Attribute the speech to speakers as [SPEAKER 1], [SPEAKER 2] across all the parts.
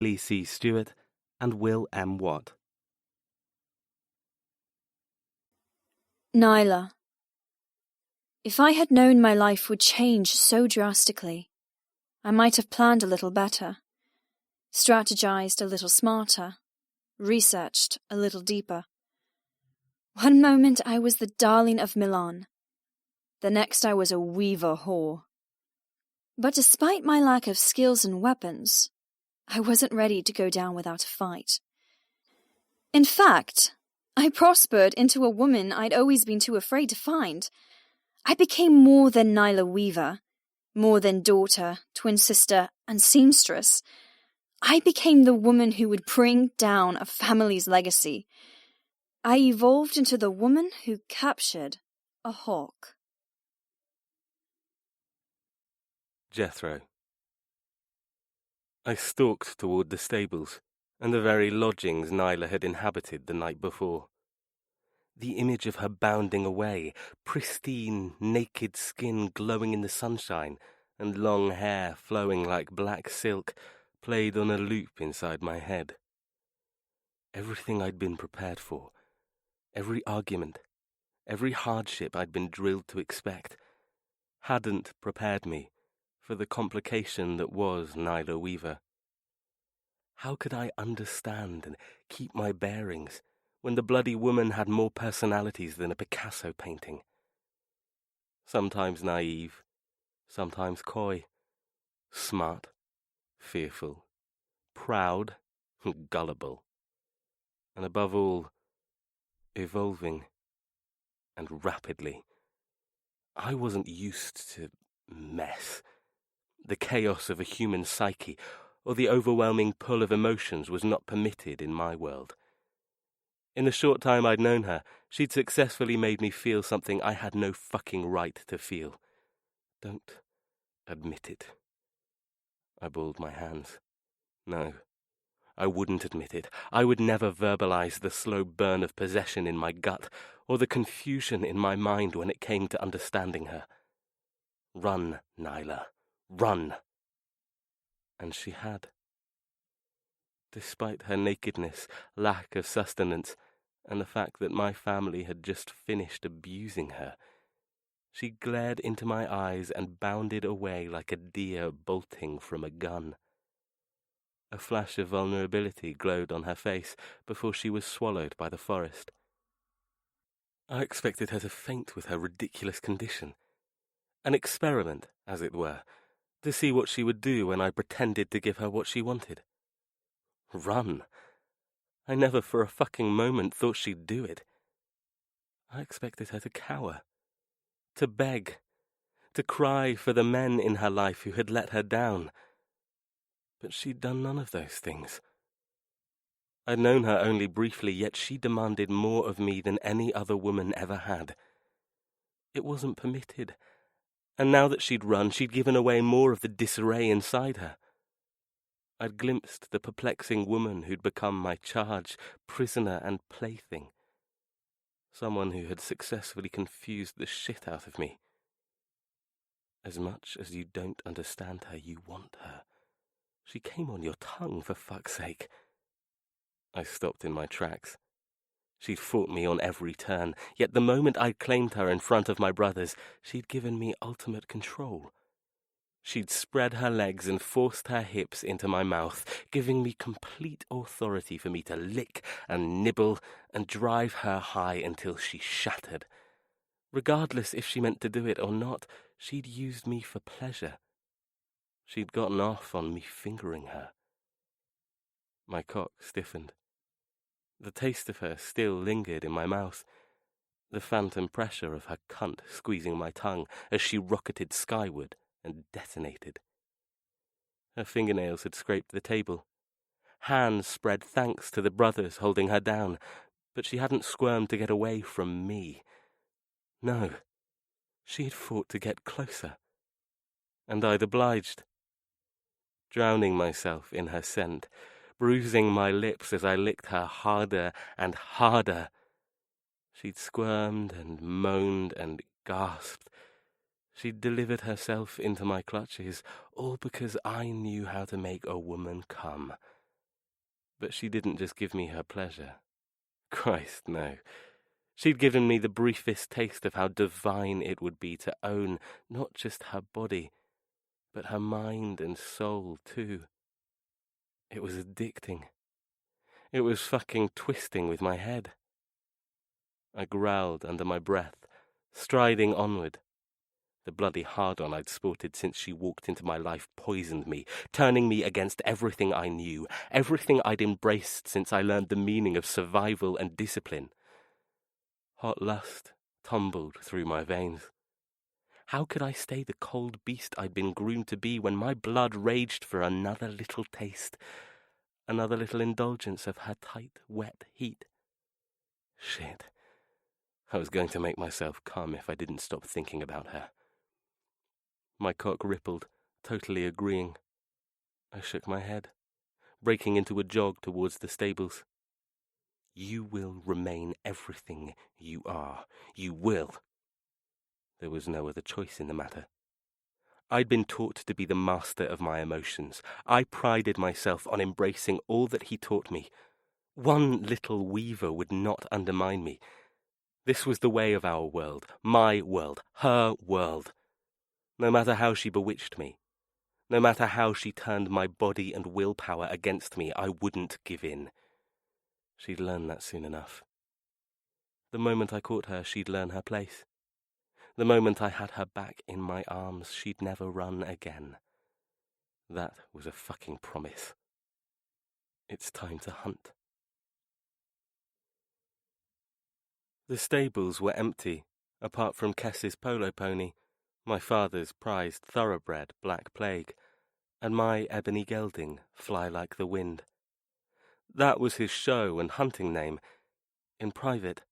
[SPEAKER 1] Lee C. Stewart, and Will M. Watt.
[SPEAKER 2] Nyla. If I had known my life would change so drastically, I might have planned a little better, strategized a little smarter, researched a little deeper. One moment I was the darling of Milan. The next I was a weaver whore. But despite my lack of skills and weapons, I wasn't ready to go down without a fight. In fact, I prospered into a woman I'd always been too afraid to find. I became more than Nyla Weaver, more than daughter, twin sister, and seamstress. I became the woman who would bring down a family's legacy. I evolved into the woman who captured a hawk.
[SPEAKER 1] Jethro. I stalked toward the stables, and the very lodgings Nyla had inhabited the night before. The image of her bounding away, pristine, naked skin glowing in the sunshine, and long hair flowing like black silk, played on a loop inside my head. Everything I'd been prepared for, every argument, every hardship I'd been drilled to expect, hadn't prepared me for the complication that was Nyla Weaver. How could I understand and keep my bearings when the bloody woman had more personalities than a Picasso painting? Sometimes naive, sometimes coy, smart, fearful, proud, gullible, and above all, evolving, and rapidly. I wasn't used to mess. The chaos of a human psyche, or the overwhelming pull of emotions was not permitted in my world. In the short time I'd known her, she'd successfully made me feel something I had no fucking right to feel. Don't admit it. I balled my hands. No, I wouldn't admit it. I would never verbalize the slow burn of possession in my gut, or the confusion in my mind when it came to understanding her. Run, Nyla, run. And she had. Despite her nakedness, lack of sustenance, and the fact that my family had just finished abusing her, she glared into my eyes and bounded away like a deer bolting from a gun. A flash of vulnerability glowed on her face before she was swallowed by the forest. I expected her to faint with her ridiculous condition. An experiment, as it were, to see what she would do when I pretended to give her what she wanted. Run. I never for a fucking moment thought she'd do it. I expected her to cower, to beg, to cry for the men in her life who had let her down. But she'd done none of those things. I'd known her only briefly, yet she demanded more of me than any other woman ever had. It wasn't permitted, and now that she'd run, she'd given away more of the disarray inside her. I'd glimpsed the perplexing woman who'd become my charge, prisoner, and plaything. Someone who had successfully confused the shit out of me. As much as you don't understand her, you want her. She came on your tongue, for fuck's sake. I stopped in my tracks. She'd fought me on every turn, yet the moment I'd claimed her in front of my brothers, she'd given me ultimate control. She'd spread her legs and forced her hips into my mouth, giving me complete authority for me to lick and nibble and drive her high until she shattered. Regardless if she meant to do it or not, she'd used me for pleasure. She'd gotten off on me fingering her. My cock stiffened. The taste of her still lingered in my mouth, the phantom pressure of her cunt squeezing my tongue as she rocketed skyward and detonated. Her fingernails had scraped the table. Hands spread thanks to the brothers holding her down, but she hadn't squirmed to get away from me. No, she had fought to get closer, and I'd obliged. Drowning myself in her scent, bruising my lips as I licked her harder and harder. She'd squirmed and moaned and gasped. She'd delivered herself into my clutches, all because I knew how to make a woman come. But she didn't just give me her pleasure. Christ, no. She'd given me the briefest taste of how divine it would be to own not just her body, but her mind and soul, too. It was addicting. It was fucking twisting with my head. I growled under my breath, striding onward. The bloody hard-on I'd sported since she walked into my life poisoned me, turning me against everything I knew, everything I'd embraced since I learned the meaning of survival and discipline. Hot lust tumbled through my veins. How could I stay the cold beast I'd been groomed to be when my blood raged for another little taste, another little indulgence of her tight, wet heat? Shit. I was going to make myself come if I didn't stop thinking about her. My cock rippled, totally agreeing. I shook my head, breaking into a jog towards the stables. You will remain everything you are. You will. There was no other choice in the matter. I'd been taught to be the master of my emotions. I prided myself on embracing all that he taught me. One little weaver would not undermine me. This was the way of our world, my world, her world. No matter how she bewitched me, no matter how she turned my body and willpower against me, I wouldn't give in. She'd learn that soon enough. The moment I caught her, she'd learn her place. The moment I had her back in my arms, she'd never run again. That was a fucking promise. It's time to hunt. The stables were empty, apart from Kess's polo pony, my father's prized thoroughbred Black Plague, and my ebony gelding, Fly Like the Wind. That was his show and hunting name. In private,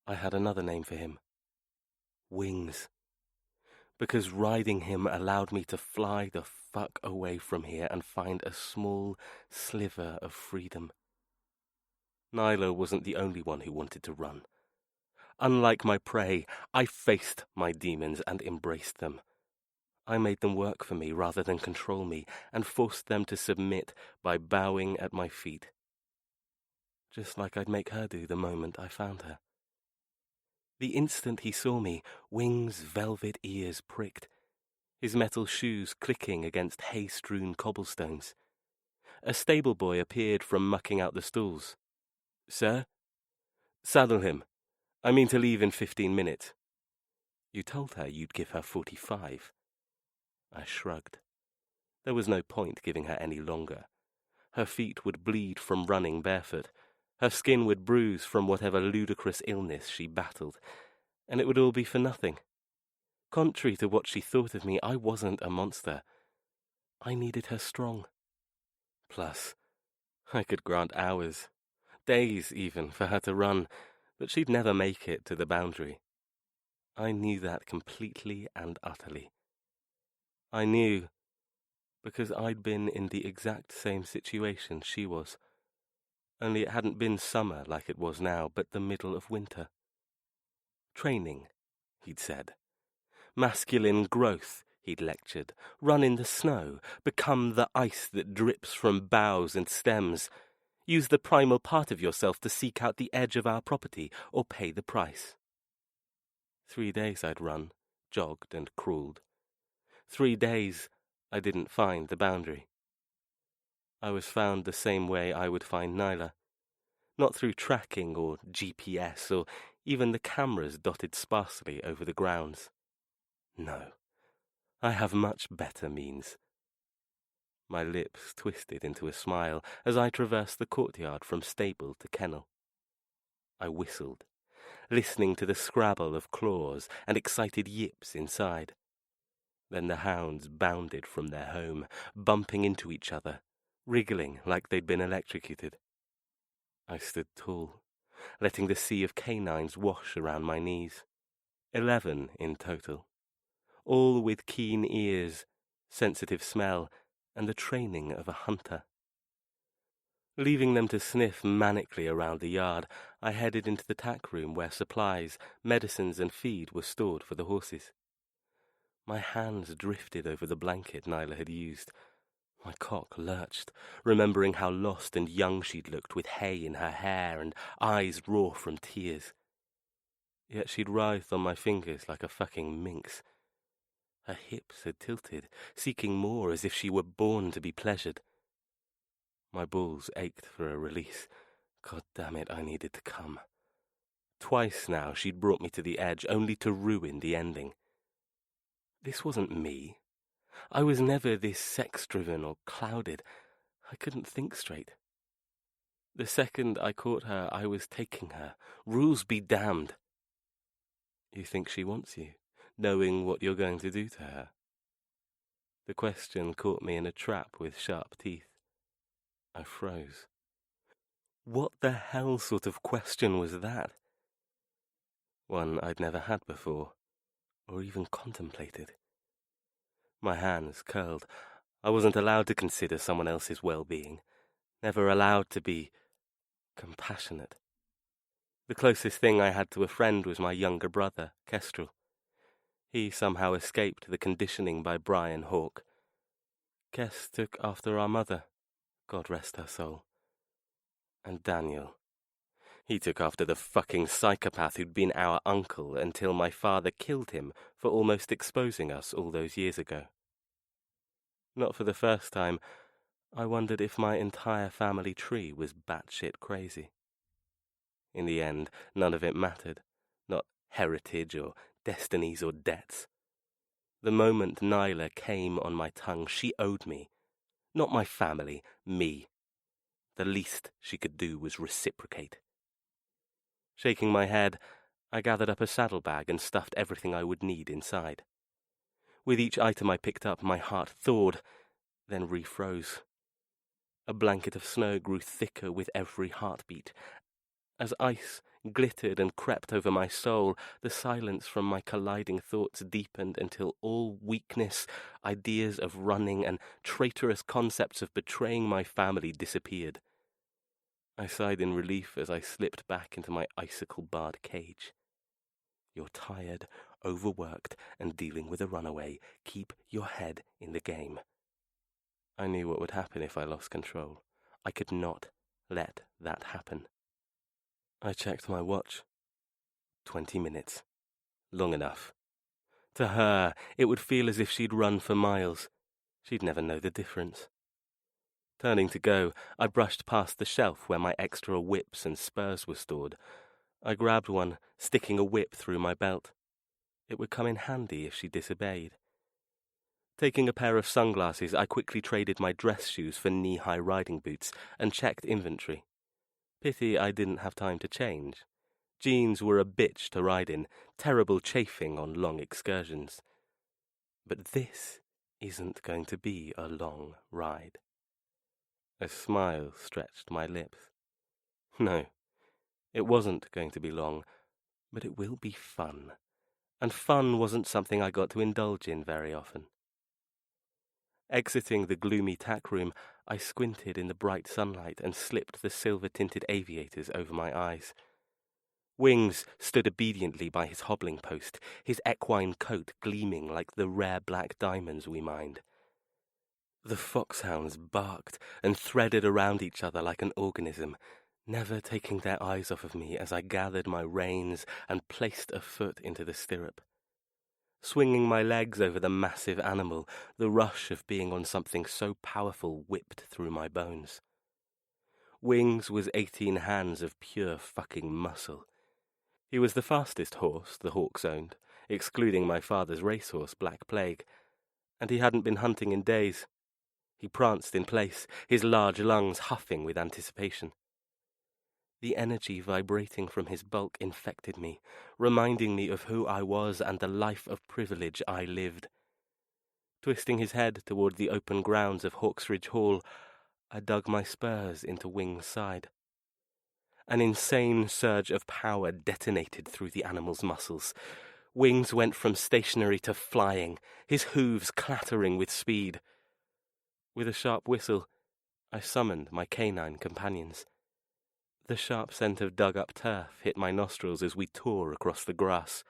[SPEAKER 1] I had another name for him. Wings. Because riding him allowed me to fly the fuck away from here and find a small sliver of freedom. Nyla wasn't the only one who wanted to run. Unlike my prey, I faced my demons and embraced them. I made them work for me rather than control me, and forced them to submit by bowing at my feet. Just like I'd make her do the moment I found her. The instant he saw me, Wings' velvet ears pricked, his metal shoes clicking against hay-strewn cobblestones. A stable boy appeared from mucking out the stalls. "Sir?" "Saddle him. I mean to leave in 15 minutes. You told her you'd give her 45. I shrugged. There was no point giving her any longer. Her feet would bleed from running barefoot. Her skin would bruise from whatever ludicrous illness she battled, and it would all be for nothing. Contrary to what she thought of me, I wasn't a monster. I needed her strong. Plus, I could grant hours, days even, for her to run, but she'd never make it to the boundary. I knew that completely and utterly. I knew because I'd been in the exact same situation she was. Only it hadn't been summer like it was now, but the middle of winter. Training, he'd said. Masculine growth, he'd lectured. Run in the snow, become the ice that drips from boughs and stems. Use the primal part of yourself to seek out the edge of our property, or pay the price. 3 days I'd run, jogged and crawled. 3 days I didn't find the boundary. I was found the same way I would find Nyla. Not through tracking or GPS or even the cameras dotted sparsely over the grounds. No, I have much better means. My lips twisted into a smile as I traversed the courtyard from stable to kennel. I whistled, listening to the scrabble of claws and excited yips inside. Then the hounds bounded from their home, bumping into each other, wriggling like they'd been electrocuted. I stood tall, letting the sea of canines wash around my knees. 11 in total, all with keen ears, sensitive smell, and the training of a hunter. Leaving them to sniff manically around the yard, I headed into the tack room where supplies, medicines, and feed were stored for the horses. My hands drifted over the blanket Nyla had used. My cock lurched, remembering how lost and young she'd looked with hay in her hair and eyes raw from tears. Yet she'd writhed on my fingers like a fucking minx. Her hips had tilted, seeking more as if she were born to be pleasured. My balls ached for a release. God damn it, I needed to come. Twice now she'd brought me to the edge, only to ruin the ending. This wasn't me. I was never this sex-driven or clouded. I couldn't think straight. The second I caught her, I was taking her. Rules be damned. You think she wants you, knowing what you're going to do to her? The question caught me in a trap with sharp teeth. I froze. What the hell sort of question was that? One I'd never had before, or even contemplated. My hands curled. I wasn't allowed to consider someone else's well-being, never allowed to be compassionate. The closest thing I had to a friend was my younger brother, Kestrel. He somehow escaped the conditioning by Brian Hawke. Kes took after our mother, God rest her soul. And Daniel. He took after the fucking psychopath who'd been our uncle until my father killed him for almost exposing us all those years ago. Not for the first time, I wondered if my entire family tree was batshit crazy. In the end, none of it mattered, not heritage or destinies or debts. The moment Nyla came on my tongue, she owed me. Not my family, me. The least she could do was reciprocate. Shaking my head, I gathered up a saddlebag and stuffed everything I would need inside. With each item I picked up, my heart thawed, then refroze. A blanket of snow grew thicker with every heartbeat. As ice glittered and crept over my soul, the silence from my colliding thoughts deepened until all weakness, ideas of running, and traitorous concepts of betraying my family disappeared. I sighed in relief as I slipped back into my icicle-barred cage. You're tired, overworked, and dealing with a runaway. Keep your head in the game. I knew what would happen if I lost control. I could not let that happen. I checked my watch. 20 minutes. Long enough. To her, it would feel as if she'd run for miles. She'd never know the difference. Turning to go, I brushed past the shelf where my extra whips and spurs were stored. I grabbed one, sticking a whip through my belt. It would come in handy if she disobeyed. Taking a pair of sunglasses, I quickly traded my dress shoes for knee-high riding boots and checked inventory. Pity I didn't have time to change. Jeans were a bitch to ride in, terrible chafing on long excursions. But this isn't going to be a long ride. A smile stretched my lips. No, it wasn't going to be long, but it will be fun. And fun wasn't something I got to indulge in very often. Exiting the gloomy tack room, I squinted in the bright sunlight and slipped the silver-tinted aviators over my eyes. Wings stood obediently by his hobbling post, his equine coat gleaming like the rare black diamonds we mined. The foxhounds barked and threaded around each other like an organism, never taking their eyes off of me as I gathered my reins and placed a foot into the stirrup. Swinging my legs over the massive animal, the rush of being on something so powerful whipped through my bones. Wings was 18 hands of pure fucking muscle. He was the fastest horse the Hawks owned, excluding my father's racehorse, Black Plague, and he hadn't been hunting in days. He pranced in place, his large lungs huffing with anticipation. The energy vibrating from his bulk infected me, reminding me of who I was and the life of privilege I lived. Twisting his head toward the open grounds of Hawksridge Hall, I dug my spurs into Wing's side. An insane surge of power detonated through the animal's muscles. Wings went from stationary to flying, his hooves clattering with speed. With a sharp whistle, I summoned my canine companions. The sharp scent of dug-up turf hit my nostrils as we tore across the grass.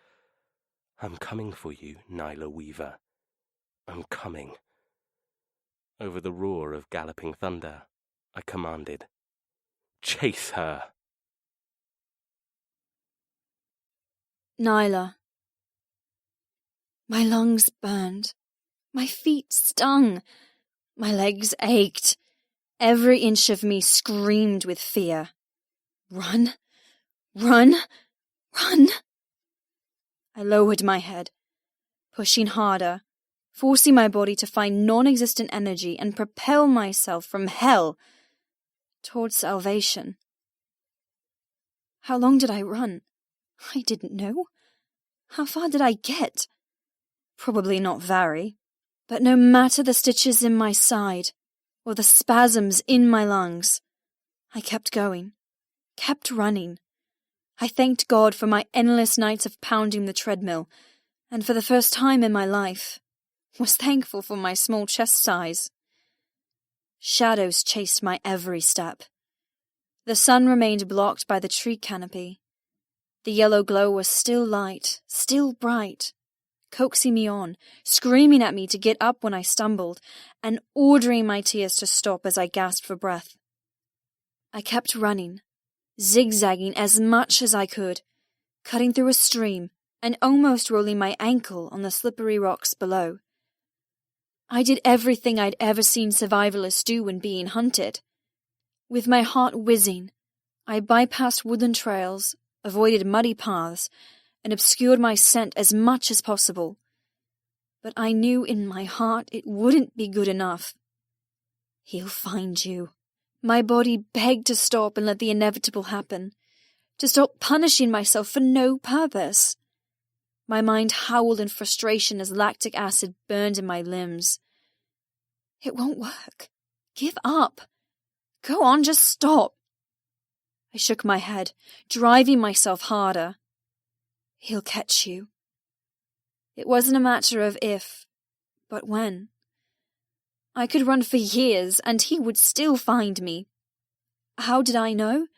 [SPEAKER 1] I'm coming for you, Nyla Weaver. I'm coming. Over the roar of galloping thunder, I commanded, "Chase her!"
[SPEAKER 2] Nyla. My lungs burned. My feet stung. My legs ached. Every inch of me screamed with fear. Run! Run! Run! I lowered my head, pushing harder, forcing my body to find non-existent energy and propel myself from hell towards salvation. How long did I run? I didn't know. How far did I get? Probably not very. But no matter the stitches in my side or the spasms in my lungs, I kept going, kept running. I thanked God for my endless nights of pounding the treadmill, and for the first time in my life, was thankful for my small chest size. Shadows chased my every step. The sun remained blocked by the tree canopy. The yellow glow was still light, still bright, coaxing me on, screaming at me to get up when I stumbled, and ordering my tears to stop as I gasped for breath. I kept running, zigzagging as much as I could, cutting through a stream and almost rolling my ankle on the slippery rocks below. I did everything I'd ever seen survivalists do when being hunted. With my heart whizzing, I bypassed woodland trails, avoided muddy paths, and obscured my scent as much as possible. But I knew in my heart it wouldn't be good enough. He'll find you. My body begged to stop and let the inevitable happen, to stop punishing myself for no purpose. My mind howled in frustration as lactic acid burned in my limbs. It won't work. Give up. Go on, just stop. I shook my head, driving myself harder. He'll catch you. It wasn't a matter of if, but when. I could run for years, and he would still find me. How did I know?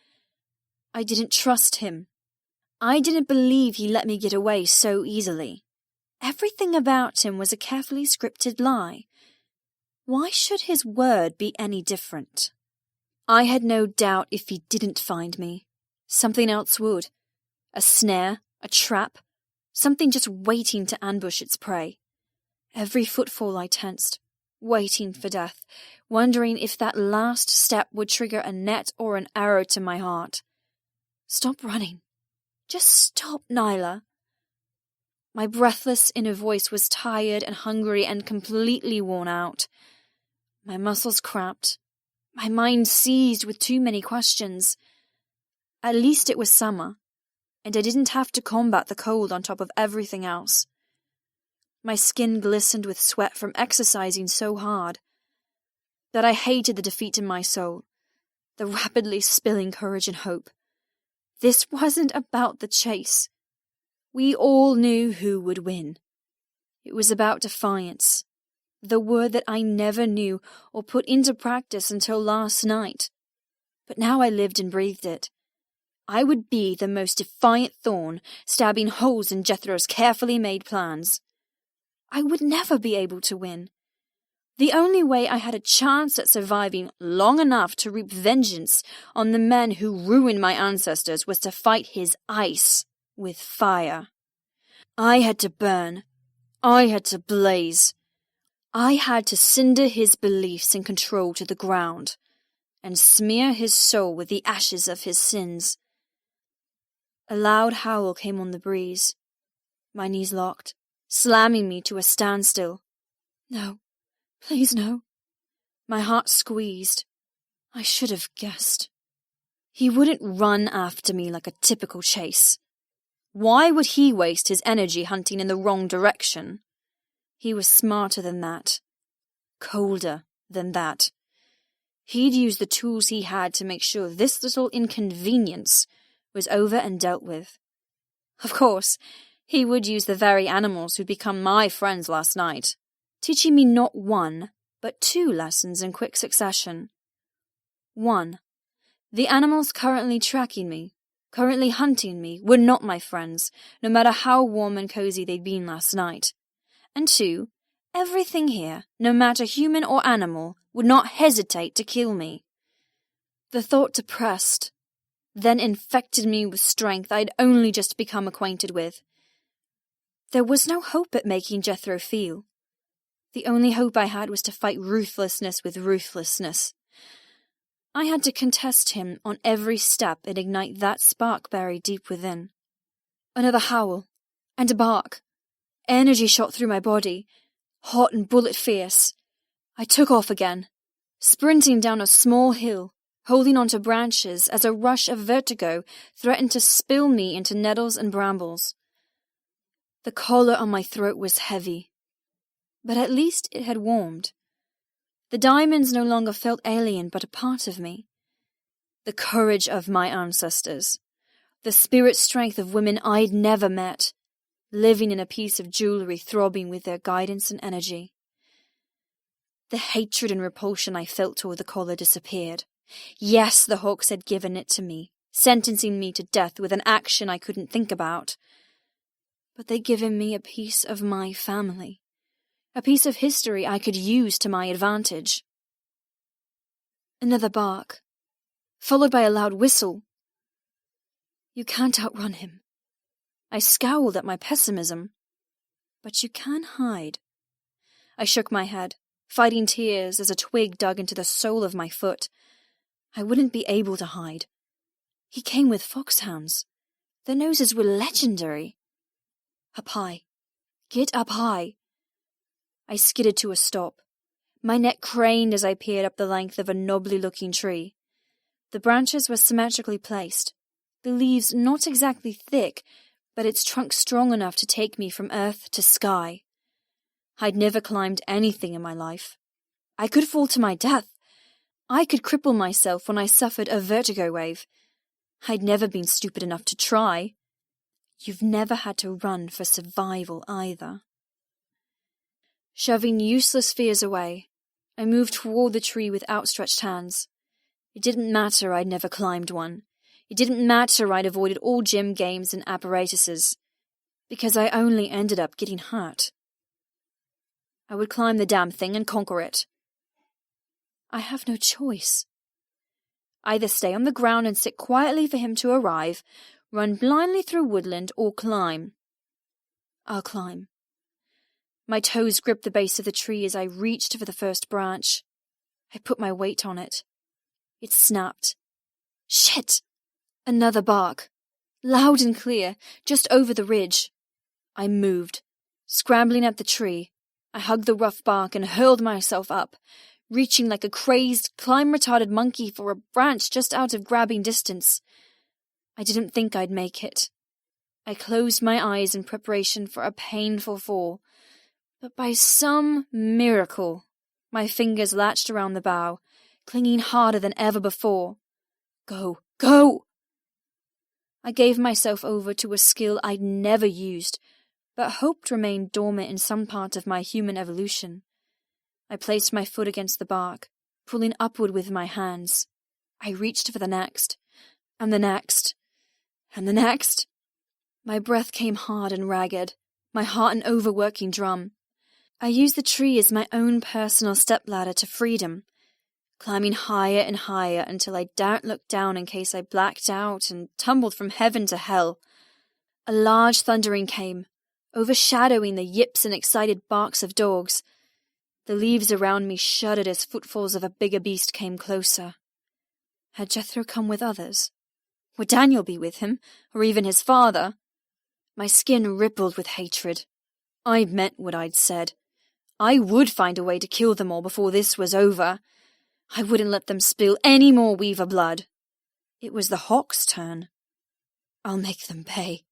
[SPEAKER 2] I didn't trust him. I didn't believe he let me get away so easily. Everything about him was a carefully scripted lie. Why should his word be any different? I had no doubt if he didn't find me, something else would. A snare, a trap, something just waiting to ambush its prey. Every footfall I tensed, waiting for death, wondering if that last step would trigger a net or an arrow to my heart. Stop running. Just stop, Nyla. My breathless inner voice was tired and hungry and completely worn out. My muscles cramped. My mind seized with too many questions. At least it was summer, and I didn't have to combat the cold on top of everything else. My skin glistened with sweat from exercising so hard that I hated the defeat in my soul, the rapidly spilling courage and hope. This wasn't about the chase. We all knew who would win. It was about defiance, the word that I never knew or put into practice until last night. But now I lived and breathed it. I would be the most defiant thorn, stabbing holes in Jethro's carefully made plans. I would never be able to win. The only way I had a chance at surviving long enough to reap vengeance on the men who ruined my ancestors was to fight his ice with fire. I had to burn. I had to blaze. I had to cinder his beliefs and control to the ground, and smear his soul with the ashes of his sins. A loud howl came on the breeze. My knees locked, slamming me to a standstill. No. Please, no. My heart squeezed. I should have guessed. He wouldn't run after me like a typical chase. Why would he waste his energy hunting in the wrong direction? He was smarter than that. Colder than that. He'd use the tools he had to make sure this little inconvenience was over and dealt with. Of course, he would use the very animals who'd become my friends last night, teaching me not one, but 2 lessons in quick succession. 1. The animals currently tracking me, currently hunting me, were not my friends, no matter how warm and cozy they'd been last night. And 2. Everything here, no matter human or animal, would not hesitate to kill me. The thought depressed, then infected me with strength I'd only just become acquainted with. There was no hope at making Jethro feel. The only hope I had was to fight ruthlessness with ruthlessness. I had to contest him on every step and ignite that spark buried deep within. Another howl, and a bark. Energy shot through my body, hot and bullet fierce. I took off again, sprinting down a small hill, holding onto branches as a rush of vertigo threatened to spill me into nettles and brambles. The collar on my throat was heavy, but at least it had warmed. The diamonds no longer felt alien but a part of me. The courage of my ancestors, the spirit strength of women I'd never met, living in a piece of jewelry throbbing with their guidance and energy. The hatred and repulsion I felt toward the collar disappeared. Yes, the Hawks had given it to me, sentencing me to death with an action I couldn't think about. But they'd given me a piece of my family, a piece of history I could use to my advantage. Another bark, followed by a loud whistle. You can't outrun him. I scowled at my pessimism. But you can hide. I shook my head, fighting tears as a twig dug into the sole of my foot. I wouldn't be able to hide. He came with foxhounds. Their noses were legendary. Up high. Get up high. I skidded to a stop. My neck craned as I peered up the length of a knobbly-looking tree. The branches were symmetrically placed, the leaves not exactly thick, but its trunk strong enough to take me from earth to sky. I'd never climbed anything in my life. I could fall to my death. I could cripple myself when I suffered a vertigo wave. I'd never been stupid enough to try. You've never had to run for survival either. Shoving useless fears away, I moved toward the tree with outstretched hands. It didn't matter I'd never climbed one. It didn't matter I'd avoided all gym games and apparatuses, because I only ended up getting hurt. I would climb the damn thing and conquer it. I have no choice. Either stay on the ground and sit quietly for him to arrive, run blindly through woodland, or climb. I'll climb. My toes gripped the base of the tree as I reached for the first branch. I put my weight on it. It snapped. Shit! Another bark. Loud and clear, just over the ridge. I moved. Scrambling at the tree, I hugged the rough bark and hurled myself up, reaching like a crazed, climb-retarded monkey for a branch just out of grabbing distance. I didn't think I'd make it. I closed my eyes in preparation for a painful fall, but by some miracle, my fingers latched around the bough, clinging harder than ever before. Go, go! I gave myself over to a skill I'd never used, but hoped remained dormant in some part of my human evolution. I placed my foot against the bark, pulling upward with my hands. I reached for the next, and the next, and the next. My breath came hard and ragged, my heart an overworking drum. I used the tree as my own personal stepladder to freedom, climbing higher and higher until I daren't look down in case I blacked out and tumbled from heaven to hell. A large thundering came, overshadowing the yips and excited barks of dogs. The leaves around me shuddered as footfalls of a bigger beast came closer. Had Jethro come with others? Would Daniel be with him, or even his father? My skin rippled with hatred. I meant what I'd said. I would find a way to kill them all before this was over. I wouldn't let them spill any more Weaver blood. It was the Hawk's turn. I'll make them pay.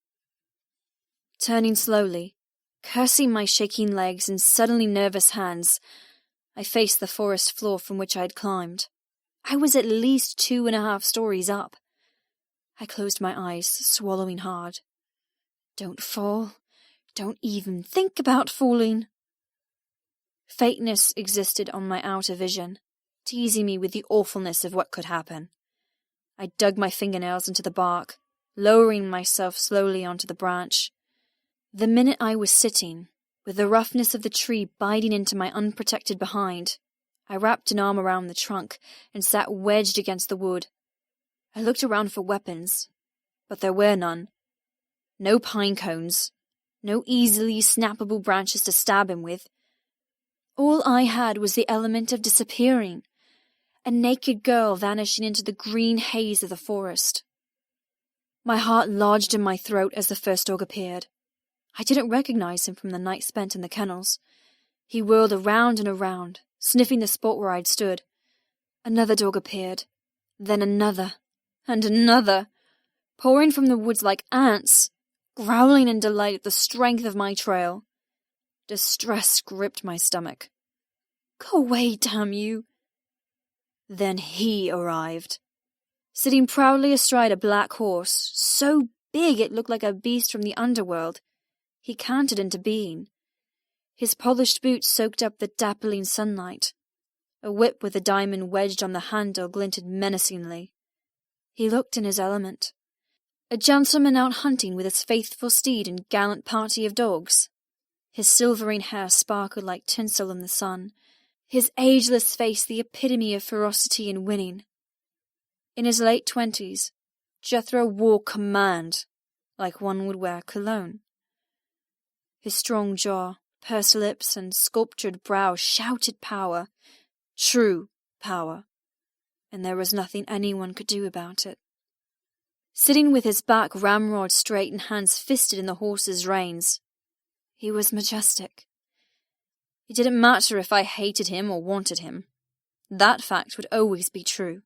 [SPEAKER 2] Turning slowly, cursing my shaking legs and suddenly nervous hands, I faced the forest floor from which I had climbed. I was at least 2.5 stories up. I closed my eyes, swallowing hard. Don't fall. Don't even think about falling. Fakeness existed on my outer vision, teasing me with the awfulness of what could happen. I dug my fingernails into the bark, lowering myself slowly onto the branch. The minute I was sitting, With the roughness of the tree biting into my unprotected behind, I wrapped an arm around the trunk and sat wedged against the wood. I looked around for weapons, but there were none. No pine cones, no easily snappable branches to stab him with. All I had was the element of disappearing, a naked girl vanishing into the green haze of the forest. My heart lodged in my throat as the first dog appeared. I didn't recognize him from the night spent in the kennels. He whirled around and around, sniffing the spot where I'd stood. Another dog appeared, then another, and another, pouring from the woods like ants, growling in delight at the strength of my trail. Distress gripped my stomach. Go away, damn you. Then he arrived, sitting proudly astride a black horse, so big it looked like a beast from the underworld. He cantered into being. His polished boots soaked up the dappling sunlight. A whip with a diamond wedged on the handle glinted menacingly. He looked in his element. A gentleman out hunting with his faithful steed and gallant party of dogs. His silvering hair sparkled like tinsel in the sun, his ageless face the epitome of ferocity and winning. In his late 20s, Jethro wore command, like one would wear cologne. His strong jaw, pursed lips, and sculptured brow shouted power, true power, and there was nothing anyone could do about it. Sitting with his back ramrod straight and hands fisted in the horse's reins, he was majestic. It didn't matter if I hated him or wanted him. That fact would always be true.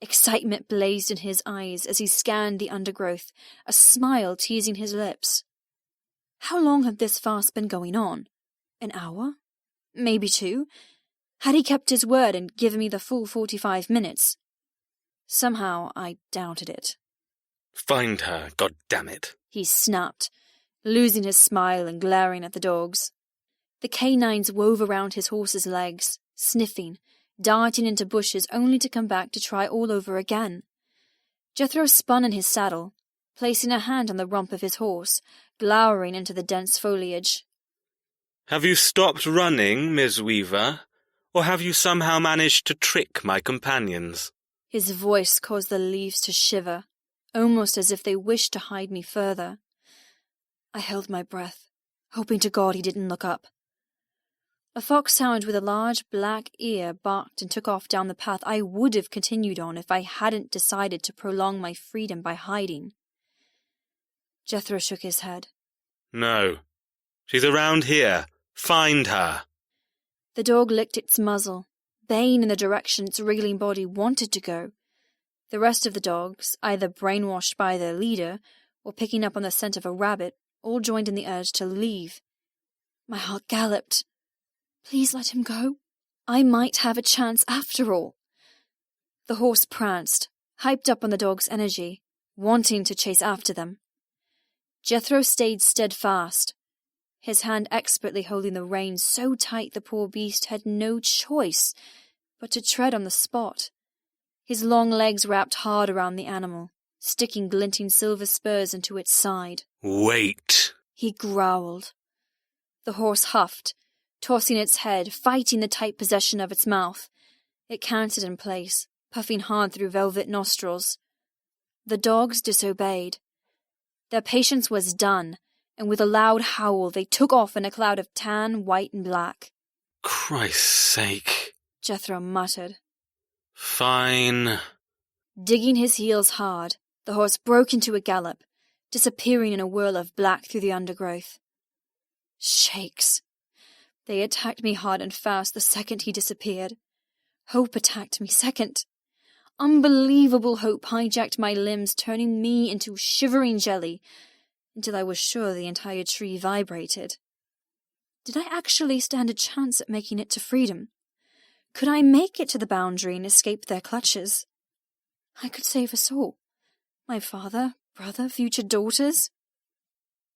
[SPEAKER 2] Excitement blazed in his eyes as he scanned the undergrowth, a smile teasing his lips. How long had this farce been going on? An hour? Maybe 2? Had he kept his word and given me the full 45 minutes? Somehow I doubted it.
[SPEAKER 3] Find her, goddammit,
[SPEAKER 2] he snapped, losing his smile and glaring at the dogs. The canines wove around his horse's legs, sniffing, darting into bushes only to come back to try all over again. Jethro spun in his saddle, placing a hand on the rump of his horse, glowering into the dense foliage.
[SPEAKER 3] Have you stopped running, Miss Weaver, or have you somehow managed to trick my companions?
[SPEAKER 2] His voice caused the leaves to shiver, almost as if they wished to hide me further. I held my breath, hoping to God he didn't look up. A foxhound with a large black ear barked and took off down the path I would have continued on if I hadn't decided to prolong my freedom by hiding. Jethro shook his head.
[SPEAKER 3] No. She's around here. Find her.
[SPEAKER 2] The dog licked its muzzle, baying in the direction its wriggling body wanted to go. The rest of the dogs, either brainwashed by their leader or picking up on the scent of a rabbit, all joined in the urge to leave. My heart galloped. Please let him go. I might have a chance after all. The horse pranced, hyped up on the dog's energy, wanting to chase after them. Jethro stayed steadfast, his hand expertly holding the reins so tight the poor beast had no choice but to tread on the spot. His long legs wrapped hard around the animal, sticking glinting silver spurs into its side.
[SPEAKER 3] Wait,
[SPEAKER 2] he growled. The horse huffed, tossing its head, fighting the tight possession of its mouth. It cantered in place, puffing hard through velvet nostrils. The dogs disobeyed. Their patience was done, and with a loud howl they took off in a cloud of tan, white, and black.
[SPEAKER 3] Christ's sake,
[SPEAKER 2] Jethro muttered.
[SPEAKER 3] Fine.
[SPEAKER 2] Digging his heels hard, the horse broke into a gallop, disappearing in a whirl of black through the undergrowth. Shakes. They attacked me hard and fast the second he disappeared. Hope attacked me second. Unbelievable hope hijacked my limbs, turning me into shivering jelly, until I was sure the entire tree vibrated. Did I actually stand a chance at making it to freedom? Could I make it to the boundary and escape their clutches? I could save us all. My father, brother, future daughters.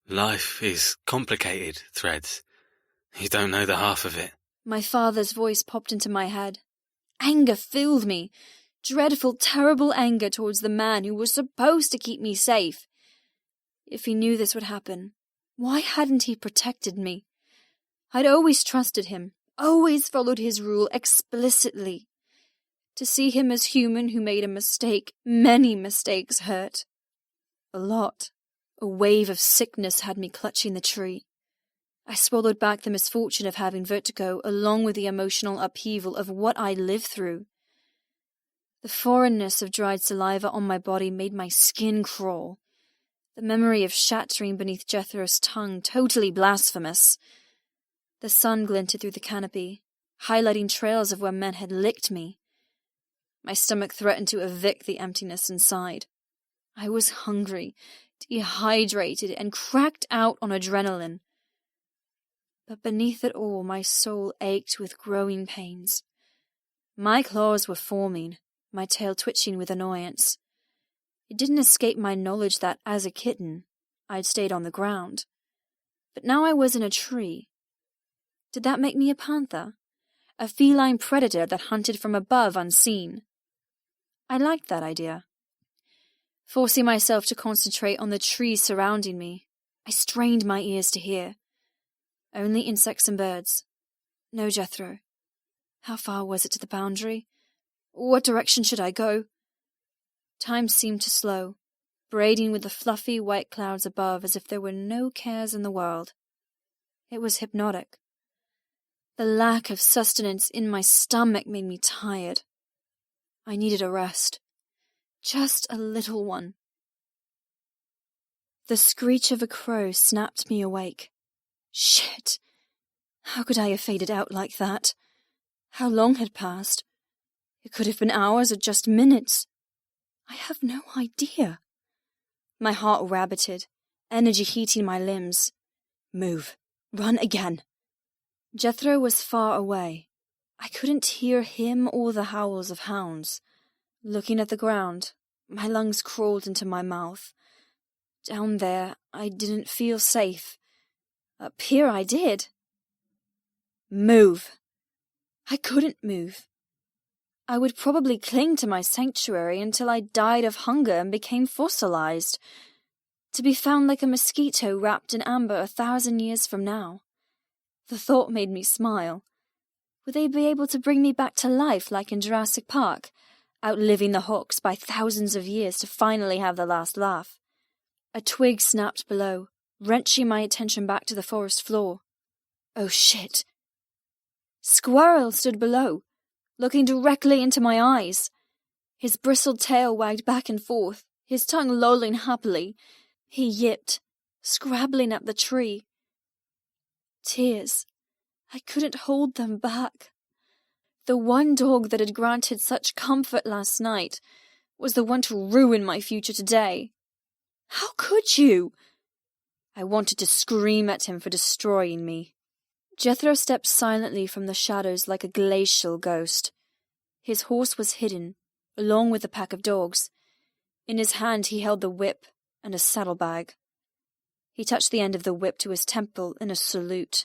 [SPEAKER 3] Life is complicated, Threads. You don't know the half of it.
[SPEAKER 2] My father's voice popped into my head. Anger filled me. Dreadful, terrible anger towards the man who was supposed to keep me safe. If he knew this would happen, Why hadn't he protected me? I'd always trusted him, always followed his rule explicitly. To see him as human who made a mistake, many mistakes hurt. A lot. A wave of sickness had me clutching the tree. I swallowed back the misfortune of having vertigo along with the emotional upheaval of what I lived through. The foreignness of dried saliva on my body made my skin crawl. The memory of shattering beneath Jethro's tongue totally blasphemous. The sun glinted through the canopy, highlighting trails of where men had licked me. My stomach threatened to evict the emptiness inside. I was hungry, dehydrated, and cracked out on adrenaline. But beneath it all, my soul ached with growing pains. My claws were forming, my tail twitching with annoyance. It didn't escape my knowledge that, as a kitten, I'd stayed on the ground. But now I was in a tree. Did that make me a panther? A feline predator that hunted from above unseen? I liked that idea. Forcing myself to concentrate on the trees surrounding me, I strained my ears to hear. Only insects and birds. No Jethro. How far was it to the boundary? What direction should I go? Time seemed to slow, braiding with the fluffy white clouds above as if there were no cares in the world. It was hypnotic. The lack of sustenance in my stomach made me tired. I needed a rest. Just a little one. The screech of a crow snapped me awake. Shit! How could I have faded out like that? How long had passed? It could have been hours or just minutes. I have no idea. My heart rabbited, energy heating my limbs. Move. Run again. Jethro was far away. I couldn't hear him or the howls of hounds. Looking at the ground, my lungs crawled into my mouth. Down there, I didn't feel safe. Up here, I did. Move. I couldn't move. I would probably cling to my sanctuary until I died of hunger and became fossilized, to be found like a mosquito wrapped in amber 1,000 years from now. The thought made me smile. Would they be able to bring me back to life like in Jurassic Park, outliving the hawks by thousands of years to finally have the last laugh? A twig snapped below, wrenching my attention back to the forest floor. Oh shit! Squirrel stood below, looking directly into my eyes. His bristled tail wagged back and forth, his tongue lolling happily. He yipped, scrabbling at the tree. Tears. I couldn't hold them back. The one dog that had granted such comfort last night was the one to ruin my future today. How could you? I wanted to scream at him for destroying me. Jethro stepped silently from the shadows like a glacial ghost. His horse was hidden, along with the pack of dogs. In his hand he held the whip and a saddlebag. He touched the end of the whip to his temple in a salute.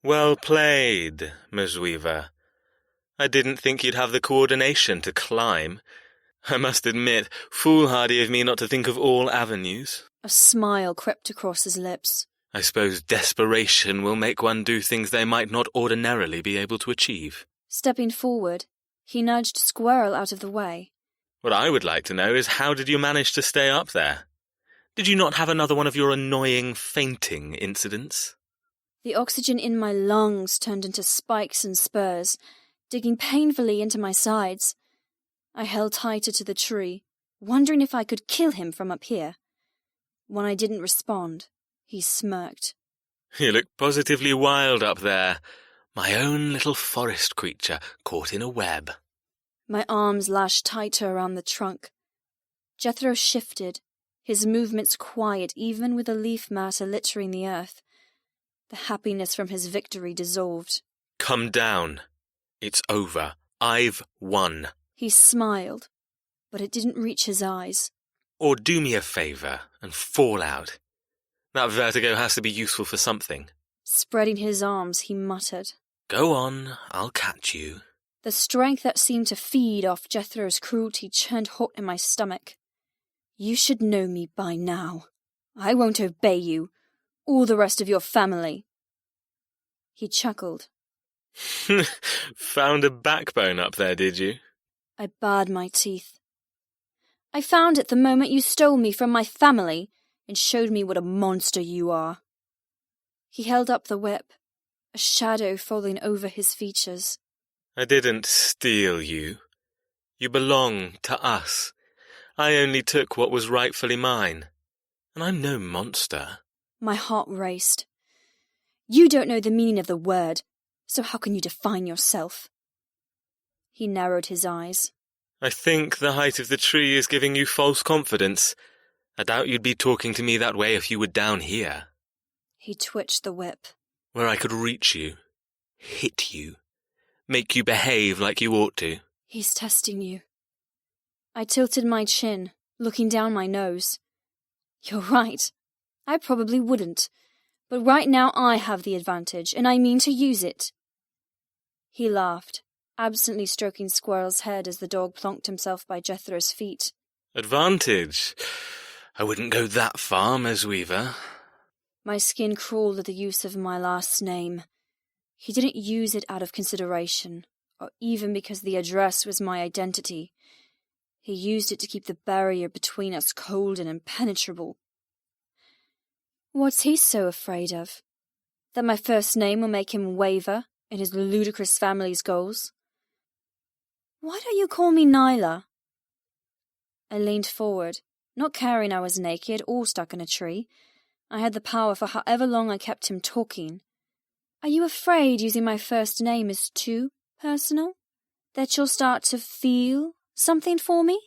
[SPEAKER 3] Well played, Miss Weaver. I didn't think you'd have the coordination to climb. I must admit, foolhardy of me not to think of all avenues.
[SPEAKER 2] A smile crept across his lips.
[SPEAKER 3] I suppose desperation will make one do things they might not ordinarily be able to achieve.
[SPEAKER 2] Stepping forward, he nudged Squirrel out of the way.
[SPEAKER 3] What I would like to know is how did you manage to stay up there? Did you not have another one of your annoying fainting incidents?
[SPEAKER 2] The oxygen in my lungs turned into spikes and spurs, digging painfully into my sides. I held tighter to the tree, wondering if I could kill him from up here. When I didn't respond, he smirked.
[SPEAKER 3] You look positively wild up there. My own little forest creature caught in a web.
[SPEAKER 2] My arms lashed tighter around the trunk. Jethro shifted, his movements quiet even with the leaf matter littering the earth. The happiness from his victory dissolved.
[SPEAKER 3] Come down. It's over. I've won.
[SPEAKER 2] He smiled, but it didn't reach his eyes.
[SPEAKER 3] Or do me a favour and fall out. That vertigo has to be useful for something.
[SPEAKER 2] Spreading his arms, he muttered.
[SPEAKER 3] Go on, I'll catch you.
[SPEAKER 2] The strength that seemed to feed off Jethro's cruelty churned hot in my stomach. You should know me by now. I won't obey you, all the rest of your family. He chuckled.
[SPEAKER 3] Found a backbone up there, did you?
[SPEAKER 2] I bared my teeth. I found it the moment you stole me from my family and showed me what a monster you are. He held up the whip, a shadow falling over his features.
[SPEAKER 3] I didn't steal you. You belong to us. I only took what was rightfully mine. And I'm no monster.
[SPEAKER 2] My heart raced. You don't know the meaning of the word, so how can you define yourself? He narrowed his eyes.
[SPEAKER 3] I think the height of the tree is giving you false confidence. I doubt you'd be talking to me that way if you were down here.
[SPEAKER 2] He twitched the whip.
[SPEAKER 3] Where I could reach you, hit you, make you behave like you ought to.
[SPEAKER 2] He's testing you. I tilted my chin, looking down my nose. You're right. I probably wouldn't. But right now I have the advantage, and I mean to use it. He laughed, absently stroking Squirrel's head as the dog plonked himself by Jethro's feet.
[SPEAKER 3] Advantage? I wouldn't go that far, Ms. Weaver.
[SPEAKER 2] My skin crawled at the use of my last name. He didn't use it out of consideration, or even because the address was my identity. He used it to keep the barrier between us cold and impenetrable. What's he so afraid of? That my first name will make him waver in his ludicrous family's goals? Why don't you call me Nyla? I leaned forward, not caring I was naked or stuck in a tree. I had the power for however long I kept him talking. Are you afraid using my first name is too personal? That you'll start to feel something for me?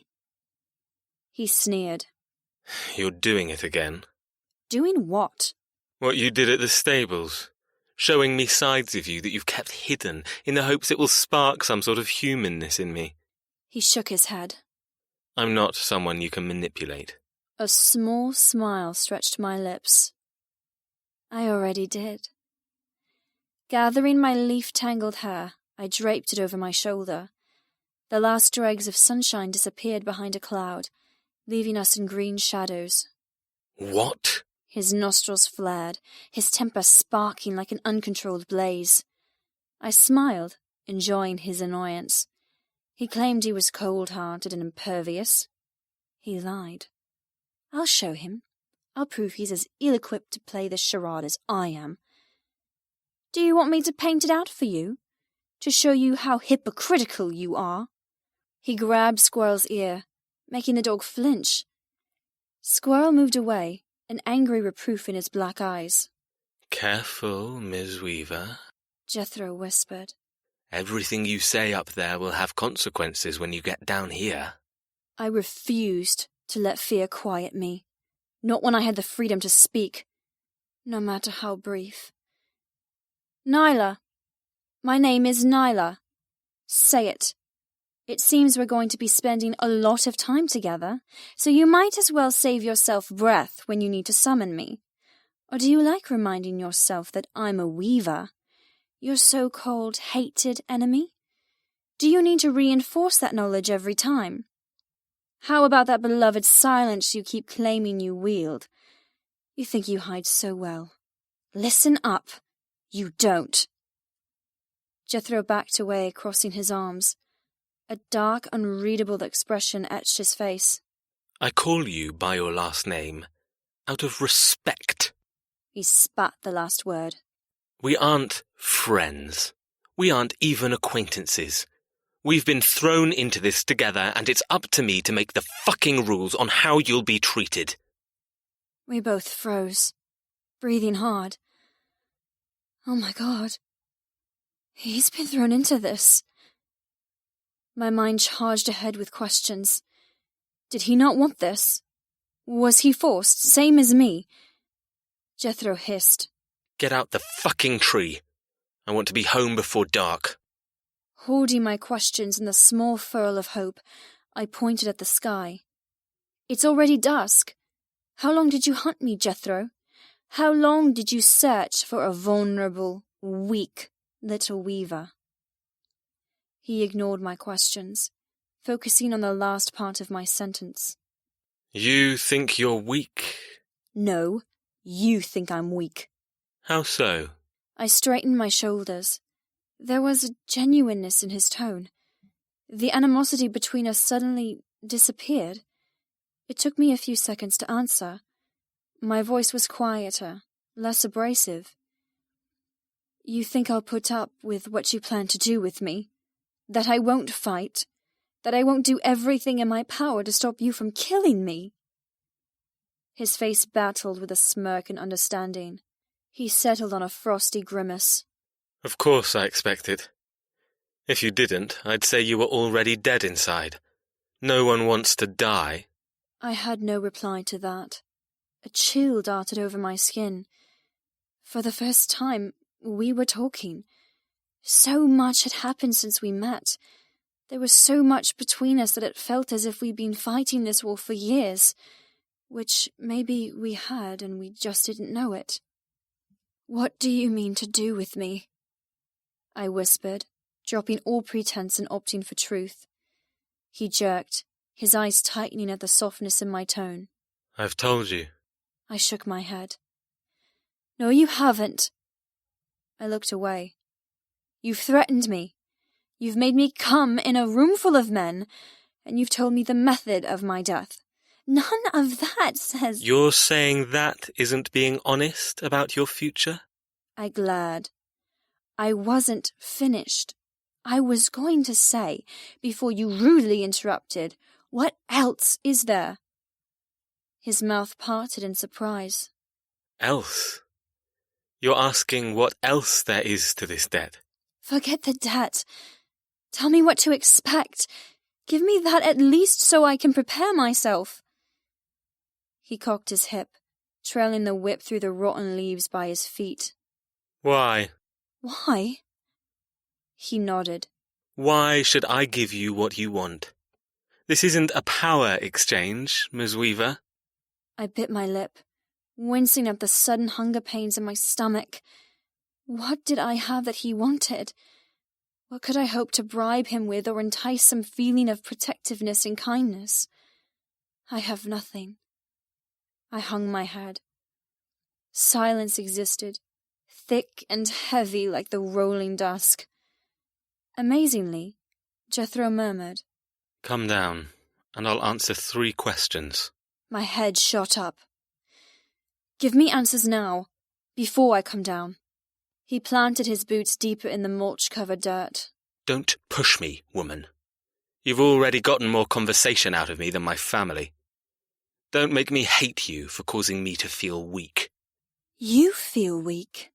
[SPEAKER 2] He sneered.
[SPEAKER 3] You're doing it again.
[SPEAKER 2] Doing what?
[SPEAKER 3] What you did at the stables. Showing me sides of you that you've kept hidden in the hopes it will spark some sort of humanness in me.
[SPEAKER 2] He shook his head.
[SPEAKER 3] I'm not someone you can manipulate.
[SPEAKER 2] A small smile stretched my lips. I already did. Gathering my leaf-tangled hair, I draped it over my shoulder. The last dregs of sunshine disappeared behind a cloud, leaving us in green shadows.
[SPEAKER 3] What?
[SPEAKER 2] His nostrils flared, his temper sparking like an uncontrolled blaze. I smiled, enjoying his annoyance. He claimed he was cold-hearted and impervious. He lied. I'll show him. I'll prove he's as ill-equipped to play this charade as I am. Do you want me to paint it out for you? To show you how hypocritical you are? He grabbed Squirrel's ear, making the dog flinch. Squirrel moved away, an angry reproof in his black eyes.
[SPEAKER 3] Careful, Ms. Weaver,
[SPEAKER 2] Jethro whispered.
[SPEAKER 3] Everything you say up there will have consequences when you get down here.
[SPEAKER 2] I refused to let fear quiet me, not when I had the freedom to speak, no matter how brief. Nyla. My name is Nyla. Say it. It seems we're going to be spending a lot of time together, so you might as well save yourself breath when you need to summon me. Or do you like reminding yourself that I'm a weaver, your so-called hated enemy? Do you need to reinforce that knowledge every time? How about that beloved silence you keep claiming you wield? You think you hide so well. Listen up. You don't. Jethro backed away, crossing his arms. A dark, unreadable expression etched his face.
[SPEAKER 3] I call you by your last name, out of respect.
[SPEAKER 2] He spat the last word.
[SPEAKER 3] We aren't friends. We aren't even acquaintances. We've been thrown into this together, and it's up to me to make the fucking rules on how you'll be treated.
[SPEAKER 2] We both froze, breathing hard. Oh my God. He's been thrown into this. My mind charged ahead with questions. Did he not want this? Was he forced, same as me? Jethro hissed.
[SPEAKER 3] Get out the fucking tree. I want to be home before dark.
[SPEAKER 2] Holding my questions in the small furl of hope, I pointed at the sky. It's already dusk. How long did you hunt me, Jethro? How long did you search for a vulnerable, weak little weaver? He ignored my questions, focusing on the last part of my sentence.
[SPEAKER 3] You think you're weak?
[SPEAKER 2] No, You think I'm weak.
[SPEAKER 3] How so?
[SPEAKER 2] I straightened my shoulders. There was a genuineness in his tone. The animosity between us suddenly disappeared. It took me a few seconds to answer. My voice was quieter, less abrasive. You think I'll put up with what you plan to do with me? That I won't fight? That I won't do everything in my power to stop you from killing me? His face battled with a smirk and understanding. He settled on a frosty grimace.
[SPEAKER 3] Of course I expect it. If you didn't, I'd say you were already dead inside. No one wants to die.
[SPEAKER 2] I had no reply to that. A chill darted over my skin. For the first time, we were talking. So much had happened since we met. There was so much between us that it felt as if we'd been fighting this war for years, which maybe we had and we just didn't know it. What do you mean to do with me? I whispered, dropping all pretense and opting for truth. He jerked, his eyes tightening at the softness in my tone.
[SPEAKER 3] I've told you.
[SPEAKER 2] I shook my head. No, you haven't. I looked away. You've threatened me. You've made me come in a room full of men, and you've told me the method of my death. None of that says...
[SPEAKER 3] You're saying that isn't being honest about your future?
[SPEAKER 2] I glared. I wasn't finished. I was going to say, before you rudely interrupted, what else is there? His mouth parted in surprise.
[SPEAKER 3] Else? You're asking what else there is to this debt?
[SPEAKER 2] Forget the debt. Tell me what to expect. Give me that at least so I can prepare myself. He cocked his hip, trailing the whip through the rotten leaves by his feet.
[SPEAKER 3] Why?
[SPEAKER 2] Why? He nodded.
[SPEAKER 3] Why should I give you what you want? This isn't a power exchange, Ms. Weaver.
[SPEAKER 2] I bit my lip, wincing at the sudden hunger pains in my stomach. What did I have that he wanted? What could I hope to bribe him with or entice some feeling of protectiveness and kindness? I have nothing. I hung my head. Silence existed, thick and heavy like the rolling dusk. Amazingly, Jethro murmured,
[SPEAKER 3] Come down, and I'll answer 3 questions.
[SPEAKER 2] My head shot up. Give me answers now, before I come down. He planted his boots deeper in the mulch-covered dirt.
[SPEAKER 3] Don't push me, woman. You've already gotten more conversation out of me than my family. Don't make me hate you for causing me to feel weak.
[SPEAKER 2] You feel weak?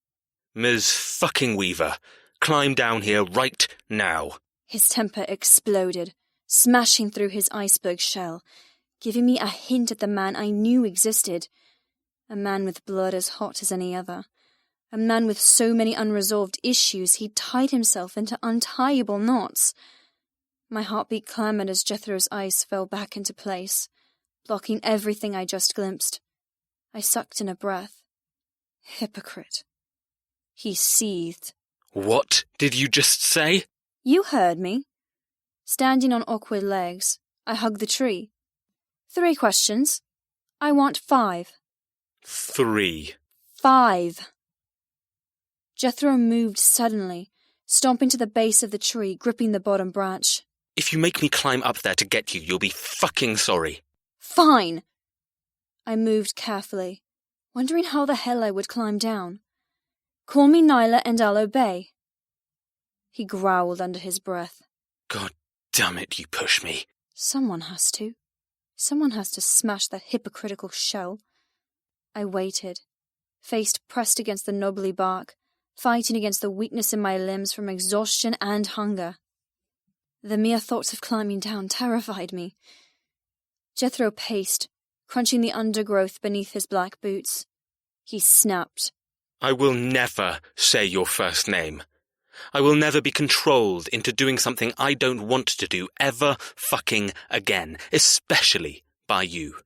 [SPEAKER 3] Ms. fucking Weaver, climb down here right now.
[SPEAKER 2] His temper exploded, smashing through his iceberg shell, giving me a hint at the man I knew existed. A man with blood as hot as any other. A man with so many unresolved issues he'd tied himself into untieable knots. My heartbeat clamoured as Jethro's ice fell back into place, blocking everything I just glimpsed. I sucked in a breath. Hypocrite. He seethed.
[SPEAKER 3] What did you just say?
[SPEAKER 2] You heard me. Standing on awkward legs, I hugged the tree. 3 questions. I want 5.
[SPEAKER 3] 3.
[SPEAKER 2] 5. Jethro moved suddenly, stomping to the base of the tree, gripping the bottom branch.
[SPEAKER 3] If you make me climb up there to get you, you'll be fucking sorry.
[SPEAKER 2] Fine! I moved carefully, wondering how the hell I would climb down. Call me Nyla and I'll obey. He growled under his breath.
[SPEAKER 3] God damn it, you push me.
[SPEAKER 2] Someone has to. Someone has to smash that hypocritical shell. I waited, face pressed against the knobbly bark, fighting against the weakness in my limbs from exhaustion and hunger. The mere thoughts of climbing down terrified me. Jethro paced, crunching the undergrowth beneath his black boots. He snapped.
[SPEAKER 3] I will never say your first name. I will never be controlled into doing something I don't want to do ever fucking again, especially by you.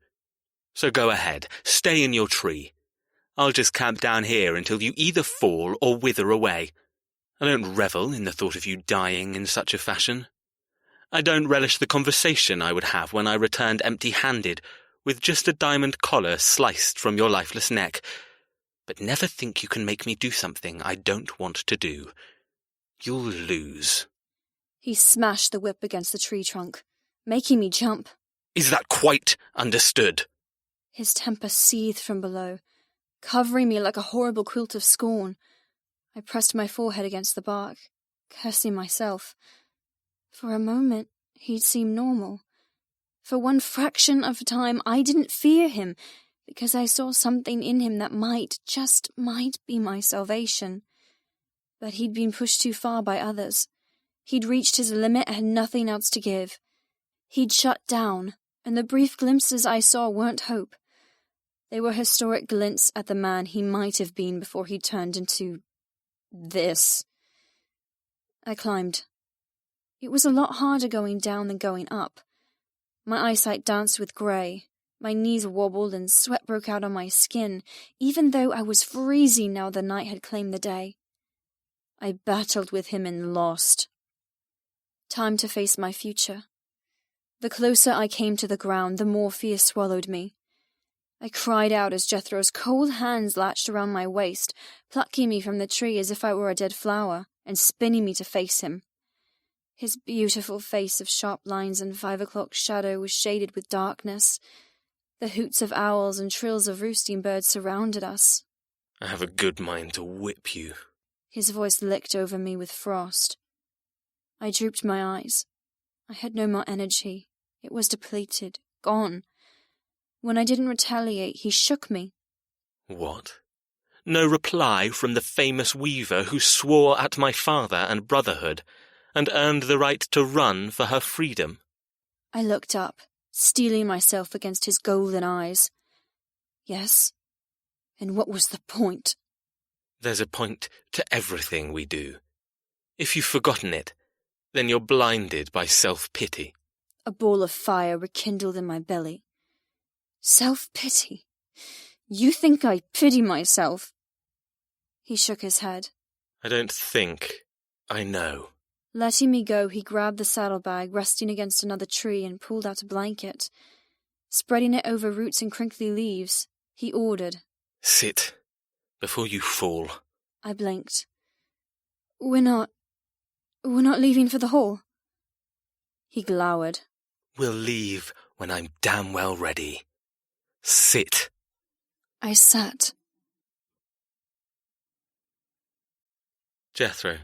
[SPEAKER 3] So go ahead, stay in your tree. I'll just camp down here until you either fall or wither away. I don't revel in the thought of you dying in such a fashion. I don't relish the conversation I would have when I returned empty-handed, with just a diamond collar sliced from your lifeless neck, but never think you can make me do something I don't want to do. You'll lose.
[SPEAKER 2] He smashed the whip against the tree trunk, making me jump.
[SPEAKER 3] Is that quite understood?
[SPEAKER 2] His temper seethed from below, covering me like a horrible quilt of scorn. I pressed my forehead against the bark, cursing myself. For a moment, he'd seemed normal. For one fraction of a time, I didn't fear him, because I saw something in him that just might be my salvation. But he'd been pushed too far by others. He'd reached his limit and had nothing else to give. He'd shut down, and the brief glimpses I saw weren't hope. They were historic glints at the man he might have been before he turned into this. I climbed. It was a lot harder going down than going up. My eyesight danced with grey. My knees wobbled and sweat broke out on my skin, even though I was freezing now the night had claimed the day. I battled with him and lost. Time to face my future. The closer I came to the ground, the more fear swallowed me. I cried out as Jethro's cold hands latched around my waist, plucking me from the tree as if I were a dead flower, and spinning me to face him. His beautiful face of sharp lines and 5 o'clock shadow was shaded with darkness. The hoots of owls and trills of roosting birds surrounded us.
[SPEAKER 3] I have a good mind to whip you.
[SPEAKER 2] His voice licked over me with frost. I drooped my eyes. I had no more energy. It was depleted, gone. When I didn't retaliate, he shook me.
[SPEAKER 3] What? No reply from the famous weaver who swore at my father and brotherhood, and earned the right to run for her freedom?
[SPEAKER 2] I looked up, steeling myself against his golden eyes. Yes, and what was the point?
[SPEAKER 3] There's a point to everything we do. If you've forgotten it, then you're blinded by self-pity.
[SPEAKER 2] A ball of fire rekindled in my belly. Self-pity? You think I pity myself? He shook his head.
[SPEAKER 3] I don't think. I know.
[SPEAKER 2] Letting me go, he grabbed the saddlebag resting against another tree and pulled out a blanket. Spreading it over roots and crinkly leaves, he ordered.
[SPEAKER 3] Sit, before you fall.
[SPEAKER 2] I blinked. We're not leaving for the hall. He glowered.
[SPEAKER 3] We'll leave when I'm damn well ready. Sit.
[SPEAKER 2] I sat.
[SPEAKER 3] Jethro,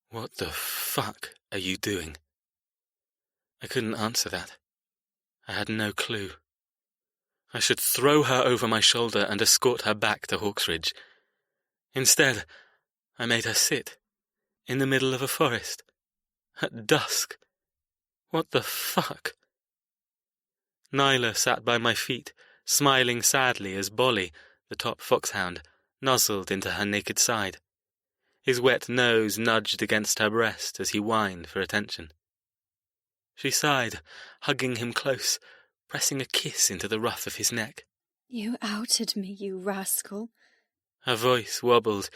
[SPEAKER 3] what the fuck are you doing? I couldn't answer that. I had no clue. I should throw her over my shoulder and escort her back to Hawksridge. Instead, I made her sit, in the middle of a forest, at dusk. What the fuck? Nyla sat by my feet, smiling sadly as Bolly, the top foxhound, nuzzled into her naked side. His wet nose nudged against her breast as he whined for attention. She sighed, hugging him close, pressing a kiss into the ruff of his neck.
[SPEAKER 2] You outed me, you rascal.
[SPEAKER 3] Her voice wobbled,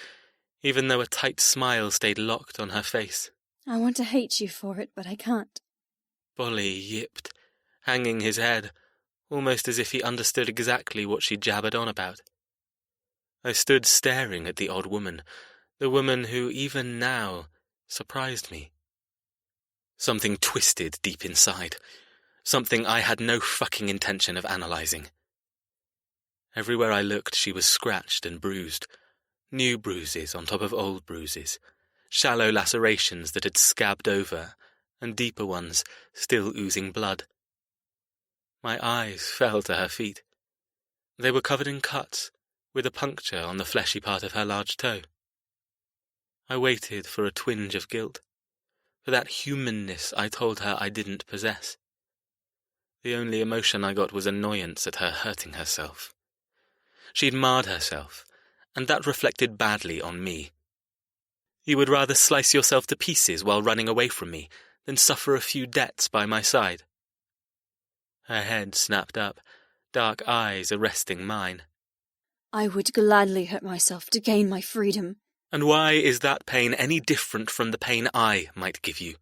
[SPEAKER 3] even though a tight smile stayed locked on her face.
[SPEAKER 2] I want to hate you for it, but I can't.
[SPEAKER 3] Bolly yipped, hanging his head, almost as if he understood exactly what she jabbered on about. I stood staring at the odd woman, the woman who, even now, surprised me. Something twisted deep inside, something I had no fucking intention of analysing. Everywhere I looked she was scratched and bruised, new bruises on top of old bruises, shallow lacerations that had scabbed over, and deeper ones still oozing blood. My eyes fell to her feet. They were covered in cuts, with a puncture on the fleshy part of her large toe. I waited for a twinge of guilt, for that humanness I told her I didn't possess. The only emotion I got was annoyance at her hurting herself. She'd marred herself, and that reflected badly on me. You would rather slice yourself to pieces while running away from me than suffer a few debts by my side. Her head snapped up, dark eyes arresting mine.
[SPEAKER 2] I would gladly hurt myself to gain my freedom.
[SPEAKER 3] And why is that pain any different from the pain I might give you?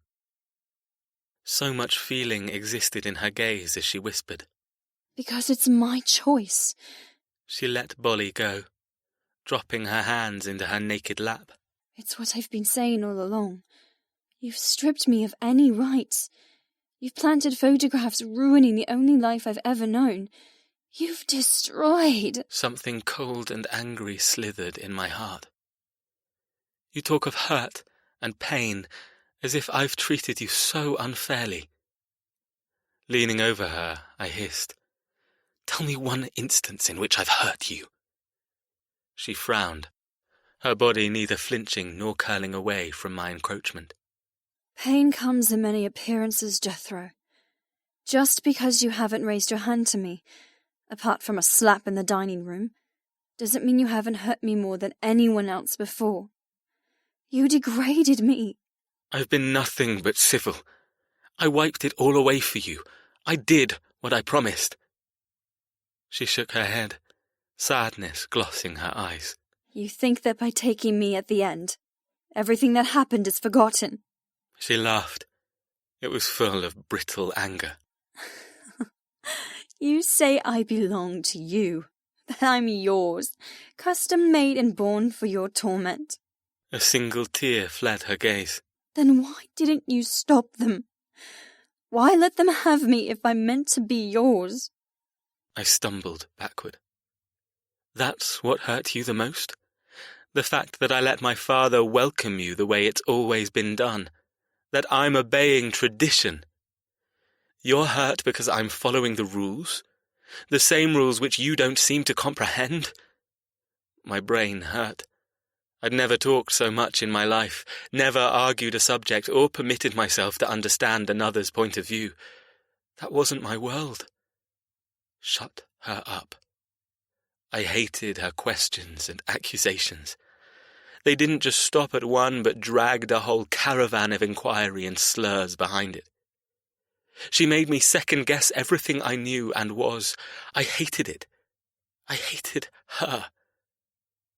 [SPEAKER 3] So much feeling existed in her gaze as she whispered.
[SPEAKER 2] Because it's my choice.
[SPEAKER 3] She let Bolly go. dropping her hands into her naked lap.
[SPEAKER 2] It's what I've been saying all along. You've stripped me of any rights. You've planted photographs ruining the only life I've ever known. You've destroyed...
[SPEAKER 3] Something cold and angry slithered in my heart. You talk of hurt and pain as if I've treated you so unfairly. Leaning over her, I hissed, "Tell me one instance in which I've hurt you." She frowned, her body neither flinching nor curling away from my encroachment.
[SPEAKER 2] Pain comes in many appearances, Jethro. Just because you haven't raised your hand to me, apart from a slap in the dining room, doesn't mean you haven't hurt me more than anyone else before. You degraded me.
[SPEAKER 3] I've been nothing but civil. I wiped it all away for you. I did what I promised. She shook her head, sadness glossing her eyes.
[SPEAKER 2] You think that by taking me at the end, everything that happened is forgotten?
[SPEAKER 3] She laughed. It was full of brittle anger.
[SPEAKER 2] You say I belong to you, that I'm yours, custom-made and born for your torment.
[SPEAKER 3] A single tear fled her gaze.
[SPEAKER 2] Then why didn't you stop them? Why let them have me if I'm meant to be yours?
[SPEAKER 3] I stumbled backward. That's what hurt you the most? The fact that I let my father welcome you the way it's always been done? That I'm obeying tradition? You're hurt because I'm following the rules? The same rules which you don't seem to comprehend? My brain hurt. I'd never talked so much in my life, never argued a subject or permitted myself to understand another's point of view. That wasn't my world. Shut her up. I hated her questions and accusations. They didn't just stop at one, but dragged a whole caravan of inquiry and slurs behind it. She made me second-guess everything I knew and was. I hated it. I hated her.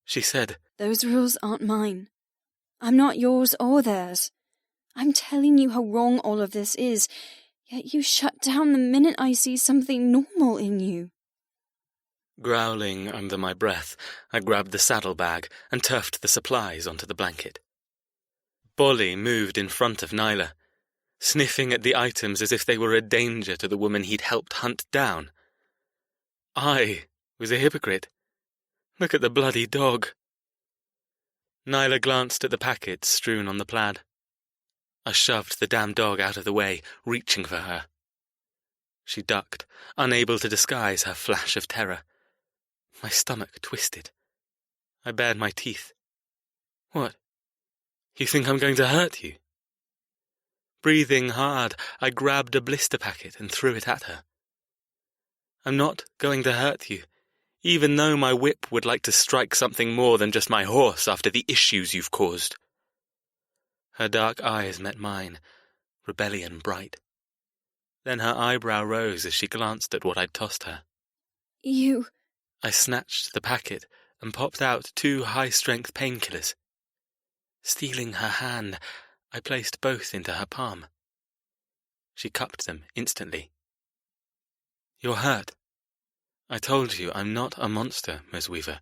[SPEAKER 3] She said,
[SPEAKER 2] "Those rules aren't mine. I'm not yours or theirs. I'm telling you how wrong all of this is, yet you shut down the minute I see something normal in you."
[SPEAKER 3] Growling under my breath, I grabbed the saddlebag and turfed the supplies onto the blanket. Bolly moved in front of Nyla, sniffing at the items as if they were a danger to the woman he'd helped hunt down. I was a hypocrite. Look at the bloody dog. Nyla glanced at the packets strewn on the plaid. I shoved the damn dog out of the way, reaching for her. She ducked, unable to disguise her flash of terror. My stomach twisted. I bared my teeth. What? You think I'm going to hurt you? Breathing hard, I grabbed a blister packet and threw it at her. I'm not going to hurt you, even though my whip would like to strike something more than just my horse after the issues you've caused. Her dark eyes met mine, rebellion bright. Then her eyebrow rose as she glanced at what I'd tossed her.
[SPEAKER 2] You...
[SPEAKER 3] I snatched the packet and popped out 2 high-strength painkillers. Stealing her hand, I placed both into her palm. She cupped them instantly. You're hurt. I told you I'm not a monster, Ms. Weaver.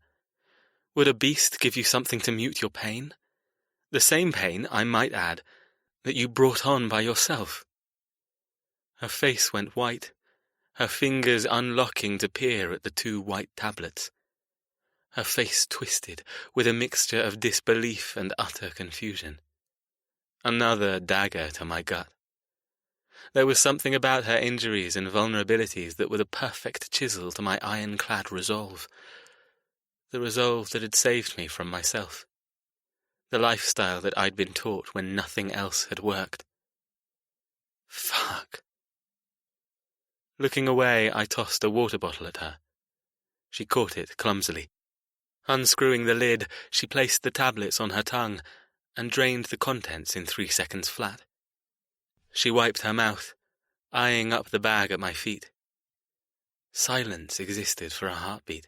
[SPEAKER 3] Would a beast give you something to mute your pain? The same pain, I might add, that you brought on by yourself. Her face went white, her fingers unlocking to peer at the 2 white tablets. Her face twisted with a mixture of disbelief and utter confusion. Another dagger to my gut. There was something about her injuries and vulnerabilities that were the perfect chisel to my ironclad resolve. The resolve that had saved me from myself. The lifestyle that I'd been taught when nothing else had worked. Fuck. Looking away, I tossed a water bottle at her. She caught it clumsily. Unscrewing the lid, she placed the tablets on her tongue and drained the contents in 3 seconds flat. She wiped her mouth, eyeing up the bag at my feet. Silence existed for a heartbeat.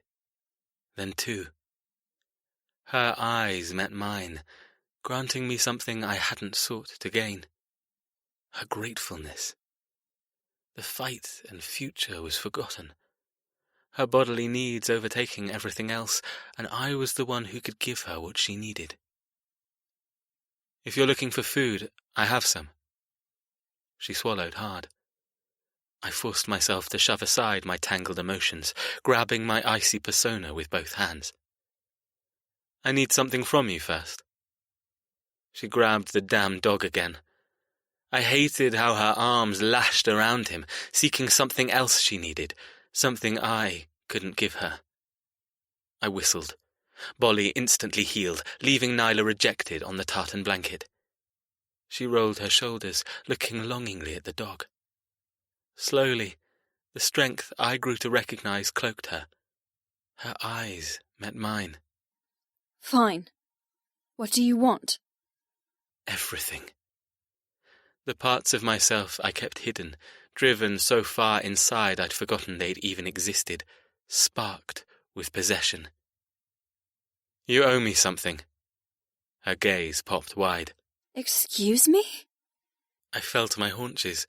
[SPEAKER 3] Then 2. Her eyes met mine, granting me something I hadn't sought to gain. Her gratefulness. The fight and future was forgotten. her bodily needs overtaking everything else, and I was the one who could give her what she needed. If you're looking for food, I have some. She swallowed hard. I forced myself to shove aside my tangled emotions, grabbing my icy persona with both hands. I need something from you first. She grabbed the damn dog again. I hated how her arms lashed around him, seeking something else she needed, something I couldn't give her. I whistled. Bolly instantly healed, leaving Nyla rejected on the tartan blanket. She rolled her shoulders, looking longingly at the dog. Slowly, the strength I grew to recognize cloaked her. Her eyes met mine.
[SPEAKER 2] Fine. What do you want?
[SPEAKER 3] Everything. The parts of myself I kept hidden, driven so far inside I'd forgotten they'd even existed, sparked with possession. You owe me something. Her gaze popped wide.
[SPEAKER 2] Excuse me?
[SPEAKER 3] I fell to my haunches,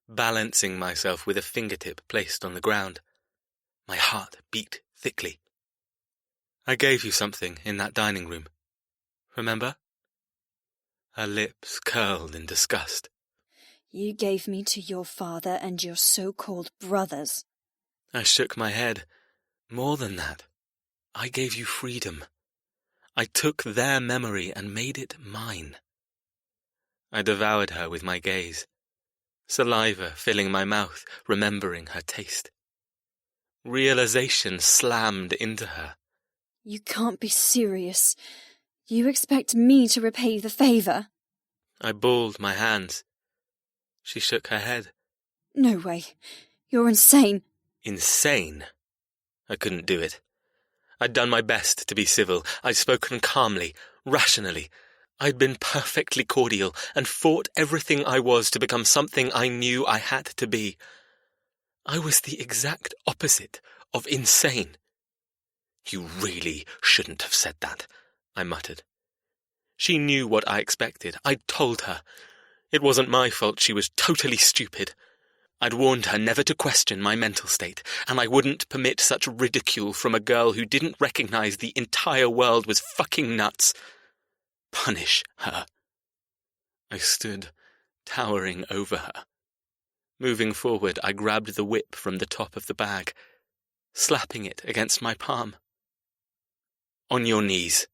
[SPEAKER 3] balancing myself with a fingertip placed on the ground. My heart beat thickly. I gave you something in that dining room. Remember? Her lips curled in disgust.
[SPEAKER 2] You gave me to your father and your so-called brothers.
[SPEAKER 3] I shook my head. More than that, I gave you freedom. I took their memory and made it mine. I devoured her with my gaze, saliva filling my mouth, remembering her taste. Realization slammed into her.
[SPEAKER 2] You can't be serious. You expect me to repay the favor?
[SPEAKER 3] I balled my hands. She shook her head.
[SPEAKER 2] No way. You're insane.
[SPEAKER 3] Insane? I couldn't do it. I'd done my best to be civil. I'd spoken calmly, rationally. I'd been perfectly cordial and fought everything I was to become something I knew I had to be. I was the exact opposite of insane. You really shouldn't have said that, I muttered. She knew what I expected. I'd told her. It wasn't my fault she was totally stupid. I'd warned her never to question my mental state, and I wouldn't permit such ridicule from a girl who didn't recognize the entire world was fucking nuts. Punish her. I stood, towering over her. Moving forward, I grabbed the whip from the top of the bag, slapping it against my palm. On your knees.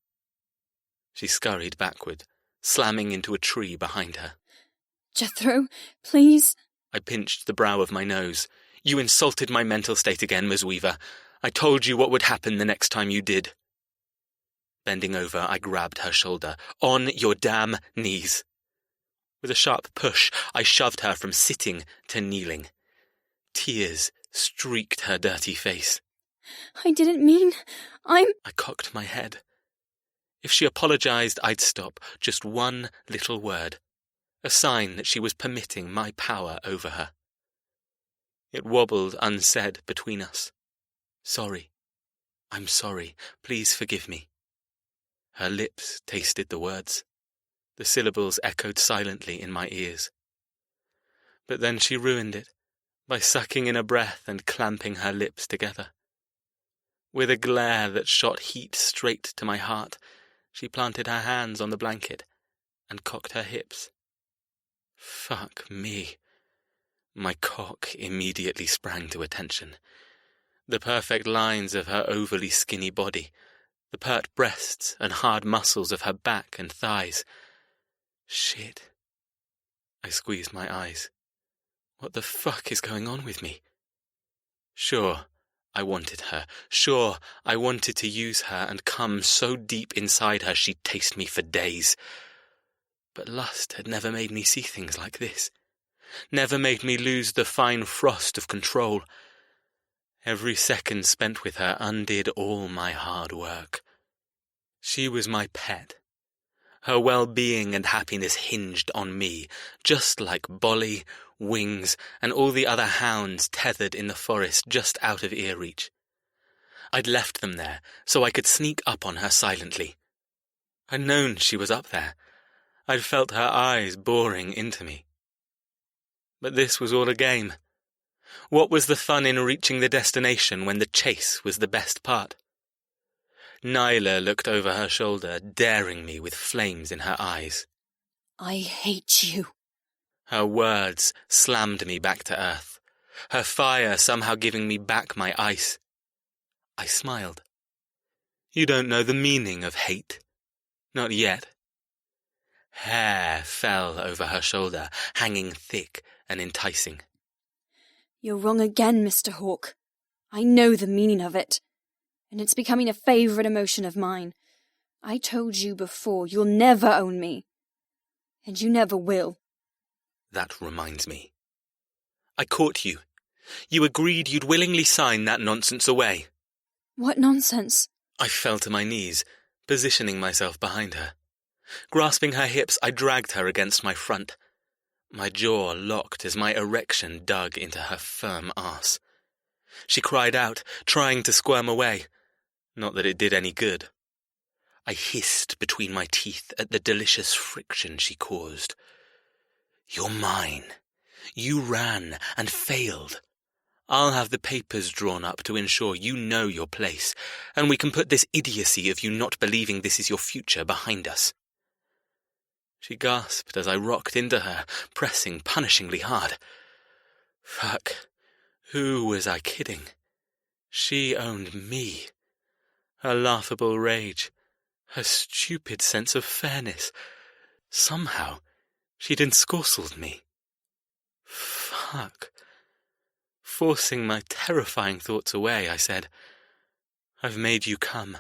[SPEAKER 3] She scurried backward, slamming into a tree behind her.
[SPEAKER 2] Jethro, please.
[SPEAKER 3] I pinched the brow of my nose. You insulted my mental state again, Ms. Weaver. I told you what would happen the next time you did. Bending over, I grabbed her shoulder. On your damn knees. With a sharp push, I shoved her from sitting to kneeling. Tears streaked her dirty face.
[SPEAKER 2] I didn't mean... I
[SPEAKER 3] cocked my head. If she apologized, I'd stop. Just one little word. A sign that she was permitting my power over her. It wobbled unsaid between us. Sorry. I'm sorry. Please forgive me. Her lips tasted the words. The syllables echoed silently in my ears. But then she ruined it by sucking in a breath and clamping her lips together. With a glare that shot heat straight to my heart, she planted her hands on the blanket and cocked her hips. Fuck me. My cock immediately sprang to attention. The perfect lines of her overly skinny body, the pert breasts and hard muscles of her back and thighs. Shit. I squeezed my eyes. What the fuck is going on with me? Sure, I wanted her. Sure, I wanted to use her and come so deep inside her she'd taste me for days. But lust had never made me see things like this. Never made me lose the fine frost of control. Every second spent with her undid all my hard work. She was my pet. Her well-being and happiness hinged on me, just like Bolly, Wings, and all the other hounds tethered in the forest just out of ear reach. I'd left them there so I could sneak up on her silently. I'd known she was up there. I'd felt her eyes boring into me. But this was all a game. What was the fun in reaching the destination when the chase was the best part? Nyla looked over her shoulder, daring me with flames in her eyes.
[SPEAKER 2] I hate you.
[SPEAKER 3] Her words slammed me back to earth, her fire somehow giving me back my ice. I smiled. You don't know the meaning of hate. Not yet. Hair fell over her shoulder, hanging thick and enticing.
[SPEAKER 2] You're wrong again, Mr. Hawke. I know the meaning of it, and it's becoming a favourite emotion of mine. I told you before, you'll never own me. And you never will.
[SPEAKER 3] That reminds me. I caught you. You agreed you'd willingly sign that nonsense away.
[SPEAKER 2] What nonsense?
[SPEAKER 3] I fell to my knees, positioning myself behind her. Grasping her hips, I dragged her against my front. My jaw locked as my erection dug into her firm arse. She cried out, trying to squirm away. Not that it did any good. I hissed between my teeth at the delicious friction she caused. You're mine. You ran and failed. I'll have the papers drawn up to ensure you know your place, and we can put this idiocy of you not believing this is your future behind us. She gasped as I rocked into her, pressing punishingly hard. Fuck. Who was I kidding? She owned me. Her laughable rage, her stupid sense of fairness. Somehow, she'd ensorcelled me. Fuck. Forcing my terrifying thoughts away, I said, I've made you come.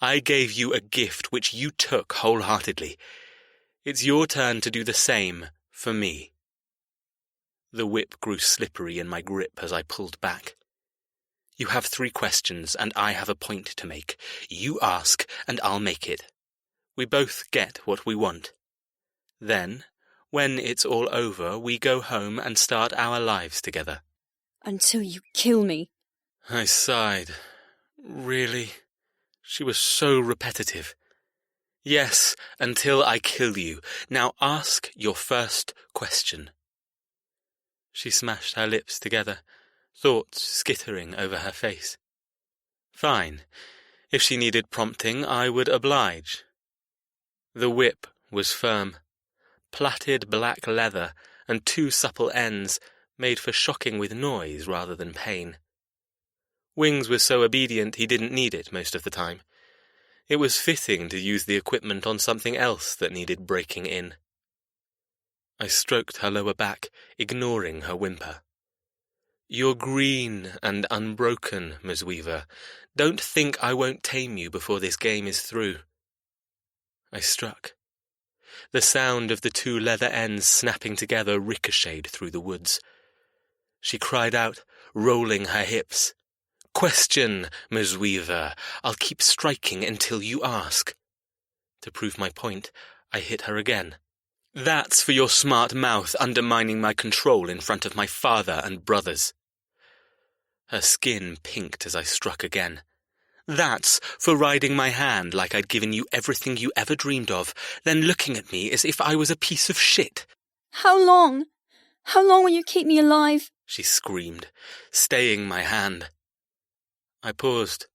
[SPEAKER 3] I gave you a gift which you took wholeheartedly. It's your turn to do the same for me. The whip grew slippery in my grip as I pulled back. You have 3 questions, and I have a point to make. You ask, and I'll make it. We both get what we want. Then, when it's all over, we go home and start our lives together.
[SPEAKER 2] Until you kill me.
[SPEAKER 3] I sighed. Really? She was so repetitive. Yes, until I kill you. Now ask your first question. She smashed her lips together, thoughts skittering over her face. Fine. If she needed prompting, I would oblige. The whip was firm. Plaited black leather and 2 supple ends made for shocking with noise rather than pain. Wings was so obedient he didn't need it most of the time. It was fitting to use the equipment on something else that needed breaking in. I stroked her lower back, ignoring her whimper. You're green and unbroken, Ms. Weaver. Don't think I won't tame you before this game is through. I struck. The sound of the 2 leather ends snapping together ricocheted through the woods. She cried out, rolling her hips. Question, Ms. Weaver. I'll keep striking until you ask. To prove my point, I hit her again. That's for your smart mouth undermining my control in front of my father and brothers. Her skin pinked as I struck again. That's for riding my hand like I'd given you everything you ever dreamed of, then looking at me as if I was a piece of shit.
[SPEAKER 2] How long? How long will you keep me alive?
[SPEAKER 3] She screamed, staying my hand. I paused.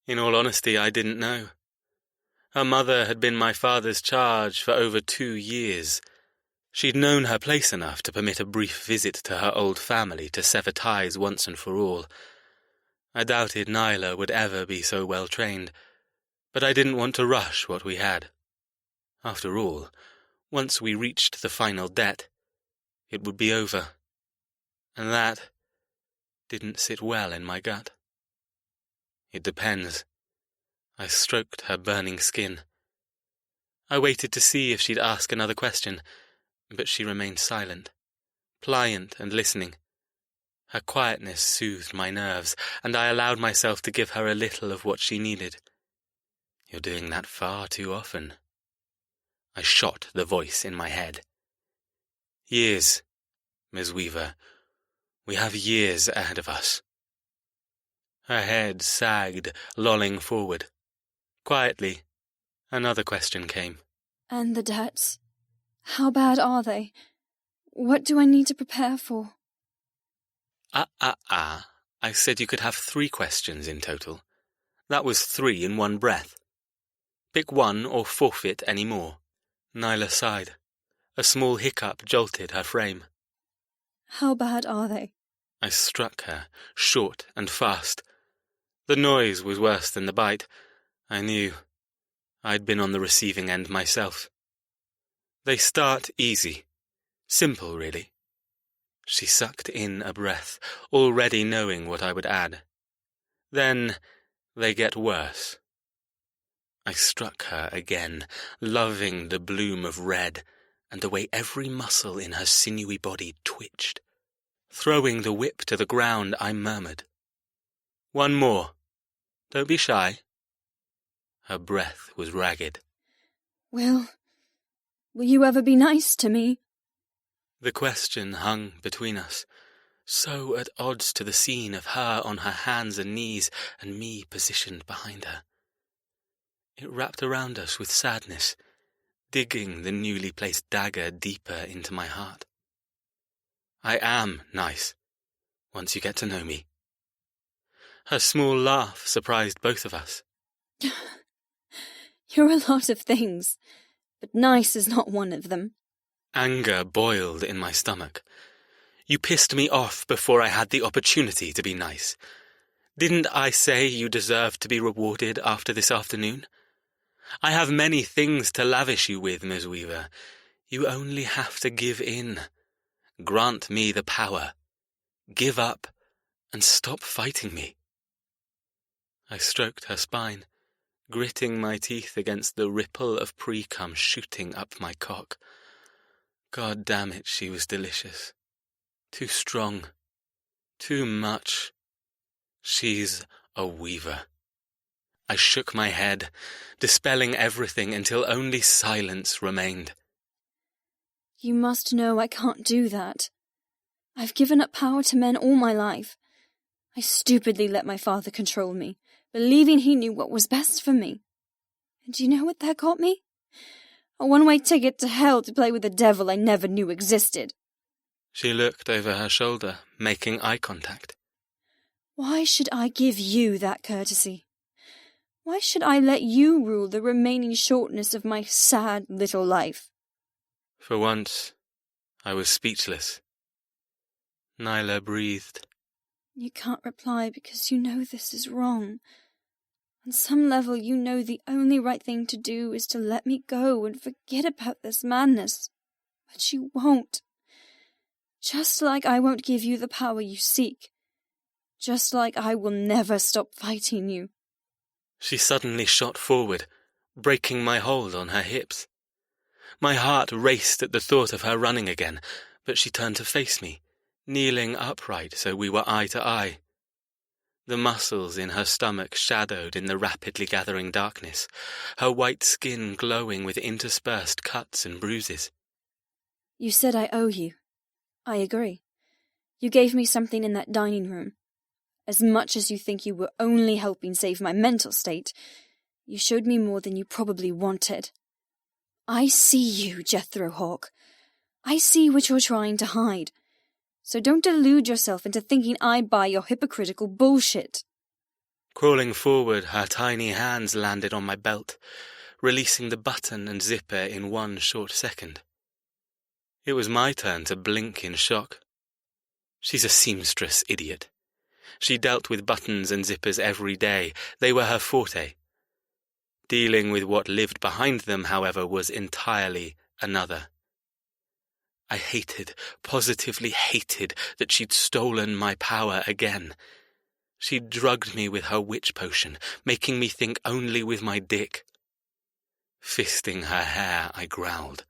[SPEAKER 3] In all honesty, I didn't know. Her mother had been my father's charge for over 2 years. She'd known her place enough to permit a brief visit to her old family to sever ties once and for all. I doubted Nyla would ever be so well trained, but I didn't want to rush what we had. After all, once we reached the final debt, it would be over. And that didn't sit well in my gut. It depends. I stroked her burning skin. I waited to see if she'd ask another question, but she remained silent, pliant and listening. Her quietness soothed my nerves, and I allowed myself to give her a little of what she needed. You're doing that far too often. I shot the voice in my head. Years, Ms. Weaver. We have years ahead of us. Her head sagged, lolling forward. Quietly, another question came.
[SPEAKER 2] And the debts? How bad are they? What do I need to prepare for?
[SPEAKER 3] I said you could have 3 questions in total. That was 3 in one breath. Pick one or forfeit any more. Nyla sighed. A small hiccup jolted her frame.
[SPEAKER 2] How bad are they?
[SPEAKER 3] I struck her, short and fast. The noise was worse than the bite. I knew. I'd been on the receiving end myself. They start easy. Simple, really. She sucked in a breath, already knowing what I would add. Then they get worse. I struck her again, loving the bloom of red and the way every muscle in her sinewy body twitched. Throwing the whip to the ground, I murmured, "One more. Don't be shy." Her breath was ragged.
[SPEAKER 2] Will you ever be nice to me?
[SPEAKER 3] The question hung between us, so at odds to the scene of her on her hands and knees and me positioned behind her. It wrapped around us with sadness, digging the newly placed dagger deeper into my heart. I am nice, once you get to know me. Her small laugh surprised both of us.
[SPEAKER 2] You're a lot of things, but nice is not one of them.
[SPEAKER 3] Anger boiled in my stomach. You pissed me off before I had the opportunity to be nice. Didn't I say you deserved to be rewarded after this afternoon? I have many things to lavish you with, Ms. Weaver. You only have to give in. Grant me the power. Give up and stop fighting me. I stroked her spine, gritting my teeth against the ripple of pre-cum shooting up my cock. God damn it, she was delicious. Too strong. Too much. She's a weaver. I shook my head, dispelling everything until only silence remained.
[SPEAKER 2] You must know I can't do that. I've given up power to men all my life. I stupidly let my father control me, believing he knew what was best for me. And do you know what that got me? A one-way ticket to hell to play with a devil I never knew existed.
[SPEAKER 3] She looked over her shoulder, making eye contact.
[SPEAKER 2] Why should I give you that courtesy? Why should I let you rule the remaining shortness of my sad little life?
[SPEAKER 3] For once, I was speechless. Nyla breathed.
[SPEAKER 2] You can't reply because you know this is wrong. On some level, you know the only right thing to do is to let me go and forget about this madness. But you won't. Just like I won't give you the power you seek. Just like I will never stop fighting you.
[SPEAKER 3] She suddenly shot forward, breaking my hold on her hips. My heart raced at the thought of her running again, but she turned to face me, kneeling upright so we were eye to eye. The muscles in her stomach shadowed in the rapidly gathering darkness, her white skin glowing with interspersed cuts and bruises.
[SPEAKER 2] You said I owe you. I agree. You gave me something in that dining room. As much as you think you were only helping save my mental state, you showed me more than you probably wanted. I see you, Jethro Hawk. I see what you're trying to hide. So don't delude yourself into thinking I buy your hypocritical bullshit.
[SPEAKER 3] Crawling forward, her tiny hands landed on my belt, releasing the button and zipper in one short second. It was my turn to blink in shock. She's a seamstress idiot. She dealt with buttons and zippers every day. They were her forte. Dealing with what lived behind them, however, was entirely another. I hated, positively hated, that she'd stolen my power again. She'd drugged me with her witch potion, making me think only with my dick. Fisting her hair, I growled.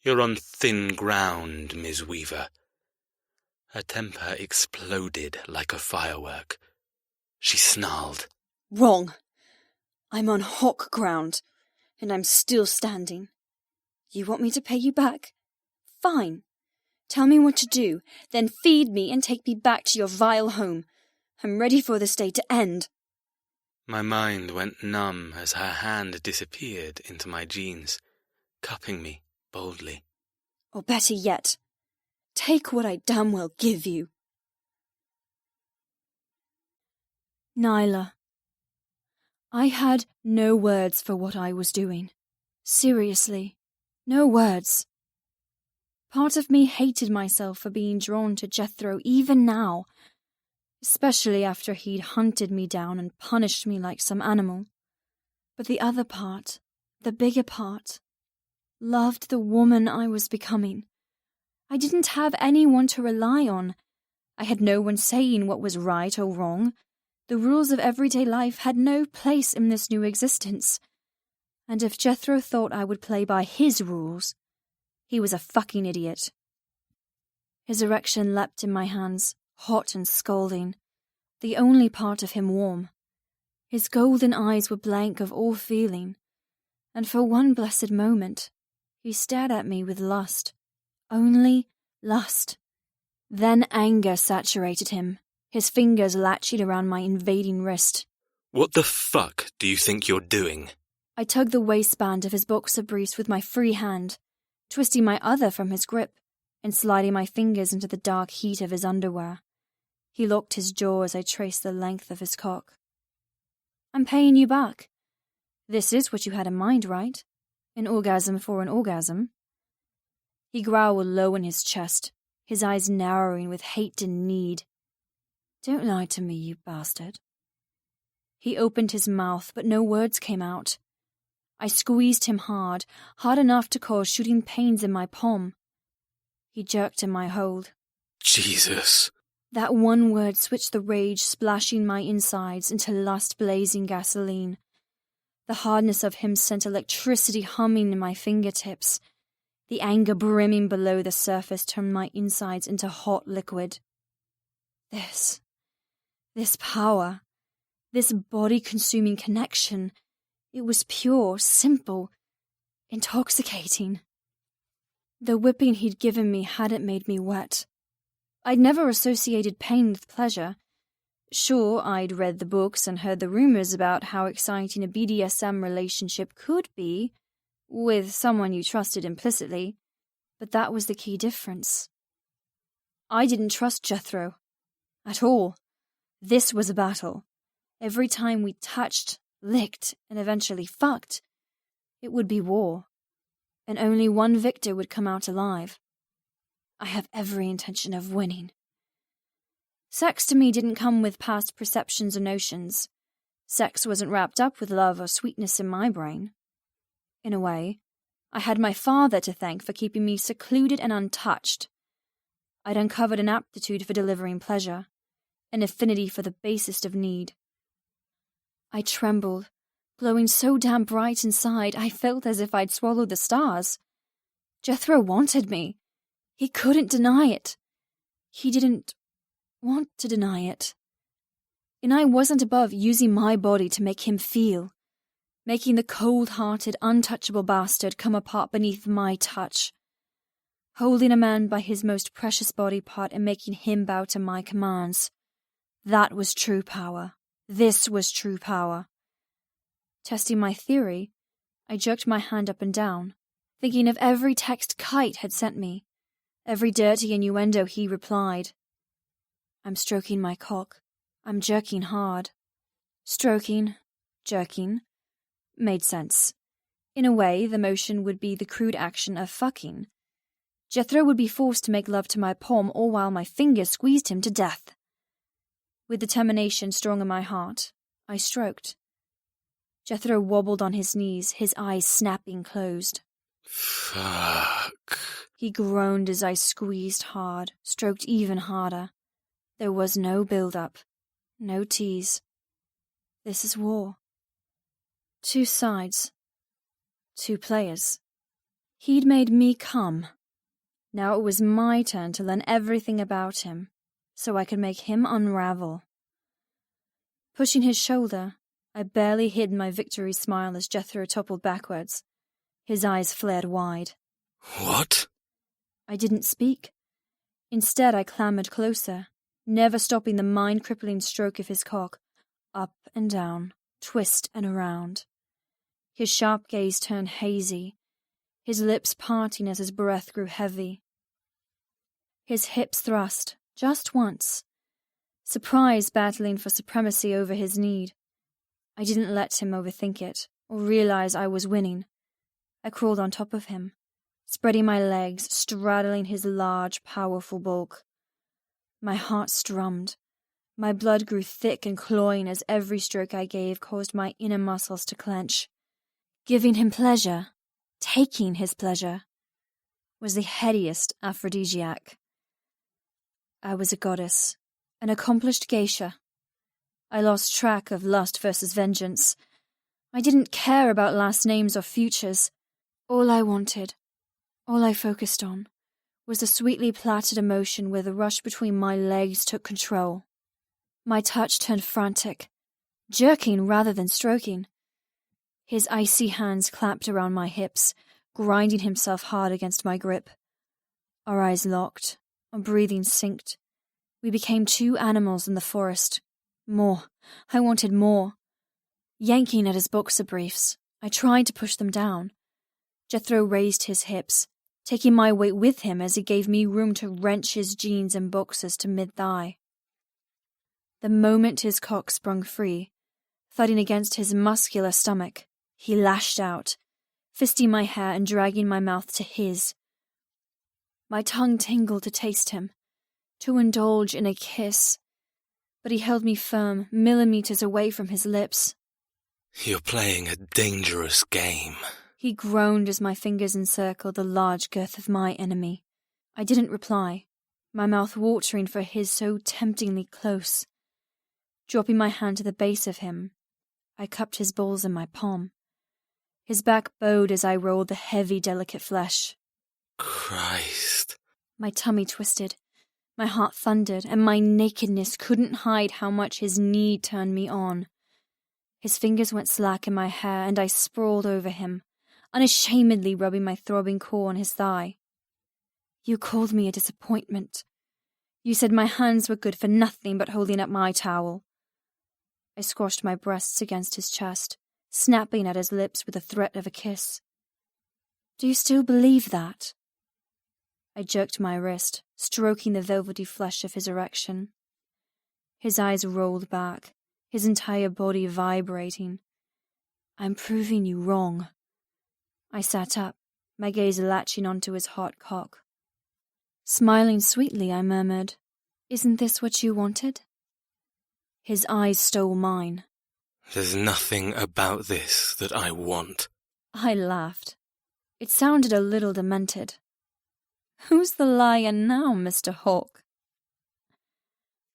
[SPEAKER 3] "You're on thin ground, Ms. Weaver." Her temper exploded like a firework. She snarled.
[SPEAKER 2] Wrong. I'm on Hawk ground, and I'm still standing. You want me to pay you back? Fine. Tell me what to do, then feed me and take me back to your vile home. I'm ready for this day to end.
[SPEAKER 3] My mind went numb as her hand disappeared into my jeans, cupping me boldly.
[SPEAKER 2] Or better yet, take what I damn well give you. Nyla. I had no words for what I was doing. Seriously, no words. Part of me hated myself for being drawn to Jethro even now, especially after he'd hunted me down and punished me like some animal. But the other part, the bigger part, loved the woman I was becoming. I didn't have anyone to rely on. I had no one saying what was right or wrong. The rules of everyday life had no place in this new existence. And if Jethro thought I would play by his rules, he was a fucking idiot. His erection leapt in my hands, hot and scalding, the only part of him warm. His golden eyes were blank of all feeling, and for one blessed moment, he stared at me with lust. Only lust. Then anger saturated him, his fingers latching around my invading wrist.
[SPEAKER 3] What the fuck do you think you're doing?
[SPEAKER 2] I tugged the waistband of his boxer briefs with my free hand, twisting my other from his grip, and sliding my fingers into the dark heat of his underwear. He locked his jaw as I traced the length of his cock. I'm paying you back. This is what you had in mind, right? An orgasm for an orgasm. He growled low in his chest, his eyes narrowing with hate and need. Don't lie to me, you bastard. He opened his mouth, but no words came out. I squeezed him hard, hard enough to cause shooting pains in my palm. He jerked in my hold.
[SPEAKER 3] Jesus.
[SPEAKER 2] That one word switched the rage splashing my insides into lust-blazing gasoline. The hardness of him sent electricity humming in my fingertips. The anger brimming below the surface turned my insides into hot liquid. This power, this body-consuming connection, it was pure, simple, intoxicating. The whipping he'd given me hadn't made me wet. I'd never associated pain with pleasure. Sure, I'd read the books and heard the rumors about how exciting a BDSM relationship could be, with someone you trusted implicitly, but that was the key difference. I didn't trust Jethro. At all. This was a battle. Every time we touched, licked, and eventually fucked, it would be war. And only one victor would come out alive. I have every intention of winning. Sex to me didn't come with past perceptions or notions. Sex wasn't wrapped up with love or sweetness in my brain. In a way, I had my father to thank for keeping me secluded and untouched. I'd uncovered an aptitude for delivering pleasure, an affinity for the basest of need. I trembled, glowing so damn bright inside I felt as if I'd swallowed the stars. Jethro wanted me. He couldn't deny it. He didn't want to deny it. And I wasn't above using my body to make him feel, making the cold-hearted, untouchable bastard come apart beneath my touch, holding a man by his most precious body part and making him bow to my commands. That was true power. This was true power. Testing my theory, I jerked my hand up and down, thinking of every text Kite had sent me, every dirty innuendo he replied. I'm stroking my cock. I'm jerking hard. Stroking, jerking, made sense. In a way, the motion would be the crude action of fucking. Jethro would be forced to make love to my palm all while my fingers squeezed him to death. With determination strong in my heart, I stroked. Jethro wobbled on his knees, his eyes snapping closed.
[SPEAKER 3] Fuck.
[SPEAKER 2] He groaned as I squeezed hard, stroked even harder. There was no build-up, no tease. This is war. Two sides. Two players. He'd made me come. Now it was my turn to learn everything about him, so I could make him unravel. Pushing his shoulder, I barely hid my victory smile as Jethro toppled backwards. His eyes flared wide.
[SPEAKER 3] What?
[SPEAKER 2] I didn't speak. Instead, I clambered closer, never stopping the mind-crippling stroke of his cock, up and down, twist and around. His sharp gaze turned hazy, his lips parting as his breath grew heavy. His hips thrust, just once, surprise battling for supremacy over his need. I didn't let him overthink it, or realize I was winning. I crawled on top of him, spreading my legs, straddling his large, powerful bulk. My heart strummed. My blood grew thick and cloying as every stroke I gave caused my inner muscles to clench. Giving him pleasure, taking his pleasure, was the headiest aphrodisiac. I was a goddess, an accomplished geisha. I lost track of lust versus vengeance. I didn't care about last names or futures. All I wanted, all I focused on, was the sweetly plaited emotion where the rush between my legs took control. My touch turned frantic, jerking rather than stroking. His icy hands clapped around my hips, grinding himself hard against my grip. Our eyes locked, our breathing synced. We became two animals in the forest. More. I wanted more. Yanking at his boxer briefs, I tried to push them down. Jethro raised his hips, taking my weight with him as he gave me room to wrench his jeans and boxers to mid-thigh. The moment his cock sprung free, thudding against his muscular stomach, he lashed out, fisting my hair and dragging my mouth to his. My tongue tingled to taste him, to indulge in a kiss, but he held me firm, millimeters away from his lips.
[SPEAKER 3] You're playing a dangerous game.
[SPEAKER 2] He groaned as my fingers encircled the large girth of my enemy. I didn't reply, my mouth watering for his so temptingly close. Dropping my hand to the base of him, I cupped his balls in my palm. His back bowed as I rolled the heavy, delicate flesh.
[SPEAKER 3] Christ.
[SPEAKER 2] My tummy twisted, my heart thundered, and my nakedness couldn't hide how much his need turned me on. His fingers went slack in my hair, and I sprawled over him, unashamedly rubbing my throbbing core on his thigh. You called me a disappointment. You said my hands were good for nothing but holding up my towel. I squashed my breasts against his chest, snapping at his lips with the threat of a kiss. Do you still believe that? I jerked my wrist, stroking the velvety flesh of his erection. His eyes rolled back, his entire body vibrating. I'm proving you wrong. I sat up, my gaze latching onto his hot cock. Smiling sweetly, I murmured, Isn't this what you wanted? His eyes stole mine.
[SPEAKER 3] There's nothing about this that I want.
[SPEAKER 2] I laughed. It sounded a little demented. Who's the liar now, Mr. Hawk?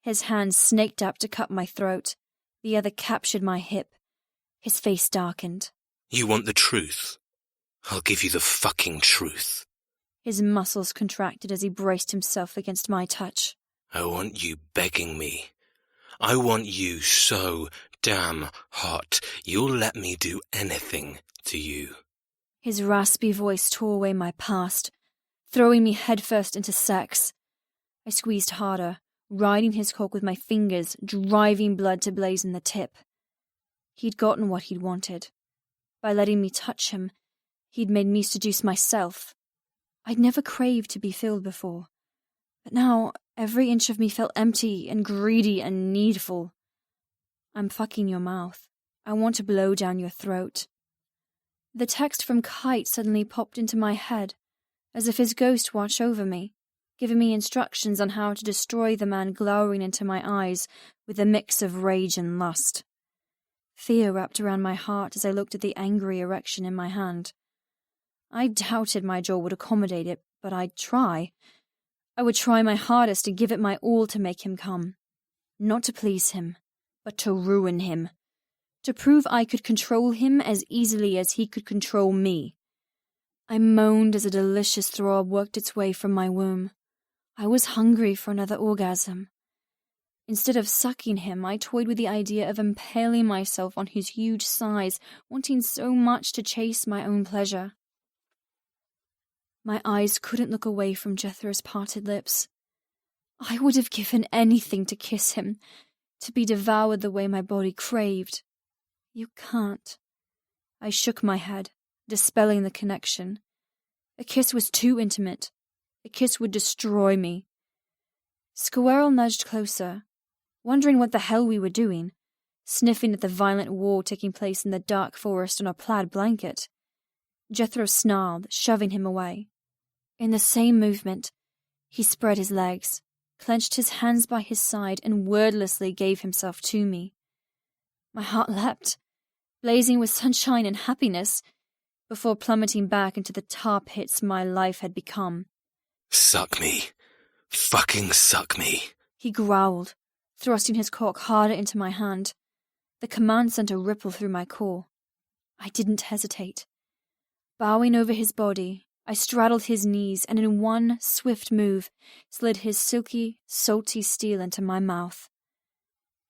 [SPEAKER 2] His hand snaked up to cut my throat. The other captured my hip. His face darkened.
[SPEAKER 3] You want the truth? I'll give you the fucking truth.
[SPEAKER 2] His muscles contracted as he braced himself against my touch.
[SPEAKER 3] I want you begging me. I want you so damn hot, you'll let me do anything to you.
[SPEAKER 2] His raspy voice tore away my past, throwing me headfirst into sex. I squeezed harder, riding his cock with my fingers, driving blood to blaze in the tip. He'd gotten what he'd wanted. By letting me touch him, he'd made me seduce myself. I'd never craved to be filled before, but now every inch of me felt empty and greedy and needful. I'm fucking your mouth. I want to blow down your throat. The text from Kite suddenly popped into my head, as if his ghost watched over me, giving me instructions on how to destroy the man glowering into my eyes with a mix of rage and lust. Fear wrapped around my heart as I looked at the angry erection in my hand. I doubted my jaw would accommodate it, but I'd try. I would try my hardest to give it my all to make him come. Not to please him, but to ruin him. To prove I could control him as easily as he could control me. I moaned as a delicious throb worked its way from my womb. I was hungry for another orgasm. Instead of sucking him, I toyed with the idea of impaling myself on his huge size, wanting so much to chase my own pleasure. My eyes couldn't look away from Jethro's parted lips. I would have given anything to kiss him, to be devoured the way my body craved. You can't. I shook my head, dispelling the connection. A kiss was too intimate. A kiss would destroy me. Squirrel nudged closer, wondering what the hell we were doing, sniffing at the violent war taking place in the dark forest on a plaid blanket. Jethro snarled, shoving him away. In the same movement, he spread his legs, clenched his hands by his side, and wordlessly gave himself to me. My heart leapt, blazing with sunshine and happiness, before plummeting back into the tar pits my life had become.
[SPEAKER 3] Suck me. Fucking suck me.
[SPEAKER 2] He growled, thrusting his cock harder into my hand. The command sent a ripple through my core. I didn't hesitate. Bowing over his body, I straddled his knees and in one swift move slid his silky, salty steel into my mouth.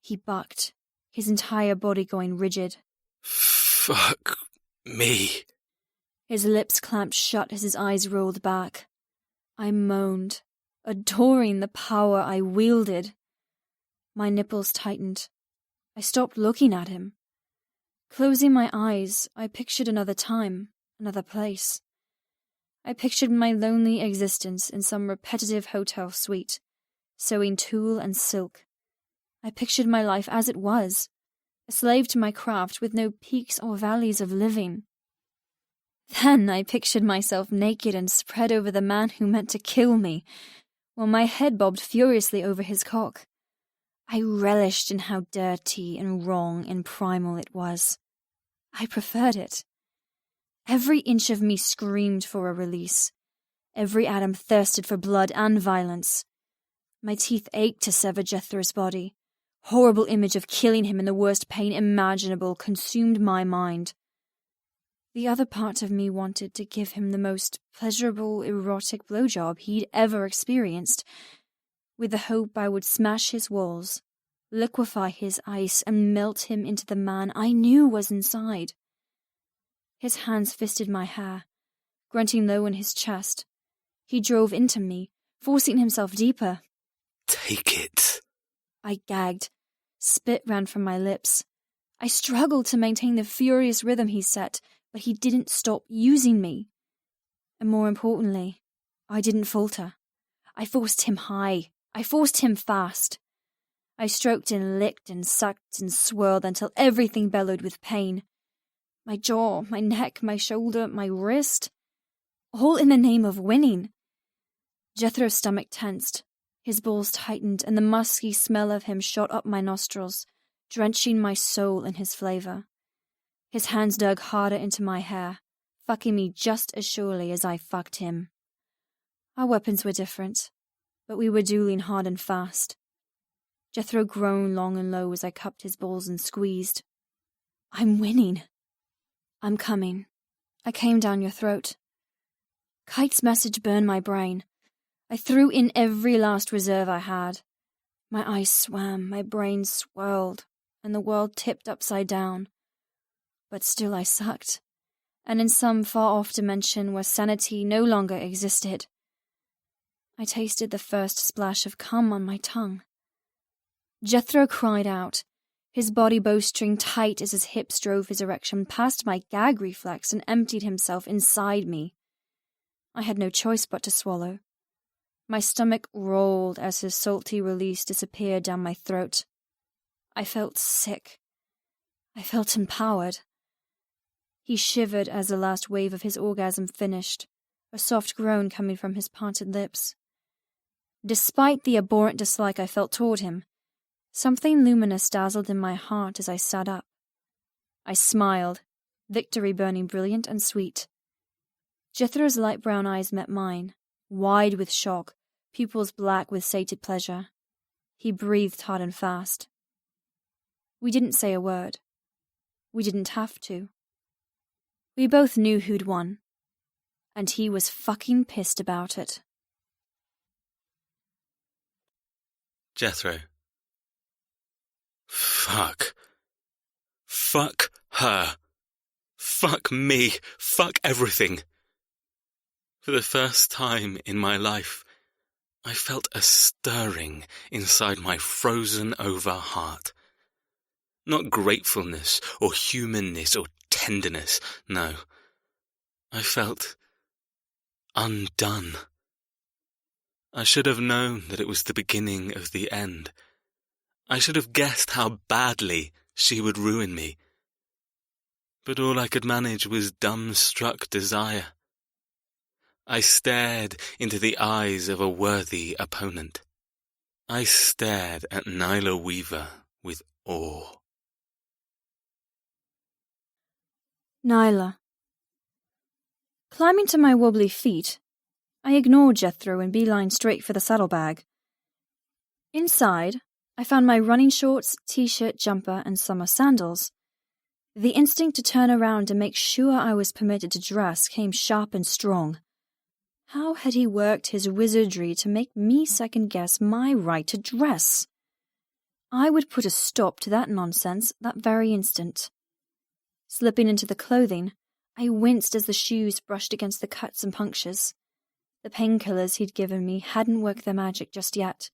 [SPEAKER 2] He bucked, his entire body going rigid.
[SPEAKER 3] Fuck me.
[SPEAKER 2] His lips clamped shut as his eyes rolled back. I moaned, adoring the power I wielded. My nipples tightened. I stopped looking at him. Closing my eyes, I pictured another time, another place. I pictured my lonely existence in some repetitive hotel suite, sewing tulle and silk. I pictured my life as it was, a slave to my craft with no peaks or valleys of living. Then I pictured myself naked and spread over the man who meant to kill me, while my head bobbed furiously over his cock. I relished in how dirty and wrong and primal it was. I preferred it. Every inch of me screamed for a release. Every atom thirsted for blood and violence. My teeth ached to sever Jethro's body. Horrible image of killing him in the worst pain imaginable consumed my mind. The other part of me wanted to give him the most pleasurable, erotic blowjob he'd ever experienced, with the hope I would smash his walls, liquefy his ice, and melt him into the man I knew was inside. His hands fisted my hair, grunting low in his chest. He drove into me, forcing himself deeper.
[SPEAKER 3] Take it.
[SPEAKER 2] I gagged. Spit ran from my lips. I struggled to maintain the furious rhythm he set, but he didn't stop using me. And more importantly, I didn't falter. I forced him high. I forced him fast. I stroked and licked and sucked and swirled until everything bellowed with pain. My jaw, my neck, my shoulder, my wrist. All in the name of winning. Jethro's stomach tensed. His balls tightened, and the musky smell of him shot up my nostrils, drenching my soul in his flavor. His hands dug harder into my hair, fucking me just as surely as I fucked him. Our weapons were different, but we were dueling hard and fast. Jethro groaned long and low as I cupped his balls and squeezed. I'm winning. I'm coming. I came down your throat. Kite's message burned my brain. I threw in every last reserve I had. My eyes swam, my brain swirled, and the world tipped upside down. But still I sucked, and in some far-off dimension where sanity no longer existed. I tasted the first splash of cum on my tongue. Jethro cried out, his body bowstring tight as his hips drove his erection past my gag reflex and emptied himself inside me. I had no choice but to swallow. My stomach rolled as his salty release disappeared down my throat. I felt sick. I felt empowered. He shivered as the last wave of his orgasm finished, a soft groan coming from his parted lips. Despite the abhorrent dislike I felt toward him, something luminous dazzled in my heart as I sat up. I smiled, victory burning brilliant and sweet. Jethro's light brown eyes met mine, wide with shock, pupils black with sated pleasure. He breathed hard and fast. We didn't say a word. We didn't have to. We both knew who'd won, and he was fucking pissed about it.
[SPEAKER 3] Jethro. Fuck. Fuck her. Fuck me. Fuck everything. For the first time in my life, I felt a stirring inside my frozen-over heart. Not gratefulness or humanness or tenderness, no. I felt undone. I should have known that it was the beginning of the end. I should have guessed how badly she would ruin me. But all I could manage was dumbstruck desire. I stared into the eyes of a worthy opponent. I stared at Nyla Weaver with awe.
[SPEAKER 2] Nyla. Climbing to my wobbly feet, I ignored Jethro and beelined straight for the saddlebag. Inside, I found my running shorts, t-shirt, jumper, and summer sandals. The instinct to turn around and make sure I was permitted to dress came sharp and strong. How had he worked his wizardry to make me second-guess my right to dress? I would put a stop to that nonsense that very instant. Slipping into the clothing, I winced as the shoes brushed against the cuts and punctures. The painkillers he'd given me hadn't worked their magic just yet.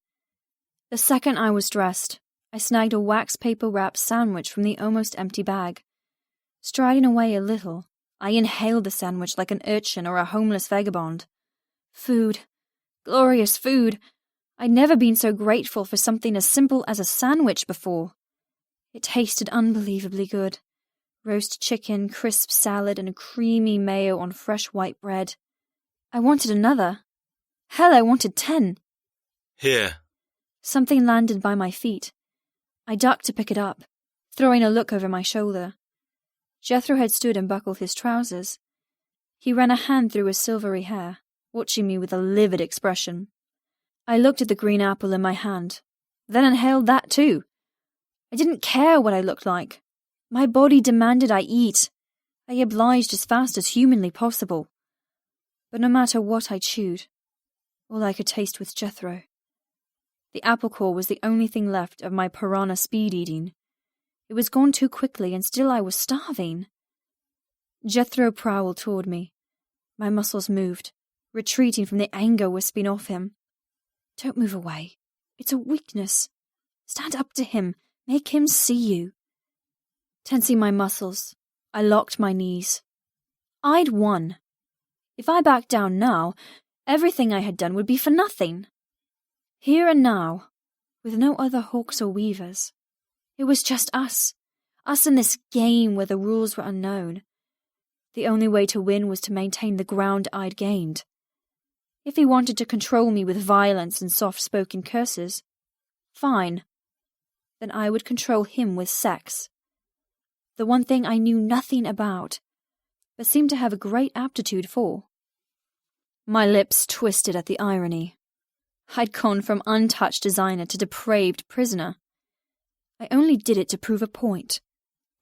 [SPEAKER 2] The second I was dressed, I snagged a wax paper wrapped sandwich from the almost empty bag. Striding away a little, I inhaled the sandwich like an urchin or a homeless vagabond. Food. Glorious food. I'd never been so grateful for something as simple as a sandwich before. It tasted unbelievably good. Roast chicken, crisp salad, and a creamy mayo on fresh white bread. I wanted another. Hell, I wanted 10.
[SPEAKER 3] Here.
[SPEAKER 2] Something landed by my feet. I ducked to pick it up, throwing a look over my shoulder. Jethro had stood and buckled his trousers. He ran a hand through his silvery hair, watching me with a livid expression. I looked at the green apple in my hand, then inhaled that too. I didn't care what I looked like. My body demanded I eat. I obliged as fast as humanly possible. But no matter what I chewed, all I could taste was Jethro. The apple core was the only thing left of my piranha speed eating. It was gone too quickly, and still I was starving. Jethro prowled toward me. My muscles moved, retreating from the anger wisping off him. Don't move away. It's a weakness. Stand up to him. Make him see you. Tensing my muscles, I locked my knees. I'd won. If I backed down now, everything I had done would be for nothing. Here and now, with no other hawks or weavers, it was just us in this game where the rules were unknown. The only way to win was to maintain the ground I'd gained. If he wanted to control me with violence and soft-spoken curses, fine. Then I would control him with sex. The one thing I knew nothing about, but seemed to have a great aptitude for. My lips twisted at the irony. I'd gone from untouched designer to depraved prisoner. I only did it to prove a point,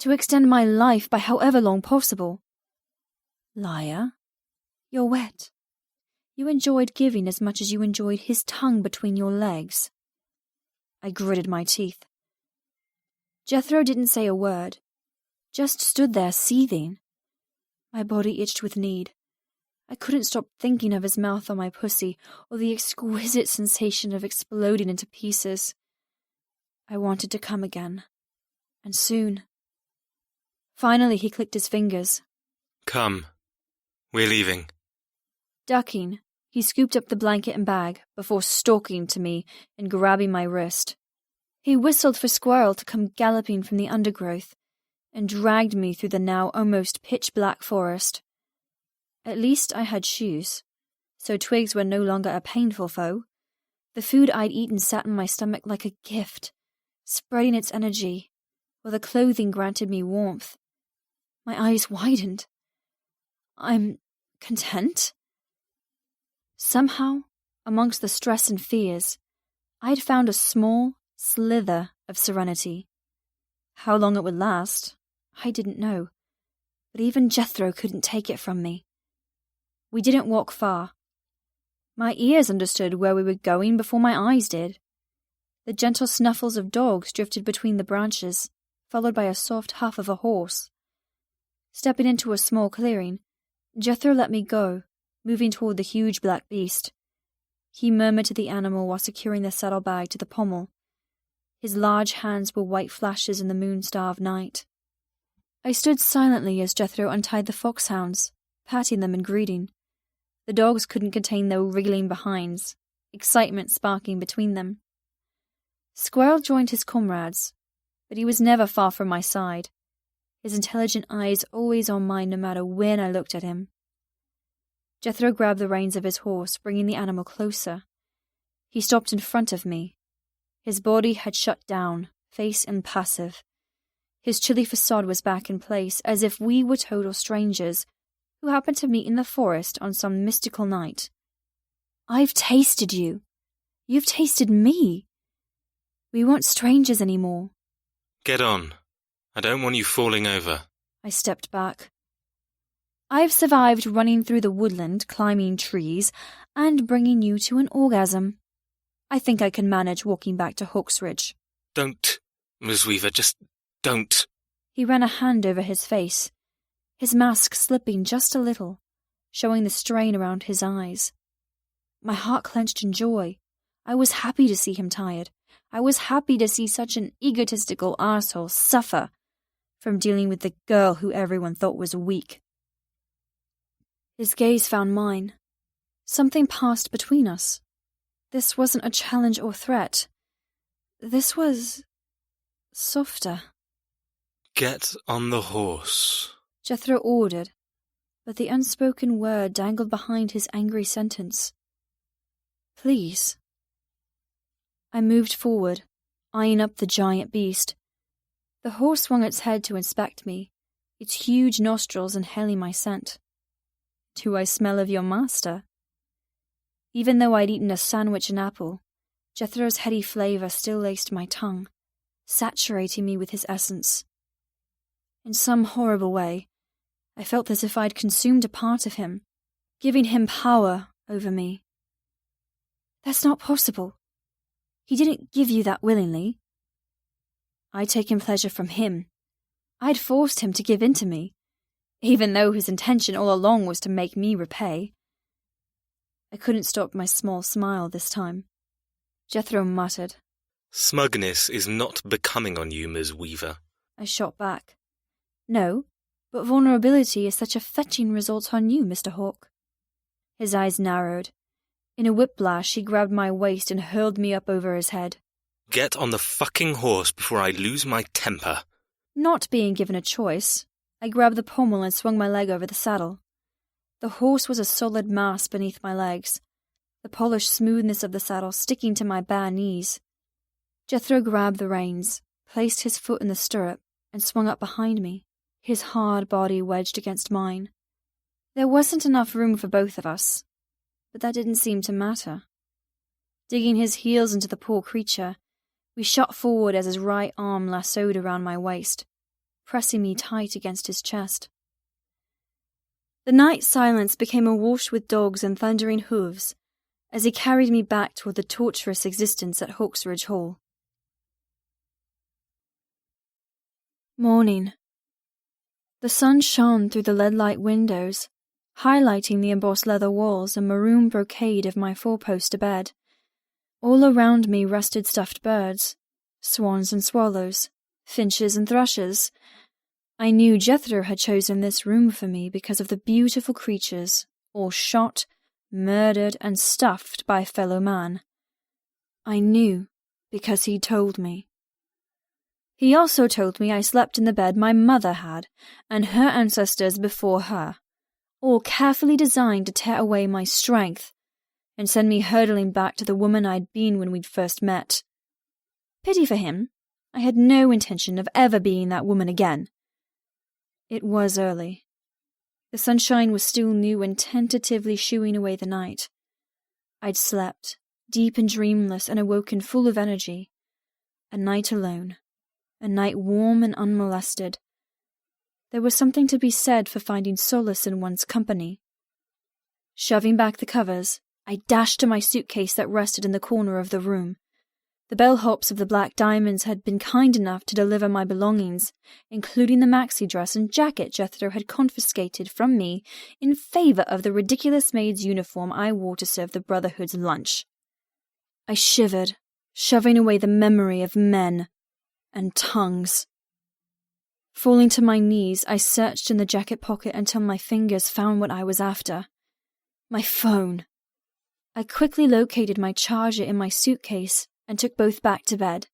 [SPEAKER 2] to extend my life by however long possible. Liar, you're wet. You enjoyed giving as much as you enjoyed his tongue between your legs. I gritted my teeth. Jethro didn't say a word, just stood there seething. My body itched with need. I couldn't stop thinking of his mouth on my pussy, or the exquisite sensation of exploding into pieces. I wanted to come again, and soon. Finally he clicked his fingers.
[SPEAKER 3] Come. We're leaving.
[SPEAKER 2] Ducking, he scooped up the blanket and bag before stalking to me and grabbing my wrist. He whistled for Squirrel to come galloping from the undergrowth and dragged me through the now almost pitch-black forest. At least I had shoes, so twigs were no longer a painful foe. The food I'd eaten sat in my stomach like a gift, spreading its energy, while the clothing granted me warmth. My eyes widened. I'm content? Somehow, amongst the stress and fears, I'd found a small slither of serenity. How long it would last, I didn't know, but even Jethro couldn't take it from me. We didn't walk far. My ears understood where we were going before my eyes did. The gentle snuffles of dogs drifted between the branches, followed by a soft huff of a horse. Stepping into a small clearing, Jethro let me go, moving toward the huge black beast. He murmured to the animal while securing the saddlebag to the pommel. His large hands were white flashes in the moon-starved night. I stood silently as Jethro untied the foxhounds, patting them and greeting. The dogs couldn't contain their wriggling behinds, excitement sparking between them. Squirrel joined his comrades, but he was never far from my side, his intelligent eyes always on mine no matter when I looked at him. Jethro grabbed the reins of his horse, bringing the animal closer. He stopped in front of me. His body had shut down, face impassive. His chilly facade was back in place, as if we were total strangers who happened to meet in the forest on some mystical night. I've tasted you. You've tasted me. We weren't strangers anymore.
[SPEAKER 3] Get on. I don't want you falling over.
[SPEAKER 2] I stepped back. I've survived running through the woodland, climbing trees, and bringing you to an orgasm. I think I can manage walking back to Hawks Ridge.
[SPEAKER 3] Don't, Miss Weaver, just don't.
[SPEAKER 2] He ran a hand over his face, his mask slipping just a little, showing the strain around his eyes. My heart clenched in joy. I was happy to see him tired. I was happy to see such an egotistical arsehole suffer from dealing with the girl who everyone thought was weak. His gaze found mine. Something passed between us. This wasn't a challenge or threat. This was softer.
[SPEAKER 3] Get on the horse,
[SPEAKER 2] Jethro ordered, but the unspoken word dangled behind his angry sentence. Please. I moved forward, eyeing up the giant beast. The horse swung its head to inspect me, its huge nostrils inhaling my scent. Do I smell of your master? Even though I'd eaten a sandwich and apple, Jethro's heady flavor still laced my tongue, saturating me with his essence. In some horrible way, I felt as if I'd consumed a part of him, giving him power over me. That's not possible. He didn't give you that willingly. I'd taken pleasure from him. I'd forced him to give in to me, even though his intention all along was to make me repay. I couldn't stop my small smile this time. Jethro muttered.
[SPEAKER 3] Smugness is not becoming on you, Ms. Weaver.
[SPEAKER 2] I shot back. No, but vulnerability is such a fetching result on you, Mr. Hawke. His eyes narrowed. In a whiplash, he grabbed my waist and hurled me up over his head.
[SPEAKER 3] Get on the fucking horse before I lose my temper.
[SPEAKER 2] Not being given a choice, I grabbed the pommel and swung my leg over the saddle. The horse was a solid mass beneath my legs, the polished smoothness of the saddle sticking to my bare knees. Jethro grabbed the reins, placed his foot in the stirrup, and swung up behind me, his hard body wedged against mine. There wasn't enough room for both of us, but that didn't seem to matter. Digging his heels into the poor creature, we shot forward as his right arm lassoed around my waist, pressing me tight against his chest. The night silence became awash with dogs and thundering hooves as he carried me back toward the torturous existence at Hawks Ridge Hall. Morning. The sun shone through the lead-light windows, highlighting the embossed leather walls and maroon brocade of my four-poster bed. All around me rested stuffed birds, swans and swallows, finches and thrushes. I knew Jethro had chosen this room for me because of the beautiful creatures, all shot, murdered, and stuffed by a fellow man. I knew because he told me. He also told me I slept in the bed my mother had, and her ancestors before her, all carefully designed to tear away my strength and send me hurtling back to the woman I'd been when we'd first met. Pity for him. I had no intention of ever being that woman again. It was early. The sunshine was still new and tentatively shooing away the night. I'd slept, deep and dreamless, and awoken full of energy. A night alone. A night warm and unmolested. There was something to be said for finding solace in one's company. Shoving back the covers, I dashed to my suitcase that rested in the corner of the room. The bellhops of the Black Diamonds had been kind enough to deliver my belongings, including the maxi dress and jacket Jethro had confiscated from me in favor of the ridiculous maid's uniform I wore to serve the Brotherhood's lunch. I shivered, shoving away the memory of men and tongues. Falling to my knees, I searched in the jacket pocket until my fingers found what I was after. My phone. I quickly located my charger in my suitcase and took both back to bed.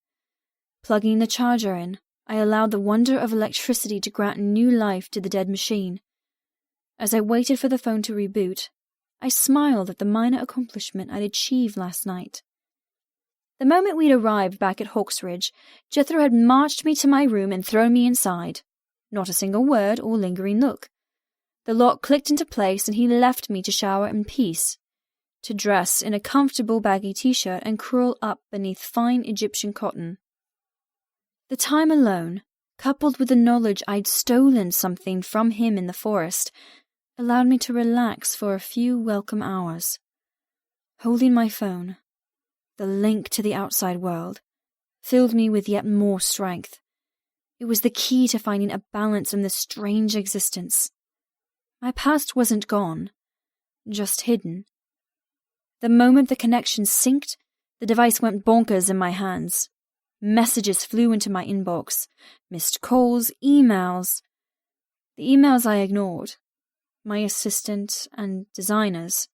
[SPEAKER 2] Plugging the charger in, I allowed the wonder of electricity to grant new life to the dead machine. As I waited for the phone to reboot, I smiled at the minor accomplishment I'd achieved last night. The moment we'd arrived back at Hawksridge, Jethro had marched me to my room and thrown me inside. Not a single word or lingering look. The lock clicked into place and he left me to shower in peace, to dress in a comfortable baggy t-shirt and curl up beneath fine Egyptian cotton. The time alone, coupled with the knowledge I'd stolen something from him in the forest, allowed me to relax for a few welcome hours. Holding my phone, the link to the outside world, filled me with yet more strength. It was the key to finding a balance in this strange existence. My past wasn't gone, just hidden. The moment the connection synced, the device went bonkers in my hands. Messages flew into my inbox, missed calls, emails. The emails I ignored. My assistant and designers.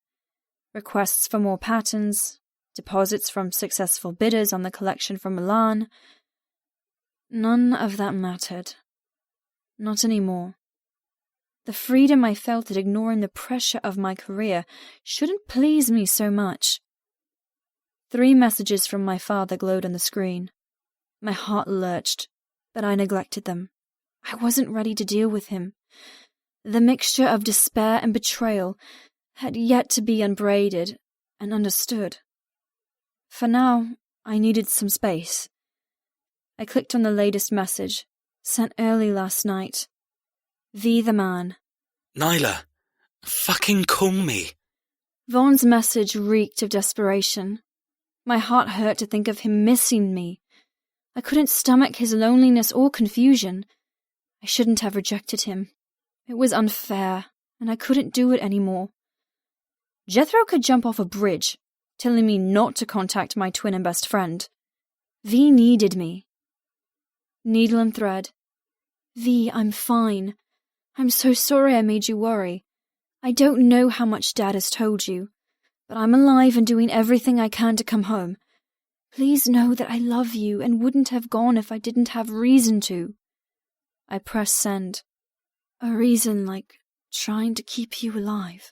[SPEAKER 2] Requests for more patterns, deposits from successful bidders on the collection from Milan. None of that mattered. Not anymore. The freedom I felt at ignoring the pressure of my career shouldn't please me so much. 3 messages from my father glowed on the screen. My heart lurched, but I neglected them. I wasn't ready to deal with him. The mixture of despair and betrayal had yet to be unbraided and understood. For now, I needed some space. I clicked on the latest message, sent early last night. V the man.
[SPEAKER 3] Nyla, fucking call me.
[SPEAKER 2] Vaughn's message reeked of desperation. My heart hurt to think of him missing me. I couldn't stomach his loneliness or confusion. I shouldn't have rejected him. It was unfair, and I couldn't do it anymore. Jethro could jump off a bridge, telling me not to contact my twin and best friend. V needed me. Needle and thread. V, I'm fine. I'm so sorry I made you worry. I don't know how much Dad has told you, but I'm alive and doing everything I can to come home. Please know that I love you and wouldn't have gone if I didn't have reason to. I pressed send. A reason like trying to keep you alive.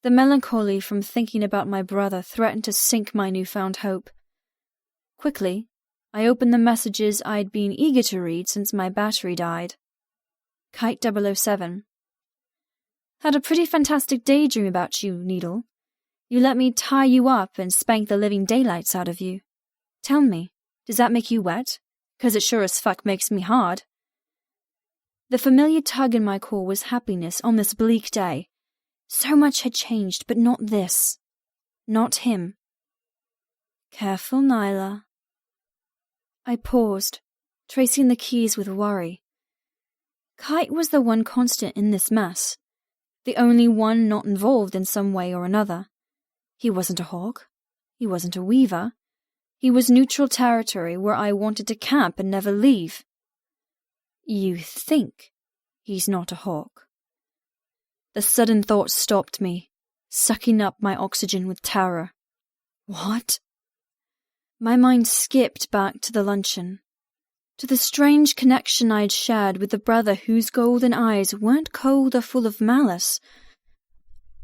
[SPEAKER 2] The melancholy from thinking about my brother threatened to sink my newfound hope. Quickly, I opened the messages I'd been eager to read since my battery died. Kite 007. Had a pretty fantastic daydream about you, Needle. You let me tie you up and spank the living daylights out of you. Tell me, does that make you wet? 'Cause it sure as fuck makes me hard. The familiar tug in my core was happiness on this bleak day. So much had changed, but not this. Not him. Careful, Nyla. I paused, tracing the keys with worry. Kite was the one constant in this mess, the only one not involved in some way or another. He wasn't a hawk. He wasn't a weaver. He was neutral territory where I wanted to camp and never leave. You think he's not a hawk? The sudden thought stopped me, sucking up my oxygen with terror. What? My mind skipped back to the luncheon, to the strange connection I'd shared with the brother whose golden eyes weren't cold or full of malice,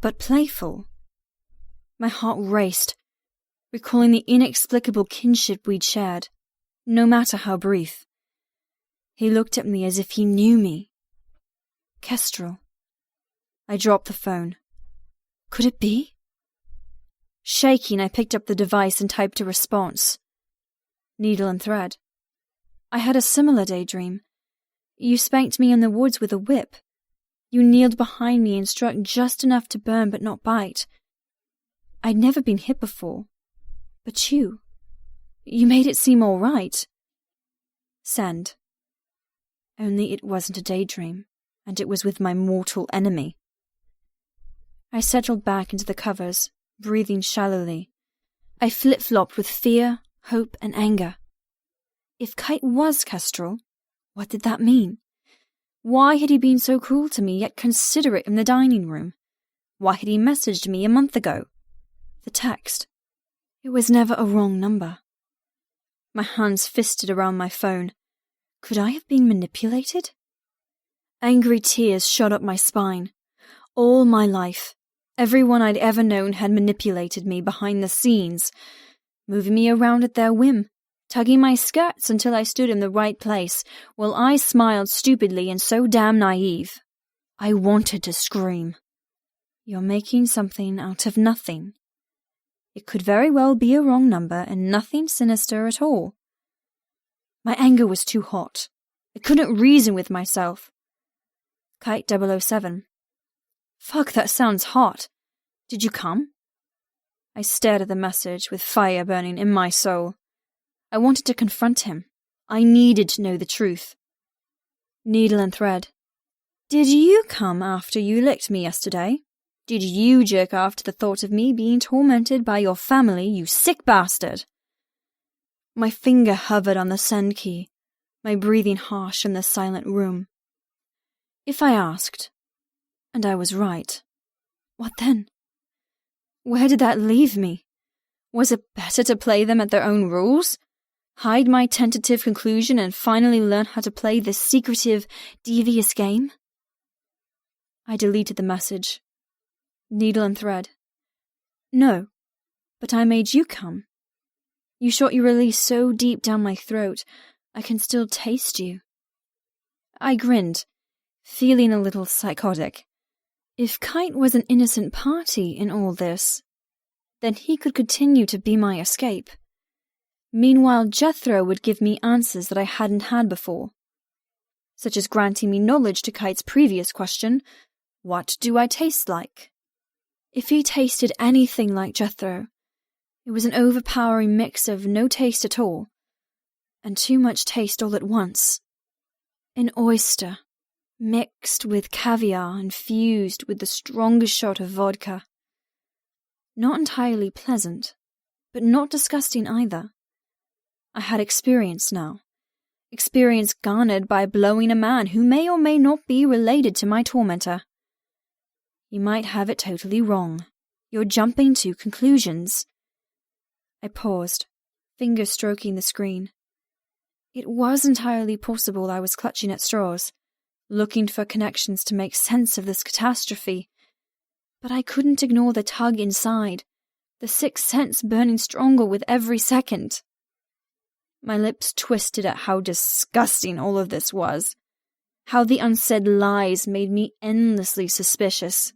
[SPEAKER 2] but playful. My heart raced, recalling the inexplicable kinship we'd shared, no matter how brief. He looked at me as if he knew me. Kestrel. I dropped the phone. Could it be? Shaking, I picked up the device and typed a response. Needle and thread. I had a similar daydream. You spanked me in the woods with a whip. You kneeled behind me and struck just enough to burn but not bite. I'd never been hit before. But you made it seem all right. Send. Only it wasn't a daydream, and it was with my mortal enemy. I settled back into the covers, breathing shallowly. I flip-flopped with fear, hope, and anger. If Kite was Kestrel, what did that mean? Why had he been so cruel to me, yet considerate in the dining room? Why had he messaged me a month ago? The text. It was never a wrong number. My hands fisted around my phone. Could I have been manipulated? Angry tears shot up my spine. All my life, everyone I'd ever known had manipulated me behind the scenes, moving me around at their whim, tugging my skirts until I stood in the right place, while I smiled stupidly and so damn naive. I wanted to scream. You're making something out of nothing. It could very well be a wrong number and nothing sinister at all. My anger was too hot. I couldn't reason with myself. Kite 007. Fuck, that sounds hot. Did you come? I stared at the message with fire burning in my soul. I wanted to confront him. I needed to know the truth. Needle and thread. Did you come after you licked me yesterday? Did you jerk off to the thought of me being tormented by your family, you sick bastard? My finger hovered on the send key, my breathing harsh in the silent room. If I asked, and I was right, what then? Where did that leave me? Was it better to play them at their own rules? Hide my tentative conclusion and finally learn how to play this secretive, devious game? I deleted the message. Needle and thread. No, but I made you come. You shot your release so deep down my throat, I can still taste you. I grinned, feeling a little psychotic. If Kite was an innocent party in all this, then he could continue to be my escape. Meanwhile, Jethro would give me answers that I hadn't had before, such as granting me knowledge to Kite's previous question, what do I taste like? If he tasted anything like Jethro, it was an overpowering mix of no taste at all, and too much taste all at once. An oyster, mixed with caviar and fused with the strongest shot of vodka. Not entirely pleasant, but not disgusting either. I had experience now. Experience garnered by blowing a man who may or may not be related to my tormentor. You might have it totally wrong. You're jumping to conclusions. I paused, fingers stroking the screen. It was entirely possible I was clutching at straws, looking for connections to make sense of this catastrophe. But I couldn't ignore the tug inside, the sixth sense burning stronger with every second. My lips twisted at how disgusting all of this was, how the unsaid lies made me endlessly suspicious.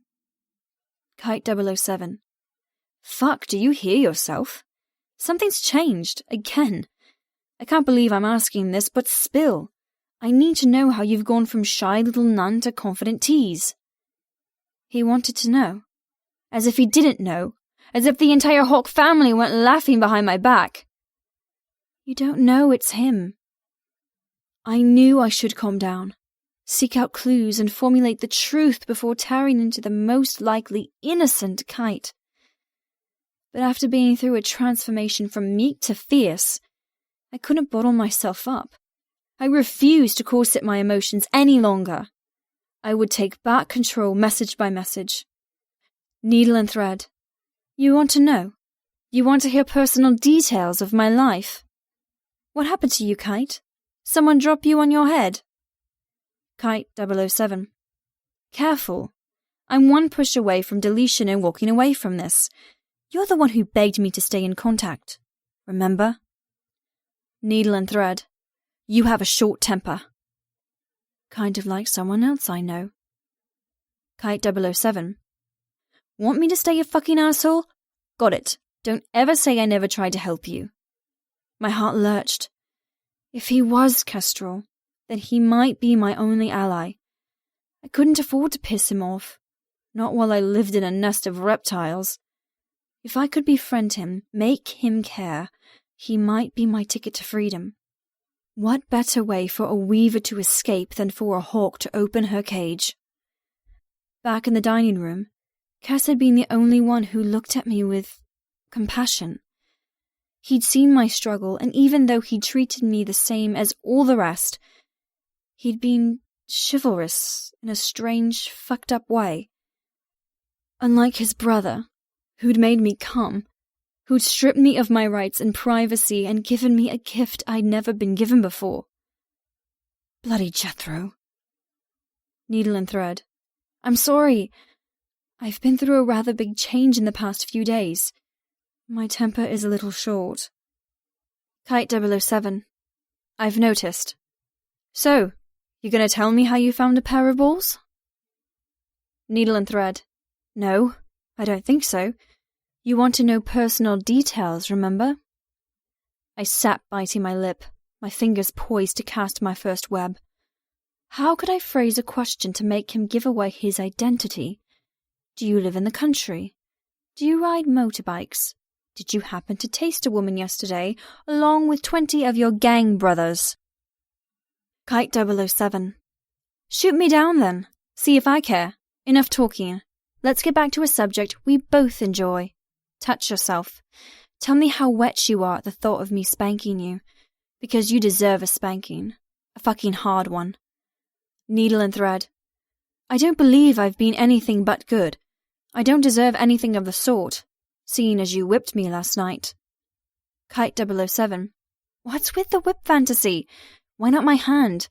[SPEAKER 2] Kite 007. Fuck, do you hear yourself? Something's changed, again. I can't believe I'm asking this, but spill. I need to know how you've gone from shy little nun to confident tease. He wanted to know. As if he didn't know. As if the entire Hawk family went laughing behind my back. You don't know it's him. I knew I should calm down, seek out clues and formulate the truth before tearing into the most likely innocent Kite. But after being through a transformation from meek to fierce, I couldn't bottle myself up. I refused to corset my emotions any longer. I would take back control message by message. Needle and thread. You want to know? You want to hear personal details of my life? What happened to you, Kite? Someone drop you on your head? Kite 007. Careful. I'm one push away from deletion and walking away from this. You're the one who begged me to stay in contact. Remember? Needle and thread. You have a short temper. Kind of like someone else I know. Kite 007. Want me to stay a fucking asshole? Got it. Don't ever say I never tried to help you. My heart lurched. If he was Kestrel, then he might be my only ally. I couldn't afford to piss him off. Not while I lived in a nest of reptiles. If I could befriend him, make him care, he might be my ticket to freedom. What better way for a weaver to escape than for a hawk to open her cage? Back in the dining room, Cass had been the only one who looked at me with compassion. He'd seen my struggle, and even though he'd treated me the same as all the rest, he'd been chivalrous in a strange, fucked-up way. Unlike his brother, who'd made me come, who'd stripped me of my rights and privacy and given me a gift I'd never been given before. Bloody Jethro. Needle and thread. I'm sorry. I've been through a rather big change in the past few days. My temper is a little short. Kite 007. I've noticed. So, you gonna tell me how you found a pair of balls? Needle and thread. No, I don't think so. You want to know personal details, remember? I sat biting my lip, my fingers poised to cast my first web. How could I phrase a question to make him give away his identity? Do you live in the country? Do you ride motorbikes? Did you happen to taste a woman yesterday, along with 20 of your gang brothers? Kite 007. Shoot me down then. See if I care. Enough talking. Let's get back to a subject we both enjoy. Touch yourself. Tell me how wet you are at the thought of me spanking you. Because you deserve a spanking. A fucking hard one. Needle and thread. I don't believe I've been anything but good. I don't deserve anything of the sort, seeing as you whipped me last night. Kite 007. What's with the whip fantasy? Why not my hand?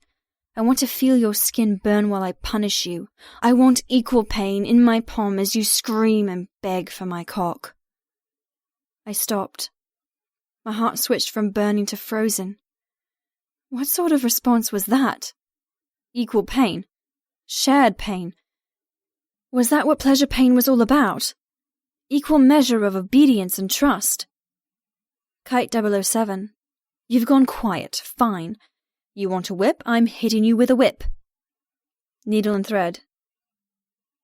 [SPEAKER 2] I want to feel your skin burn while I punish you. I want equal pain in my palm as you scream and beg for my cock. I stopped. My heart switched from burning to frozen. What sort of response was that? Equal pain? Shared pain? Was that what pleasure pain was all about? Equal measure of obedience and trust? Kite 007. You've gone quiet. Fine. You want a whip? I'm hitting you with a whip. Needle and thread.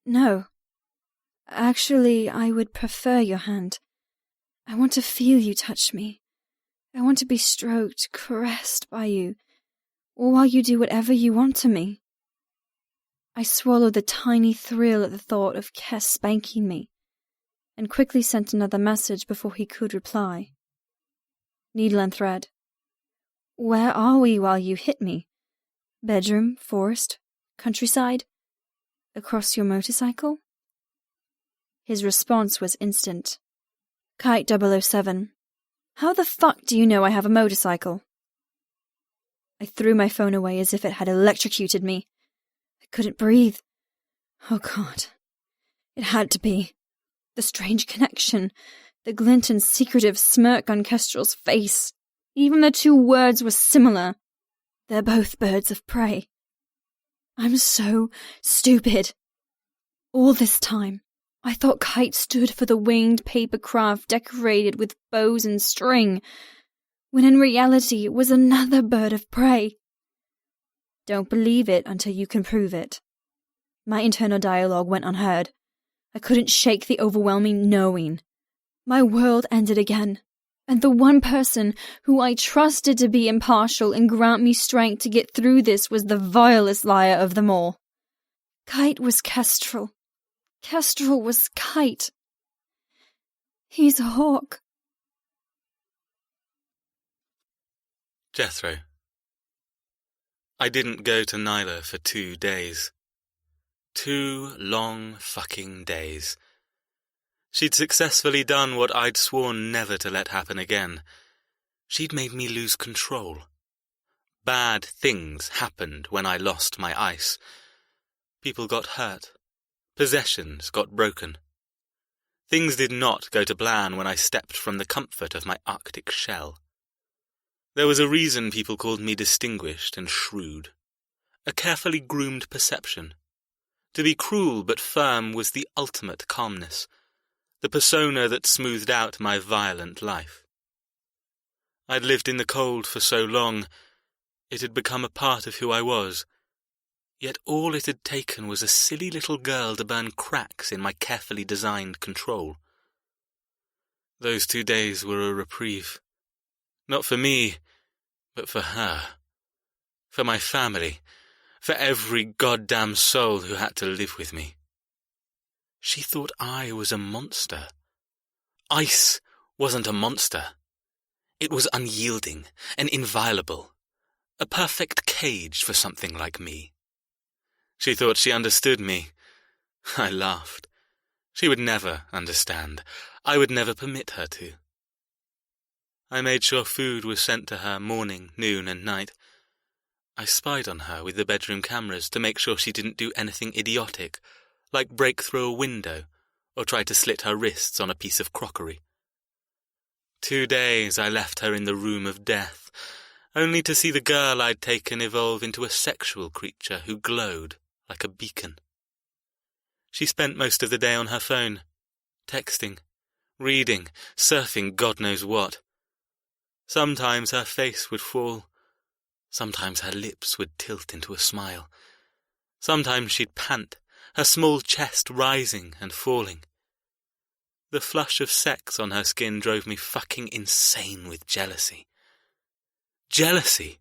[SPEAKER 2] No. Actually, I would prefer your hand. I want to feel you touch me. I want to be stroked, caressed by you, or while you do whatever you want to me. I swallowed the tiny thrill at the thought of Kes spanking me, and quickly sent another message before he could reply. Needle and thread. Where are we while you hit me? Bedroom, forest, countryside? Across your motorcycle? His response was instant. Kite 007. How the fuck do you know I have a motorcycle? I threw my phone away as if it had electrocuted me. I couldn't breathe. Oh God. It had to be. The strange connection, the glint and secretive smirk on Kestrel's face. Even the two words were similar. They're both birds of prey. I'm so stupid. All this time, I thought Kite stood for the winged paper craft decorated with bows and string, when in reality it was another bird of prey. Don't believe it until you can prove it. My internal dialogue went unheard. I couldn't shake the overwhelming knowing. My world ended again, and the one person who I trusted to be impartial and grant me strength to get through this was the vilest liar of them all. Kite was Kestrel. Kestrel was Kite. He's a hawk.
[SPEAKER 3] Jethro. I didn't go to Nyla for 2 days. 2 long fucking days. She'd successfully done what I'd sworn never to let happen again. She'd made me lose control. Bad things happened when I lost my ice. People got hurt. Possessions got broken. Things did not go to plan when I stepped from the comfort of my Arctic shell. There was a reason people called me distinguished and shrewd. A carefully groomed perception. To be cruel but firm was the ultimate calmness, the persona that smoothed out my violent life. I'd lived in the cold for so long, it had become a part of who I was. Yet all it had taken was a silly little girl to burn cracks in my carefully designed control. Those 2 days were a reprieve. Not for me, but for her. For my family. For every goddamn soul who had to live with me. She thought I was a monster. Ice wasn't a monster. It was unyielding and inviolable. A perfect cage for something like me. She thought she understood me. I laughed. She would never understand. I would never permit her to. I made sure food was sent to her morning, noon, and night. I spied on her with the bedroom cameras to make sure she didn't do anything idiotic, like break through a window or try to slit her wrists on a piece of crockery. 2 days I left her in the room of death, only to see the girl I'd taken evolve into a sexual creature who glowed like a beacon. She spent most of the day on her phone, texting, reading, surfing God knows what. Sometimes her face would fall. Sometimes her lips would tilt into a smile. Sometimes she'd pant, her small chest rising and falling. The flush of sex on her skin drove me fucking insane with jealousy. Jealousy!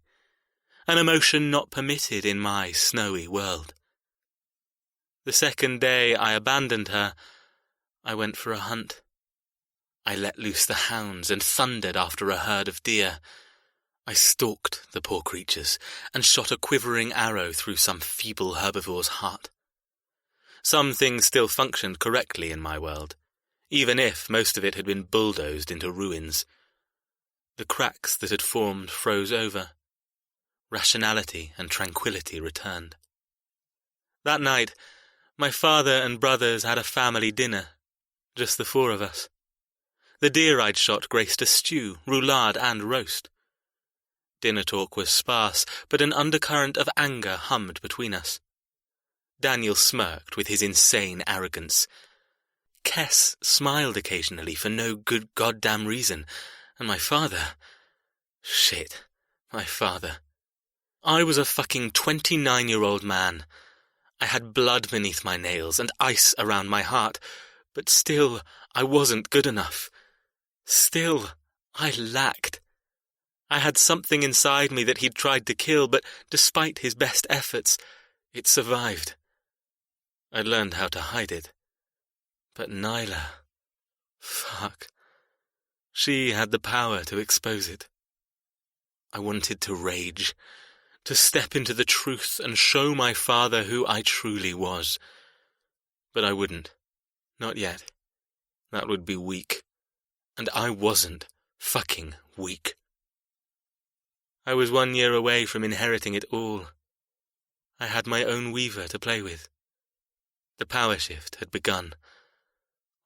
[SPEAKER 3] An emotion not permitted in my snowy world. The second day I abandoned her, I went for a hunt. I let loose the hounds and thundered after a herd of deer. I stalked the poor creatures and shot a quivering arrow through some feeble herbivore's heart. Some things still functioned correctly in my world, even if most of it had been bulldozed into ruins. The cracks that had formed froze over. Rationality and tranquility returned. That night, my father and brothers had a family dinner, just the 4 of us. The deer I'd shot graced a stew, roulade and roast. Dinner talk was sparse, but an undercurrent of anger hummed between us. Daniel smirked with his insane arrogance. Kess smiled occasionally for no good goddamn reason, and my father... Shit, my father. I was a fucking 29-year-old man. I had blood beneath my nails and ice around my heart, but still I wasn't good enough. Still, I lacked. I had something inside me that he'd tried to kill, but despite his best efforts, it survived. I'd learned how to hide it. But Nyla... Fuck. She had the power to expose it. I wanted to rage, to step into the truth and show my father who I truly was. But I wouldn't. Not yet. That would be weak. And I wasn't fucking weak. I was 1 year away from inheriting it all. I had my own weaver to play with. The power shift had begun.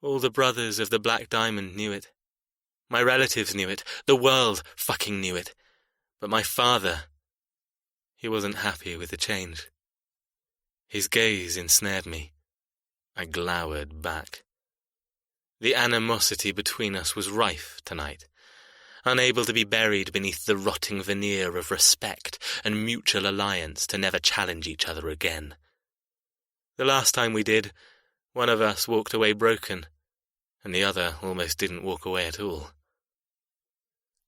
[SPEAKER 3] All the brothers of the Black Diamond knew it. My relatives knew it. The world fucking knew it. But my father, he wasn't happy with the change. His gaze ensnared me. I glowered back. The animosity between us was rife tonight, unable to be buried beneath the rotting veneer of respect and mutual alliance to never challenge each other again. The last time we did, one of us walked away broken, and the other almost didn't walk away at all.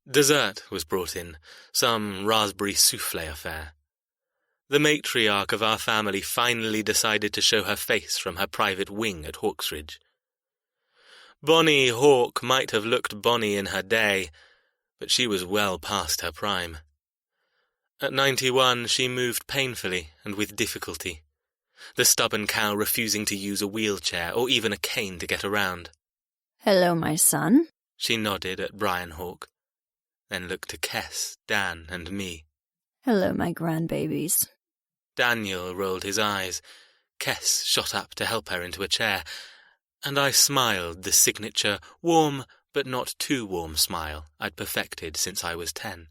[SPEAKER 3] Dessert was brought in, some raspberry soufflé affair. The matriarch of our family finally decided to show her face from her private wing at Hawksridge. Bonnie Hawk might have looked bonny in her day, but she was well past her prime. At 91 she moved painfully and with difficulty, the stubborn cow refusing to use a wheelchair or even a cane to get around.
[SPEAKER 2] "Hello, my son."
[SPEAKER 3] She nodded at Brian Hawk, then looked to Kess, Dan, and me.
[SPEAKER 2] "Hello, my grandbabies."
[SPEAKER 3] Daniel rolled his eyes. Kess shot up to help her into a chair, and I smiled the signature warm but not too warm smile I'd perfected since I was 10.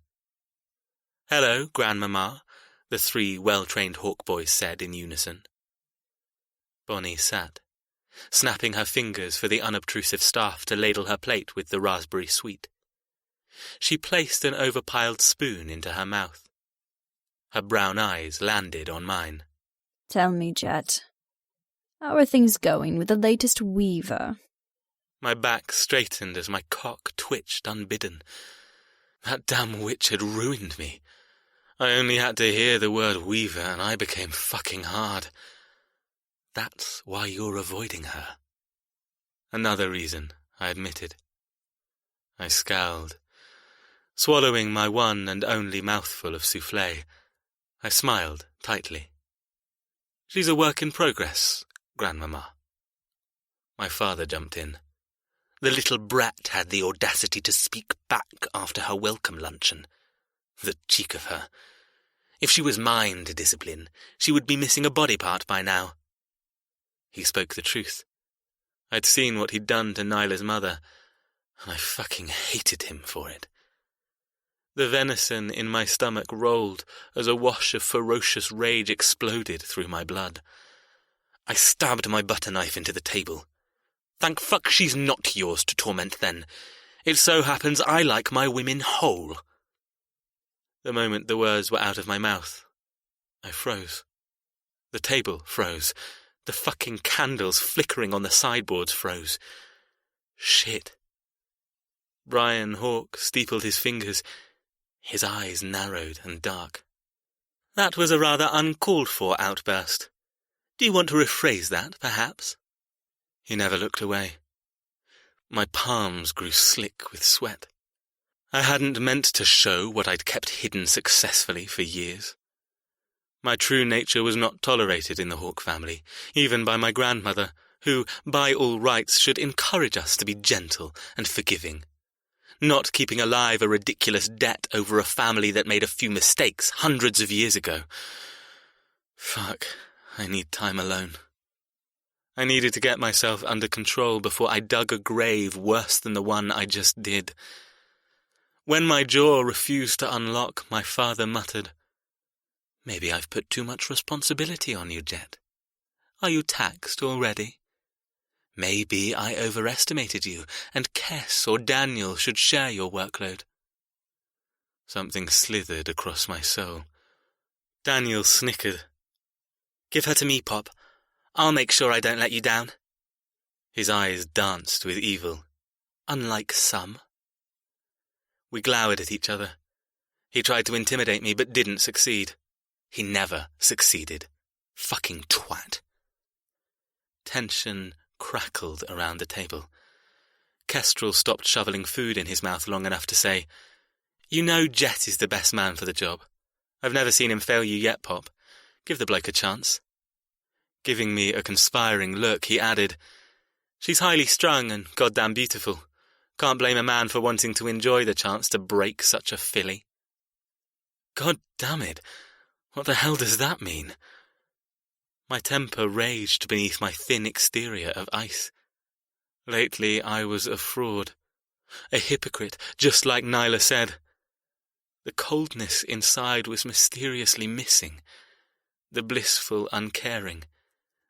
[SPEAKER 3] "Hello, Grandmama," the 3 well-trained Hawk boys said in unison. Bonnie sat, snapping her fingers for the unobtrusive staff to ladle her plate with the raspberry sweet. She placed an overpiled spoon into her mouth. Her brown eyes landed on mine.
[SPEAKER 2] "Tell me, Jet, how are things going with the latest weaver?"
[SPEAKER 3] My back straightened as my cock twitched unbidden. That damn witch had ruined me. I only had to hear the word weaver and I became fucking hard. That's why you're avoiding her. Another reason, I admitted. I scowled. Swallowing my one and only mouthful of soufflé, I smiled tightly. "She's a work in progress, Grandmama." My father jumped in. The little brat had the audacity to speak back after her welcome luncheon. The cheek of her. If she was mine to discipline, she would be missing a body part by now. He spoke the truth. I'd seen what he'd done to Nyla's mother, and I fucking hated him for it. The venison in my stomach rolled as a wash of ferocious rage exploded through my blood. I stabbed my butter knife into the table. Thank fuck she's not yours to torment then. It so happens I like my women whole. The moment the words were out of my mouth, I froze. The table froze. The fucking candles flickering on the sideboards froze. Shit. Brian Hawke steepled his fingers. His eyes narrowed and dark. That was a rather uncalled-for outburst. Do you want to rephrase that, perhaps? He never looked away. My palms grew slick with sweat. I hadn't meant to show what I'd kept hidden successfully for years. My true nature was not tolerated in the Hawke family, even by my grandmother, who, by all rights, should encourage us to be gentle and forgiving. Not keeping alive a ridiculous debt over a family that made a few mistakes hundreds of years ago. Fuck, I need time alone. I needed to get myself under control before I dug a grave worse than the one I just did. When my jaw refused to unlock, my father muttered, "Maybe I've put too much responsibility on you, Jet. Are you taxed already? Maybe I overestimated you, and Kess or Daniel should share your workload." Something slithered across my soul. Daniel snickered. "Give her to me, Pop. I'll make sure I don't let you down." His eyes danced with evil, unlike some. We glowered at each other. He tried to intimidate me, but didn't succeed. He never succeeded. Fucking twat. Tension crackled around the table. Kestrel stopped shoveling food in his mouth long enough to say, "You know Jet is the best man for the job. I've never seen him fail you yet, Pop. Give the bloke a chance." Giving me a conspiring look, he added, "She's highly strung and goddamn beautiful. Can't blame a man for wanting to enjoy the chance to break such a filly." God damn it, what the hell does that mean? My temper raged beneath my thin exterior of ice. Lately I was a fraud, a hypocrite, just like Nyla said. The coldness inside was mysteriously missing, the blissful uncaring,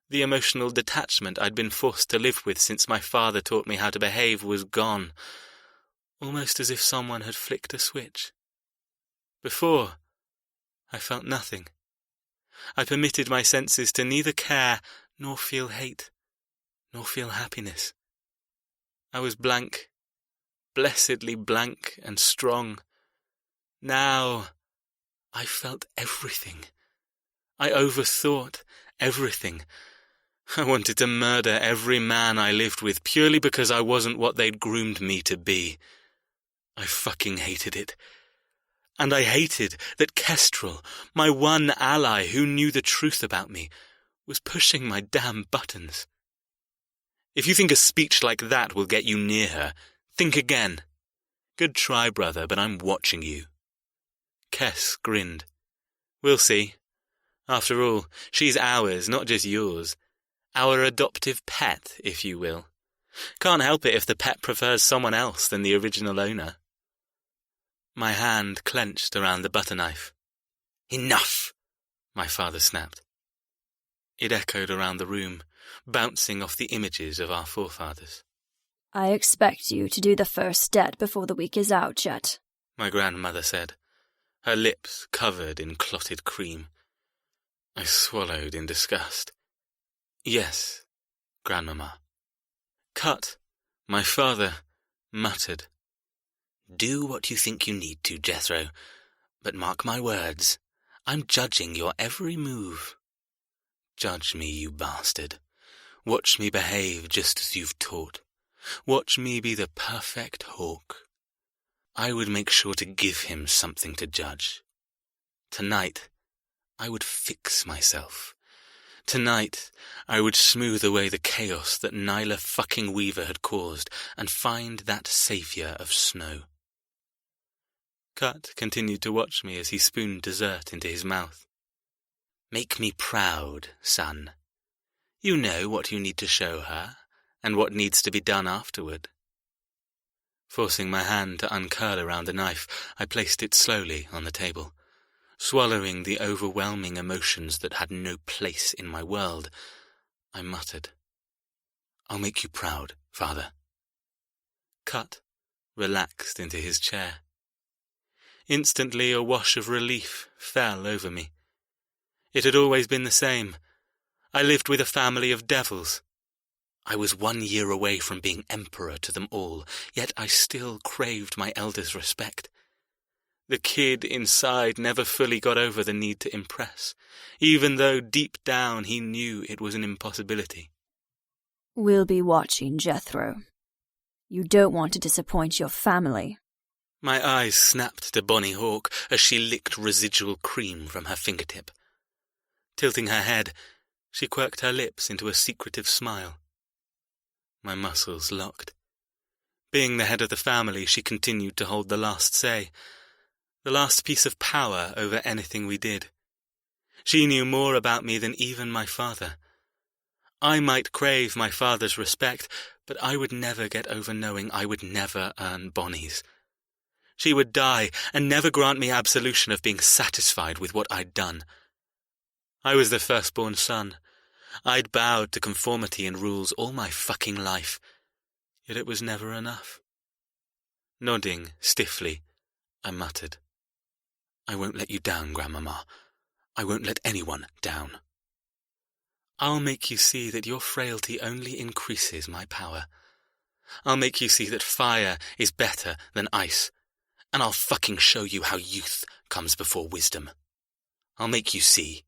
[SPEAKER 3] the emotional detachment I'd been forced to live with since my father taught me how to behave was gone, almost as if someone had flicked a switch. Before, I felt nothing. I permitted my senses to neither care nor feel hate, nor feel happiness. I was blank, blessedly blank and strong. Now I felt everything. I overthought everything. I wanted to murder every man I lived with purely because I wasn't what they'd groomed me to be. I fucking hated it. And I hated that Kestrel, my one ally who knew the truth about me, was pushing my damn buttons. If you think a speech like that will get you near her, think again. Good try, brother, but I'm watching you. Kess grinned. We'll see. After all, she's ours, not just yours. Our adoptive pet, if you will. Can't help it if the pet prefers someone else than the original owner. My hand clenched around the butter knife. "Enough!" my father snapped. It echoed around the room, bouncing off the images of our forefathers.
[SPEAKER 2] "I expect you to do the first debt before the week is out, Jet,"
[SPEAKER 3] my grandmother said, her lips covered in clotted cream. I swallowed in disgust. "Yes, Grandmama." "Cut," my father muttered. "Do what you think you need to, Jethro, but mark my words, I'm judging your every move." "Judge me, you bastard. Watch me behave just as you've taught. Watch me be the perfect Hawke. I would make sure to give him something to judge. Tonight, I would fix myself. Tonight, I would smooth away the chaos that Nyla fucking Weaver had caused and find that saviour of snow. Cut continued to watch me as he spooned dessert into his mouth. Make me proud, son. You know what you need to show her, and what needs to be done afterward. Forcing my hand to uncurl around the knife, I placed it slowly on the table. Swallowing the overwhelming emotions that had no place in my world, I muttered, I'll make you proud, father. Cut relaxed into his chair. Instantly a wash of relief fell over me. It had always been the same. I lived with a family of devils. I was 1 year away from being emperor to them all, yet I still craved my elders' respect. The kid inside never fully got over the need to impress, even though deep down he knew it was an impossibility.
[SPEAKER 2] We'll be watching, Jethro. You don't want to disappoint your family.
[SPEAKER 3] My eyes snapped to Bonnie Hawk as she licked residual cream from her fingertip. Tilting her head, she quirked her lips into a secretive smile. My muscles locked. Being the head of the family, she continued to hold the last say, the last piece of power over anything we did. She knew more about me than even my father. I might crave my father's respect, but I would never get over knowing I would never earn Bonnie's. She would die and never grant me absolution of being satisfied with what I'd done. I was the firstborn son. I'd bowed to conformity and rules all my fucking life, yet it was never enough. Nodding stiffly, I muttered, I won't let you down, Grandmama. I won't let anyone down. I'll make you see that your frailty only increases my power. I'll make you see that fire is better than ice, and I'll fucking show you how youth comes before wisdom. I'll make you see.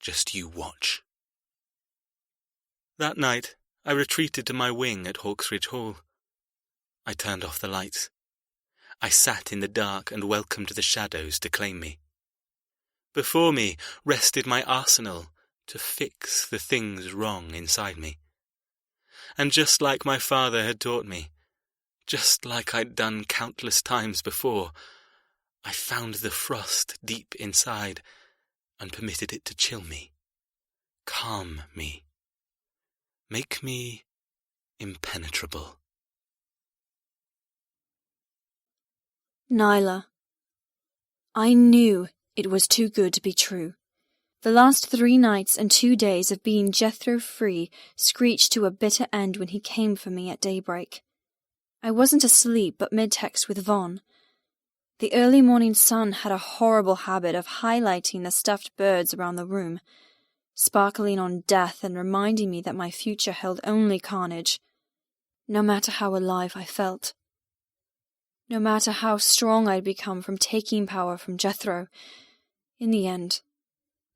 [SPEAKER 3] Just you watch. That night, I retreated to my wing at Hawksridge Hall. I turned off the lights. I sat in the dark and welcomed the shadows to claim me. Before me rested my arsenal to fix the things wrong inside me. And just like my father had taught me, just like I'd done countless times before, I found the frost deep inside and permitted it to chill me, calm me, make me impenetrable.
[SPEAKER 2] Nyla. I knew it was too good to be true. The last 3 nights and 2 days of being Jethro free screeched to a bitter end when he came for me at daybreak. I wasn't asleep but mid-text with Vaughn. The early morning sun had a horrible habit of highlighting the stuffed birds around the room, sparkling on death and reminding me that my future held only carnage, no matter how alive I felt. No matter how strong I'd become from taking power from Jethro, in the end,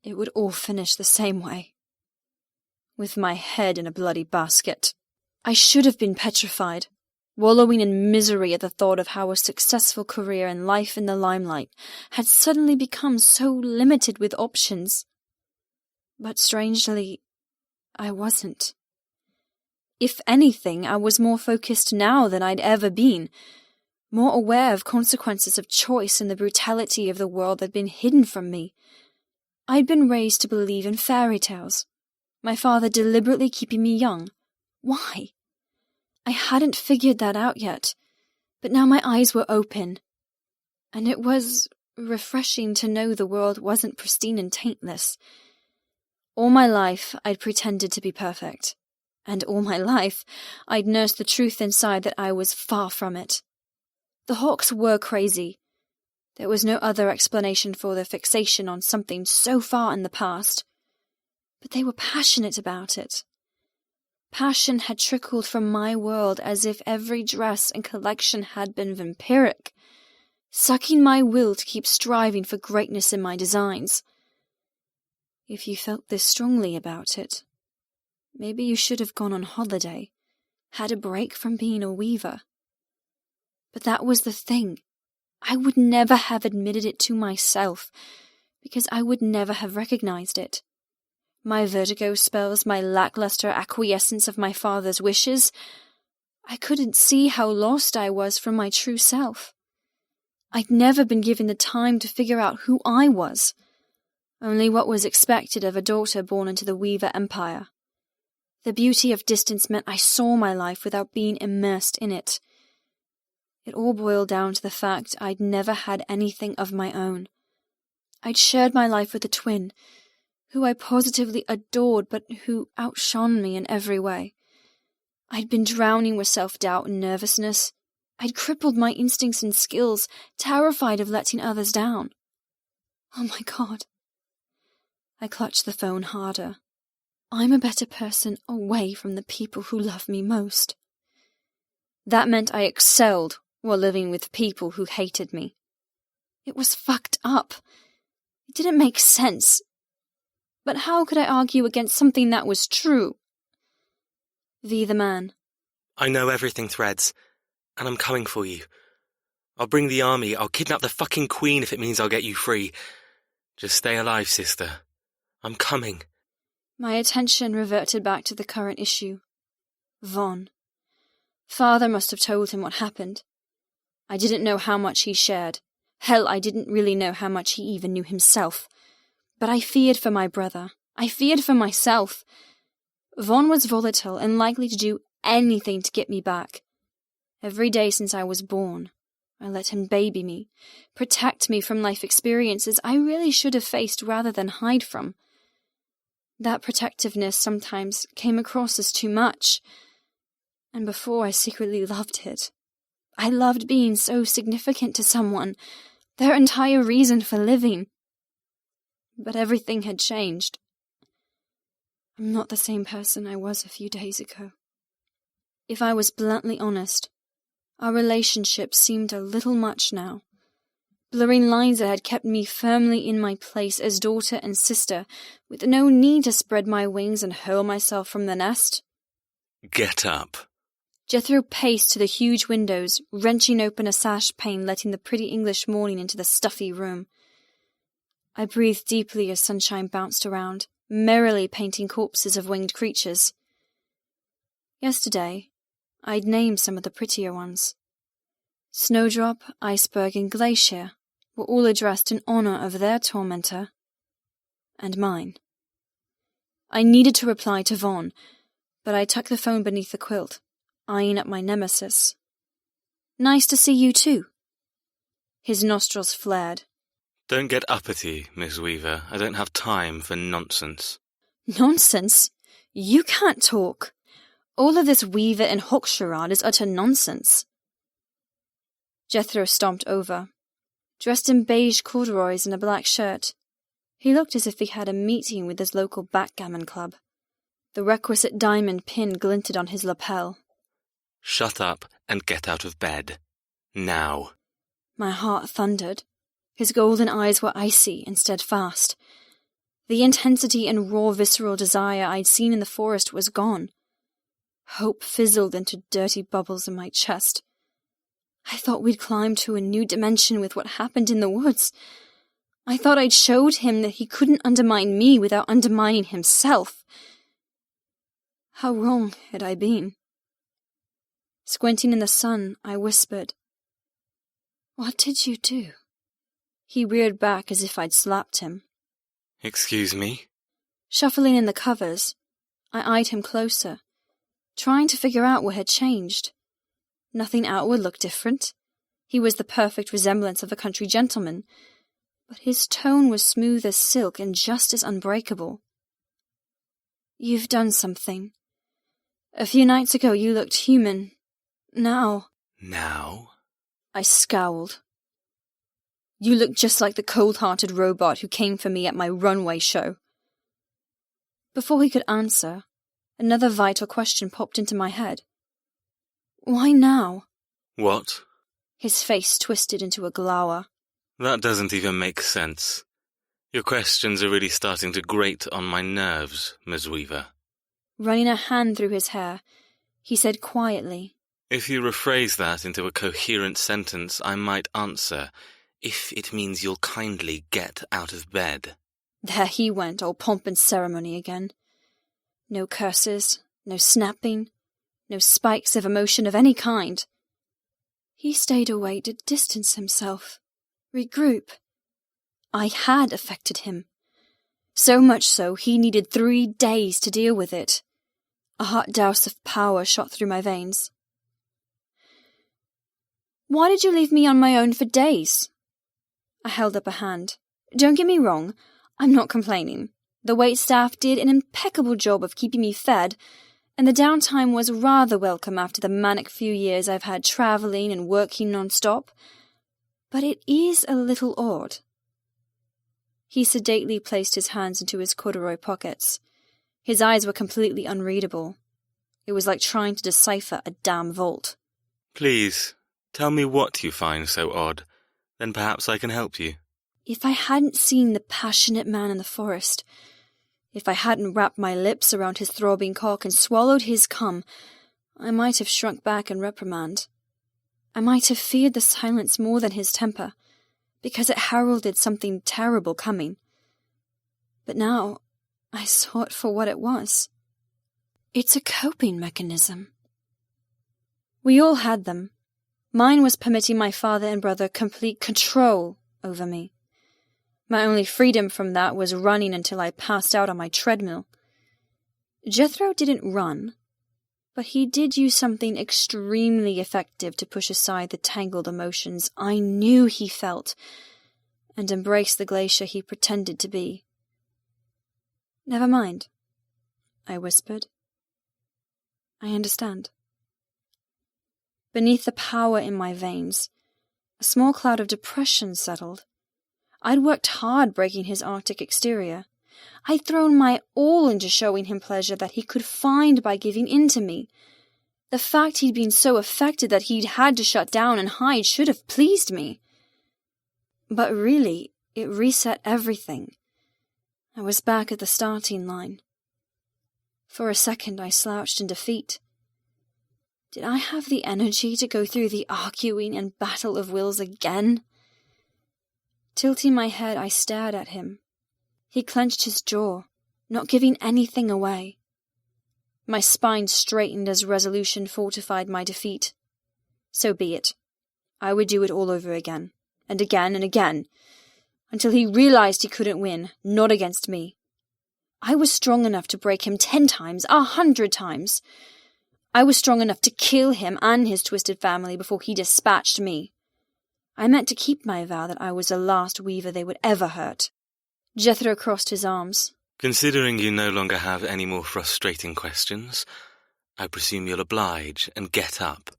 [SPEAKER 2] it would all finish the same way. With my head in a bloody basket. I should have been petrified, wallowing in misery at the thought of how a successful career and life in the limelight had suddenly become so limited with options. But strangely, I wasn't. If anything, I was more focused now than I'd ever been, more aware of consequences of choice and the brutality of the world that had been hidden from me. I'd been raised to believe in fairy tales, my father deliberately keeping me young. Why? I hadn't figured that out yet, but now my eyes were open, and it was refreshing to know the world wasn't pristine and taintless. All my life I'd pretended to be perfect, and all my life I'd nursed the truth inside that I was far from it. The Hawks were crazy. There was no other explanation for their fixation on something so far in the past. But they were passionate about it. Passion had trickled from my world as if every dress and collection had been vampiric, sucking my will to keep striving for greatness in my designs. If you felt this strongly about it, maybe you should have gone on holiday, had a break from being a weaver. But that was the thing. I would never have admitted it to myself, because I would never have recognized it. My vertigo spells, my lackluster acquiescence of my father's wishes. I couldn't see how lost I was from my true self. I'd never been given the time to figure out who I was, only what was expected of a daughter born into the Weaver Empire. The beauty of distance meant I saw my life without being immersed in it. It all boiled down to the fact I'd never had anything of my own. I'd shared my life with a twin, who I positively adored but who outshone me in every way. I'd been drowning with self-doubt and nervousness. I'd crippled my instincts and skills, terrified of letting others down. Oh my God. I clutched the phone harder. I'm a better person away from the people who love me most. That meant I excelled while living with people who hated me. It was fucked up. It didn't make sense. But how could I argue against something that was true? V the man.
[SPEAKER 3] I know everything, Threads, and I'm coming for you. I'll bring the army, I'll kidnap the fucking Queen if it means I'll get you free. Just stay alive, sister. I'm coming.
[SPEAKER 2] My attention reverted back to the current issue. Vaughn. Father must have told him what happened. I didn't know how much he shared. Hell, I didn't really know how much he even knew himself. But I feared for my brother. I feared for myself. Vaughn was volatile and likely to do anything to get me back. Every day since I was born, I let him baby me, protect me from life experiences I really should have faced rather than hide from. That protectiveness sometimes came across as too much, and before I secretly loved it. I loved being so significant to someone, their entire reason for living. But everything had changed. I'm not the same person I was a few days ago. If I was bluntly honest, our relationship seemed a little much now. Blurring lines that had kept me firmly in my place as daughter and sister, with no need to spread my wings and hurl myself from the nest.
[SPEAKER 3] Get up.
[SPEAKER 2] Jethro paced to the huge windows, wrenching open a sash pane, letting the pretty English morning into the stuffy room. I breathed deeply as sunshine bounced around, merrily painting corpses of winged creatures. Yesterday, I'd named some of the prettier ones. Snowdrop, Iceberg, and Glacier were all addressed in honor of their tormentor and mine. I needed to reply to Vaughn, but I tucked the phone beneath the quilt, eyeing up my nemesis. Nice to see you too. His nostrils flared.
[SPEAKER 3] Don't get uppity, Miss Weaver. I don't have time for nonsense.
[SPEAKER 2] Nonsense? You can't talk. All of this Weaver and Hawk charade is utter nonsense. Jethro stomped over, dressed in beige corduroys and a black shirt. He looked as if he had a meeting with his local backgammon club. The requisite diamond pin glinted on his lapel.
[SPEAKER 3] Shut up and get out of bed. Now.
[SPEAKER 2] My heart thundered. His golden eyes were icy and steadfast. The intensity and raw visceral desire I'd seen in the forest was gone. Hope fizzled into dirty bubbles in my chest. I thought we'd climbed to a new dimension with what happened in the woods. I thought I'd showed him that he couldn't undermine me without undermining himself. How wrong had I been? Squinting in the sun, I whispered, "What did you do?" He reared back as if I'd slapped him.
[SPEAKER 3] Excuse me?
[SPEAKER 2] Shuffling in the covers, I eyed him closer, trying to figure out what had changed. Nothing outward looked different. He was the perfect resemblance of a country gentleman, but his tone was smooth as silk and just as unbreakable. You've done something. A few nights ago you looked human. Now...
[SPEAKER 3] Now?
[SPEAKER 2] I scowled. You look just like the cold-hearted robot who came for me at my runway show. Before he could answer, another vital question popped into my head. Why now?
[SPEAKER 3] What?
[SPEAKER 2] His face twisted into a glower.
[SPEAKER 3] That doesn't even make sense. Your questions are really starting to grate on my nerves, Miss Weaver.
[SPEAKER 2] Running a hand through his hair, he said quietly,
[SPEAKER 3] If you rephrase that into a coherent sentence, I might answer, if it means you'll kindly get out of bed.
[SPEAKER 2] There he went, all pomp and ceremony again. No curses, no snapping, no spikes of emotion of any kind. He stayed away to distance himself, regroup. I had affected him. So much so, he needed 3 days to deal with it. A hot douse of power shot through my veins. Why did you leave me on my own for days? I held up a hand. Don't get me wrong, I'm not complaining. The waitstaff did an impeccable job of keeping me fed, and the downtime was rather welcome after the manic few years I've had travelling and working non-stop. But it is a little odd. He sedately placed his hands into his corduroy pockets. His eyes were completely unreadable. It was like trying to decipher a damn vault.
[SPEAKER 3] Please, tell me what you find so odd. Then perhaps I can help you.
[SPEAKER 2] If I hadn't seen the passionate man in the forest, if I hadn't wrapped my lips around his throbbing cock and swallowed his cum, I might have shrunk back in reprimand. I might have feared the silence more than his temper, because it heralded something terrible coming. But now I saw it for what it was. It's a coping mechanism. We all had them. Mine was permitting my father and brother complete control over me. My only freedom from that was running until I passed out on my treadmill. Jethro didn't run, but he did use something extremely effective to push aside the tangled emotions I knew he felt and embrace the glacier he pretended to be. Never mind, I whispered. I understand. Beneath the power in my veins, a small cloud of depression settled. I'd worked hard breaking his Arctic exterior. I'd thrown my all into showing him pleasure that he could find by giving in to me. The fact he'd been so affected that he'd had to shut down and hide should have pleased me. But really, it reset everything. I was back at the starting line. For a second I slouched in defeat. Did I have the energy to go through the arguing and battle of wills again? Tilting my head, I stared at him. He clenched his jaw, not giving anything away. My spine straightened as resolution fortified my defeat. So be it. I would do it all over again, and again and again, until he realized he couldn't win, not against me. I was strong enough to break him 10 times, 100 times. I was strong enough to kill him and his twisted family before he dispatched me. I meant to keep my vow that I was the last weaver they would ever hurt. Jethro crossed his arms.
[SPEAKER 3] Considering you no longer have any more frustrating questions, I presume you'll oblige and get up,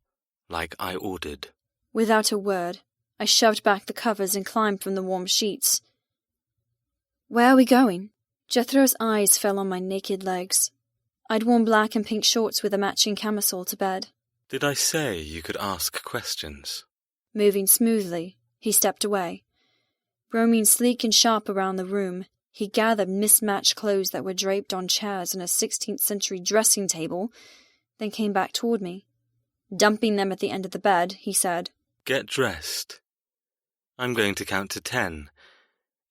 [SPEAKER 3] like I ordered.
[SPEAKER 2] Without a word, I shoved back the covers and climbed from the warm sheets. Where are we going? Jethro's eyes fell on my naked legs. I'd worn black and pink shorts with a matching camisole to bed.
[SPEAKER 3] Did I say you could ask questions?
[SPEAKER 2] Moving smoothly, he stepped away. Roaming sleek and sharp around the room, he gathered mismatched clothes that were draped on chairs and a 16th century dressing table, then came back toward me. Dumping them at the end of the bed, he said,
[SPEAKER 3] Get dressed. I'm going to count to 10.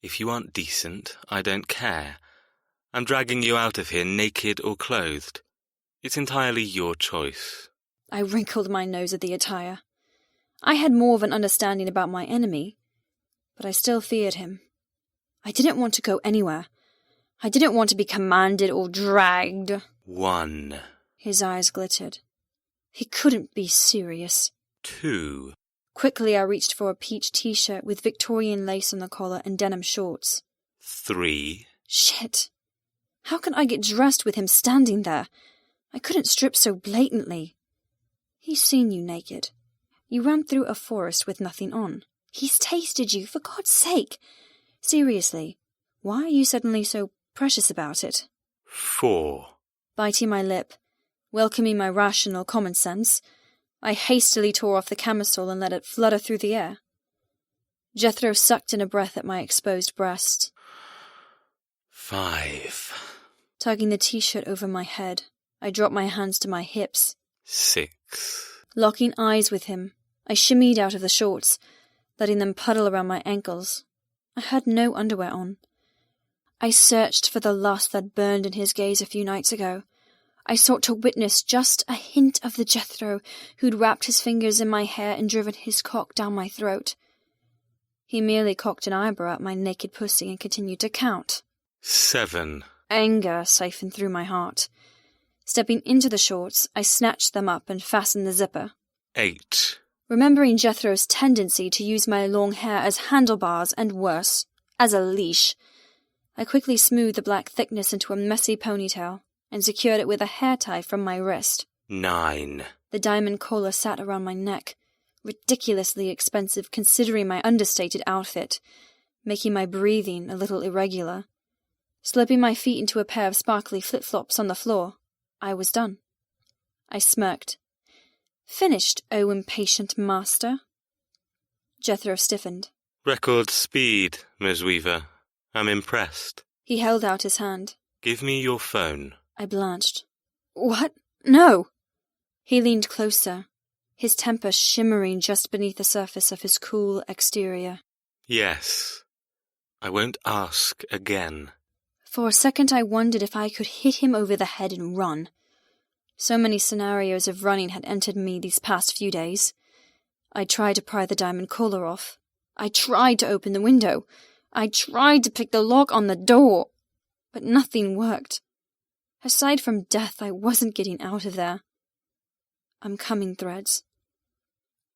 [SPEAKER 3] If you aren't decent, I don't care. I'm dragging you out of here naked or clothed. It's entirely your choice.
[SPEAKER 2] I wrinkled my nose at the attire. I had more of an understanding about my enemy, but I still feared him. I didn't want to go anywhere. I didn't want to be commanded or dragged.
[SPEAKER 3] 1.
[SPEAKER 2] His eyes glittered. He couldn't be serious.
[SPEAKER 3] 2.
[SPEAKER 2] Quickly I reached for a peach t-shirt with Victorian lace on the collar and denim shorts.
[SPEAKER 3] 3.
[SPEAKER 2] Shit. How can I get dressed with him standing there? I couldn't strip so blatantly. He's seen you naked. You ran through a forest with nothing on. He's tasted you, for God's sake. Seriously, why are you suddenly so precious about it?
[SPEAKER 3] 4.
[SPEAKER 2] Biting my lip, welcoming my rational common sense, I hastily tore off the camisole and let it flutter through the air. Jethro sucked in a breath at my exposed breast.
[SPEAKER 3] 5.
[SPEAKER 2] Tugging the t-shirt over my head, I dropped my hands to my hips.
[SPEAKER 3] 6.
[SPEAKER 2] Locking eyes with him, I shimmied out of the shorts, letting them puddle around my ankles. I had no underwear on. I searched for the lust that burned in his gaze a few nights ago. I sought to witness just a hint of the Jethro who'd wrapped his fingers in my hair and driven his cock down my throat. He merely cocked an eyebrow at my naked pussy and continued to count.
[SPEAKER 3] 7.
[SPEAKER 2] Anger siphoned through my heart. Stepping into the shorts, I snatched them up and fastened the zipper.
[SPEAKER 3] 8.
[SPEAKER 2] Remembering Jethro's tendency to use my long hair as handlebars and worse, as a leash, I quickly smoothed the black thickness into a messy ponytail and secured it with a hair tie from my wrist.
[SPEAKER 3] 9.
[SPEAKER 2] The diamond collar sat around my neck, ridiculously expensive considering my understated outfit, making my breathing a little irregular. Slipping my feet into a pair of sparkly flip-flops on the floor, I was done. I smirked. Finished, O impatient master. Jethro stiffened.
[SPEAKER 3] Record speed, Ms. Weaver. I'm impressed.
[SPEAKER 2] He held out his hand.
[SPEAKER 3] Give me your phone.
[SPEAKER 2] I blanched. What? No! He leaned closer, his temper shimmering just beneath the surface of his cool exterior.
[SPEAKER 3] Yes. I won't ask again.
[SPEAKER 2] For a second I wondered if I could hit him over the head and run. So many scenarios of running had entered me these past few days. I tried to pry the diamond collar off. I tried to open the window. I tried to pick the lock on the door. But nothing worked. Aside from death, I wasn't getting out of there. I'm coming, Threads.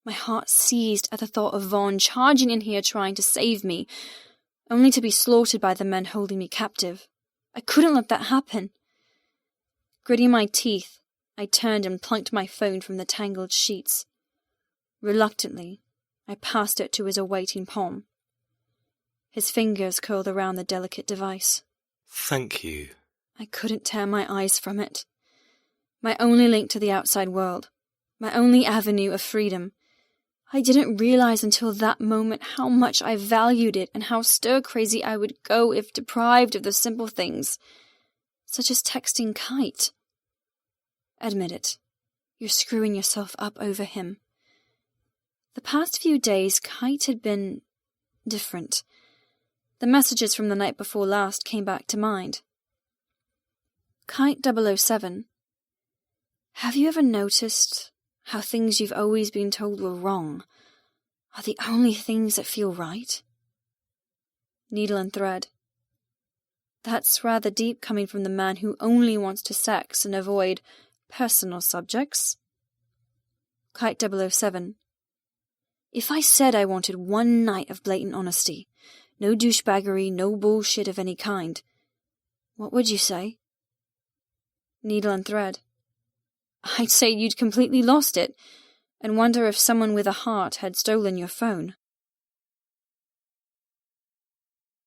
[SPEAKER 2] My heart seized at the thought of Vaughn charging in here trying to save me, only to be slaughtered by the men holding me captive. I couldn't let that happen. Gritting my teeth, I turned and plunked my phone from the tangled sheets. Reluctantly, I passed it to his awaiting palm. His fingers curled around the delicate device.
[SPEAKER 3] Thank you.
[SPEAKER 2] I couldn't tear my eyes from it. My only link to the outside world. My only avenue of freedom. I didn't realize until that moment how much I valued it and how stir-crazy I would go if deprived of the simple things, such as texting Kite. Admit it. You're screwing yourself up over him. The past few days, Kite had been different. The messages from the night before last came back to mind. Kite 007. Have you ever noticed how things you've always been told were wrong are the only things that feel right? Needle and thread. That's rather deep coming from the man who only wants to sex and avoid personal subjects. Kite 007. If I said I wanted one night of blatant honesty, no douchebaggery, no bullshit of any kind, what would you say? Needle and thread. I'd say you'd completely lost it, and wonder if someone with a heart had stolen your phone.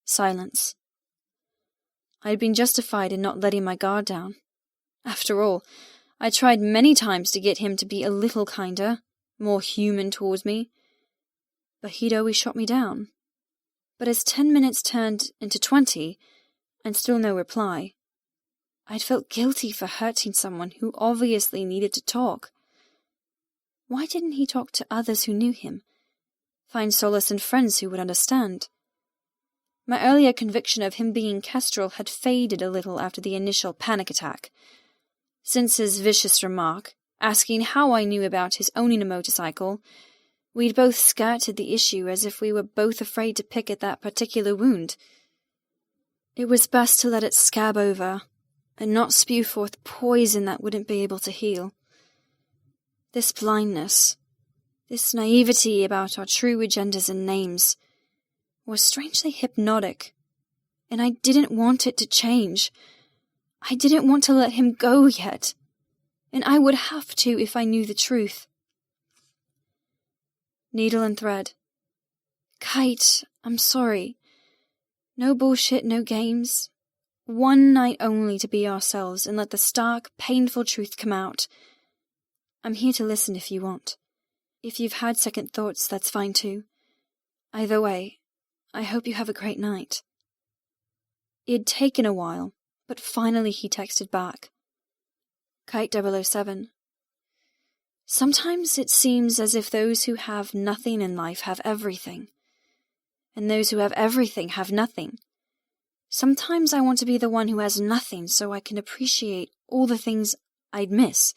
[SPEAKER 2] Silence. I'd been justified in not letting my guard down. After all, I tried many times to get him to be a little kinder, more human towards me, but he'd always shot me down. But as 10 minutes turned into 20, and still no reply, I'd felt guilty for hurting someone who obviously needed to talk. Why didn't he talk to others who knew him? Find solace in friends who would understand? My earlier conviction of him being kestrel had faded a little after the initial panic attack. Since his vicious remark, asking how I knew about his owning a motorcycle, we'd both skirted the issue as if we were both afraid to pick at that particular wound. It was best to let it scab over, and not spew forth poison that wouldn't be able to heal. This blindness, this naivety about our true agendas and names, was strangely hypnotic, and I didn't want it to change. I didn't want to let him go yet, and I would have to if I knew the truth. Needle and thread. Kite, I'm sorry. No bullshit, no games. One night only to be ourselves and let the stark, painful truth come out. I'm here to listen if you want. If you've had second thoughts, that's fine too. Either way, I hope you have a great night. It'd taken a while, but finally he texted back. Kite 007. Sometimes it seems as if those who have nothing in life have everything, and those who have everything have nothing. Sometimes I want to be the one who has nothing so I can appreciate all the things I'd miss.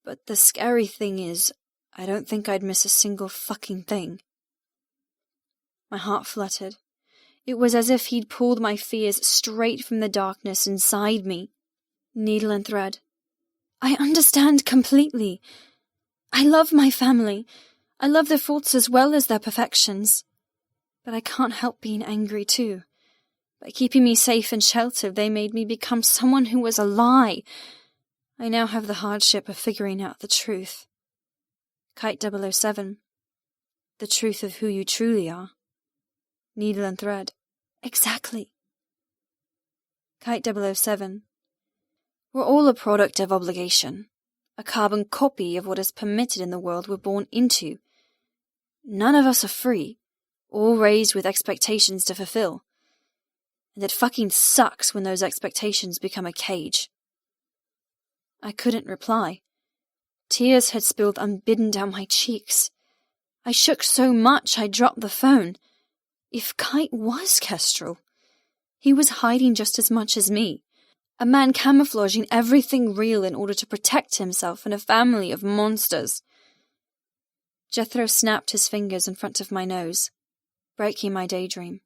[SPEAKER 2] But the scary thing is, I don't think I'd miss a single fucking thing. My heart fluttered. It was as if he'd pulled my fears straight from the darkness inside me. Needle and thread. I understand completely. I love my family. I love their faults as well as their perfections. But I can't help being angry too. By keeping me safe and sheltered, they made me become someone who was a lie. I now have the hardship of figuring out the truth. Kite 007. The truth of who you truly are. Needle and thread. Exactly. Kite 007. We're all a product of obligation, a carbon copy of what is permitted in the world we're born into. None of us are free, all raised with expectations to fulfill. And it fucking sucks when those expectations become a cage. I couldn't reply. Tears had spilled unbidden down my cheeks. I shook so much I dropped the phone. If Kite was Kestrel, he was hiding just as much as me. A man camouflaging everything real in order to protect himself and a family of monsters. Jethro snapped his fingers in front of my nose, breaking my daydream.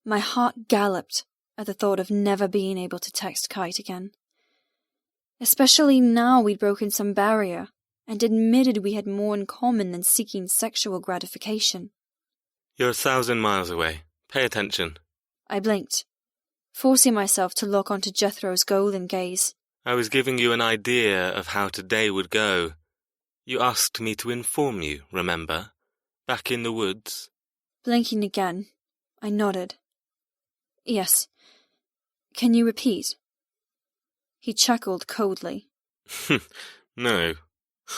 [SPEAKER 2] My heart galloped at the thought of never being able to text Kite again. Especially now we'd broken some barrier and admitted we had more in common than seeking sexual gratification.
[SPEAKER 3] You're 1,000 miles away. Pay attention.
[SPEAKER 2] I blinked, forcing myself to lock onto Jethro's golden gaze.
[SPEAKER 3] I was giving you an idea of how today would go. You asked me to inform you, remember? Back in the woods.
[SPEAKER 2] Blinking again, I nodded. Yes. Can you repeat? He chuckled coldly.
[SPEAKER 3] No,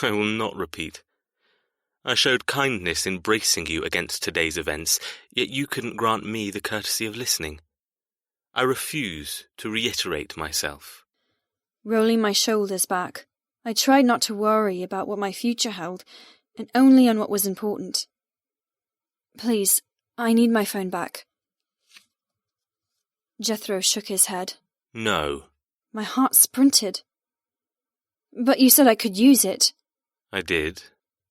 [SPEAKER 3] I will not repeat. I showed kindness in bracing you against today's events, yet you couldn't grant me the courtesy of listening. I refuse to reiterate myself.
[SPEAKER 2] Rolling my shoulders back, I tried not to worry about what my future held, and only on what was important. Please, I need my phone back. Jethro shook his head.
[SPEAKER 3] No.
[SPEAKER 2] My heart sprinted. But you said I could use it.
[SPEAKER 3] I did.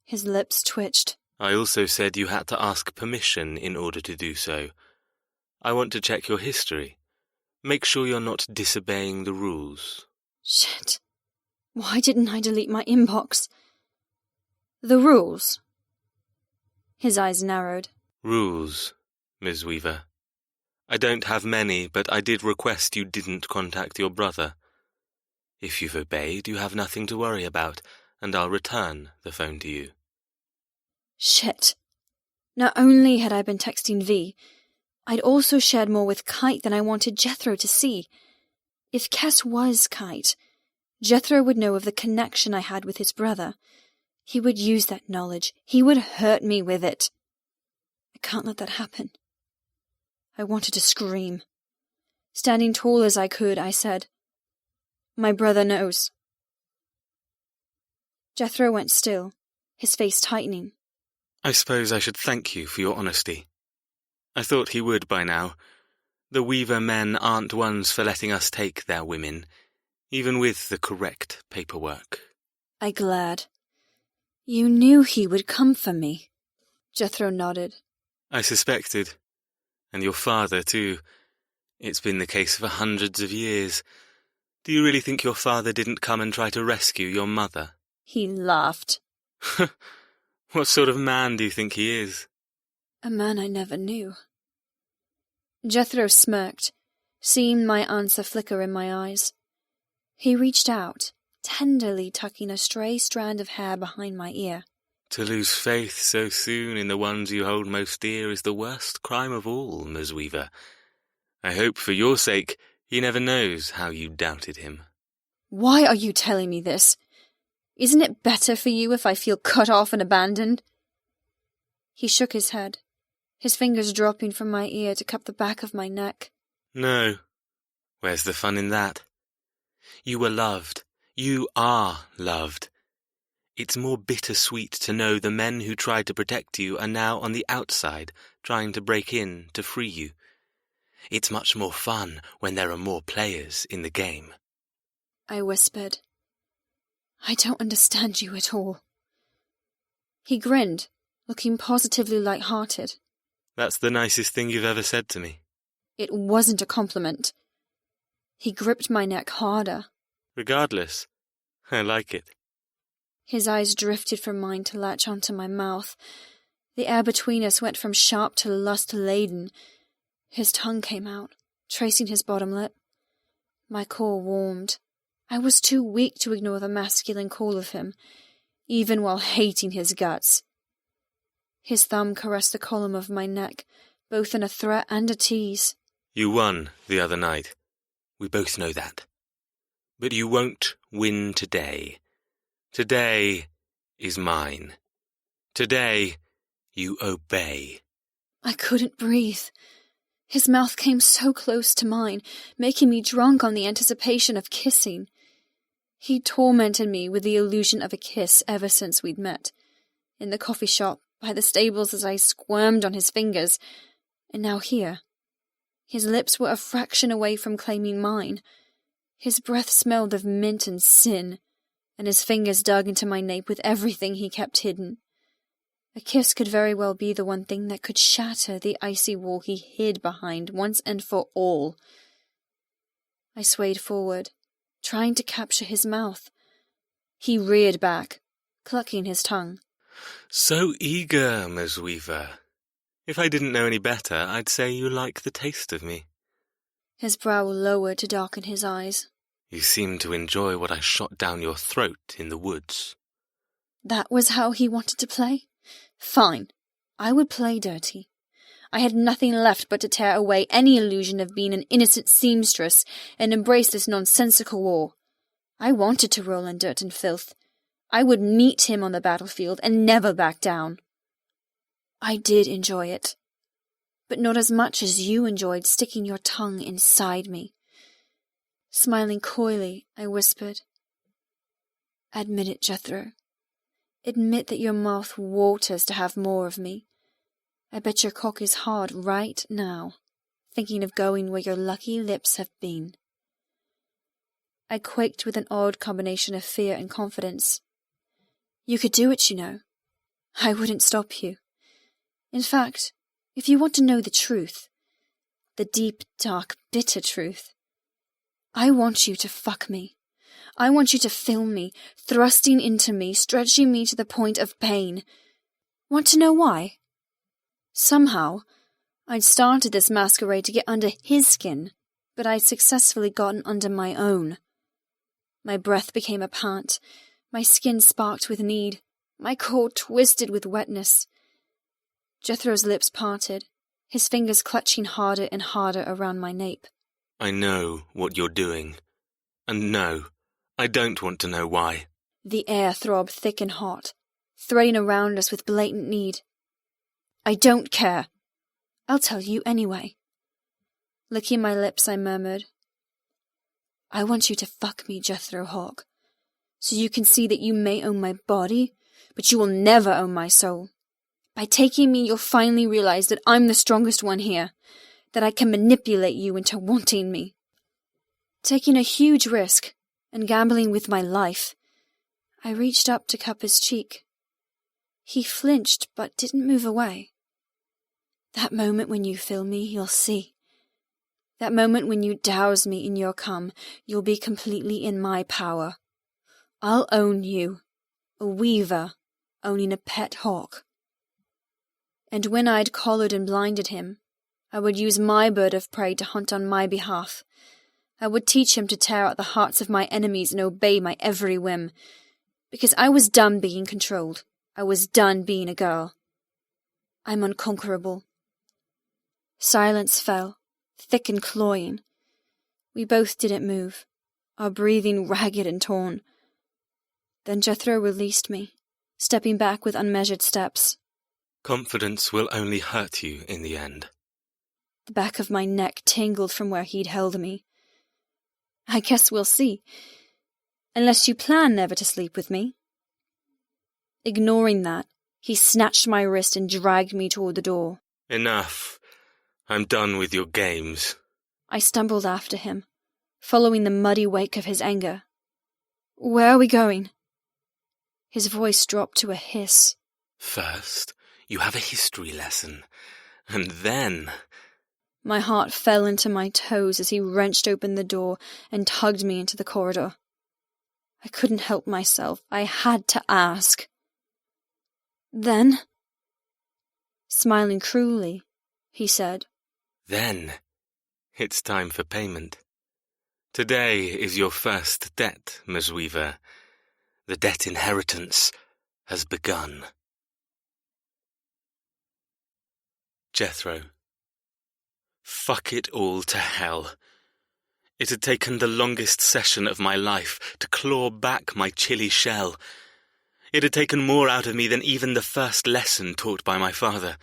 [SPEAKER 2] His lips twitched.
[SPEAKER 3] I also said you had to ask permission in order to do so. I want to check your history. Make sure you're not disobeying the rules.
[SPEAKER 2] Shit. Why didn't I delete my inbox? The rules? His eyes narrowed.
[SPEAKER 3] Rules, Ms. Weaver. I don't have many, but I did request you didn't contact your brother. If you've obeyed, you have nothing to worry about, and I'll return the phone to you.
[SPEAKER 2] Shit. Not only had I been texting V, I'd also shared more with Kite than I wanted Jethro to see. If Kes was Kite, Jethro would know of the connection I had with his brother. He would use that knowledge. He would hurt me with it. I can't let that happen. I wanted to scream. Standing tall as I could, I said, "My brother knows." Jethro went still, his face tightening.
[SPEAKER 3] I suppose I should thank you for your honesty. I thought he would by now. The Weaver men aren't ones for letting us take their women, even with the correct paperwork.
[SPEAKER 2] I glared. You knew he would come for me. Jethro nodded.
[SPEAKER 3] I suspected. And your father, too. It's been the case for hundreds of years. Do you really think your father didn't come and try to rescue your mother?
[SPEAKER 2] He laughed.
[SPEAKER 3] What sort of man do you think he is?
[SPEAKER 2] A man I never knew. Jethro smirked, seeing my answer flicker in my eyes. He reached out, tenderly tucking a stray strand of hair behind my ear.
[SPEAKER 3] To lose faith so soon in the ones you hold most dear is the worst crime of all, Ms. Weaver. I hope for your sake he never knows how you doubted him.
[SPEAKER 2] Why are you telling me this? Isn't it better for you if I feel cut off and abandoned? He shook his head, his fingers dropping from my ear to cup the back of my neck.
[SPEAKER 3] No. Where's the fun in that? You were loved. You are loved. It's more bittersweet to know the men who tried to protect you are now on the outside, trying to break in to free you. It's much more fun when there are more players in the game.
[SPEAKER 2] I whispered. I don't understand you at all. He grinned, looking positively light-hearted.
[SPEAKER 3] That's the nicest thing you've ever said to me.
[SPEAKER 2] It wasn't a compliment. He gripped my neck harder.
[SPEAKER 3] Regardless, I like it.
[SPEAKER 2] His eyes drifted from mine to latch onto my mouth. The air between us went from sharp to lust-laden. His tongue came out, tracing his bottom lip. My core warmed. I was too weak to ignore the masculine call of him, even while hating his guts. His thumb caressed the column of my neck, both in a threat and a tease.
[SPEAKER 3] You won the other night. We both know that. But you won't win today. Today is mine. Today you obey.
[SPEAKER 2] I couldn't breathe. His mouth came so close to mine, making me drunk on the anticipation of kissing. He tormented me with the illusion of a kiss ever since we'd met. In the coffee shop, by the stables as I squirmed on his fingers, and now here. His lips were a fraction away from claiming mine. His breath smelled of mint and sin, and his fingers dug into my nape with everything he kept hidden. A kiss could very well be the one thing that could shatter the icy wall he hid behind once and for all. I swayed forward, trying to capture his mouth. He reared back, clucking his tongue.
[SPEAKER 3] So eager, Miss Weaver. If I didn't know any better, I'd say you like the taste of me.
[SPEAKER 2] His brow lowered to darken his eyes.
[SPEAKER 3] You seem to enjoy what I shot down your throat in the woods.
[SPEAKER 2] That was how he wanted to play? Fine. I would play dirty. I had nothing left but to tear away any illusion of being an innocent seamstress and embrace this nonsensical war. I wanted to roll in dirt and filth. I would meet him on the battlefield and never back down. I did enjoy it, but not as much as you enjoyed sticking your tongue inside me. Smiling coyly, I whispered, Admit it, Jethro. Admit that your mouth waters to have more of me. I bet your cock is hard right now, thinking of going where your lucky lips have been. I quaked with an odd combination of fear and confidence. You could do it, you know. I wouldn't stop you. In fact, if you want to know the truth, the deep, dark, bitter truth, I want you to fuck me. I want you to feel me, thrusting into me, stretching me to the point of pain. Want to know why? Somehow, I'd started this masquerade to get under his skin, but I'd successfully gotten under my own. My breath became a pant, my skin sparked with need, my core twisted with wetness. Jethro's lips parted, his fingers clutching harder and harder around my nape.
[SPEAKER 3] I know what you're doing. And no, I don't want to know why.
[SPEAKER 2] The air throbbed thick and hot, threading around us with blatant need. I don't care. I'll tell you anyway. Licking my lips, I murmured, I want you to fuck me, Jethro Hawk, so you can see that you may own my body, but you will never own my soul. By taking me, you'll finally realize that I'm the strongest one here, that I can manipulate you into wanting me. Taking a huge risk and gambling with my life, I reached up to cup his cheek. He flinched but didn't move away. That moment when you feel me, you'll see. That moment when you douse me in your cum, you'll be completely in my power. I'll own you, a weaver owning a pet hawk. And when I'd collared and blinded him, I would use my bird of prey to hunt on my behalf. I would teach him to tear out the hearts of my enemies and obey my every whim, because I was done being controlled. I was done being a girl. I'm unconquerable. Silence fell, thick and cloying. We both didn't move, our breathing ragged and torn. Then Jethro released me, stepping back with unmeasured steps.
[SPEAKER 3] Confidence will only hurt you in the end.
[SPEAKER 2] The back of my neck tingled from where he'd held me. I guess we'll see. Unless you plan never to sleep with me. Ignoring that, he snatched my wrist and dragged me toward the door.
[SPEAKER 3] Enough. I'm done with your games.
[SPEAKER 2] I stumbled after him, following the muddy wake of his anger. Where are we going? His voice dropped to a hiss.
[SPEAKER 3] First, you have a history lesson, and then...
[SPEAKER 2] My heart fell into my toes as he wrenched open the door and tugged me into the corridor. I couldn't help myself. I had to ask. Then, smiling cruelly, he said,
[SPEAKER 3] Then, it's time for payment. Today is your first debt, Ms. Weaver. The debt inheritance has begun. Jethro. Fuck it all to hell. It had taken the longest session of my life to claw back my chilly shell. It had taken more out of me than even the first lesson taught by my father.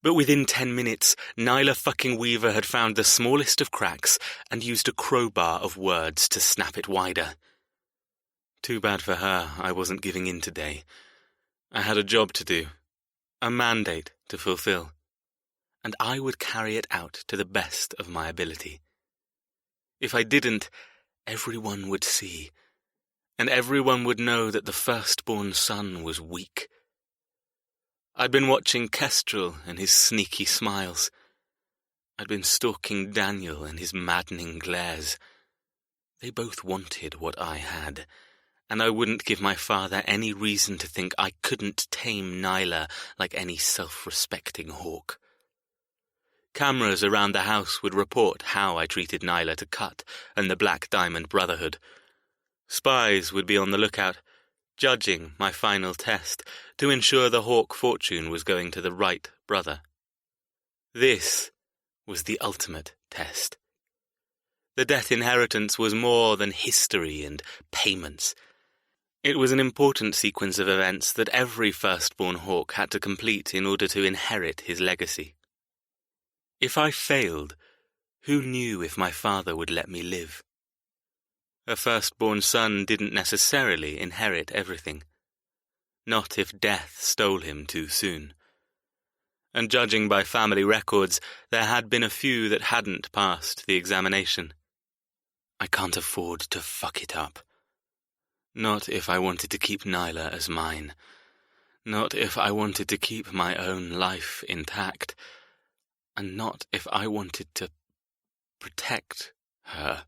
[SPEAKER 3] But within 10 minutes, Nyla fucking Weaver had found the smallest of cracks and used a crowbar of words to snap it wider. Too bad for her, I wasn't giving in today. I had a job to do, a mandate to fulfill, and I would carry it out to the best of my ability. If I didn't, everyone would see, and everyone would know that the firstborn son was weak. I'd been watching Kestrel and his sneaky smiles. I'd been stalking Daniel and his maddening glares. They both wanted what I had, and I wouldn't give my father any reason to think I couldn't tame Nyla like any self-respecting hawk. Cameras around the house would report how I treated Nyla to Cut and the Black Diamond Brotherhood. Spies would be on the lookout, judging my final test to ensure the hawk fortune was going to the right brother. This was the ultimate test. The debt inheritance was more than history and payments. It was an important sequence of events that every firstborn hawk had to complete in order to inherit his legacy. If I failed, who knew if my father would let me live? A firstborn son didn't necessarily inherit everything. Not if death stole him too soon. And judging by family records, there had been a few that hadn't passed the examination. I can't afford to fuck it up. Not if I wanted to keep Nyla as mine. Not if I wanted to keep my own life intact. And not if I wanted to protect her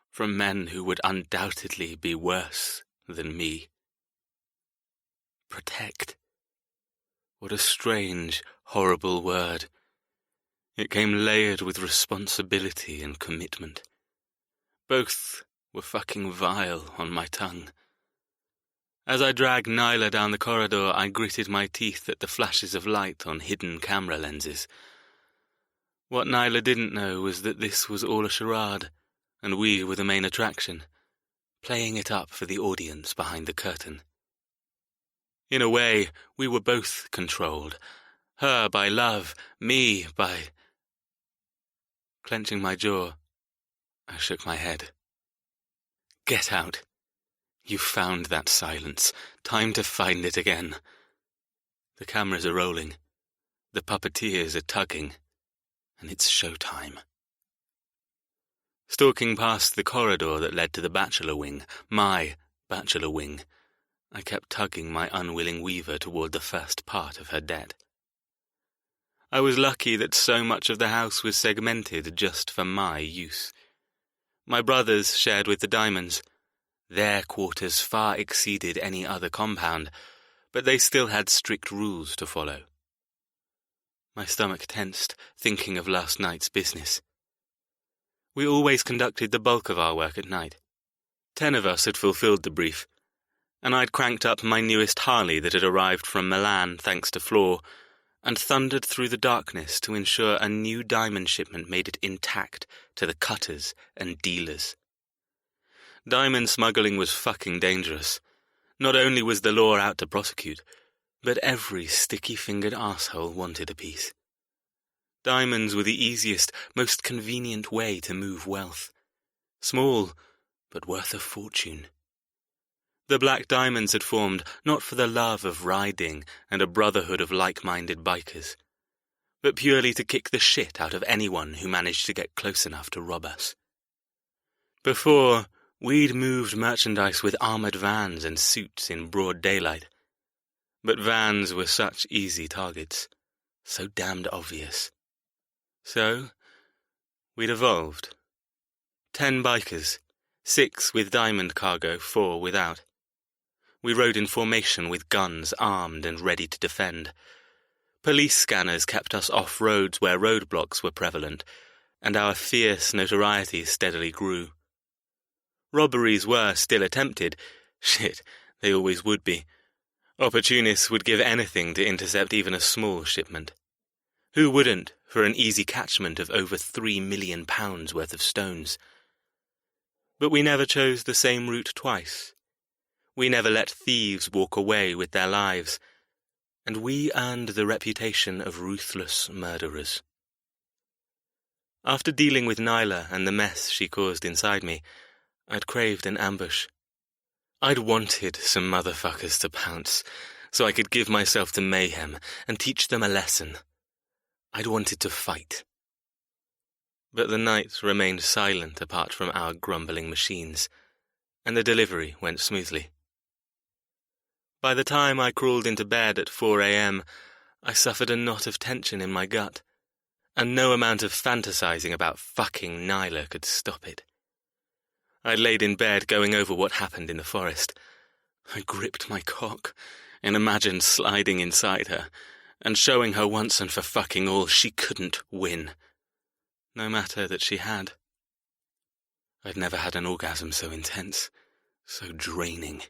[SPEAKER 3] from men who would undoubtedly be worse than me. Protect. What a strange, horrible word. It came layered with responsibility and commitment. Both were fucking vile on my tongue. As I dragged Nyla down the corridor, I gritted my teeth at the flashes of light on hidden camera lenses. What Nyla didn't know was that this was all a charade, and we were the main attraction, playing it up for the audience behind the curtain. In a way, we were both controlled, her by love, me by... Clenching my jaw, I shook my head. Get out. You found that silence. Time to find it again. The cameras are rolling. The puppeteers are tugging. And it's showtime. Stalking past the corridor that led to the bachelor wing, my bachelor wing, I kept tugging my unwilling Weaver toward the first part of her debt. I was lucky that so much of the house was segmented just for my use. My brothers shared with the Diamonds. Their quarters far exceeded any other compound, but they still had strict rules to follow. My stomach tensed, thinking of last night's business. We always conducted the bulk of our work at night. 10 of us had fulfilled the brief, and I'd cranked up my newest Harley that had arrived from Milan thanks to Floor, and thundered through the darkness to ensure a new diamond shipment made it intact to the cutters and dealers. Diamond smuggling was fucking dangerous. Not only was the law out to prosecute, but every sticky-fingered arsehole wanted a piece. Diamonds were the easiest, most convenient way to move wealth. Small, but worth a fortune. The Black Diamonds had formed not for the love of riding and a brotherhood of like-minded bikers, but purely to kick the shit out of anyone who managed to get close enough to rob us. Before, we'd moved merchandise with armoured vans and suits in broad daylight. But vans were such easy targets, so damned obvious. So, we'd evolved. 10 bikers, 6 with diamond cargo, 4 without. We rode in formation with guns armed and ready to defend. Police scanners kept us off roads where roadblocks were prevalent, and our fierce notoriety steadily grew. Robberies were still attempted. Shit, they always would be. Opportunists would give anything to intercept even a small shipment. Who wouldn't for an easy catchment of over £3 million worth of stones? But we never chose the same route twice. We never let thieves walk away with their lives, and we earned the reputation of ruthless murderers. After dealing with Nyla and the mess she caused inside me, I'd craved an ambush. I'd wanted some motherfuckers to pounce, so I could give myself to mayhem and teach them a lesson. I'd wanted to fight. But the night remained silent apart from our grumbling machines, and the delivery went smoothly. By the time I crawled into bed at 4 a.m., I suffered a knot of tension in my gut, and no amount of fantasizing about fucking Nyla could stop it. I laid in bed going over what happened in the forest. I gripped my cock and imagined sliding inside her and showing her once and for fucking all she couldn't win, no matter that she had. I'd never had an orgasm so intense, so draining.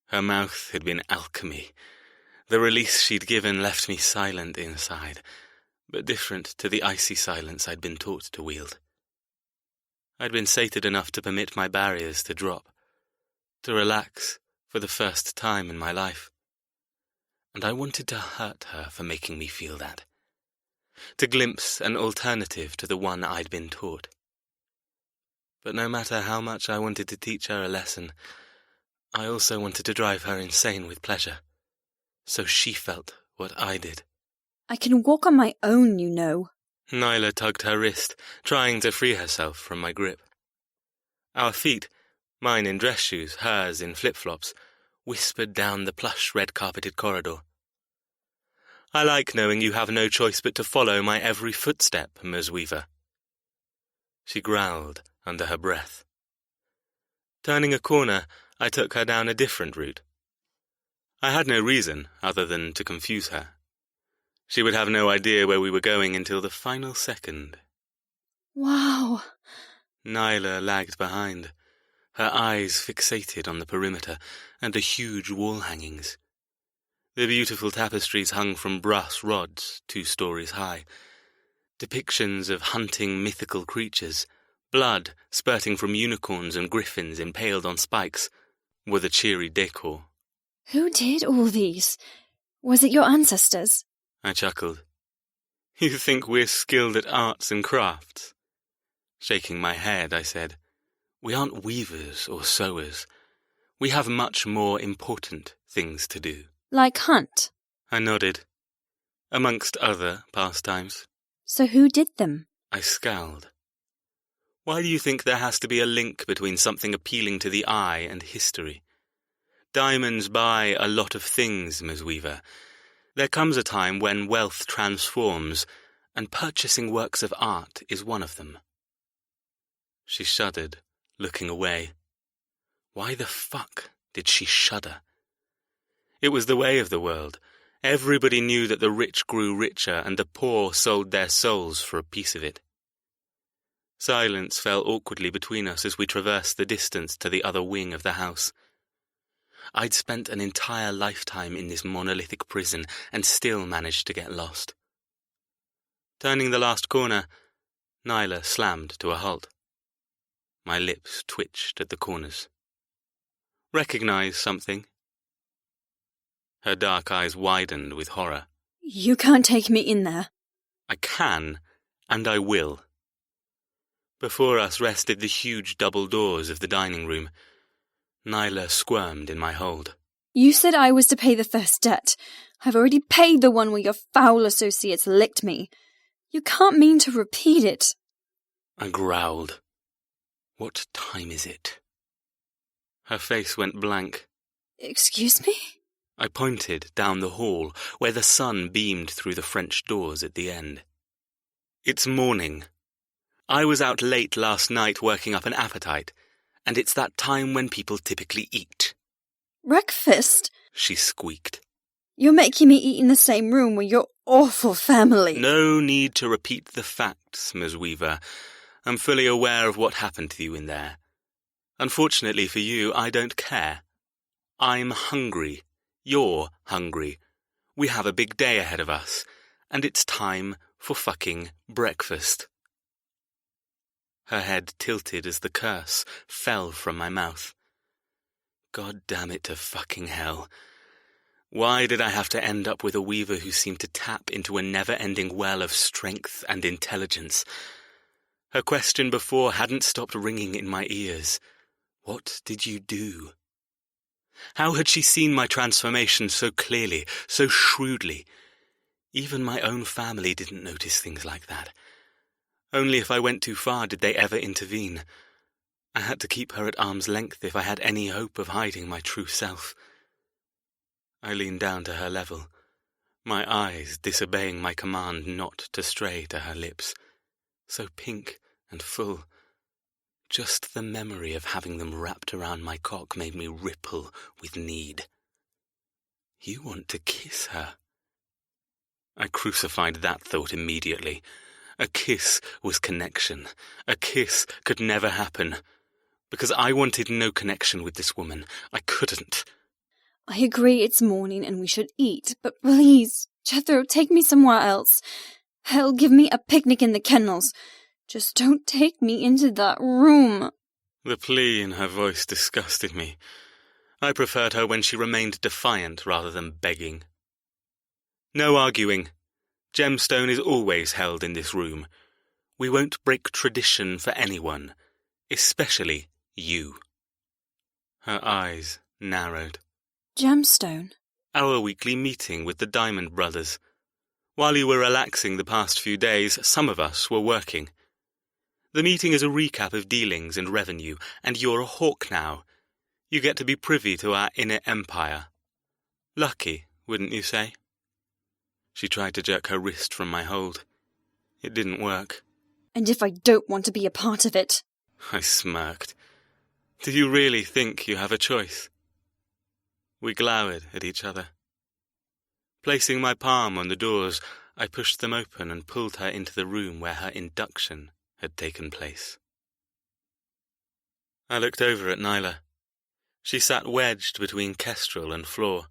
[SPEAKER 3] Her mouth had been alchemy. The release she'd given left me silent inside, but different to the icy silence I'd been taught to wield. I'd been sated enough to permit my barriers to drop, to relax for the first time in my life. And I wanted to hurt her for making me feel that, to glimpse an alternative to the one I'd been taught. But no matter how much I wanted to teach her a lesson, I also wanted to drive her insane with pleasure, so she felt what I did.
[SPEAKER 2] I can walk on my own, you know.
[SPEAKER 3] Nyla tugged her wrist, trying to free herself from my grip. Our feet, mine in dress shoes, hers in flip-flops, whispered down the plush red-carpeted corridor. I like knowing you have no choice but to follow my every footstep, Ms. Weaver. She growled under her breath. Turning a corner, I took her down a different route. I had no reason other than to confuse her. She would have no idea where we were going until the final second.
[SPEAKER 2] Wow.
[SPEAKER 3] Nyla lagged behind, her eyes fixated on the perimeter and the huge wall hangings. The beautiful tapestries hung from brass rods 2 stories high. Depictions of hunting mythical creatures, blood spurting from unicorns and griffins impaled on spikes, were the cheery decor.
[SPEAKER 2] Who did all these? Was it your ancestors?
[SPEAKER 3] I chuckled. You think we're skilled at arts and crafts? Shaking my head, I said, we aren't weavers or sewers. We have much more important things to do.
[SPEAKER 2] Like hunt?
[SPEAKER 3] I nodded. Amongst other pastimes.
[SPEAKER 2] So who did them?
[SPEAKER 3] I scowled. Why do you think there has to be a link between something appealing to the eye and history? Diamonds buy a lot of things, Ms. Weaver. There comes a time when wealth transforms, and purchasing works of art is one of them. She shuddered, looking away. Why the fuck did she shudder? It was the way of the world. Everybody knew that the rich grew richer and the poor sold their souls for a piece of it. Silence fell awkwardly between us as we traversed the distance to the other wing of the house. I'd spent an entire lifetime in this monolithic prison and still managed to get lost. Turning the last corner, Nyla slammed to a halt. My lips twitched at the corners. Recognize something? Her dark eyes widened with horror.
[SPEAKER 2] You can't take me in there.
[SPEAKER 3] I can, and I will. Before us rested the huge double doors of the dining room. Nyla squirmed in my hold.
[SPEAKER 2] You said I was to pay the first debt. I've already paid the one where your foul associates licked me. You can't mean to repeat it.
[SPEAKER 3] I growled. What time is it? Her face went blank.
[SPEAKER 2] Excuse me?
[SPEAKER 3] I pointed down the hall, where the sun beamed through the French doors at the end. It's morning. I was out late last night working up an appetite, and it's that time when people typically eat.
[SPEAKER 2] Breakfast?
[SPEAKER 3] She squeaked.
[SPEAKER 2] You're making me eat in the same room with your awful family.
[SPEAKER 3] No need to repeat the facts, Ms. Weaver. I'm fully aware of what happened to you in there. Unfortunately for you, I don't care. I'm hungry. You're hungry. We have a big day ahead of us, and it's time for fucking breakfast. Her head tilted as the curse fell from my mouth. God damn it to fucking hell. Why did I have to end up with a Weaver who seemed to tap into a never-ending well of strength and intelligence? Her question before hadn't stopped ringing in my ears. What did you do? How had she seen my transformation so clearly, so shrewdly? Even my own family didn't notice things like that. Only if I went too far did they ever intervene. I had to keep her at arm's length if I had any hope of hiding my true self. I leaned down to her level, my eyes disobeying my command not to stray to her lips. So pink and full. Just the memory of having them wrapped around my cock made me ripple with need. You want to kiss her? I crucified that thought immediately. A kiss was connection. A kiss could never happen. Because I wanted no connection with this woman. I couldn't.
[SPEAKER 2] I agree it's morning and we should eat, but please, Jethro, take me somewhere else. Hell, give me a picnic in the kennels. Just don't take me into that room.
[SPEAKER 3] The plea in her voice disgusted me. I preferred her when she remained defiant rather than begging. No arguing. Gemstone is always held in this room. We won't break tradition for anyone, especially you. Her eyes narrowed.
[SPEAKER 2] Gemstone?
[SPEAKER 3] Our weekly meeting with the Diamond Brothers. While you were relaxing the past few days, some of us were working. The meeting is a recap of dealings and revenue, and you're a hawk now. You get to be privy to our inner empire. Lucky, wouldn't you say? She tried to jerk her wrist from my hold. It didn't work.
[SPEAKER 2] And if I don't want to be a part of it?
[SPEAKER 3] I smirked. Do you really think you have a choice? We glowered at each other. Placing my palm on the doors, I pushed them open and pulled her into the room where her induction had taken place. I looked over at Nyla. She sat wedged between Kestrel and floor.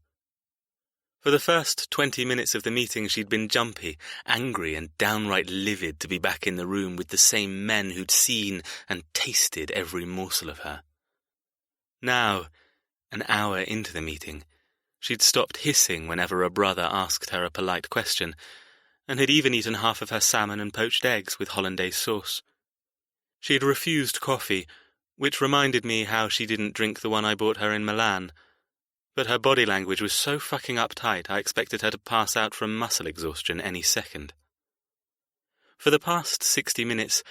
[SPEAKER 3] For the first 20 minutes of the meeting she'd been jumpy, angry and downright livid to be back in the room with the same men who'd seen and tasted every morsel of her. Now, an hour into the meeting, she'd stopped hissing whenever a brother asked her a polite question, and had even eaten half of her salmon and poached eggs with hollandaise sauce. She had refused coffee, which reminded me how she didn't drink the one I bought her in Milan, but her body language was so fucking uptight I expected her to pass out from muscle exhaustion any second. For the past 60 minutes,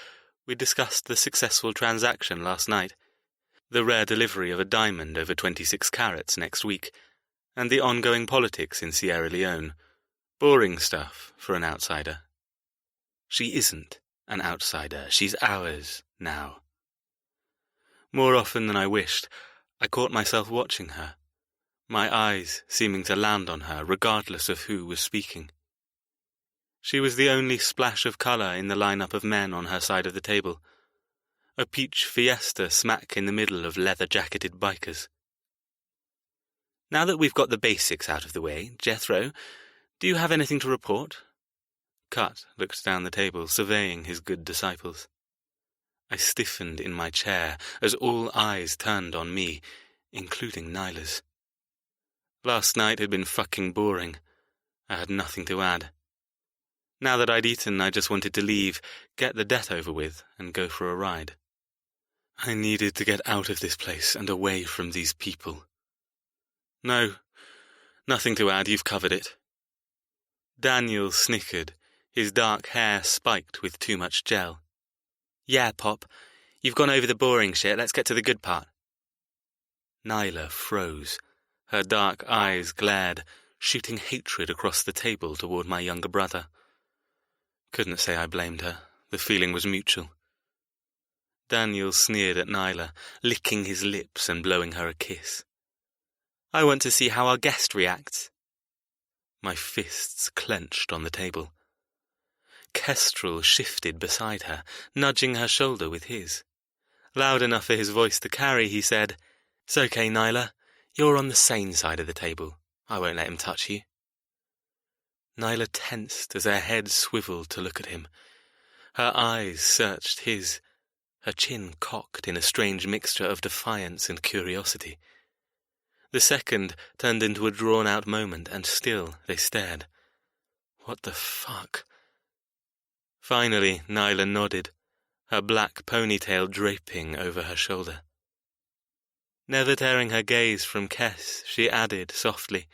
[SPEAKER 3] we discussed the successful transaction last night, the rare delivery of a diamond over 26 carats next week, and the ongoing politics in Sierra Leone. Boring stuff for an outsider. She isn't an outsider. She's ours now. More often than I wished, I caught myself watching her, my eyes seeming to land on her regardless of who was speaking. She was the only splash of colour in the lineup of men on her side of the table, a peach fiesta smack in the middle of leather-jacketed bikers. Now that we've got the basics out of the way, Jethro, do you have anything to report? Cut looked down the table, surveying his good disciples. I stiffened in my chair as all eyes turned on me, including Nyla's. Last night had been fucking boring. I had nothing to add. Now that I'd eaten, I just wanted to leave, get the debt over with, and go for a ride. I needed to get out of this place and away from these people. No, nothing to add, you've covered it. Daniel snickered, his dark hair spiked with too much gel. Yeah, Pop, you've gone over the boring shit, let's get to the good part. Nyla froze. Her dark eyes glared, shooting hatred across the table toward my younger brother. Couldn't say I blamed her. The feeling was mutual. Daniel sneered at Nyla, licking his lips and blowing her a kiss. I want to see how our guest reacts. My fists clenched on the table. Kestrel shifted beside her, nudging her shoulder with his. Loud enough for his voice to carry, he said, "It's okay, Nyla. You're on the sane side of the table. I won't let him touch you." Nyla tensed as her head swiveled to look at him. Her eyes searched his, her chin cocked in a strange mixture of defiance and curiosity. The second turned into a drawn-out moment, and still they stared. What the fuck? Finally, Nyla nodded, her black ponytail draping over her shoulder. Never tearing her gaze from Kess, she added softly,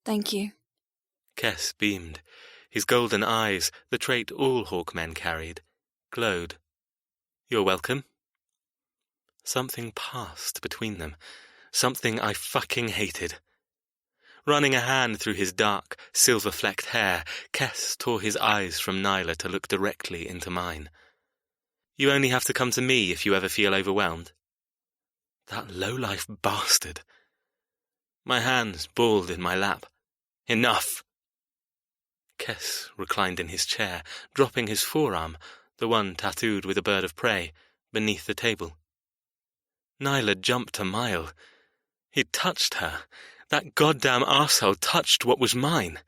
[SPEAKER 2] "Thank you."
[SPEAKER 3] Kess beamed. His golden eyes, the trait all Hawkmen carried, glowed. "You're welcome." Something passed between them. Something I fucking hated. Running a hand through his dark, silver-flecked hair, Kess tore his eyes from Nyla to look directly into mine. "You only have to come to me if you ever feel overwhelmed." That low-life bastard. My hands balled in my lap. "Enough!" Kess reclined in his chair, dropping his forearm, the one tattooed with a bird of prey, beneath the table. Nyla jumped a mile. He'd touched her. That goddamn arsehole touched what was mine.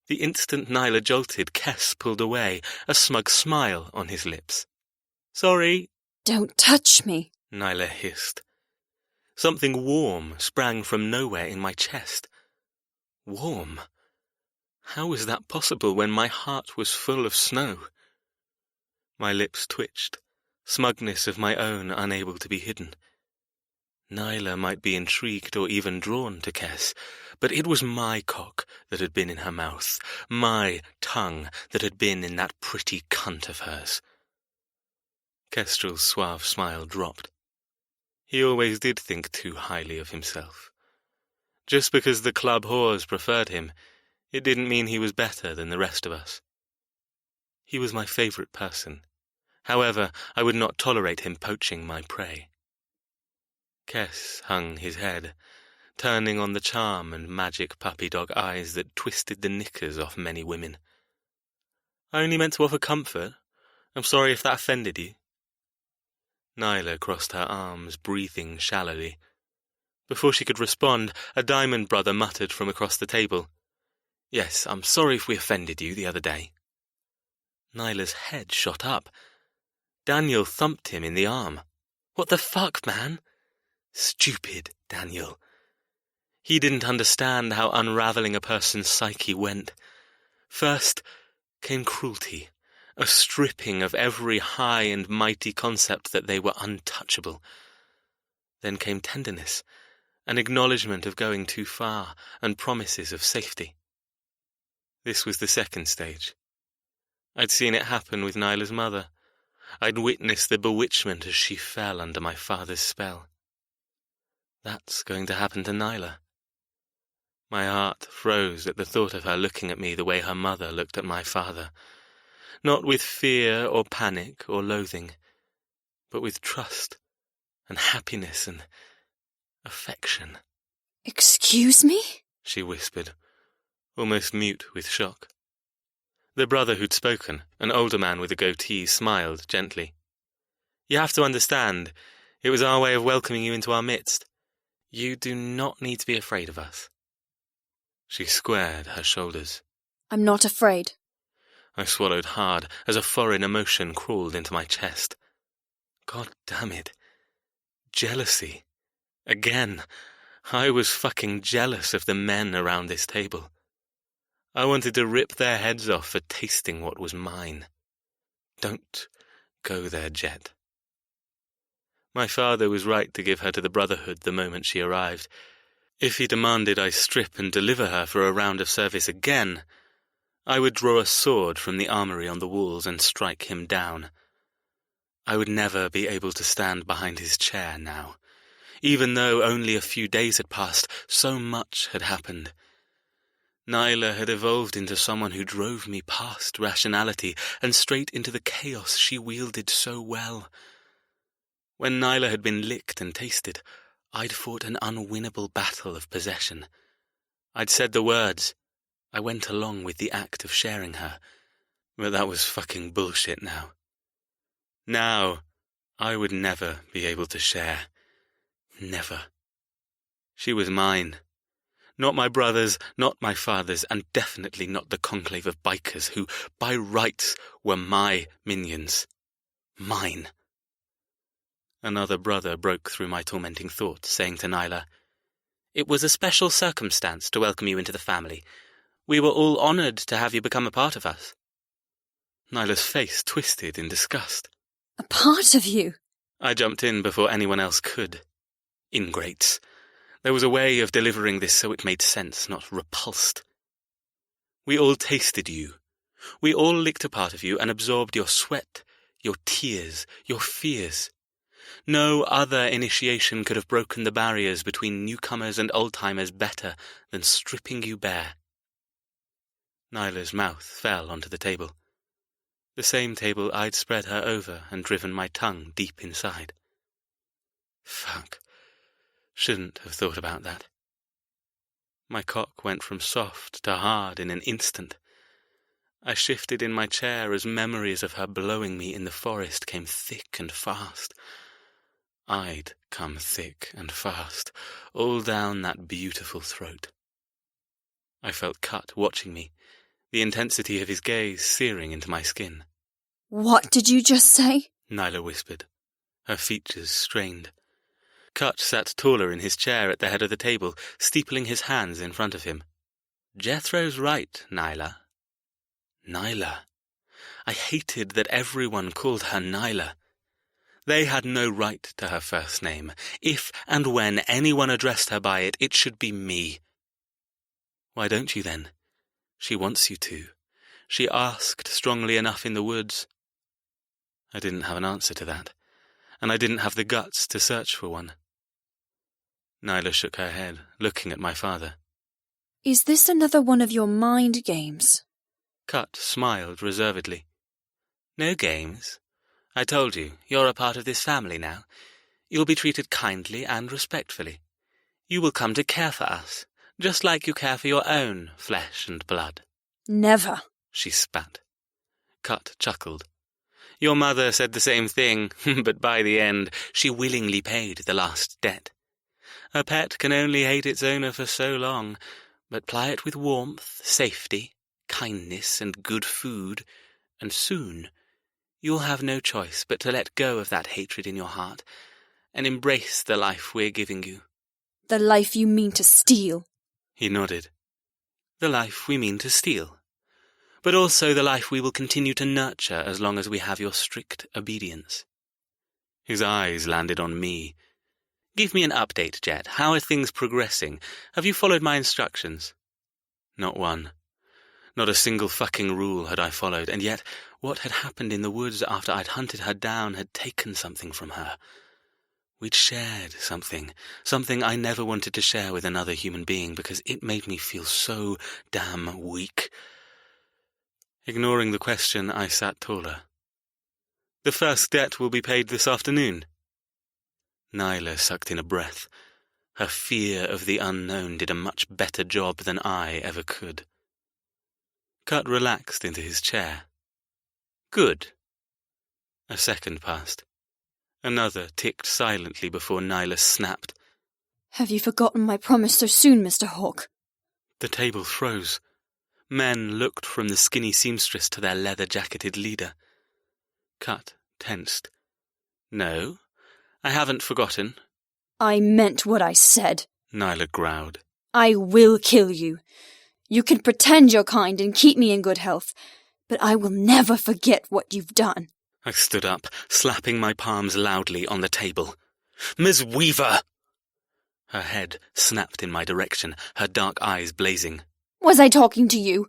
[SPEAKER 3] The instant Nyla jolted, Kess pulled away, a smug smile on his lips. "Sorry."
[SPEAKER 2] "Don't touch me,"
[SPEAKER 3] Nyla hissed. Something warm sprang from nowhere in my chest. Warm? How was that possible when my heart was full of snow? My lips twitched, smugness of my own unable to be hidden. Nyla might be intrigued or even drawn to Kess, but it was my cock that had been in her mouth, my tongue that had been in that pretty cunt of hers. Kestrel's suave smile dropped. He always did think too highly of himself. Just because the club whores preferred him, it didn't mean he was better than the rest of us. He was my favorite person. However, I would not tolerate him poaching my prey. Kess hung his head, turning on the charm and magic puppy-dog eyes that twisted the knickers off many women. "I only meant to offer comfort. I'm sorry if that offended you." Nyla crossed her arms, breathing shallowly. Before she could respond, a diamond brother muttered from across the table, "Yes, I'm sorry if we offended you the other day." Nyla's head shot up. Daniel thumped him in the arm. "What the fuck, man?" Stupid Daniel. He didn't understand how unraveling a person's psyche went. First came cruelty, a stripping of every high and mighty concept that they were untouchable. Then came tenderness, an acknowledgement of going too far, and promises of safety. This was the second stage. I'd seen it happen with Nyla's mother. I'd witnessed the bewitchment as she fell under my father's spell. That's going to happen to Nyla. My heart froze at the thought of her looking at me the way her mother looked at my father. Not with fear or panic or loathing, but with trust and happiness and affection.
[SPEAKER 2] "Excuse me?"
[SPEAKER 3] she whispered, almost mute with shock. The brother who'd spoken, an older man with a goatee, smiled gently. "You have to understand, it was our way of welcoming you into our midst. You do not need to be afraid of us." She squared her shoulders.
[SPEAKER 2] "I'm not afraid."
[SPEAKER 3] I swallowed hard as a foreign emotion crawled into my chest. God damn it. Jealousy. Again. I was fucking jealous of the men around this table. I wanted to rip their heads off for tasting what was mine. Don't go there, Jet. My father was right to give her to the Brotherhood the moment she arrived. If he demanded I strip and deliver her for a round of service again, I would draw a sword from the armory on the walls and strike him down. I would never be able to stand behind his chair now. Even though only a few days had passed, so much had happened. Nyla had evolved into someone who drove me past rationality and straight into the chaos she wielded so well. When Nyla had been licked and tasted, I'd fought an unwinnable battle of possession. I'd said the words. I went along with the act of sharing her. But that was fucking bullshit now. Now, I would never be able to share. Never. She was mine. Not my brother's, not my father's, and definitely not the conclave of bikers who, by rights, were my minions. Mine. Another brother broke through my tormenting thoughts, saying to Nyla, "It was a special circumstance to welcome you into the family. We were all honoured to have you become a part of us." Nyla's face twisted in disgust.
[SPEAKER 2] A part of you?
[SPEAKER 3] I jumped in before anyone else could. Ingrates. There was a way of delivering this so it made sense, not repulsed. We all tasted you. We all licked a part of you and absorbed your sweat, your tears, your fears. No other initiation could have broken the barriers between newcomers and old-timers better than stripping you bare. Nyla's mouth fell onto the table. The same table I'd spread her over and driven my tongue deep inside. Fuck. Shouldn't have thought about that. My cock went from soft to hard in an instant. I shifted in my chair as memories of her blowing me in the forest came thick and fast. I'd come thick and fast, all down that beautiful throat. I felt Cut watching me, the intensity of his gaze searing into my skin.
[SPEAKER 2] What did you just say?
[SPEAKER 3] Nyla whispered, her features strained. Cut sat taller in his chair at the head of the table, steepling his hands in front of him. Jethro's right, Nyla. Nyla. I hated that everyone called her Nyla. They had no right to her first name. If and when anyone addressed her by it, it should be me. Why don't you then? She wants you to. She asked strongly enough in the woods. I didn't have an answer to that, and I didn't have the guts to search for one. Nyla shook her head, looking at my father.
[SPEAKER 2] Is this another one of your mind games?
[SPEAKER 3] Cut smiled reservedly. No games. I told you, you're a part of this family now. You'll be treated kindly and respectfully. You will come to care for us, just like you care for your own flesh and blood.
[SPEAKER 2] Never.
[SPEAKER 3] She spat. Cut chuckled. Your mother said the same thing, but by the end, she willingly paid the last debt. A pet can only hate its owner for so long, but ply it with warmth, safety, kindness, and good food, and soon you'll have no choice but to let go of that hatred in your heart and embrace the life we're giving you.
[SPEAKER 2] The life you mean to steal?
[SPEAKER 3] He nodded. The life we mean to steal, but also the life we will continue to nurture as long as we have your strict obedience. His eyes landed on me. Give me an update, Jet. How are things progressing? Have you followed my instructions? Not one. Not a single fucking rule had I followed, and yet what had happened in the woods after I'd hunted her down had taken something from her. We'd shared something I never wanted to share with another human being because it made me feel so damn weak. Ignoring the question, I sat taller. The first debt will be paid this afternoon. Nyla sucked in a breath. Her fear of the unknown did a much better job than I ever could. Cut relaxed into his chair. Good. A second passed. Another ticked silently before Nyla snapped.
[SPEAKER 2] Have you forgotten my promise so soon, Mr. Hawke?
[SPEAKER 3] The table froze. Men looked from the skinny seamstress to their leather-jacketed leader. Cut tensed. No, I haven't forgotten.
[SPEAKER 2] I meant what I said.
[SPEAKER 3] Nyla growled.
[SPEAKER 2] I will kill you. You can pretend you're kind and keep me in good health, but I will never forget what you've done.
[SPEAKER 3] I stood up, slapping my palms loudly on the table. Ms. Weaver! Her head snapped in my direction, her dark eyes blazing.
[SPEAKER 2] Was I talking to you?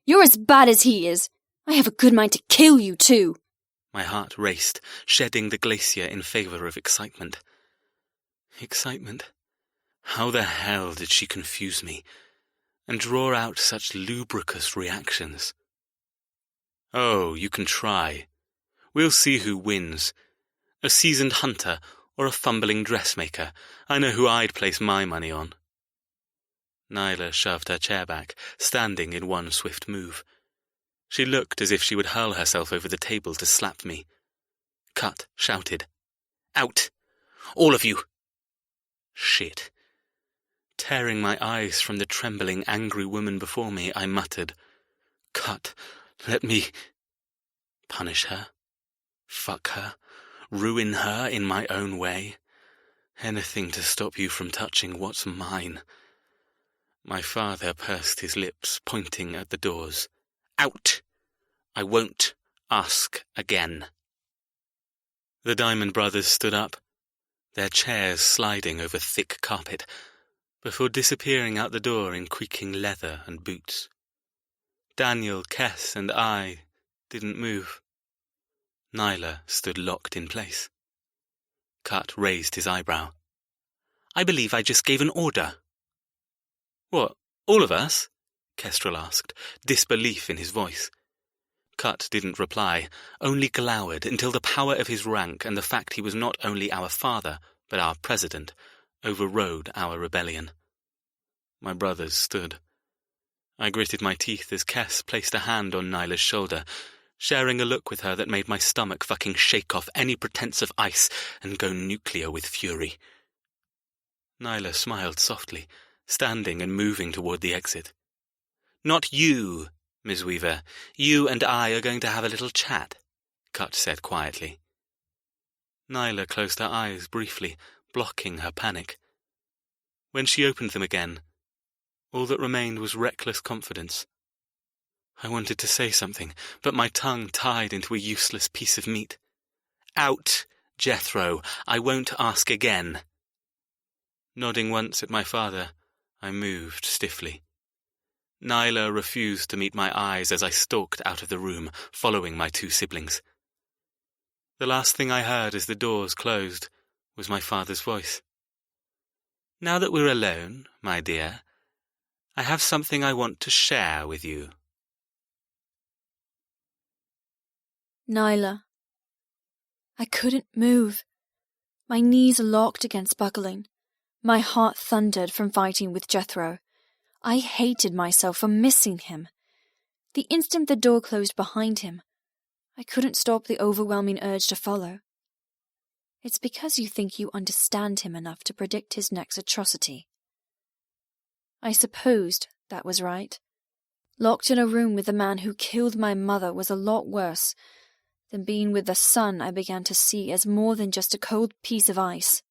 [SPEAKER 2] You're as bad as he is. I have a good mind to kill you too.
[SPEAKER 3] My heart raced, shedding the glacier in favour of excitement. Excitement? How the hell did she confuse me, and draw out such lubricous reactions? Oh, you can try. We'll see who wins. A seasoned hunter or a fumbling dressmaker. I know who I'd place my money on. Nyla shoved her chair back, standing in one swift move. She looked as if she would hurl herself over the table to slap me. Cut shouted, "Out! All of you!" Shit. Tearing my eyes from the trembling, angry woman before me, I muttered, "Cut, let me punish her, fuck her, ruin her in my own way. Anything to stop you from touching what's mine." My father pursed his lips, pointing at the doors. "Out! I won't ask again." The Diamond Brothers stood up, their chairs sliding over thick carpet, before disappearing out the door in creaking leather and boots. Daniel, Kess, and I didn't move. Nyla stood locked in place. Cut raised his eyebrow. "I believe I just gave an order." "What, all of us?" Kestrel asked, disbelief in his voice. Cut didn't reply, only glowered until the power of his rank and the fact he was not only our father, but our president, overrode our rebellion. My brothers stood. I gritted my teeth as Kess placed a hand on Nyla's shoulder, sharing a look with her that made my stomach fucking shake off any pretense of ice and go nuclear with fury. Nyla smiled softly, standing and moving toward the exit. "Not you, Ms. Weaver. You and I are going to have a little chat," Cut said quietly. Nyla closed her eyes briefly, blocking her panic. When she opened them again, all that remained was reckless confidence. I wanted to say something, but my tongue tied into a useless piece of meat. "Out, Jethro. I won't ask again." Nodding once at my father, I moved stiffly. Nyla refused to meet my eyes as I stalked out of the room, following my two siblings. The last thing I heard as the doors closed was my father's voice. "Now that we're alone, my dear, I have something I want to share with you."
[SPEAKER 2] Nyla. I couldn't move. My knees locked against buckling. My heart thundered from fighting with Jethro. I hated myself for missing him. The instant the door closed behind him, I couldn't stop the overwhelming urge to follow. It's because you think you understand him enough to predict his next atrocity. I supposed that was right. Locked in a room with the man who killed my mother was a lot worse than being with the son I began to see as more than just a cold piece of ice.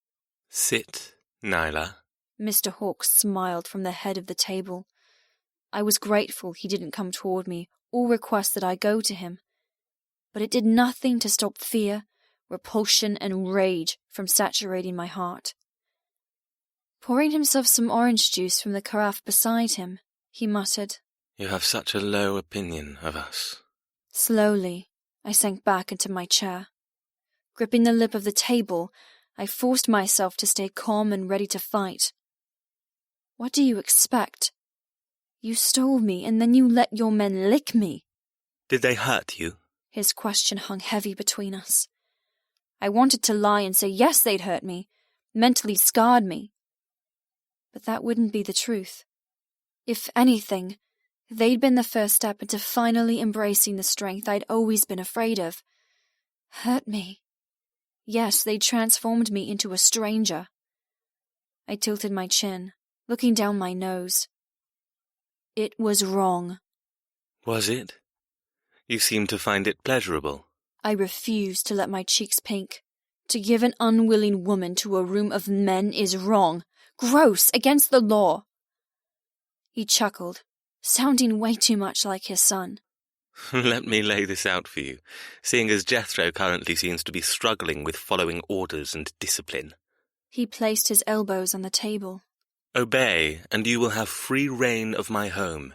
[SPEAKER 1] "Sit, Nyla."
[SPEAKER 2] Mr. Hawkes smiled from the head of the table. I was grateful he didn't come toward me or request that I go to him. But it did nothing to stop fear, repulsion, and rage from saturating my heart. Pouring himself some orange juice from the carafe beside him, he muttered,
[SPEAKER 1] "You have such a low opinion of us."
[SPEAKER 2] Slowly, I sank back into my chair. Gripping the lip of the table, I forced myself to stay calm and ready to fight. What do you expect? You stole me, and then you let your men lick me.
[SPEAKER 1] "Did they hurt you?"
[SPEAKER 2] His question hung heavy between us. I wanted to lie and say yes, they'd hurt me, mentally scarred me. But that wouldn't be the truth. If anything, they'd been the first step into finally embracing the strength I'd always been afraid of. Hurt me. Yes, they'd transformed me into a stranger. I tilted my chin, looking down my nose. It was wrong.
[SPEAKER 1] "Was it? You seem to find it pleasurable."
[SPEAKER 2] I refused to let my cheeks pink. To give an unwilling woman to a room of men is wrong, gross, against the law. He chuckled, sounding way too much like his son.
[SPEAKER 1] "Let me lay this out for you, seeing as Jethro currently seems to be struggling with following orders and discipline."
[SPEAKER 2] He placed his elbows on the table.
[SPEAKER 3] Obey, and you will have free rein of my home.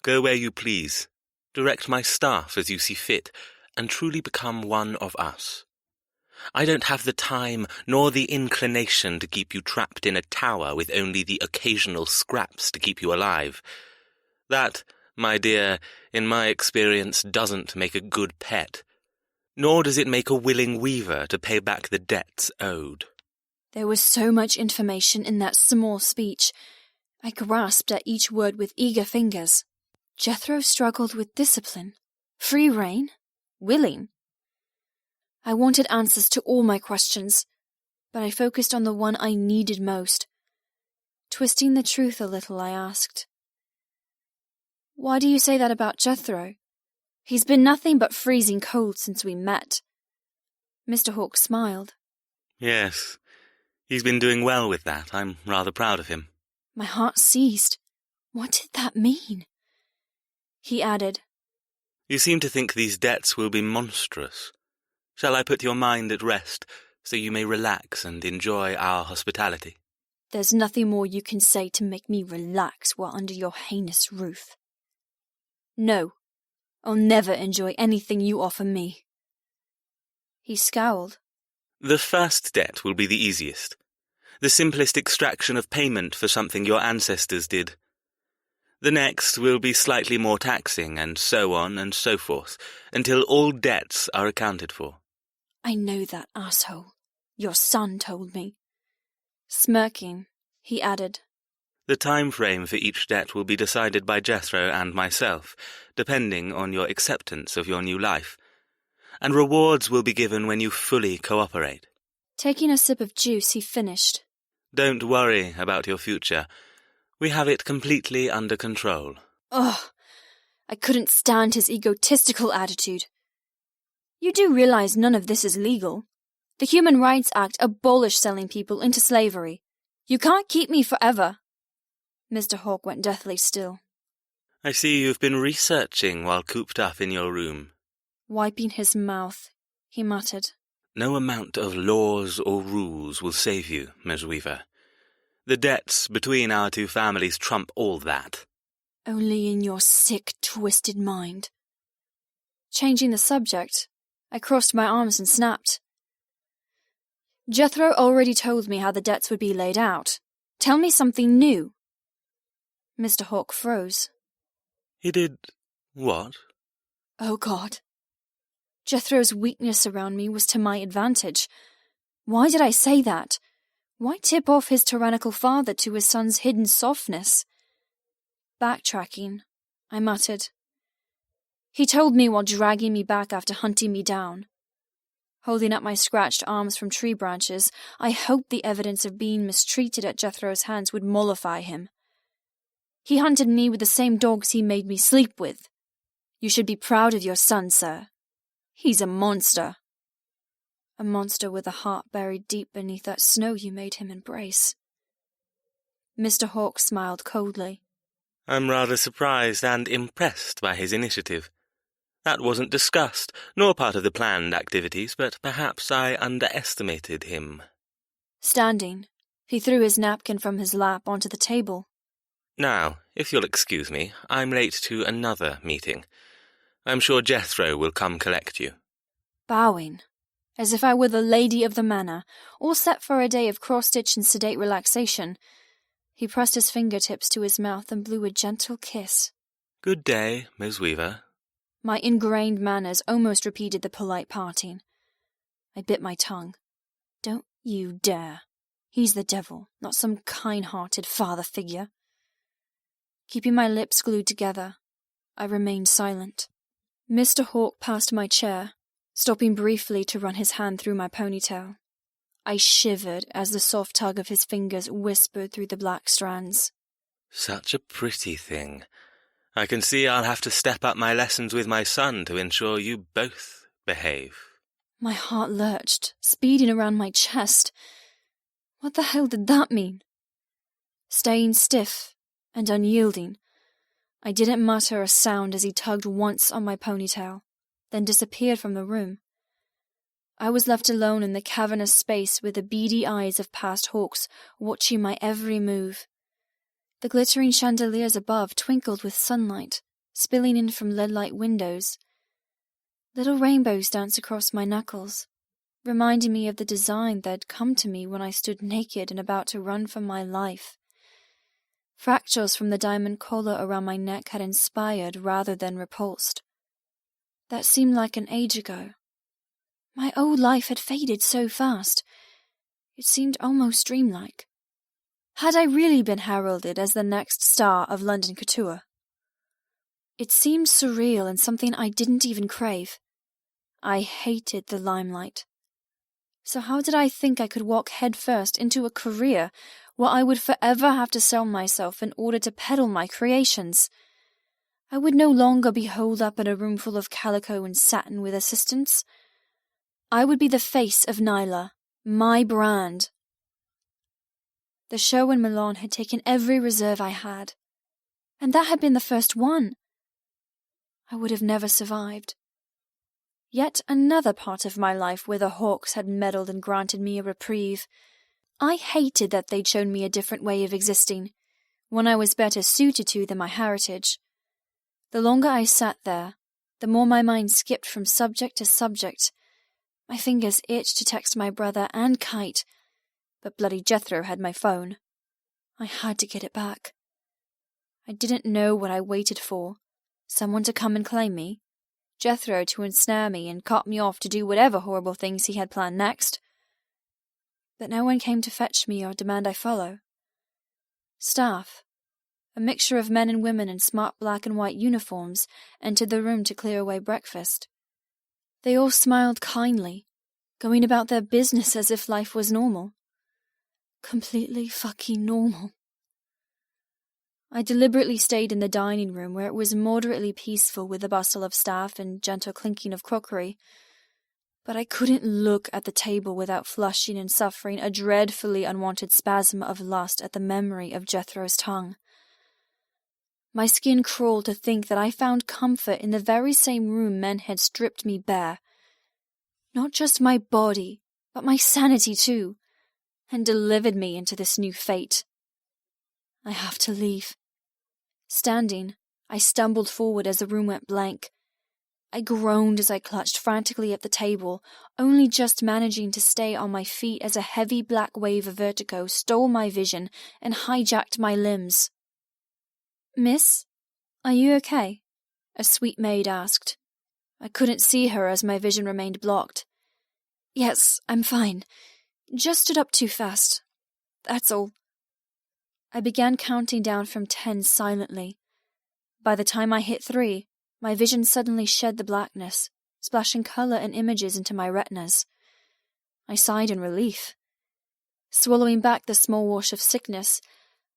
[SPEAKER 3] Go where you please. Direct my staff as you see fit, and truly become one of us. I don't have the time nor the inclination to keep you trapped in a tower with only the occasional scraps to keep you alive. That, my dear, in my experience, doesn't make a good pet. Nor does it make a willing weaver to pay back the debts owed.
[SPEAKER 2] There was so much information in that small speech. I grasped at each word with eager fingers. Jethro struggled with discipline. Free rein? Willing? I wanted answers to all my questions, but I focused on the one I needed most. Twisting the truth a little, I asked, "Why do you say that about Jethro? He's been nothing but freezing cold since we met." Mr. Hawke smiled.
[SPEAKER 3] Yes, he's been doing well with that. I'm rather proud of him.
[SPEAKER 2] My heart seized. What did that mean? He added,
[SPEAKER 3] You seem to think these debts will be monstrous. Shall I put your mind at rest, so you may relax and enjoy our hospitality?
[SPEAKER 2] "There's nothing more you can say to make me relax while under your heinous roof." "No, I'll never enjoy anything you offer me." He scowled.
[SPEAKER 3] The first debt will be the easiest. The simplest extraction of payment for something your ancestors did. The next will be slightly more taxing, and so on and so forth, until all debts are accounted for.
[SPEAKER 2] "I know that, asshole. Your son told me." Smirking, he added,
[SPEAKER 3] The time frame for each debt will be decided by Jethro and myself, depending on your acceptance of your new life, and rewards will be given when you fully cooperate.
[SPEAKER 2] Taking a sip of juice, he finished.
[SPEAKER 3] Don't worry about your future. We have it completely under control.
[SPEAKER 2] Ugh, I couldn't stand his egotistical attitude. "You do realize none of this is legal. The Human Rights Act abolished selling people into slavery. You can't keep me forever." Mr. Hawke went deathly still.
[SPEAKER 3] I see you've been researching while cooped up in your room.
[SPEAKER 2] Wiping his mouth, he muttered.
[SPEAKER 3] No amount of laws or rules will save you, Ms. Weaver. The debts between our two families trump all that.
[SPEAKER 2] Only in your sick, twisted mind. Changing the subject, I crossed my arms and snapped. "Jethro already told me how the debts would be laid out. Tell me something new." Mr. Hawke froze.
[SPEAKER 3] He did what?
[SPEAKER 2] Oh, God. Jethro's weakness around me was to my advantage. Why did I say that? Why tip off his tyrannical father to his son's hidden softness? Backtracking, I muttered. "He told me while dragging me back after hunting me down." Holding up my scratched arms from tree branches, I hoped the evidence of being mistreated at Jethro's hands would mollify him. "He hunted me with the same dogs he made me sleep with. You should be proud of your son, sir. He's a monster." "A monster with a heart buried deep beneath that snow you made him embrace." Mr. Hawke smiled coldly.
[SPEAKER 3] I'm rather surprised and impressed by his initiative. That wasn't discussed, nor part of the planned activities, but perhaps I underestimated him.
[SPEAKER 2] Standing, he threw his napkin from his lap onto the table.
[SPEAKER 3] Now, if you'll excuse me, I'm late to another meeting. I'm sure Jethro will come collect you.
[SPEAKER 2] Bowing, as if I were the lady of the manor, all set for a day of cross-stitch and sedate relaxation, he pressed his fingertips to his mouth and blew a gentle kiss.
[SPEAKER 3] Good day, Miss Weaver.
[SPEAKER 2] My ingrained manners almost repeated the polite parting. I bit my tongue. Don't you dare. He's the devil, not some kind-hearted father figure. Keeping my lips glued together, I remained silent. Mr. Hawke passed my chair, stopping briefly to run his hand through my ponytail. I shivered as the soft tug of his fingers whispered through the black strands.
[SPEAKER 3] Such a pretty thing. I can see I'll have to step up my lessons with my son to ensure you both behave.
[SPEAKER 2] My heart lurched, speeding around my chest. What the hell did that mean? Staying stiff and unyielding, I didn't mutter a sound as he tugged once on my ponytail, then disappeared from the room. I was left alone in the cavernous space with the beady eyes of past hawks watching my every move. The glittering chandeliers above twinkled with sunlight, spilling in from lead-light windows. Little rainbows danced across my knuckles, reminding me of the design that had come to me when I stood naked and about to run for my life. Fractures from the diamond collar around my neck had inspired rather than repulsed. That seemed like an age ago. My old life had faded so fast. It seemed almost dreamlike. Had I really been heralded as the next star of London couture? It seemed surreal and something I didn't even crave. I hated the limelight. So how did I think I could walk headfirst into a career where I would forever have to sell myself in order to peddle my creations? I would no longer be holed up in a room full of calico and satin with assistants. I would be the face of Nyla, my brand. The show in Milan had taken every reserve I had, and that had been the first one. I would have never survived. Yet another part of my life where the hawks had meddled and granted me a reprieve. I hated that they'd shown me a different way of existing, one I was better suited to than my heritage. The longer I sat there, the more my mind skipped from subject to subject. My fingers itched to text my brother and Kite, but bloody Jethro had my phone. I had to get it back. I didn't know what I waited for. Someone to come and claim me. Jethro to ensnare me and cart me off to do whatever horrible things he had planned next. But no one came to fetch me or demand I follow. Staff, a mixture of men and women in smart black and white uniforms, entered the room to clear away breakfast. They all smiled kindly, going about their business as if life was normal. Completely fucking normal. I deliberately stayed in the dining room where it was moderately peaceful with the bustle of staff and gentle clinking of crockery, but I couldn't look at the table without flushing and suffering a dreadfully unwanted spasm of lust at the memory of Jethro's tongue. My skin crawled to think that I found comfort in the very same room men had stripped me bare. Not just my body, but my sanity too, and delivered me into this new fate. I have to leave. Standing, I stumbled forward as the room went blank. I groaned as I clutched frantically at the table, only just managing to stay on my feet as a heavy black wave of vertigo stole my vision and hijacked my limbs. "Miss, are you okay?" a sweet maid asked. I couldn't see her as my vision remained blocked. "Yes, I'm fine. Just stood up too fast. That's all." I began counting down from 10 silently. By the time I hit 3, my vision suddenly shed the blackness, splashing color and images into my retinas. I sighed in relief. Swallowing back the small wash of sickness,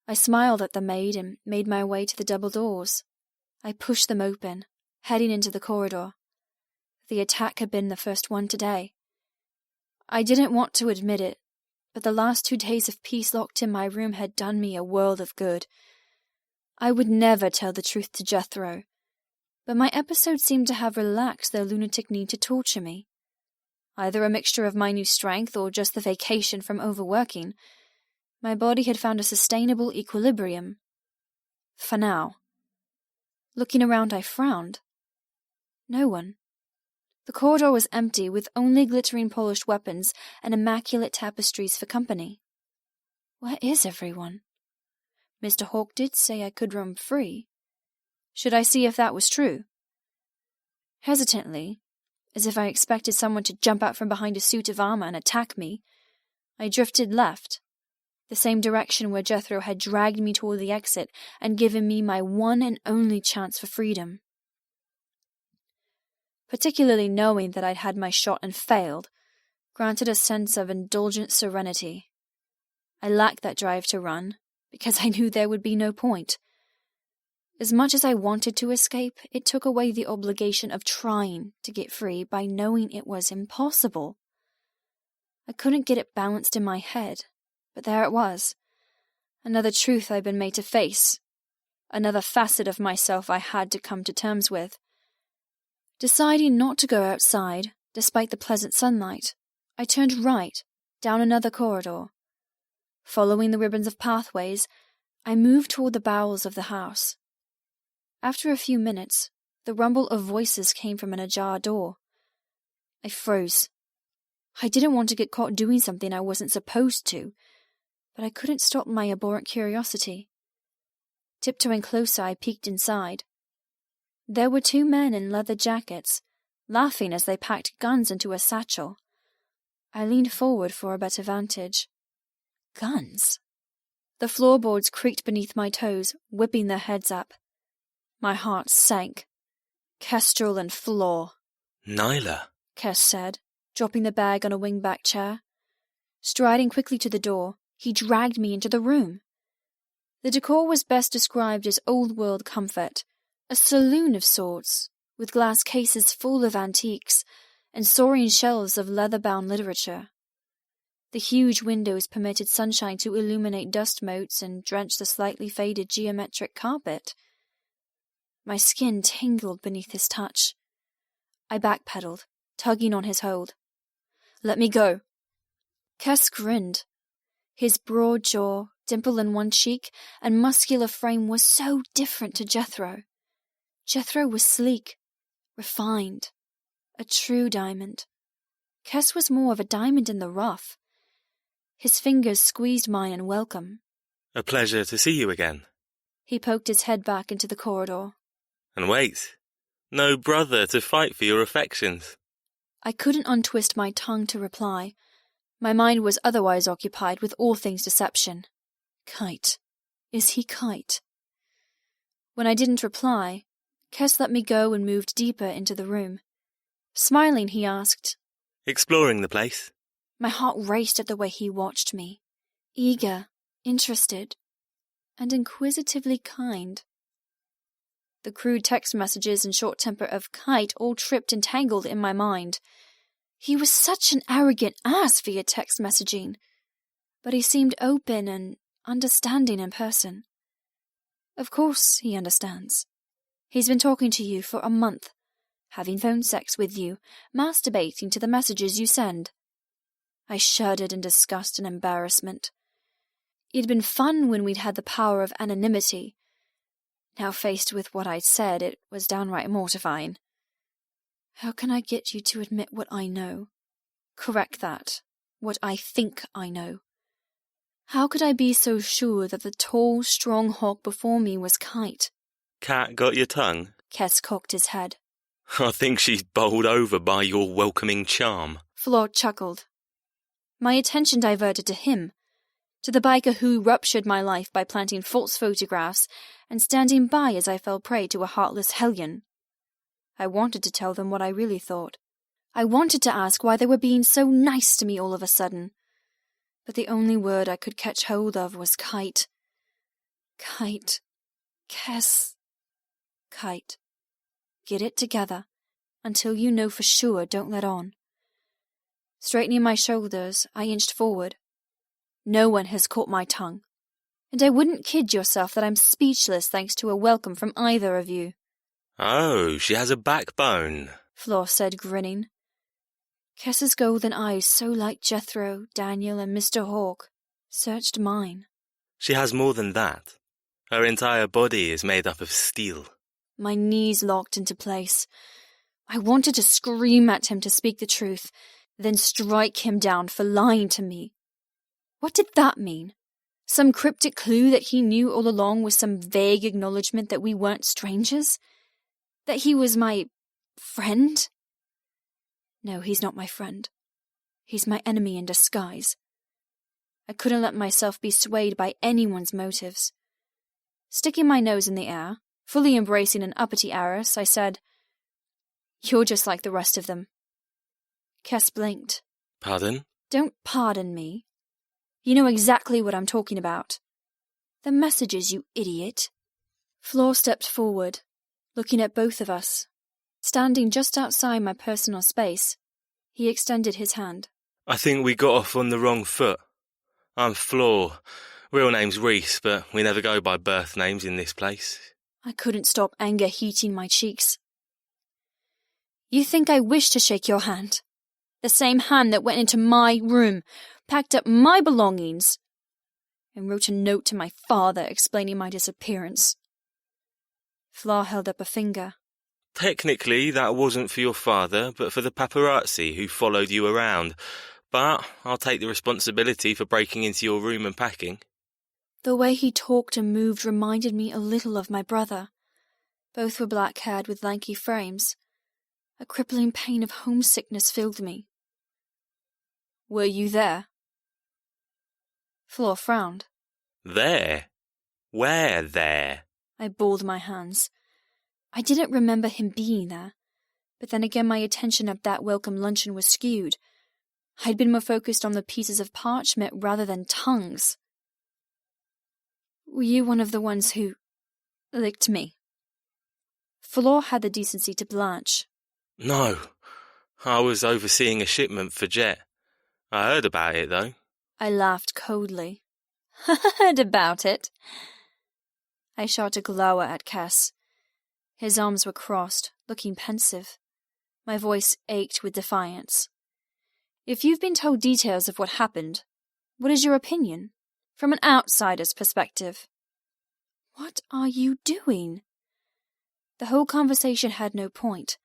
[SPEAKER 2] I smiled at the maid and made my way to the double doors. I pushed them open, heading into the corridor. The attack had been the first one today. I didn't want to admit it, but the last 2 days of peace locked in my room had done me a world of good. I would never tell the truth to Jethro, but my episode seemed to have relaxed their lunatic need to torture me. Either a mixture of my new strength or just the vacation from overworking, my body had found a sustainable equilibrium. For now. Looking around, I frowned. No one. The corridor was empty, with only glittering polished weapons and immaculate tapestries for company. Where is everyone? Mr. Hawke did say I could roam free. Should I see if that was true? Hesitantly, as if I expected someone to jump out from behind a suit of armor and attack me, I drifted left, the same direction where Jethro had dragged me toward the exit and given me my one and only chance for freedom. Particularly knowing that I'd had my shot and failed, granted a sense of indulgent serenity. I lacked that drive to run, because I knew there would be no point. As much as I wanted to escape, it took away the obligation of trying to get free by knowing it was impossible. I couldn't get it balanced in my head, but there it was. Another truth I'd been made to face. Another facet of myself I had to come to terms with. Deciding not to go outside, Despite the pleasant sunlight, I turned right, down another corridor. Following the ribbons of pathways, I moved toward the bowels of the house. After a few minutes, the rumble of voices came from an ajar door. I froze. I didn't want to get caught doing something I wasn't supposed to, but I couldn't stop my abhorrent curiosity. Tiptoeing closer, I peeked inside. There were 2 men in leather jackets, laughing as they packed guns into a satchel. I leaned forward for a better vantage. Guns? The floorboards creaked beneath my toes, whipping their heads up. My heart sank. Kestrel and Flor.
[SPEAKER 3] Nyla,
[SPEAKER 2] Kes said, dropping the bag on a wing-back chair. Striding quickly to the door, he dragged me into the room. The decor was best described as old-world comfort, a saloon of sorts, with glass cases full of antiques and soaring shelves of leather-bound literature. The huge windows permitted sunshine to illuminate dust motes and drench the slightly faded geometric carpet. My skin tingled beneath his touch. I backpedaled, tugging on his hold. "Let me go." Kes grinned. His broad jaw, dimple in one cheek, and muscular frame was so different to Jethro. Jethro was sleek, refined, a true diamond. Kes was more of a diamond in the rough. His fingers squeezed mine in welcome.
[SPEAKER 3] a pleasure to see you again.
[SPEAKER 2] He poked his head back into the corridor.
[SPEAKER 3] And wait, no brother to fight for your affections.
[SPEAKER 2] I couldn't untwist my tongue to reply. My mind was otherwise occupied with all things deception. Kite. Is he Kite? When I didn't reply, Kes let me go and moved deeper into the room. Smiling, he asked,
[SPEAKER 3] Exploring the place?
[SPEAKER 2] My heart raced at the way he watched me. Eager, interested, and inquisitively kind. The crude text messages and short temper of Kite all tripped and tangled in my mind. He was such an arrogant ass via text messaging, but he seemed open and understanding in person. Of course he understands. He's been talking to you for a month, having phone sex with you, masturbating to the messages you send. I shuddered in disgust and embarrassment. It'd been fun when we'd had the power of anonymity. Now faced with what I'd said, it was downright mortifying. How can I get you to admit what I know? Correct that. What I think I know. How could I be so sure that the tall, strong hawk before me was Kite?
[SPEAKER 3] Cat got your tongue?
[SPEAKER 2] Kes cocked his head.
[SPEAKER 3] I think she's bowled over by your welcoming charm.
[SPEAKER 2] Flor chuckled. My attention diverted to him, to the biker who ruptured my life by planting false photographs and standing by as I fell prey to a heartless hellion. I wanted to tell them what I really thought. I wanted to ask why they were being so nice to me all of a sudden. But the only word I could catch hold of was Kite. Kite. Kes. Kite. Get it together. Until you know for sure, don't let on. Straightening my shoulders, I inched forward. No one has caught my tongue. And I wouldn't kid yourself that I'm speechless thanks to a welcome from either of you.
[SPEAKER 3] Oh, she has a backbone,
[SPEAKER 2] Flor said, grinning. Kes's golden eyes, so like Jethro, Daniel, and Mr. Hawk, searched mine.
[SPEAKER 3] She has more than that. Her entire body is made up of steel.
[SPEAKER 2] My knees locked into place. I wanted to scream at him to speak the truth, then strike him down for lying to me. What did that mean? Some cryptic clue that he knew all along was some vague acknowledgement that we weren't strangers? That he was my friend? No, he's not my friend. He's my enemy in disguise. I couldn't let myself be swayed by anyone's motives. Sticking my nose in the air, fully embracing an uppity heiress, I said, You're just like the rest of them. Kes blinked.
[SPEAKER 3] Pardon?
[SPEAKER 2] Don't pardon me. You know exactly what I'm talking about. The messages, you idiot. Flor stepped forward, looking at both of us. Standing just outside my personal space, he extended his hand.
[SPEAKER 3] I think we got off on the wrong foot. I'm Flor. Real name's Reese, but we never go by birth names in this place.
[SPEAKER 2] I couldn't stop anger heating my cheeks. You think I wish to shake your hand? The same hand that went into my room, packed up my belongings, and wrote a note to my father explaining my disappearance. Fleur held up a finger.
[SPEAKER 3] Technically, that wasn't for your father, but for the paparazzi who followed you around. But I'll take the responsibility for breaking into your room and packing.
[SPEAKER 2] The way he talked and moved reminded me a little of my brother. Both were black-haired with lanky frames. A crippling pain of homesickness filled me. Were you there? Fleur frowned.
[SPEAKER 3] There? Where there?
[SPEAKER 2] I balled my hands. I didn't remember him being there, but then again my attention at that welcome luncheon was skewed. I'd been more focused on the pieces of parchment rather than tongues. Were you one of the ones who licked me? Fleur had the decency to blanch.
[SPEAKER 3] No. I was overseeing a shipment for Jet. I heard about it, though.
[SPEAKER 2] I laughed coldly. Heard about it? I shot a glower at Cass. His arms were crossed, looking pensive. My voice ached with defiance. If you've been told details of what happened, what is your opinion? From an outsider's perspective. What are you doing? The whole conversation had no point.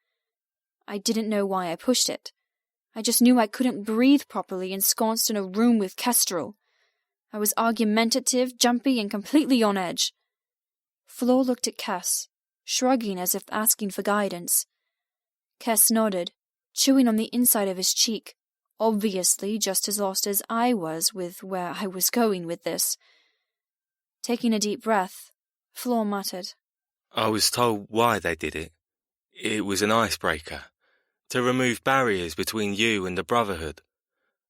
[SPEAKER 2] I didn't know why I pushed it. I just knew I couldn't breathe properly ensconced in a room with Kestrel. I was argumentative, jumpy, and completely on edge. Fleur looked at Cass, shrugging as if asking for guidance. Cass nodded, chewing on the inside of his cheek, obviously just as lost as I was with where I was going with this. Taking a deep breath, Fleur muttered,
[SPEAKER 3] I was told why they did it. It was an icebreaker, to remove barriers between you and the Brotherhood.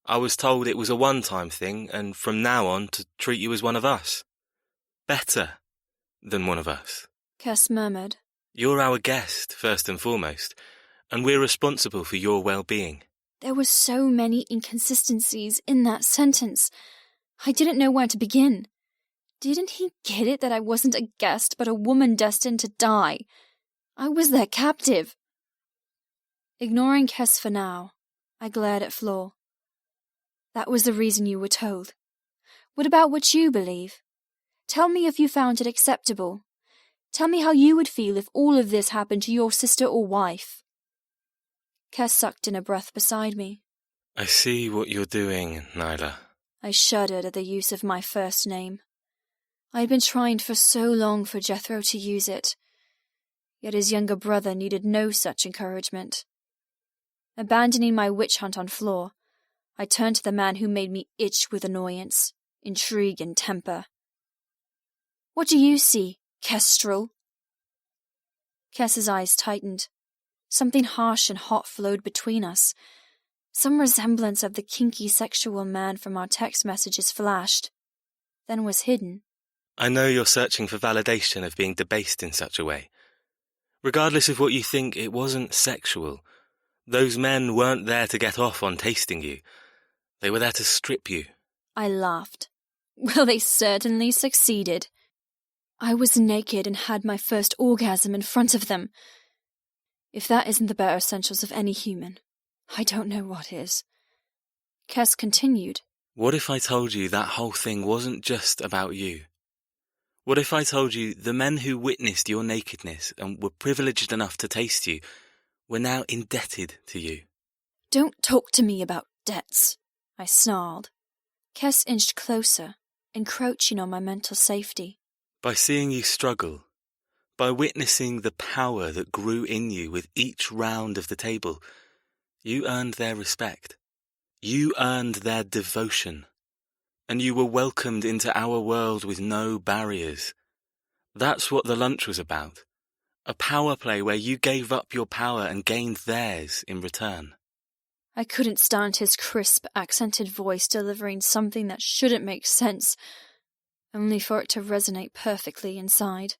[SPEAKER 3] I was told it was a one-time thing, and from now on to treat you as one of us. Better than one of us.
[SPEAKER 2] Cass murmured.
[SPEAKER 3] You're our guest, first and foremost, and we're responsible for your well-being.
[SPEAKER 2] There were so many inconsistencies in that sentence. I didn't know where to begin. Didn't he get it that I wasn't a guest but a woman destined to die? I was their captive. Ignoring Cass for now, I glared at Fleur. That was the reason you were told. What about what you believe? Tell me if you found it acceptable. Tell me how you would feel if all of this happened to your sister or wife. Cass sucked in a breath beside me.
[SPEAKER 3] I see what you're doing, Nyla.
[SPEAKER 2] I shuddered at the use of my first name. I'd been trying for so long for Jethro to use it, yet his younger brother needed no such encouragement. Abandoning my witch hunt on Fleur, I turned to the man who made me itch with annoyance, intrigue, and temper. What do you see, Kestrel? Cass's eyes tightened. Something harsh and hot flowed between us. Some resemblance of the kinky sexual man from our text messages flashed, then was hidden.
[SPEAKER 3] I know you're searching for validation of being debased in such a way. Regardless of what you think, it wasn't sexual. Those men weren't there to get off on tasting you. They were there to strip you.
[SPEAKER 2] I laughed. Well, they certainly succeeded. I was naked and had my first orgasm in front of them. If that isn't the bare essentials of any human, I don't know what is. Cass continued.
[SPEAKER 3] What if I told you that whole thing wasn't just about you? What if I told you the men who witnessed your nakedness and were privileged enough to taste you were now indebted to you?
[SPEAKER 2] Don't talk to me about debts, I snarled. Cass inched closer, encroaching on my mental safety.
[SPEAKER 3] By seeing you struggle, by witnessing the power that grew in you with each round of the table, you earned their respect. You earned their devotion. And you were welcomed into our world with no barriers. That's what the lunch was about. A power play where you gave up your power and gained theirs in return.
[SPEAKER 2] I couldn't stand his crisp, accented voice delivering something that shouldn't make sense, only for it to resonate perfectly inside.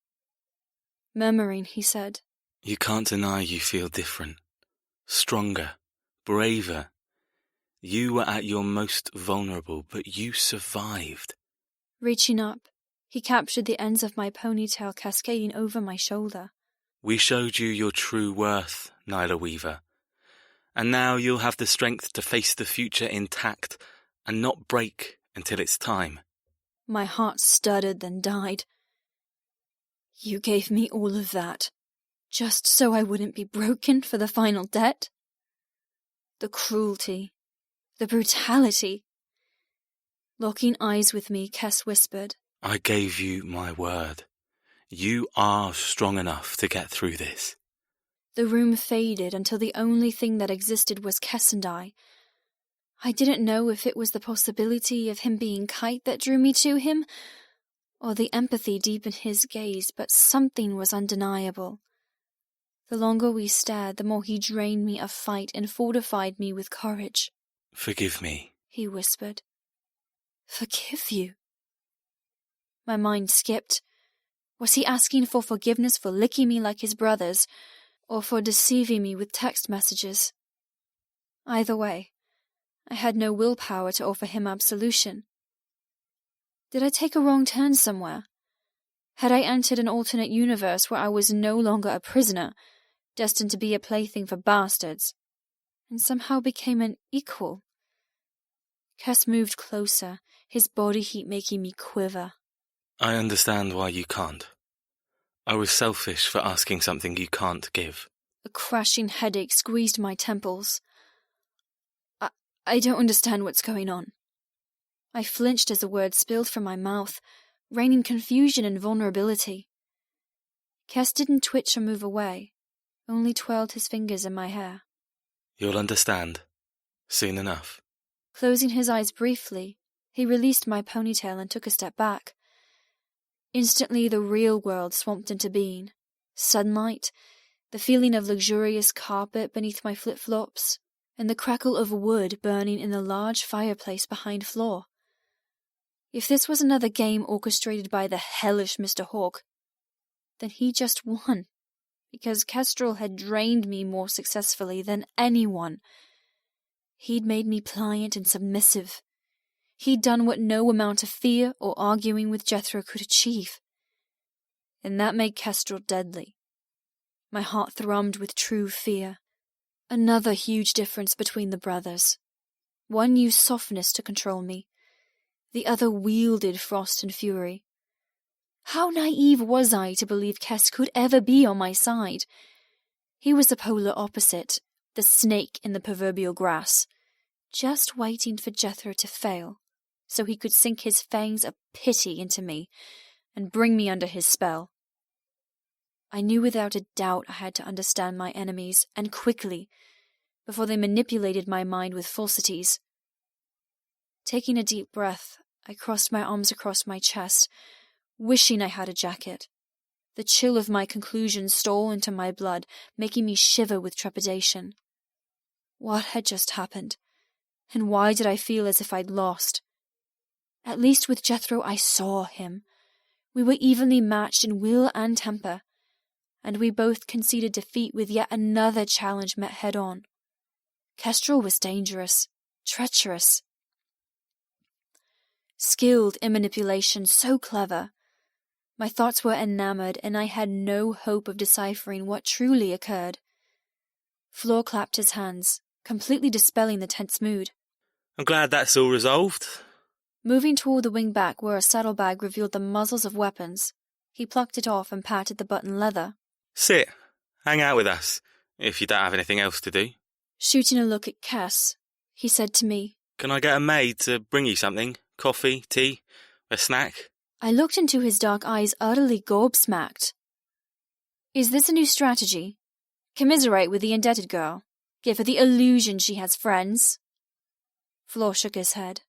[SPEAKER 2] Murmuring, he said,
[SPEAKER 3] You can't deny you feel different, stronger, braver. You were at your most vulnerable, but you survived.
[SPEAKER 2] Reaching up, he captured the ends of my ponytail cascading over my shoulder.
[SPEAKER 3] We showed you your true worth, Nyla Weaver. And now you'll have the strength to face the future intact and not break until it's time.
[SPEAKER 2] My heart stuttered, then died. You gave me all of that, just so I wouldn't be broken for the final debt? The cruelty, the brutality. Locking eyes with me, Kess whispered.
[SPEAKER 3] I gave you my word. You are strong enough to get through this.
[SPEAKER 2] The room faded until the only thing that existed was Kess and I. I didn't know if it was the possibility of him being Kite that drew me to him, or the empathy deep in his gaze, but something was undeniable. The longer we stared, the more he drained me of fight and fortified me with courage.
[SPEAKER 3] Forgive me,
[SPEAKER 2] he whispered. Forgive you? My mind skipped. Was he asking for forgiveness for licking me like his brothers, or for deceiving me with text messages? Either way, I had no willpower to offer him absolution. Did I take a wrong turn somewhere? Had I entered an alternate universe where I was no longer a prisoner, destined to be a plaything for bastards, and somehow became an equal? Kess moved closer, his body heat making me quiver.
[SPEAKER 3] I understand why you can't. I was selfish for asking something you can't give.
[SPEAKER 2] A crashing headache squeezed my temples. I don't understand what's going on. I flinched as the words spilled from my mouth, raining confusion and vulnerability. Kess didn't twitch or move away, only twirled his fingers in my hair.
[SPEAKER 3] You'll understand. Soon enough.
[SPEAKER 2] Closing his eyes briefly, he released my ponytail and took a step back. Instantly the real world swamped into being. Sunlight, the feeling of luxurious carpet beneath my flip-flops, and the crackle of wood burning in the large fireplace behind Floor. If this was another game orchestrated by the hellish Mr. Hawke, then he just won, because Kestrel had drained me more successfully than anyone. He'd made me pliant and submissive. He'd done what no amount of fear or arguing with Jethro could achieve. And that made Kestrel deadly. My heart thrummed with true fear. Another huge difference between the brothers. One used softness to control me. The other wielded frost and fury. How naive was I to believe Kess could ever be on my side? He was the polar opposite, the snake in the proverbial grass, just waiting for Jethro to fail, so he could sink his fangs of pity into me and bring me under his spell. I knew without a doubt I had to understand my enemies, and quickly, before they manipulated my mind with falsities. Taking a deep breath, I crossed my arms across my chest, wishing I had a jacket. The chill of my conclusion stole into my blood, making me shiver with trepidation. What had just happened? And why did I feel as if I'd lost? At least with Jethro I saw him. We were evenly matched in will and temper, and we both conceded defeat with yet another challenge met head-on. Kestrel was dangerous, treacherous, skilled in manipulation, so clever. My thoughts were enamored, and I had no hope of deciphering what truly occurred. Floor clapped his hands, completely dispelling the tense mood.
[SPEAKER 3] I'm glad that's all resolved.
[SPEAKER 2] Moving toward the wing-back where a saddlebag revealed the muzzles of weapons, he plucked it off and patted the button leather.
[SPEAKER 3] Sit. Hang out with us, if you don't have anything else to do.
[SPEAKER 2] Shooting a look at Kess, he said to me,
[SPEAKER 3] Can I get a maid to bring you something? Coffee, tea, a snack?
[SPEAKER 2] I looked into his dark eyes, utterly gobsmacked. Is this a new strategy? Commiserate with the indebted girl? Give her the illusion she has friends? Floor shook his head.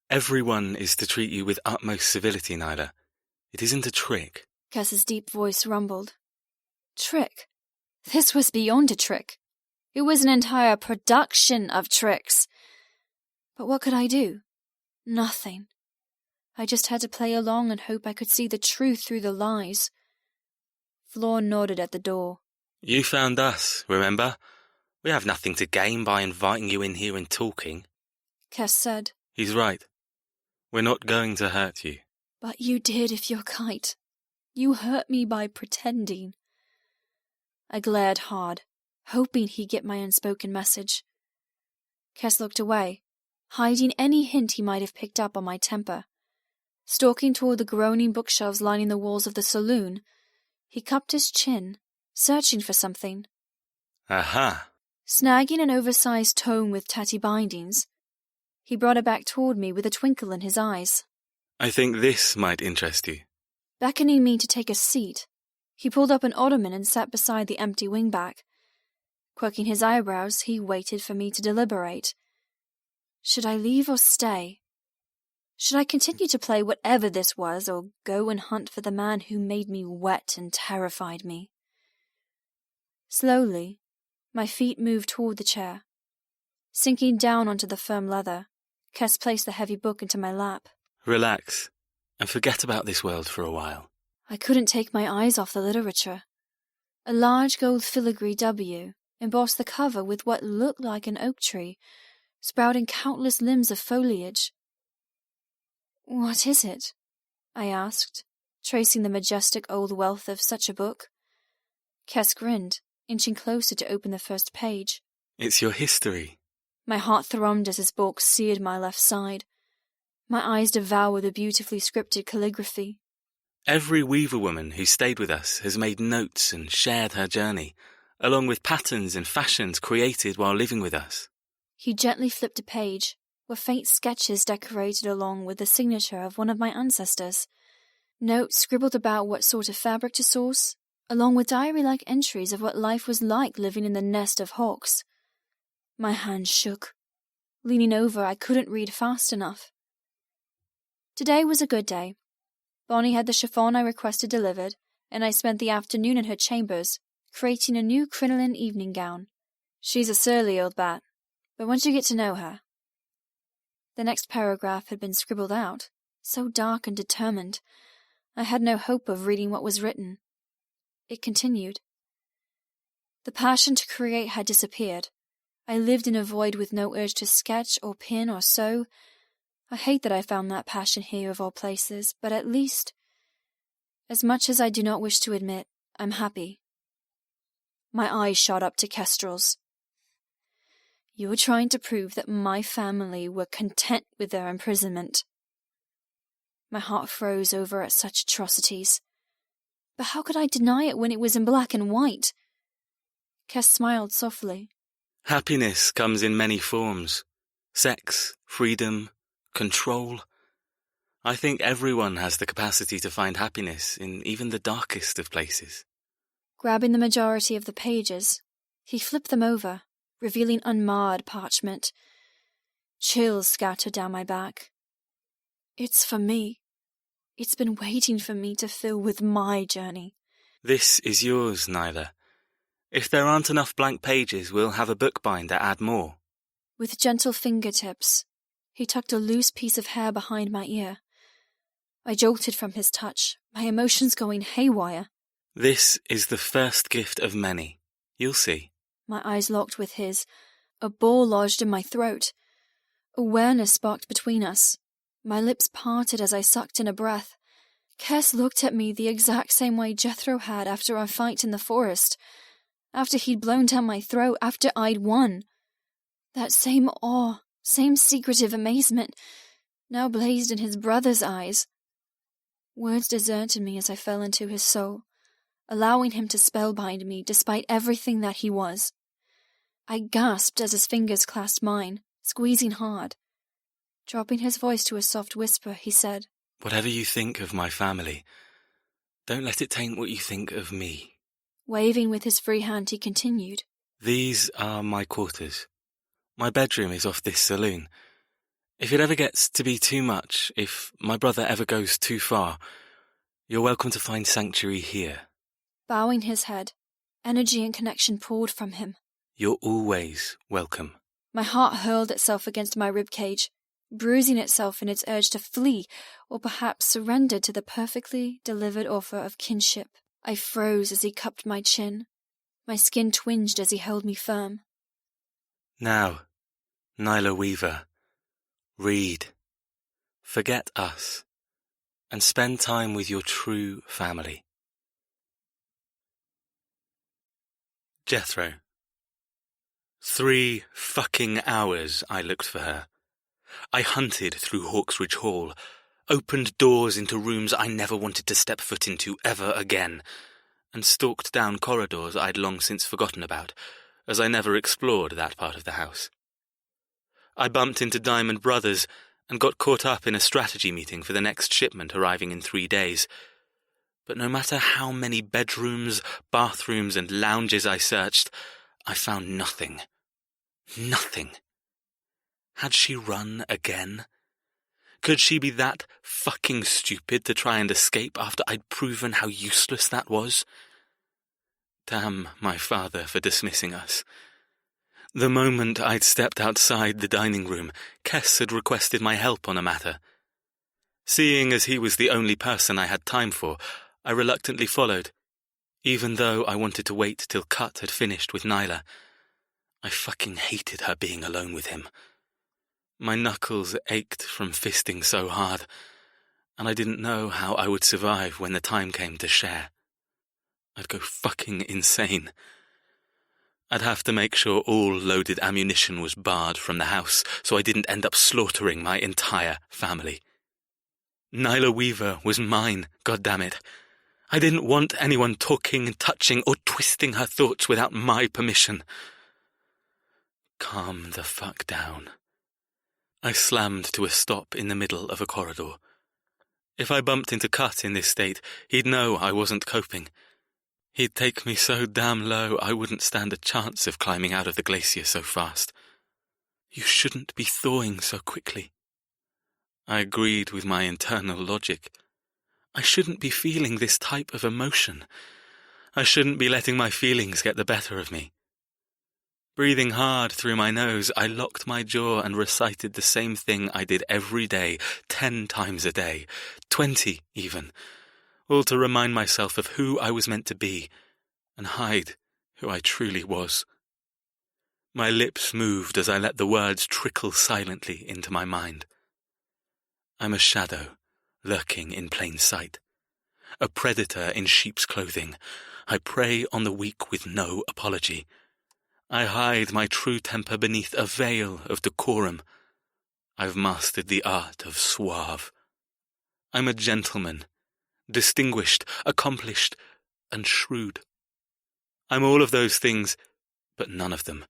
[SPEAKER 3] Everyone is to treat you with utmost civility, Nyla. It isn't a trick.
[SPEAKER 2] Kess's deep voice rumbled. Trick? This was beyond a trick. It was an entire production of tricks. But what could I do? Nothing. I just had to play along and hope I could see the truth through the lies. Floor nodded at the door.
[SPEAKER 3] You found us, remember? We have nothing to gain by inviting you in here and talking.
[SPEAKER 2] Kess said.
[SPEAKER 3] He's right. We're not going to hurt you.
[SPEAKER 2] But you did, if you're Kite. You hurt me by pretending. I glared hard, hoping he'd get my unspoken message. Kes looked away, hiding any hint he might have picked up on my temper. Stalking toward the groaning bookshelves lining the walls of the saloon, he cupped his chin, searching for something.
[SPEAKER 3] Aha!
[SPEAKER 2] Snagging an oversized tome with tatty bindings, he brought it back toward me with a twinkle in his eyes.
[SPEAKER 3] I think this might interest you.
[SPEAKER 2] Beckoning me to take a seat, he pulled up an ottoman and sat beside the empty wingback. Quirking his eyebrows, he waited for me to deliberate. Should I leave or stay? Should I continue to play whatever this was, or go and hunt for the man who made me wet and terrified me? Slowly, my feet moved toward the chair. Sinking down onto the firm leather, Kes placed the heavy book into my lap.
[SPEAKER 3] Relax, and forget about this world for a while.
[SPEAKER 2] I couldn't take my eyes off the literature. A large gold filigree W embossed the cover with what looked like an oak tree, sprouting countless limbs of foliage. "What is it?" I asked, tracing the majestic old wealth of such a book. Kes grinned, inching closer to open the first page.
[SPEAKER 3] It's your history.
[SPEAKER 2] My heart thrummed as his bulk seared my left side. My eyes devoured the beautifully scripted calligraphy.
[SPEAKER 3] Every weaver woman who stayed with us has made notes and shared her journey, along with patterns and fashions created while living with us.
[SPEAKER 2] He gently flipped a page, where faint sketches decorated along with the signature of one of my ancestors. Notes scribbled about what sort of fabric to source, along with diary-like entries of what life was like living in the nest of hawks. My hand shook. Leaning over, I couldn't read fast enough. Today was a good day. Bonnie had the chiffon I requested delivered, and I spent the afternoon in her chambers, creating a new crinoline evening gown. She's a surly old bat, but once you get to know her... The next paragraph had been scribbled out, so dark and determined, I had no hope of reading what was written. It continued. The passion to create had disappeared. I lived in a void with no urge to sketch or pin or sew. I hate that I found that passion here of all places, but at least, as much as I do not wish to admit, I'm happy. My eyes shot up to Kestrel's. You were trying to prove that my family were content with their imprisonment. My heart froze over at such atrocities. But how could I deny it when it was in black and white? Kes smiled softly.
[SPEAKER 3] Happiness comes in many forms. Sex, freedom, control. I think everyone has the capacity to find happiness in even the darkest of places.
[SPEAKER 2] Grabbing the majority of the pages, he flipped them over, revealing unmarred parchment. Chills scattered down my back. It's for me. It's been waiting for me to fill with my journey.
[SPEAKER 3] This is yours, Nyla. If there aren't enough blank pages, we'll have a bookbinder add more.
[SPEAKER 2] With gentle fingertips, he tucked a loose piece of hair behind my ear. I jolted from his touch, my emotions going haywire.
[SPEAKER 3] This is the first gift of many. You'll see.
[SPEAKER 2] My eyes locked with his. A ball lodged in my throat. Awareness sparked between us. My lips parted as I sucked in a breath. Kes looked at me the exact same way Jethro had after our fight in the forest. After he'd blown down my throat, after I'd won. That same awe, same secretive amazement, now blazed in his brother's eyes. Words deserted me as I fell into his soul, allowing him to spellbind me despite everything that he was. I gasped as his fingers clasped mine, squeezing hard. Dropping his voice to a soft whisper, he said,
[SPEAKER 3] Whatever you think of my family, don't let it taint what you think of me.
[SPEAKER 2] Waving with his free hand, he continued,
[SPEAKER 3] These are my quarters. My bedroom is off this saloon. If it ever gets to be too much, if my brother ever goes too far, you're welcome to find sanctuary here.
[SPEAKER 2] Bowing his head, energy and connection poured from him.
[SPEAKER 3] You're always welcome.
[SPEAKER 2] My heart hurled itself against my ribcage, bruising itself in its urge to flee, or perhaps surrender to the perfectly delivered offer of kinship. I froze as he cupped my chin. My skin twinged as he held me firm.
[SPEAKER 3] Now, Nyla Weaver, read. Forget us, and spend time with your true family. Jethro. 3 fucking hours I looked for her. I hunted through Hawksridge Hall, opened doors into rooms I never wanted to step foot into ever again, and stalked down corridors I'd long since forgotten about, as I never explored that part of the house. I bumped into Diamond Brothers and got caught up in a strategy meeting for the next shipment arriving in 3 days. But no matter how many bedrooms, bathrooms, and lounges I searched, I found nothing. Nothing. Had she run again? Could she be that fucking stupid to try and escape after I'd proven how useless that was? Damn my father for dismissing us. The moment I'd stepped outside the dining room, Kess had requested my help on a matter. Seeing as he was the only person I had time for, I reluctantly followed, even though I wanted to wait till Cut had finished with Nyla. I fucking hated her being alone with him. My knuckles ached from fisting so hard, and I didn't know how I would survive when the time came to share. I'd go fucking insane. I'd have to make sure all loaded ammunition was barred from the house so I didn't end up slaughtering my entire family. Nyla Weaver was mine, goddammit. I didn't want anyone talking, touching, or twisting her thoughts without my permission. Calm the fuck down. I slammed to a stop in the middle of a corridor. If I bumped into Cut in this state, he'd know I wasn't coping. He'd take me so damn low I wouldn't stand a chance of climbing out of the glacier so fast. You shouldn't be thawing so quickly. I agreed with my internal logic. I shouldn't be feeling this type of emotion. I shouldn't be letting my feelings get the better of me. Breathing hard through my nose, I locked my jaw and recited the same thing I did every day, 10 times a day, 20 even, all to remind myself of who I was meant to be and hide who I truly was. My lips moved as I let the words trickle silently into my mind. I'm a shadow, lurking in plain sight. A predator in sheep's clothing. I prey on the weak with no apology. I hide my true temper beneath a veil of decorum. I've mastered the art of suave. I'm a gentleman, distinguished, accomplished, and shrewd. I'm all of those things, but none of them.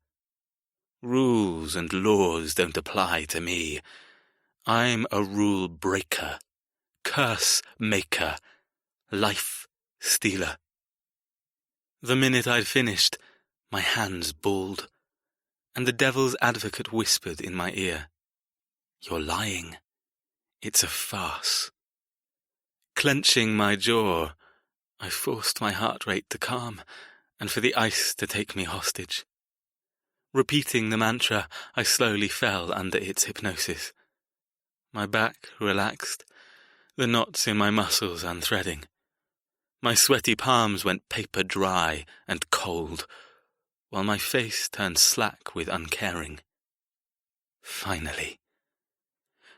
[SPEAKER 3] Rules and laws don't apply to me. I'm a rule breaker, curse maker, life stealer. The minute I'd finished, my hands balled, and the devil's advocate whispered in my ear, "You're lying. It's a farce." Clenching my jaw, I forced my heart rate to calm, and for the ice to take me hostage. Repeating the mantra, I slowly fell under its hypnosis. My back relaxed, the knots in my muscles unthreading. My sweaty palms went paper dry and cold, while my face turned slack with uncaring. Finally.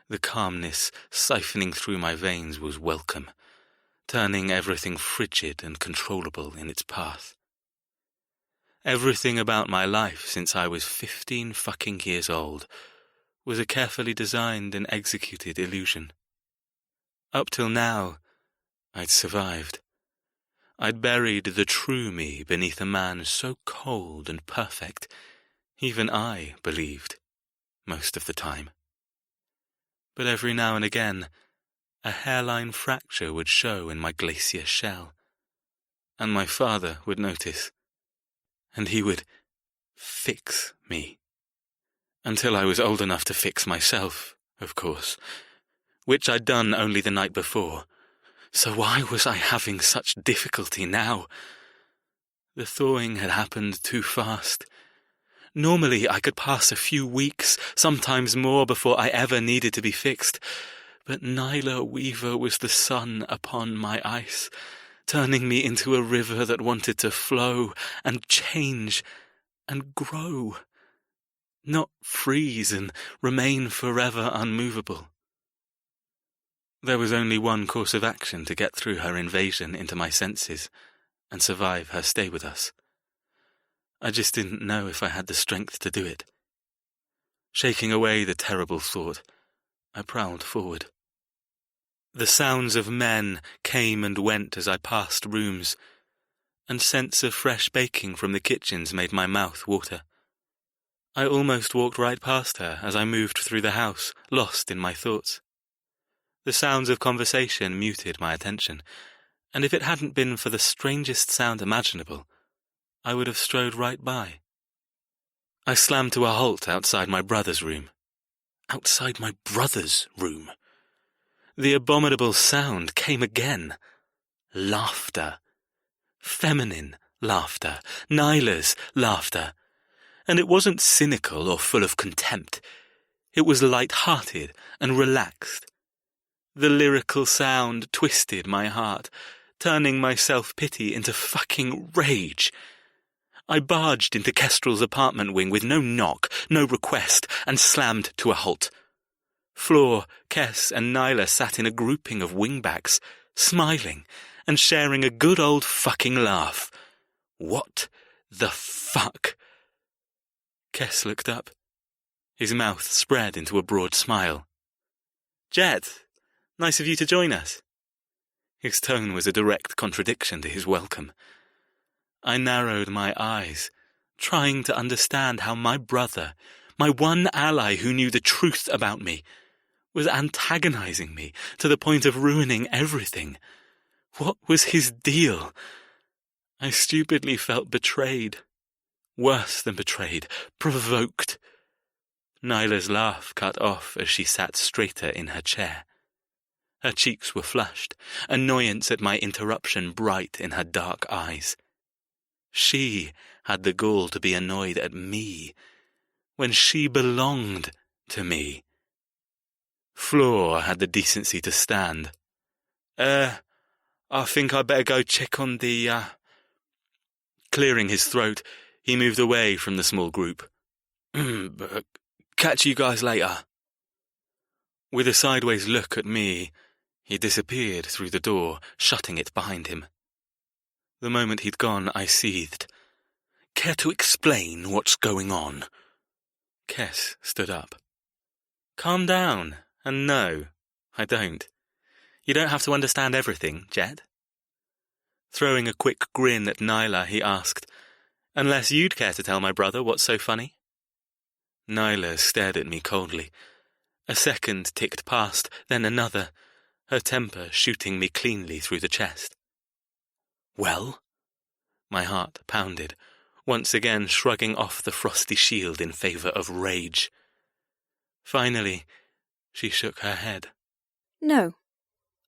[SPEAKER 3] The calmness siphoning through my veins was welcome, turning everything frigid and controllable in its path. Everything about my life since I was 15 fucking years old was a carefully designed and executed illusion. Up till now, I'd survived. I'd buried the true me beneath a man so cold and perfect, even I believed, most of the time. But every now and again, a hairline fracture would show in my glacier shell, and my father would notice, and he would fix me. Until I was old enough to fix myself, of course, which I'd done only the night before. So why was I having such difficulty now? The thawing had happened too fast. Normally I could pass a few weeks, sometimes more, before I ever needed to be fixed. But Nyla Weaver was the sun upon my ice, turning me into a river that wanted to flow and change and grow. Not freeze and remain forever unmovable. There was only one course of action to get through her invasion into my senses and survive her stay with us. I just didn't know if I had the strength to do it. Shaking away the terrible thought, I prowled forward. The sounds of men came and went as I passed rooms, and scents of fresh baking from the kitchens made my mouth water. I almost walked right past her as I moved through the house, lost in my thoughts. The sounds of conversation muted my attention, and if it hadn't been for the strangest sound imaginable, I would have strode right by. I slammed to a halt outside my brother's room. Outside my brother's room. The abominable sound came again. Laughter. Feminine laughter. Nyla's laughter. And it wasn't cynical or full of contempt. It was light-hearted and relaxed. The lyrical sound twisted my heart, turning my self-pity into fucking rage. I barged into Kestrel's apartment wing with no knock, no request, and slammed to a halt. Flor, Kes, and Nyla sat in a grouping of wingbacks, smiling and sharing a good old fucking laugh. What the fuck? Kes looked up. His mouth spread into a broad smile. Jet, nice of you to join us. His tone was a direct contradiction to his welcome. I narrowed my eyes, trying to understand how my brother, my one ally who knew the truth about me, was antagonizing me to the point of ruining everything. What was his deal? I stupidly felt betrayed. Worse than betrayed, provoked. Nyla's laugh cut off as she sat straighter in her chair. Her cheeks were flushed, annoyance at my interruption bright in her dark eyes. She had the gall to be annoyed at me, when she belonged to me. Flor had the decency to stand. I think I'd better go check on the, Clearing his throat, he moved away from the small group. Catch you guys later. With a sideways look at me, he disappeared through the door, shutting it behind him. The moment he'd gone, I seethed. Care to explain what's going on? Kes stood up. Calm down, and no, I don't. You don't have to understand everything, Jet. Throwing a quick grin at Nyla, he asked, Unless you'd care to tell my brother what's so funny? Nyla stared at me coldly. A second ticked past, then another, her temper shooting me cleanly through the chest. Well? My heart pounded, once again shrugging off the frosty shield in favour of rage. Finally, she shook her head.
[SPEAKER 2] No,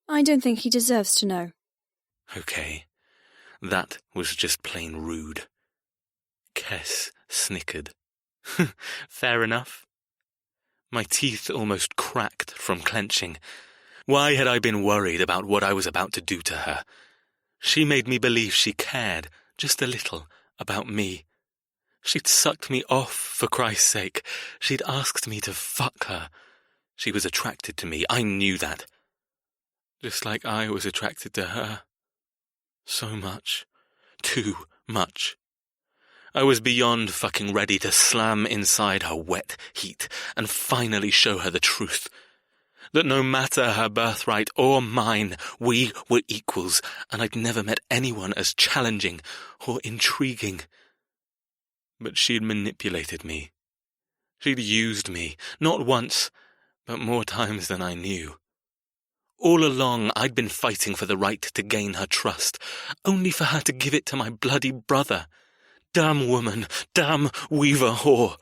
[SPEAKER 2] I don't think he deserves to know.
[SPEAKER 3] Okay, that was just plain rude. Kes snickered. Fair enough. My teeth almost cracked from clenching. Why had I been worried about what I was about to do to her? She made me believe she cared, just a little, about me. She'd sucked me off, for Christ's sake. She'd asked me to fuck her. She was attracted to me, I knew that. Just like I was attracted to her. So much. Too much. I was beyond fucking ready to slam inside her wet heat and finally show her the truth. That no matter her birthright or mine, we were equals, and I'd never met anyone as challenging or intriguing. But she'd manipulated me. She'd used me, not once, but more times than I knew. All along I'd been fighting for the right to gain her trust, only for her to give it to my bloody brother. Damn woman, damn Weaver whore.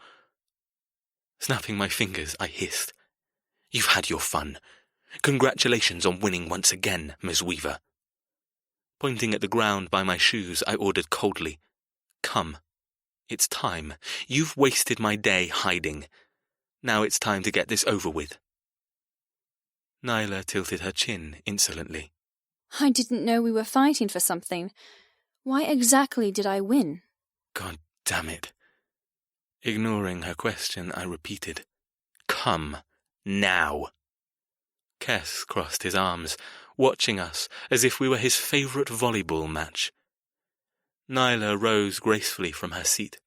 [SPEAKER 3] Snapping my fingers, I hissed. You've had your fun. Congratulations on winning once again, Ms. Weaver. Pointing at the ground by my shoes, I ordered coldly, Come. It's time. You've wasted my day hiding. Now it's time to get this over with. Nyla tilted her chin insolently.
[SPEAKER 2] I didn't know we were fighting for something. Why exactly did I win?
[SPEAKER 3] God damn it. Ignoring her question, I repeated, Come. Now. Kes crossed his arms, watching us as if we were his favourite volleyball match. Nyla rose gracefully from her seat.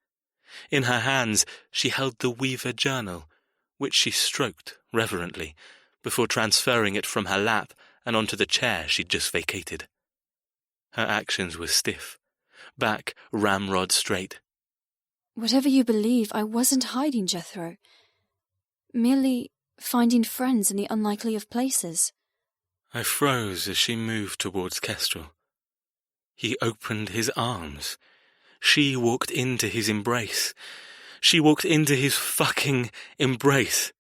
[SPEAKER 3] In her hands she held the Weaver Journal, which she stroked reverently, before transferring it from her lap and onto the chair she'd just vacated. Her actions were stiff, back ramrod straight.
[SPEAKER 2] Whatever you believe, I wasn't hiding, Jethro. Merely finding friends in the unlikely of places.
[SPEAKER 3] I froze as she moved towards Kestrel. He opened his arms. She walked into his embrace. She walked into his fucking embrace.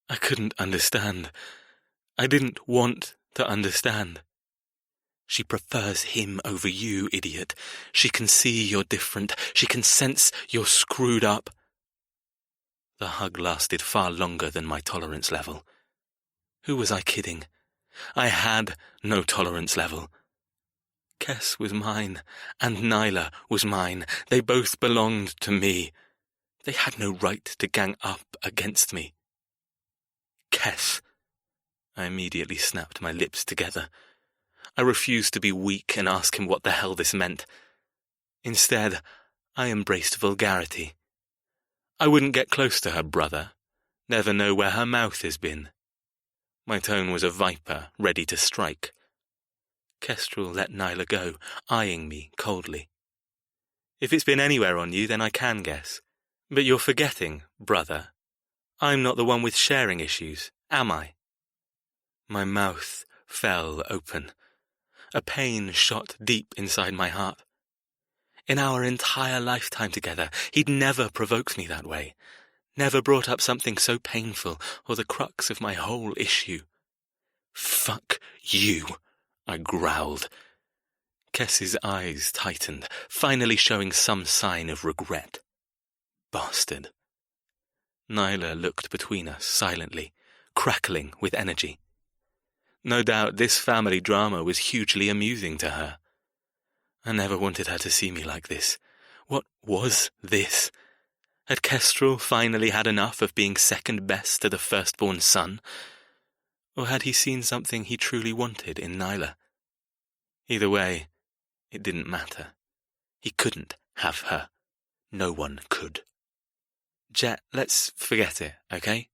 [SPEAKER 3] I couldn't understand. I didn't want to understand. She prefers him over you, idiot. She can see you're different. She can sense you're screwed up. The hug lasted far longer than my tolerance level. Who was I kidding? I had no tolerance level. Kes was mine, and Nyla was mine. They both belonged to me. They had no right to gang up against me. Kes. I immediately snapped my lips together. I refused to be weak and ask him what the hell this meant. Instead, I embraced vulgarity. I wouldn't get close to her brother, never know where her mouth has been. My tone was a viper, ready to strike. Kestrel let Nyla go, eyeing me coldly. If it's been anywhere on you, then I can guess. But you're forgetting, brother. I'm not the one with sharing issues, am I? My mouth fell open. A pain shot deep inside my heart. In our entire lifetime together, he'd never provoked me that way, never brought up something so painful or the crux of my whole issue. Fuck you, I growled. Kess's eyes tightened, finally showing some sign of regret. Bastard. Nyla looked between us silently, crackling with energy. No doubt this family drama was hugely amusing to her. I never wanted her to see me like this. What was this? Had Kestrel finally had enough of being second best to the firstborn son? Or had he seen something he truly wanted in Nyla? Either way, it didn't matter. He couldn't have her. No one could. Jet, let's forget it, okay?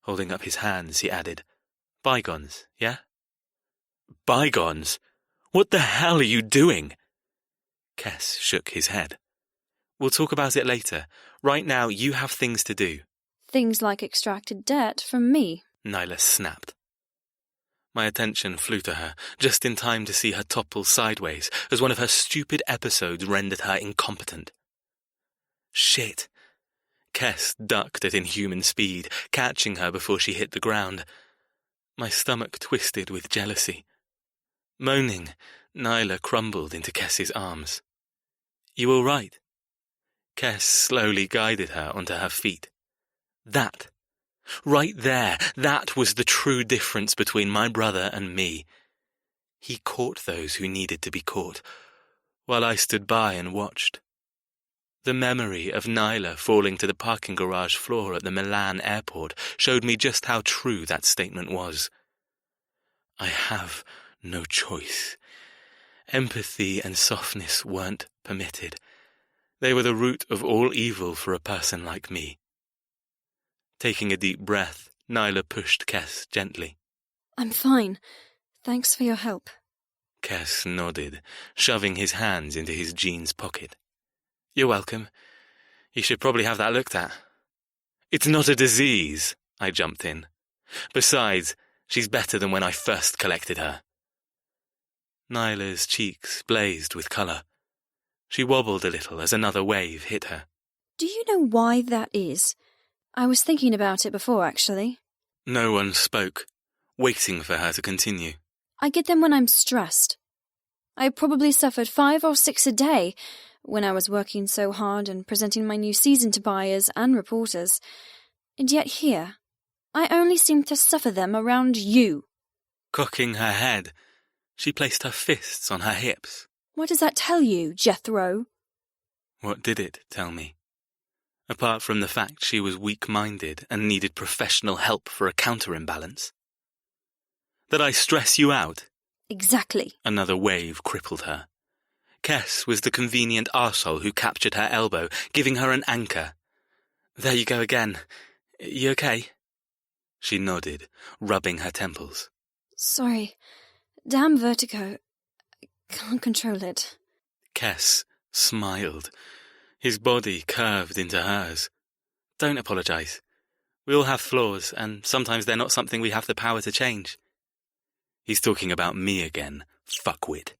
[SPEAKER 3] Holding up his hands, he added, Bygones, yeah? Bygones? What the hell are you doing? Kes shook his head. We'll talk about it later. Right now, you have things to do.
[SPEAKER 2] Things like extracted debt from me.
[SPEAKER 3] Nyla snapped. My attention flew to her, just in time to see her topple sideways as one of her stupid episodes rendered her incompetent. Shit. Kes ducked at inhuman speed, catching her before she hit the ground. My stomach twisted with jealousy. Moaning, Nyla crumbled into Kes's arms. You all right? Kes slowly guided her onto her feet. That, right there, that was the true difference between my brother and me. He caught those who needed to be caught, while I stood by and watched. The memory of Nyla falling to the parking garage floor at the Milan airport showed me just how true that statement was. I have no choice. Empathy and softness weren't permitted. They were the root of all evil for a person like me. Taking a deep breath, Nyla pushed Kes gently.
[SPEAKER 2] I'm fine. Thanks for your help.
[SPEAKER 3] Kes nodded, shoving his hands into his jeans pocket. You're welcome. You should probably have that looked at. It's not a disease, I jumped in. Besides, she's better than when I first collected her. Nyla's cheeks blazed with colour. She wobbled a little as another wave hit her.
[SPEAKER 2] Do you know why that is? I was thinking about it before, actually.
[SPEAKER 3] No one spoke, waiting for her to continue.
[SPEAKER 2] I get them when I'm stressed. I probably suffered 5 or 6 a day when I was working so hard and presenting my new season to buyers and reporters. And yet here, I only seem to suffer them around you.
[SPEAKER 3] Cocking her head, she placed her fists on her hips.
[SPEAKER 2] What does that tell you, Jethro?
[SPEAKER 3] What did it tell me? Apart from the fact she was weak-minded and needed professional help for a counter-imbalance. That I stress you out?
[SPEAKER 2] Exactly.
[SPEAKER 3] Another wave crippled her. Kess was the convenient arsehole who captured her elbow, giving her an anchor. "There you go again. You okay?" She nodded, rubbing her temples.
[SPEAKER 2] Sorry. Damn vertigo. Can't control it.
[SPEAKER 3] Kess smiled. His body curved into hers. "Don't apologize. We all have flaws, and sometimes they're not something we have the power to change." He's talking about me again, fuckwit.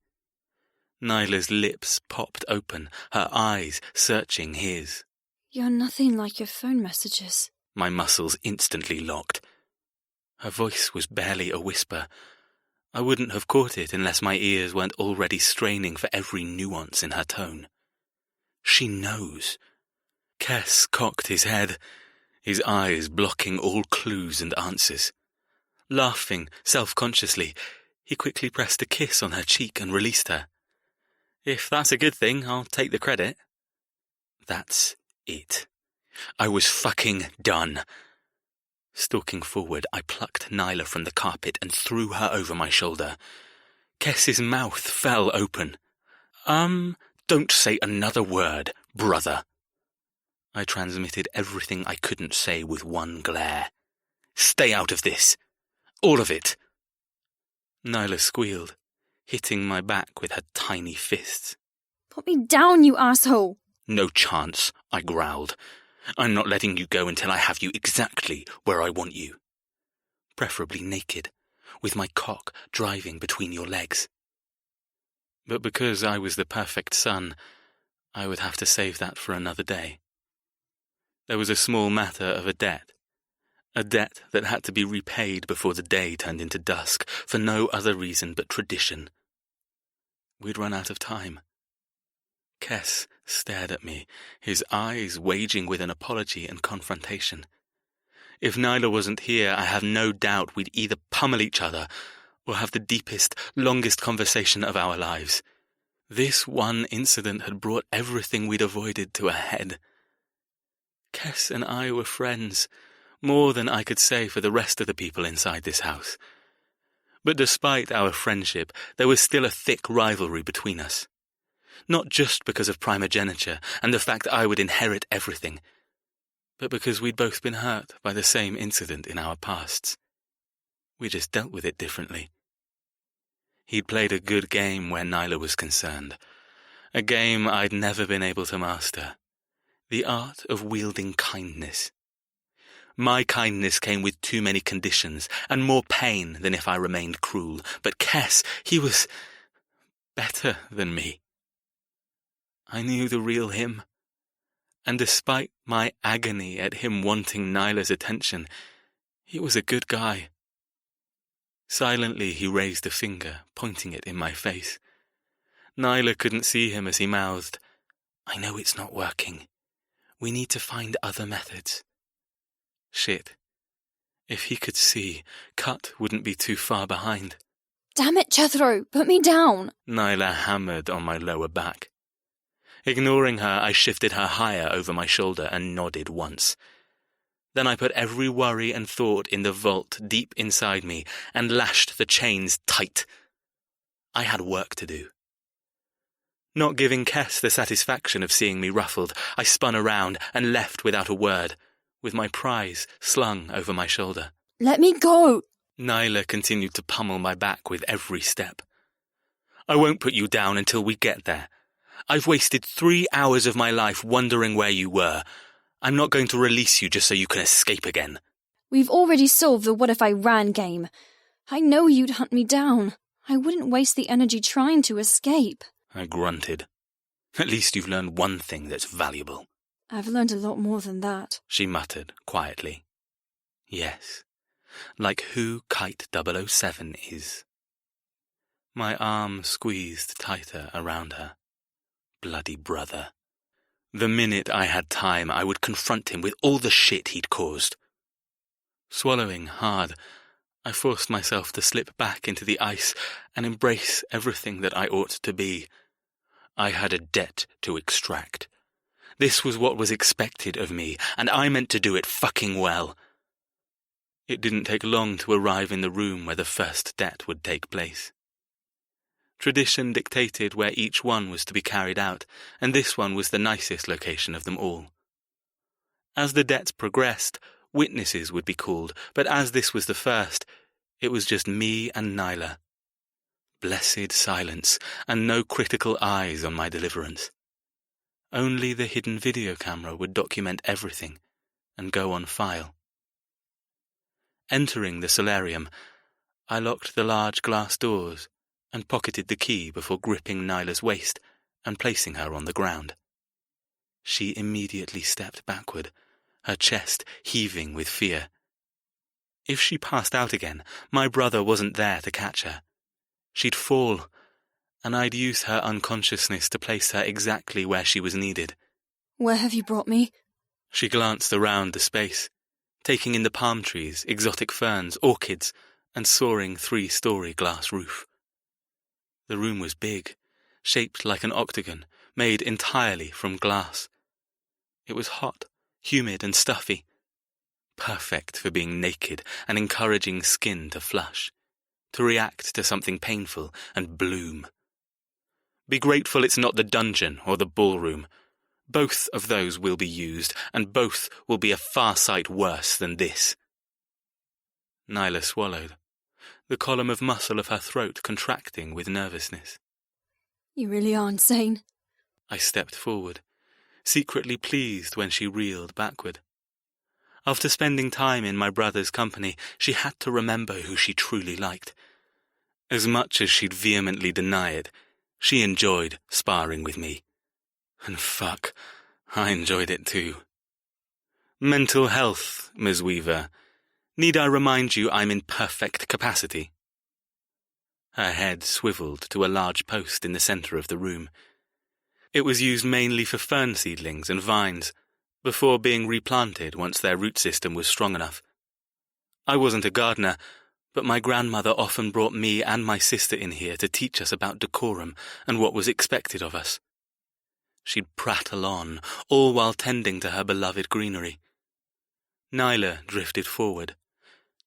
[SPEAKER 3] Nyla's lips popped open, her eyes searching his.
[SPEAKER 2] You're nothing like your phone messages.
[SPEAKER 3] My muscles instantly locked. Her voice was barely a whisper. I wouldn't have caught it unless my ears weren't already straining for every nuance in her tone. She knows. Kess cocked his head, his eyes blocking all clues and answers. Laughing self-consciously, he quickly pressed a kiss on her cheek and released her. If that's a good thing, I'll take the credit. That's it. I was fucking done. Stalking forward, I plucked Nyla from the carpet and threw her over my shoulder. Kess's mouth fell open. Don't say another word, brother." I transmitted everything I couldn't say with one glare. "Stay out of this. All of it." Nyla squealed, hitting my back with her tiny fists.
[SPEAKER 2] Put me down, you asshole!
[SPEAKER 3] "No chance," I growled. "I'm not letting you go until I have you exactly where I want you. Preferably naked, with my cock driving between your legs." But because I was the perfect son, I would have to save that for another day. There was a small matter of a debt that had to be repaid before the day turned into dusk, for no other reason but tradition. We'd run out of time. Kess stared at me, his eyes waging with an apology and confrontation. If Nyla wasn't here, I have no doubt we'd either pummel each other or have the deepest, longest conversation of our lives. This one incident had brought everything we'd avoided to a head. Kess and I were friends, more than I could say for the rest of the people inside this house. But despite our friendship, there was still a thick rivalry between us. Not just because of primogeniture and the fact I would inherit everything, but because we'd both been hurt by the same incident in our pasts. We just dealt with it differently. He'd played a good game where Nyla was concerned, a game I'd never been able to master, the art of wielding kindness. My kindness came with too many conditions and more pain than if I remained cruel, but Kess, he was better than me. I knew the real him, and despite my agony at him wanting Nyla's attention, he was a good guy. Silently he raised a finger, pointing it in my face. Nyla couldn't see him as he mouthed, "I know it's not working. We need to find other methods." Shit. If he could see, Cut wouldn't be too far behind.
[SPEAKER 2] Damn it, Jethro, put me down!
[SPEAKER 3] Nyla hammered on my lower back. Ignoring her, I shifted her higher over my shoulder and nodded once. Then I put every worry and thought in the vault deep inside me and lashed the chains tight. I had work to do. Not giving Kess the satisfaction of seeing me ruffled, I spun around and left without a word, with my prize slung over my shoulder.
[SPEAKER 2] Let me go!
[SPEAKER 3] Nyla continued to pummel my back with every step. "I won't put you down until we get there. I've wasted 3 hours of my life wondering where you were. I'm not going to release you just so you can escape again."
[SPEAKER 2] We've already solved the what if I ran game. I know you'd hunt me down. I wouldn't waste the energy trying to escape.
[SPEAKER 3] I grunted. "At least you've learned one thing that's valuable."
[SPEAKER 2] I've learned a lot more than that,
[SPEAKER 3] she muttered quietly. Yes, like who Kite 007 is. My arm squeezed tighter around her. Bloody brother. The minute I had time, I would confront him with all the shit he'd caused. Swallowing hard, I forced myself to slip back into the ice and embrace everything that I ought to be. I had a debt to extract. This was what was expected of me, and I meant to do it fucking well. It didn't take long to arrive in the room where the first debt would take place. Tradition dictated where each one was to be carried out, and this one was the nicest location of them all. As the debts progressed, witnesses would be called, but as this was the first, it was just me and Nyla. Blessed silence, and no critical eyes on my deliverance. Only the hidden video camera would document everything and go on file. Entering the solarium, I locked the large glass doors and pocketed the key before gripping Nyla's waist and placing her on the ground. She immediately stepped backward, her chest heaving with fear. If she passed out again, my brother wasn't there to catch her. She'd fall, and I'd use her unconsciousness to place her exactly where she was needed.
[SPEAKER 2] Where have you brought me?
[SPEAKER 3] She glanced around the space, taking in the palm trees, exotic ferns, orchids, and soaring 3-story glass roof. The room was big, shaped like an octagon, made entirely from glass. It was hot, humid, and stuffy. Perfect for being naked and encouraging skin to flush, to react to something painful and bloom. Be grateful it's not the dungeon or the ballroom. Both of those will be used, and both will be a far sight worse than this. Nyla swallowed, the column of muscle of her throat contracting with nervousness.
[SPEAKER 2] You really are insane.
[SPEAKER 3] I stepped forward, secretly pleased when she reeled backward. After spending time in my brother's company, she had to remember who she truly liked. As much as she'd vehemently deny it, she enjoyed sparring with me. And fuck, I enjoyed it too. Mental health, Ms. Weaver. Need I remind you I'm in perfect capacity? Her head swiveled to a large post in the centre of the room. It was used mainly for fern seedlings and vines, before being replanted once their root system was strong enough. I wasn't a gardener, but my grandmother often brought me and my sister in here to teach us about decorum and what was expected of us. She'd prattle on, all while tending to her beloved greenery. Nyla drifted forward,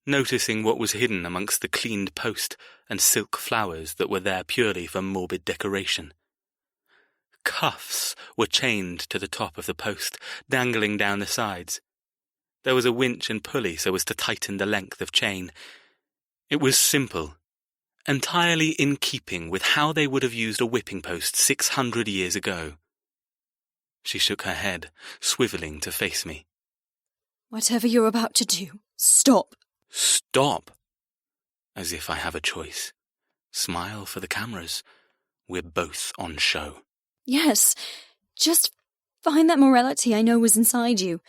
[SPEAKER 3] noticing what was hidden amongst the cleaned post and silk flowers that were there purely for morbid decoration. Cuffs were chained to the top of the post, dangling down the sides. There was a winch and pulley so as to tighten the length of chain. It was simple, entirely in keeping with how they would have used a whipping post 600 years ago. She shook her head, swivelling to face me.
[SPEAKER 2] Whatever you're about to do, stop.
[SPEAKER 3] Stop? As if I have a choice. Smile for the cameras. We're both on show.
[SPEAKER 2] Yes, just find that morality I know was inside you.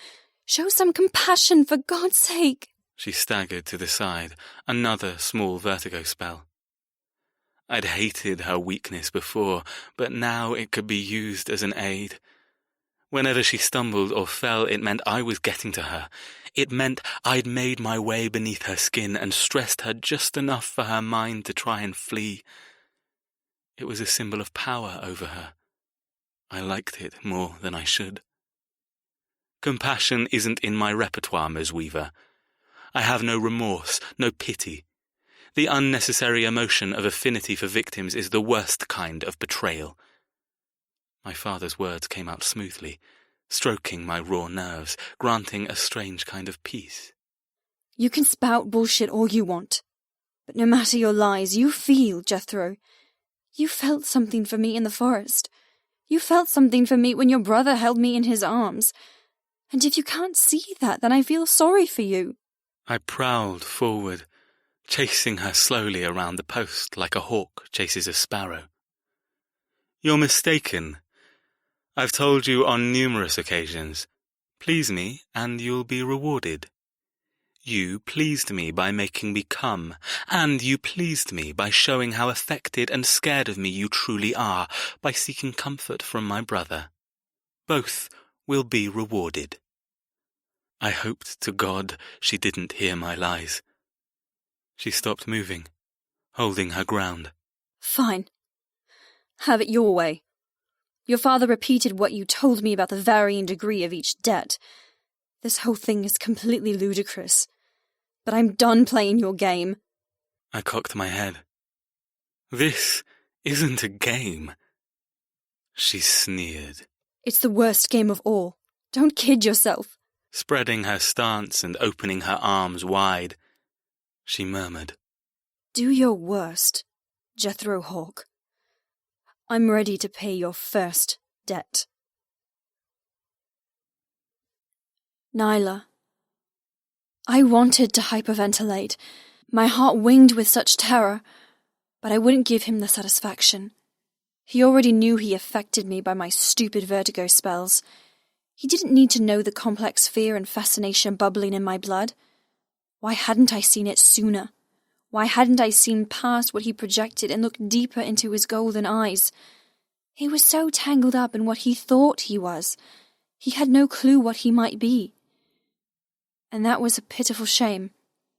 [SPEAKER 2] Show some compassion, for God's sake.
[SPEAKER 3] She staggered to the side, another small vertigo spell. I'd hated her weakness before, but now it could be used as an aid. Whenever she stumbled or fell, it meant I was getting to her. It meant I'd made my way beneath her skin and stressed her just enough for her mind to try and flee. It was a symbol of power over her. I liked it more than I should. Compassion isn't in my repertoire, Ms. Weaver. I have no remorse, no pity. The unnecessary emotion of affinity for victims is the worst kind of betrayal. My father's words came out smoothly, stroking my raw nerves, granting a strange kind of peace.
[SPEAKER 2] You can spout bullshit all you want, but no matter your lies, you feel, Jethro. You felt something for me in the forest. You felt something for me when your brother held me in his arms. And if you can't see that, then I feel sorry for you.
[SPEAKER 3] I prowled forward, chasing her slowly around the post like a hawk chases a sparrow. You're mistaken. I've told you on numerous occasions, please me and you'll be rewarded. You pleased me by making me come, and you pleased me by showing how affected and scared of me you truly are, by seeking comfort from my brother. Both will be rewarded. I hoped to God she didn't hear my lies. She stopped moving, holding her ground.
[SPEAKER 2] Fine. Have it your way. Your father repeated what you told me about the varying degree of each debt. This whole thing is completely ludicrous. But I'm done playing your game.
[SPEAKER 3] I cocked my head. This isn't a game. She sneered,
[SPEAKER 2] It's the worst game of all. Don't kid yourself.
[SPEAKER 3] spreading her stance and opening her arms wide. She murmured,
[SPEAKER 2] Do your worst, Jethro Hawk. I'm ready to pay your first debt. Nyla. I wanted to hyperventilate, my heart winged with such terror, but I wouldn't give him the satisfaction. He already knew he affected me by my stupid vertigo spells. He didn't need to know the complex fear and fascination bubbling in my blood. Why hadn't I seen it sooner? Why hadn't I seen past what he projected and looked deeper into his golden eyes? He was so tangled up in what he thought he was. He had no clue what he might be. And that was a pitiful shame,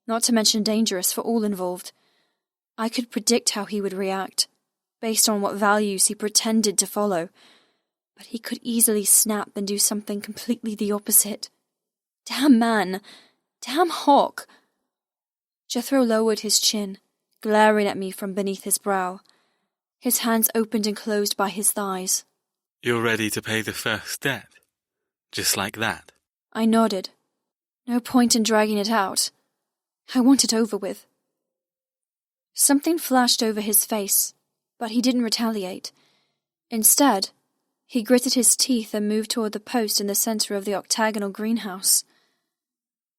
[SPEAKER 2] not to mention dangerous for all involved. I could predict how he would react, based on what values he pretended to follow, but he could easily snap and do something completely the opposite. Damn man! Damn Hawk! Jethro lowered his chin, glaring at me from beneath his brow. His hands opened and closed by his thighs.
[SPEAKER 3] You're ready to pay the first debt? Just like that?
[SPEAKER 2] I nodded. No point in dragging it out. I want it over with. Something flashed over his face, but he didn't retaliate. Instead, he gritted his teeth and moved toward the post in the center of the octagonal greenhouse.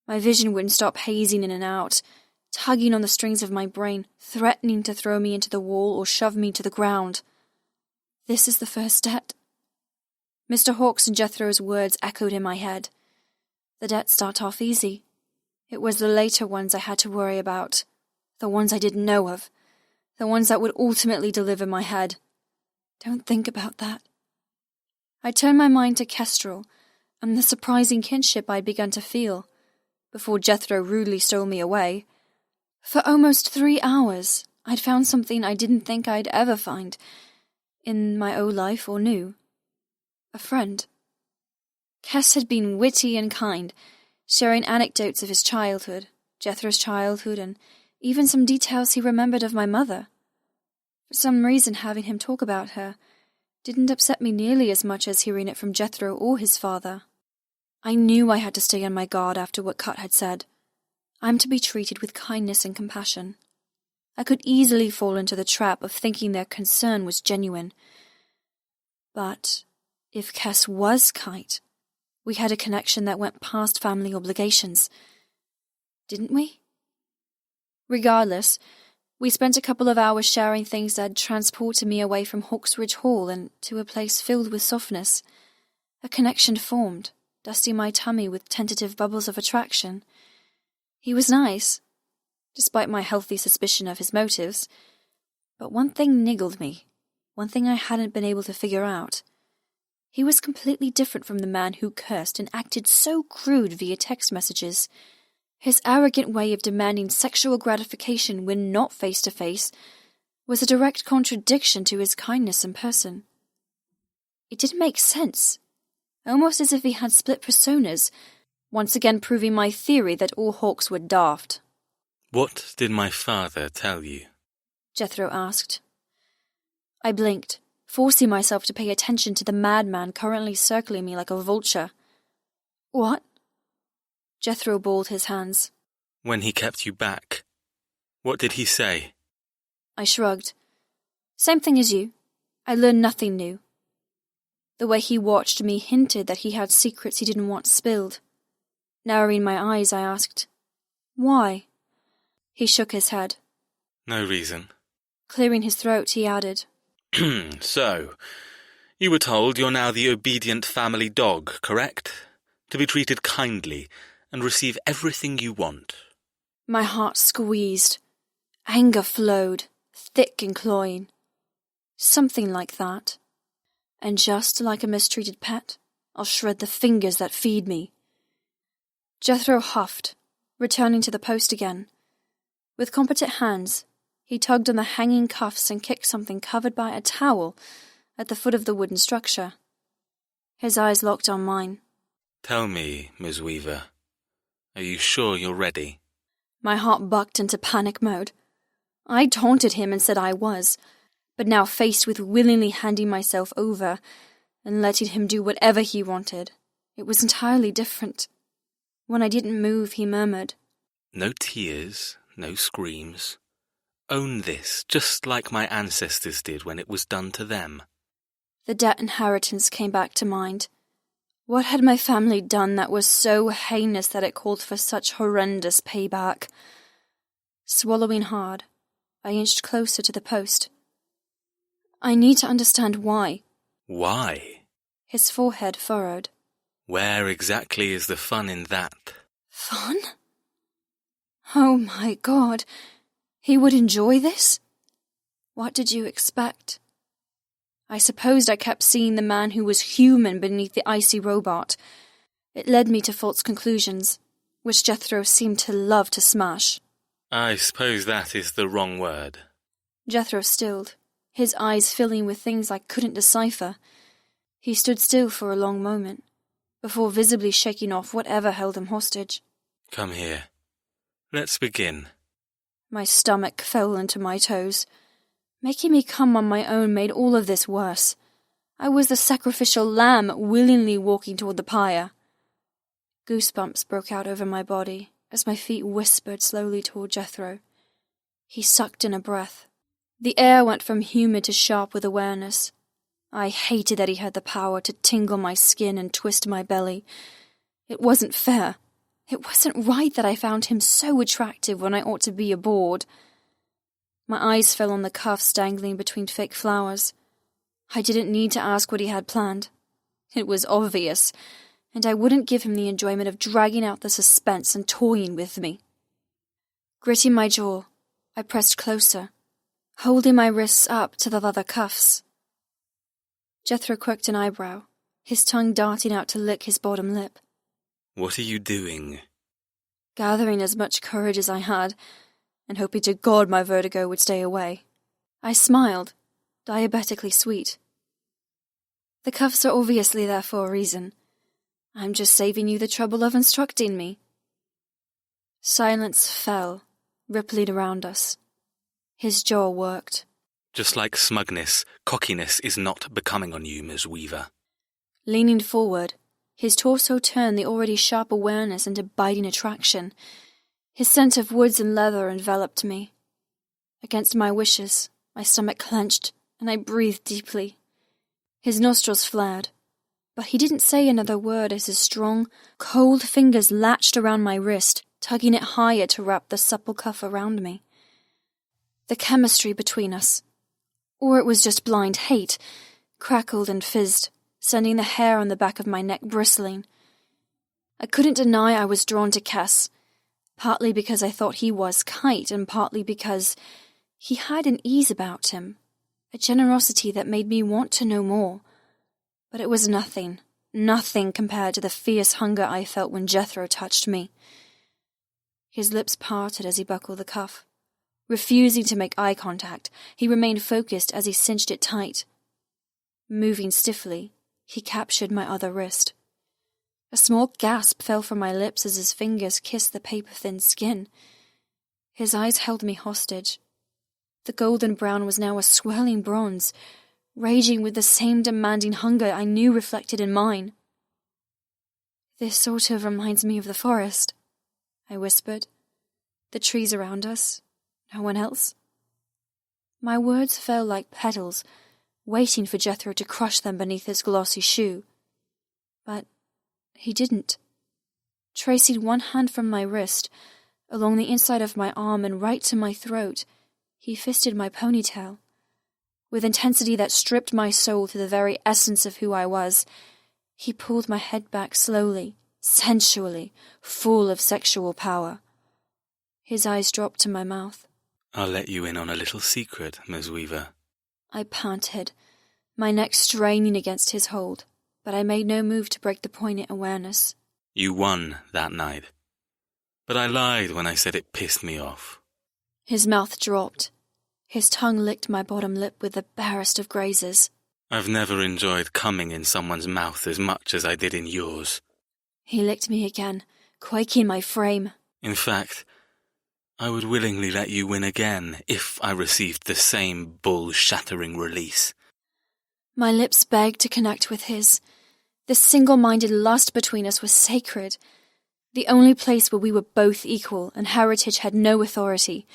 [SPEAKER 2] My vision wouldn't stop hazing in and out, tugging on the strings of my brain, threatening to throw me into the wall or shove me to the ground. This is the first debt. Mr. Hawkes and Jethro's words echoed in my head. The debts start off easy. It was the later ones I had to worry about, the ones I didn't know of, the ones that would ultimately deliver my head. Don't think about that. I turned my mind to Kestrel and the surprising kinship I'd begun to feel, before Jethro rudely stole me away. For almost 3 hours, I'd found something I didn't think I'd ever find, in my old life or new. A friend. Kes had been witty and kind, sharing anecdotes of his childhood, Jethro's childhood, and even some details he remembered of my mother. For some reason, having him talk about her didn't upset me nearly as much as hearing it from Jethro or his father. I knew I had to stay on my guard after what Cut had said. I'm to be treated with kindness and compassion. I could easily fall into the trap of thinking their concern was genuine. But if Kes was Kite, we had a connection that went past family obligations. Didn't we? Regardless, we spent a couple of hours sharing things that transported me away from Hawksridge Hall and to a place filled with softness. A connection formed, dusting my tummy with tentative bubbles of attraction. He was nice, despite my healthy suspicion of his motives, but one thing niggled me, one thing I hadn't been able to figure out. He was completely different from the man who cursed and acted so crude via text messages. His arrogant way of demanding sexual gratification when not face-to-face was a direct contradiction to his kindness in person. It didn't make sense, almost as if he had split personas, once again proving my theory that all Hawks were daft.
[SPEAKER 3] What did my father tell you?
[SPEAKER 2] Jethro asked. I blinked, forcing myself to pay attention to the madman currently circling me like a vulture. What? Jethro balled his hands.
[SPEAKER 3] When he kept you back, what did he say?
[SPEAKER 2] I shrugged. Same thing as you. I learned nothing new. The way he watched me hinted that he had secrets he didn't want spilled. Narrowing my eyes, I asked, Why? He shook his head.
[SPEAKER 3] No reason.
[SPEAKER 2] Clearing his throat, he added,
[SPEAKER 3] So, you were told you're now the obedient family dog, correct? To be treated kindly and receive everything you want.
[SPEAKER 2] My heart squeezed. Anger flowed, thick and cloying. Something like that. And just like a mistreated pet, I'll shred the fingers that feed me. Jethro huffed, returning to the post again. With competent hands, he tugged on the hanging cuffs and kicked something covered by a towel at the foot of the wooden structure. His eyes locked on mine.
[SPEAKER 3] Tell me, Ms. Weaver, are you sure you're ready?
[SPEAKER 2] My heart bucked into panic mode. I taunted him and said I was, but now faced with willingly handing myself over and letting him do whatever he wanted, it was entirely different. When I didn't move, he murmured,
[SPEAKER 3] "No tears, no screams. Own this, just like my ancestors did when it was done to them."
[SPEAKER 2] The debt inheritance came back to mind. What had my family done that was so heinous that it called for such horrendous payback? Swallowing hard, I inched closer to the post. I need to understand why.
[SPEAKER 3] Why?
[SPEAKER 2] His forehead furrowed.
[SPEAKER 3] Where exactly is the fun in that?
[SPEAKER 2] Fun? Oh my God. He would enjoy this? What did you expect? I supposed I kept seeing the man who was human beneath the icy robot. It led me to false conclusions, which Jethro seemed to love to smash.
[SPEAKER 3] I suppose that is the wrong word.
[SPEAKER 2] Jethro stilled, his eyes filling with things I couldn't decipher. He stood still for a long moment, before visibly shaking off whatever held him hostage.
[SPEAKER 3] Come here. Let's begin.
[SPEAKER 2] My stomach fell into my toes. Making me come on my own made all of this worse. I was the sacrificial lamb willingly walking toward the pyre. Goosebumps broke out over my body as my feet whispered slowly toward Jethro. He sucked in a breath. The air went from humid to sharp with awareness. I hated that he had the power to tingle my skin and twist my belly. It wasn't fair. It wasn't right that I found him so attractive when I ought to be aboard. My eyes fell on the cuffs dangling between fake flowers. I didn't need to ask what he had planned. It was obvious, and I wouldn't give him the enjoyment of dragging out the suspense and toying with me. Gritting my jaw, I pressed closer, holding my wrists up to the leather cuffs. Jethro quirked an eyebrow, his tongue darting out to lick his bottom lip.
[SPEAKER 3] What are you doing?
[SPEAKER 2] Gathering as much courage as I had, and hoping to God my vertigo would stay away. I smiled, diabetically sweet. The cuffs are obviously there for a reason. I'm just saving you the trouble of instructing me. Silence fell, rippling around us. His jaw worked.
[SPEAKER 3] Just like smugness, cockiness is not becoming on you, Ms. Weaver.
[SPEAKER 2] Leaning forward, his torso turned the already sharp awareness into biting attraction. His scent of woods and leather enveloped me. Against my wishes, my stomach clenched, and I breathed deeply. His nostrils flared, but he didn't say another word as his strong, cold fingers latched around my wrist, tugging it higher to wrap the supple cuff around me. The chemistry between us, or it was just blind hate, crackled and fizzed, sending the hair on the back of my neck bristling. I couldn't deny I was drawn to Cass, partly because I thought he was Kite, and partly because he had an ease about him, a generosity that made me want to know more. But it was nothing compared to the fierce hunger I felt when Jethro touched me. His lips parted as he buckled the cuff. Refusing to make eye contact, he remained focused as he cinched it tight. Moving stiffly, he captured my other wrist. A small gasp fell from my lips as his fingers kissed the paper-thin skin. His eyes held me hostage. The golden brown was now a swirling bronze, raging with the same demanding hunger I knew reflected in mine. "This sort of reminds me of the forest," I whispered. "The trees around us. No one else." My words fell like petals, waiting for Jethro to crush them beneath his glossy shoe. But he didn't. Tracing one hand from my wrist, along the inside of my arm and right to my throat, he fisted my ponytail. With intensity that stripped my soul to the very essence of who I was, he pulled my head back slowly, sensually, full of sexual power. His eyes dropped to my mouth.
[SPEAKER 3] I'll let you in on a little secret, Ms. Weaver.
[SPEAKER 2] I panted, my neck straining against his hold, but I made no move to break the poignant awareness.
[SPEAKER 3] You won that night. But I lied when I said it pissed me off.
[SPEAKER 2] His mouth dropped. His tongue licked my bottom lip with the barest of grazes.
[SPEAKER 3] I've never enjoyed coming in someone's mouth as much as I did in yours.
[SPEAKER 2] He licked me again, quaking my frame.
[SPEAKER 3] In fact, I would willingly let you win again if I received the same bull-shattering release.
[SPEAKER 2] My lips begged to connect with his. The single-minded lust between us was sacred. The only place where we were both equal and heritage had no authority.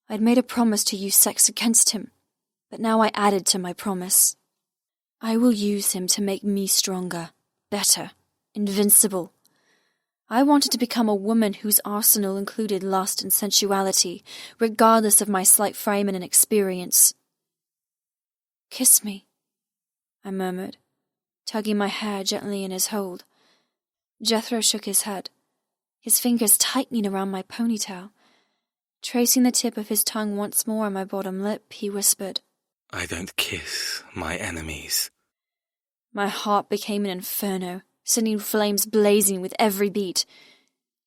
[SPEAKER 2] I'd made a promise to use sex against him, but now I added to my promise. I will use him to make me stronger, better, invincible. I wanted to become a woman whose arsenal included lust and sensuality, regardless of my slight frame and inexperience. "Kiss me," I murmured, tugging my hair gently in his hold. Jethro shook his head, his fingers tightening around my ponytail. Tracing the tip of his tongue once more on my bottom lip, he whispered,
[SPEAKER 3] I don't kiss my enemies.
[SPEAKER 2] My heart became an inferno, sending flames blazing with every beat.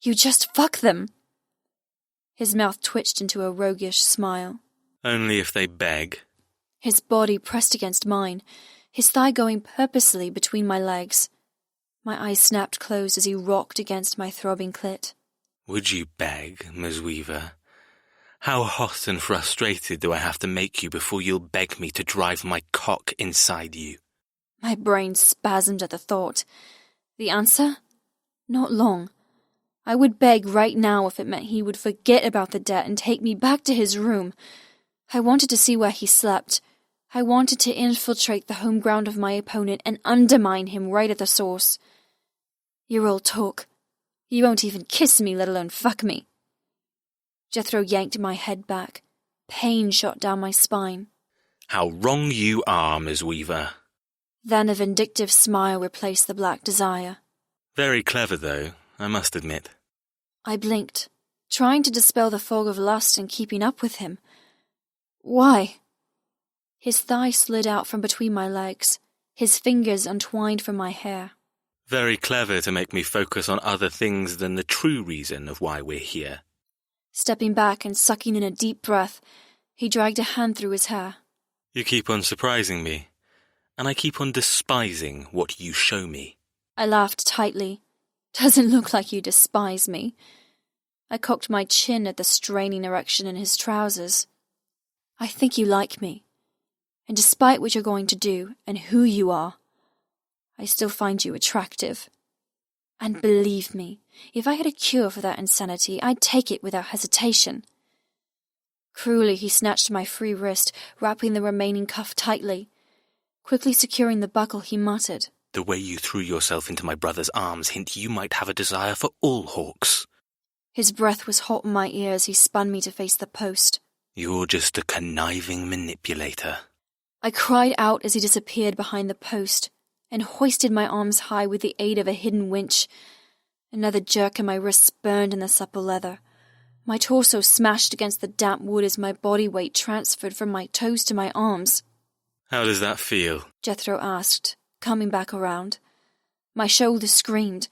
[SPEAKER 2] "You just fuck them." His mouth twitched into a roguish smile.
[SPEAKER 3] Only if they beg.
[SPEAKER 2] His body pressed against mine, his thigh going purposely between my legs. My eyes snapped closed as he rocked against my throbbing clit.
[SPEAKER 3] Would you beg, Ms. Weaver? How hot and frustrated do I have to make you before you'll beg me to drive my cock inside you?
[SPEAKER 2] My brain spasmed at the thought. The answer? Not long. I would beg right now if it meant he would forget about the debt and take me back to his room. I wanted to see where he slept. I wanted to infiltrate the home ground of my opponent and undermine him right at the source. "You're all talk. You won't even kiss me, let alone fuck me." Jethro yanked my head back. Pain shot down my spine.
[SPEAKER 3] How wrong you are, Ms. Weaver.
[SPEAKER 2] Then a vindictive smile replaced the black desire.
[SPEAKER 3] Very clever, though, I must admit.
[SPEAKER 2] I blinked, trying to dispel the fog of lust and keeping up with him. "Why?" His thigh slid out from between my legs, his fingers untwined from my hair.
[SPEAKER 3] Very clever to make me focus on other things than the true reason of why we're here.
[SPEAKER 2] Stepping back and sucking in a deep breath, he dragged a hand through his hair.
[SPEAKER 3] You keep on surprising me, and I keep on despising what you show me.
[SPEAKER 2] I laughed tightly. "Doesn't look like you despise me." I cocked my chin at the straining erection in his trousers. "I think you like me. And despite what you're going to do and who you are, I still find you attractive. And believe me, if I had a cure for that insanity, I'd take it without hesitation." Cruelly, he snatched my free wrist, wrapping the remaining cuff tightly. Quickly securing the buckle, he muttered,
[SPEAKER 3] The way you threw yourself into my brother's arms hint you might have a desire for all hawks.
[SPEAKER 2] His breath was hot in my ear as he spun me to face the post.
[SPEAKER 3] You're just a conniving manipulator.
[SPEAKER 2] I cried out as he disappeared behind the post and hoisted my arms high with the aid of a hidden winch. Another jerk and my wrists burned in the supple leather. My torso smashed against the damp wood as my body weight transferred from my toes to my arms.
[SPEAKER 3] How does that feel?
[SPEAKER 2] Jethro asked, coming back around. My shoulders screamed.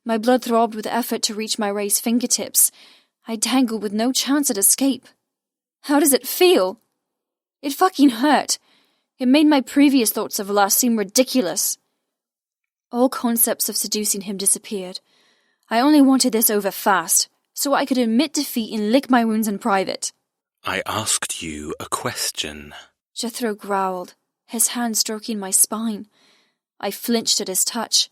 [SPEAKER 2] My blood throbbed with effort to reach my raised fingertips. I dangled with no chance at escape. How does it feel? It fucking hurt. It made my previous thoughts of lust seem ridiculous. All concepts of seducing him disappeared. I only wanted this over fast, so I could admit defeat and lick my wounds in private.
[SPEAKER 3] I asked you a question.
[SPEAKER 2] Jethro growled, his hand stroking my spine. I flinched at his touch.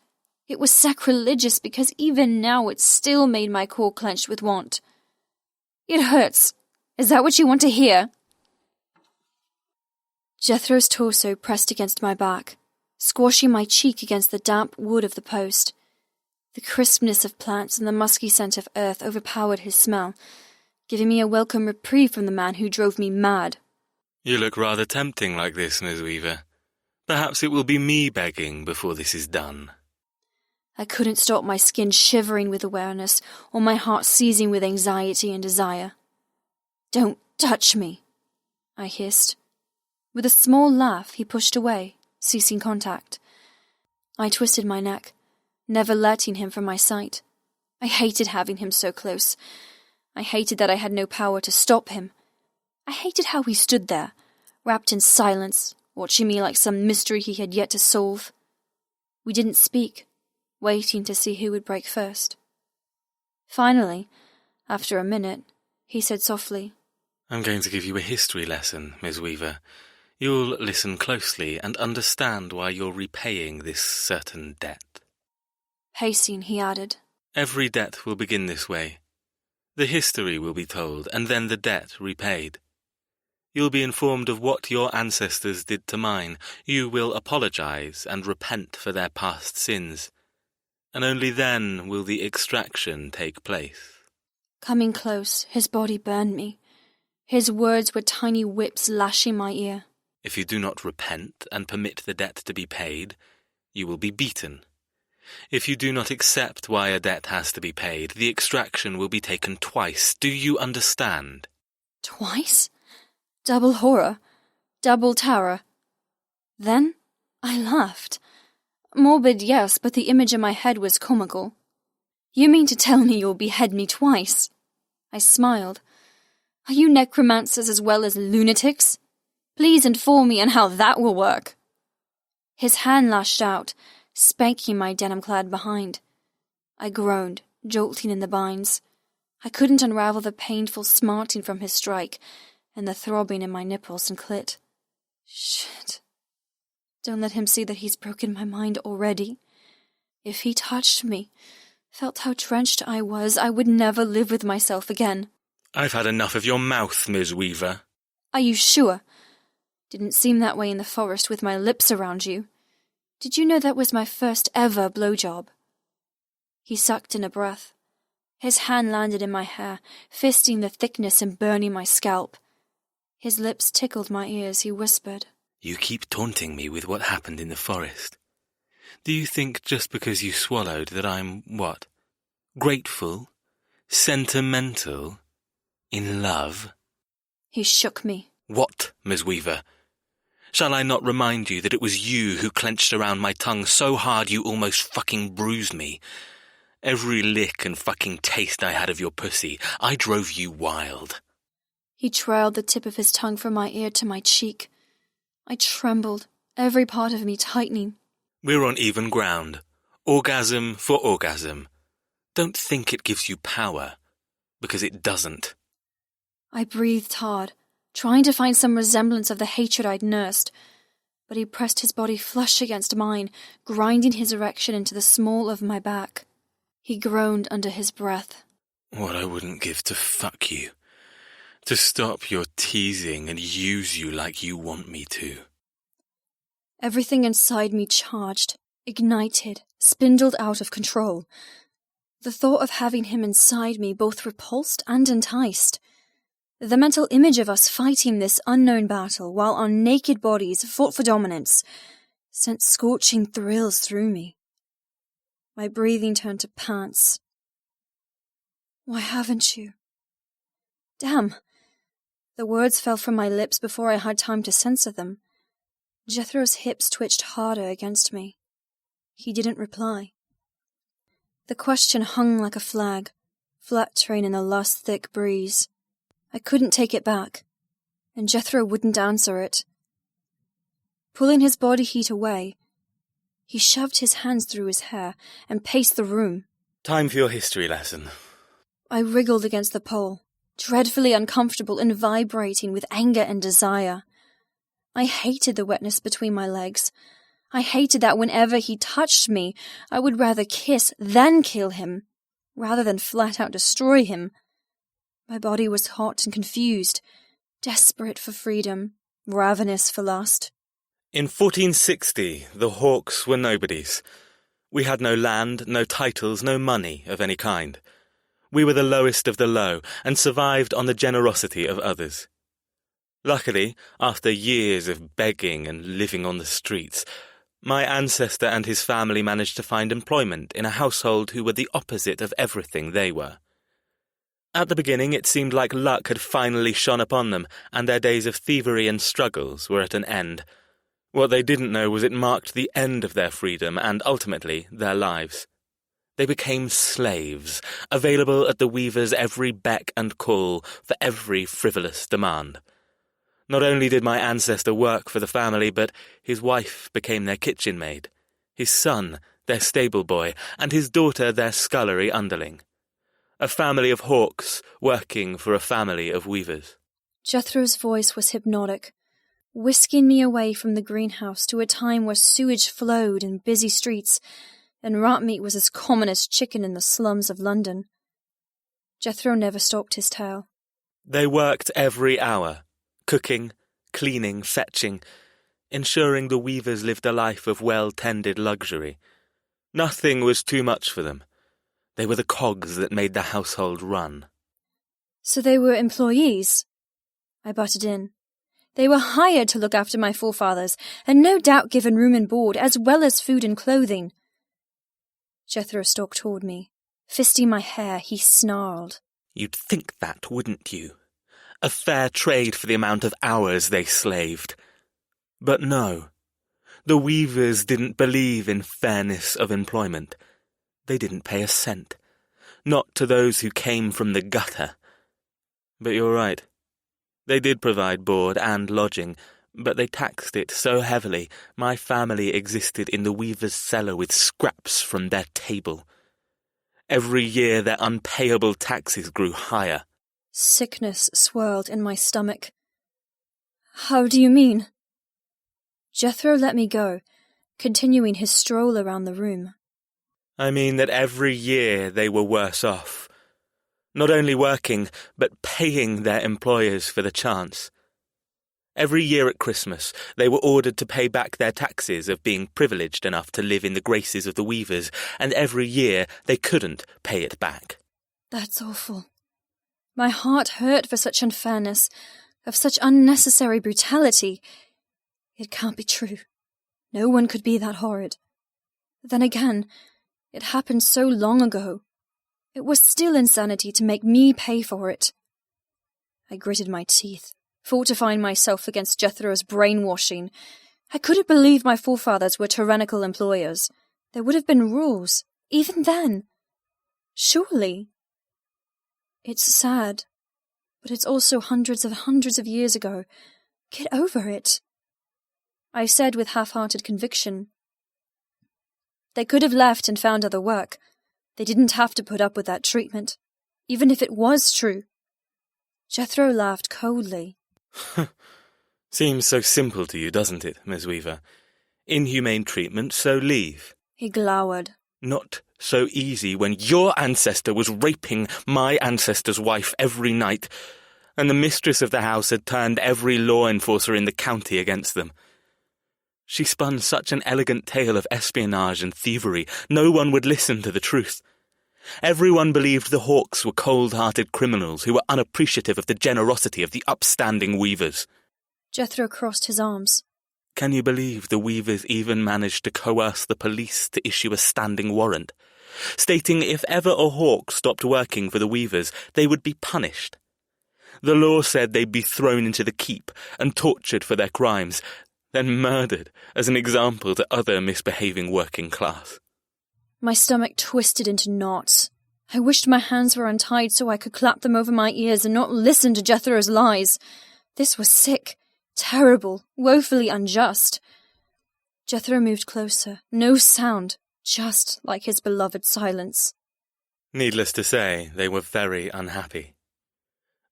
[SPEAKER 2] It was sacrilegious because even now it still made my core clench with want. It hurts. Is that what you want to hear? Jethro's torso pressed against my back, squashing my cheek against the damp wood of the post. The crispness of plants and the musky scent of earth overpowered his smell, giving me a welcome reprieve from the man who drove me mad.
[SPEAKER 3] You look rather tempting like this, Ms. Weaver. Perhaps it will be me begging before this is done.
[SPEAKER 2] I couldn't stop my skin shivering with awareness or my heart seizing with anxiety and desire. "Don't touch me," I hissed. With a small laugh, he pushed away, ceasing contact. I twisted my neck, never letting him from my sight. I hated having him so close. I hated that I had no power to stop him. I hated how he stood there, wrapped in silence, watching me like some mystery he had yet to solve. We didn't speak, waiting to see who would break first. Finally, after a minute, he said softly.
[SPEAKER 3] I'm going to give you a history lesson, Miss Weaver. You'll listen closely and understand why you're repaying this certain debt.
[SPEAKER 2] Pacing, he added.
[SPEAKER 3] Every debt will begin this way. The history will be told, and then the debt repaid. You'll be informed of what your ancestors did to mine. You will apologize and repent for their past sins. And only then will the extraction take place.
[SPEAKER 2] Coming close, his body burned me. His words were tiny whips lashing my ear.
[SPEAKER 3] If you do not repent and permit the debt to be paid, you will be beaten. If you do not accept why a debt has to be paid, the extraction will be taken twice. Do you understand?
[SPEAKER 2] Twice? Double horror, double terror. Then I laughed. Morbid, yes, but the image in my head was comical. You mean to tell me you'll behead me twice? I smiled. Are you necromancers as well as lunatics? Please inform me on how that will work. His hand lashed out, spanking my denim-clad behind. I groaned, jolting in the binds. I couldn't unravel the painful smarting from his strike and the throbbing in my nipples and clit. Shit. Don't let him see that he's broken my mind already. If he touched me, felt how drenched I was, I would never live with myself again.
[SPEAKER 3] I've had enough of your mouth, Miss Weaver.
[SPEAKER 2] Are you sure? Didn't seem that way in the forest with my lips around you. Did you know that was my first ever blowjob? He sucked in a breath. His hand landed in my hair, fisting the thickness and burning my scalp. His lips tickled my ears, he whispered.
[SPEAKER 3] You keep taunting me with what happened in the forest. Do you think just because you swallowed that I'm, what? Grateful? Sentimental? In love?
[SPEAKER 2] He shook me.
[SPEAKER 3] What, Miss Weaver? Shall I not remind you that it was you who clenched around my tongue so hard you almost fucking bruised me? Every lick and fucking taste I had of your pussy, I drove you wild.
[SPEAKER 2] He trailed the tip of his tongue from my ear to my cheek. I trembled, every part of me tightening.
[SPEAKER 3] We're on even ground. Orgasm for orgasm. Don't think it gives you power, because it doesn't.
[SPEAKER 2] I breathed hard, trying to find some resemblance of the hatred I'd nursed, but he pressed his body flush against mine, grinding his erection into the small of my back. He groaned under his breath.
[SPEAKER 3] What I wouldn't give to fuck you. To stop your teasing and use you like you want me to.
[SPEAKER 2] Everything inside me charged, ignited, spindled out of control. The thought of having him inside me both repulsed and enticed. The mental image of us fighting this unknown battle while our naked bodies fought for dominance sent scorching thrills through me. My breathing turned to pants. Why haven't you? Damn! The words fell from my lips before I had time to censor them. Jethro's hips twitched harder against me. He didn't reply. The question hung like a flag, fluttering in the lust-thick breeze. I couldn't take it back, and Jethro wouldn't answer it. Pulling his body heat away, he shoved his hands through his hair and paced the room.
[SPEAKER 3] Time for your history lesson.
[SPEAKER 2] I wriggled against the pole, dreadfully uncomfortable and vibrating with anger and desire. I hated the wetness between my legs. I hated that whenever he touched me, I would rather kiss than kill him, rather than flat out destroy him. My body was hot and confused, desperate for freedom, ravenous for lust.
[SPEAKER 3] In 1460, the Hawks were nobodies. We had no land, no titles, no money of any kind. We were the lowest of the low, and survived on the generosity of others. Luckily, after years of begging and living on the streets, my ancestor and his family managed to find employment in a household who were the opposite of everything they were. At the beginning, it seemed like luck had finally shone upon them, and their days of thievery and struggles were at an end. What they didn't know was it marked the end of their freedom and, ultimately, their lives. They became slaves, available at the weaver's every beck and call for every frivolous demand. Not only did my ancestor work for the family, but his wife became their kitchen maid, his son their stable boy, and his daughter their scullery underling. A family of hawks working for a family of weavers.
[SPEAKER 2] Jethro's voice was hypnotic, whisking me away from the greenhouse to a time where sewage flowed in busy streets and rat meat was as common as chicken in the slums of London. Jethro never stopped his tale.
[SPEAKER 3] They worked every hour, cooking, cleaning, fetching, ensuring the weavers lived a life of well-tended luxury. Nothing was too much for them. They were the cogs that made the household run.
[SPEAKER 2] So they were employees? I butted in. They were hired to look after my forefathers, and no doubt given room and board, as well as food and clothing. Jethro stalked toward me. Fisting my hair, he snarled.
[SPEAKER 3] You'd think that, wouldn't you? A fair trade for the amount of hours they slaved. But no. The weavers didn't believe in fairness of employment. They didn't pay a cent. Not to those who came from the gutter. But you're right. They did provide board and lodging, but they taxed it so heavily my family existed in the weaver's cellar with scraps from their table. Every year their unpayable taxes grew higher.
[SPEAKER 2] Sickness swirled in my stomach. How do you mean? Jethro let me go, continuing his stroll around the room.
[SPEAKER 3] I mean that every year they were worse off. Not only working, but paying their employers for the chance. Every year at Christmas, they were ordered to pay back their taxes of being privileged enough to live in the graces of the weavers, and every year they couldn't pay it back.
[SPEAKER 2] That's awful. My heart hurt for such unfairness, of such unnecessary brutality. It can't be true. No one could be that horrid. Then again, it happened so long ago. It was still insanity to make me pay for it. I gritted my teeth, fortifying myself against Jethro's brainwashing. I couldn't believe my forefathers were tyrannical employers. There would have been rules, even then. Surely. It's sad, but it's also hundreds of years ago. Get over it. I said with half-hearted conviction. They could have left and found other work. They didn't have to put up with that treatment, even if it was true. Jethro laughed coldly.
[SPEAKER 3] Seems so simple to you, doesn't it, Miss Weaver? Inhumane treatment, so leave.
[SPEAKER 2] He glowered.
[SPEAKER 3] Not so easy when your ancestor was raping my ancestor's wife every night, and the mistress of the house had turned every law enforcer in the county against them. She spun such an elegant tale of espionage and thievery, no one would listen to the truth. Everyone believed the hawks were cold-hearted criminals who were unappreciative of the generosity of the upstanding weavers.
[SPEAKER 2] Jethro crossed his arms.
[SPEAKER 3] Can you believe the weavers even managed to coerce the police to issue a standing warrant, stating if ever a hawk stopped working for the weavers, they would be punished? The law said they'd be thrown into the keep and tortured for their crimes, then murdered as an example to other misbehaving working class.
[SPEAKER 2] My stomach twisted into knots. I wished my hands were untied so I could clap them over my ears and not listen to Jethro's lies. This was sick, terrible, woefully unjust. Jethro moved closer. No sound, just like his beloved silence.
[SPEAKER 3] Needless to say, they were very unhappy.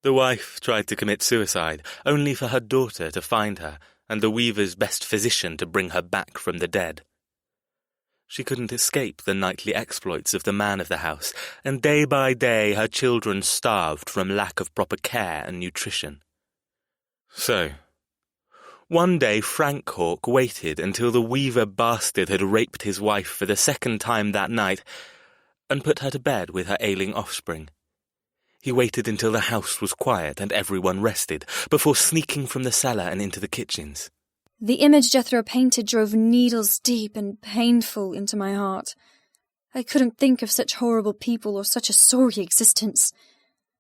[SPEAKER 3] The wife tried to commit suicide, only for her daughter to find her and the weaver's best physician to bring her back from the dead. She couldn't escape the nightly exploits of the man of the house, and day by day her children starved from lack of proper care and nutrition. So, one day Frank Hawke waited until the weaver bastard had raped his wife for the second time that night and put her to bed with her ailing offspring. He waited until the house was quiet and everyone rested, before sneaking from the cellar and into the kitchens.
[SPEAKER 2] The image Jethro painted drove needles deep and painful into my heart. I couldn't think of such horrible people or such a sorry existence.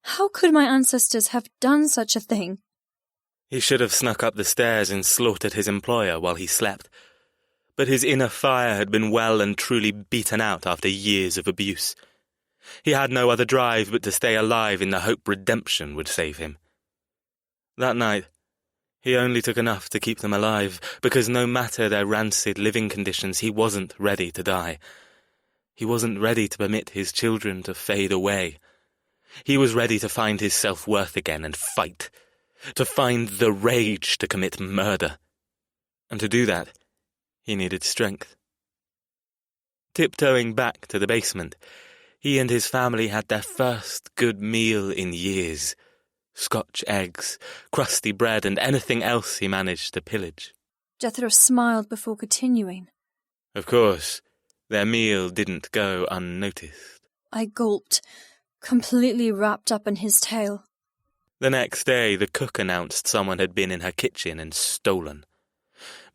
[SPEAKER 2] How could my ancestors have done such a thing?
[SPEAKER 3] He should have snuck up the stairs and slaughtered his employer while he slept. But his inner fire had been well and truly beaten out after years of abuse. He had no other drive but to stay alive in the hope redemption would save him. That night, he only took enough to keep them alive, because no matter their rancid living conditions, he wasn't ready to die. He wasn't ready to permit his children to fade away. He was ready to find his self-worth again and fight, to find the rage to commit murder. And to do that, he needed strength. Tiptoeing back to the basement, he and his family had their first good meal in years. Scotch eggs, crusty bread, and anything else he managed to pillage.
[SPEAKER 2] Jethro smiled before continuing.
[SPEAKER 3] Of course, their meal didn't go unnoticed.
[SPEAKER 2] I gulped, completely wrapped up in his tale.
[SPEAKER 3] The next day, the cook announced someone had been in her kitchen and stolen.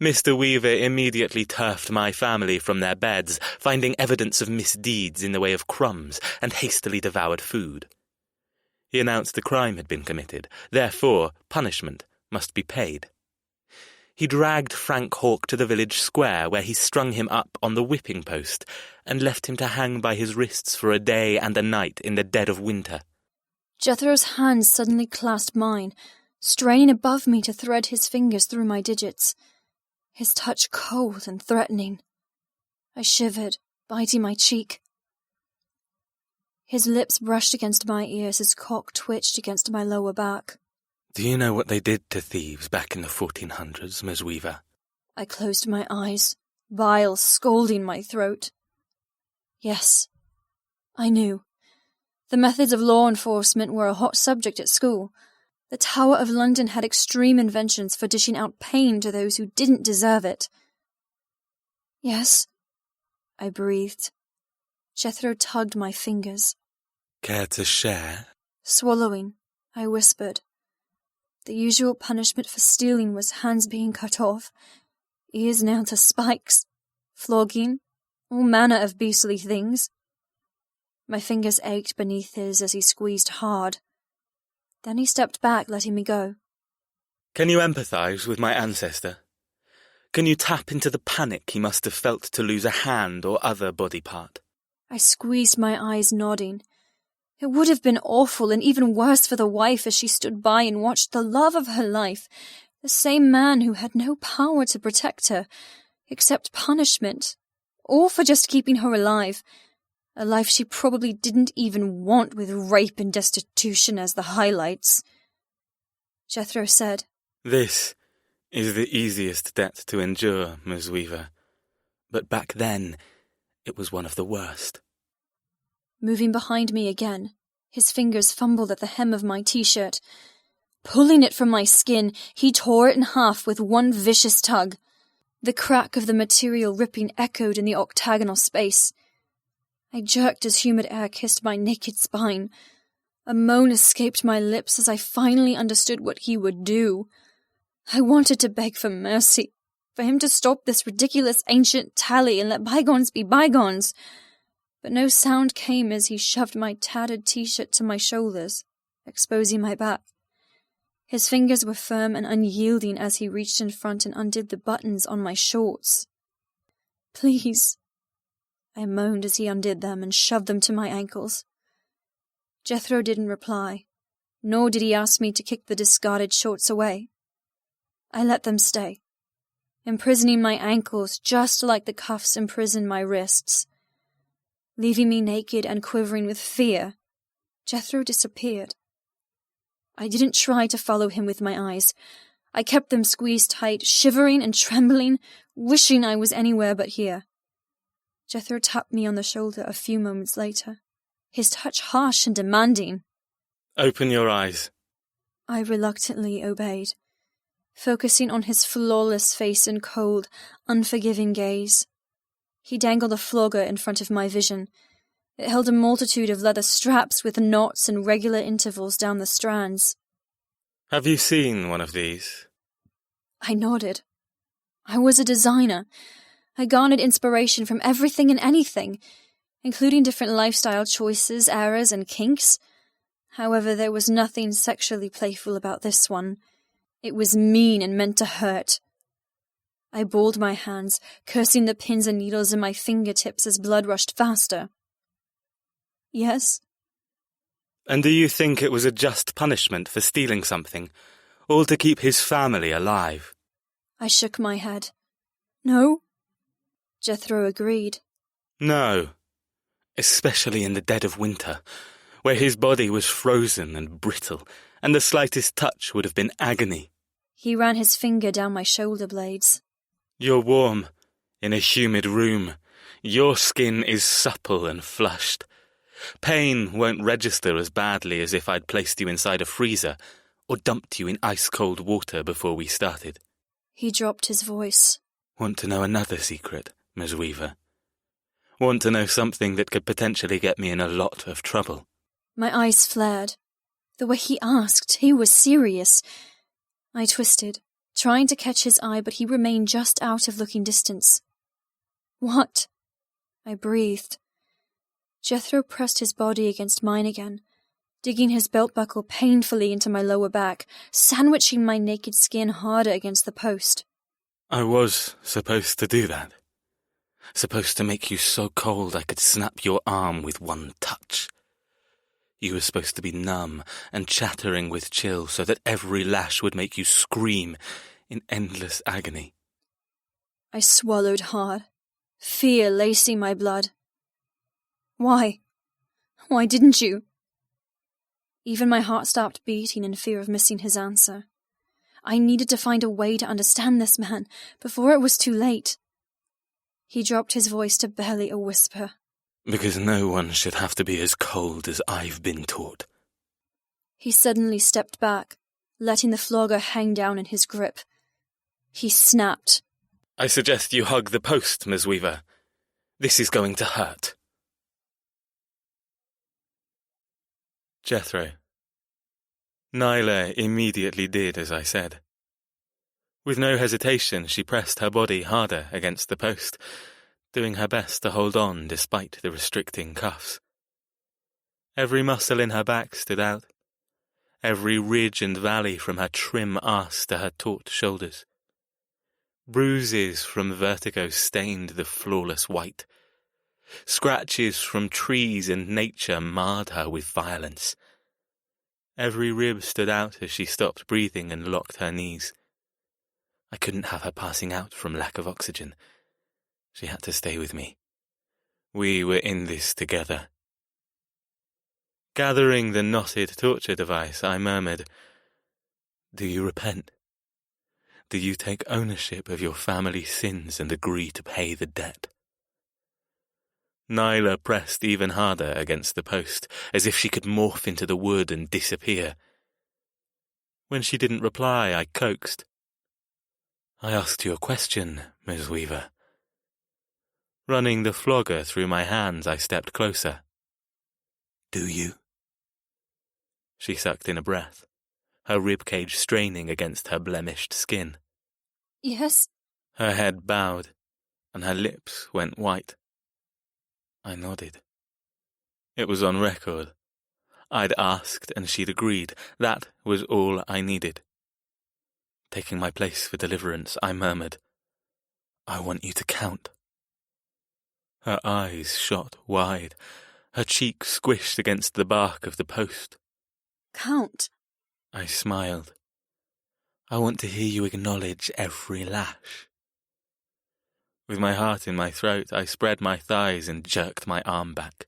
[SPEAKER 3] Mr. Weaver immediately turfed my family from their beds, finding evidence of misdeeds in the way of crumbs and hastily devoured food. He announced the crime had been committed, therefore punishment must be paid. He dragged Frank Hawke to the village square, where he strung him up on the whipping post and left him to hang by his wrists for a day and a night in the dead of winter.
[SPEAKER 2] Jethro's hands suddenly clasped mine, straining above me to thread his fingers through my digits, his touch cold and threatening. I shivered, biting my cheek. His lips brushed against my ears, his cock twitched against my lower back.
[SPEAKER 3] Do you know what they did to thieves back in the 1400s, Miss Weaver?
[SPEAKER 2] I closed my eyes, bile scalding my throat. Yes, I knew. The methods of law enforcement were a hot subject at school. The Tower of London had extreme inventions for dishing out pain to those who didn't deserve it. Yes, I breathed. Jethro tugged my fingers.
[SPEAKER 3] Care to share?
[SPEAKER 2] Swallowing, I whispered. The usual punishment for stealing was hands being cut off, ears nailed to spikes, flogging, all manner of beastly things. My fingers ached beneath his as he squeezed hard. Then he stepped back, letting me go.
[SPEAKER 3] Can you empathise with my ancestor? Can you tap into the panic he must have felt to lose a hand or other body part?
[SPEAKER 2] I squeezed my eyes, nodding. It would have been awful and even worse for the wife as she stood by and watched the love of her life, the same man who had no power to protect her, except punishment, all for just keeping her alive, a life she probably didn't even want, with rape and destitution as the highlights. Jethro said,
[SPEAKER 3] This is the easiest debt to endure, Miss Weaver. But back then, it was one of the worst.
[SPEAKER 2] Moving behind me again, his fingers fumbled at the hem of my t-shirt. Pulling it from my skin, he tore it in half with one vicious tug. The crack of the material ripping echoed in the octagonal space. I jerked as humid air kissed my naked spine. A moan escaped my lips as I finally understood what he would do. I wanted to beg for mercy, for him to stop this ridiculous ancient tally and let bygones be bygones. But no sound came as he shoved my tattered t-shirt to my shoulders, exposing my back. His fingers were firm and unyielding as he reached in front and undid the buttons on my shorts. Please, I moaned as he undid them and shoved them to my ankles. Jethro didn't reply, nor did he ask me to kick the discarded shorts away. I let them stay, imprisoning my ankles just like the cuffs imprisoned my wrists. Leaving me naked and quivering with fear, Jethro disappeared. I didn't try to follow him with my eyes. I kept them squeezed tight, shivering and trembling, wishing I was anywhere but here. Jethro tapped me on the shoulder a few moments later, his touch harsh and demanding.
[SPEAKER 3] Open your eyes.
[SPEAKER 2] I reluctantly obeyed, focusing on his flawless face and cold, unforgiving gaze. He dangled a flogger in front of my vision. It held a multitude of leather straps with knots and regular intervals down the strands.
[SPEAKER 3] Have you seen one of these?
[SPEAKER 2] I nodded. I was a designer. I garnered inspiration from everything and anything, including different lifestyle choices, eras, and kinks. However, there was nothing sexually playful about this one. It was mean and meant to hurt. I balled my hands, cursing the pins and needles in my fingertips as blood rushed faster. Yes.
[SPEAKER 3] And do you think it was a just punishment for stealing something, all to keep his family alive?
[SPEAKER 2] I shook my head. No. Jethro agreed.
[SPEAKER 3] No. Especially in the dead of winter, where his body was frozen and brittle, and the slightest touch would have been agony.
[SPEAKER 2] He ran his finger down my shoulder blades.
[SPEAKER 3] You're warm, in a humid room. Your skin is supple and flushed. Pain won't register as badly as if I'd placed you inside a freezer or dumped you in ice-cold water before we started.
[SPEAKER 2] He dropped his voice.
[SPEAKER 3] Want to know another secret, Ms. Weaver? Want to know something that could potentially get me in a lot of trouble?
[SPEAKER 2] My eyes flared. The way he asked, he was serious. I twisted, trying to catch his eye, but he remained just out of looking distance. What? I breathed. Jethro pressed his body against mine again, digging his belt buckle painfully into my lower back, sandwiching my naked skin harder against the post.
[SPEAKER 3] I was supposed to do that. Supposed to make you so cold I could snap your arm with one touch. You were supposed to be numb and chattering with chill so that every lash would make you scream in endless agony.
[SPEAKER 2] I swallowed hard, fear lacing my blood. Why? Why didn't you? Even my heart stopped beating in fear of missing his answer. I needed to find a way to understand this man before it was too late. He dropped his voice to barely a whisper.
[SPEAKER 3] Because no one should have to be as cold as I've been taught.
[SPEAKER 2] He suddenly stepped back, letting the flogger hang down in his grip. He snapped.
[SPEAKER 3] I suggest you hug the post, Ms. Weaver. This is going to hurt. Jethro. Nyla immediately did as I said. With no hesitation, she pressed her body harder against the post, doing her best to hold on despite the restricting cuffs. Every muscle in her back stood out, every ridge and valley from her trim arse to her taut shoulders. Bruises from vertigo stained the flawless white. Scratches from trees and nature marred her with violence. Every rib stood out as she stopped breathing and locked her knees. I couldn't have her passing out from lack of oxygen. She had to stay with me. We were in this together. Gathering the knotted torture device, I murmured, "Do you repent? Do you take ownership of your family's sins and agree to pay the debt?" Nyla pressed even harder against the post, as if she could morph into the wood and disappear. When she didn't reply, I coaxed. "I asked you a question, Ms. Weaver." Running the flogger through my hands, I stepped closer. "Do you?" She sucked in a breath, her ribcage straining against her blemished skin.
[SPEAKER 2] Yes.
[SPEAKER 3] Her head bowed, and her lips went white. I nodded. It was on record. I'd asked and she'd agreed. That was all I needed. Taking my place for deliverance, I murmured, "I want you to count." Her eyes shot wide, her cheek squished against the bark of the post.
[SPEAKER 2] Count.
[SPEAKER 3] I smiled. "I want to hear you acknowledge every lash." With my heart in my throat, I spread my thighs and jerked my arm back.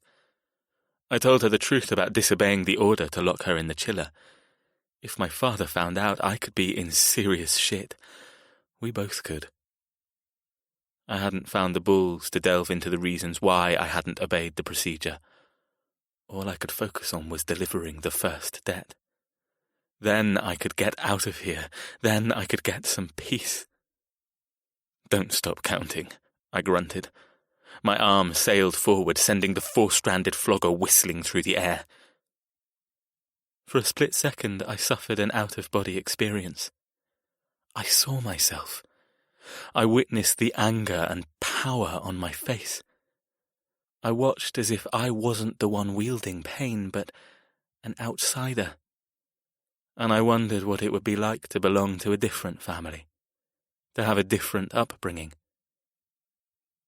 [SPEAKER 3] I told her the truth about disobeying the order to lock her in the chiller. If my father found out, I could be in serious shit. We both could. I hadn't found the balls to delve into the reasons why I hadn't obeyed the procedure. All I could focus on was delivering the first debt. Then I could get out of here. Then I could get some peace. "Don't stop counting," I grunted. My arm sailed forward, sending the four-stranded flogger whistling through the air. For a split second, I suffered an out-of-body experience. I saw myself. I witnessed the anger and power on my face. I watched as if I wasn't the one wielding pain, but an outsider. And I wondered what it would be like to belong to a different family, to have a different upbringing.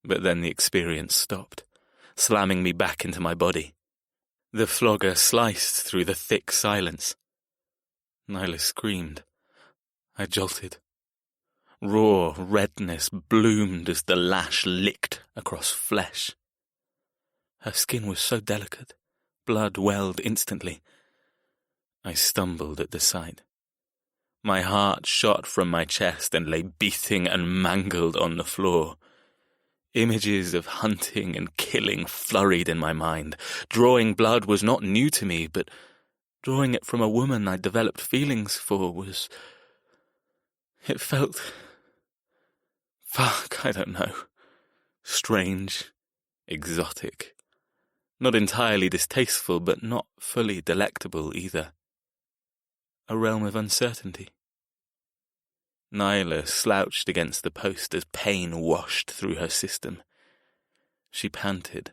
[SPEAKER 3] But then the experience stopped, slamming me back into my body. The flogger sliced through the thick silence. Nyla screamed. I jolted. Raw redness bloomed as the lash licked across flesh. Her skin was so delicate, blood welled instantly. I stumbled at the sight. My heart shot from my chest and lay beating and mangled on the floor. Images of hunting and killing flurried in my mind. Drawing blood was not new to me, but drawing it from a woman I'd developed feelings for was... It felt... I don't know. Strange, exotic. Not entirely distasteful, but not fully delectable either. A realm of uncertainty. Nyla slouched against the post as pain washed through her system. She panted,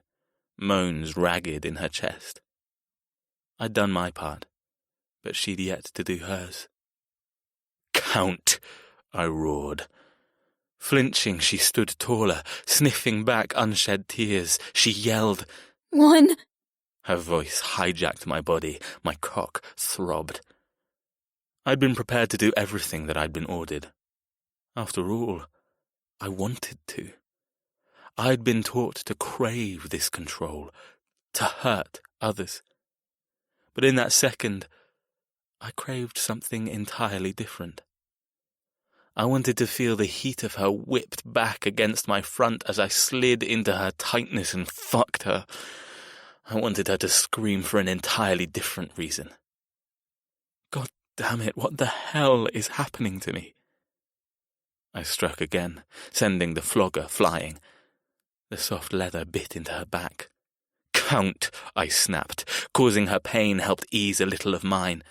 [SPEAKER 3] moans ragged in her chest. I'd done my part, but she'd yet to do hers. "Count!" I roared. Flinching, she stood taller, sniffing back unshed tears. She yelled,
[SPEAKER 2] "1."
[SPEAKER 3] Her voice hijacked my body. My cock throbbed. I'd been prepared to do everything that I'd been ordered. After all, I wanted to. I'd been taught to crave this control, to hurt others. But in that second, I craved something entirely different. I wanted to feel the heat of her whipped back against my front as I slid into her tightness and fucked her. I wanted her to scream for an entirely different reason. God damn it, what the hell is happening to me? I struck again, sending the flogger flying. The soft leather bit into her back. "Count!" I snapped, causing her pain helped ease a little of mine.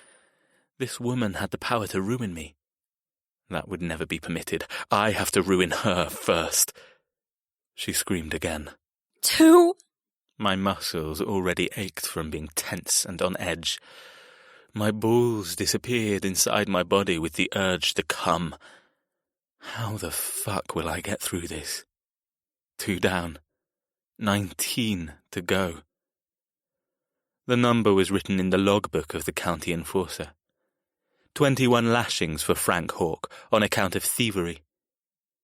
[SPEAKER 3] This woman had the power to ruin me. That would never be permitted. I have to ruin her first. She screamed again.
[SPEAKER 2] 2.
[SPEAKER 3] My muscles already ached from being tense and on edge. My balls disappeared inside my body with the urge to come. How the fuck will I get through this? 2 down. 19 to go. The number was written in the logbook of the county enforcer. 21 lashings for Frank Hawke on account of thievery.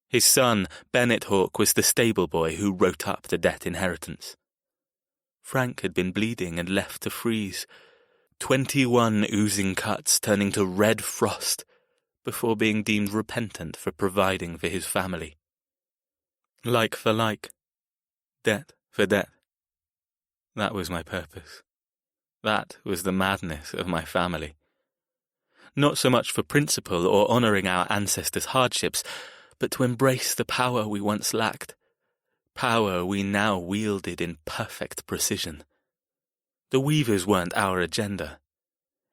[SPEAKER 3] His son, Bennett Hawke, was the stable boy who wrote up the debt inheritance. Frank had been bleeding and left to freeze. 21 oozing cuts turning to red frost before being deemed repentant for providing for his family. Like for like. Debt for debt. That was my purpose. That was the madness of my family. Not so much for principle or honouring our ancestors' hardships, but to embrace the power we once lacked, power we now wielded in perfect precision. The Weavers weren't our agenda.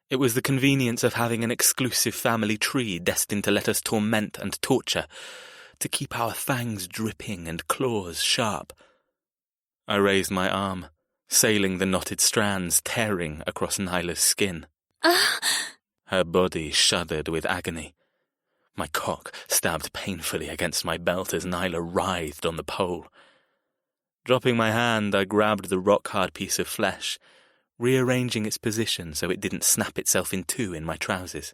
[SPEAKER 3] It was the convenience of having an exclusive family tree destined to let us torment and torture, to keep our fangs dripping and claws sharp. I raised my arm, sailing the knotted strands tearing across Nyla's skin. Her body shuddered with agony. My cock stabbed painfully against my belt as Nyla writhed on the pole. Dropping my hand, I grabbed the rock-hard piece of flesh, rearranging its position so it didn't snap itself in two in my trousers.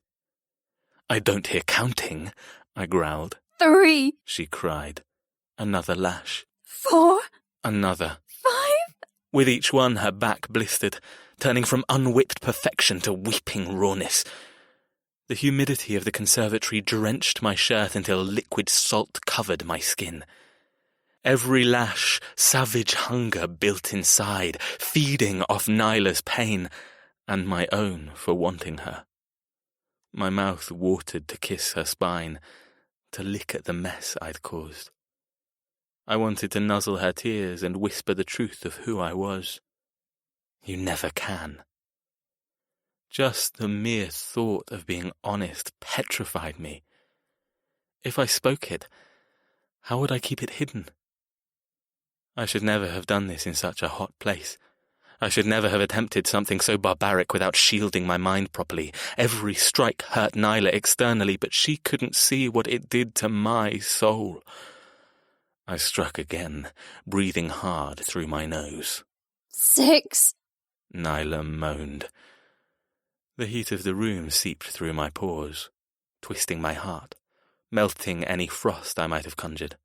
[SPEAKER 3] "I don't hear counting," I growled.
[SPEAKER 2] 3.
[SPEAKER 3] She cried. Another lash.
[SPEAKER 2] 4.
[SPEAKER 3] Another.
[SPEAKER 2] 5.
[SPEAKER 3] With each one, her back blistered, turning from unwhipped perfection to weeping rawness. The humidity of the conservatory drenched my shirt until liquid salt covered my skin. Every lash, savage hunger built inside, feeding off Nyla's pain, and my own for wanting her. My mouth watered to kiss her spine, to lick at the mess I'd caused. I wanted to nuzzle her tears and whisper the truth of who I was. You never can. Just the mere thought of being honest petrified me. If I spoke it, how would I keep it hidden? I should never have done this in such a hot place. I should never have attempted something so barbaric without shielding my mind properly. Every strike hurt Nyla externally, but she couldn't see what it did to my soul. I struck again, breathing hard through my nose.
[SPEAKER 2] 6.
[SPEAKER 3] Nyla moaned. The heat of the room seeped through my pores, twisting my heart, melting any frost I might have conjured.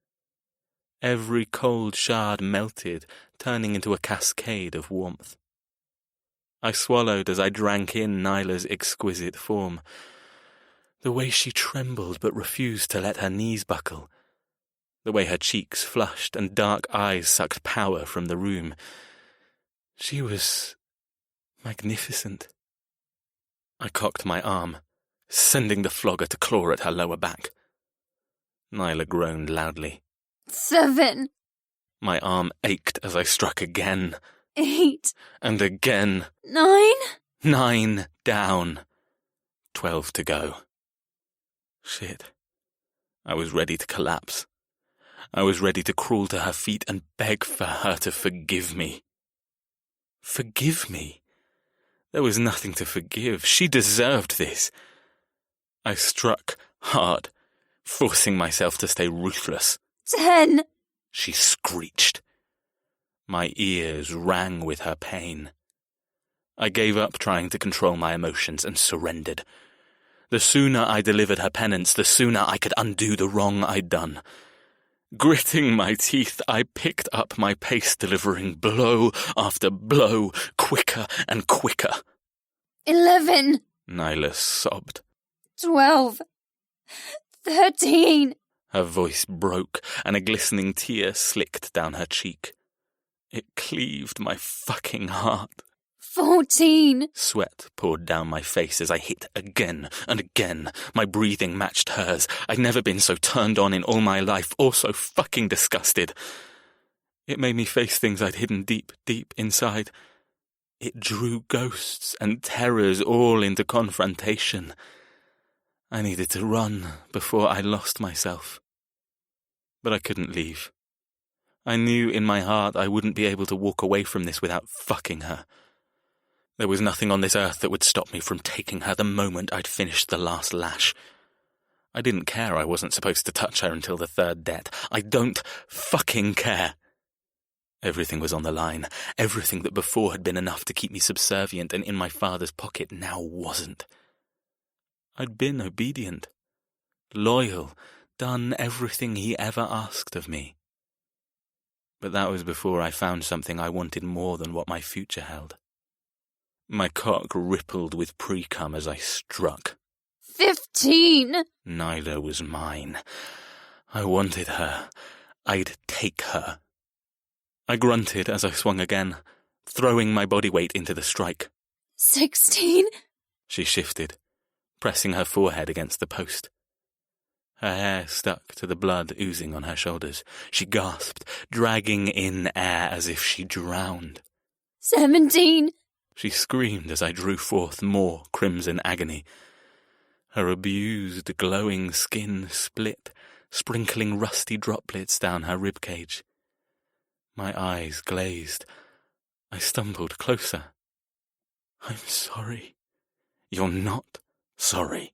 [SPEAKER 3] Every cold shard melted, turning into a cascade of warmth. I swallowed as I drank in Nyla's exquisite form. The way she trembled but refused to let her knees buckle. The way her cheeks flushed and dark eyes sucked power from the room. She was magnificent. I cocked my arm, sending the flogger to claw at her lower back. Nyla groaned loudly.
[SPEAKER 2] 7.
[SPEAKER 3] My arm ached as I struck again.
[SPEAKER 2] 8.
[SPEAKER 3] And again.
[SPEAKER 2] 9.
[SPEAKER 3] 9 down. 12 to go. Shit. I was ready to collapse. I was ready to crawl to her feet and beg for her to forgive me. Forgive me? There was nothing to forgive. She deserved this. I struck hard, forcing myself to stay ruthless.
[SPEAKER 2] 10.
[SPEAKER 3] She screeched. My ears rang with her pain. I gave up trying to control my emotions and surrendered. The sooner I delivered her penance, the sooner I could undo the wrong I'd done. Gritting my teeth, I picked up my pace, delivering blow after blow, quicker and quicker.
[SPEAKER 2] 11.
[SPEAKER 3] Nyla sobbed.
[SPEAKER 2] 12. 13.
[SPEAKER 3] Her voice broke, and a glistening tear slicked down her cheek. It cleaved my fucking heart.
[SPEAKER 2] 14.
[SPEAKER 3] Sweat poured down my face as I hit again and again. My breathing matched hers. I'd never been so turned on in all my life, or so fucking disgusted. It made me face things I'd hidden deep, deep inside. It drew ghosts and terrors all into confrontation. I needed to run before I lost myself. But I couldn't leave. I knew in my heart I wouldn't be able to walk away from this without fucking her. There was nothing on this earth that would stop me from taking her the moment I'd finished the last lash. I didn't care I wasn't supposed to touch her until the third debt. I don't fucking care. Everything was on the line. Everything that before had been enough to keep me subservient and in my father's pocket now wasn't. I'd been obedient, loyal, done everything he ever asked of me. But that was before I found something I wanted more than what my future held. My cock rippled with pre-cum as I struck.
[SPEAKER 2] 15.
[SPEAKER 3] Nyla was mine. I wanted her. I'd take her. I grunted as I swung again, throwing my body weight into the strike.
[SPEAKER 2] 16.
[SPEAKER 3] She shifted, pressing her forehead against the post. Her hair stuck to the blood oozing on her shoulders. She gasped, dragging in air as if she drowned.
[SPEAKER 2] 17.
[SPEAKER 3] She screamed as I drew forth more crimson agony. Her abused, glowing skin split, sprinkling rusty droplets down her ribcage. My eyes glazed. I stumbled closer. I'm sorry. You're not sorry.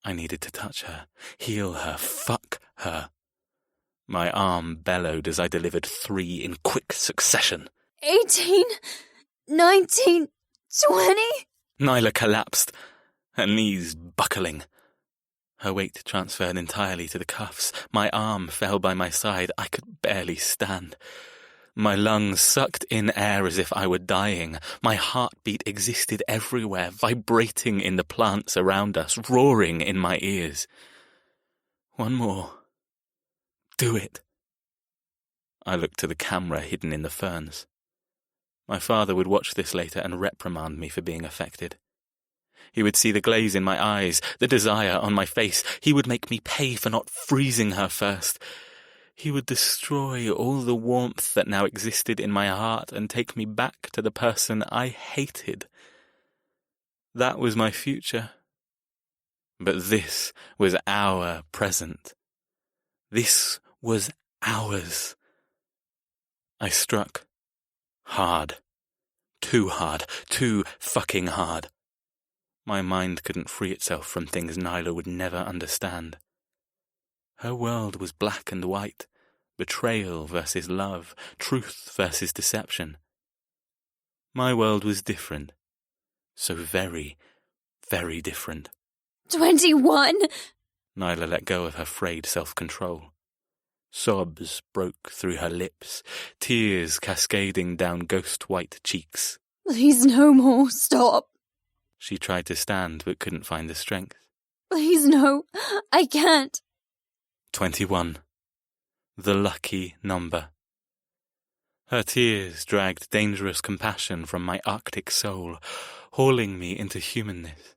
[SPEAKER 3] I needed to touch her, heal her, fuck her. My arm bellowed as I delivered 3 in quick succession.
[SPEAKER 2] 18. 19. 20.
[SPEAKER 3] Nyla collapsed, her knees buckling. Her weight transferred entirely to the cuffs. My arm fell by my side. I could barely stand. My lungs sucked in air as if I were dying. My heartbeat existed everywhere, vibrating in the plants around us, roaring in my ears. One more. Do it. I looked to the camera hidden in the ferns. My father would watch this later and reprimand me for being affected. He would see the glaze in my eyes, the desire on my face. He would make me pay for not freezing her first. He would destroy all the warmth that now existed in my heart and take me back to the person I hated. That was my future. But this was our present. This was ours. I struck. Hard. Too hard. Too fucking hard. My mind couldn't free itself from things Nyla would never understand. Her world was black and white, betrayal versus love, truth versus deception. My world was different, so very, very different.
[SPEAKER 2] 21.
[SPEAKER 3] Nyla let go of her frayed self-control. Sobs broke through her lips, tears cascading down ghost-white cheeks.
[SPEAKER 2] Please, no more. Stop.
[SPEAKER 3] She tried to stand but couldn't find the strength.
[SPEAKER 2] Please, no. I can't.
[SPEAKER 3] 21. The lucky number. Her tears dragged dangerous compassion from my Arctic soul, hauling me into humanness.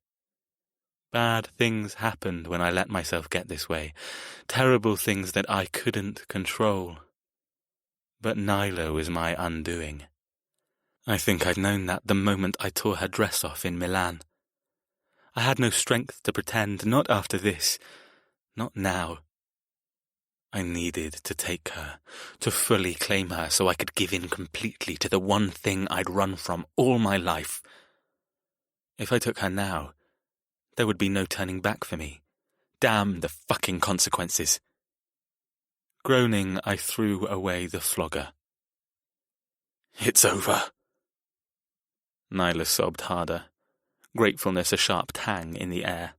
[SPEAKER 3] Bad things happened when I let myself get this way, terrible things that I couldn't control. But Nyla was my undoing. I think I'd known that the moment I tore her dress off in Milan. I had no strength to pretend, not after this, not now. I needed to take her, to fully claim her so I could give in completely to the one thing I'd run from all my life. If I took her now, there would be no turning back for me. Damn the fucking consequences. Groaning, I threw away the flogger. It's over. Nyla sobbed harder, gratefulness a sharp tang in the air.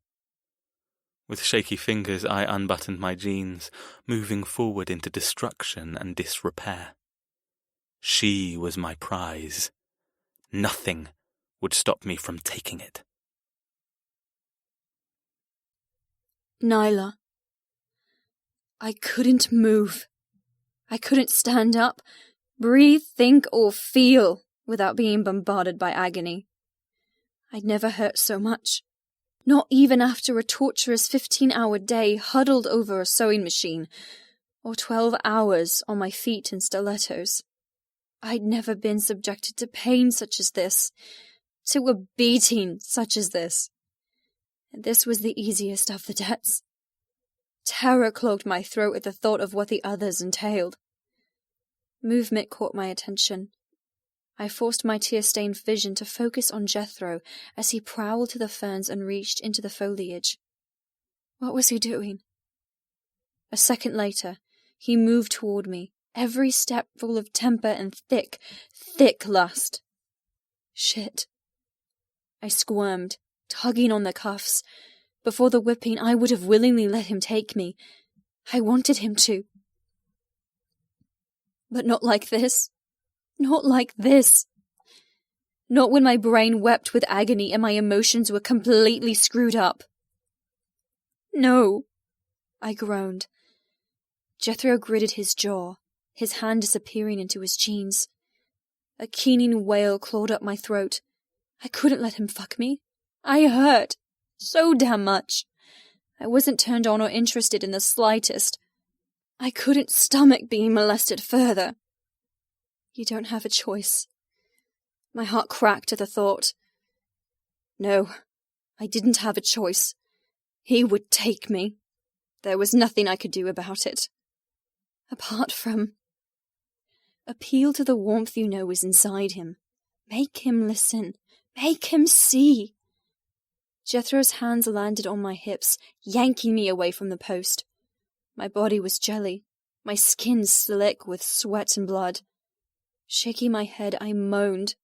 [SPEAKER 3] With shaky fingers I unbuttoned my jeans, moving forward into destruction and disrepair. She was my prize. Nothing would stop me from taking it.
[SPEAKER 2] Nyla. I couldn't move. I couldn't stand up, breathe, think, or feel without being bombarded by agony. I'd never hurt so much. Not even after a torturous 15-hour day huddled over a sewing machine, or 12 hours on my feet in stilettos. I'd never been subjected to pain such as this, to a beating such as this. And this was the easiest of the debts. Terror clogged my throat at the thought of what the others entailed. Movement caught my attention. I forced my tear-stained vision to focus on Jethro as he prowled to the ferns and reached into the foliage. What was he doing? A second later, he moved toward me, every step full of temper and thick, thick lust. Shit. I squirmed, tugging on the cuffs. Before the whipping, I would have willingly let him take me. I wanted him to. But not like this. Not like this. Not when my brain wept with agony and my emotions were completely screwed up. No, I groaned. Jethro gritted his jaw, his hand disappearing into his jeans. A keening wail clawed up my throat. I couldn't let him fuck me. I hurt. So damn much. I wasn't turned on or interested in the slightest. I couldn't stomach being molested further. You don't have a choice. My heart cracked at the thought. No, I didn't have a choice. He would take me. There was nothing I could do about it. Apart from... appeal to the warmth you know is inside him. Make him listen. Make him see. Jethro's hands landed on my hips, yanking me away from the post. My body was jelly, my skin slick with sweat and blood. Shaking my head, I moaned.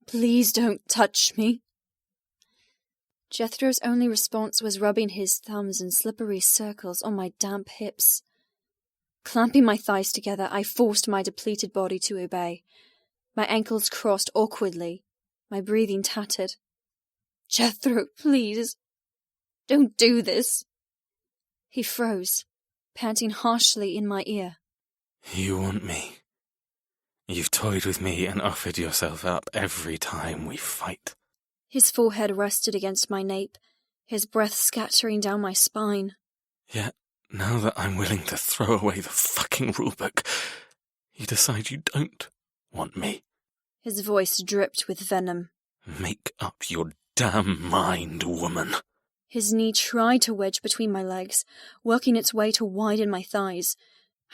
[SPEAKER 2] Please don't touch me. Jethro's only response was rubbing his thumbs in slippery circles on my damp hips. Clamping my thighs together, I forced my depleted body to obey. My ankles crossed awkwardly, my breathing tattered. Jethro, please. Don't do this. He froze, panting harshly in my ear.
[SPEAKER 3] You want me. You've toyed with me and offered yourself up every time we fight.
[SPEAKER 2] His forehead rested against my nape, his breath scattering down my spine.
[SPEAKER 3] Yet, now that I'm willing to throw away the fucking rulebook, you decide you don't want me.
[SPEAKER 2] His voice dripped with venom.
[SPEAKER 3] Make up your damn mind, woman.
[SPEAKER 2] His knee tried to wedge between my legs, working its way to widen my thighs.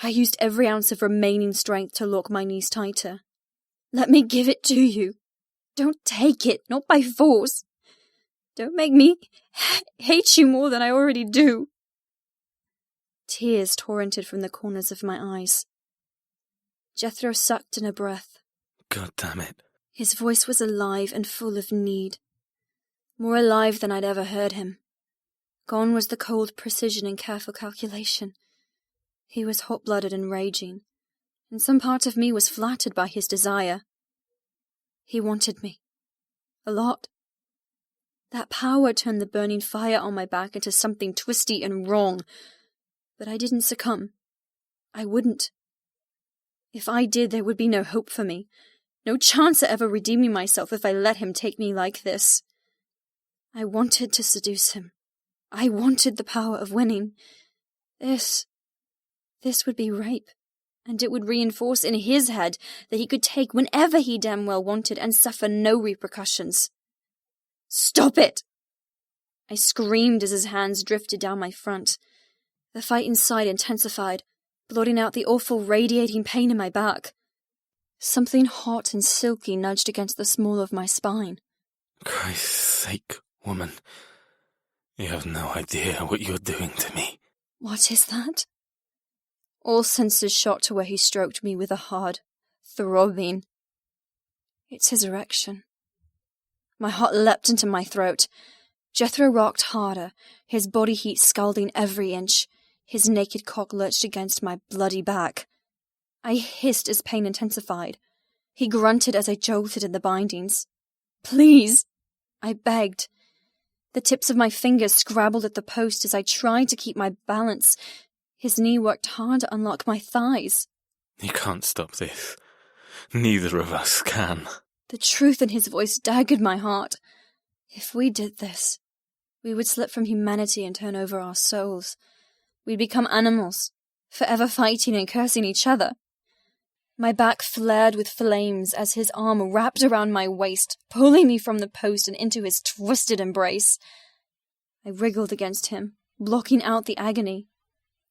[SPEAKER 2] I used every ounce of remaining strength to lock my knees tighter. Let me give it to you. Don't take it, not by force. Don't make me hate you more than I already do. Tears torrented from the corners of my eyes. Jethro sucked in a breath.
[SPEAKER 3] God damn it.
[SPEAKER 2] His voice was alive and full of need. More alive than I'd ever heard him. Gone was the cold precision and careful calculation. He was hot-blooded and raging, and some part of me was flattered by his desire. He wanted me. A lot. That power turned the burning fire on my back into something twisty and wrong. But I didn't succumb. I wouldn't. If I did, there would be no hope for me. No chance at ever redeeming myself if I let him take me like this. I wanted to seduce him. I wanted the power of winning. This would be rape, and it would reinforce in his head that he could take whenever he damn well wanted and suffer no repercussions. Stop it! I screamed as his hands drifted down my front. The fight inside intensified, blotting out the awful radiating pain in my back. Something hot and silky nudged against the small of my spine.
[SPEAKER 4] Christ's sake, woman. You have no idea what you're doing to me.
[SPEAKER 2] What is that? All senses shot to where he stroked me with a hard, throbbing. It's his erection. My heart leapt into my throat. Jethro rocked harder, his body heat scalding every inch. His naked cock lurched against my bloody back. I hissed as pain intensified. He grunted as I jolted in the bindings. Please, I begged. The tips of my fingers scrabbled at the post as I tried to keep my balance. His knee worked hard to unlock my thighs.
[SPEAKER 4] You can't stop this. Neither of us can.
[SPEAKER 2] The truth in his voice daggered my heart. If we did this, we would slip from humanity and turn over our souls. We'd become animals, forever fighting and cursing each other. My back flared with flames as his arm wrapped around my waist, pulling me from the post and into his twisted embrace. I wriggled against him, blocking out the agony.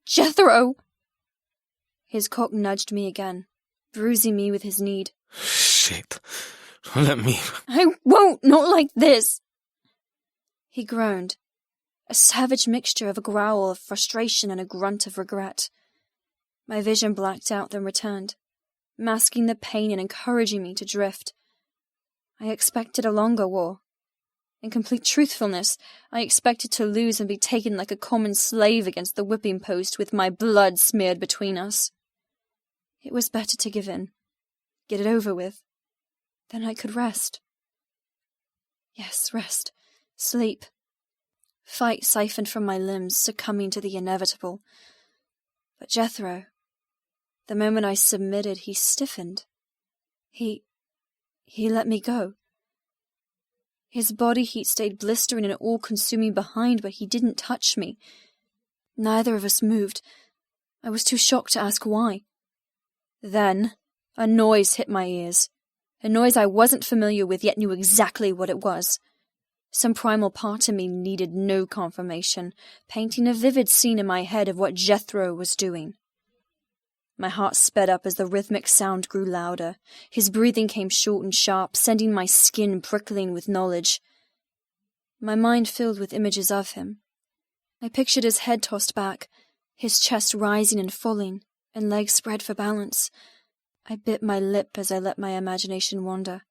[SPEAKER 2] Jethro! His cock nudged me again, bruising me with his need.
[SPEAKER 4] Shit. Let me...
[SPEAKER 2] I won't, not like this! He groaned, a savage mixture of a growl of frustration and a grunt of regret. My vision blacked out, then returned, masking the pain and encouraging me to drift. I expected a longer war. In complete truthfulness, I expected to lose and be taken like a common slave against the whipping post with my blood smeared between us. It was better to give in, get it over with. Then I could rest. Yes, rest. Sleep. Fight siphoned from my limbs, succumbing to the inevitable. But Jethro, the moment I submitted, he stiffened. He let me go. His body heat stayed blistering and all-consuming behind, but he didn't touch me. Neither of us moved. I was too shocked to ask why. Then, a noise hit my ears. A noise I wasn't familiar with, yet knew exactly what it was. Some primal part of me needed no confirmation, painting a vivid scene in my head of what Jethro was doing. My heart sped up as the rhythmic sound grew louder. His breathing came short and sharp, sending my skin prickling with knowledge. My mind filled with images of him. I pictured his head tossed back, his chest rising and falling, and legs spread for balance. I bit my lip as I let my imagination wander,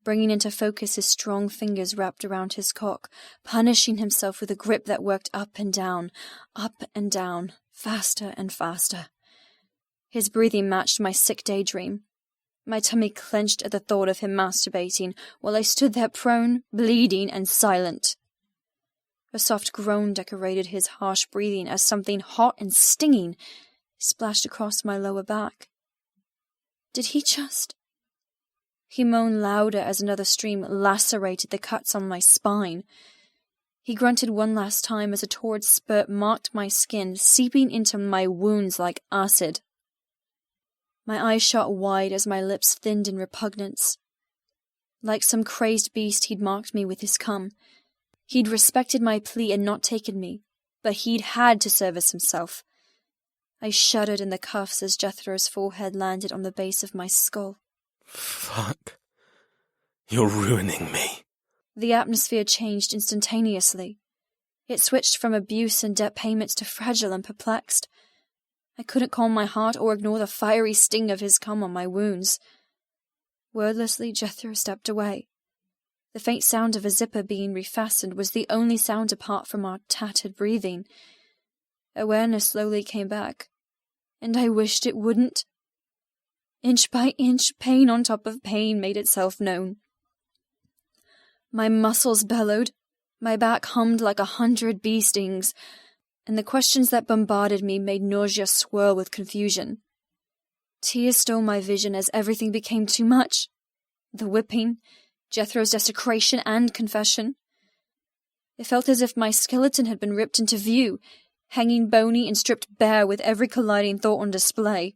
[SPEAKER 2] bringing into focus his strong fingers wrapped around his cock, punishing himself with a grip that worked up and down, faster and faster. His breathing matched my sick daydream. My tummy clenched at the thought of him masturbating, while I stood there prone, bleeding, and silent. A soft groan decorated his harsh breathing as something hot and stinging splashed across my lower back. Did he just... He moaned louder as another stream lacerated the cuts on my spine. He grunted one last time as a torrid spurt marked my skin, seeping into my wounds like acid. My eyes shot wide as my lips thinned in repugnance. Like some crazed beast, he'd marked me with his cum. He'd respected my plea and not taken me, but he'd had to service himself. I shuddered in the cuffs as Jethro's forehead landed on the base of my skull.
[SPEAKER 4] Fuck. You're ruining me.
[SPEAKER 2] The atmosphere changed instantaneously. It switched from abuse and debt payments to fragile and perplexed. I couldn't calm my heart or ignore the fiery sting of his cum on my wounds. Wordlessly, Jethro stepped away. The faint sound of a zipper being refastened was the only sound apart from our tattered breathing. Awareness slowly came back, and I wished it wouldn't. Inch by inch, pain on top of pain made itself known. My muscles bellowed, my back hummed like 100 bee stings, and the questions that bombarded me made nausea swirl with confusion. Tears stole my vision as everything became too much. The whipping, Jethro's desecration, and confession. It felt as if my skeleton had been ripped into view, hanging bony and stripped bare with every colliding thought on display.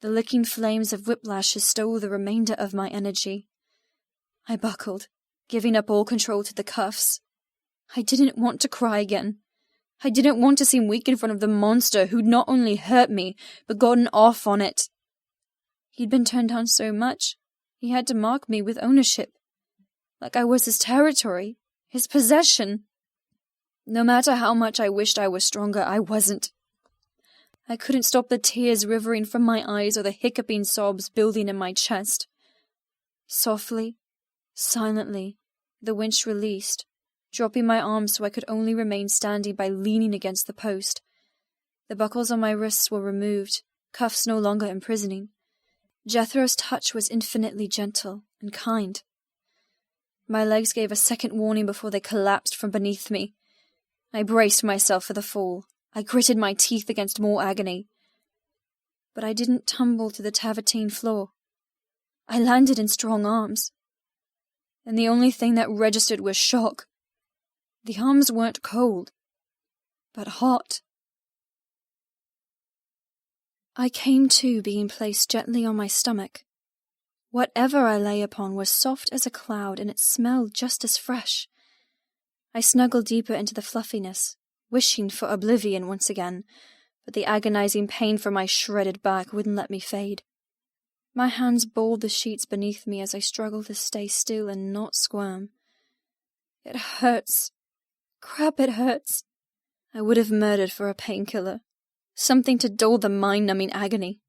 [SPEAKER 2] The licking flames of whiplashes stole the remainder of my energy. I buckled, giving up all control to the cuffs. I didn't want to cry again. I didn't want to seem weak in front of the monster who'd not only hurt me, but gotten off on it. He'd been turned down so much, he had to mark me with ownership. Like I was his territory, his possession. No matter how much I wished I was stronger, I wasn't. I couldn't stop the tears rivering from my eyes or the hiccuping sobs building in my chest. Softly, silently, the winch released, dropping my arms so I could only remain standing by leaning against the post. The buckles on my wrists were removed, cuffs no longer imprisoning. Jethro's touch was infinitely gentle and kind. My legs gave a second warning before they collapsed from beneath me. I braced myself for the fall. I gritted my teeth against more agony. But I didn't tumble to the tavertine floor. I landed in strong arms. And the only thing that registered was shock. The arms weren't cold, but hot. I came to being placed gently on my stomach. Whatever I lay upon was soft as a cloud, and it smelled just as fresh. I snuggled deeper into the fluffiness, wishing for oblivion once again, but the agonizing pain from my shredded back wouldn't let me fade. My hands balled the sheets beneath me as I struggled to stay still and not squirm. It hurts. Crap, it hurts. I would have murdered for a painkiller. Something to dull the mind-numbing agony.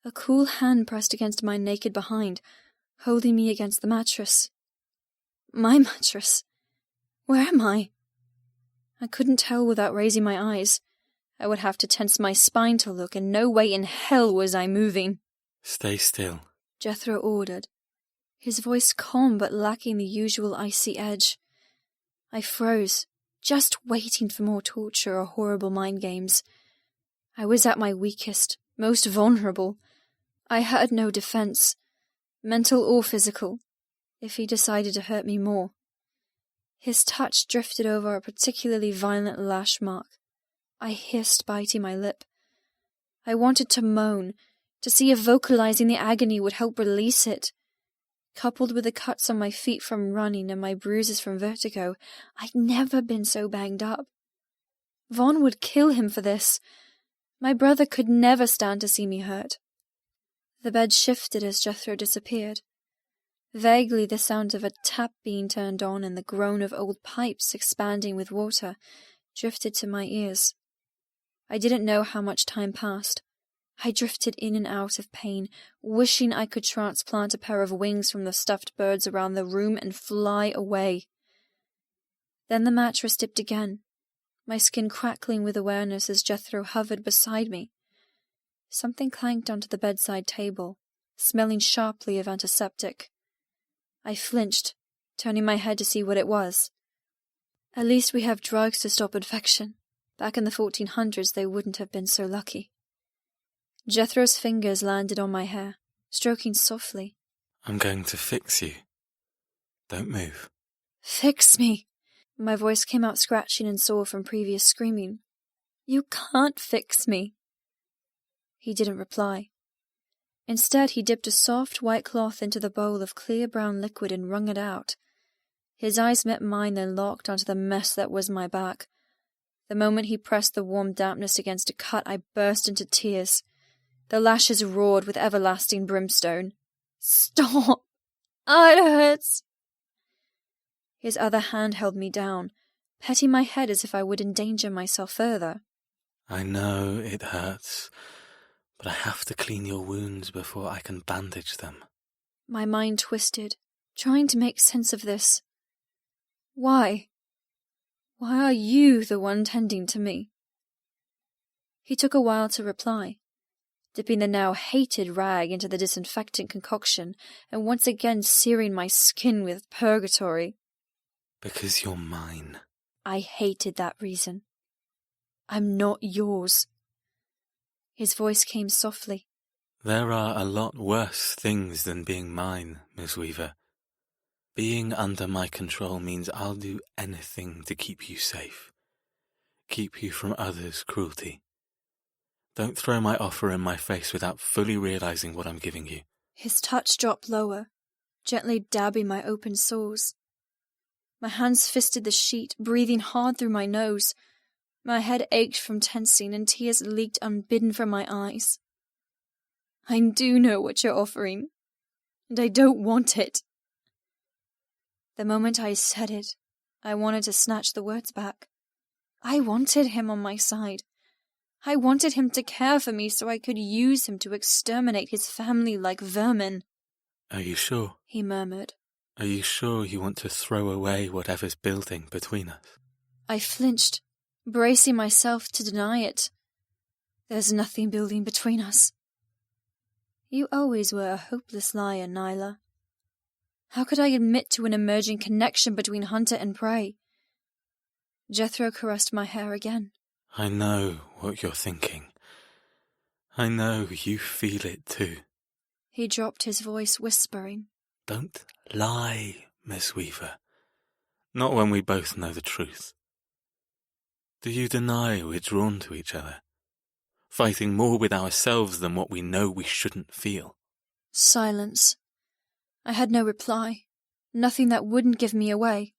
[SPEAKER 2] A cool hand pressed against my naked behind, holding me against the mattress. My mattress. Where am I? I couldn't tell without raising my eyes. I would have to tense my spine to look, and no way in hell was I moving.
[SPEAKER 4] Stay still,
[SPEAKER 2] Jethro ordered, his voice calm but lacking the usual icy edge. I froze, just waiting for more torture or horrible mind games. I was at my weakest, most vulnerable. I had no defense, mental or physical, if he decided to hurt me more. His touch drifted over a particularly violent lash mark. I hissed, biting my lip. I wanted to moan, to see if vocalizing the agony would help release it. Coupled with the cuts on my feet from running and my bruises from vertigo, I'd never been so banged up. Vaughn would kill him for this. My brother could never stand to see me hurt. The bed shifted as Jethro disappeared. Vaguely the sound of a tap being turned on and the groan of old pipes expanding with water drifted to my ears. I didn't know how much time passed. I drifted in and out of pain, wishing I could transplant a pair of wings from the stuffed birds around the room and fly away. Then the mattress dipped again, my skin crackling with awareness as Jethro hovered beside me. Something clanked onto the bedside table, smelling sharply of antiseptic. I flinched, turning my head to see what it was. At least we have drugs to stop infection. Back in the 1400s they wouldn't have been so lucky. Jethro's fingers landed on my hair, stroking softly.
[SPEAKER 4] I'm going to fix you. Don't move.
[SPEAKER 2] Fix me! My voice came out scratching and sore from previous screaming. You can't fix me. He didn't reply. Instead, he dipped a soft white cloth into the bowl of clear brown liquid and wrung it out. His eyes met mine, then locked onto the mess that was my back. The moment he pressed the warm dampness against a cut, I burst into tears. The lashes roared with everlasting brimstone. Stop! It hurts! His other hand held me down, petting my head as if I would endanger myself further.
[SPEAKER 4] I know it hurts, but I have to clean your wounds before I can bandage them.
[SPEAKER 2] My mind twisted, trying to make sense of this. Why? Why are you the one tending to me? He took a while to reply. dipping the now hated rag into the disinfectant concoction and once again searing my skin with purgatory.
[SPEAKER 4] Because you're mine.
[SPEAKER 2] I hated that reason. I'm not yours. His voice came softly.
[SPEAKER 4] There are a lot worse things than being mine, Miss Weaver. Being under my control means I'll do anything to keep you safe. Keep you from others' cruelty. Don't throw my offer in my face without fully realizing what I'm giving you.
[SPEAKER 2] His touch dropped lower, gently dabbing my open sores. My hands fisted the sheet, breathing hard through my nose. My head ached from tensing and tears leaked unbidden from my eyes. I do know what you're offering, and I don't want it. The moment I said it, I wanted to snatch the words back. I wanted him on my side. I wanted him to care for me so I could use him to exterminate his family like vermin.
[SPEAKER 4] Are you sure?
[SPEAKER 2] He murmured.
[SPEAKER 4] Are you sure you want to throw away whatever's building between us?
[SPEAKER 2] I flinched, bracing myself to deny it. There's nothing building between us. You always were a hopeless liar, Nyla. How could I admit to an emerging connection between hunter and prey? Jethro caressed my hair again.
[SPEAKER 4] I know what you're thinking. I know you feel it too.
[SPEAKER 2] He dropped his voice, whispering.
[SPEAKER 4] Don't lie, Miss Weaver. Not when we both know the truth. Do you deny we're drawn to each other? Fighting more with ourselves than what we know we shouldn't feel?
[SPEAKER 2] Silence. I had no reply. Nothing that wouldn't give me away.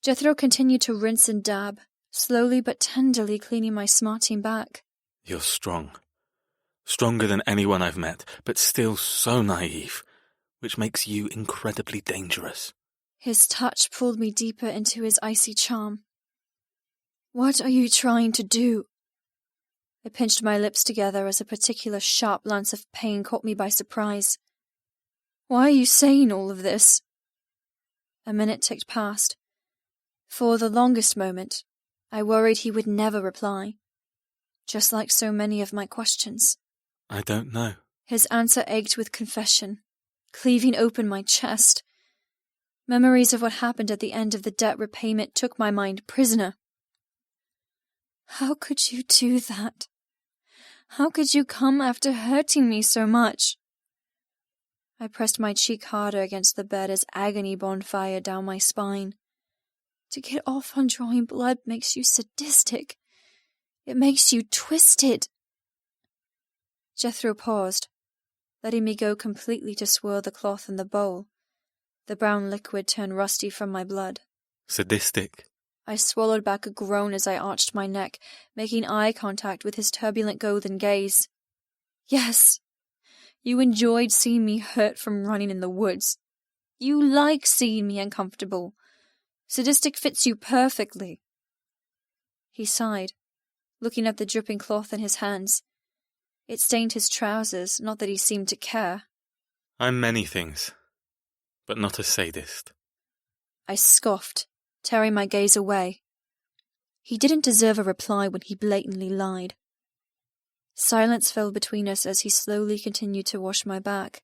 [SPEAKER 2] Jethro continued to rinse and dab, slowly but tenderly cleaning my smarting back.
[SPEAKER 4] You're strong. Stronger than anyone I've met, but still so naive, which makes you incredibly dangerous.
[SPEAKER 2] His touch pulled me deeper into his icy charm. What are you trying to do? I pinched my lips together as a particular sharp lance of pain caught me by surprise. Why are you saying all of this? A minute ticked past. For the longest moment, I worried he would never reply, just like so many of my questions.
[SPEAKER 4] I don't know.
[SPEAKER 2] His answer ached with confession, cleaving open my chest. Memories of what happened at the end of the debt repayment took my mind prisoner. How could you do that? How could you come after hurting me so much? I pressed my cheek harder against the bed as agony bonfired down my spine. To get off on drawing blood makes you sadistic. It makes you twisted. Jethro paused, letting me go completely to swirl the cloth in the bowl. The brown liquid turned rusty from my blood.
[SPEAKER 4] Sadistic.
[SPEAKER 2] I swallowed back a groan as I arched my neck, making eye contact with his turbulent golden gaze. Yes, you enjoyed seeing me hurt from running in the woods. You like seeing me uncomfortable. Sadistic fits you perfectly. He sighed, looking at the dripping cloth in his hands. It stained his trousers, not that he seemed to care.
[SPEAKER 4] I'm many things, but not a sadist.
[SPEAKER 2] I scoffed, tearing my gaze away. He didn't deserve a reply when he blatantly lied. Silence fell between us as he slowly continued to wash my back.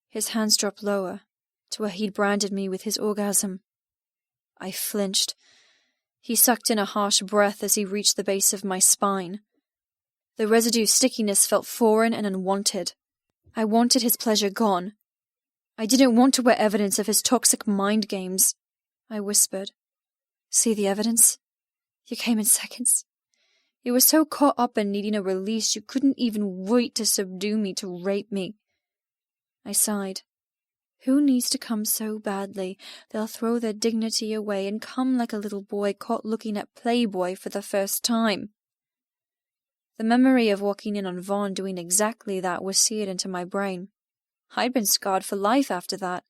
[SPEAKER 2] His hands dropped lower, to where he'd branded me with his orgasm. I flinched. He sucked in a harsh breath as he reached the base of my spine. The residue stickiness felt foreign and unwanted. I wanted his pleasure gone. I didn't want to wear evidence of his toxic mind games. I whispered. See the evidence? You came in seconds. You were so caught up in needing a release you couldn't even wait to subdue me, to rape me. I sighed. Who needs to come so badly they'll throw their dignity away and come like a little boy caught looking at Playboy for the first time? The memory of walking in on Vaughn doing exactly that was seared into my brain. I'd been scarred for life after that,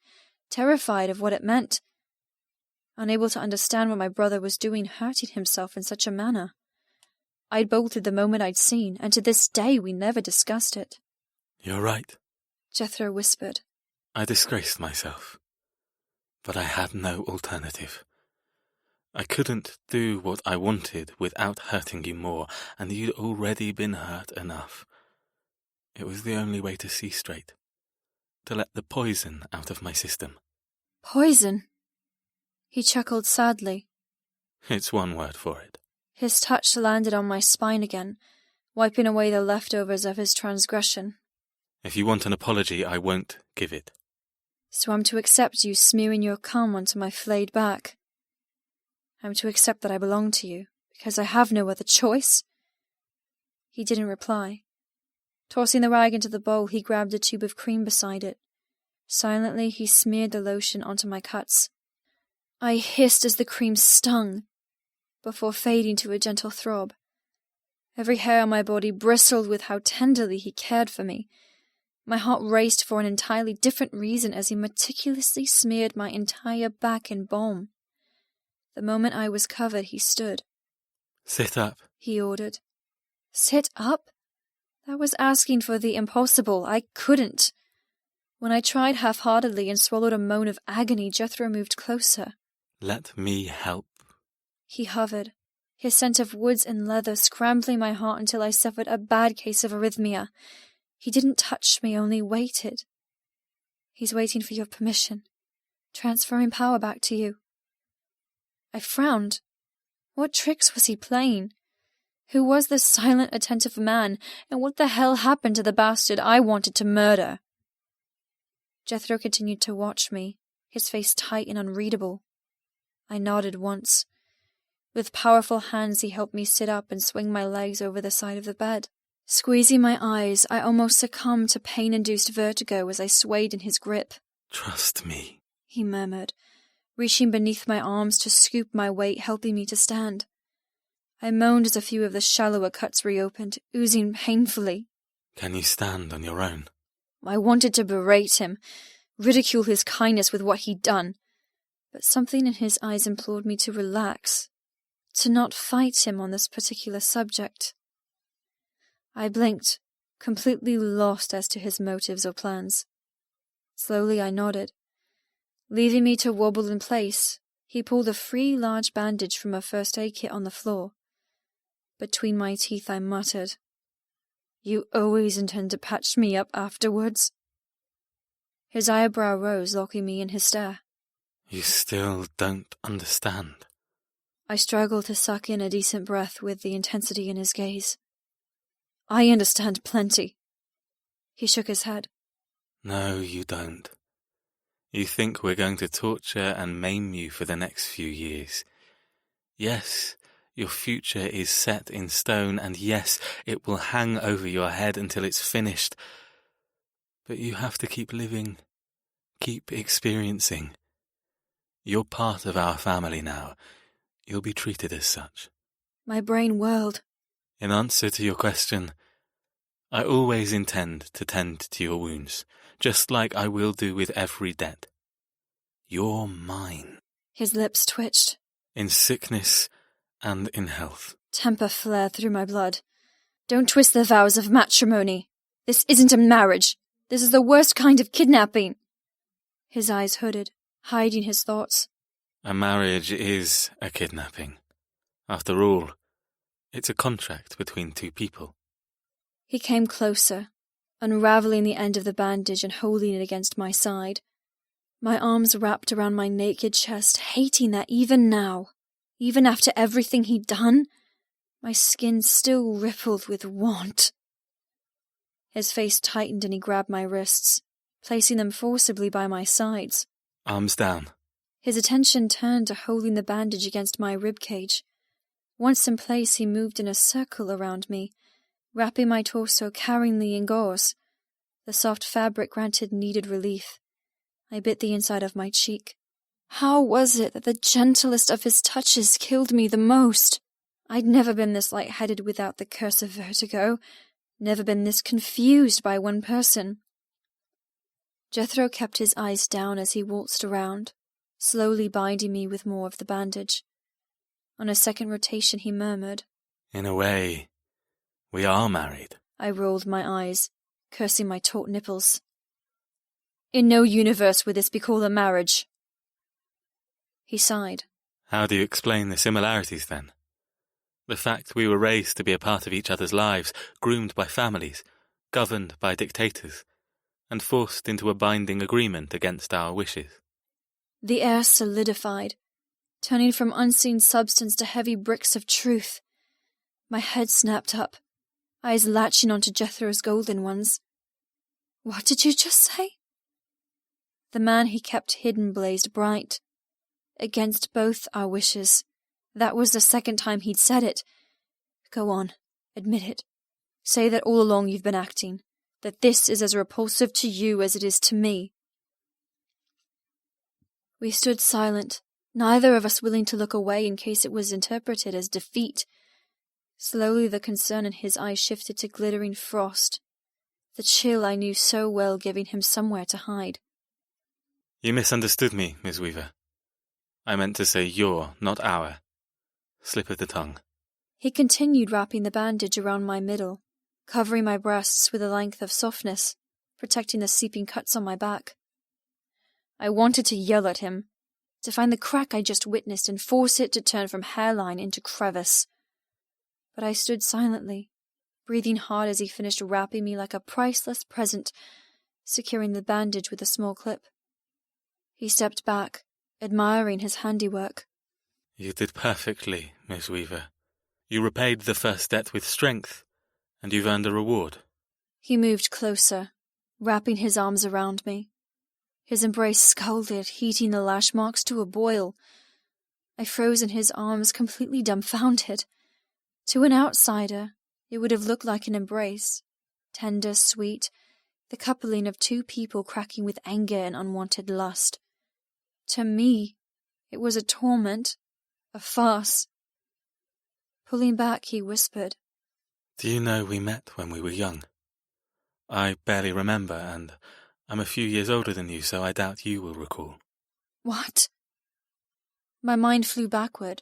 [SPEAKER 2] terrified of what it meant. Unable to understand what my brother was doing, hurting himself in such a manner. I'd bolted the moment I'd seen, and to this day we never discussed it.
[SPEAKER 4] You're right,
[SPEAKER 2] Jethro whispered.
[SPEAKER 4] I disgraced myself, but I had no alternative. I couldn't do what I wanted without hurting you more, and you'd already been hurt enough. It was the only way to see straight. To let the poison out of my system.
[SPEAKER 2] Poison? He chuckled sadly.
[SPEAKER 4] It's one word for it.
[SPEAKER 2] His touch landed on my spine again, wiping away the leftovers of his transgression.
[SPEAKER 4] If you want an apology, I won't give it.
[SPEAKER 2] So I'm to accept you smearing your cum onto my flayed back. I'm to accept that I belong to you, because I have no other choice? He didn't reply. Tossing the rag into the bowl, he grabbed a tube of cream beside it. Silently, he smeared the lotion onto my cuts. I hissed as the cream stung, before fading to a gentle throb. Every hair on my body bristled with how tenderly he cared for me. My heart raced for an entirely different reason as he meticulously smeared my entire back in balm. The moment I was covered, he stood.
[SPEAKER 4] Sit up,
[SPEAKER 2] he ordered. Sit up? That was asking for the impossible. I couldn't. When I tried half-heartedly and swallowed a moan of agony, Jethro moved closer.
[SPEAKER 4] Let me help.
[SPEAKER 2] He hovered, his scent of woods and leather scrambling my heart until I suffered a bad case of arrhythmia. He didn't touch me, only waited. He's waiting for your permission, transferring power back to you. I frowned. What tricks was he playing? Who was this silent, attentive man, and what the hell happened to the bastard I wanted to murder? Jethro continued to watch me, his face tight and unreadable. I nodded once. With powerful hands he helped me sit up and swing my legs over the side of the bed. Squeezing my eyes, I almost succumbed to pain-induced vertigo as I swayed in his grip.
[SPEAKER 4] Trust me,
[SPEAKER 2] he murmured, reaching beneath my arms to scoop my weight, helping me to stand. I moaned as a few of the shallower cuts reopened, oozing painfully.
[SPEAKER 4] Can you stand on your own?
[SPEAKER 2] I wanted to berate him, ridicule his kindness with what he'd done, but something in his eyes implored me to relax, to not fight him on this particular subject. I blinked, completely lost as to his motives or plans. Slowly I nodded. Leaving me to wobble in place, he pulled a free large bandage from a first aid kit on the floor. Between my teeth I muttered, "You always intend to patch me up afterwards?" His eyebrow rose, locking me in his stare.
[SPEAKER 4] You still don't understand.
[SPEAKER 2] I struggled to suck in a decent breath with the intensity in his gaze. I understand plenty. He shook his head.
[SPEAKER 4] No, you don't. You think we're going to torture and maim you for the next few years. Yes, your future is set in stone, and yes, it will hang over your head until it's finished. But you have to keep living, keep experiencing. You're part of our family now. You'll be treated as such.
[SPEAKER 2] My brain whirled.
[SPEAKER 4] In answer to your question, I always intend to tend to your wounds, just like I will do with every debt. You're mine.
[SPEAKER 2] His lips twitched.
[SPEAKER 4] In sickness and in health.
[SPEAKER 2] Temper flared through my blood. Don't twist the vows of matrimony. This isn't a marriage. This is the worst kind of kidnapping. His eyes hooded, hiding his thoughts.
[SPEAKER 4] A marriage is a kidnapping. After all, it's a contract between two people.
[SPEAKER 2] He came closer, unraveling the end of the bandage and holding it against my side. My arms wrapped around my naked chest, hating that even now, even after everything he'd done, my skin still rippled with want. His face tightened and he grabbed my wrists, placing them forcibly by my sides.
[SPEAKER 4] Arms down.
[SPEAKER 2] His attention turned to holding the bandage against my ribcage. Once in place, he moved in a circle around me, wrapping my torso carringly in gauze. The soft fabric granted needed relief. I bit the inside of my cheek. How was it that the gentlest of his touches killed me the most? I'd never been this lightheaded without the curse of vertigo, never been this confused by one person. Jethro kept his eyes down as he waltzed around, slowly binding me with more of the bandage. On a second rotation he murmured,
[SPEAKER 4] In a way, we are married.
[SPEAKER 2] I rolled my eyes, cursing my taut nipples. In no universe would this be called a marriage. He sighed.
[SPEAKER 4] How do you explain the similarities, then? The fact we were raised to be a part of each other's lives, groomed by families, governed by dictators, and forced into a binding agreement against our wishes.
[SPEAKER 2] The air solidified, turning from unseen substance to heavy bricks of truth. My head snapped up, eyes latching onto Jethro's golden ones. What did you just say? The man he kept hidden blazed bright. Against both our wishes. That was the second time he'd said it. Go on, admit it. Say that all along you've been acting, that this is as repulsive to you as it is to me. We stood silent, neither of us willing to look away in case it was interpreted as defeat. Slowly the concern in his eyes shifted to glittering frost, the chill I knew so well giving him somewhere to hide.
[SPEAKER 4] You misunderstood me, Miss Weaver. I meant to say your, not our. Slip of the tongue.
[SPEAKER 2] He continued wrapping the bandage around my middle, covering my breasts with a length of softness, protecting the seeping cuts on my back. I wanted to yell at him, to find the crack I just witnessed and force it to turn from hairline into crevice. But I stood silently, breathing hard as he finished wrapping me like a priceless present, securing the bandage with a small clip. He stepped back, admiring his handiwork.
[SPEAKER 4] You did perfectly, Miss Weaver. You repaid the first debt with strength, and you've earned a reward.
[SPEAKER 2] He moved closer, wrapping his arms around me. His embrace scalded, heating the lash marks to a boil. I froze in his arms, completely dumbfounded. To an outsider, it would have looked like an embrace. Tender, sweet, the coupling of two people cracking with anger and unwanted lust. To me, it was a torment, a farce. Pulling back, he whispered,
[SPEAKER 4] Do you know we met when we were young? I barely remember, and I'm a few years older than you, so I doubt you will recall.
[SPEAKER 2] What? My mind flew backward,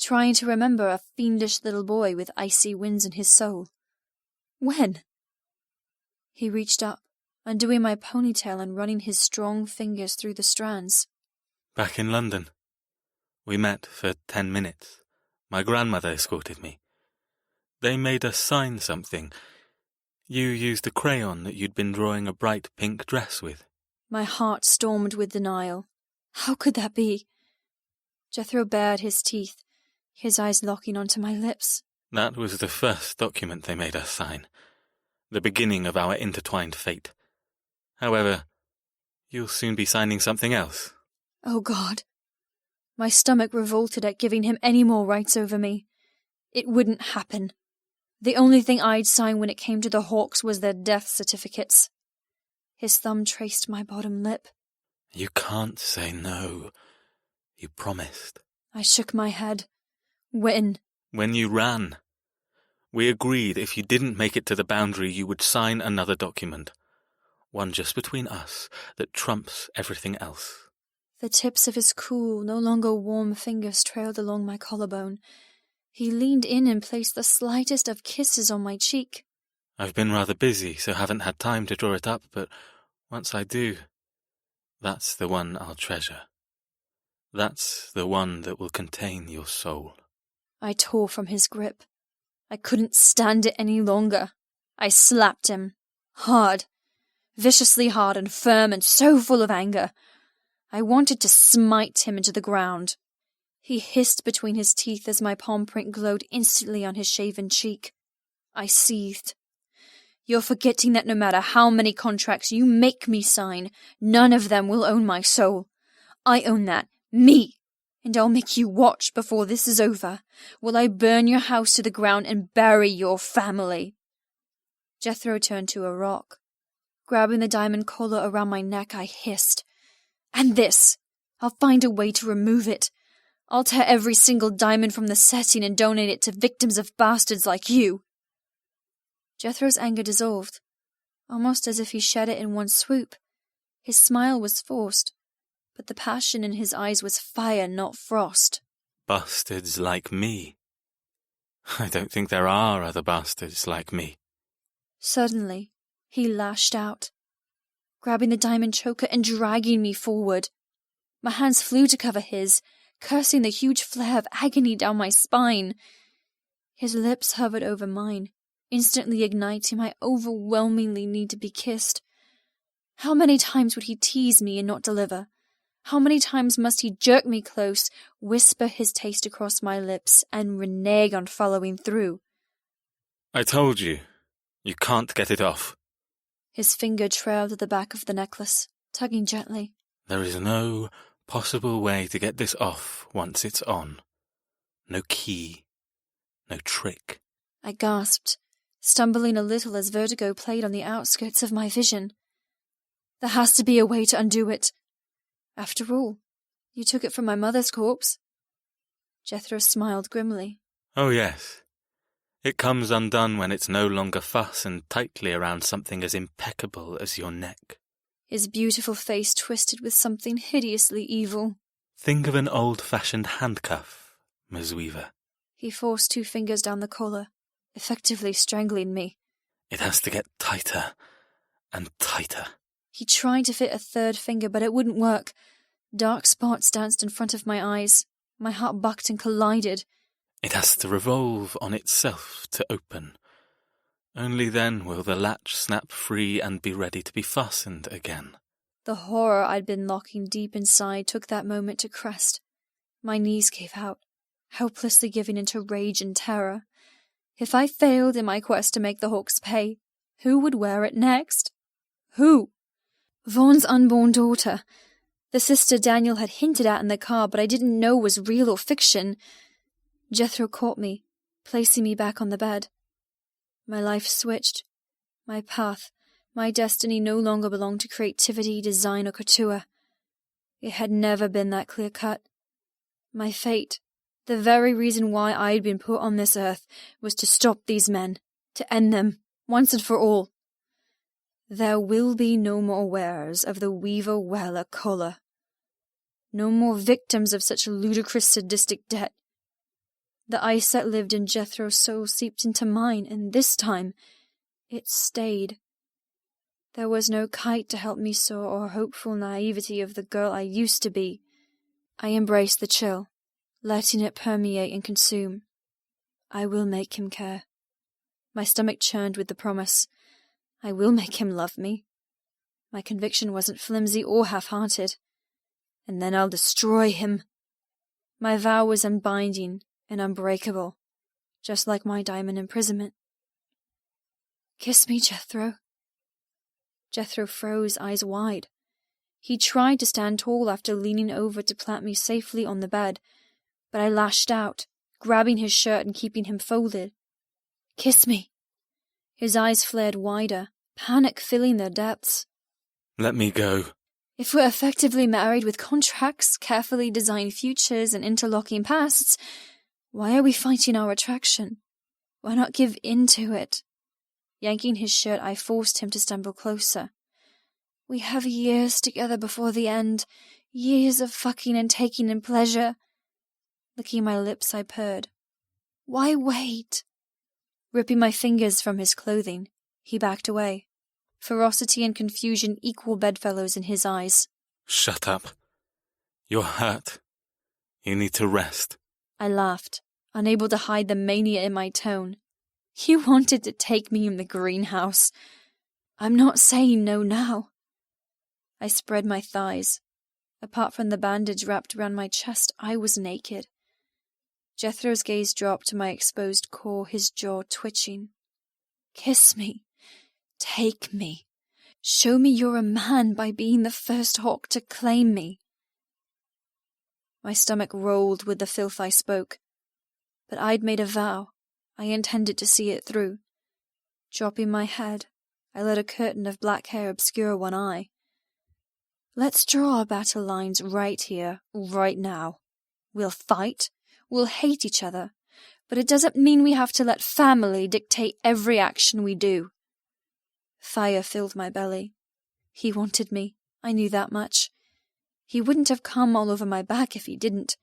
[SPEAKER 2] trying to remember a fiendish little boy with icy winds in his soul. When? He reached up, undoing my ponytail and running his strong fingers through the strands.
[SPEAKER 4] Back in London. We met for 10 minutes. My grandmother escorted me. They made us sign something. You used a crayon that you'd been drawing a bright pink dress with.
[SPEAKER 2] My heart stormed with denial. How could that be? Jethro bared his teeth, his eyes locking onto my lips.
[SPEAKER 4] That was the first document they made us sign. The beginning of our intertwined fate. However, you'll soon be signing something else.
[SPEAKER 2] Oh, God. My stomach revolted at giving him any more rights over me. It wouldn't happen. The only thing I'd sign when it came to the Hawks was their death certificates. His thumb traced my bottom lip.
[SPEAKER 4] You can't say no. You promised.
[SPEAKER 2] I shook my head. When?
[SPEAKER 4] When you ran. We agreed if you didn't make it to the boundary, you would sign another document. One just between us that trumps everything else.
[SPEAKER 2] The tips of his cool, no longer warm fingers trailed along my collarbone. He leaned in and placed the slightest of kisses on my cheek.
[SPEAKER 4] I've been rather busy, so haven't had time to draw it up, but once I do, that's the one I'll treasure. That's the one that will contain your soul.
[SPEAKER 2] I tore from his grip. I couldn't stand it any longer. I slapped him. Hard. Viciously hard and firm and so full of anger. I wanted to smite him into the ground. He hissed between his teeth as my palm print glowed instantly on his shaven cheek. I seethed. You're forgetting that no matter how many contracts you make me sign, none of them will own my soul. I own that. Me. And I'll make you watch before this is over, while I burn your house to the ground and bury your family. Jethro turned to a rock. Grabbing the diamond collar around my neck, I hissed. And this. I'll find a way to remove it. I'll tear every single diamond from the setting and donate it to victims of bastards like you. Jethro's anger dissolved, almost as if he shed it in one swoop. His smile was forced, but the passion in his eyes was fire, not frost.
[SPEAKER 4] Bastards like me. I don't think there are other bastards like me.
[SPEAKER 2] Suddenly, he lashed out, grabbing the diamond choker and dragging me forward. My hands flew to cover his, cursing the huge flare of agony down my spine. His lips hovered over mine, instantly igniting my overwhelmingly need to be kissed. How many times would he tease me and not deliver? How many times must he jerk me close, whisper his taste across my lips, and renege on following through?
[SPEAKER 4] I told you, you can't get it off.
[SPEAKER 2] His finger trailed at the back of the necklace, tugging gently.
[SPEAKER 4] There is no possible way to get this off once it's on. No key, no trick.
[SPEAKER 2] I gasped, stumbling a little as vertigo played on the outskirts of my vision. There has to be a way to undo it. After all, you took it from my mother's corpse. Jethro smiled grimly.
[SPEAKER 4] Oh yes. It comes undone when it's no longer fastened tightly around something as impeccable as your neck.
[SPEAKER 2] His beautiful face twisted with something hideously evil.
[SPEAKER 4] Think of an old-fashioned handcuff, Miss Weaver.
[SPEAKER 2] He forced 2 fingers down the collar, effectively strangling me.
[SPEAKER 4] It has to get tighter and tighter.
[SPEAKER 2] He tried to fit a 3rd finger, but it wouldn't work. Dark spots danced in front of my eyes. My heart bucked and collided.
[SPEAKER 4] It has to revolve on itself to open. Only then will the latch snap free and be ready to be fastened again.
[SPEAKER 2] The horror I'd been locking deep inside took that moment to crest. My knees gave out, helplessly giving into rage and terror. If I failed in my quest to make the Hawks pay, who would wear it next? Who? Vaughn's unborn daughter. The sister Daniel had hinted at in the car, but I didn't know was real or fiction. Jethro caught me, placing me back on the bed. My life switched. My path, my destiny no longer belonged to creativity, design, or couture. It had never been that clear-cut. My fate, the very reason why I'd been put on this earth, was to stop these men, to end them, once and for all. There will be no more wearers of the Weaver Weller collar. No more victims of such ludicrous sadistic debt. The ice that lived in Jethro's soul seeped into mine, and this time it stayed. There was no kite to help me soar or hopeful naivety of the girl I used to be. I embraced the chill, letting it permeate and consume. I will make him care. My stomach churned with the promise. I will make him love me. My conviction wasn't flimsy or half-hearted. And then I'll destroy him. My vow was unbinding and unbreakable, just like my diamond imprisonment. Kiss me, Jethro. Jethro froze, eyes wide. He tried to stand tall after leaning over to plant me safely on the bed, but I lashed out, grabbing his shirt and keeping him folded. Kiss me. His eyes flared wider, panic filling their depths.
[SPEAKER 4] Let me go.
[SPEAKER 2] If we're effectively married with contracts, carefully designed futures, and interlocking pasts, why are we fighting our attraction? Why not give in to it? Yanking his shirt, I forced him to stumble closer. We have years together before the end, years of fucking and taking and pleasure. Licking my lips, I purred. Why wait? Ripping my fingers from his clothing, he backed away. Ferocity and confusion equal bedfellows in his eyes.
[SPEAKER 4] Shut up. You're hurt. You need to rest.
[SPEAKER 2] I laughed, unable to hide the mania in my tone. You wanted to take me in the greenhouse. I'm not saying no now. I spread my thighs. Apart from the bandage wrapped around my chest, I was naked. Jethro's gaze dropped to my exposed core, his jaw twitching. Kiss me. Take me. Show me you're a man by being the first hawk to claim me. My stomach rolled with the filth I spoke, but I'd made a vow. I intended to see it through. Dropping my head, I let a curtain of black hair obscure one eye. Let's draw our battle lines right here, right now. We'll fight, we'll hate each other, but it doesn't mean we have to let family dictate every action we do. Fire filled my belly. He wanted me, I knew that much. He wouldn't have come all over my back if he didn't.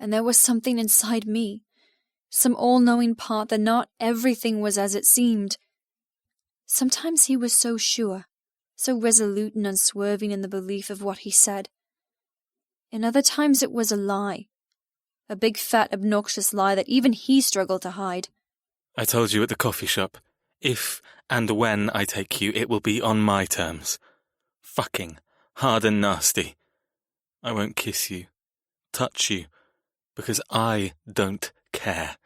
[SPEAKER 2] And there was something inside me, some all-knowing part that not everything was as it seemed. Sometimes he was so sure, so resolute and unswerving in the belief of what he said. In other times it was a lie, a big fat obnoxious lie that even he struggled to hide.
[SPEAKER 4] I told you at the coffee shop, if and when I take you, it will be on my terms. Fucking hard and nasty. I won't kiss you, touch you, because I don't care.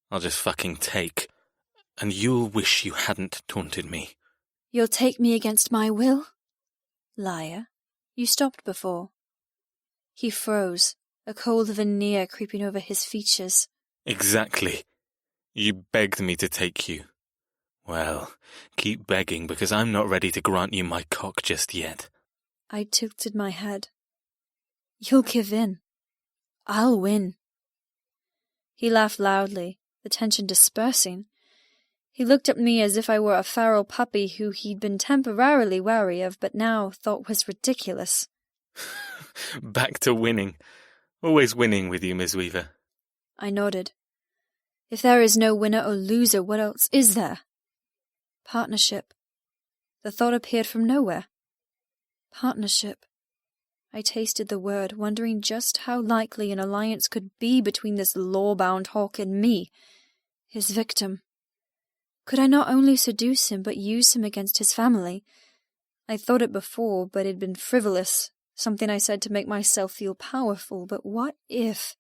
[SPEAKER 4] I'll just fucking take, and you'll wish you hadn't taunted me.
[SPEAKER 2] You'll take me against my will? Liar, you stopped before. He froze, a cold veneer creeping over his features.
[SPEAKER 4] Exactly. You begged me to take you. Well, keep begging, because I'm not ready to grant you my cock just yet.
[SPEAKER 2] I tilted my head. You'll give in. I'll win. He laughed loudly, the tension dispersing. He looked at me as if I were a feral puppy who he'd been temporarily wary of but now thought was ridiculous.
[SPEAKER 4] Back to winning. Always winning with you, Miss Weaver.
[SPEAKER 2] I nodded. If there is no winner or loser, what else is there? Partnership. The thought appeared from nowhere. Partnership. I tasted the word, wondering just how likely an alliance could be between this law-bound hawk and me, his victim. Could I not only seduce him, but use him against his family? I thought it before, but it'd been frivolous, something I said to make myself feel powerful. But what if?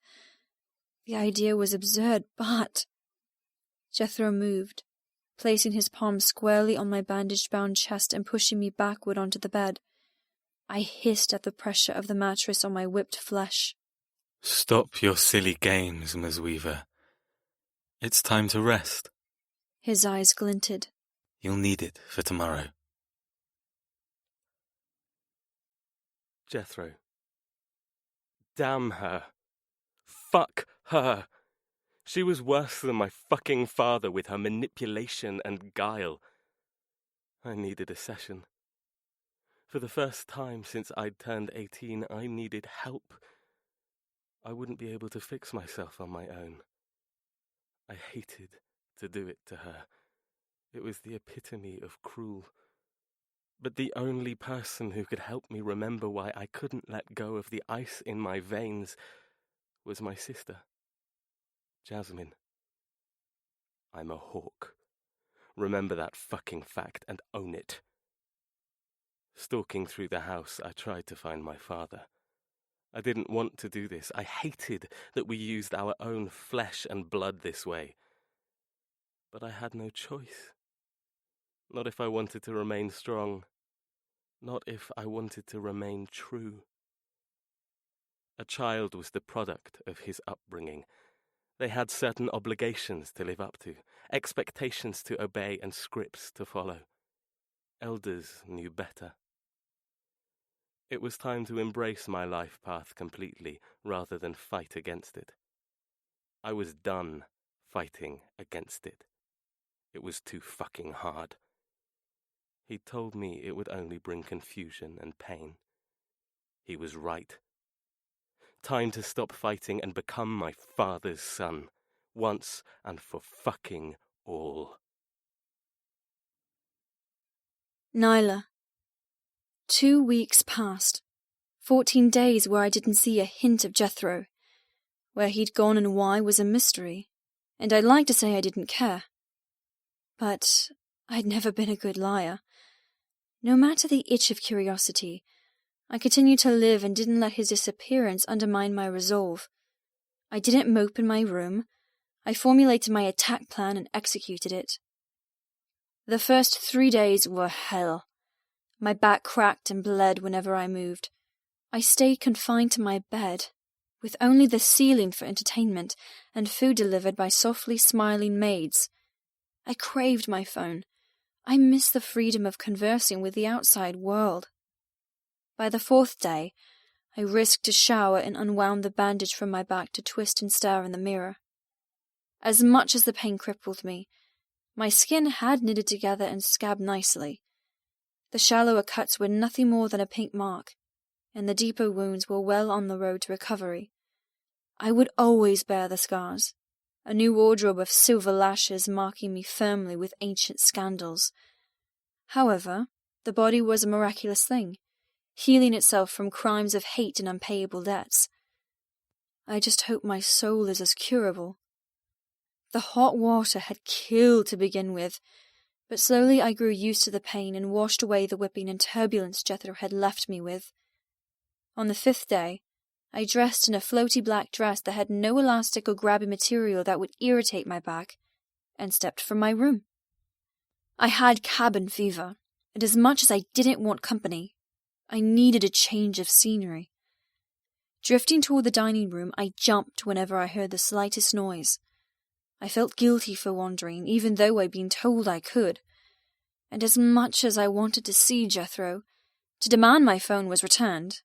[SPEAKER 2] The idea was absurd, but... Jethro moved, placing his palm squarely on my bandage-bound chest and pushing me backward onto the bed. I hissed at the pressure of the mattress on my whipped flesh.
[SPEAKER 4] Stop your silly games, Miss Weaver. It's time to rest.
[SPEAKER 2] His eyes glinted.
[SPEAKER 4] You'll need it for tomorrow.
[SPEAKER 1] Jethro. Damn her. Fuck her. She was worse than my fucking father with her manipulation and guile. I needed a session. For the first time since I'd turned 18, I needed help. I wouldn't be able to fix myself on my own. I hated to do it to her. It was the epitome of cruel. But the only person who could help me remember why I couldn't let go of the ice in my veins was my sister, Jasmine. I'm a hawk. Remember that fucking fact and own it. Stalking through the house, I tried to find my father. I didn't want to do this. I hated that we used our own flesh and blood this way. But I had no choice. Not if I wanted to remain strong. Not if I wanted to remain true. A child was the product of his upbringing. They had certain obligations to live up to, expectations to obey, and scripts to follow. Elders knew better. It was time to embrace my life path completely, rather than fight against it. I was done fighting against it. It was too fucking hard. He told me it would only bring confusion and pain. He was right. Time to stop fighting and become my father's son, once and for fucking all.
[SPEAKER 2] Nyla. 2 weeks passed. 14 days where I didn't see a hint of Jethro. Where he'd gone and why was a mystery, and I'd like to say I didn't care. But I'd never been a good liar. No matter the itch of curiosity, I continued to live and didn't let his disappearance undermine my resolve. I didn't mope in my room. I formulated my attack plan and executed it. The first 3 days were hell. My back cracked and bled whenever I moved. I stayed confined to my bed, with only the ceiling for entertainment and food delivered by softly smiling maids. I craved my phone. I missed the freedom of conversing with the outside world. By the 4th day, I risked a shower and unwound the bandage from my back to twist and stare in the mirror. As much as the pain crippled me, my skin had knitted together and scabbed nicely. The shallower cuts were nothing more than a pink mark, and the deeper wounds were well on the road to recovery. I would always bear the scars, a new wardrobe of silver lashes marking me firmly with ancient scandals. However, the body was a miraculous thing, healing itself from crimes of hate and unpayable debts. I just hope my soul is as curable. The hot water had killed to begin with, but slowly I grew used to the pain and washed away the whipping and turbulence Jethro had left me with. On the 5th day, I dressed in a floaty black dress that had no elastic or grabby material that would irritate my back, and stepped from my room. I had cabin fever, and as much as I didn't want company, I needed a change of scenery. Drifting toward the dining room, I jumped whenever I heard the slightest noise. I felt guilty for wandering, even though I'd been told I could. And as much as I wanted to see Jethro, to demand my phone was returned,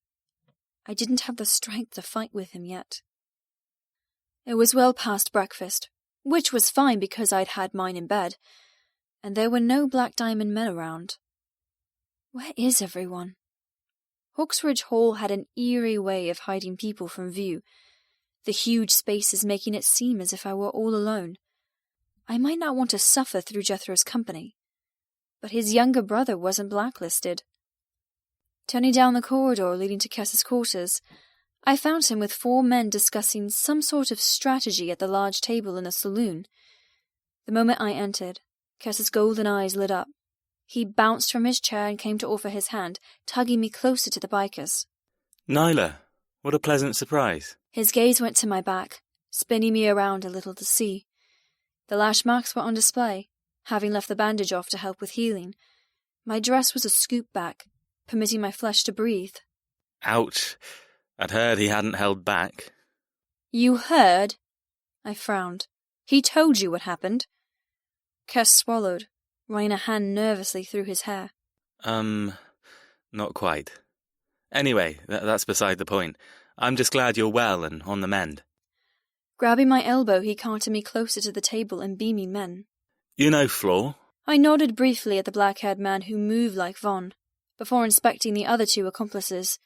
[SPEAKER 2] I didn't have the strength to fight with him yet. It was well past breakfast, which was fine because I'd had mine in bed, and there were no Black Diamond men around. Where is everyone? Hawksridge Hall had an eerie way of hiding people from view, the huge spaces making it seem as if I were all alone. I might not want to suffer through Jethro's company, but his younger brother wasn't blacklisted. Turning down the corridor leading to Kess's quarters, I found him with 4 men discussing some sort of strategy at the large table in the saloon. The moment I entered, Kess's golden eyes lit up. He bounced from his chair and came to offer his hand, tugging me closer to the bikers.
[SPEAKER 4] Nyla, what a pleasant surprise.
[SPEAKER 2] His gaze went to my back, spinning me around a little to see. The lash marks were on display, having left the bandage off to help with healing. My dress was a scoop back, permitting my flesh to breathe.
[SPEAKER 4] Ouch. I'd heard he hadn't held back.
[SPEAKER 2] You heard? I frowned. He told you what happened? Kess swallowed, running a hand nervously through his hair.
[SPEAKER 4] Not quite. Anyway, that's beside the point. I'm just glad you're well and on the mend.
[SPEAKER 2] Grabbing my elbow, he carted me closer to the table and beaming men.
[SPEAKER 4] You know Flor?
[SPEAKER 2] I nodded briefly at the black-haired man who moved like Von, before inspecting the other 2 accomplices.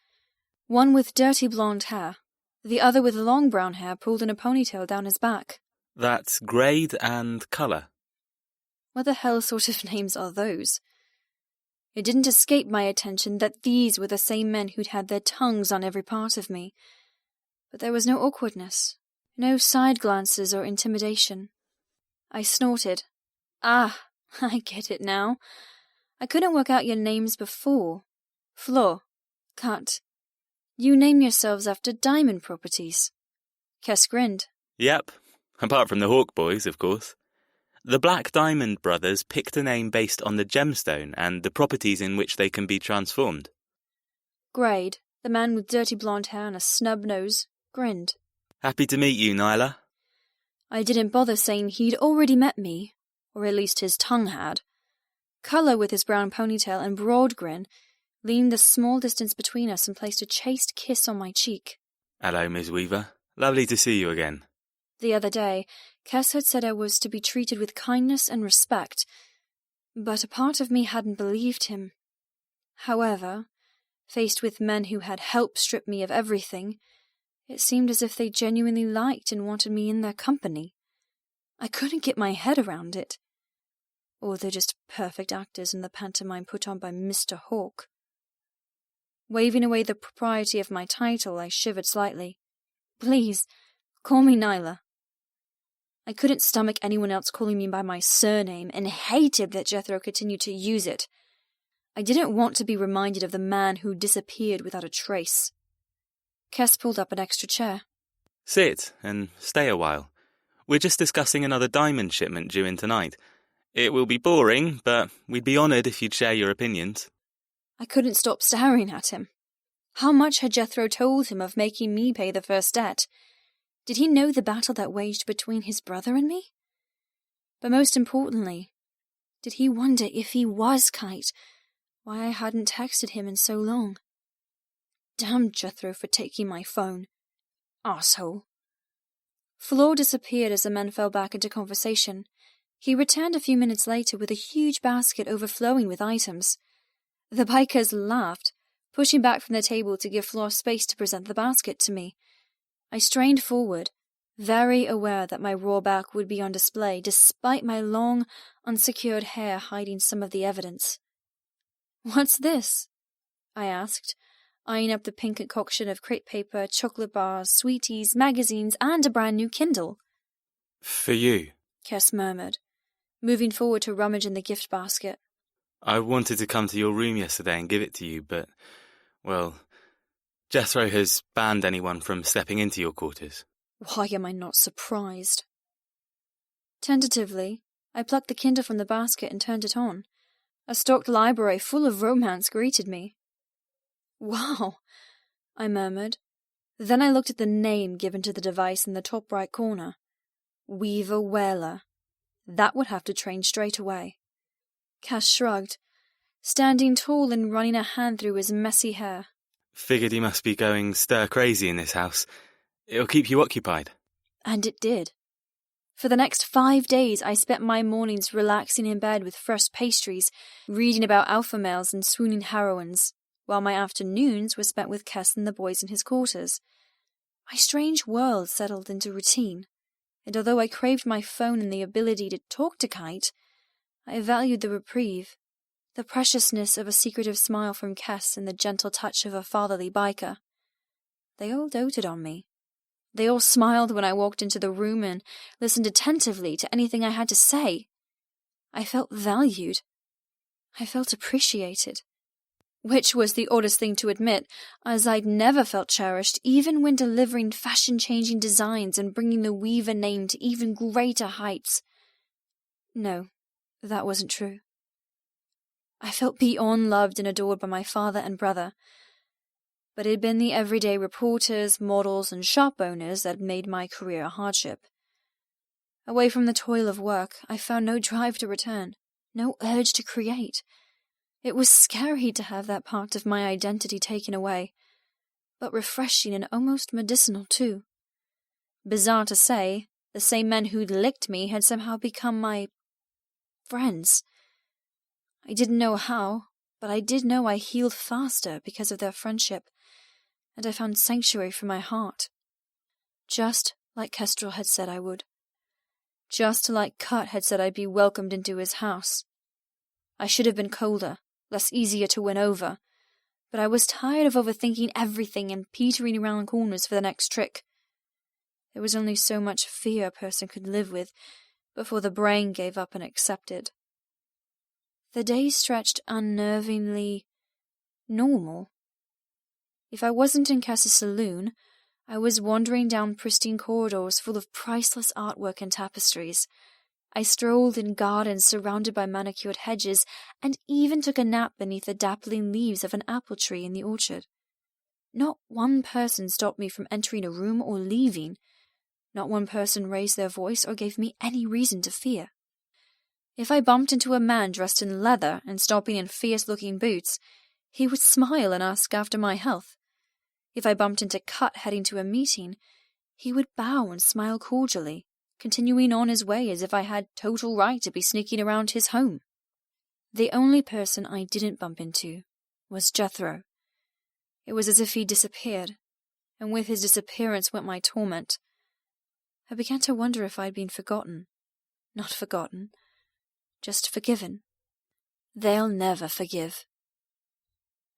[SPEAKER 2] One with dirty blonde hair, the other with long brown hair pulled in a ponytail down his back.
[SPEAKER 4] That's grade and colour.
[SPEAKER 2] What the hell sort of names are those? It didn't escape my attention that these were the same men who'd had their tongues on every part of me. But there was no awkwardness, no side glances or intimidation. I snorted. Ah, I get it now. I couldn't work out your names before. Flor, Cut. You name yourselves after diamond properties. Kess grinned.
[SPEAKER 4] Yep, apart from the Hawk boys, of course. The Black Diamond brothers picked a name based on the gemstone and the properties in which they can be transformed.
[SPEAKER 2] Grade, the man with dirty blonde hair and a snub nose, grinned.
[SPEAKER 4] Happy to meet you, Nyla.
[SPEAKER 2] I didn't bother saying he'd already met me, or at least his tongue had. Colour, with his brown ponytail and broad grin, leaned the small distance between us and placed a chaste kiss on my cheek.
[SPEAKER 4] Hello, Miss Weaver. Lovely to see you again.
[SPEAKER 2] The other day, Kess had said I was to be treated with kindness and respect, but a part of me hadn't believed him. However, faced with men who had helped strip me of everything, it seemed as if they genuinely liked and wanted me in their company. I couldn't get my head around it. Or they're just perfect actors in the pantomime put on by Mr. Hawk. Waving away the propriety of my title, I shivered slightly. Please, call me Nyla. I couldn't stomach anyone else calling me by my surname and hated that Jethro continued to use it. I didn't want to be reminded of the man who disappeared without a trace. Kess pulled up an extra chair.
[SPEAKER 4] Sit and stay a while. We're just discussing another diamond shipment due in tonight. It will be boring, but we'd be honoured if you'd share your opinions.
[SPEAKER 2] I couldn't stop staring at him. How much had Jethro told him of making me pay the first debt? Did he know the battle that waged between his brother and me? But most importantly, did he wonder if he was Kite, why I hadn't texted him in so long? Damn Jethro for taking my phone. Arsehole. Flor disappeared as the men fell back into conversation. He returned a few minutes later with a huge basket overflowing with items. The bikers laughed, pushing back from the table to give Flor space to present the basket to me. I strained forward, very aware that my raw back would be on display despite my long, unsecured hair hiding some of the evidence. "What's this?" I asked, eyeing up the pink concoction of crepe paper, chocolate bars, sweeties, magazines, and a brand new Kindle.
[SPEAKER 4] For you.
[SPEAKER 2] Kess murmured, moving forward to rummage in the gift basket.
[SPEAKER 4] I wanted to come to your room yesterday and give it to you, but, well, Jethro has banned anyone from stepping into your quarters.
[SPEAKER 2] Why am I not surprised? Tentatively, I plucked the Kindle from the basket and turned it on. A stocked library full of romance greeted me. Wow, I murmured. Then I looked at the name given to the device in the top right corner. Weaver Whaler. That would have to train straight away. Cass shrugged, standing tall and running a hand through his messy hair.
[SPEAKER 4] Figured he must be going stir-crazy in this house. It'll keep you occupied.
[SPEAKER 2] And it did. For the next 5 days, I spent my mornings relaxing in bed with fresh pastries, reading about alpha males and swooning heroines, while my afternoons were spent with Kess and the boys in his quarters. My strange world settled into routine, and although I craved my phone and the ability to talk to Kite, I valued the reprieve, the preciousness of a secretive smile from Kess and the gentle touch of a fatherly biker. They all doted on me. They all smiled when I walked into the room and listened attentively to anything I had to say. I felt valued. I felt appreciated. Which was the oddest thing to admit, as I'd never felt cherished, even when delivering fashion-changing designs and bringing the Weaver name to even greater heights. No, that wasn't true. I felt beyond loved and adored by my father and brother, but it had been the everyday reporters, models, and shop owners that had made my career a hardship. Away from the toil of work, I found no drive to return, no urge to create. It was scary to have that part of my identity taken away, but refreshing and almost medicinal too. Bizarre to say, the same men who'd licked me had somehow become my friends. I didn't know how, but I did know I healed faster because of their friendship, and I found sanctuary for my heart. Just like Kestrel had said I would. Just like Cut had said I'd be welcomed into his house. I should have been colder, less easier to win over, but I was tired of overthinking everything and petering around corners for the next trick. There was only so much fear a person could live with before the brain gave up and accepted. The days stretched unnervingly normal. If I wasn't in Cass's saloon, I was wandering down pristine corridors full of priceless artwork and tapestries. I strolled in gardens surrounded by manicured hedges, and even took a nap beneath the dappling leaves of an apple tree in the orchard. Not one person stopped me from entering a room or leaving. Not one person raised their voice or gave me any reason to fear. If I bumped into a man dressed in leather and stopping in fierce-looking boots, he would smile and ask after my health. If I bumped into Cut heading to a meeting, he would bow and smile cordially, continuing on his way as if I had total right to be sneaking around his home. The only person I didn't bump into was Jethro. It was as if he disappeared, and with his disappearance went my torment. I began to wonder if I'd been forgotten. Not forgotten, just forgiven. They'll never forgive.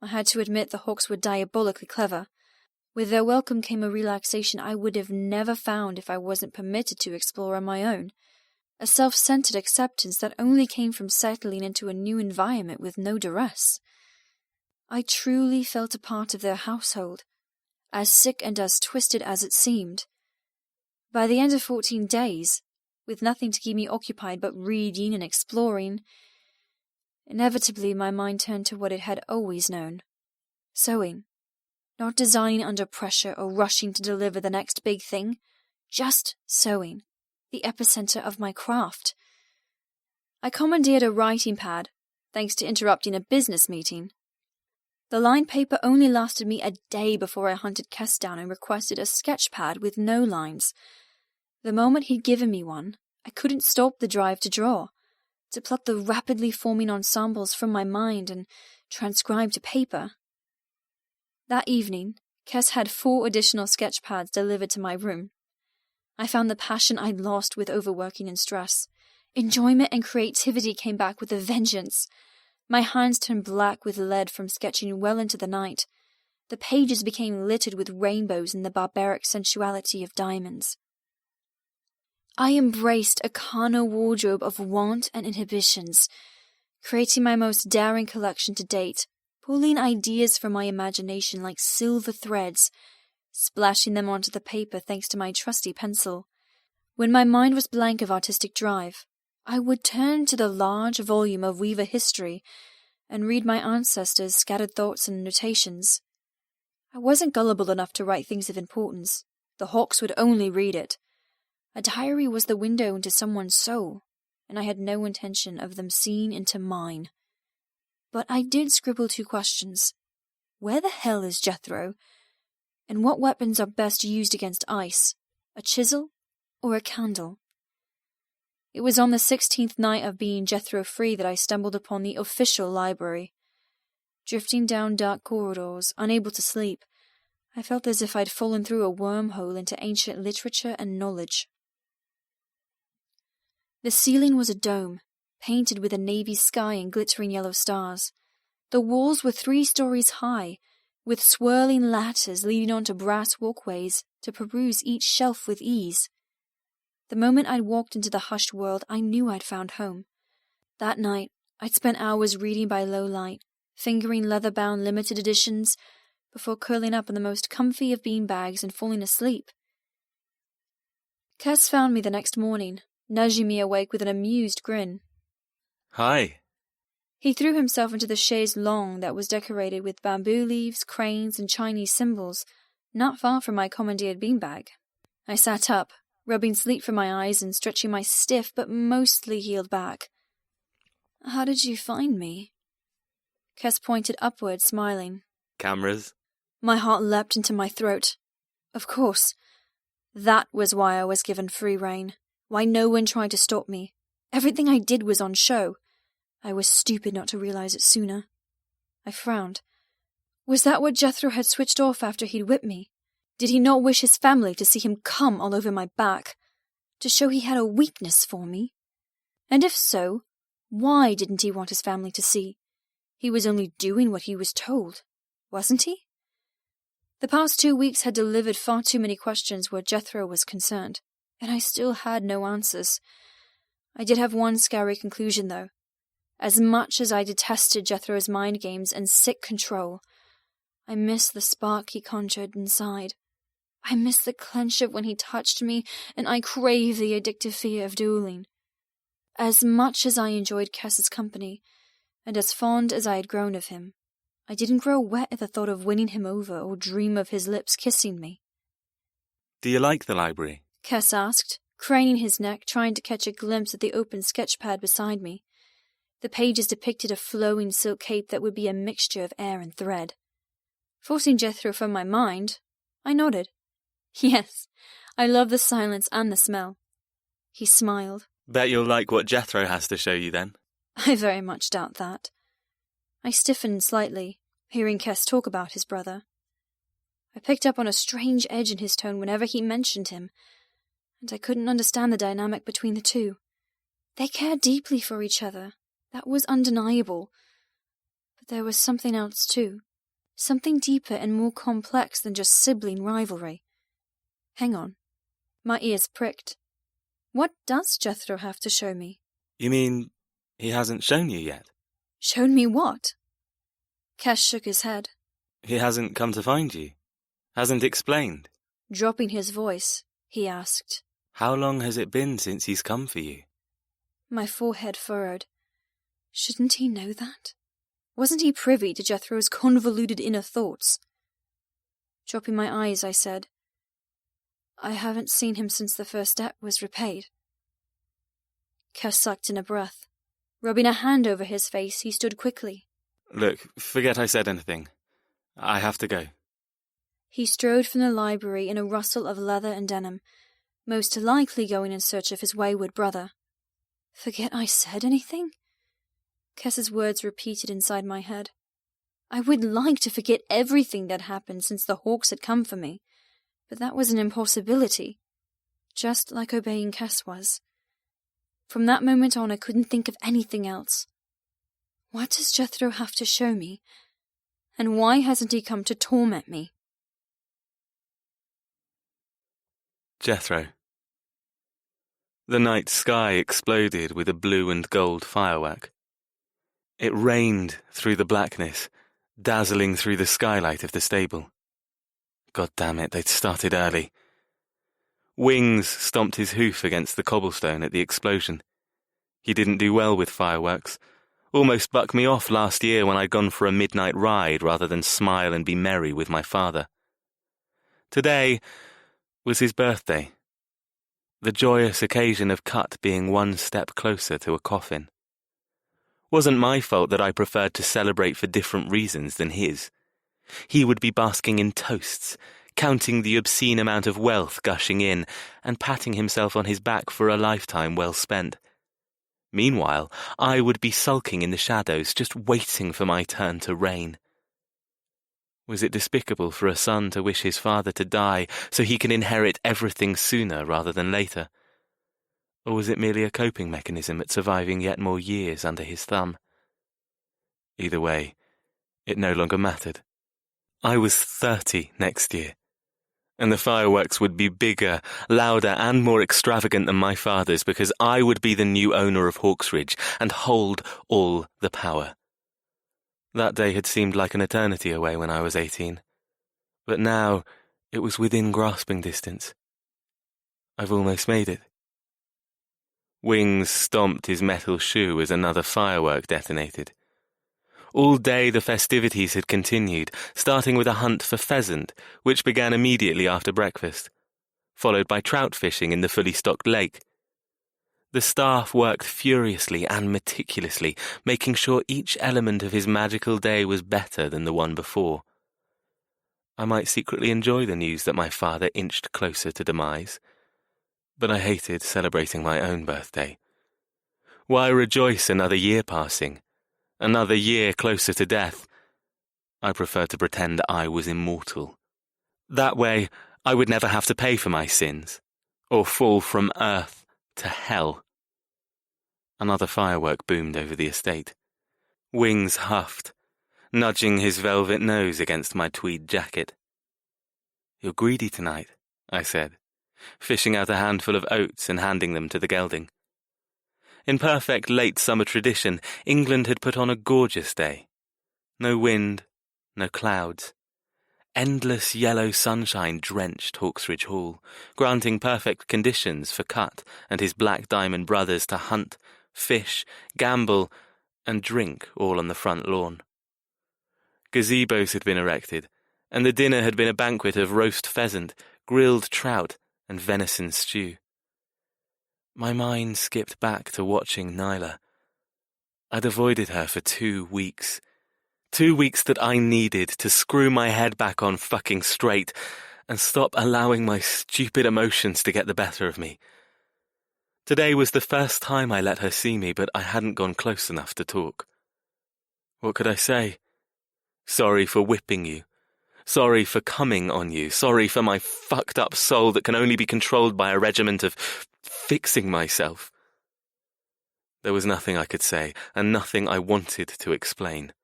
[SPEAKER 2] I had to admit the Hawks were diabolically clever. With their welcome came a relaxation I would have never found if I wasn't permitted to explore on my own, a self-centered acceptance that only came from settling into a new environment with no duress. I truly felt a part of their household, as sick and as twisted as it seemed. By the end of 14 days, with nothing to keep me occupied but reading and exploring, inevitably my mind turned to what it had always known: sewing. Not designing under pressure or rushing to deliver the next big thing, just sewing, the epicenter of my craft. I commandeered a writing pad, thanks to interrupting a business meeting. The lined paper only lasted me a day before I hunted Kess down and requested a sketch pad with no lines. The moment he'd given me one, I couldn't stop the drive to draw, to pluck the rapidly forming ensembles from my mind and transcribe to paper. That evening, Kess had 4 additional sketch pads delivered to my room. I found the passion I'd lost with overworking and stress. Enjoyment and creativity came back with a vengeance. My hands turned black with lead from sketching well into the night. The pages became littered with rainbows and the barbaric sensuality of diamonds. I embraced a carnal wardrobe of want and inhibitions, creating my most daring collection to date, pulling ideas from my imagination like silver threads, splashing them onto the paper thanks to my trusty pencil. When my mind was blank of artistic drive, I would turn to the large volume of Weaver history and read my ancestors' scattered thoughts and notations. I wasn't gullible enough to write things of importance. The Hawks would only read it. A diary was the window into someone's soul, and I had no intention of them seeing into mine. But I did scribble 2 questions. Where the hell is Jethro? And what weapons are best used against ice? A chisel or a candle? It was on the 16th night of being Jethro-free that I stumbled upon the official library. Drifting down dark corridors, unable to sleep, I felt as if I'd fallen through a wormhole into ancient literature and knowledge. The ceiling was a dome, painted with a navy sky and glittering yellow stars. The walls were 3 stories high, with swirling ladders leading onto brass walkways to peruse each shelf with ease. The moment I'd walked into the hushed world, I knew I'd found home. That night, I'd spent hours reading by low light, fingering leather-bound limited editions, before curling up in the most comfy of beanbags and falling asleep. Cass found me the next morning, nudging me awake with an amused grin.
[SPEAKER 1] Hi.
[SPEAKER 2] He threw himself into the chaise longue that was decorated with bamboo leaves, cranes, and Chinese symbols, not far from my commandeered beanbag. I sat up, rubbing sleep from my eyes and stretching my stiff but mostly healed back. How did you find me? Cass pointed upward, smiling.
[SPEAKER 1] Cameras?
[SPEAKER 2] My heart leapt into my throat. Of course. That was why I was given free rein. Why no one tried to stop me. Everything I did was on show. I was stupid not to realize it sooner. I frowned. Was that what Jethro had switched off after he'd whipped me? Did he not wish his family to see him come all over my back? To show he had a weakness for me? And if so, why didn't he want his family to see? He was only doing what he was told, wasn't he? The past 2 weeks had delivered far too many questions where Jethro was concerned, and I still had no answers. I did have one scary conclusion, though. As much as I detested Jethro's mind games and sick control, I missed the spark he conjured inside. I missed the clench of when he touched me, and I craved the addictive fear of dueling. As much as I enjoyed Cass's company, and as fond as I had grown of him, I didn't grow wet at the thought of winning him over or dream of his lips kissing me.
[SPEAKER 1] Do you like the library?
[SPEAKER 2] Cass asked, craning his neck, trying to catch a glimpse of the open sketchpad beside me. The pages depicted a flowing silk cape that would be a mixture of air and thread. Forcing Jethro from my mind, I nodded. Yes, I love the silence and the smell. He smiled.
[SPEAKER 1] Bet you'll like what Jethro has to show you then.
[SPEAKER 2] I very much doubt that. I stiffened slightly, hearing Cass talk about his brother. I picked up on a strange edge in his tone whenever he mentioned him, and I couldn't understand the dynamic between the two. They cared deeply for each other. That was undeniable. But there was something else too. Something deeper and more complex than just sibling rivalry. Hang on. My ears pricked. What does Jethro have to show me?
[SPEAKER 1] You mean he hasn't shown you yet?
[SPEAKER 2] Shown me what? Cass shook his head.
[SPEAKER 1] He hasn't come to find you? Hasn't explained?
[SPEAKER 2] Dropping his voice, he asked.
[SPEAKER 1] How long has it been since he's come for you?
[SPEAKER 2] My forehead furrowed. Shouldn't he know that? Wasn't he privy to Jethro's convoluted inner thoughts? Dropping my eyes, I said, I haven't seen him since the first debt was repaid. Cass sucked in a breath. Rubbing a hand over his face, he stood quickly.
[SPEAKER 1] Look, forget I said anything. I have to go.
[SPEAKER 2] He strode from the library in a rustle of leather and denim, most likely going in search of his wayward brother. Forget I said anything? Cass's words repeated inside my head. I would like to forget everything that happened since the Hawks had come for me, but that was an impossibility, just like obeying Cass was. From that moment on, I couldn't think of anything else. What does Jethro have to show me? And why hasn't he come to torment me?
[SPEAKER 1] Jethro.
[SPEAKER 4] The night sky exploded with a blue and gold firework. It rained through the blackness, dazzling through the skylight of the stable. God damn it, they'd started early. Wings stomped his hoof against the cobblestone at the explosion. He didn't do well with fireworks. Almost bucked me off last year when I'd gone for a midnight ride rather than smile and be merry with my father. Today was his birthday. The joyous occasion of Cut being one step closer to a coffin. Wasn't my fault that I preferred to celebrate for different reasons than his. He would be basking in toasts, counting the obscene amount of wealth gushing in, and patting himself on his back for a lifetime well spent. Meanwhile, I would be sulking in the shadows, just waiting for my turn to reign. Was it despicable for a son to wish his father to die so he can inherit everything sooner rather than later? Or was it merely a coping mechanism at surviving yet more years under his thumb? Either way, it no longer mattered. I was 30 next year, and the fireworks would be bigger, louder, and more extravagant than my father's because I would be the new owner of Hawksridge and hold all the power. That day had seemed like an eternity away when I was 18, but now it was within grasping distance. I've almost made it. Wings stomped his metal shoe as another firework detonated. All day the festivities had continued, starting with a hunt for pheasant, which began immediately after breakfast, followed by trout fishing in the fully stocked lake. The staff worked furiously and meticulously, making sure each element of his magical day was better than the one before. I might secretly enjoy the news that my father inched closer to demise, but I hated celebrating my own birthday. Why rejoice another year passing? Another year closer to death? I preferred to pretend I was immortal. That way, I would never have to pay for my sins, or fall from earth to hell. Another firework boomed over the estate. Wings huffed, nudging his velvet nose against my tweed jacket. "You're greedy tonight," I said, fishing out a handful of oats and handing them to the gelding. In perfect late summer tradition, England had put on a gorgeous day. No wind, no clouds. Endless yellow sunshine drenched Hawksridge Hall, granting perfect conditions for Cut and his Black Diamond brothers to hunt, fish, gamble, and drink all on the front lawn. Gazebos had been erected, and the dinner had been a banquet of roast pheasant, grilled trout, and venison stew. My mind skipped back to watching Nyla. I'd avoided her for 2 weeks. 2 weeks that I needed to screw my head back on fucking straight and stop allowing my stupid emotions to get the better of me. Today was the first time I let her see me, but I hadn't gone close enough to talk. What could I say? Sorry for whipping you. Sorry for coming on you. Sorry for my fucked up soul that can only be controlled by a regiment of fixing myself. There was nothing I could say, and nothing I wanted to explain.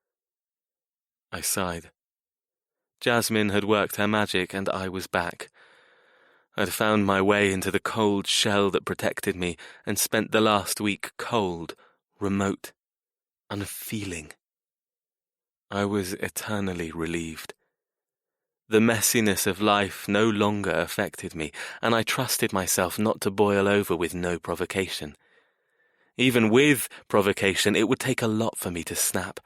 [SPEAKER 4] I sighed. Jasmine had worked her magic, and I was back. I'd found my way into the cold shell that protected me, and spent the last week cold, remote, unfeeling. I was eternally relieved. The messiness of life no longer affected me, and I trusted myself not to boil over with no provocation. Even with provocation, it would take a lot for me to snap.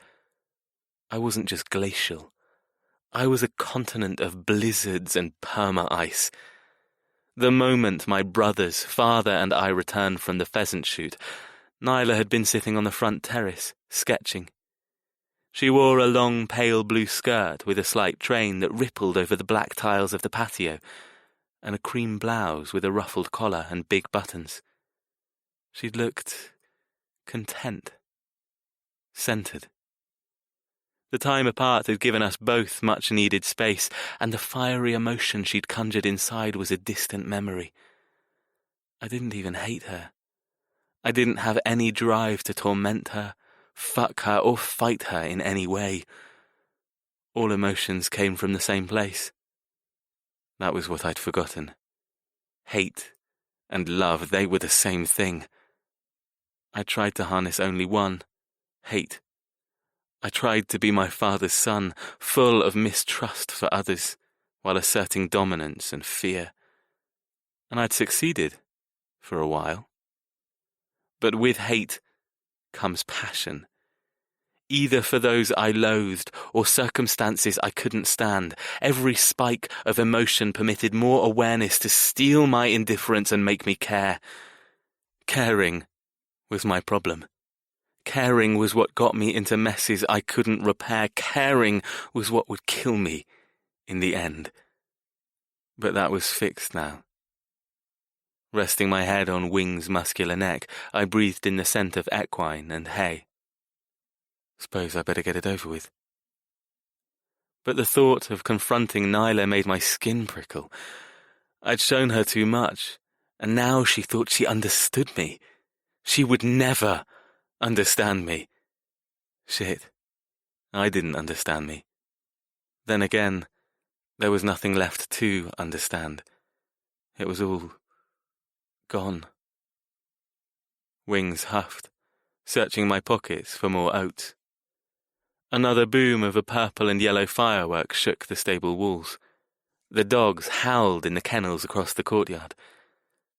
[SPEAKER 4] I wasn't just glacial. I was a continent of blizzards and perma-ice. The moment my brothers, father, and I returned from the pheasant shoot, Nyla had been sitting on the front terrace, sketching. She wore a long pale blue skirt with a slight train that rippled over the black tiles of the patio, and a cream blouse with a ruffled collar and big buttons. She looked content, centered. The time apart had given us both much-needed space, and the fiery emotion she'd conjured inside was a distant memory. I didn't even hate her. I didn't have any drive to torment her, fuck her, or fight her in any way. All emotions came from the same place. That was what I'd forgotten. Hate and love, they were the same thing. I tried to harness only one, hate. I tried to be my father's son, full of mistrust for others, while asserting dominance and fear. And I'd succeeded, for a while. But with hate comes passion, either for those I loathed or circumstances I couldn't stand. Every spike of emotion permitted more awareness to steal my indifference and make me care. Caring was my problem. Caring was what got me into messes I couldn't repair. Caring was what would kill me in the end. But that was fixed now. Resting my head on Wing's muscular neck, I breathed in the scent of equine and hay. Suppose I better get it over with. But the thought of confronting Nyla made my skin prickle. I'd shown her too much, and now she thought she understood me. She would never understand me. Shit, I didn't understand me. Then again, there was nothing left to understand. It was all gone. Wings huffed, searching my pockets for more oats. Another boom of a purple and yellow firework shook the stable walls. The dogs howled in the kennels across the courtyard.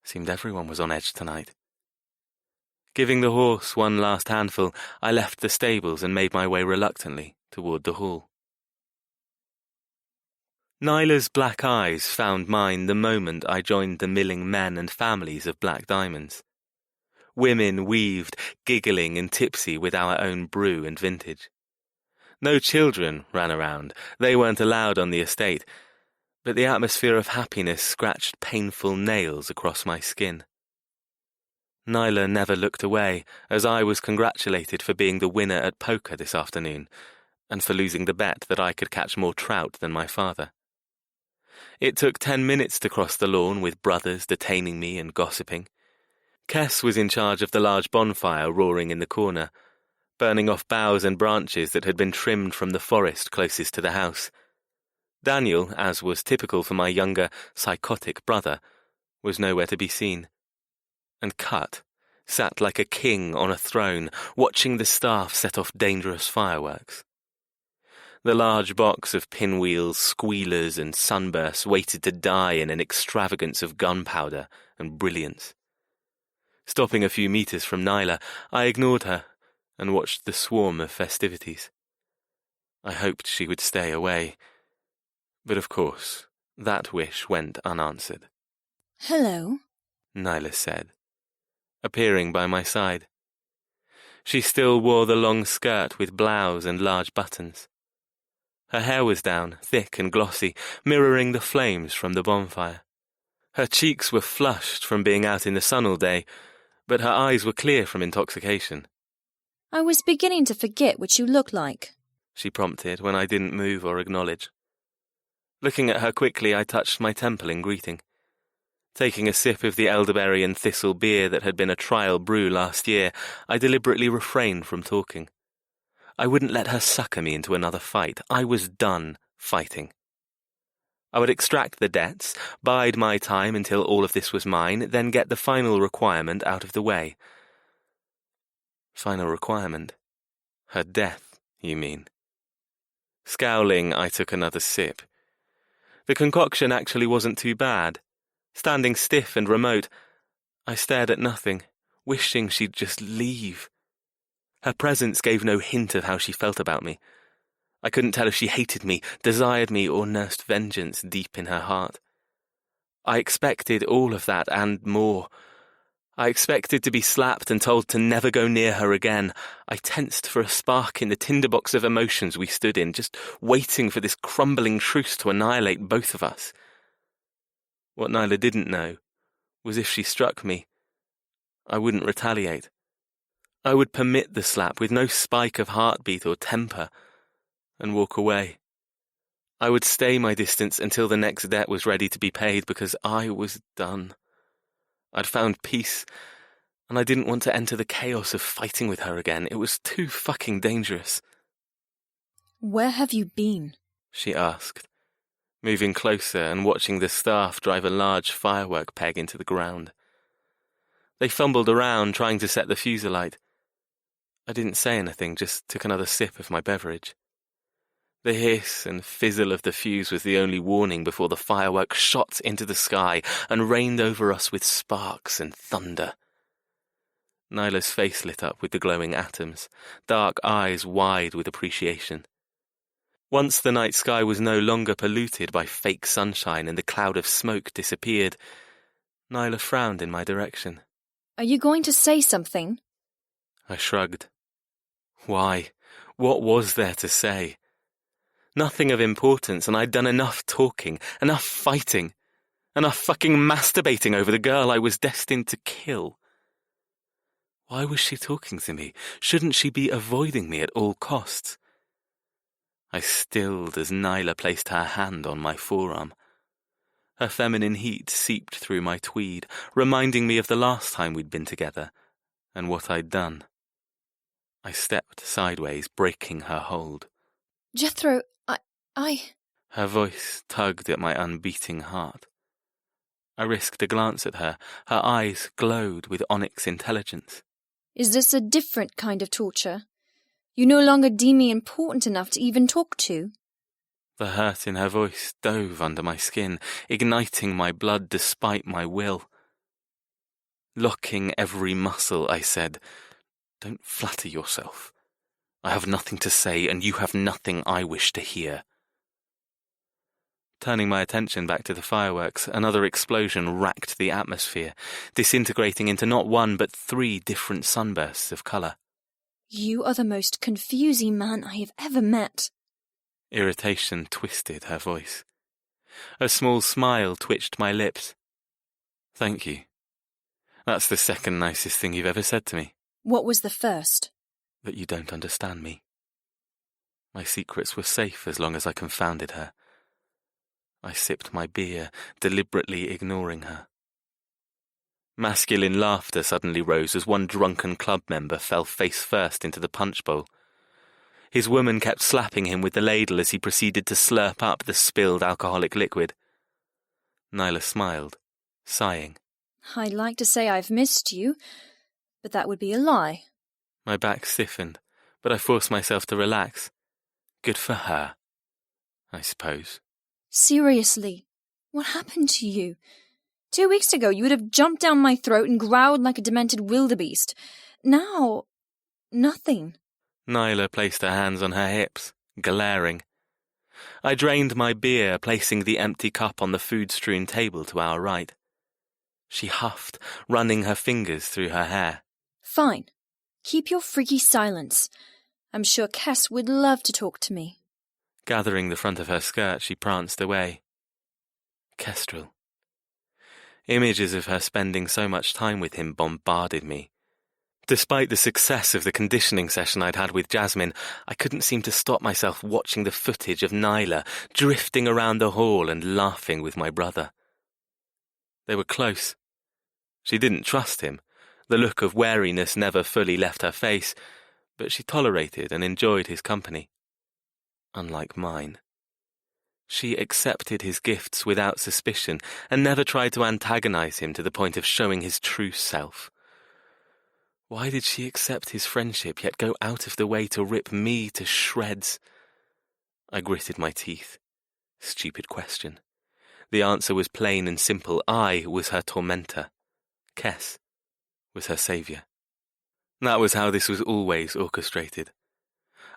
[SPEAKER 4] Seemed everyone was on edge tonight. Giving the horse one last handful, I left the stables and made my way reluctantly toward the hall. Nyla's black eyes found mine the moment I joined the milling men and families of Black Diamonds. Women weaved, giggling and tipsy with our own brew and vintage. No children ran around, they weren't allowed on the estate, but the atmosphere of happiness scratched painful nails across my skin. Nyla never looked away, as I was congratulated for being the winner at poker this afternoon, and for losing the bet that I could catch more trout than my father. It took 10 minutes to cross the lawn with brothers detaining me and gossiping. Kess was in charge of the large bonfire roaring in the corner, burning off boughs and branches that had been trimmed from the forest closest to the house. Daniel, as was typical for my younger, psychotic brother, was nowhere to be seen. And Cut sat like a king on a throne, watching the staff set off dangerous fireworks. The large box of pinwheels, squealers, and sunbursts waited to die in an extravagance of gunpowder and brilliance. Stopping a few meters from Nyla, I ignored her and watched the swarm of festivities. I hoped she would stay away, but of course, that wish went unanswered.
[SPEAKER 2] "Hello,"
[SPEAKER 4] Nyla said, appearing by my side. She still wore the long skirt with blouse and large buttons. Her hair was down, thick and glossy, mirroring the flames from the bonfire. Her cheeks were flushed from being out in the sun all day, but her eyes were clear from intoxication.
[SPEAKER 2] "I was beginning to forget what you look like,"
[SPEAKER 4] she prompted when I didn't move or acknowledge. Looking at her quickly, I touched my temple in greeting. Taking a sip of the elderberry and thistle beer that had been a trial brew last year, I deliberately refrained from talking. I wouldn't let her sucker me into another fight. I was done fighting. I would extract the debts, bide my time until all of this was mine, then get the final requirement out of the way. Final requirement? Her death, you mean? Scowling, I took another sip. The concoction actually wasn't too bad. Standing stiff and remote, I stared at nothing, wishing she'd just leave. Her presence gave no hint of how she felt about me. I couldn't tell if she hated me, desired me, or nursed vengeance deep in her heart. I expected all of that and more. I expected to be slapped and told to never go near her again. I tensed for a spark in the tinderbox of emotions we stood in, just waiting for this crumbling truce to annihilate both of us. What Nyla didn't know was if she struck me, I wouldn't retaliate. I would permit the slap with no spike of heartbeat or temper, and walk away. I would stay my distance until the next debt was ready to be paid, because I was done. I'd found peace, and I didn't want to enter the chaos of fighting with her again. It was too fucking dangerous.
[SPEAKER 2] "Where have you been?"
[SPEAKER 4] she asked, moving closer and watching the staff drive a large firework peg into the ground.
[SPEAKER 3] They fumbled around, trying to set the fuse alight. I didn't say anything, just took another sip of my beverage. The hiss and fizzle of the fuse was the only warning before the firework shot into the sky and rained over us with sparks and thunder. Nyla's face lit up with the glowing atoms, dark eyes wide with appreciation. Once the night sky was no longer polluted by fake sunshine and the cloud of smoke disappeared, Nyla frowned in my direction.
[SPEAKER 2] Are you going to say something?
[SPEAKER 3] I shrugged. Why? What was there to say? Nothing of importance, and I'd done enough talking, enough fighting, enough fucking masturbating over the girl I was destined to kill. Why was she talking to me? Shouldn't she be avoiding me at all costs? I stilled as Nyla placed her hand on my forearm. Her feminine heat seeped through my tweed, reminding me of the last time we'd been together, and what I'd done. I stepped sideways, breaking her hold.
[SPEAKER 2] Jethro, I...
[SPEAKER 3] Her voice tugged at my unbeating heart. I risked a glance at her. Her eyes glowed with onyx intelligence.
[SPEAKER 2] Is this a different kind of torture? You no longer deem me important enough to even talk to?
[SPEAKER 3] The hurt in her voice dove under my skin, igniting my blood despite my will. Locking every muscle, I said, "Don't flatter yourself. I have nothing to say, and you have nothing I wish to hear." Turning my attention back to the fireworks, another explosion racked the atmosphere, disintegrating into not one but 3 different sunbursts of colour.
[SPEAKER 2] You are the most confusing man I have ever met.
[SPEAKER 3] Irritation twisted her voice. A small smile twitched my lips. Thank you. That's the second nicest thing you've ever said to me.
[SPEAKER 2] What was the first?
[SPEAKER 3] That you don't understand me. My secrets were safe as long as I confounded her. I sipped my beer, deliberately ignoring her. Masculine laughter suddenly rose as one drunken club member fell face first into the punch bowl. His woman kept slapping him with the ladle as he proceeded to slurp up the spilled alcoholic liquid. Nyla smiled, sighing.
[SPEAKER 2] I'd like to say I've missed you, but that would be a lie.
[SPEAKER 3] My back stiffened, but I forced myself to relax. Good for her, I suppose.
[SPEAKER 2] Seriously, what happened to you? 2 weeks ago you would have jumped down my throat and growled like a demented wildebeest. Now, nothing.
[SPEAKER 3] Nyla placed her hands on her hips, glaring. I drained my beer, placing the empty cup on the food-strewn table to our right. She huffed, running her fingers through her hair.
[SPEAKER 2] Fine. Keep your freaky silence. I'm sure Cass would love to talk to me.
[SPEAKER 3] Gathering the front of her skirt, she pranced away. Kestrel. Images of her spending so much time with him bombarded me. Despite the success of the conditioning session I'd had with Jasmine, I couldn't seem to stop myself watching the footage of Nyla drifting around the hall and laughing with my brother. They were close. She didn't trust him. The look of wariness never fully left her face, but she tolerated and enjoyed his company. Unlike mine. She accepted his gifts without suspicion and never tried to antagonize him to the point of showing his true self. Why did she accept his friendship yet go out of the way to rip me to shreds? I gritted my teeth. Stupid question. The answer was plain and simple. I was her tormentor. Kess was her saviour. That was how this was always orchestrated.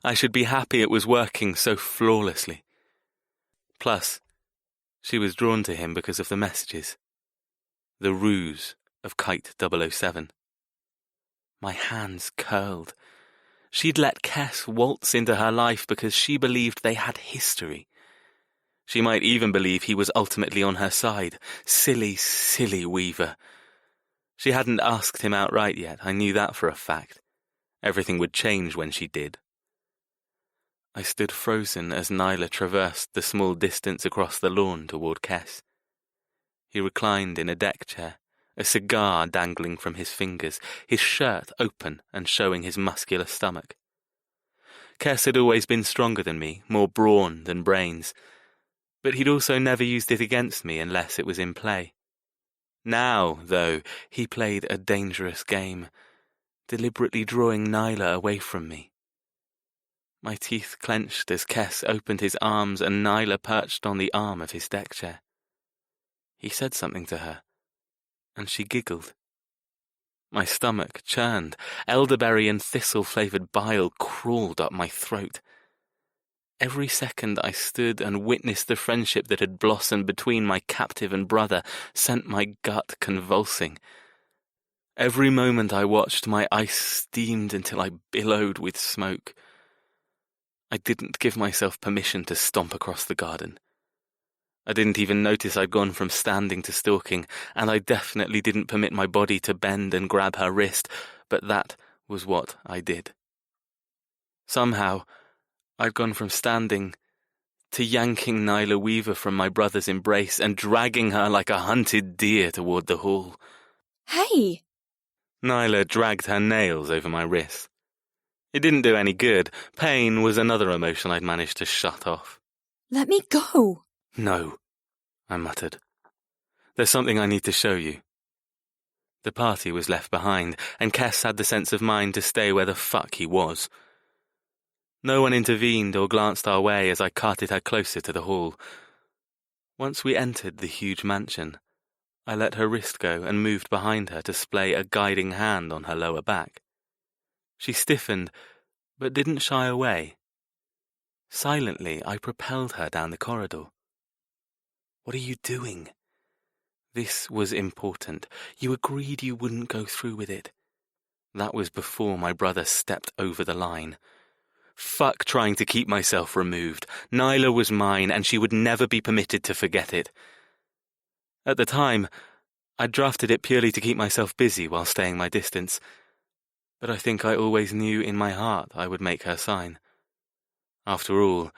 [SPEAKER 3] I should be happy it was working so flawlessly. Plus, she was drawn to him because of the messages. The ruse of Kite 007. My hands curled. She'd let Kess waltz into her life because she believed they had history. She might even believe he was ultimately on her side. Silly, silly Weaver. She hadn't asked him outright yet, I knew that for a fact. Everything would change when she did. I stood frozen as Nyla traversed the small distance across the lawn toward Kess. He reclined in a deck chair, a cigar dangling from his fingers, his shirt open and showing his muscular stomach. Kess had always been stronger than me, more brawn than brains, but he'd also never used it against me unless it was in play.
[SPEAKER 4] Now, though, he played a dangerous game, deliberately drawing Nyla away from me. My teeth clenched as Kess opened his arms and Nyla perched on the arm of his deck chair. He said something to her, and she giggled. My stomach churned. Elderberry and thistle-flavoured bile crawled up my throat. Every second I stood and witnessed the friendship that had blossomed between my captive and brother sent my gut convulsing. Every moment I watched, my ice steamed until I billowed with smoke. I didn't give myself permission to stomp across the garden. I didn't even notice I'd gone from standing to stalking, and I definitely didn't permit my body to bend and grab her wrist, but that was what I did. Somehow, I'd gone from standing to yanking Nyla Weaver from my brother's embrace and dragging her like a hunted deer toward the hall.
[SPEAKER 2] Hey!
[SPEAKER 4] Nyla dragged her nails over my wrist. It didn't do any good. Pain was another emotion I'd managed to shut off.
[SPEAKER 2] Let me go!
[SPEAKER 4] No, I muttered. There's something I need to show you. The party was left behind, and Kess had the sense of mind to stay where the fuck he was. No one intervened or glanced our way as I carted her closer to the hall. Once we entered the huge mansion, I let her wrist go and moved behind her to splay a guiding hand on her lower back. She stiffened, but didn't shy away. Silently, I propelled her down the corridor. What are you doing? This was important. You agreed you wouldn't go through with it. That was before my brother stepped over the line. Fuck trying to keep myself removed. Nyla was mine, and she would never be permitted to forget it. At the time, I drafted it purely to keep myself busy while staying my distance, but I think I always knew in my heart I would make her sign. After all,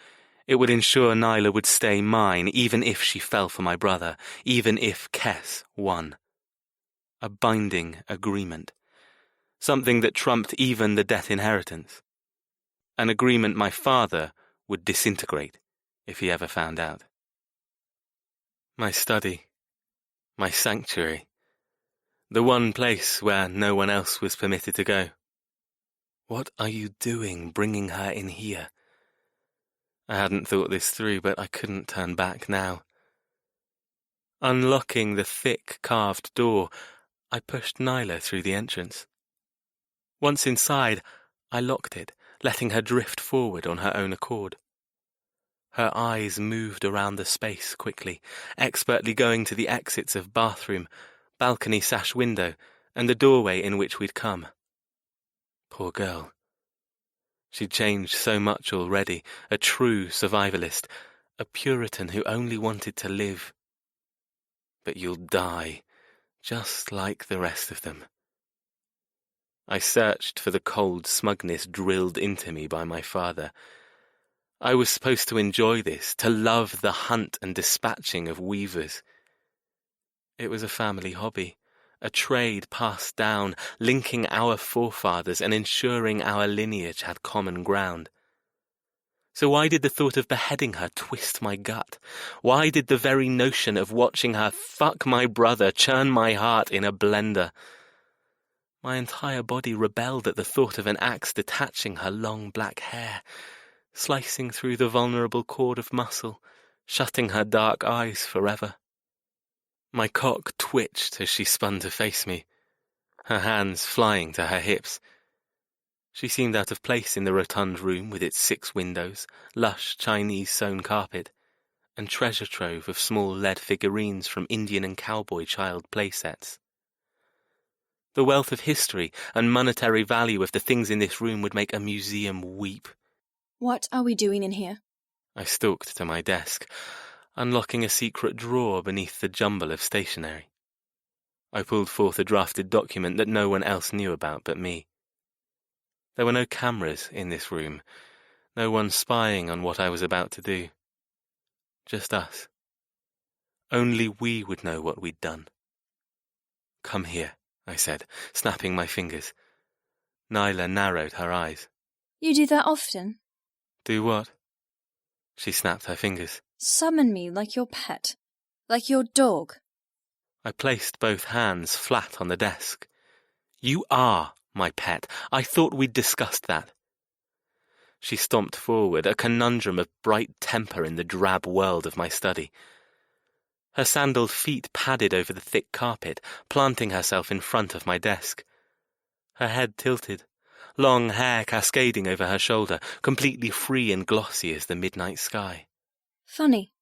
[SPEAKER 4] it would ensure Nyla would stay mine, even if she fell for my brother, even if Kess won. A binding agreement. Something that trumped even the death inheritance. An agreement my father would disintegrate if he ever found out. My study. My sanctuary. The one place where no one else was permitted to go. What are you doing bringing her in here? I hadn't thought this through, but I couldn't turn back now. Unlocking the thick carved door, I pushed Nyla through the entrance. Once inside, I locked it, letting her drift forward on her own accord. Her eyes moved around the space quickly, expertly going to the exits of bathroom, balcony sash window, and the doorway in which we'd come. Poor girl. She'd changed so much already, a true survivalist, a Puritan who only wanted to live. But you'll die, just like the rest of them. I searched for the cold smugness drilled into me by my father. I was supposed to enjoy this, to love the hunt and dispatching of weavers. It was a family hobby, a trade passed down, linking our forefathers and ensuring our lineage had common ground. So why did the thought of beheading her twist my gut? Why did the very notion of watching her fuck my brother churn my heart in a blender? My entire body rebelled at the thought of an axe detaching her long black hair, slicing through the vulnerable cord of muscle, shutting her dark eyes forever. My cock twitched as she spun to face me, her hands flying to her hips. She seemed out of place in the rotund room with its 6 windows, lush Chinese sewn carpet, and treasure trove of small lead figurines from Indian and cowboy child play sets. The wealth of history and monetary value of the things in this room would make a museum weep.
[SPEAKER 2] What are we doing in here?
[SPEAKER 4] I stalked to my desk, unlocking a secret drawer beneath the jumble of stationery. I pulled forth a drafted document that no one else knew about but me. There were no cameras in this room, no one spying on what I was about to do. Just us. Only we would know what we'd done. Come here, I said, snapping my fingers. Nyla narrowed her eyes.
[SPEAKER 2] You do that often?
[SPEAKER 4] Do what? She snapped her fingers.
[SPEAKER 2] Summon me like your pet. Like your dog.
[SPEAKER 3] I placed both hands flat on the desk. You are my pet. I thought we'd discussed that. She stomped forward, a conundrum of bright temper in the drab world of my study. Her sandaled feet padded over the thick carpet, planting herself in front of my desk. Her head tilted, long hair cascading over her shoulder, completely free and glossy as the midnight sky.
[SPEAKER 2] Funny.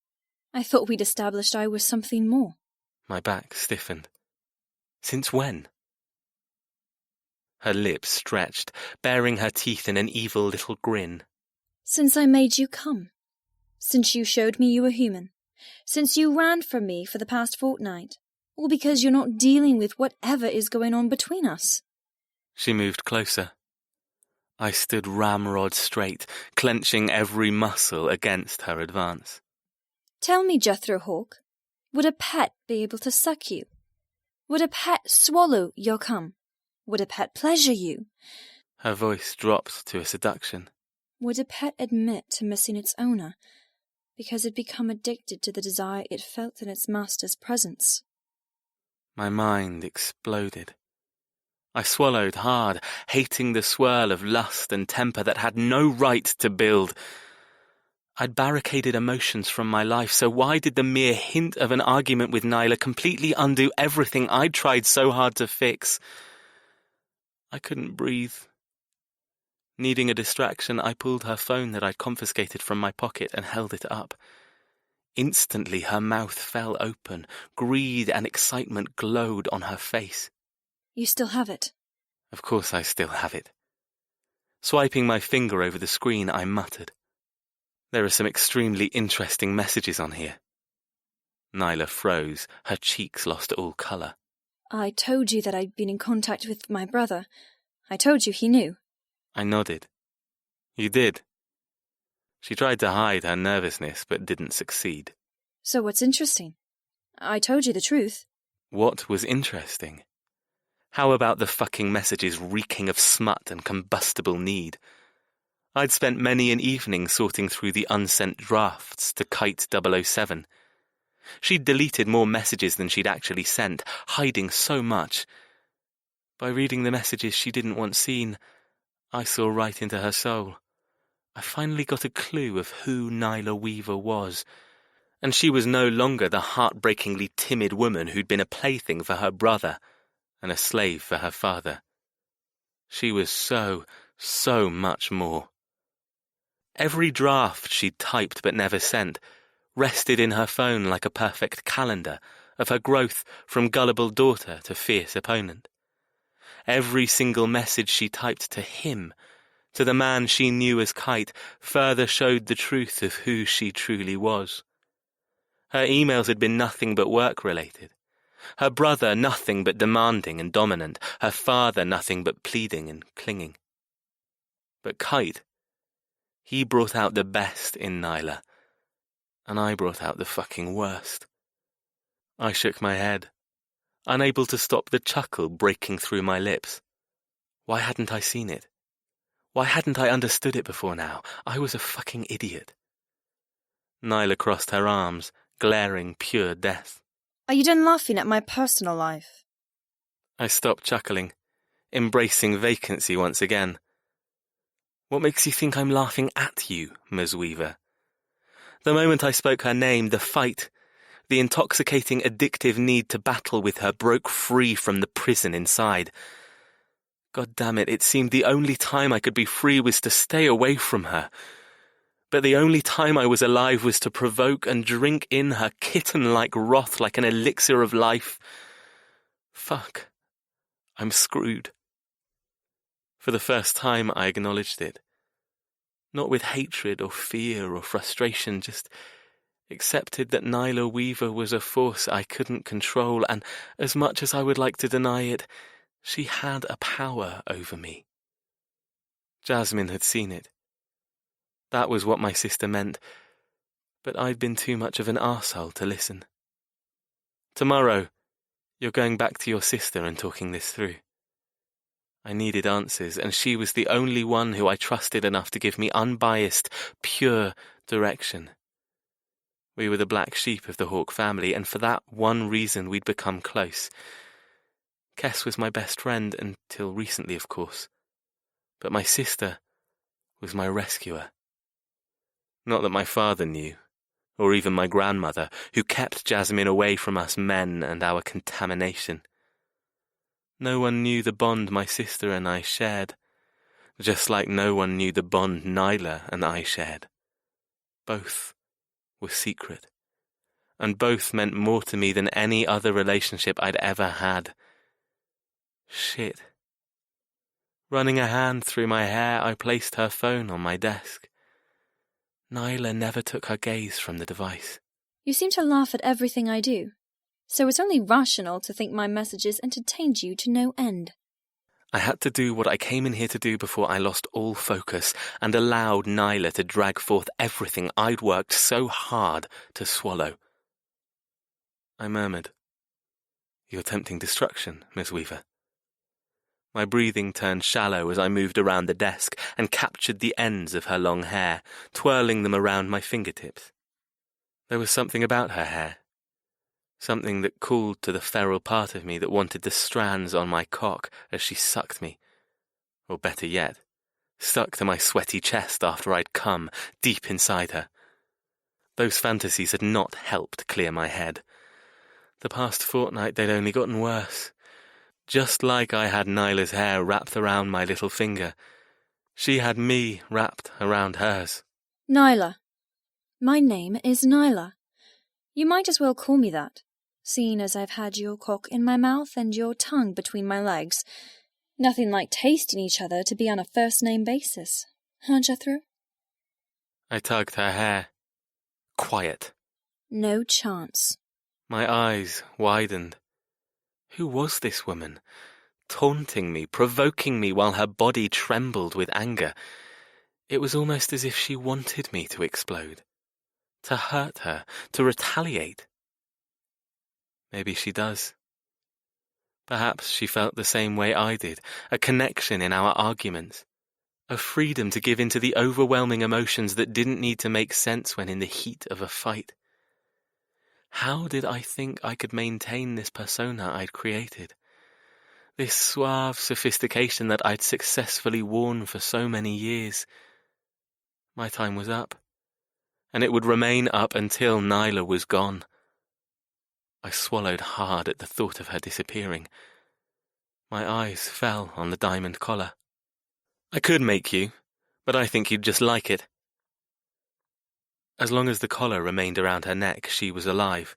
[SPEAKER 2] I thought we'd established I was something more.
[SPEAKER 3] My back stiffened. Since when? Her lips stretched, baring her teeth in an evil little grin.
[SPEAKER 2] Since I made you come. Since you showed me you were human. Since you ran from me for the past fortnight. All because you're not dealing with whatever is going on between us.
[SPEAKER 3] She moved closer. I stood ramrod straight, clenching every muscle against her advance.
[SPEAKER 2] Tell me, Jethro Hawk, would a pet be able to suck you? Would a pet swallow your cum? Would a pet pleasure you?
[SPEAKER 3] Her voice dropped to a seduction.
[SPEAKER 2] Would a pet admit to missing its owner because it become addicted to the desire it felt in its master's presence?
[SPEAKER 3] My mind exploded. I swallowed hard, hating the swirl of lust and temper that had no right to build. I'd barricaded emotions from my life, so why did the mere hint of an argument with Nyla completely undo everything I'd tried so hard to fix? I couldn't breathe. Needing a distraction, I pulled her phone that I'd confiscated from my pocket and held it up. Instantly, her mouth fell open. Greed and excitement glowed on her face.
[SPEAKER 2] You still have it?
[SPEAKER 3] Of course I still have it. Swiping my finger over the screen, I muttered. There are some extremely interesting messages on here. Nyla froze. Her cheeks lost all colour.
[SPEAKER 2] I told you that I'd been in contact with my brother. I told you he knew.
[SPEAKER 3] I nodded. You did. She tried to hide her nervousness, but didn't succeed.
[SPEAKER 2] So what's interesting? I told you the truth.
[SPEAKER 3] What was interesting? How about the fucking messages reeking of smut and combustible need? I'd spent many an evening sorting through the unsent drafts to Kite 007. She'd deleted more messages than she'd actually sent, hiding so much. By reading the messages she didn't want seen, I saw right into her soul. I finally got a clue of who Nyla Weaver was, and she was no longer the heartbreakingly timid woman who'd been a plaything for her brother and a slave for her father. She was so much more. Every draft she'd typed but never sent rested in her phone like a perfect calendar of her growth from gullible daughter to fierce opponent. Every single message she typed to him, to the man she knew as Kite, further showed the truth of who she truly was. Her emails had been nothing but work-related. Her brother nothing but demanding and dominant. Her father nothing but pleading and clinging. But Kite, he brought out the best in Nyla, and I brought out the fucking worst. I shook my head, unable to stop the chuckle breaking through my lips. Why hadn't I seen it? Why hadn't I understood it before now? I was a fucking idiot. Nyla crossed her arms, glaring pure death.
[SPEAKER 2] Are you done laughing at my personal life?
[SPEAKER 3] I stopped chuckling, embracing vacancy once again. What makes you think I'm laughing at you, Ms. Weaver? The moment I spoke her name, the fight, the intoxicating, addictive need to battle with her broke free from the prison inside. God damn it, it seemed the only time I could be free was to stay away from her. But the only time I was alive was to provoke and drink in her kitten-like wrath like an elixir of life. Fuck. I'm screwed. For the first time, I acknowledged it. Not with hatred or fear or frustration, just accepted that Nyla Weaver was a force I couldn't control, and as much as I would like to deny it, she had a power over me. Jasmine had seen it. That was what my sister meant, but I'd been too much of an arsehole to listen. Tomorrow, you're going back to your sister and talking this through. I needed answers, and she was the only one who I trusted enough to give me unbiased, pure direction. We were the black sheep of the Hawke family, and for that one reason we'd become close. Kes was my best friend until recently, of course. But my sister was my rescuer. Not that my father knew, or even my grandmother, who kept Jasmine away from us men and our contamination. No one knew the bond my sister and I shared, just like no one knew the bond Nyla and I shared. Both were secret, and both meant more to me than any other relationship I'd ever had. Shit. Running a hand through my hair, I placed her phone on my desk. Nyla never took her gaze from the device.
[SPEAKER 2] You seem to laugh at everything I do, so it's only rational to think my messages entertained you to no end.
[SPEAKER 3] I had to do what I came in here to do before I lost all focus and allowed Nyla to drag forth everything I'd worked so hard to swallow. I murmured, "You're tempting destruction, Miss Weaver." My breathing turned shallow as I moved around the desk and captured the ends of her long hair, twirling them around my fingertips. There was something about her hair, something that called to the feral part of me that wanted the strands on my cock as she sucked me, or better yet, stuck to my sweaty chest after I'd come deep inside her. Those fantasies had not helped clear my head. The past fortnight they'd only gotten worse. Just like I had Nyla's hair wrapped around my little finger, she had me wrapped around hers.
[SPEAKER 2] Nyla. My name is Nyla. You might as well call me that, seeing as I've had your cock in my mouth and your tongue between my legs. Nothing like tasting each other to be on a first-name basis. Huh, Jethro?
[SPEAKER 3] I tugged her hair. Quiet.
[SPEAKER 2] No chance.
[SPEAKER 3] My eyes widened. Who was this woman? Taunting me, provoking me while her body trembled with anger. It was almost as if she wanted me to explode, to hurt her, to retaliate. Maybe she does. Perhaps she felt the same way I did, a connection in our arguments, a freedom to give in to the overwhelming emotions that didn't need to make sense when in the heat of a fight. How did I think I could maintain this persona I'd created? This suave sophistication that I'd successfully worn for so many years. My time was up, and it would remain up until Nyla was gone. I swallowed hard at the thought of her disappearing. My eyes fell on the diamond collar. I could make you, but I think you'd just like it. As long as the collar remained around her neck, she was alive.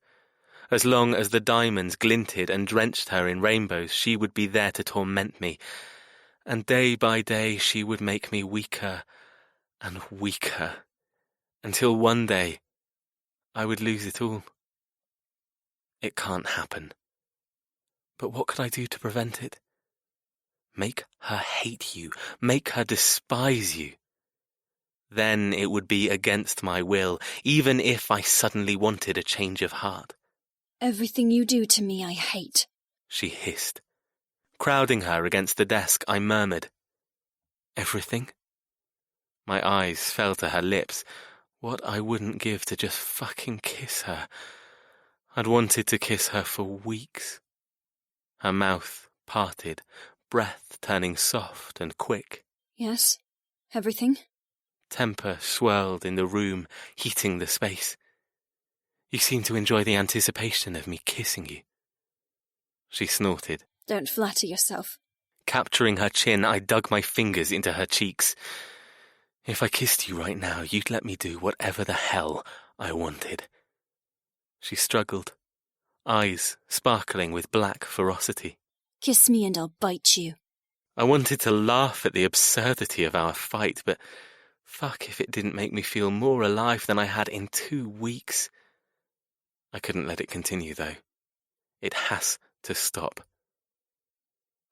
[SPEAKER 3] As long as the diamonds glinted and drenched her in rainbows, she would be there to torment me. And day by day she would make me weaker and weaker, until one day I would lose it all. It can't happen. But what could I do to prevent it? Make her hate you. Make her despise you. Then it would be against my will, even if I suddenly wanted a change of heart.
[SPEAKER 2] Everything you do to me I hate,
[SPEAKER 3] she hissed. Crowding her against the desk, I murmured, "Everything?" My eyes fell to her lips. What I wouldn't give to just fucking kiss her. I'd wanted to kiss her for weeks. Her mouth parted, breath turning soft and quick.
[SPEAKER 2] Yes, everything?
[SPEAKER 3] Temper swirled in the room, heating the space. You seem to enjoy the anticipation of me kissing you. She snorted.
[SPEAKER 2] Don't flatter yourself.
[SPEAKER 3] Capturing her chin, I dug my fingers into her cheeks. If I kissed you right now, you'd let me do whatever the hell I wanted. She struggled, eyes sparkling with black ferocity.
[SPEAKER 2] Kiss me and I'll bite you.
[SPEAKER 3] I wanted to laugh at the absurdity of our fight, but fuck if it didn't make me feel more alive than I had in 2 weeks. I couldn't let it continue, though. It has to stop.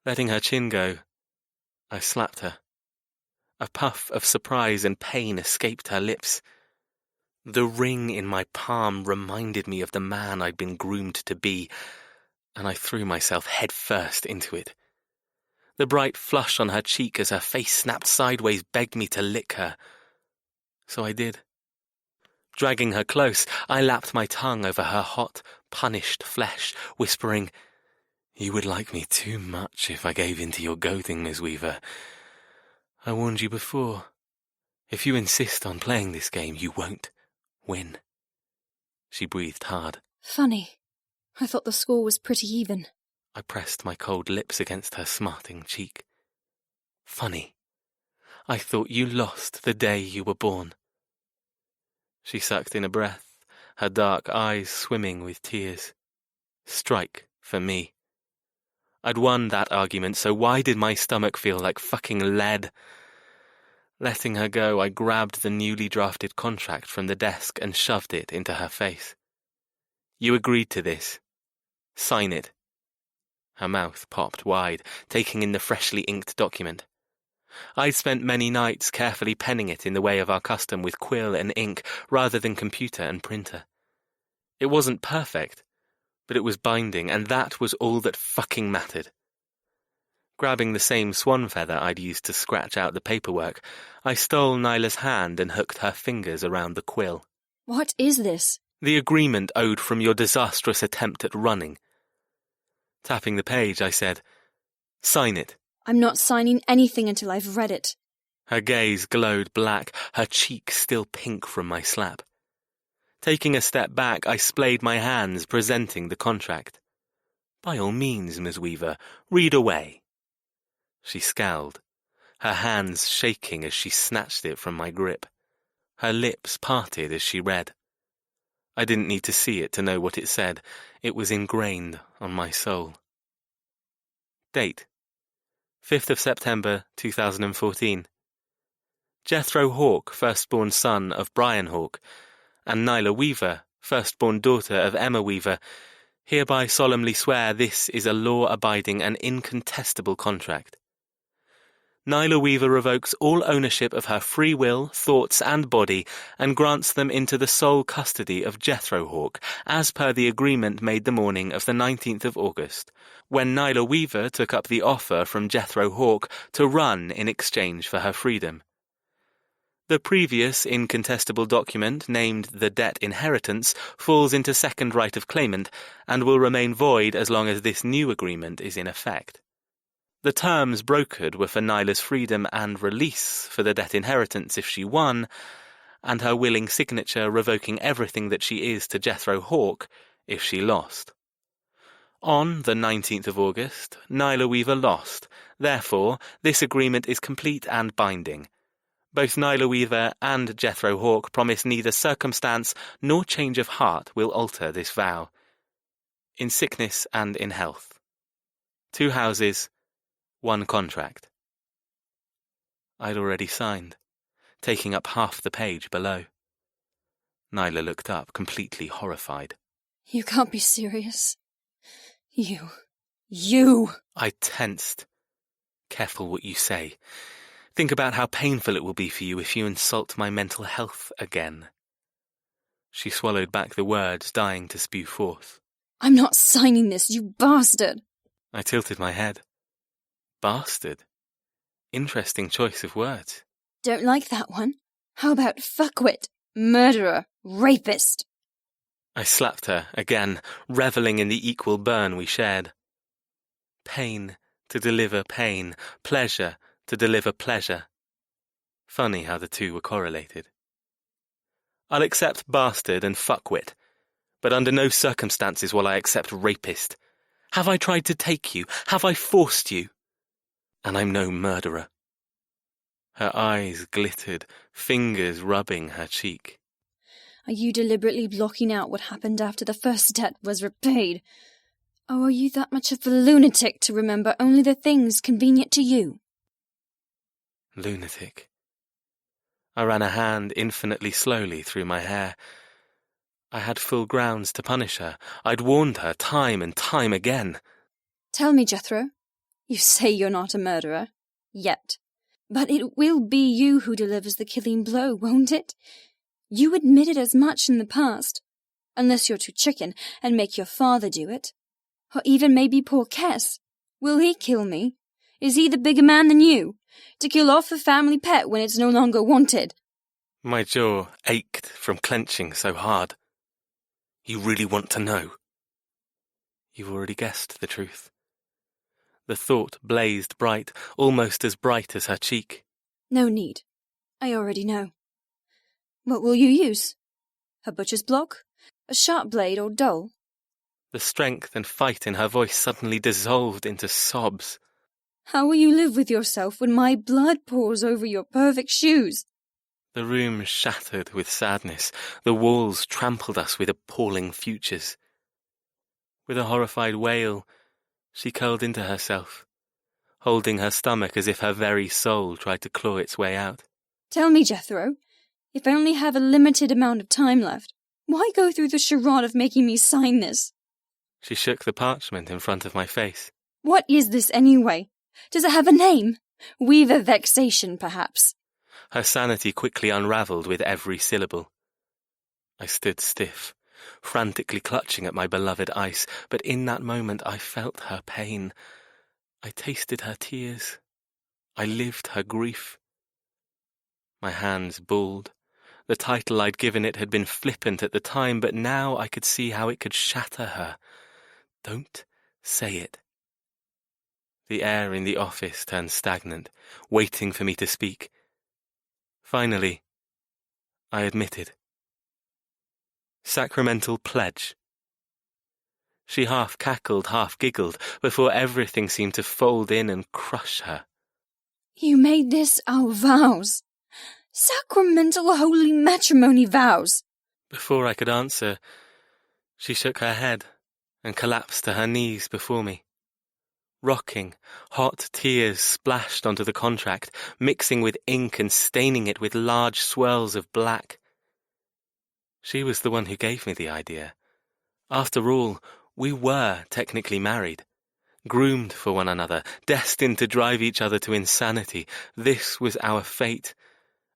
[SPEAKER 3] Letting her chin go, I slapped her. A puff of surprise and pain escaped her lips. The ring in my palm reminded me of the man I'd been groomed to be, and I threw myself headfirst into it. The bright flush on her cheek as her face snapped sideways begged me to lick her. So I did. Dragging her close, I lapped my tongue over her hot, punished flesh, whispering, "You would like me too much if I gave in to your goading, Miss Weaver. I warned you before. If you insist on playing this game, you won't win." She breathed hard.
[SPEAKER 2] Funny. I thought the score was pretty even.
[SPEAKER 3] I pressed my cold lips against her smarting cheek. Funny. I thought you lost the day you were born. She sucked in a breath, her dark eyes swimming with tears. Strike for me. I'd won that argument, so why did my stomach feel like fucking lead? Letting her go, I grabbed the newly drafted contract from the desk and shoved it into her face. "You agreed to this. Sign it." Her mouth popped wide, taking in the freshly inked document. I'd spent many nights carefully penning it in the way of our custom with quill and ink rather than computer and printer. It wasn't perfect, but it was binding, and that was all that fucking mattered. Grabbing the same swan feather I'd used to scratch out the paperwork, I stole Nyla's hand and hooked her fingers around the quill.
[SPEAKER 2] What is this?
[SPEAKER 3] The agreement owed from your disastrous attempt at running. Tapping the page, I said, "Sign it."
[SPEAKER 2] I'm not signing anything until I've read it.
[SPEAKER 3] Her gaze glowed black, her cheek still pink from my slap. Taking a step back, I splayed my hands, presenting the contract. "By all means, Miss Weaver, read away." She scowled, her hands shaking as she snatched it from my grip. Her lips parted as she read. I didn't need to see it to know what it said. It was ingrained on my soul. Date: 5th of September 2014. Jethro Hawke, firstborn son of Brian Hawke, and Nyla Weaver, firstborn daughter of Emma Weaver, hereby solemnly swear this is a law-abiding and incontestable contract. Nyla Weaver revokes all ownership of her free will, thoughts, and body, and grants them into the sole custody of Jethro Hawke, as per the agreement made the morning of the 19th of August, when Nyla Weaver took up the offer from Jethro Hawke to run in exchange for her freedom. The previous incontestable document, named the debt inheritance, falls into second right of claimant, and will remain void as long as this new agreement is in effect. The terms brokered were for Nyla's freedom and release for the debt inheritance if she won, and her willing signature revoking everything that she is to Jethro Hawke if she lost. On the 19th of August, Nyla Weaver lost. Therefore, this agreement is complete and binding. Both Nyla Weaver and Jethro Hawke promise neither circumstance nor change of heart will alter this vow. In sickness and in health. 2 houses, 1 contract. I'd already signed, taking up half the page below. Nyla looked up, completely horrified.
[SPEAKER 2] You can't be serious. You!
[SPEAKER 3] I tensed. Careful what you say. Think about how painful it will be for you if you insult my mental health again. She swallowed back the words, dying to spew forth.
[SPEAKER 2] I'm not signing this, you bastard!
[SPEAKER 3] I tilted my head. Bastard? Interesting choice of words.
[SPEAKER 2] Don't like that one? How about fuckwit, murderer, rapist?
[SPEAKER 3] I slapped her, again, revelling in the equal burn we shared. Pain to deliver pain, pleasure to deliver pleasure. Funny how the two were correlated. I'll accept bastard and fuckwit, but under no circumstances will I accept rapist. Have I tried to take you? Have I forced you? And I'm no murderer. Her eyes glittered, fingers rubbing her cheek.
[SPEAKER 2] Are you deliberately blocking out what happened after the first debt was repaid? Or are you that much of a lunatic to remember only the things convenient to you?
[SPEAKER 3] Lunatic. I ran a hand infinitely slowly through my hair. I had full grounds to punish her. I'd warned her time and time again.
[SPEAKER 2] Tell me, Jethro. You say you're not a murderer. Yet. But it will be you who delivers the killing blow, won't it? You admitted as much in the past. Unless you're too chicken and make your father do it. Or even maybe poor Kes. Will he kill me? Is he the bigger man than you? To kill off a family pet when it's no longer wanted?
[SPEAKER 3] My jaw ached from clenching so hard. You really want to know? You've already guessed the truth. The thought blazed bright, almost as bright as her cheek.
[SPEAKER 2] No need. I already know. What will you use? A butcher's block? A sharp blade or dull?
[SPEAKER 3] The strength and fight in her voice suddenly dissolved into sobs.
[SPEAKER 2] How will you live with yourself when my blood pours over your perfect shoes?
[SPEAKER 3] The room shattered with sadness. The walls trampled us with appalling futures. With a horrified wail, she curled into herself, holding her stomach as if her very soul tried to claw its way out.
[SPEAKER 2] Tell me, Jethro, if I only have a limited amount of time left, why go through the charade of making me sign this?
[SPEAKER 3] She shook the parchment in front of my face.
[SPEAKER 2] What is this anyway? Does it have a name? Weaver vexation, perhaps?
[SPEAKER 3] Her sanity quickly unravelled with every syllable. I stood stiff, frantically clutching at my beloved ice, but in that moment I felt her pain. I tasted her tears. I lived her grief. My hands balled. The title I'd given it had been flippant at the time, but now I could see how it could shatter her. Don't say it. The air in the office turned stagnant, waiting for me to speak. Finally, I admitted. Sacramental pledge. She half cackled, half giggled, before everything seemed to fold in and crush her.
[SPEAKER 2] You made this our vows. Sacramental holy matrimony vows.
[SPEAKER 3] Before I could answer, she shook her head and collapsed to her knees before me. Rocking, hot tears splashed onto the contract, mixing with ink and staining it with large swirls of black. She was the one who gave me the idea. After all, we were technically married, groomed for one another, destined to drive each other to insanity. This was our fate,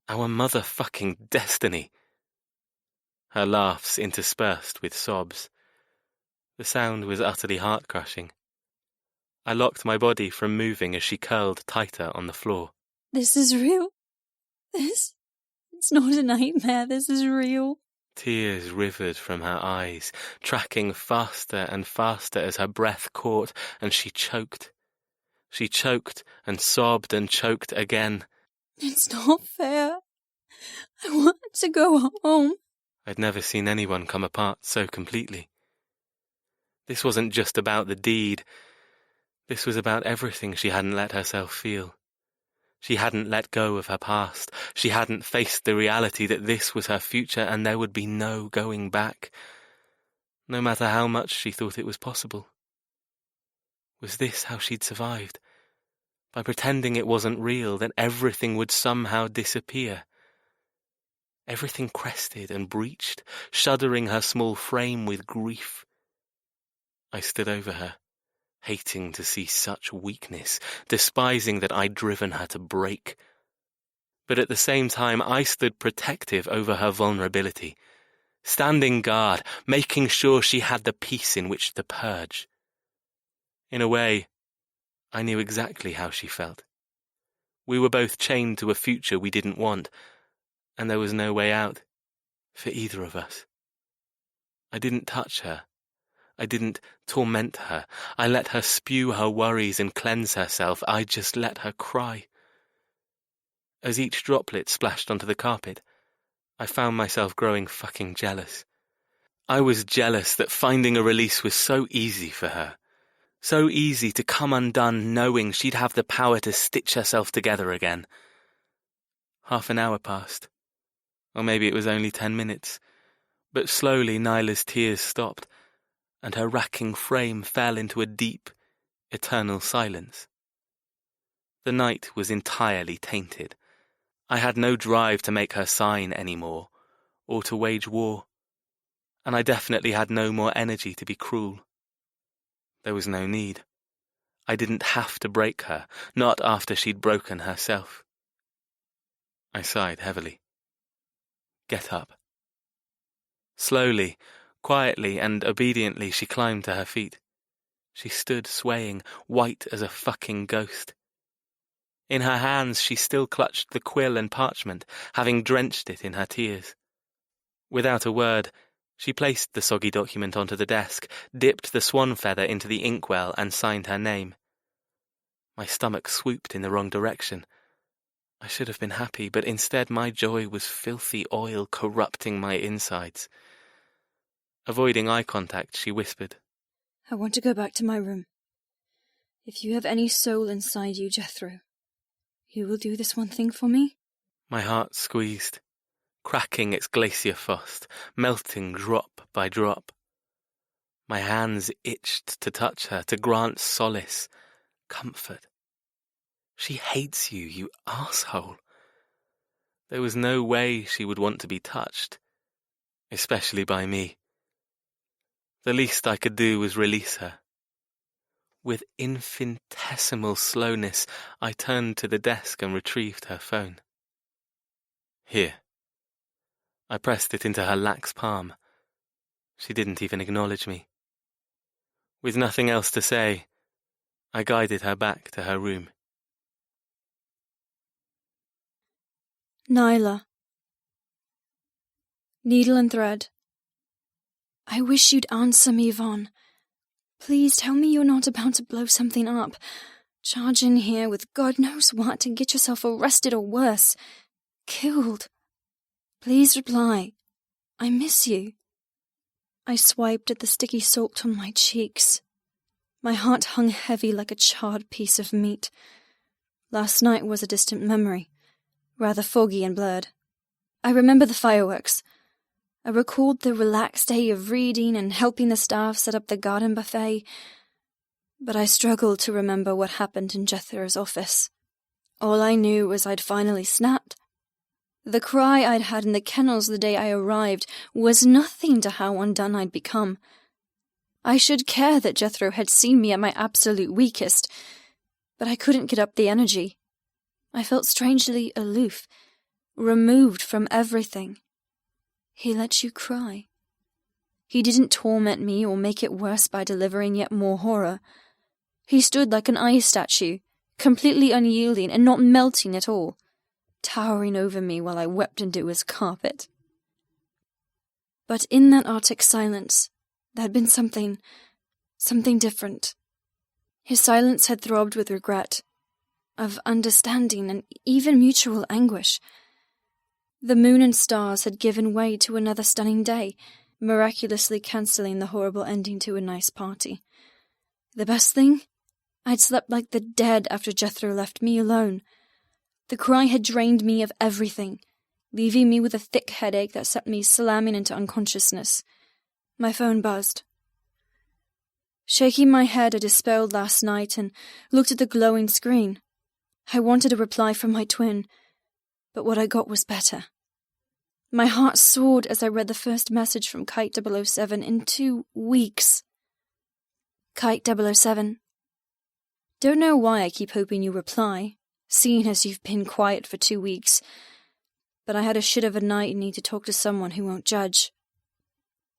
[SPEAKER 3] our motherfucking destiny. Her laughs interspersed with sobs. The sound was utterly heart-crushing. I locked my body from moving as she curled tighter on the floor.
[SPEAKER 2] This is real. It's not a nightmare, this is real.
[SPEAKER 3] Tears rivered from her eyes, tracking faster and faster as her breath caught, and she choked. She choked and sobbed and choked again.
[SPEAKER 2] It's not fair. I want to go home.
[SPEAKER 3] I'd never seen anyone come apart so completely. This wasn't just about the deed. This was about everything she hadn't let herself feel. She hadn't let go of her past. She hadn't faced the reality that this was her future and there would be no going back, no matter how much she thought it was possible. Was this how she'd survived? By pretending it wasn't real, that everything would somehow disappear? Everything crested and breached, shuddering her small frame with grief. I stood over her, hating to see such weakness, despising that I'd driven her to break. But at the same time, I stood protective over her vulnerability, standing guard, making sure she had the peace in which to purge. In a way, I knew exactly how she felt. We were both chained to a future we didn't want, and there was no way out, for either of us. I didn't touch her. I didn't torment her. I let her spew her worries and cleanse herself. I just let her cry. As each droplet splashed onto the carpet, I found myself growing fucking jealous. I was jealous that finding a release was so easy for her. So easy to come undone knowing she'd have the power to stitch herself together again. Half an hour passed. Or maybe it was only 10 minutes. But slowly Nyla's tears stopped, and her racking frame fell into a deep, eternal silence. The night was entirely tainted. I had no drive to make her sign anymore, or to wage war, and I definitely had no more energy to be cruel. There was no need. I didn't have to break her, not after she'd broken herself. I sighed heavily. Get up. Slowly, quietly and obediently she climbed to her feet. She stood swaying, white as a fucking ghost. In her hands she still clutched the quill and parchment, having drenched it in her tears. Without a word, she placed the soggy document onto the desk, dipped the swan feather into the inkwell, and signed her name. My stomach swooped in the wrong direction. I should have been happy, but instead my joy was filthy oil corrupting my insides. Avoiding eye contact, she whispered,
[SPEAKER 2] I want to go back to my room. If you have any soul inside you, Jethro, you will do this one thing for me?
[SPEAKER 3] My heart squeezed, cracking its glacier frost, melting drop by drop. My hands itched to touch her, to grant solace, comfort. She hates you, you arsehole. There was no way she would want to be touched, especially by me. The least I could do was release her. With infinitesimal slowness, I turned to the desk and retrieved her phone. Here. I pressed it into her lax palm. She didn't even acknowledge me. With nothing else to say, I guided her back to her room.
[SPEAKER 2] Nyla. Needle and thread. I wish you'd answer me, Yvonne. Please tell me you're not about to blow something up. Charge in here with God knows what and get yourself arrested or worse. Killed. Please reply. I miss you. I swiped at the sticky salt on my cheeks. My heart hung heavy like a charred piece of meat. Last night was a distant memory, rather foggy and blurred. I remember the fireworks. I recalled the relaxed day of reading and helping the staff set up the garden buffet, but I struggled to remember what happened in Jethro's office. All I knew was I'd finally snapped. The cry I'd had in the kennels the day I arrived was nothing to how undone I'd become. I should care that Jethro had seen me at my absolute weakest, but I couldn't get up the energy. I felt strangely aloof, removed from everything. He let you cry. He didn't torment me or make it worse by delivering yet more horror. He stood like an ice statue, completely unyielding and not melting at all, towering over me while I wept into his carpet. But in that Arctic silence, there had been something different. His silence had throbbed with regret, of understanding and even mutual anguish. The moon and stars had given way to another stunning day, miraculously cancelling the horrible ending to a nice party. The best thing? I'd slept like the dead after Jethro left me alone. The cry had drained me of everything, leaving me with a thick headache that sent me slamming into unconsciousness. My phone buzzed. Shaking my head, I dispelled last night and looked at the glowing screen. I wanted a reply from my twin, but what I got was better. My heart soared as I read the first message from Kite 007 in 2 weeks. Kite 007. Don't know why I keep hoping you reply, seeing as you've been quiet for 2 weeks, but I had a shit of a night and need to talk to someone who won't judge.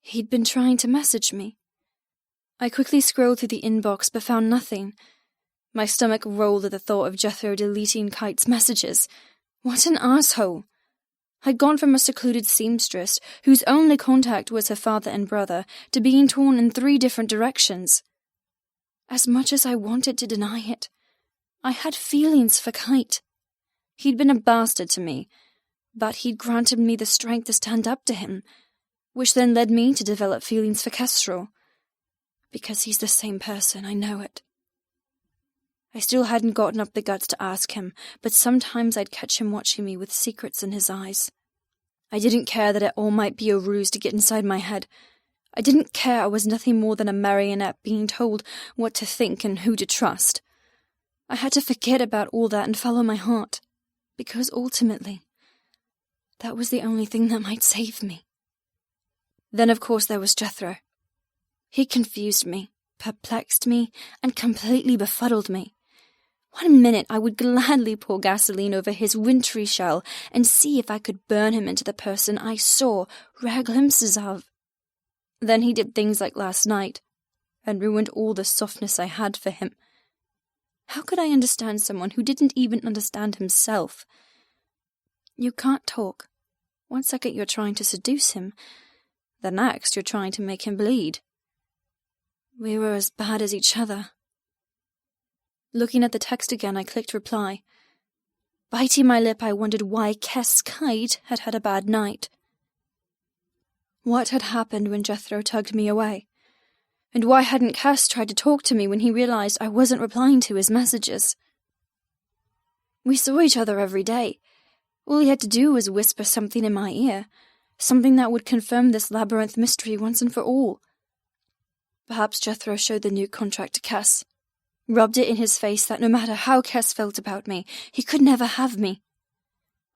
[SPEAKER 2] He'd been trying to message me. I quickly scrolled through the inbox but found nothing. My stomach rolled at the thought of Jethro deleting Kite's messages. What an arsehole! I'd gone from a secluded seamstress, whose only contact was her father and brother, to being torn in 3 different directions. As much as I wanted to deny it, I had feelings for Kite. He'd been a bastard to me, but he'd granted me the strength to stand up to him, which then led me to develop feelings for Kestrel. Because he's the same person, I know it. I still hadn't gotten up the guts to ask him, but sometimes I'd catch him watching me with secrets in his eyes. I didn't care that it all might be a ruse to get inside my head. I didn't care I was nothing more than a marionette being told what to think and who to trust. I had to forget about all that and follow my heart, because ultimately, that was the only thing that might save me. Then, of course, there was Jethro. He confused me, perplexed me, and completely befuddled me. 1 minute I would gladly pour gasoline over his wintry shell and see if I could burn him into the person I saw rare glimpses of. Then he did things like last night, and ruined all the softness I had for him. How could I understand someone who didn't even understand himself? You can't talk. One second you're trying to seduce him, the next you're trying to make him bleed. We were as bad as each other. Looking at the text again, I clicked reply. Biting my lip, I wondered why Kess Kite had had a bad night. What had happened when Jethro tugged me away? And why hadn't Kess tried to talk to me when he realized I wasn't replying to his messages? We saw each other every day. All he had to do was whisper something in my ear, something that would confirm this labyrinth mystery once and for all. Perhaps Jethro showed the new contract to Kess, rubbed it in his face that no matter how Kess felt about me, he could never have me.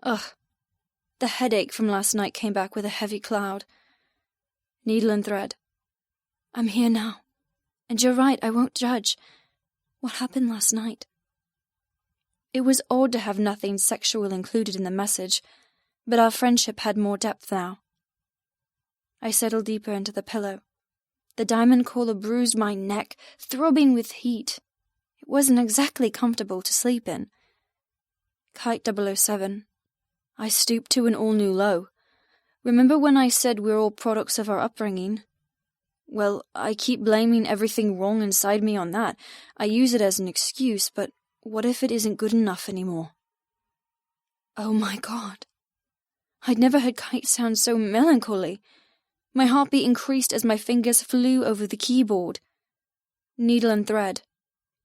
[SPEAKER 2] Ugh. The headache from last night came back with a heavy cloud. Needle and thread. I'm here now. And you're right, I won't judge. What happened last night? It was odd to have nothing sexual included in the message, but our friendship had more depth now. I settled deeper into the pillow. The diamond collar bruised my neck, throbbing with heat. It wasn't exactly comfortable to sleep in. Kite 007. I stooped to an all-new low. Remember when I said we're all products of our upbringing? Well, I keep blaming everything wrong inside me on that. I use it as an excuse, but what if it isn't good enough anymore? Oh my God. I'd never heard Kite sound so melancholy. My heartbeat increased as my fingers flew over the keyboard. Needle and thread.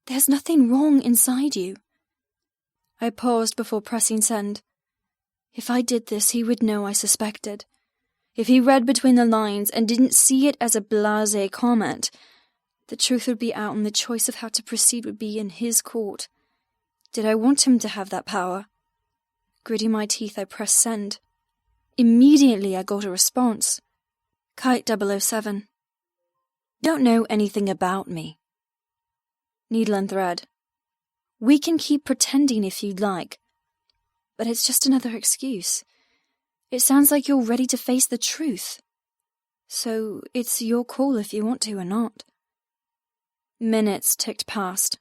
[SPEAKER 2] There's nothing wrong inside you. I paused before pressing send. If I did this, he would know I suspected. If he read between the lines and didn't see it as a blasé comment, the truth would be out and the choice of how to proceed would be in his court. Did I want him to have that power? Gritting my teeth, I pressed send. Immediately I got a response. Kite 007. Don't know anything about me. Needle and thread. We can keep pretending if you'd like, but it's just another excuse. It sounds like you're ready to face the truth. So it's your call if you want to or not. Minutes ticked past.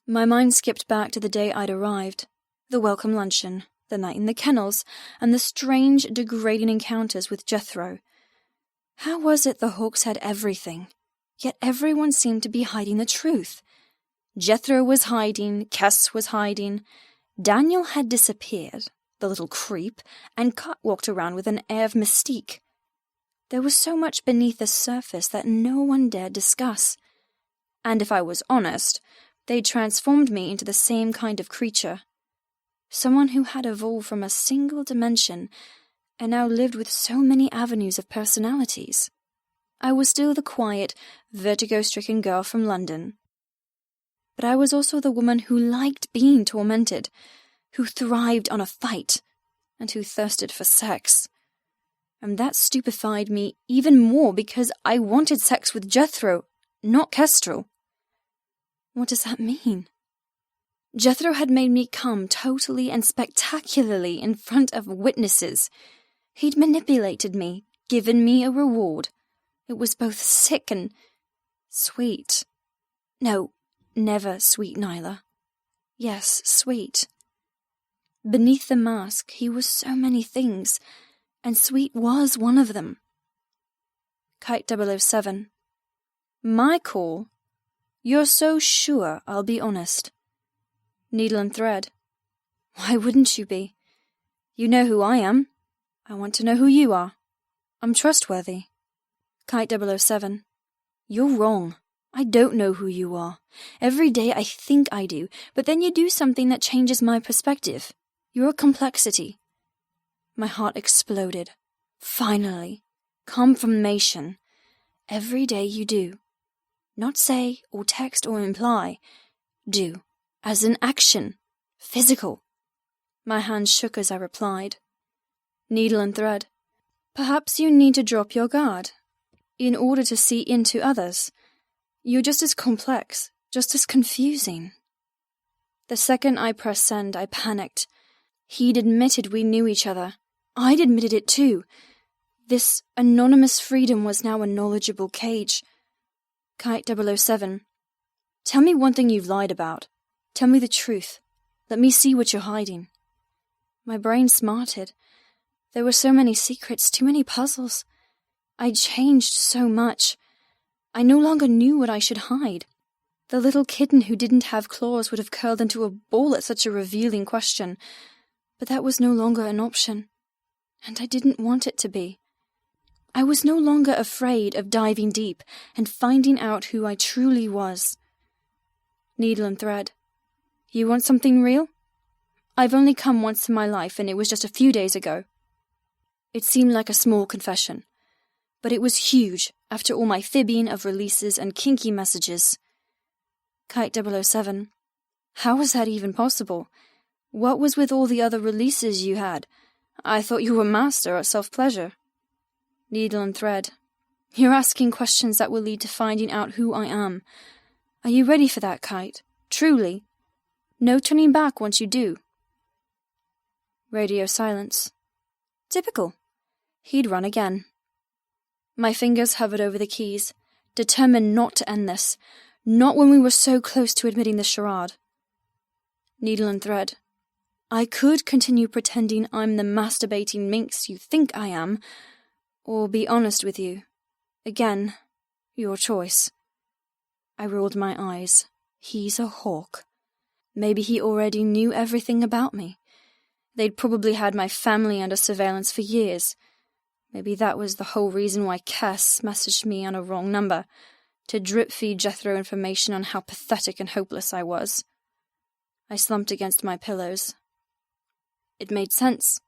[SPEAKER 2] My mind skipped back to the day I'd arrived, the welcome luncheon, the night in the kennels, and the strange, degrading encounters with Jethro. How was it the Hawks had everything, yet everyone seemed to be hiding the truth? Jethro was hiding, Kess was hiding, Daniel had disappeared, the little creep, and Cut walked around with an air of mystique. There was so much beneath the surface that no one dared discuss. And if I was honest, they'd transformed me into the same kind of creature. Someone who had evolved from a single dimension and now lived with so many avenues of personalities. I was still the quiet, vertigo-stricken girl from London. But I was also the woman who liked being tormented, who thrived on a fight, and who thirsted for sex. And that stupefied me even more because I wanted sex with Jethro, not Kestrel. What does that mean? Jethro had made me come totally and spectacularly in front of witnesses. He'd manipulated me, given me a reward. It was both sick and sweet. No, never sweet, Nyla. Yes, sweet. Beneath the mask, he was so many things, and sweet was one of them. Kite 007. My call? You're so sure, I'll be honest. Needle and thread. Why wouldn't you be? You know who I am. I want to know who you are. I'm trustworthy. Kite 007. You're wrong. I don't know who you are. Every day I think I do, but then you do something that changes my perspective. You're a complexity. My heart exploded. Finally. Confirmation. Every day you do. Not say, or text, or imply. Do. As in action. Physical. My hands shook as I replied. Needle and thread. Perhaps you need to drop your guard. In order to see into others. You're just as complex, just as confusing. The second I pressed send, I panicked. He'd admitted we knew each other. I'd admitted it too. This anonymous freedom was now a knowledgeable cage. Kite 007. Tell me one thing you've lied about. Tell me the truth. Let me see what you're hiding. My brain smarted. There were so many secrets, too many puzzles. I'd changed so much. I no longer knew what I should hide. The little kitten who didn't have claws would have curled into a ball at such a revealing question, but that was no longer an option, and I didn't want it to be. I was no longer afraid of diving deep and finding out who I truly was. Needle and thread. You want something real? I've only come once in my life, and it was just a few days ago. It seemed like a small confession, but it was huge after all my fibbing of releases and kinky messages. Kite 007. How was that even possible? What was with all the other releases you had? I thought you were master at self-pleasure. Needle and thread. You're asking questions that will lead to finding out who I am. Are you ready for that, Kite? Truly? No turning back once you do. Radio silence. Typical. He'd run again. My fingers hovered over the keys, determined not to end this, not when we were so close to admitting the charade. Needle and thread. I could continue pretending I'm the masturbating minx you think I am, or be honest with you. Again, your choice. I rolled my eyes. He's a hawk. Maybe he already knew everything about me. They'd probably had my family under surveillance for years. Maybe that was the whole reason why Cass messaged me on a wrong number, to drip-feed Jethro information on how pathetic and hopeless I was. I slumped against my pillows. It made sense,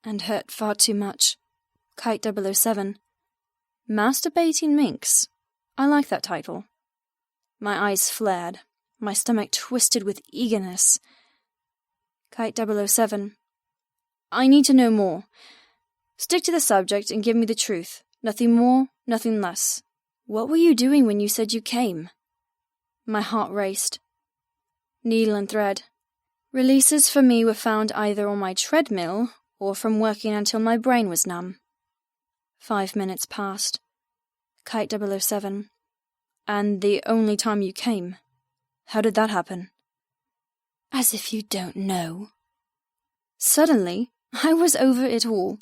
[SPEAKER 2] and hurt far too much. Kite 007. Masturbating Minx. I like that title. My eyes flared, my stomach twisted with eagerness. Kite 007. I need to know more. Stick to the subject and give me the truth. Nothing more, nothing less. What were you doing when you said you came? My heart raced. Needle and thread. Releases for me were found either on my treadmill or from working until my brain was numb. 5 minutes passed. Kite 007. And the only time you came. How did that happen? As if you don't know. Suddenly, I was over it all.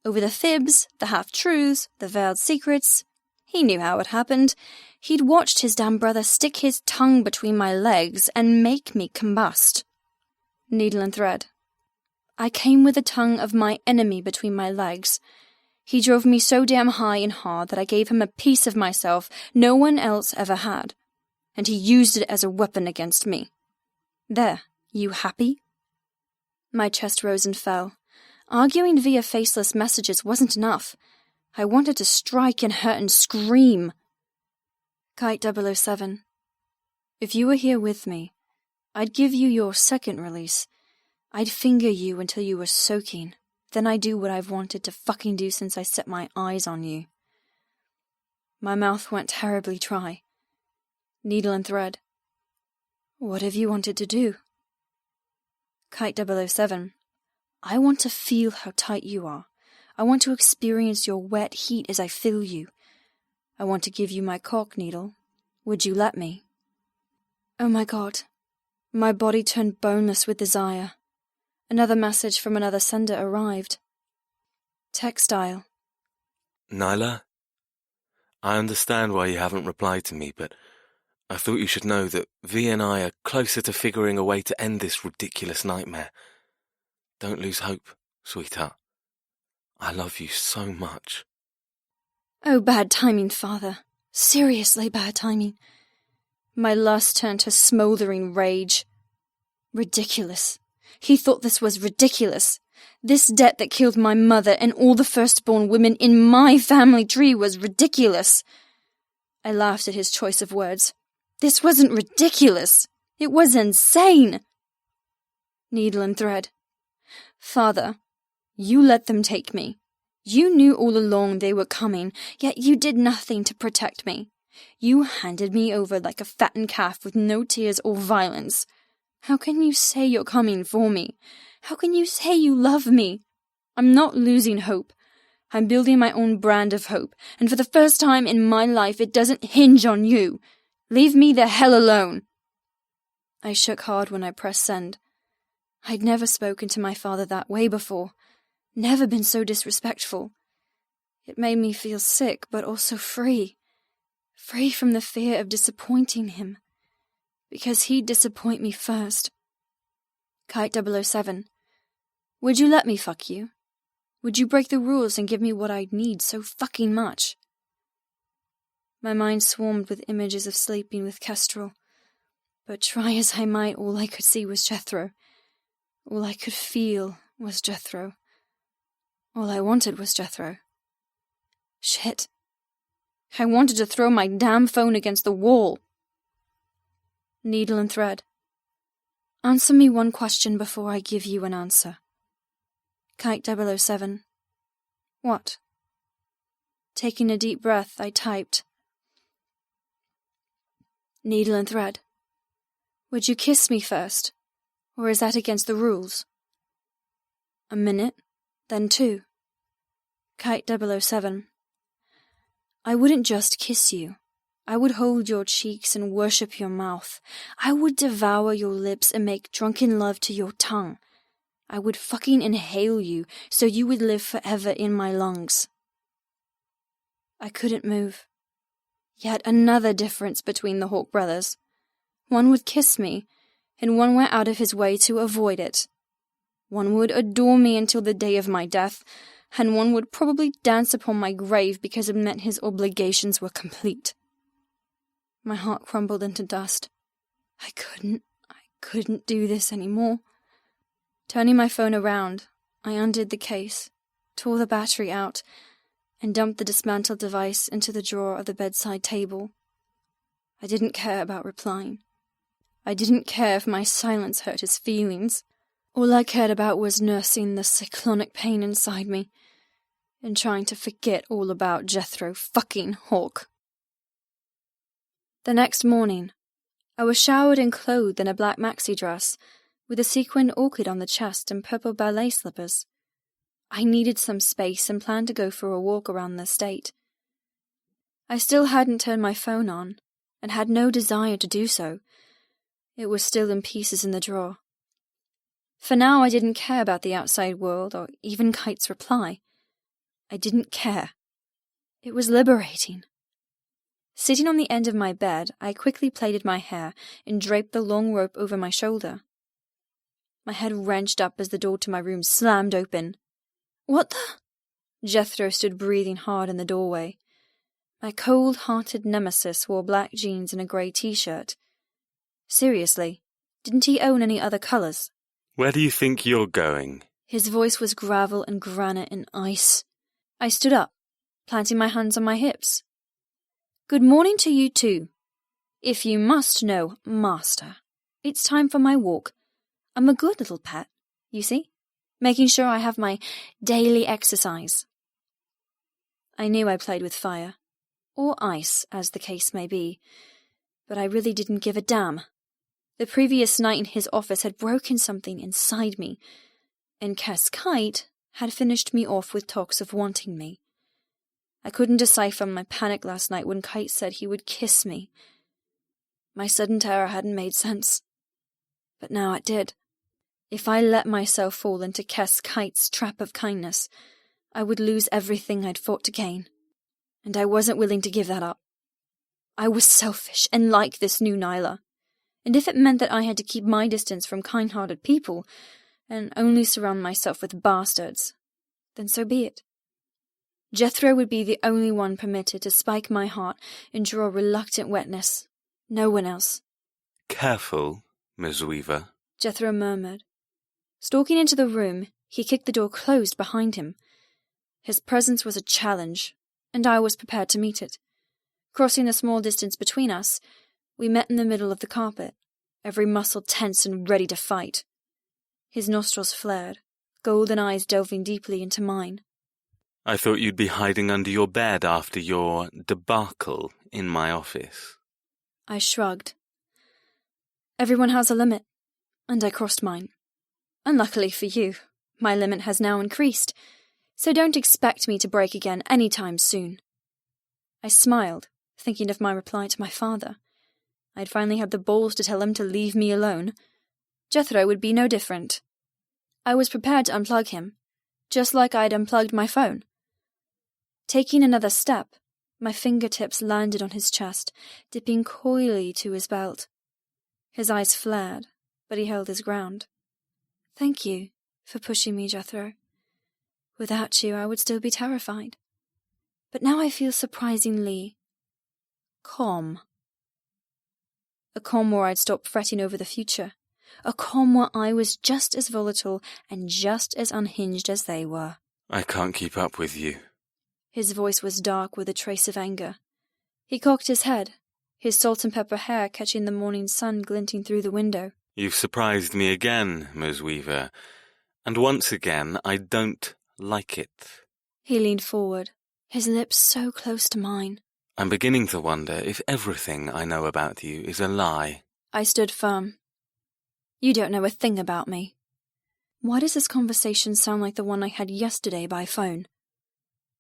[SPEAKER 2] Over the fibs, the half-truths, the veiled secrets. He knew how it happened. He'd watched his damn brother stick his tongue between my legs and make me combust. Needle and thread. I came with the tongue of my enemy between my legs. He drove me so damn high and hard that I gave him a piece of myself no one else ever had, and he used it as a weapon against me. There, you happy? My chest rose and fell. Arguing via faceless messages wasn't enough. I wanted to strike and hurt and scream. Kite 007. If you were here with me, I'd give you your second release. I'd finger you until you were soaking. Then I'd do what I've wanted to fucking do since I set my eyes on you. My mouth went terribly dry. Needle and thread. What have you wanted to do? Kite 007. I want to feel how tight you are. I want to experience your wet heat as I fill you. I want to give you my cock, Needle. Would you let me? Oh my God. My body turned boneless with desire. Another message from another sender arrived. Textile.
[SPEAKER 4] Nyla, I understand why you haven't replied to me, but I thought you should know that V and I are closer to figuring a way to end this ridiculous nightmare. Don't lose hope, sweetheart. I love you so much.
[SPEAKER 2] Oh, bad timing, Father. Seriously bad timing. My lust turned to smouldering rage. Ridiculous. He thought this was ridiculous. This debt that killed my mother and all the firstborn women in my family tree was ridiculous. I laughed at his choice of words. This wasn't ridiculous. It was insane. Needle and thread. Father, you let them take me. You knew all along they were coming, yet you did nothing to protect me. You handed me over like a fattened calf with no tears or violence. How can you say you're coming for me? How can you say you love me? I'm not losing hope. I'm building my own brand of hope, and for the first time in my life it doesn't hinge on you. Leave me the hell alone. I shook hard when I pressed send. I'd never spoken to my father that way before, never been so disrespectful. It made me feel sick, but also free. Free from the fear of disappointing him. Because he'd disappoint me first. Kite 007. Would you let me fuck you? Would you break the rules and give me what I'd need so fucking much? My mind swarmed with images of sleeping with Kestrel. But try as I might, all I could see was Jethro. All I could feel was Jethro. All I wanted was Jethro. Shit. I wanted to throw my damn phone against the wall. Needle and thread. Answer me one question before I give you an answer. Kite 007. What? Taking a deep breath, I typed. Needle and thread. Would you kiss me first? Or is that against the rules? A minute, then 2. Kite 007. I wouldn't just kiss you. I would hold your cheeks and worship your mouth. I would devour your lips and make drunken love to your tongue. I would fucking inhale you so you would live forever in my lungs. I couldn't move. Yet another difference between the Hawk brothers. One would kiss me, and one went out of his way to avoid it. One would adore me until the day of my death, and one would probably dance upon my grave because it meant his obligations were complete. My heart crumbled into dust. I couldn't do this anymore. Turning my phone around, I undid the case, tore the battery out, and dumped the dismantled device into the drawer of the bedside table. I didn't care about replying. I didn't care if my silence hurt his feelings. All I cared about was nursing the cyclonic pain inside me and trying to forget all about Jethro fucking Hawk. The next morning, I was showered and clothed in a black maxi dress with a sequined orchid on the chest and purple ballet slippers. I needed some space and planned to go for a walk around the estate. I still hadn't turned my phone on and had no desire to do so. It was still in pieces in the drawer. For now, I didn't care about the outside world or even Kite's reply. I didn't care. It was liberating. Sitting on the end of my bed, I quickly plaited my hair and draped the long rope over my shoulder. My head wrenched up as the door to my room slammed open. What the? Jethro stood breathing hard in the doorway. My cold-hearted nemesis wore black jeans and a grey t-shirt. Seriously, didn't he own any other colours?
[SPEAKER 3] Where do you think you're going?
[SPEAKER 2] His voice was gravel and granite and ice. I stood up, planting my hands on my hips. Good morning to you too. If you must know, master, it's time for my walk. I'm a good little pet, you see, making sure I have my daily exercise. I knew I played with fire, or ice, as the case may be, but I really didn't give a damn. The previous night in his office had broken something inside me, and Cass Kite had finished me off with talks of wanting me. I couldn't decipher my panic last night when Kite said he would kiss me. My sudden terror hadn't made sense, but now it did. If I let myself fall into Cass Kite's trap of kindness, I would lose everything I'd fought to gain, and I wasn't willing to give that up. I was selfish and like this new Nyla, and if it meant that I had to keep my distance from kind-hearted people and only surround myself with bastards, then so be it. Jethro would be the only one permitted to spike my heart and draw reluctant wetness. No one else.
[SPEAKER 3] Careful, Miss Weaver,
[SPEAKER 2] Jethro murmured. Stalking into the room, he kicked the door closed behind him. His presence was a challenge, and I was prepared to meet it. Crossing the small distance between us, we met in the middle of the carpet, every muscle tense and ready to fight. His nostrils flared, golden eyes delving deeply into mine.
[SPEAKER 3] I thought you'd be hiding under your bed after your debacle in my office.
[SPEAKER 2] I shrugged. Everyone has a limit, and I crossed mine. Unluckily for you, my limit has now increased, so don't expect me to break again any time soon. I smiled, thinking of my reply to my father. I'd finally had the balls to tell him to leave me alone. Jethro would be no different. I was prepared to unplug him, just like I'd unplugged my phone. Taking another step, my fingertips landed on his chest, dipping coyly to his belt. His eyes flared, but he held his ground. Thank you for pushing me, Jethro. Without you, I would still be terrified. But now I feel surprisingly calm. A calm where I'd stopped fretting over the future. A calm where I was just as volatile and just as unhinged as they were.
[SPEAKER 4] I can't keep up with you.
[SPEAKER 2] His voice was dark with a trace of anger. He cocked his head, his salt and pepper hair catching the morning sun glinting through the window.
[SPEAKER 4] You've surprised me again, Ms. Weaver. And once again, I don't like it.
[SPEAKER 2] He leaned forward, his lips so close to mine.
[SPEAKER 4] I'm beginning to wonder if everything I know about you is a lie.
[SPEAKER 2] I stood firm. You don't know a thing about me. Why does this conversation sound like the one I had yesterday by phone?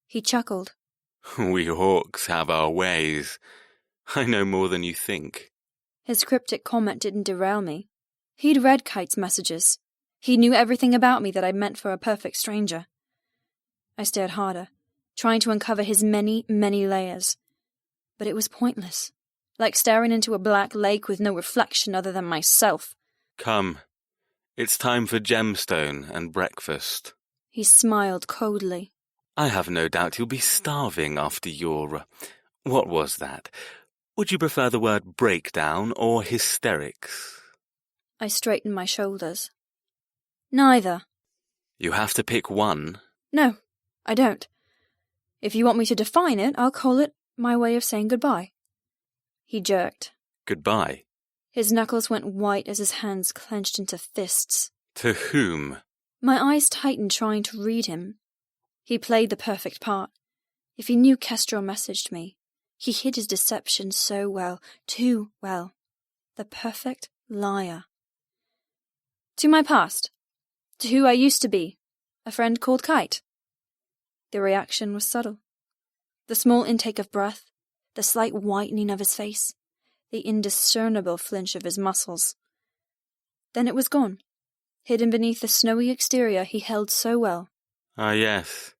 [SPEAKER 2] He chuckled.
[SPEAKER 4] We hawks have our ways. I know more than you think.
[SPEAKER 2] His cryptic comment didn't derail me. He'd read Kite's messages. He knew everything about me that I meant for a perfect stranger. I stared harder, trying to uncover his many, many layers. But it was pointless, like staring into a black lake with no reflection other than myself.
[SPEAKER 4] Come, it's time for gemstone and breakfast.
[SPEAKER 2] He smiled coldly.
[SPEAKER 4] I have no doubt you'll be starving after your... what was that? Would you prefer the word breakdown or hysterics?
[SPEAKER 2] I straightened my shoulders. Neither.
[SPEAKER 4] You have to pick one.
[SPEAKER 2] No, I don't. If you want me to define it, I'll call it my way of saying goodbye. He jerked.
[SPEAKER 4] Goodbye?
[SPEAKER 2] His knuckles went white as his hands clenched into fists.
[SPEAKER 4] To whom?
[SPEAKER 2] My eyes tightened trying to read him. He played the perfect part. If he knew Kestrel messaged me, he hid his deception so well, too well. The perfect liar. To my past. To who I used to be. A friend called Kite. The reaction was subtle. The small intake of breath, the slight whitening of his face, the indiscernible flinch of his muscles. Then it was gone, hidden beneath the snowy exterior he held so well.
[SPEAKER 4] Ah, yes.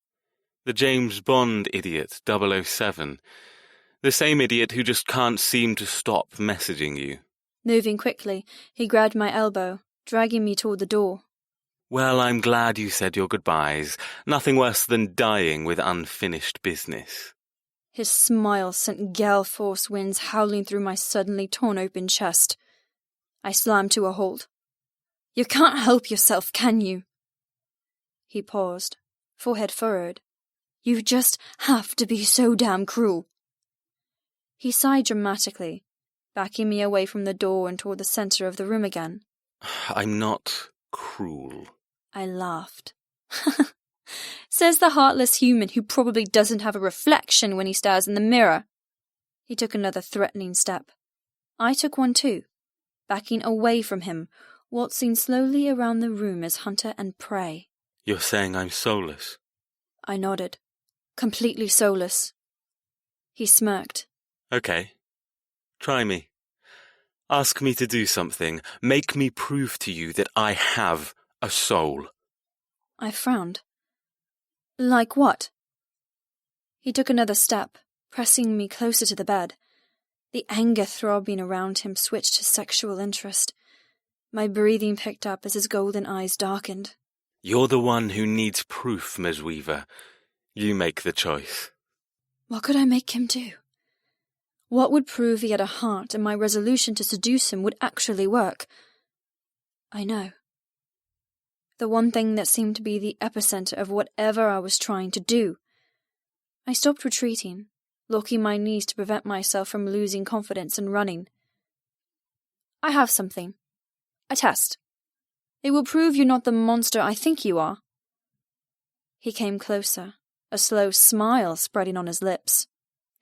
[SPEAKER 4] The James Bond idiot, 007. The same idiot who just can't seem to stop messaging you.
[SPEAKER 2] Moving quickly, he grabbed my elbow, dragging me toward the door.
[SPEAKER 4] Well, I'm glad you said your goodbyes. Nothing worse than dying with unfinished business.
[SPEAKER 2] His smile sent gale force winds howling through my suddenly torn-open chest. I slammed to a halt. You can't help yourself, can you? He paused, forehead furrowed. You just have to be so damn cruel. He sighed dramatically, backing me away from the door and toward the center of the room again.
[SPEAKER 4] I'm not cruel.
[SPEAKER 2] I laughed. Says the heartless human who probably doesn't have a reflection when he stares in the mirror. He took another threatening step. I took one too, backing away from him, waltzing slowly around the room as hunter and prey.
[SPEAKER 4] You're saying I'm soulless?
[SPEAKER 2] I nodded. Completely soulless. He smirked.
[SPEAKER 4] Okay. Try me. Ask me to do something. Make me prove to you that I have a soul.
[SPEAKER 2] I frowned. Like what? He took another step, pressing me closer to the bed. The anger throbbing around him switched to sexual interest. My breathing picked up as his golden eyes darkened.
[SPEAKER 4] You're the one who needs proof, Ms. Weaver. You make the choice.
[SPEAKER 2] What could I make him do? What would prove he had a heart and my resolution to seduce him would actually work? I know. The one thing that seemed to be the epicenter of whatever I was trying to do. I stopped retreating, locking my knees to prevent myself from losing confidence and running. I have something. A test. It will prove you're not the monster I think you are. He came closer, a slow smile spreading on his lips.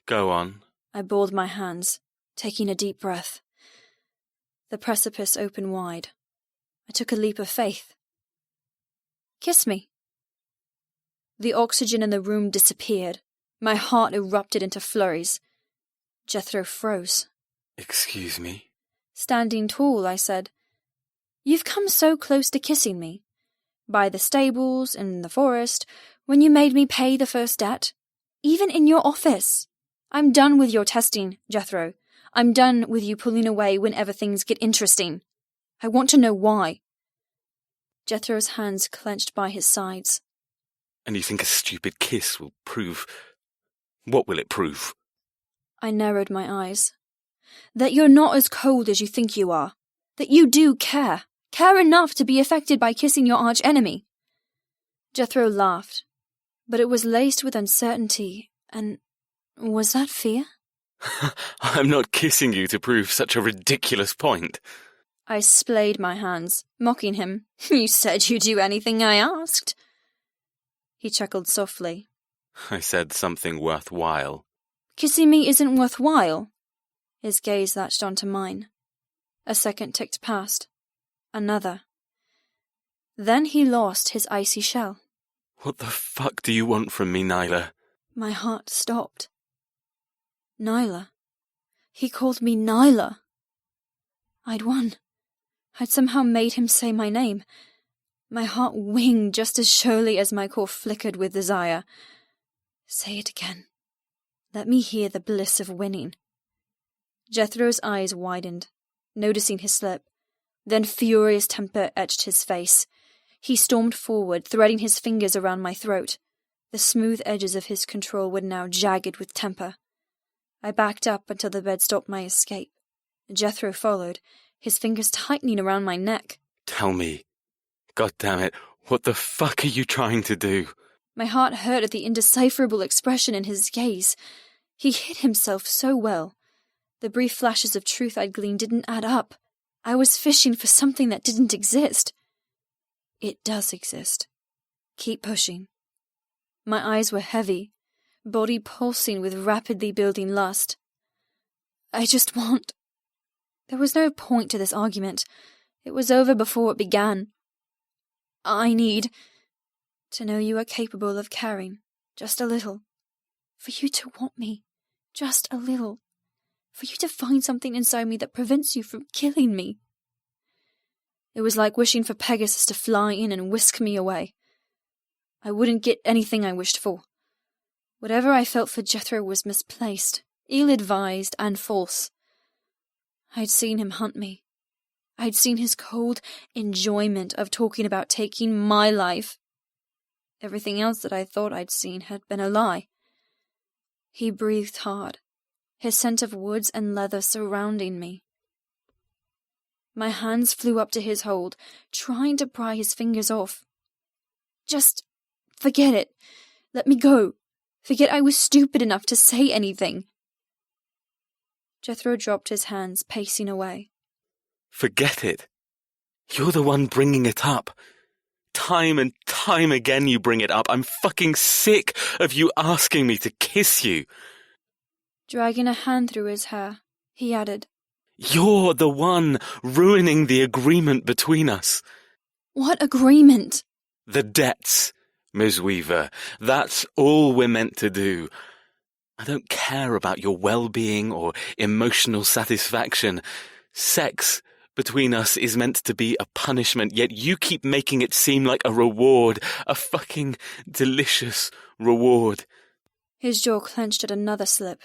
[SPEAKER 4] Go on.
[SPEAKER 2] I balled my hands, taking a deep breath. The precipice opened wide. I took a leap of faith. Kiss me. The oxygen in the room disappeared. My heart erupted into flurries. Jethro froze.
[SPEAKER 4] Excuse me?
[SPEAKER 2] Standing tall, I said. You've come so close to kissing me. By the stables, in the forest, when you made me pay the first debt. Even in your office. I'm done with your testing, Jethro. I'm done with you pulling away whenever things get interesting. I want to know why. Jethro's hands clenched by his sides.
[SPEAKER 1] And you think a stupid kiss will prove... What will it prove?
[SPEAKER 2] I narrowed my eyes. That you're not as cold as you think you are. That you do care. Care enough to be affected by kissing your arch-enemy. Jethro laughed, but it was laced with uncertainty, and was that fear?
[SPEAKER 1] I'm not kissing you to prove such a ridiculous point.
[SPEAKER 2] I splayed my hands, mocking him. You said you'd do anything I asked. He chuckled softly.
[SPEAKER 1] I said something worthwhile.
[SPEAKER 2] Kissing me isn't worthwhile. His gaze latched onto mine. A second ticked past. Another. Then he lost his icy shell.
[SPEAKER 1] What the fuck do you want from me, Nyla?
[SPEAKER 2] My heart stopped. Nyla. He called me Nyla. I'd won. I'd somehow made him say my name. My heart winged just as surely as my core flickered with desire. Say it again. Let me hear the bliss of winning. Jethro's eyes widened, noticing his slip. Then furious temper etched his face. He stormed forward, threading his fingers around my throat. The smooth edges of his control were now jagged with temper. I backed up until the bed stopped my escape. Jethro followed, his fingers tightening around my neck.
[SPEAKER 1] Tell me. God damn it, what the fuck are you trying to do?
[SPEAKER 2] My heart hurt at the indecipherable expression in his gaze. He hid himself so well. The brief flashes of truth I'd gleaned didn't add up. I was fishing for something that didn't exist. It does exist. Keep pushing. My eyes were heavy, body pulsing with rapidly building lust. I just want... There was no point to this argument. It was over before it began. I need to know you are capable of caring, just a little. For you to want me, just a little. For you to find something inside me that prevents you from killing me. It was like wishing for Pegasus to fly in and whisk me away. I wouldn't get anything I wished for. Whatever I felt for Jethro was misplaced, ill-advised, and false. I'd seen him hunt me. I'd seen his cold enjoyment of talking about taking my life. Everything else that I thought I'd seen had been a lie. He breathed hard, his scent of woods and leather surrounding me. My hands flew up to his hold, trying to pry his fingers off. Just forget it. Let me go. Forget I was stupid enough to say anything. Jethro dropped his hands, pacing away.
[SPEAKER 1] Forget it. You're the one bringing it up. Time and time again you bring it up. I'm fucking sick of you asking me to kiss you.
[SPEAKER 2] Dragging a hand through his hair, he added,
[SPEAKER 1] You're the one ruining the agreement between us.
[SPEAKER 2] What agreement?
[SPEAKER 1] The debts, Ms. Weaver. That's all we're meant to do. I don't care about your well-being or emotional satisfaction. Sex between us is meant to be a punishment, yet you keep making it seem like a reward, a fucking delicious reward.
[SPEAKER 2] His jaw clenched at another slip,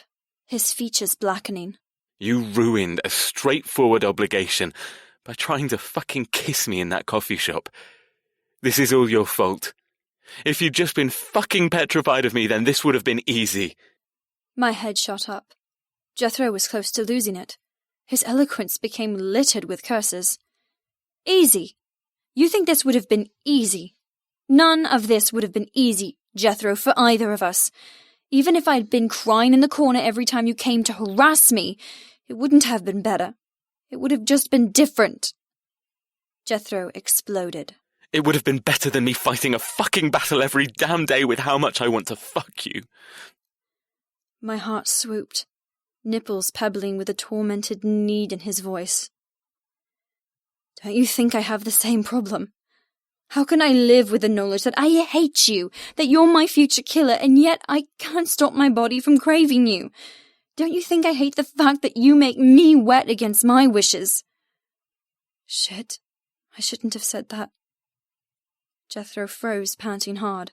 [SPEAKER 2] his features blackening.
[SPEAKER 1] You ruined a straightforward obligation by trying to fucking kiss me in that coffee shop. This is all your fault. If you'd just been fucking petrified of me, then this would have been easy.
[SPEAKER 2] My head shot up. Jethro was close to losing it. His eloquence became littered with curses. Easy. You think this would have been easy? None of this would have been easy, Jethro, for either of us. Even if I'd been crying in the corner every time you came to harass me, it wouldn't have been better. It would have just been different. Jethro exploded.
[SPEAKER 1] It would have been better than me fighting a fucking battle every damn day with how much I want to fuck you.
[SPEAKER 2] My heart swooped, nipples pebbling with a tormented need in his voice. Don't you think I have the same problem? How can I live with the knowledge that I hate you, that you're my future killer, and yet I can't stop my body from craving you? Don't you think I hate the fact that you make me wet against my wishes? Shit, I shouldn't have said that. Jethro froze, panting hard.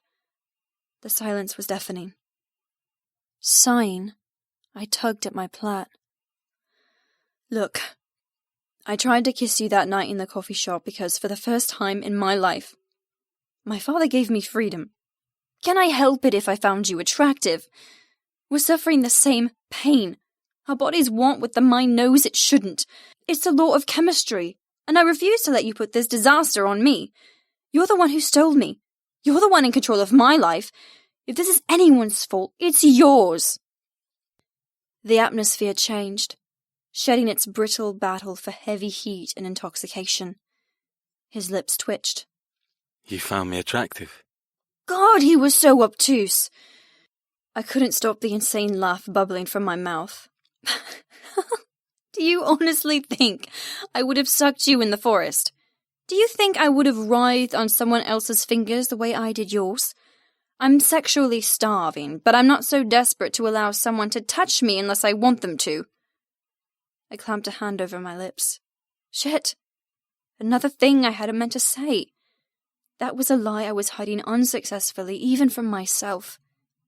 [SPEAKER 2] The silence was deafening. Sighing, I tugged at my plait. Look, I tried to kiss you that night in the coffee shop because for the first time in my life, my father gave me freedom. Can I help it if I found you attractive? We're suffering the same pain. Our bodies want what the mind knows it shouldn't. It's the law of chemistry, and I refuse to let you put this disaster on me. You're the one who stole me. You're the one in control of my life. If this is anyone's fault, it's yours. The atmosphere changed, shedding its brittle battle for heavy heat and intoxication. His lips twitched.
[SPEAKER 4] You found me attractive?
[SPEAKER 2] God, he was so obtuse. I couldn't stop the insane laugh bubbling from my mouth. Do you honestly think I would have sucked you in the forest? Do you think I would have writhed on someone else's fingers the way I did yours? I'm sexually starving, but I'm not so desperate to allow someone to touch me unless I want them to. I clamped a hand over my lips. Shit. Another thing I hadn't meant to say. That was a lie I was hiding unsuccessfully, even from myself.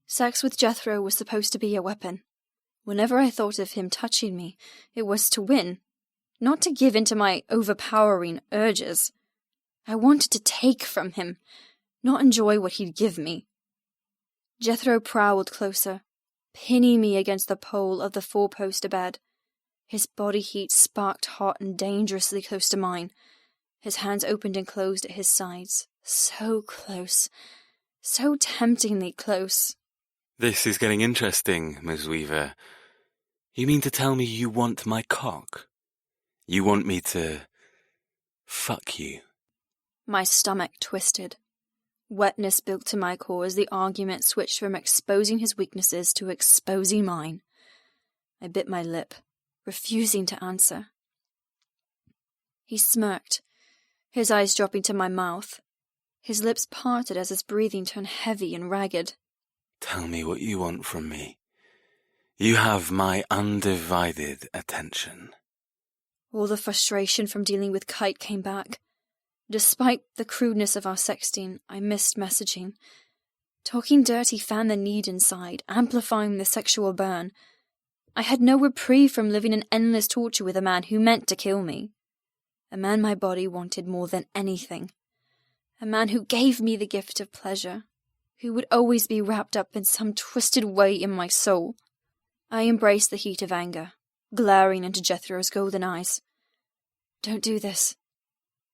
[SPEAKER 2] Sex with Jethro was supposed to be a weapon. Whenever I thought of him touching me, it was to win, not to give in to my overpowering urges. I wanted to take from him, not enjoy what he'd give me. Jethro prowled closer, pinning me against the pole of the four-poster bed. His body heat sparked hot and dangerously close to mine. His hands opened and closed at his sides. So close. So temptingly close.
[SPEAKER 4] This is getting interesting, Ms. Weaver. You mean to tell me you want my cock? You want me to fuck you?
[SPEAKER 2] My stomach twisted. Wetness built to my core as the argument switched from exposing his weaknesses to exposing mine. I bit my lip, refusing to answer. He smirked, his eyes dropping to my mouth. His lips parted as his breathing turned heavy and ragged.
[SPEAKER 4] Tell me what you want from me. You have my undivided attention.
[SPEAKER 2] All the frustration from dealing with Kite came back. Despite the crudeness of our sexting, I missed messaging. Talking dirty fanned the need inside, amplifying the sexual burn. I had no reprieve from living in endless torture with a man who meant to kill me. A man my body wanted more than anything. A man who gave me the gift of pleasure, who would always be wrapped up in some twisted way in my soul. I embraced the heat of anger, glaring into Jethro's golden eyes. Don't do this.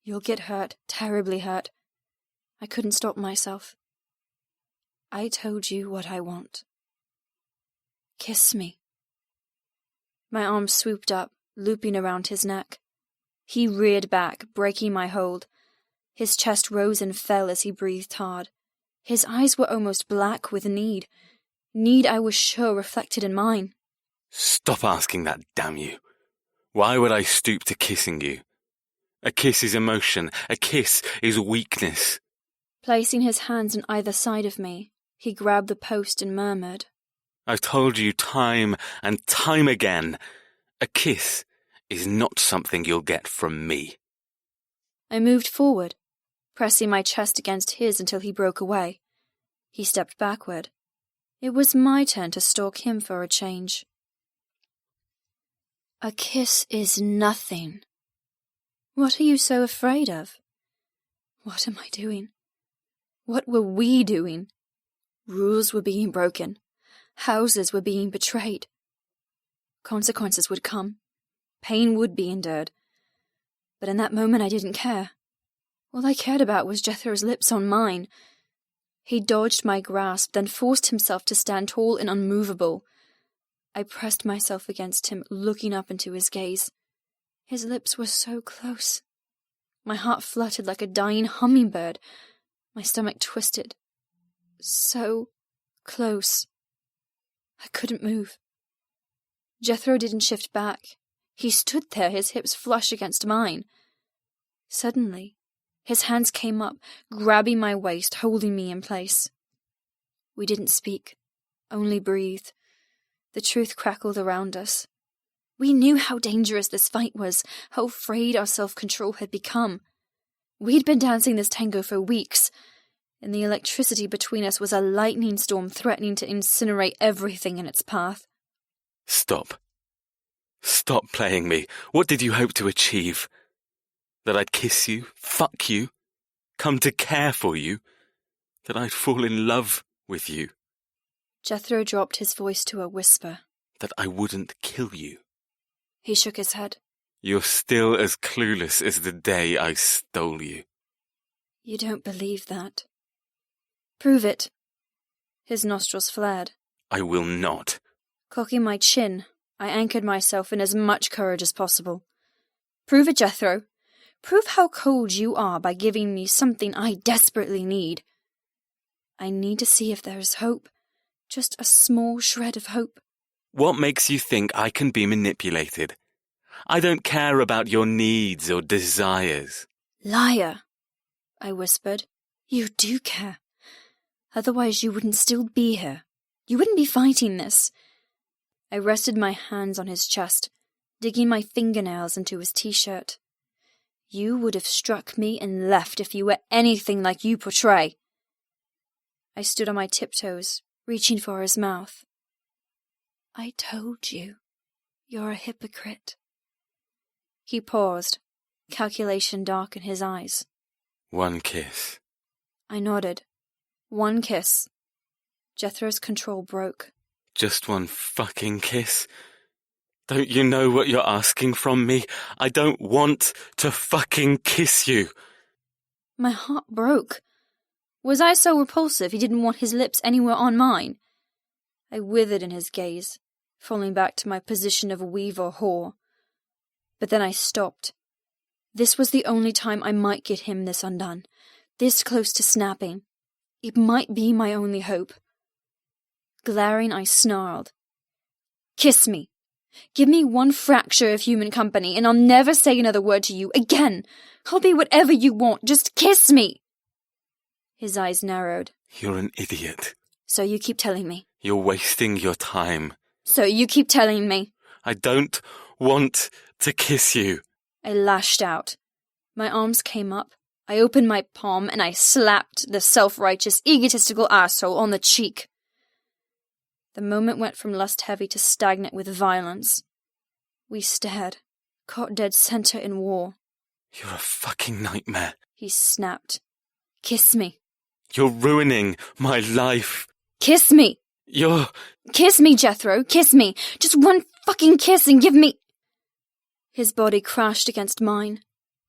[SPEAKER 2] You'll get hurt, terribly hurt. I couldn't stop myself. I told you what I want. Kiss me. My arm swooped up, looping around his neck. He reared back, breaking my hold. His chest rose and fell as he breathed hard. His eyes were almost black with need. Need I was sure reflected in mine.
[SPEAKER 4] Stop asking that, damn you. Why would I stoop to kissing you? A kiss is emotion. A kiss is weakness.
[SPEAKER 2] Placing his hands on either side of me, he grabbed the post and murmured,
[SPEAKER 4] I've told you time and time again, a kiss is not something you'll get from me.
[SPEAKER 2] I moved forward, pressing my chest against his until he broke away. He stepped backward. It was my turn to stalk him for a change. A kiss is nothing. What are you so afraid of? What am I doing? What were we doing? Rules were being broken. Houses were being betrayed. Consequences would come. Pain would be endured. But in that moment I didn't care. All I cared about was Jethro's lips on mine. He dodged my grasp, then forced himself to stand tall and unmovable. I pressed myself against him, looking up into his gaze. His lips were so close. My heart fluttered like a dying hummingbird. My stomach twisted. So close. I couldn't move. Jethro didn't shift back. He stood there, his hips flush against mine. Suddenly, his hands came up, grabbing my waist, holding me in place. We didn't speak, only breathed. The truth crackled around us. We knew how dangerous this fight was, how frayed our self-control had become. We'd been dancing this tango for weeks, and the electricity between us was a lightning storm threatening to incinerate everything in its path.
[SPEAKER 4] Stop. Stop playing me. What did you hope to achieve? That I'd kiss you, fuck you, come to care for you? That I'd fall in love with you?
[SPEAKER 2] Jethro dropped his voice to a whisper.
[SPEAKER 4] That I wouldn't kill you?
[SPEAKER 2] He shook his head.
[SPEAKER 4] You're still as clueless as the day I stole you.
[SPEAKER 2] You don't believe that. Prove it. His nostrils flared.
[SPEAKER 4] I will not.
[SPEAKER 2] Cocking my chin, I anchored myself in as much courage as possible. Prove it, Jethro. Prove how cold you are by giving me something I desperately need. I need to see if there is hope. Just a small shred of hope.
[SPEAKER 4] What makes you think I can be manipulated? I don't care about your needs or desires.
[SPEAKER 2] Liar, I whispered. You do care. Otherwise you wouldn't still be here. You wouldn't be fighting this. I rested my hands on his chest, digging my fingernails into his t-shirt. You would have struck me and left if you were anything like you portray. I stood on my tiptoes, reaching for his mouth. I told you, you're a hypocrite. He paused, calculation dark in his eyes.
[SPEAKER 4] One kiss.
[SPEAKER 2] I nodded. One kiss. Jethro's control broke.
[SPEAKER 4] Just one fucking kiss? Don't you know what you're asking from me? I don't want to fucking kiss you.
[SPEAKER 2] My heart broke. Was I so repulsive he didn't want his lips anywhere on mine? I withered in his gaze, falling back to my position of weaver whore. But then I stopped. This was the only time I might get him this undone, this close to snapping. It might be my only hope. Glaring, I snarled. Kiss me. Give me one fracture of human company, and I'll never say another word to you again. I'll be whatever you want. Just kiss me. His eyes narrowed.
[SPEAKER 4] You're an idiot.
[SPEAKER 2] So you keep telling me.
[SPEAKER 4] You're wasting your time.
[SPEAKER 2] So you keep telling me.
[SPEAKER 4] I don't want to kiss you.
[SPEAKER 2] I lashed out. My arms came up. I opened my palm and I slapped the self-righteous, egotistical asshole on the cheek. The moment went from lust-heavy to stagnant with violence. We stared, caught dead center in war.
[SPEAKER 4] You're a fucking nightmare.
[SPEAKER 2] He snapped. Kiss me.
[SPEAKER 4] You're ruining my life.
[SPEAKER 2] Kiss me. Kiss me, Jethro. Kiss me. Just one fucking kiss and give me... His body crashed against mine.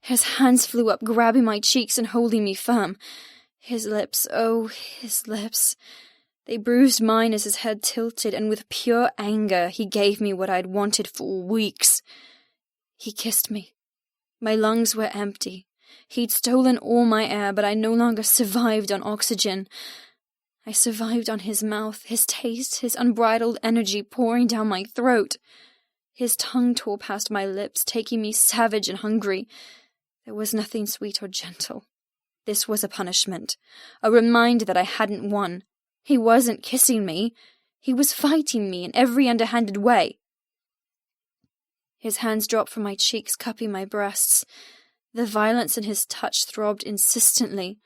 [SPEAKER 2] His hands flew up, grabbing my cheeks and holding me firm. His lips, oh, his lips. They bruised mine as his head tilted, and with pure anger he gave me what I'd wanted for weeks. He kissed me. My lungs were empty. He'd stolen all my air, but I no longer survived on oxygen. I survived on his mouth, his taste, his unbridled energy pouring down my throat. His tongue tore past my lips, taking me savage and hungry. There was nothing sweet or gentle. This was a punishment, a reminder that I hadn't won. He wasn't kissing me. He was fighting me in every underhanded way. His hands dropped from my cheeks, cupping my breasts. The violence in his touch throbbed insistently.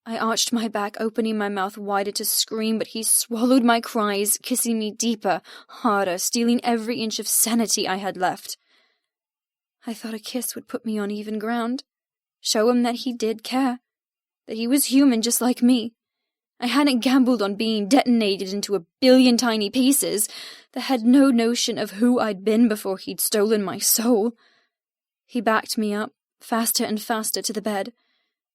[SPEAKER 2] I arched my back, opening my mouth wider to scream, but he swallowed my cries, kissing me deeper, harder, stealing every inch of sanity I had left. I thought a kiss would put me on even ground, show him that he did care, that he was human just like me. I hadn't gambled on being detonated into 1 billion tiny pieces that had no notion of who I'd been before he'd stolen my soul. He backed me up, faster and faster, to the bed.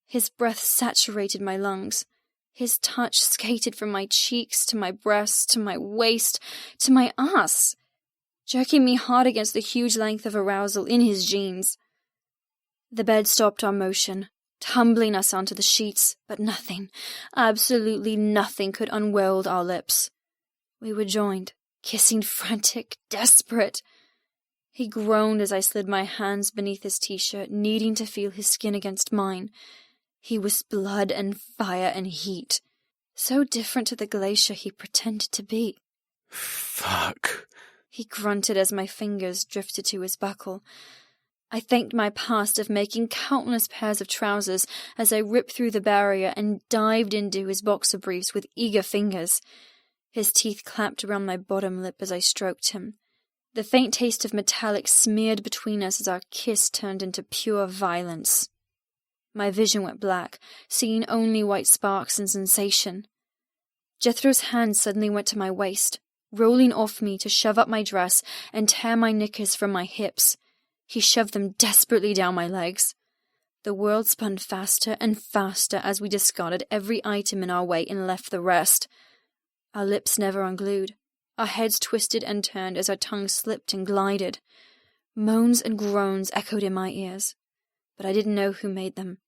[SPEAKER 2] His breath saturated my lungs. His touch skated from my cheeks to my breasts to my waist to my ass, jerking me hard against the huge length of arousal in his jeans. The bed stopped our motion, tumbling us onto the sheets, but nothing, absolutely nothing could unweld our lips. We were joined, kissing frantic, desperate. He groaned as I slid my hands beneath his t-shirt, needing to feel his skin against mine. He was blood and fire and heat, so different to the glacier he pretended to be.
[SPEAKER 4] Fuck.
[SPEAKER 2] He grunted as my fingers drifted to his buckle. I thanked my past of making countless pairs of trousers as I ripped through the barrier and dived into his boxer briefs with eager fingers. His teeth clamped around my bottom lip as I stroked him. The faint taste of metallic smeared between us as our kiss turned into pure violence. My vision went black, seeing only white sparks and sensation. Jethro's hand suddenly went to my waist, rolling off me to shove up my dress and tear my knickers from my hips. He shoved them desperately down my legs. The world spun faster and faster as we discarded every item in our way and left the rest. Our lips never unglued. Our heads twisted and turned as our tongues slipped and glided. Moans and groans echoed in my ears, but I didn't know who made them.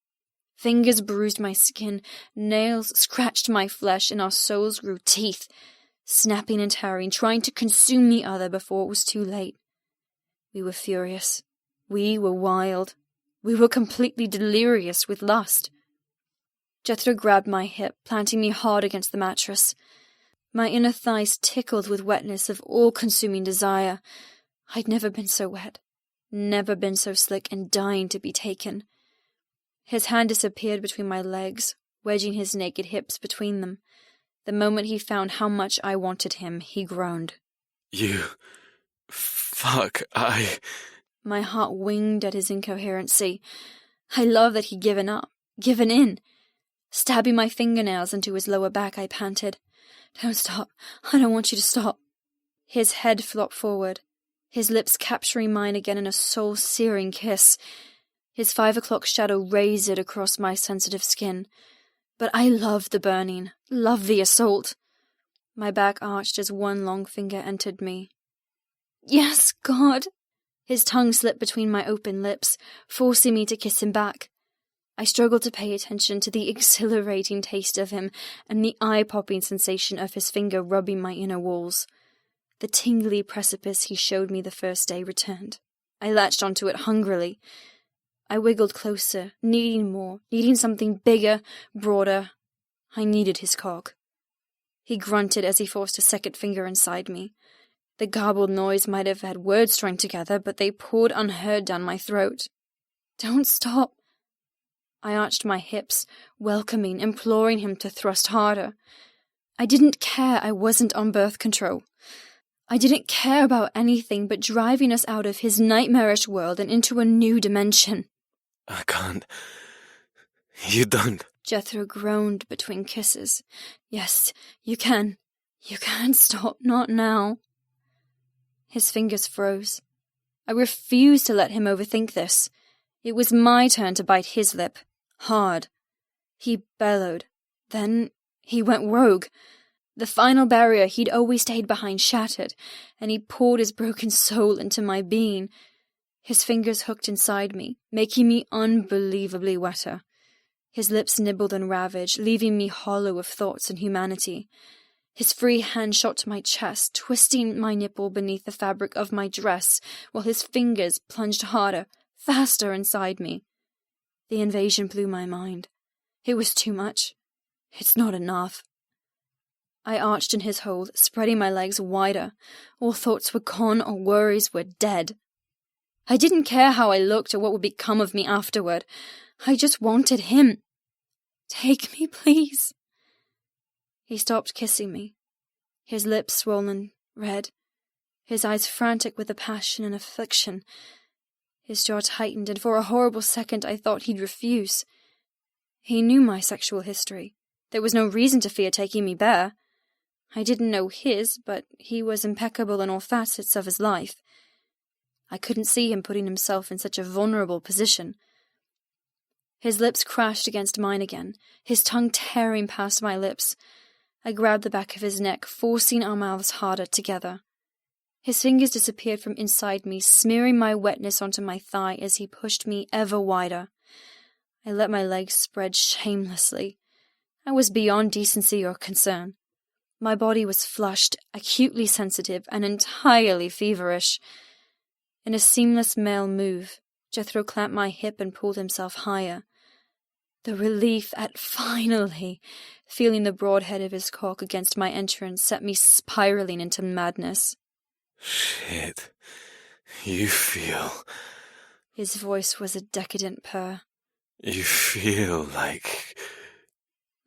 [SPEAKER 2] Fingers bruised my skin, nails scratched my flesh, and our souls grew teeth, snapping and tearing, trying to consume the other before it was too late. We were furious. We were wild. We were completely delirious with lust. Jethro grabbed my hip, planting me hard against the mattress. My inner thighs tickled with wetness of all-consuming desire. I'd never been so wet, never been so slick and dying to be taken. His hand disappeared between my legs, wedging his naked hips between them. The moment he found how much I wanted him, he groaned.
[SPEAKER 4] You... Fuck,
[SPEAKER 2] My heart winged at his incoherency. I loved that he'd given up, given in. Stabbing my fingernails into his lower back, I panted. Don't stop. I don't want you to stop. His head flopped forward, his lips capturing mine again in a soul-searing kiss. His 5 o'clock shadow razored across my sensitive skin. But I loved the burning, loved the assault. My back arched as one long finger entered me. Yes, God! His tongue slipped between my open lips, forcing me to kiss him back. I struggled to pay attention to the exhilarating taste of him and the eye-popping sensation of his finger rubbing my inner walls. The tingly precipice he showed me the first day returned. I latched onto it hungrily. I wiggled closer, needing more, needing something bigger, broader. I needed his cock. He grunted as he forced a second finger inside me. The garbled noise might have had words strung together, but they poured unheard down my throat. Don't stop. I arched my hips, welcoming, imploring him to thrust harder. I didn't care I wasn't on birth control. I didn't care about anything but driving us out of his nightmarish world and into a new dimension.
[SPEAKER 4] I can't. You don't.
[SPEAKER 2] Jethro groaned between kisses. Yes, you can. You can't stop, not now. His fingers froze. I refused to let him overthink this. It was my turn to bite his lip. Hard. He bellowed. Then he went rogue. The final barrier he'd always stayed behind shattered, and he poured his broken soul into my being. His fingers hooked inside me, making me unbelievably wetter. His lips nibbled and ravaged, leaving me hollow of thoughts and humanity. His free hand shot to my chest, twisting my nipple beneath the fabric of my dress, while his fingers plunged harder, faster inside me. The invasion blew my mind. It was too much. It's not enough. I arched in his hold, spreading my legs wider. All thoughts were gone, all worries were dead. I didn't care how I looked or what would become of me afterward. I just wanted him. Take me, please. He stopped kissing me, his lips swollen, red, his eyes frantic with the passion and affliction. His jaw tightened, and for a horrible second I thought he'd refuse. He knew my sexual history. There was no reason to fear taking me bare. I didn't know his, but he was impeccable in all facets of his life. I couldn't see him putting himself in such a vulnerable position. His lips crashed against mine again, his tongue tearing past my lips. I grabbed the back of his neck, forcing our mouths harder together. His fingers disappeared from inside me, smearing my wetness onto my thigh as he pushed me ever wider. I let my legs spread shamelessly. I was beyond decency or concern. My body was flushed, acutely sensitive, and entirely feverish. In a seamless male move, Jethro clamped my hip and pulled himself higher. The relief at finally feeling the broad head of his cock against my entrance set me spiraling into madness.
[SPEAKER 4] Shit. You feel...
[SPEAKER 2] His voice was a decadent purr.
[SPEAKER 4] You feel like...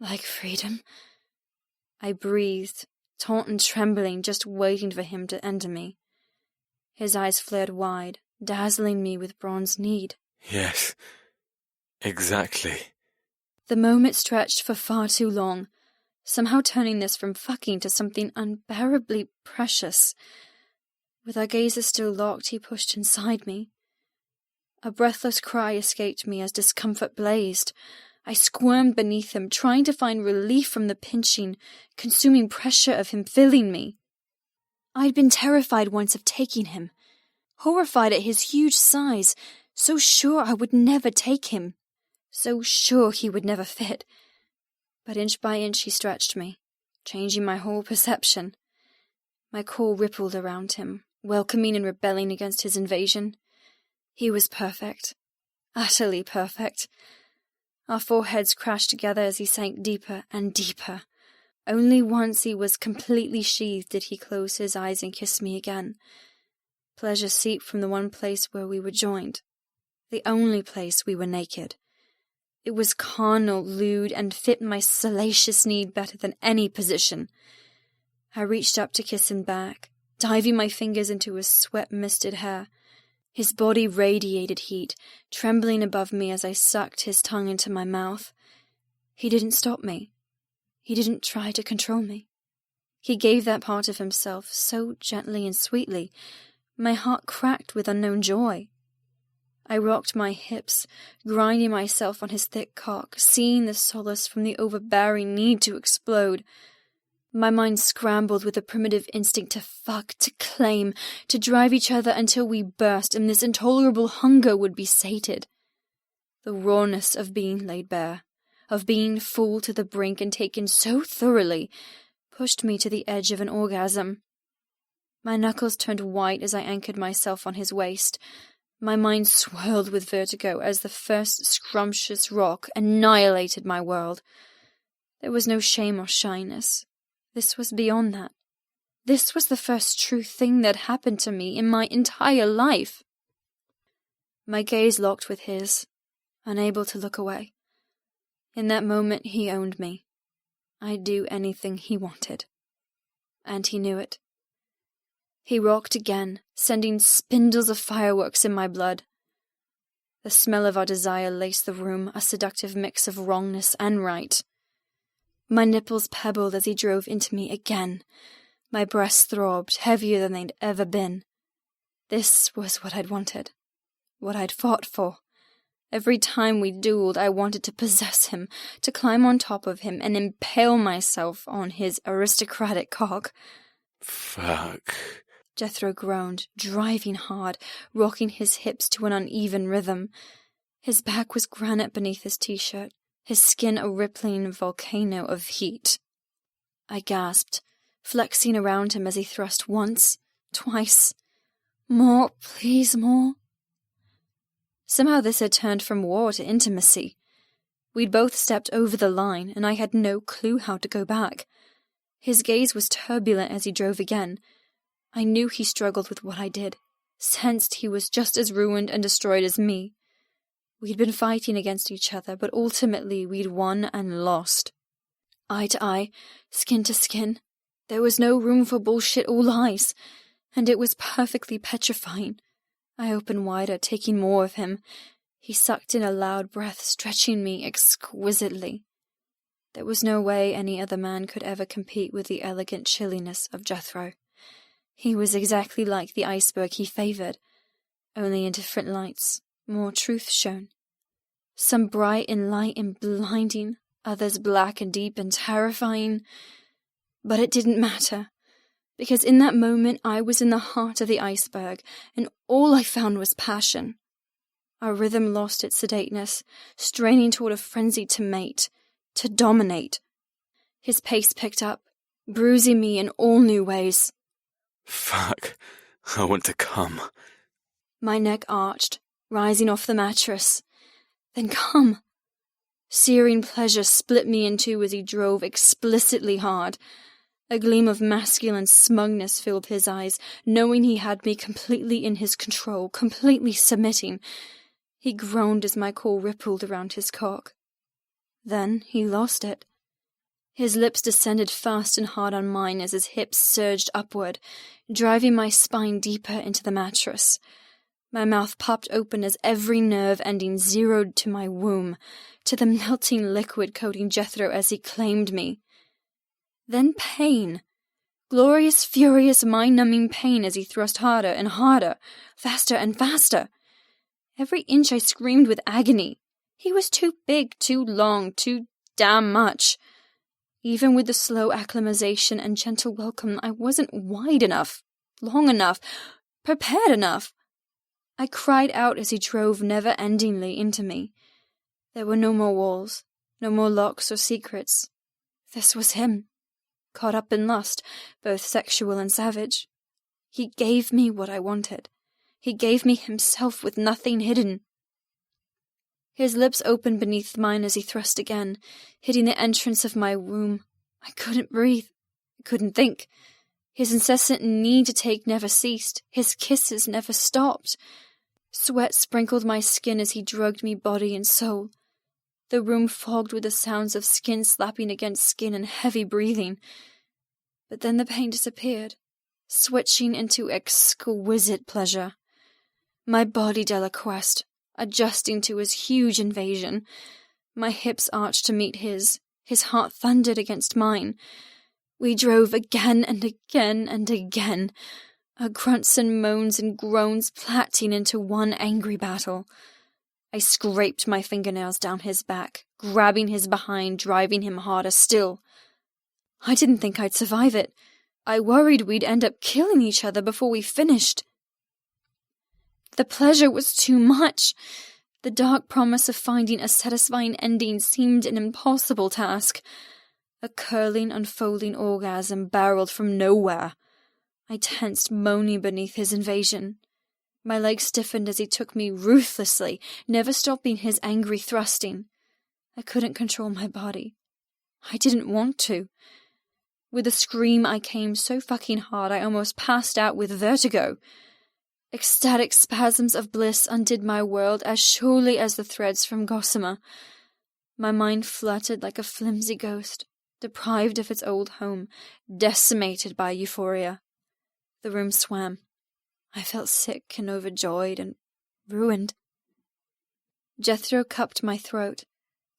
[SPEAKER 2] Like freedom? I breathed, taut and trembling, just waiting for him to enter me. His eyes flared wide, dazzling me with bronze need.
[SPEAKER 4] Yes, exactly.
[SPEAKER 2] The moment stretched for far too long, somehow turning this from fucking to something unbearably precious. With our gazes still locked, he pushed inside me. A breathless cry escaped me as discomfort blazed. I squirmed beneath him, trying to find relief from the pinching, consuming pressure of him filling me. I'd been terrified once of taking him, horrified at his huge size, so sure I would never take him, so sure he would never fit. But inch by inch he stretched me, changing my whole perception. My core rippled around him, welcoming and rebelling against his invasion. He was perfect, utterly perfect. Our foreheads crashed together as he sank deeper and deeper. Only once he was completely sheathed did he close his eyes and kiss me again. Pleasure seeped from the one place where we were joined, the only place we were naked. It was carnal, lewd, and fit my salacious need better than any position. I reached up to kiss him back, diving my fingers into his sweat-misted hair. His body radiated heat, trembling above me as I sucked his tongue into my mouth. He didn't stop me. He didn't try to control me. He gave that part of himself so gently and sweetly, my heart cracked with unknown joy. I rocked my hips, grinding myself on his thick cock, seeing the solace from the overbearing need to explode. My mind scrambled with a primitive instinct to fuck, to claim, to drive each other until we burst and this intolerable hunger would be sated. The rawness of being laid bare, of being full to the brink and taken so thoroughly, pushed me to the edge of an orgasm. My knuckles turned white as I anchored myself on his waist. My mind swirled with vertigo as the first scrumptious rock annihilated my world. There was no shame or shyness. This was beyond that. This was the first true thing that happened to me in my entire life. My gaze locked with his, unable to look away. In that moment he owned me. I'd do anything he wanted. And he knew it. He rocked again, sending spindles of fireworks in my blood. The smell of our desire laced the room, a seductive mix of wrongness and right. My nipples pebbled as he drove into me again. My breasts throbbed, heavier than they'd ever been. This was what I'd wanted, what I'd fought for. Every time we dueled, I wanted to possess him, to climb on top of him and impale myself on his aristocratic cock.
[SPEAKER 4] Fuck.
[SPEAKER 2] Jethro groaned, driving hard, rocking his hips to an uneven rhythm. His back was granite beneath his t-shirt, his skin a rippling volcano of heat. I gasped, flexing around him as he thrust once, twice. More, please, more. Somehow this had turned from war to intimacy. We'd both stepped over the line, and I had no clue how to go back. His gaze was turbulent as he drove again. I knew he struggled with what I did, sensed he was just as ruined and destroyed as me. We'd been fighting against each other, but ultimately we'd won and lost. Eye to eye, skin to skin. There was no room for bullshit or lies, and it was perfectly petrifying. I opened wider, taking more of him. He sucked in a loud breath, stretching me exquisitely. There was no way any other man could ever compete with the elegant chilliness of Jethro. He was exactly like the iceberg he favoured, only in different lights, more truth shone. Some bright and light and blinding, others black and deep and terrifying. But it didn't matter, because in that moment I was in the heart of the iceberg, and all I found was passion. Our rhythm lost its sedateness, straining toward a frenzy to mate, to dominate. His pace picked up, bruising me in all new ways.
[SPEAKER 4] Fuck. I want to come.
[SPEAKER 2] My neck arched, rising off the mattress. Then come. Searing pleasure split me in two as he drove explicitly hard. A gleam of masculine smugness filled his eyes, knowing he had me completely in his control, completely submitting. He groaned as my core rippled around his cock. Then he lost it. His lips descended fast and hard on mine as his hips surged upward, driving my spine deeper into the mattress. My mouth popped open as every nerve ending zeroed to my womb, to the melting liquid coating Jethro as he claimed me. Then pain. Glorious, furious, mind-numbing pain as he thrust harder and harder, faster and faster. Every inch I screamed with agony. He was too big, too long, too damn much. Even with the slow acclimatization and gentle welcome, I wasn't wide enough, long enough, prepared enough. I cried out as he drove never-endingly into me. There were no more walls, no more locks or secrets. This was him, caught up in lust, both sexual and savage. He gave me what I wanted. He gave me himself with nothing hidden. His lips opened beneath mine as he thrust again, hitting the entrance of my womb. I couldn't breathe. I couldn't think. His incessant need to take never ceased. His kisses never stopped. Sweat sprinkled my skin as he drugged me body and soul. The room fogged with the sounds of skin slapping against skin and heavy breathing. But then the pain disappeared, switching into exquisite pleasure. My body deliquesced, adjusting to his huge invasion. My hips arched to meet his heart thundered against mine. We drove again and again and again, our grunts and moans and groans platting into one angry battle. I scraped my fingernails down his back, grabbing his behind, driving him harder still. I didn't think I'd survive it. I worried we'd end up killing each other before we finished. The pleasure was too much. The dark promise of finding a satisfying ending seemed an impossible task. A curling, unfolding orgasm barreled from nowhere. I tensed, moaning beneath his invasion. My legs stiffened as he took me ruthlessly, never stopping his angry thrusting. I couldn't control my body. I didn't want to. With a scream, I came so fucking hard I almost passed out with vertigo. Ecstatic spasms of bliss undid my world as surely as the threads from gossamer. My mind fluttered like a flimsy ghost, deprived of its old home, decimated by euphoria. The room swam. I felt sick and overjoyed and ruined. Jethro cupped my throat,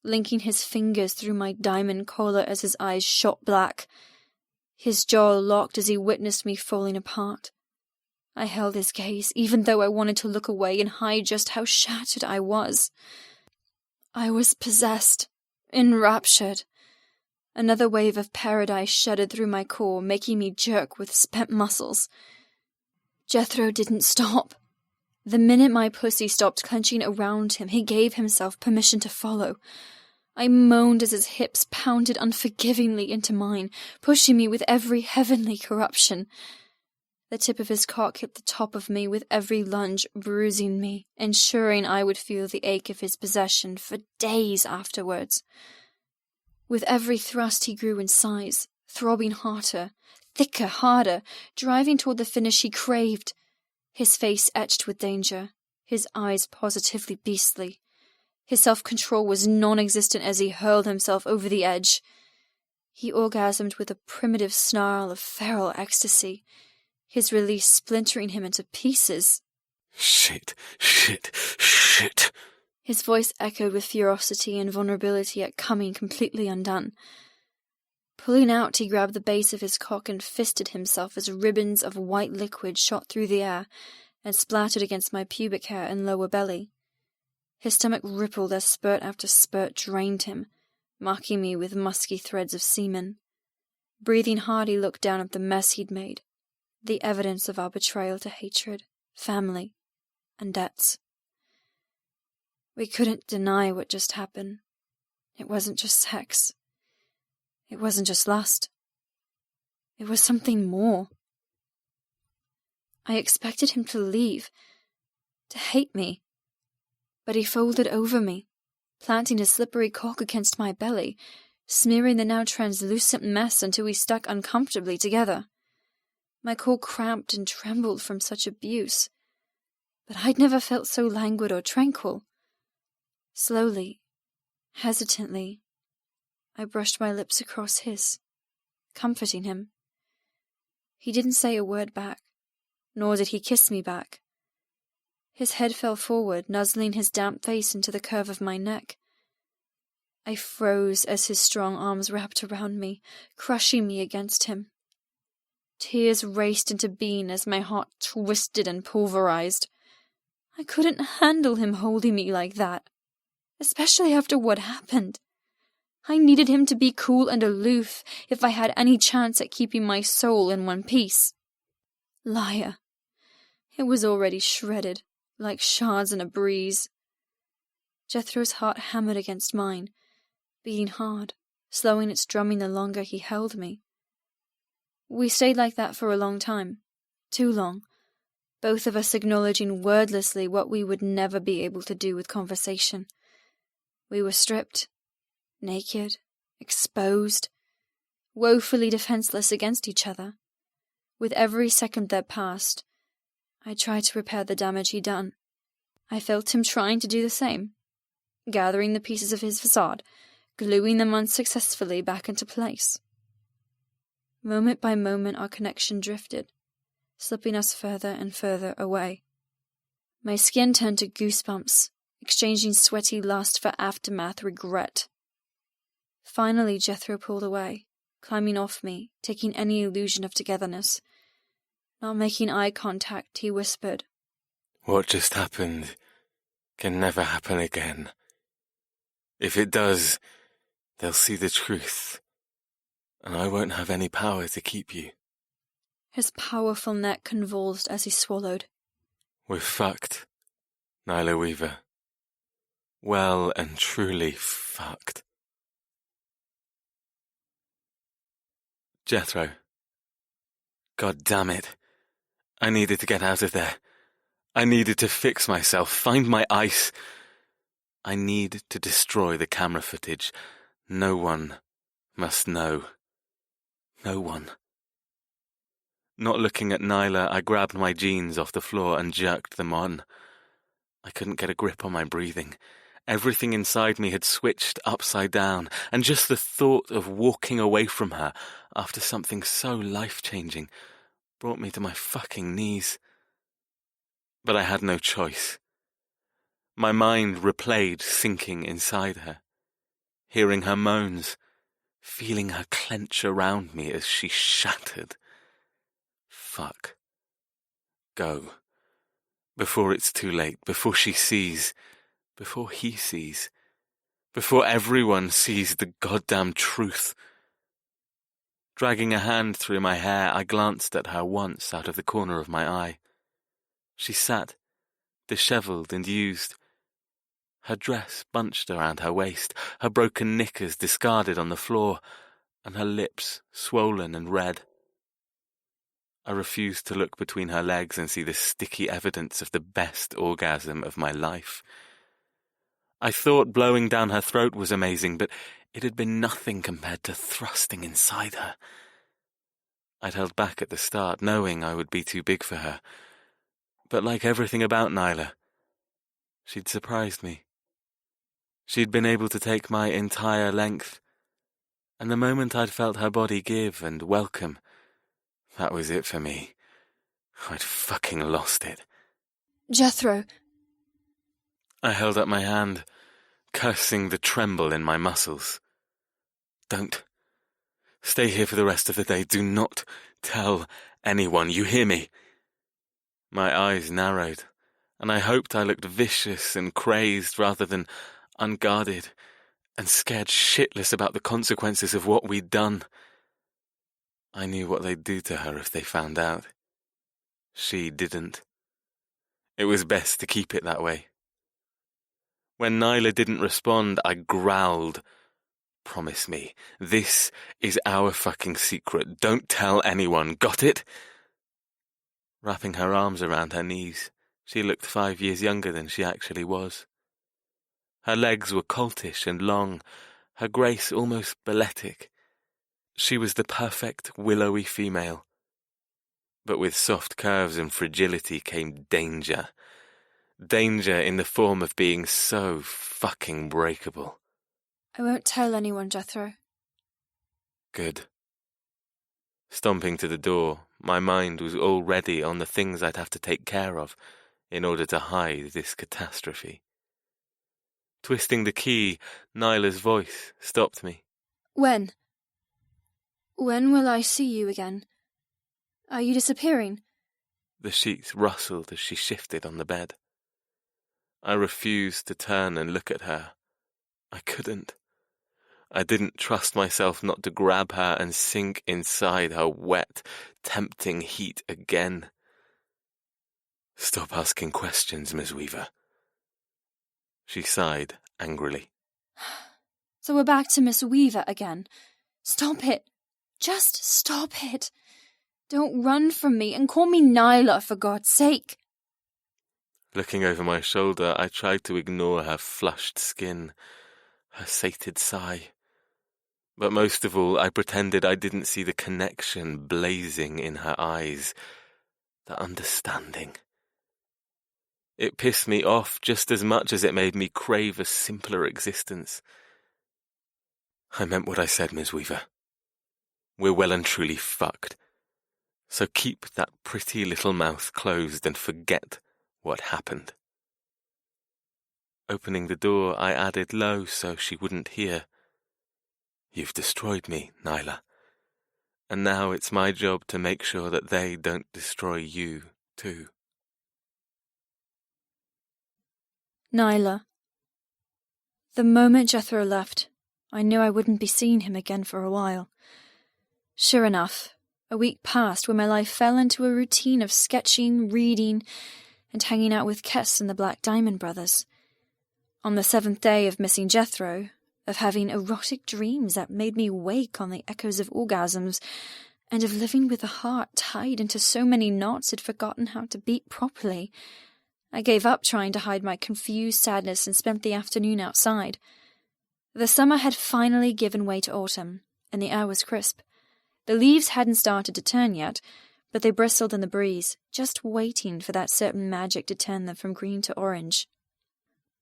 [SPEAKER 2] linking his fingers through my diamond collar as his eyes shot black. His jaw locked as he witnessed me falling apart. I held his gaze, even though I wanted to look away and hide just how shattered I was. I was possessed, enraptured. Another wave of paradise shuddered through my core, making me jerk with spent muscles. Jethro didn't stop. The minute my pussy stopped clenching around him, he gave himself permission to follow. I moaned as his hips pounded unforgivingly into mine, pushing me with every heavenly corruption. The tip of his cock hit the top of me with every lunge, bruising me, ensuring I would feel the ache of his possession for days afterwards. With every thrust he grew in size, throbbing harder, thicker, harder, driving toward the finish he craved. His face etched with danger, his eyes positively beastly. His self-control was non-existent as he hurled himself over the edge. He orgasmed with a primitive snarl of feral ecstasy, his release splintering him into pieces.
[SPEAKER 4] Shit.
[SPEAKER 2] His voice echoed with ferocity and vulnerability at coming completely undone. Pulling out, he grabbed the base of his cock and fisted himself as ribbons of white liquid shot through the air and splattered against my pubic hair and lower belly. His stomach rippled as spurt after spurt drained him, marking me with musky threads of semen. Breathing hard, he looked down at the mess he'd made, the evidence of our betrayal to hatred, family, and debts. We couldn't deny what just happened. It wasn't just sex. It wasn't just lust. It was something more. I expected him to leave, to hate me, but he folded over me, planting his slippery cock against my belly, smearing the now translucent mess until we stuck uncomfortably together. My core cramped and trembled from such abuse, but I'd never felt so languid or tranquil. Slowly, hesitantly, I brushed my lips across his, comforting him. He didn't say a word back, nor did he kiss me back. His head fell forward, nuzzling his damp face into the curve of my neck. I froze as his strong arms wrapped around me, crushing me against him. Tears raced into being as my heart twisted and pulverized. I couldn't handle him holding me like that, especially after what happened. I needed him to be cool and aloof if I had any chance at keeping my soul in one piece. Liar. It was already shredded, like shards in a breeze. Jethro's heart hammered against mine, beating hard, slowing its drumming the longer he held me. We stayed like that for a long time, too long, both of us acknowledging wordlessly what we would never be able to do with conversation. We were stripped, naked, exposed, woefully defenseless against each other. With every second that passed, I tried to repair the damage he'd done. I felt him trying to do the same, gathering the pieces of his facade, gluing them unsuccessfully back into place. Moment by moment our connection drifted, slipping us further and further away. My skin turned to goosebumps, exchanging sweaty lust for aftermath regret. Finally Jethro pulled away, climbing off me, taking any illusion of togetherness. Not making eye contact, he whispered,
[SPEAKER 4] What just happened can never happen again. If it does, they'll see the truth, and I won't have any power to keep you.
[SPEAKER 2] His powerful neck convulsed as he swallowed.
[SPEAKER 4] We're fucked, Nyla Weaver. Well and truly fucked. Jethro. God damn it. I needed to get out of there. I needed to fix myself, find my ice. I need to destroy the camera footage. No one must know. No one. Not looking at Nyla, I grabbed my jeans off the floor and jerked them on. I couldn't get a grip on my breathing. Everything inside me had switched upside down, and just the thought of walking away from her after something so life-changing brought me to my fucking knees. But I had no choice. My mind replayed sinking inside her, hearing her moans, feeling her clench around me as she shattered. Fuck. Go. Before it's too late, before she sees, before he sees, before everyone sees the goddamn truth. Dragging a hand through my hair, I glanced at her once out of the corner of my eye. She sat, dishevelled and used, her dress bunched around her waist, her broken knickers discarded on the floor, and her lips swollen and red. I refused to look between her legs and see the sticky evidence of the best orgasm of my life. I thought blowing down her throat was amazing, but it had been nothing compared to thrusting inside her. I'd held back at the start, knowing I would be too big for her. But like everything about Nyla, she'd surprised me. She'd been able to take my entire length, and the moment I'd felt her body give and welcome, that was it for me. I'd fucking lost it.
[SPEAKER 2] Jethro.
[SPEAKER 4] I held up my hand, cursing the tremble in my muscles. Don't. Stay here for the rest of the day. Do not tell anyone. You hear me? My eyes narrowed, and I hoped I looked vicious and crazed rather than unguarded and scared shitless about the consequences of what we'd done. I knew what they'd do to her if they found out. She didn't. It was best to keep it that way. When Nyla didn't respond, I growled. Promise me, this is our fucking secret. Don't tell anyone, got it? Wrapping her arms around her knees, she looked 5 years younger than she actually was. Her legs were coltish and long, her grace almost balletic. She was the perfect willowy female. But with soft curves and fragility came danger. Danger in the form of being so fucking breakable.
[SPEAKER 2] I won't tell anyone, Jethro.
[SPEAKER 4] Good. Stomping to the door, my mind was already on the things I'd have to take care of in order to hide this catastrophe. Twisting the key, Nyla's voice stopped me.
[SPEAKER 2] When? When will I see you again? Are you disappearing?
[SPEAKER 4] The sheets rustled as she shifted on the bed. I refused to turn and look at her. I couldn't. I didn't trust myself not to grab her and sink inside her wet, tempting heat again. Stop asking questions, Miss Weaver. She sighed angrily.
[SPEAKER 2] So we're back to Miss Weaver again. Stop it. Just stop it. Don't run from me and call me Nyla, for God's sake.
[SPEAKER 4] Looking over my shoulder, I tried to ignore her flushed skin, her sated sigh. But most of all, I pretended I didn't see the connection blazing in her eyes, the understanding. It pissed me off just as much as it made me crave a simpler existence. I meant what I said, Miss Weaver. We're well and truly fucked. So keep that pretty little mouth closed and forget what happened. Opening the door, I added low so she wouldn't hear. You've destroyed me, Nyla. And now it's my job to make sure that they don't destroy you, too.
[SPEAKER 2] Nyla. The moment Jethro left, I knew I wouldn't be seeing him again for a while. Sure enough, a week passed when my life fell into a routine of sketching, reading, and hanging out with Kess and the Black Diamond Brothers. On the 7th day of missing Jethro, of having erotic dreams that made me wake on the echoes of orgasms, and of living with a heart tied into so many knots I'd forgotten how to beat properly, I gave up trying to hide my confused sadness and spent the afternoon outside. The summer had finally given way to autumn, and the air was crisp. The leaves hadn't started to turn yet, but they bristled in the breeze, just waiting for that certain magic to turn them from green to orange.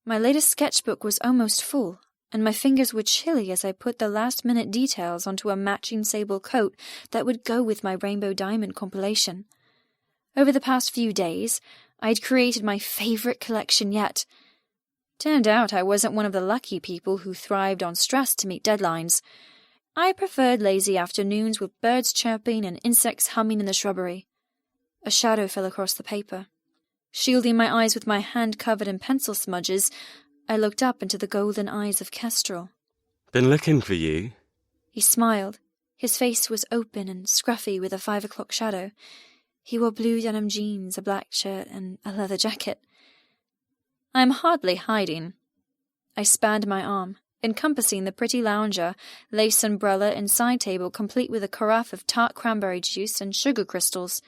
[SPEAKER 2] My latest sketchbook was almost full, and my fingers were chilly as I put the last-minute details onto a matching sable coat that would go with my Rainbow Diamond compilation. Over the past few days, I'd created my favorite collection yet. Turned out I wasn't one of the lucky people who thrived on stress to meet deadlines. I preferred lazy afternoons with birds chirping and insects humming in the shrubbery. A shadow fell across the paper. Shielding my eyes with my hand covered in pencil smudges, I looked up into the golden eyes of Kestrel.
[SPEAKER 1] Been looking for you.
[SPEAKER 2] He smiled. His face was open and scruffy with a 5 o'clock shadow. He wore blue denim jeans, a black shirt, and a leather jacket. I am hardly hiding. I spanned my arm, encompassing the pretty lounger, lace umbrella and side table complete with a carafe of tart cranberry juice and sugar crystals.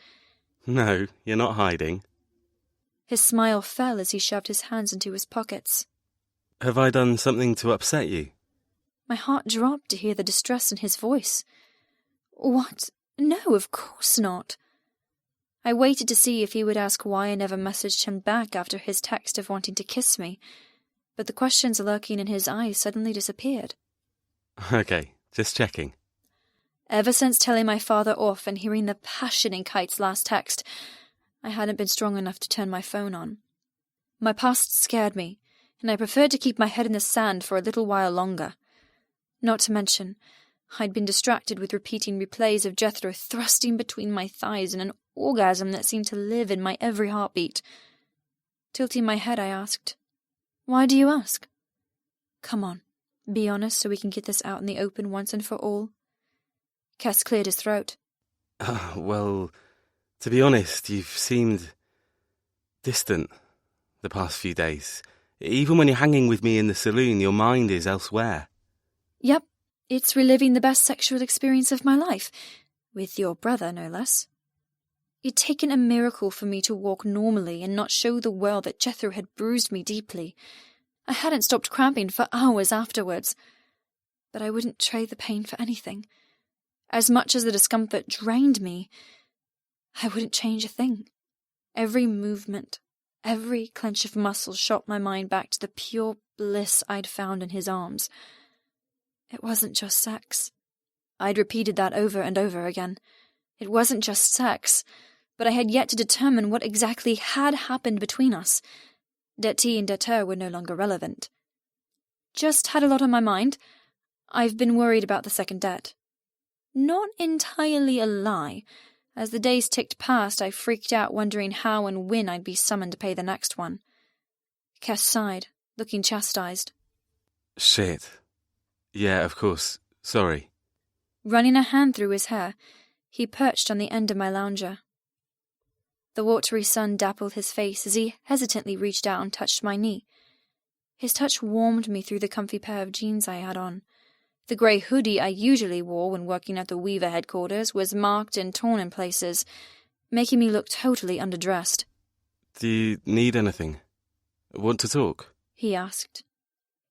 [SPEAKER 1] No, you're not hiding.
[SPEAKER 2] His smile fell as he shoved his hands into his pockets.
[SPEAKER 1] Have I done something to upset you?
[SPEAKER 2] My heart dropped to hear the distress in his voice. What? No, of course not. I waited to see if he would ask why I never messaged him back after his text of wanting to kiss me, but the questions lurking in his eyes suddenly disappeared.
[SPEAKER 1] Okay, just checking.
[SPEAKER 2] Ever since telling my father off and hearing the passion in Kite's last text, I hadn't been strong enough to turn my phone on. My past scared me, and I preferred to keep my head in the sand for a little while longer. Not to mention, I'd been distracted with repeating replays of Jethro thrusting between my thighs in an orgasm that seemed to live in my every heartbeat. Tilting my head, I asked, "Why do you ask? Come on, be honest so we can get this out in the open once and for all." Cass cleared his throat.
[SPEAKER 1] Well, to be honest, you've seemed distant the past few days. Even when you're hanging with me in the saloon, your mind is elsewhere.
[SPEAKER 2] Yep, it's reliving the best sexual experience of my life, with your brother, no less. It'd taken a miracle for me to walk normally and not show the world that Jethro had bruised me deeply. I hadn't stopped cramping for hours afterwards. But I wouldn't trade the pain for anything. As much as the discomfort drained me, I wouldn't change a thing. Every movement, every clench of muscle shot my mind back to the pure bliss I'd found in his arms. It wasn't just sex. I'd repeated that over and over again. It wasn't just sex, but I had yet to determine what exactly had happened between us. Detti and deter were no longer relevant. Just had a lot on my mind. I've been worried about the second debt. Not entirely a lie. As the days ticked past, I freaked out, wondering how and when I'd be summoned to pay the next one. Kes sighed, looking chastised.
[SPEAKER 1] Shit. Yeah, of course. Sorry.
[SPEAKER 2] Running a hand through his hair, he perched on the end of my lounger. The watery sun dappled his face as he hesitantly reached out and touched my knee. His touch warmed me through the comfy pair of jeans I had on. The grey hoodie I usually wore when working at the Weaver headquarters was marked and torn in places, making me look totally underdressed.
[SPEAKER 1] Do you need anything? Want to talk?
[SPEAKER 2] He asked.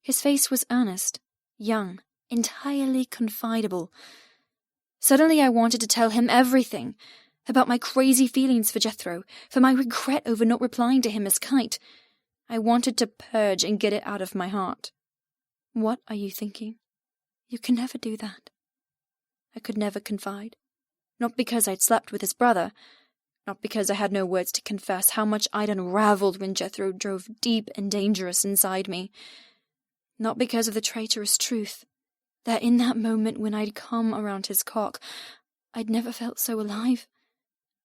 [SPEAKER 2] His face was earnest, young, entirely confidable. Suddenly I wanted to tell him everything, about my crazy feelings for Jethro, for my regret over not replying to him as Kite. I wanted to purge and get it out of my heart. What are you thinking? You can never do that. I could never confide. Not because I'd slept with his brother, not because I had no words to confess how much I'd unravelled when Jethro drove deep and dangerous inside me. Not because of the traitorous truth, that in that moment when I'd come around his cock, I'd never felt so alive,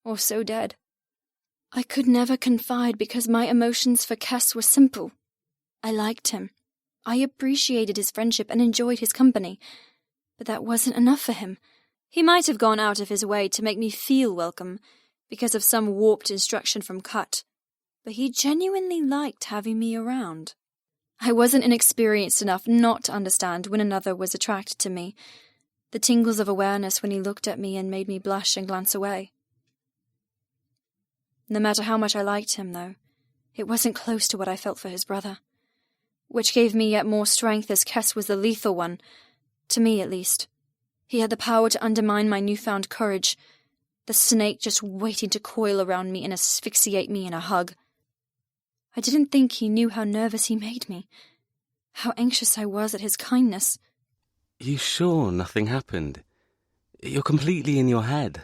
[SPEAKER 2] or so dead. I could never confide because my emotions for Kes were simple. I liked him. I appreciated his friendship and enjoyed his company, but that wasn't enough for him. He might have gone out of his way to make me feel welcome because of some warped instruction from Cut, but he genuinely liked having me around. I wasn't inexperienced enough not to understand when another was attracted to me, the tingles of awareness when he looked at me and made me blush and glance away. No matter how much I liked him, though, it wasn't close to what I felt for his brother. Which gave me yet more strength as Kes was the lethal one, to me at least. He had the power to undermine my newfound courage, the snake just waiting to coil around me and asphyxiate me in a hug. I didn't think he knew how nervous he made me, how anxious I was at his kindness.
[SPEAKER 1] You sure nothing happened? You're completely in your head.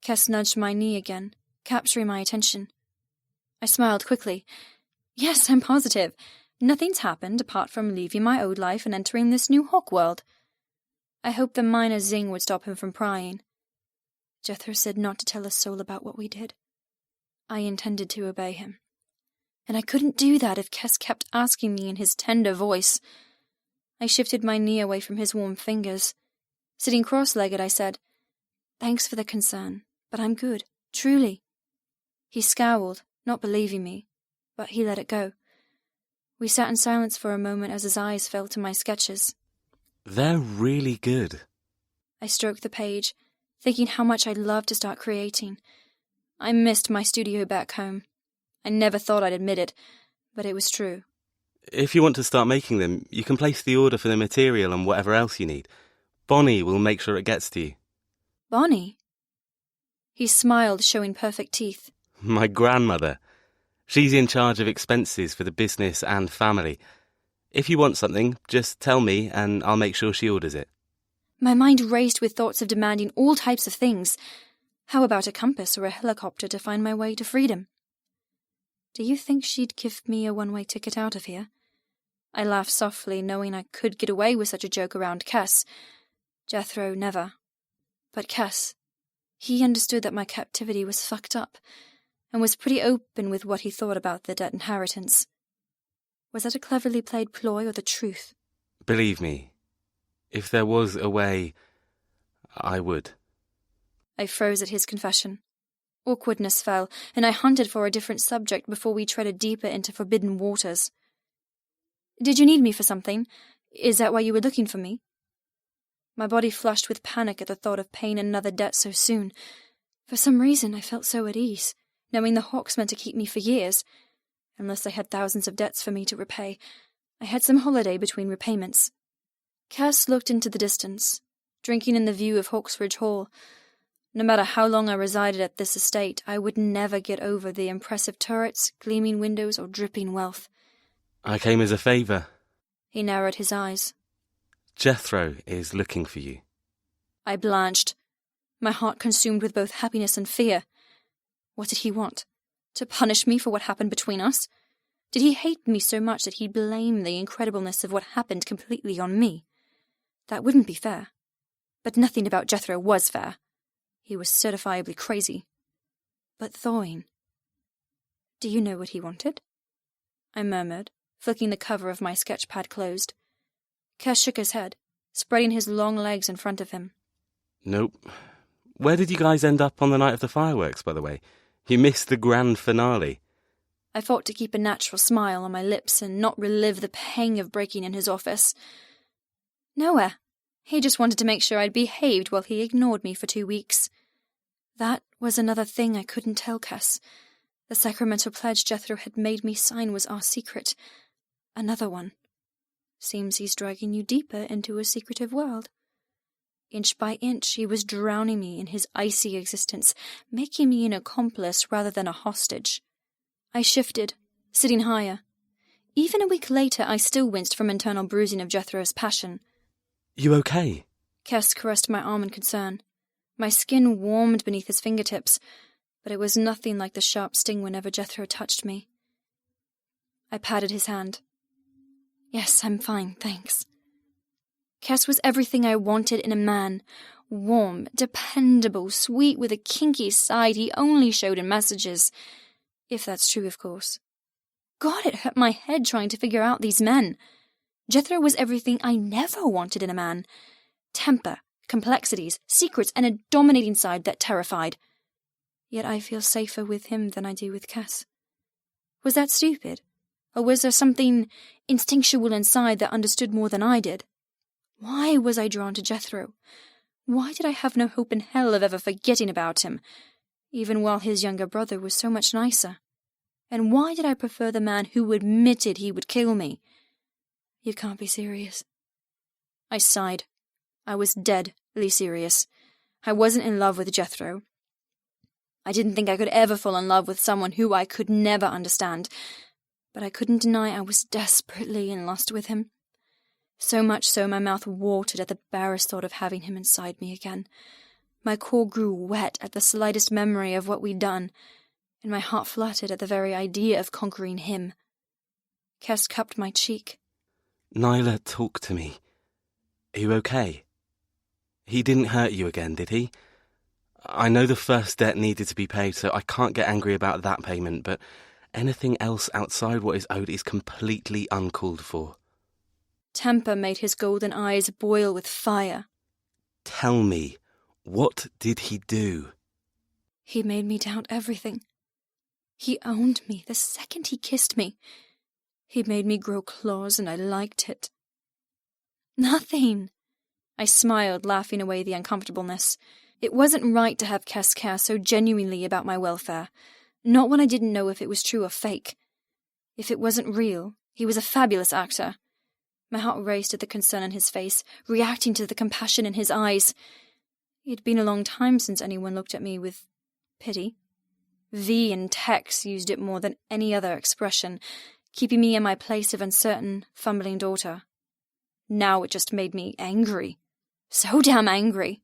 [SPEAKER 2] Kes nudged my knee again, capturing my attention. I smiled quickly. Yes, I'm positive. Nothing's happened apart from leaving my old life and entering this new hawk world. I hoped the minor zing would stop him from prying. Jethro said not to tell a soul about what we did. I intended to obey him. And I couldn't do that if Kes kept asking me in his tender voice. I shifted my knee away from his warm fingers. Sitting cross-legged, I said, "Thanks for the concern, but I'm good, truly." He scowled, not believing me, but he let it go. We sat in silence for a moment as his eyes fell to my sketches.
[SPEAKER 1] They're really good.
[SPEAKER 2] I stroked the page, thinking how much I'd love to start creating. I missed my studio back home. I never thought I'd admit it, but it was true.
[SPEAKER 1] If you want to start making them, you can place the order for the material and whatever else you need. Bonnie will make sure it gets to you.
[SPEAKER 2] Bonnie? He smiled, showing perfect teeth.
[SPEAKER 1] My grandmother. She's in charge of expenses for the business and family. If you want something, just tell me and I'll make sure she orders it.
[SPEAKER 2] My mind raced with thoughts of demanding all types of things. How about a compass or a helicopter to find my way to freedom? Do you think she'd give me a one-way ticket out of here? I laughed softly, knowing I could get away with such a joke around Kes. Jethro, never. But Kes, he understood that my captivity was fucked up, and was pretty open with what he thought about the debt inheritance. Was that a cleverly played ploy or the truth?
[SPEAKER 1] Believe me, if there was a way, I would.
[SPEAKER 2] I froze at his confession. Awkwardness fell, and I hunted for a different subject before we treaded deeper into forbidden waters. Did you need me for something? Is that why you were looking for me? My body flushed with panic at the thought of paying another debt so soon. For some reason I felt so at ease, knowing the Hawks meant to keep me for years. Unless they had thousands of debts for me to repay, I had some holiday between repayments. Cass looked into the distance, drinking in the view of Hawksridge Hall. No matter how long I resided at this estate, I would never get over the impressive turrets, gleaming windows, or dripping wealth.
[SPEAKER 1] I came as a favour.
[SPEAKER 2] He narrowed his eyes.
[SPEAKER 1] Jethro is looking for you.
[SPEAKER 2] I blanched, my heart consumed with both happiness and fear. What did he want? To punish me for what happened between us? Did he hate me so much that he'd blame the incredibleness of what happened completely on me? That wouldn't be fair. But nothing about Jethro was fair. He was certifiably crazy. But Thawing... Do you know what he wanted? I murmured, flicking the cover of my sketch-pad closed. Cass shook his head, spreading his long legs in front of him.
[SPEAKER 1] Nope. Where did you guys end up on the night of the fireworks, by the way? You missed the grand finale.
[SPEAKER 2] I fought to keep a natural smile on my lips and not relive the pang of breaking in his office. Nowhere. He just wanted to make sure I'd behaved while he ignored me for 2 weeks. That was another thing I couldn't tell Cass. The sacramental pledge Jethro had made me sign was our secret. Another one. Seems he's dragging you deeper into a secretive world. Inch by inch, he was drowning me in his icy existence, making me an accomplice rather than a hostage. I shifted, sitting higher. Even a week later, I still winced from internal bruising of Jethro's passion.
[SPEAKER 1] You okay?
[SPEAKER 2] Cass caressed my arm in concern. My skin warmed beneath his fingertips, but it was nothing like the sharp sting whenever Jethro touched me. I patted his hand. Yes, I'm fine, thanks. Cass was everything I wanted in a man. Warm, dependable, sweet with a kinky side he only showed in messages. If that's true, of course. God, it hurt my head trying to figure out these men. Jethro was everything I never wanted in a man. Temper, complexities, secrets, and a dominating side that terrified. Yet I feel safer with him than I do with Cass. Was that stupid? Or was there something instinctual inside that understood more than I did? Why was I drawn to Jethro? Why did I have no hope in hell of ever forgetting about him, even while his younger brother was so much nicer? And why did I prefer the man who admitted he would kill me? You can't be serious. I sighed. I was deadly serious. I wasn't in love with Jethro. I didn't think I could ever fall in love with someone who I could never understand, but I couldn't deny I was desperately in lust with him. So much so my mouth watered at the barest thought of having him inside me again. My core grew wet at the slightest memory of what we'd done, and my heart fluttered at the very idea of conquering him. Cass cupped my cheek.
[SPEAKER 1] Nyla, talk to me. Are you okay? He didn't hurt you again, did he? I know the first debt needed to be paid, so I can't get angry about that payment, but anything else outside what is owed is completely uncalled for.
[SPEAKER 2] Temper made his golden eyes boil with fire.
[SPEAKER 1] Tell me, what did he do?
[SPEAKER 2] He made me doubt everything. He owned me the second he kissed me. He made me grow claws, and I liked it. Nothing. I smiled, laughing away the uncomfortableness. It wasn't right to have Cass care so genuinely about my welfare, not when I didn't know if it was true or fake. If it wasn't real, he was a fabulous actor. My heart raced at the concern in his face, reacting to the compassion in his eyes. It had been a long time since anyone looked at me with pity. V and Tex used it more than any other expression, keeping me in my place of uncertain, fumbling daughter. Now it just made me angry. So damn angry.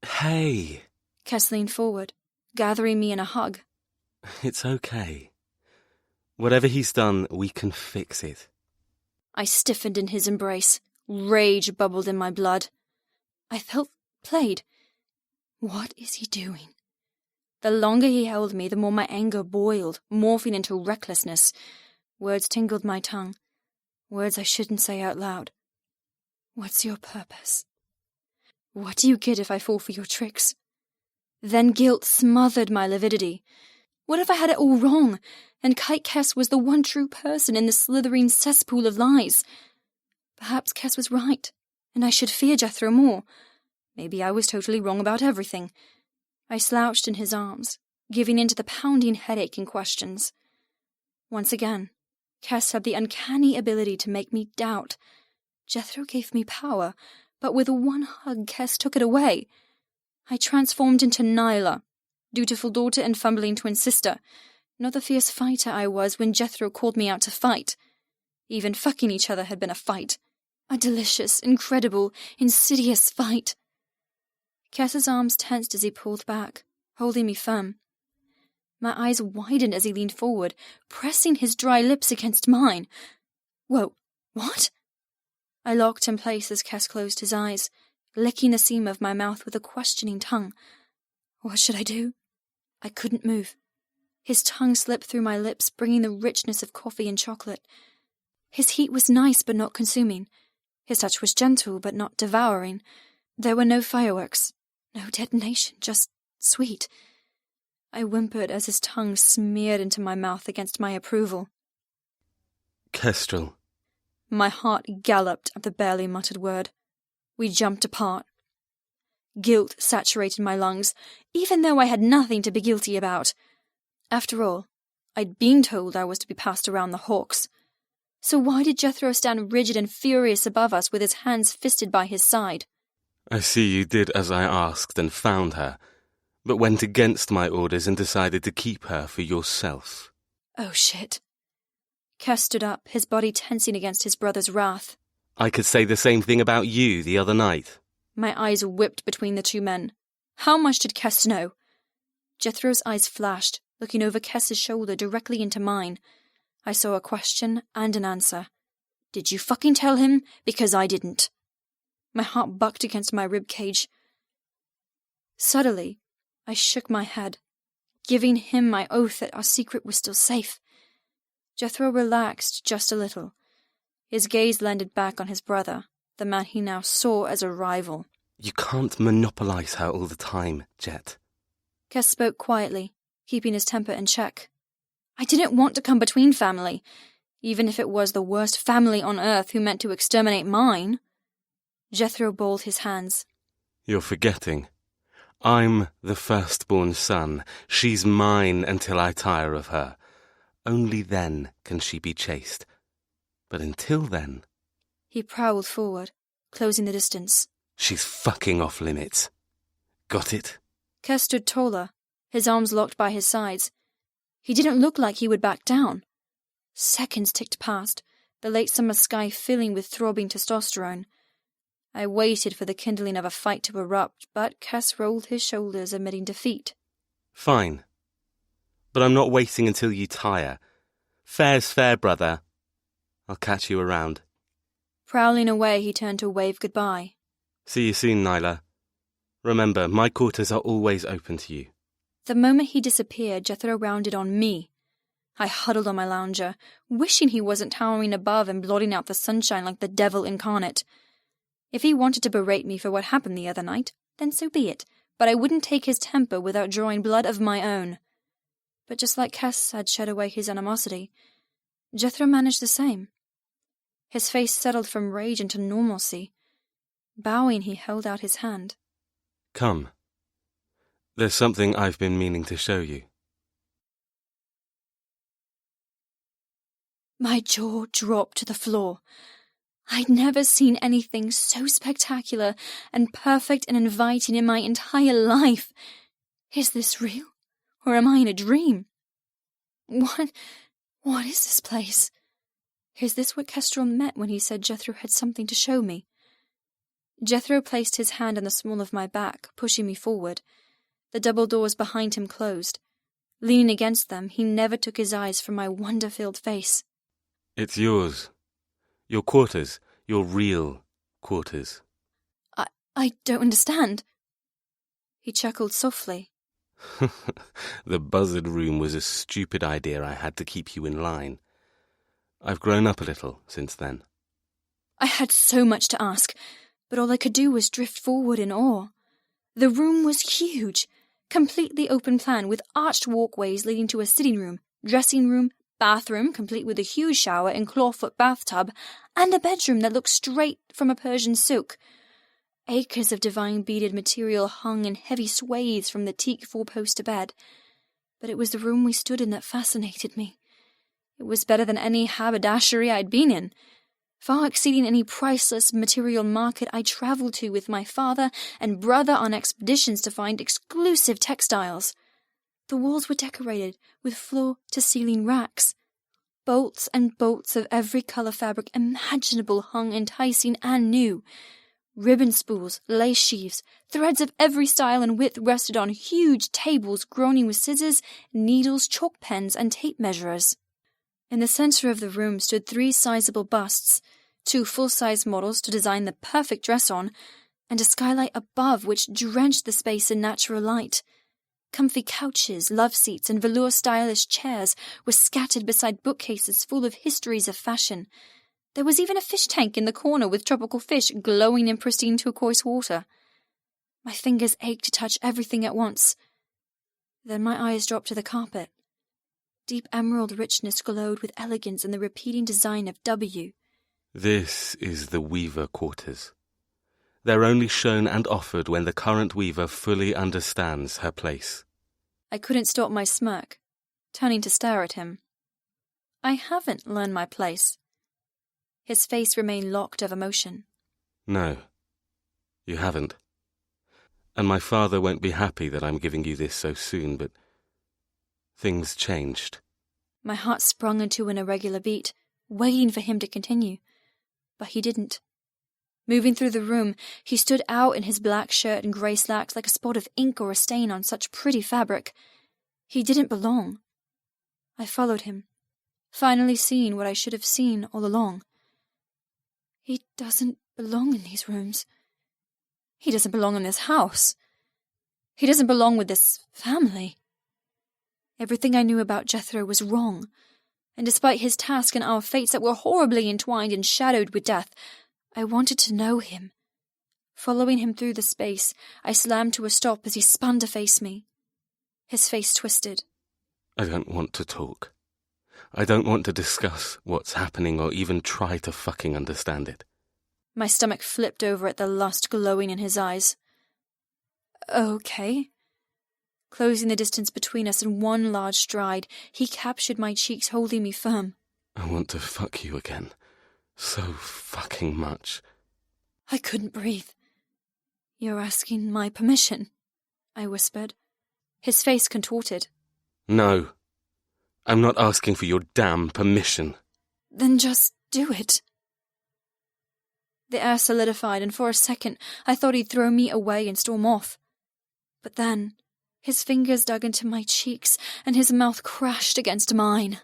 [SPEAKER 1] Hey.
[SPEAKER 2] Cass leaned forward, gathering me in a hug.
[SPEAKER 1] It's okay. Whatever he's done, we can fix it.
[SPEAKER 2] I stiffened in his embrace. Rage bubbled in my blood. I felt played. What is he doing? The longer he held me, the more my anger boiled, morphing into recklessness. Words tingled my tongue. Words I shouldn't say out loud. What's your purpose? What do you get if I fall for your tricks? Then guilt smothered my lividity. What if I had it all wrong, and Kite Cass was the one true person in the slithering cesspool of lies? Perhaps Cass was right, and I should fear Jethro more. Maybe I was totally wrong about everything. I slouched in his arms, giving in to the pounding headache and questions. Once again, Kess had the uncanny ability to make me doubt. Jethro gave me power, but with one hug, Kess took it away. I transformed into Nyla, dutiful daughter and fumbling twin sister, not the fierce fighter I was when Jethro called me out to fight. Even fucking each other had been a fight. A delicious, incredible, insidious fight. Kess's arms tensed as he pulled back, holding me firm. My eyes widened as he leaned forward, pressing his dry lips against mine. Whoa, what? I locked in place as Kess closed his eyes, licking the seam of my mouth with a questioning tongue. What should I do? I couldn't move. His tongue slipped through my lips, bringing the richness of coffee and chocolate. His heat was nice but not consuming. His touch was gentle but not devouring. There were no fireworks, no detonation, just sweet. I whimpered as his tongue smeared into my mouth against my approval.
[SPEAKER 1] Kestrel.
[SPEAKER 2] My heart galloped at the barely muttered word. We jumped apart. Guilt saturated my lungs, even though I had nothing to be guilty about. After all, I'd been told I was to be passed around the hawks. So why did Jethro stand rigid and furious above us with his hands fisted by his side?
[SPEAKER 1] I see you did as I asked and found her, but went against my orders and decided to keep her for yourself.
[SPEAKER 2] Oh, shit. Kess stood up, his body tensing against his brother's wrath.
[SPEAKER 1] I could say the same thing about you the other night.
[SPEAKER 2] My eyes whipped between the two men. How much did Kess know? Jethro's eyes flashed, looking over Kess's shoulder directly into mine. I saw a question and an answer. Did you fucking tell him? Because I didn't. My heart bucked against my rib cage. Suddenly, I shook my head, giving him my oath that our secret was still safe. Jethro relaxed just a little. His gaze landed back on his brother, the man he now saw as a rival.
[SPEAKER 1] You can't monopolize her all the time, Jet.
[SPEAKER 2] Kess spoke quietly, keeping his temper in check. I didn't want to come between family, even if it was the worst family on earth who meant to exterminate mine. Jethro balled his hands.
[SPEAKER 1] You're forgetting. I'm the firstborn son. She's mine until I tire of her. Only then can she be chased. But until then...
[SPEAKER 2] He prowled forward, closing the distance.
[SPEAKER 1] She's fucking off limits. Got it?
[SPEAKER 2] Kess stood taller, his arms locked by his sides. He didn't look like he would back down. Seconds ticked past, the late summer sky filling with throbbing testosterone. I waited for the kindling of a fight to erupt, but Kess rolled his shoulders, admitting defeat.
[SPEAKER 1] Fine. But I'm not waiting until you tire. Fair's fair, brother. I'll catch you around.
[SPEAKER 2] Prowling away, he turned to wave goodbye.
[SPEAKER 1] See you soon, Nyla. Remember, my quarters are always open to you.
[SPEAKER 2] The moment he disappeared, Jethro rounded on me. I huddled on my lounger, wishing he wasn't towering above and blotting out the sunshine like the devil incarnate. If he wanted to berate me for what happened the other night, then so be it, but I wouldn't take his temper without drawing blood of my own. But just like Kess had shed away his animosity, Jethro managed the same. His face settled from rage into normalcy. Bowing, he held out his hand.
[SPEAKER 1] Come. There's something I've been meaning to show you.
[SPEAKER 2] My jaw dropped to the floor. I'd never seen anything so spectacular and perfect and inviting in my entire life. Is this real? Or am I in a dream? What is this place? Is this what Kestrel meant when he said Jethro had something to show me? Jethro placed his hand on the small of my back, pushing me forward. The double doors behind him closed. Leaning against them, he never took his eyes from my wonder-filled face.
[SPEAKER 1] It's yours. Your quarters. Your real quarters.
[SPEAKER 2] I don't understand. He chuckled softly.
[SPEAKER 1] The buzzard room was a stupid idea I had to keep you in line. I've grown up a little since then.
[SPEAKER 2] I had so much to ask, but all I could do was drift forward in awe. The room was huge, completely open plan with arched walkways leading to a sitting room, dressing room, bathroom complete with a huge shower and clawfoot bathtub, and a bedroom that looked straight from a Persian souk. Acres of divine beaded material hung in heavy swathes from the teak four-poster bed. But it was the room we stood in that fascinated me. It was better than any haberdashery I'd been in, far exceeding any priceless material market I travelled to with my father and brother on expeditions to find exclusive textiles. The walls were decorated with floor-to-ceiling racks. Bolts and bolts of every colour fabric imaginable hung enticing and new. Ribbon spools, lace sheaves, threads of every style and width rested on huge tables groaning with scissors, needles, chalk pens, and tape measurers. In the centre of the room stood 3 sizable busts, 2 full-size models to design the perfect dress on, and a skylight above which drenched the space in natural light. Comfy couches, love seats, and velour stylish chairs were scattered beside bookcases full of histories of fashion. There was even a fish tank in the corner with tropical fish glowing in pristine turquoise water. My fingers ached to touch everything at once. Then my eyes dropped to the carpet. Deep emerald richness glowed with elegance in the repeating design of W.
[SPEAKER 1] This is the weaver quarters. They're only shown and offered when the current weaver fully understands her place.
[SPEAKER 2] I couldn't stop my smirk, turning to stare at him. I haven't learned my place. His face remained locked of emotion.
[SPEAKER 1] No, you haven't. And my father won't be happy that I'm giving you this so soon, but things changed.
[SPEAKER 2] My heart sprung into an irregular beat, waiting for him to continue. But he didn't. Moving through the room, he stood out in his black shirt and grey slacks like a spot of ink or a stain on such pretty fabric. He didn't belong. I followed him, finally seeing what I should have seen all along. He doesn't belong in these rooms. He doesn't belong in this house. He doesn't belong with this family. Everything I knew about Jethro was wrong, and despite his task and our fates that were horribly entwined and shadowed with death, I wanted to know him. Following him through the space, I slammed to a stop as he spun to face me. His face twisted.
[SPEAKER 1] I don't want to talk. I don't want to discuss what's happening or even try to fucking understand it.
[SPEAKER 2] My stomach flipped over at the lust glowing in his eyes. Okay. Closing the distance between us in one large stride, he captured my cheeks, holding me firm.
[SPEAKER 1] I want to fuck you again. So fucking much.
[SPEAKER 2] I couldn't breathe. You're asking my permission, I whispered. His face contorted.
[SPEAKER 1] No. I'm not asking for your damn permission.
[SPEAKER 2] Then just do it. The air solidified, and for a second I thought he'd throw me away and storm off. But then his fingers dug into my cheeks, and his mouth crashed against mine.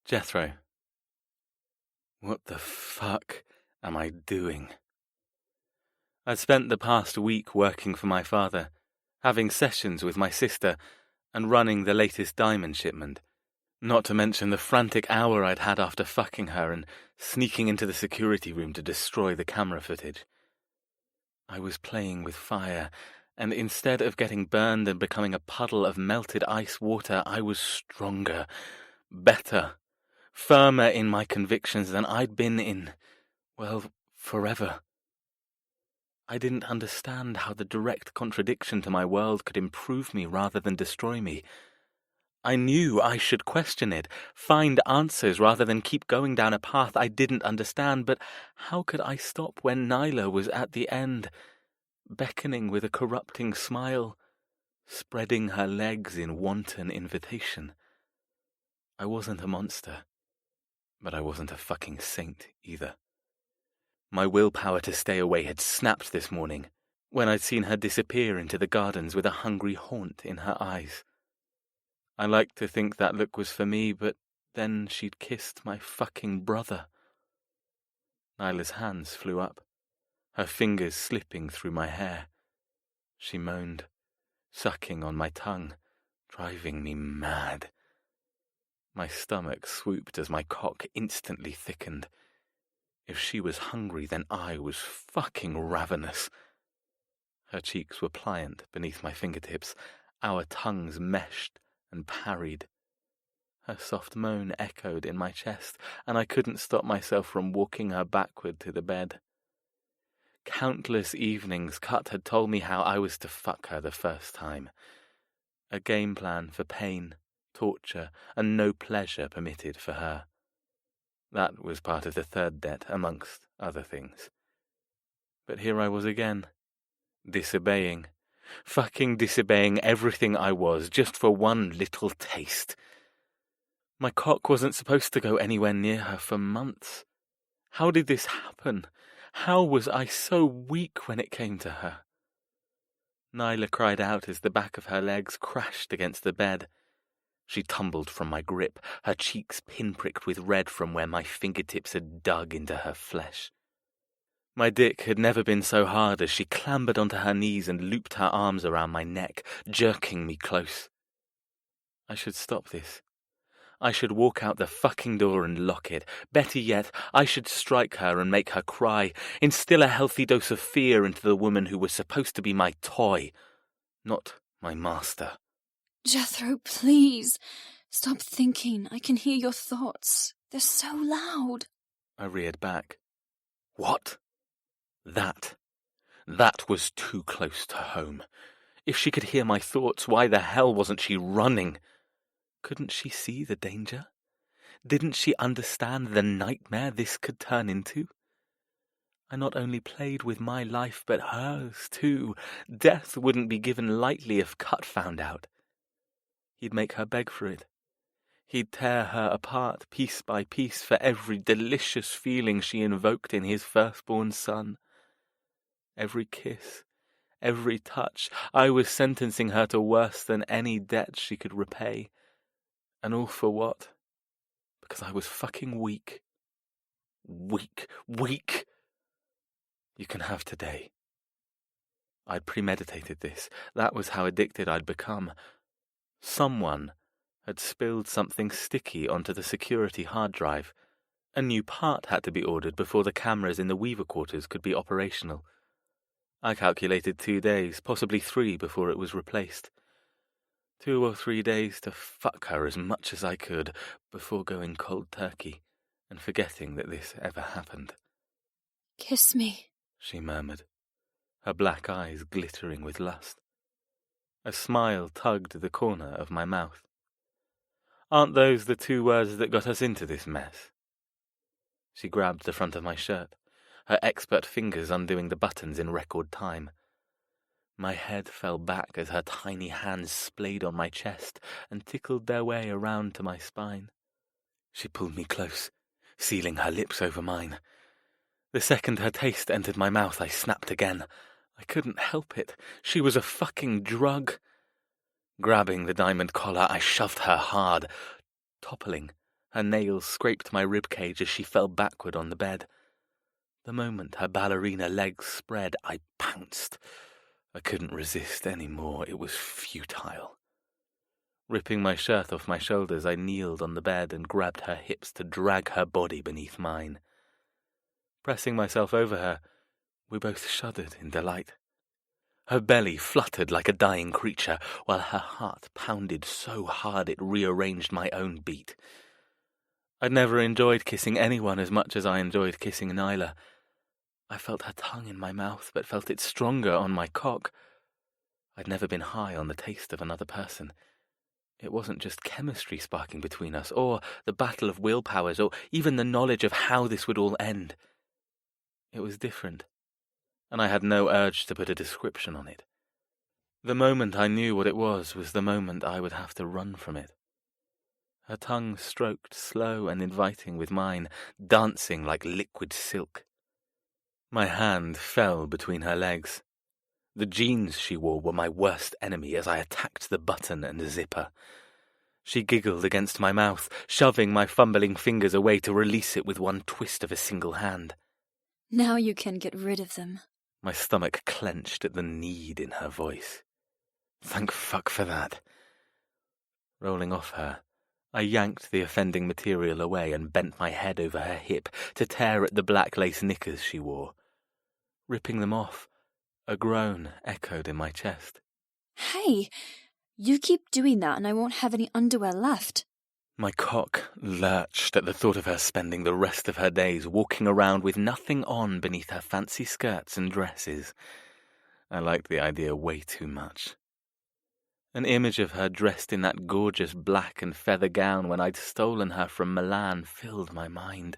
[SPEAKER 4] Jethro, what the fuck am I doing? I'd spent the past week working for my father, having sessions with my sister, and running the latest diamond shipment, not to mention the frantic hour I'd had after fucking her and sneaking into the security room to destroy the camera footage. I was playing with fire, and instead of getting burned and becoming a puddle of melted ice water, I was stronger, better, firmer in my convictions than I'd been in, well, forever. I didn't understand how the direct contradiction to my world could improve me rather than destroy me. I knew I should question it, find answers rather than keep going down a path I didn't understand, but how could I stop when Nyla was at the end, beckoning with a corrupting smile, spreading her legs in wanton invitation? I wasn't a monster, but I wasn't a fucking saint either. My willpower to stay away had snapped this morning, when I'd seen her disappear into the gardens with a hungry haunt in her eyes. I liked to think that look was for me, but then she'd kissed my fucking brother. Nyla's hands flew up, her fingers slipping through my hair. She moaned, sucking on my tongue, driving me mad. My stomach swooped as my cock instantly thickened. If she was hungry, then I was fucking ravenous. Her cheeks were pliant beneath my fingertips, our tongues meshed and parried. Her soft moan echoed in my chest, and I couldn't stop myself from walking her backward to the bed. Countless evenings Cut had told me how I was to fuck her the first time. A game plan for pain, torture, and no pleasure permitted for her. That was part of the third debt, amongst other things. But here I was again, disobeying, fucking disobeying everything I was, just for one little taste. My cock wasn't supposed to go anywhere near her for months. How did this happen? How was I so weak when it came to her? Nyla cried out as the back of her legs crashed against the bed. She tumbled from my grip, her cheeks pinpricked with red from where my fingertips had dug into her flesh. My dick had never been so hard as she clambered onto her knees and looped her arms around my neck, jerking me close. I should stop this. I should walk out the fucking door and lock it. Better yet, I should strike her and make her cry, instill a healthy dose of fear into the woman who was supposed to be my toy, not my master.
[SPEAKER 2] Jethro, please. Stop thinking. I can hear your thoughts. They're so loud.
[SPEAKER 4] I reared back. What? That was too close to home. If she could hear my thoughts, why the hell wasn't she running? Couldn't she see the danger? Didn't she understand the nightmare this could turn into? I not only played with my life, but hers too. Death wouldn't be given lightly if Cut found out. He'd make her beg for it. He'd tear her apart piece by piece for every delicious feeling she invoked in his firstborn son. Every kiss, every touch, I was sentencing her to worse than any debt she could repay. And all for what? Because I was fucking weak. Weak. You can have today. I'd premeditated this. That was how addicted I'd become. Someone had spilled something sticky onto the security hard drive. A new part had to be ordered before the cameras in the Weaver quarters could be operational. I calculated 2 days, possibly 3, before it was replaced. 2 or 3 days to fuck her as much as I could before going cold turkey and forgetting that this ever happened.
[SPEAKER 2] Kiss me,
[SPEAKER 4] she murmured, her black eyes glittering with lust. A smile tugged the corner of my mouth. Aren't those the 2 words that got us into this mess? She grabbed the front of my shirt, her expert fingers undoing the buttons in record time. My head fell back as her tiny hands splayed on my chest and tickled their way around to my spine. She pulled me close, sealing her lips over mine. The second her taste entered my mouth, I snapped again. I couldn't help it. She was a fucking drug. Grabbing the diamond collar, I shoved her hard. Toppling, her nails scraped my ribcage as she fell backward on the bed. The moment her ballerina legs spread, I pounced. I couldn't resist any more. It was futile. Ripping my shirt off my shoulders, I kneeled on the bed and grabbed her hips to drag her body beneath mine. Pressing myself over her, we both shuddered in delight. Her belly fluttered like a dying creature, while her heart pounded so hard it rearranged my own beat. I'd never enjoyed kissing anyone as much as I enjoyed kissing Nyla. I felt her tongue in my mouth, but felt it stronger on my cock. I'd never been high on the taste of another person. It wasn't just chemistry sparking between us, or the battle of willpowers, or even the knowledge of how this would all end. It was different, and I had no urge to put a description on it. The moment I knew what it was the moment I would have to run from it. Her tongue stroked slow and inviting with mine, dancing like liquid silk. My hand fell between her legs. The jeans she wore were my worst enemy as I attacked the button and the zipper. She giggled against my mouth, shoving my fumbling fingers away to release it with one twist of a single hand.
[SPEAKER 2] Now you can get rid of them.
[SPEAKER 4] My stomach clenched at the need in her voice. Thank fuck for that. Rolling off her, I yanked the offending material away and bent my head over her hip to tear at the black lace knickers she wore. Ripping them off, a groan echoed in my chest.
[SPEAKER 2] Hey, you keep doing that and I won't have any underwear left.
[SPEAKER 4] My cock lurched at the thought of her spending the rest of her days walking around with nothing on beneath her fancy skirts and dresses. I liked the idea way too much. An image of her dressed in that gorgeous black and feather gown when I'd stolen her from Milan filled my mind.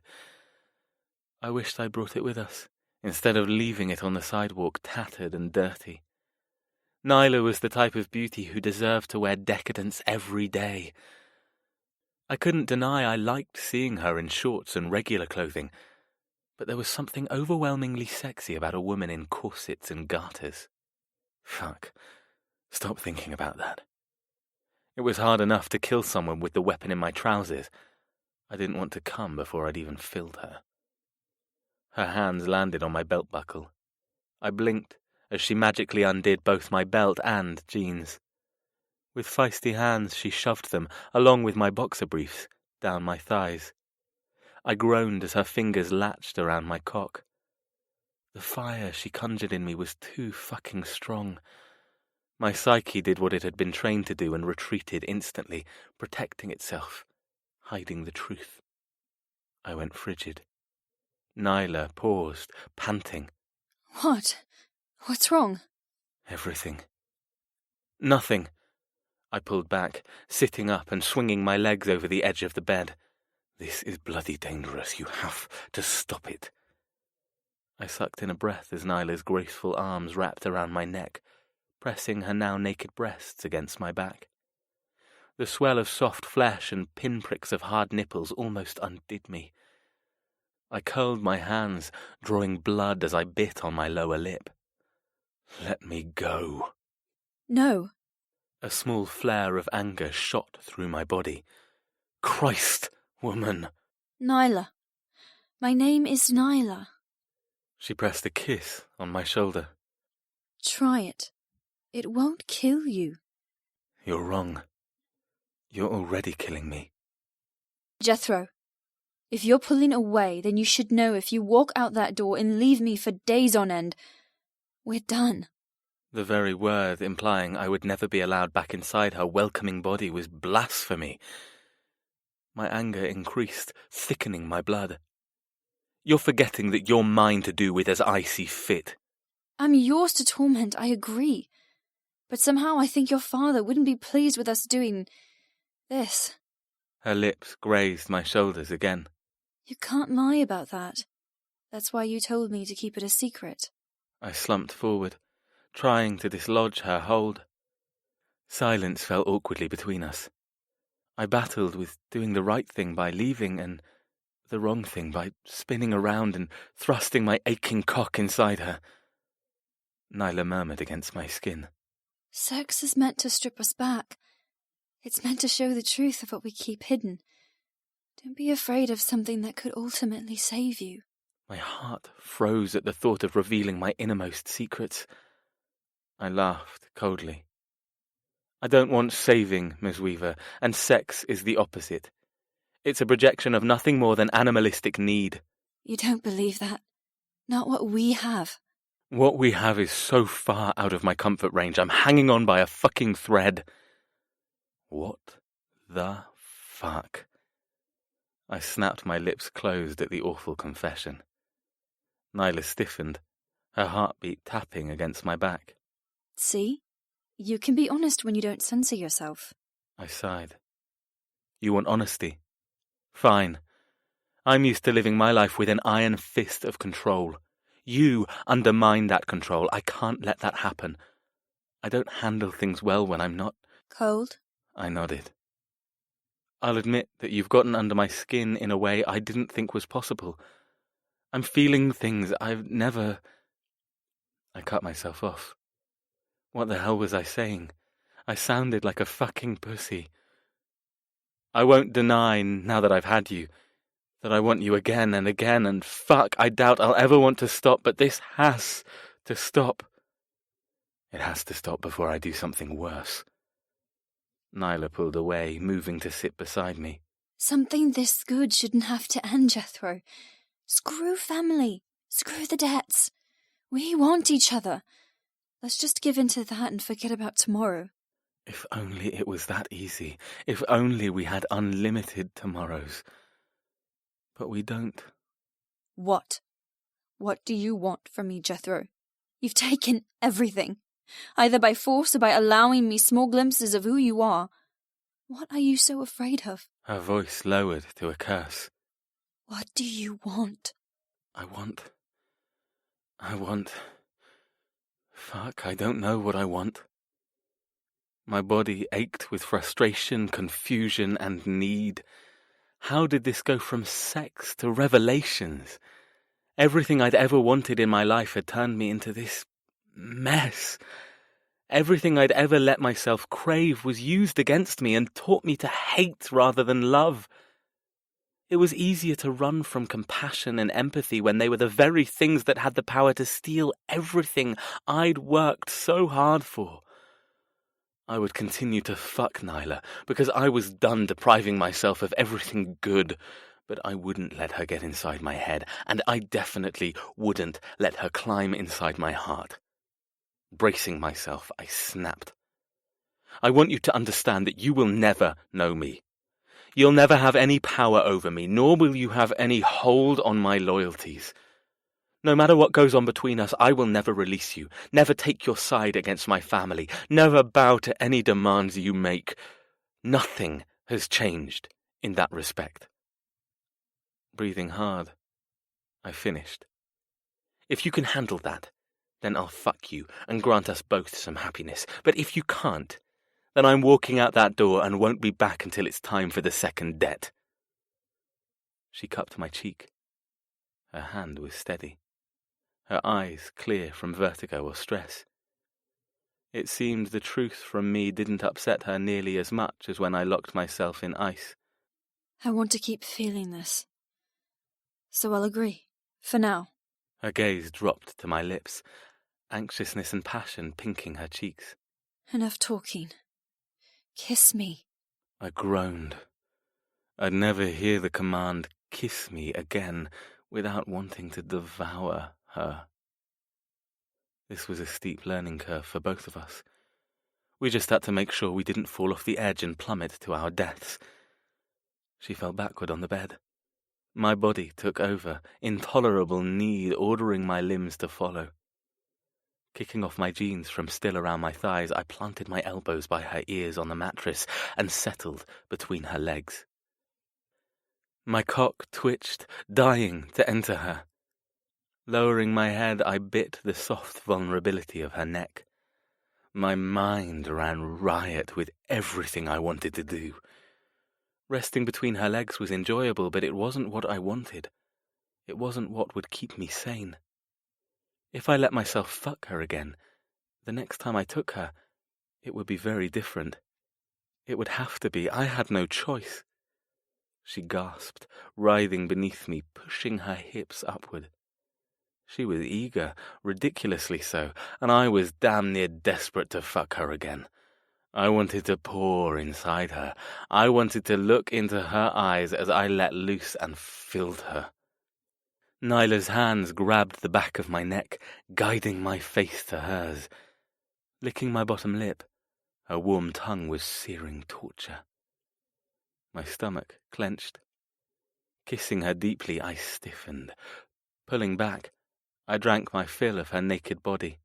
[SPEAKER 4] I wished I brought it with us, instead of leaving it on the sidewalk tattered and dirty. Nyla was the type of beauty who deserved to wear decadence every day. I couldn't deny I liked seeing her in shorts and regular clothing, but there was something overwhelmingly sexy about a woman in corsets and garters. Fuck. Stop thinking about that. It was hard enough to kill someone with the weapon in my trousers. I didn't want to come before I'd even filled her. Her hands landed on my belt buckle. I blinked as she magically undid both my belt and jeans. With feisty hands she shoved them, along with my boxer briefs, down my thighs. I groaned as her fingers latched around my cock. The fire she conjured in me was too fucking strong. My psyche did what it had been trained to do and retreated instantly, protecting itself, hiding the truth. I went frigid. Nyla paused, panting.
[SPEAKER 2] What? What's wrong?
[SPEAKER 4] Everything. Nothing. I pulled back, sitting up and swinging my legs over the edge of the bed. This is bloody dangerous. You have to stop it. I sucked in a breath as Nyla's graceful arms wrapped around my neck, pressing her now naked breasts against my back. The swell of soft flesh and pinpricks of hard nipples almost undid me. I curled my hands, drawing blood as I bit on my lower lip. Let me go.
[SPEAKER 2] No.
[SPEAKER 4] A small flare of anger shot through my body. Christ, woman!
[SPEAKER 2] Nyla. My name is Nyla.
[SPEAKER 4] She pressed a kiss on my shoulder.
[SPEAKER 2] Try it. It won't kill you.
[SPEAKER 4] You're wrong. You're already killing me.
[SPEAKER 2] Jethro, if you're pulling away, then you should know if you walk out that door and leave me for days on end, we're done.
[SPEAKER 4] The very word implying I would never be allowed back inside her welcoming body was blasphemy. My anger increased, thickening my blood. You're forgetting that you're mine to do with as I see fit.
[SPEAKER 2] I'm yours to torment, I agree. But somehow I think your father wouldn't be pleased with us doing this.
[SPEAKER 4] Her lips grazed my shoulders again.
[SPEAKER 2] You can't lie about that. That's why you told me to keep it a secret.
[SPEAKER 4] I slumped forward, trying to dislodge her hold. Silence fell awkwardly between us. I battled with doing the right thing by leaving and the wrong thing by spinning around and thrusting my aching cock inside her. Nyla murmured against my skin.
[SPEAKER 2] Sex is meant to strip us back. It's meant to show the truth of what we keep hidden. Don't be afraid of something that could ultimately save you.
[SPEAKER 4] My heart froze at the thought of revealing my innermost secrets. I laughed coldly. I don't want saving, Miss Weaver, and sex is the opposite. It's a projection of nothing more than animalistic need.
[SPEAKER 2] You don't believe that? Not what we have.
[SPEAKER 4] What we have is so far out of my comfort range, I'm hanging on by a fucking thread. What the fuck? I snapped my lips closed at the awful confession. Nyla stiffened, her heartbeat tapping against my back.
[SPEAKER 2] See? You can be honest when you don't censor yourself.
[SPEAKER 4] I sighed. You want honesty? Fine. I'm used to living my life with an iron fist of control. You undermine that control. I can't let that happen. I don't handle things well when I'm not...
[SPEAKER 2] Cold?
[SPEAKER 4] I nodded. I'll admit that you've gotten under my skin in a way I didn't think was possible. I'm feeling things I've never... I cut myself off. What the hell was I saying? I sounded like a fucking pussy. I won't deny, now that I've had you, that I want you again and again, and fuck, I doubt I'll ever want to stop, but this has to stop. It has to stop before I do something worse. Nyla pulled away, moving to sit beside me.
[SPEAKER 2] Something this good shouldn't have to end, Jethro. Screw family. Screw the debts. We want each other. Let's just give in to that and forget about tomorrow.
[SPEAKER 4] If only it was that easy. If only we had unlimited tomorrows. But we don't.
[SPEAKER 2] What? What do you want from me, Jethro? You've taken everything. either by force or by allowing me small glimpses of who you are. What are you so afraid of?
[SPEAKER 4] Her voice lowered to a curse.
[SPEAKER 2] What do you want?
[SPEAKER 4] I want... Fuck, I don't know what I want. My body ached with frustration, confusion, and need. How did this go from sex to revelations? Everything I'd ever wanted in my life had turned me into this mess. Everything I'd ever let myself crave was used against me and taught me to hate rather than love. It was easier to run from compassion and empathy when they were the very things that had the power to steal everything I'd worked so hard for. I would continue to fuck Nyla because I was done depriving myself of everything good, but I wouldn't let her get inside my head, and I definitely wouldn't let her climb inside my heart. Bracing myself, I snapped. I want you to understand that you will never know me. You'll never have any power over me, nor will you have any hold on my loyalties. No matter what goes on between us, I will never release you, never take your side against my family, never bow to any demands you make. Nothing has changed in that respect. Breathing hard, I finished. If you can handle that, then I'll fuck you and grant us both some happiness. But if you can't, then I'm walking out that door and won't be back until it's time for the second debt. She cupped my cheek. Her hand was steady. Her eyes clear from vertigo or stress. It seemed the truth from me didn't upset her nearly as much as when I locked myself in ice.
[SPEAKER 2] I want to keep feeling this. So I'll agree, for now.
[SPEAKER 4] Her gaze dropped to my lips, anxiousness and passion pinking her cheeks.
[SPEAKER 2] Enough talking. Kiss me.
[SPEAKER 4] I groaned. I'd never hear the command, kiss me, again, without wanting to devour her. This was a steep learning curve for both of us. We just had to make sure we didn't fall off the edge and plummet to our deaths. She fell backward on the bed. My body took over, intolerable need ordering my limbs to follow. Kicking off my jeans from still around my thighs, I planted my elbows by her ears on the mattress and settled between her legs. My cock twitched, dying to enter her. Lowering my head, I bit the soft vulnerability of her neck. My mind ran riot with everything I wanted to do. Resting between her legs was enjoyable, but it wasn't what I wanted. It wasn't what would keep me sane. If I let myself fuck her again, the next time I took her, it would be very different. It would have to be. I had no choice. She gasped, writhing beneath me, pushing her hips upward. She was eager, ridiculously so, and I was damn near desperate to fuck her again. I wanted to pour inside her. I wanted to look into her eyes as I let loose and filled her. Nyla's hands grabbed the back of my neck, guiding my face to hers. Licking my bottom lip, her warm tongue was searing torture. My stomach clenched. Kissing her deeply, I stiffened. Pulling back, I drank my fill of her naked body.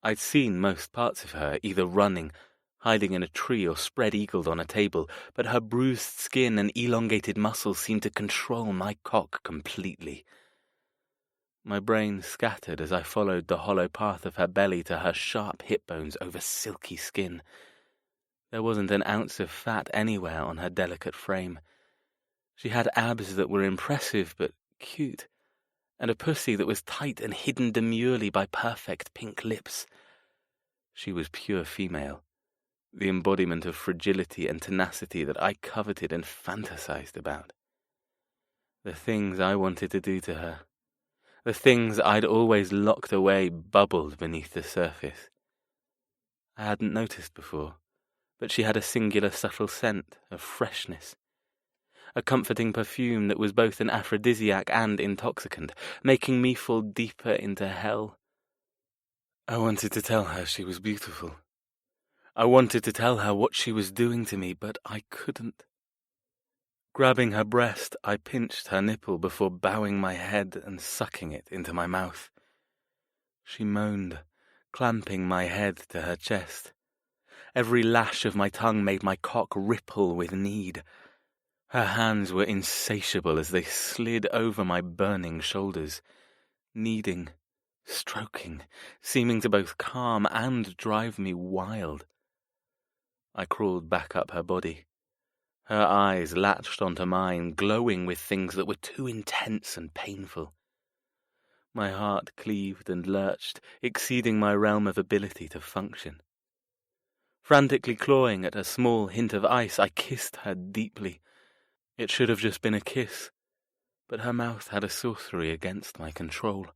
[SPEAKER 4] I'd seen most parts of her, either running, hiding in a tree, or spread-eagled on a table, but her bruised skin and elongated muscles seemed to control my cock completely. My brain scattered as I followed the hollow path of her belly to her sharp hip bones over silky skin. There wasn't an ounce of fat anywhere on her delicate frame. She had abs that were impressive but cute, and a pussy that was tight and hidden demurely by perfect pink lips. She was pure female, the embodiment of fragility and tenacity that I coveted and fantasized about. The things I wanted to do to her, the things I'd always locked away, bubbled beneath the surface. I hadn't noticed before, but she had a singular subtle scent of freshness. A comforting perfume that was both an aphrodisiac and intoxicant, making me fall deeper into hell. I wanted to tell her she was beautiful. I wanted to tell her what she was doing to me, but I couldn't. Grabbing her breast, I pinched her nipple before bowing my head and sucking it into my mouth. She moaned, clamping my head to her chest. Every lash of my tongue made my cock ripple with need. Her hands were insatiable as they slid over my burning shoulders, kneading, stroking, seeming to both calm and drive me wild. I crawled back up her body. Her eyes latched onto mine, glowing with things that were too intense and painful. My heart cleaved and lurched, exceeding my realm of ability to function. Frantically clawing at a small hint of ice, I kissed her deeply. It should have just been a kiss, but her mouth had a sorcery against my control.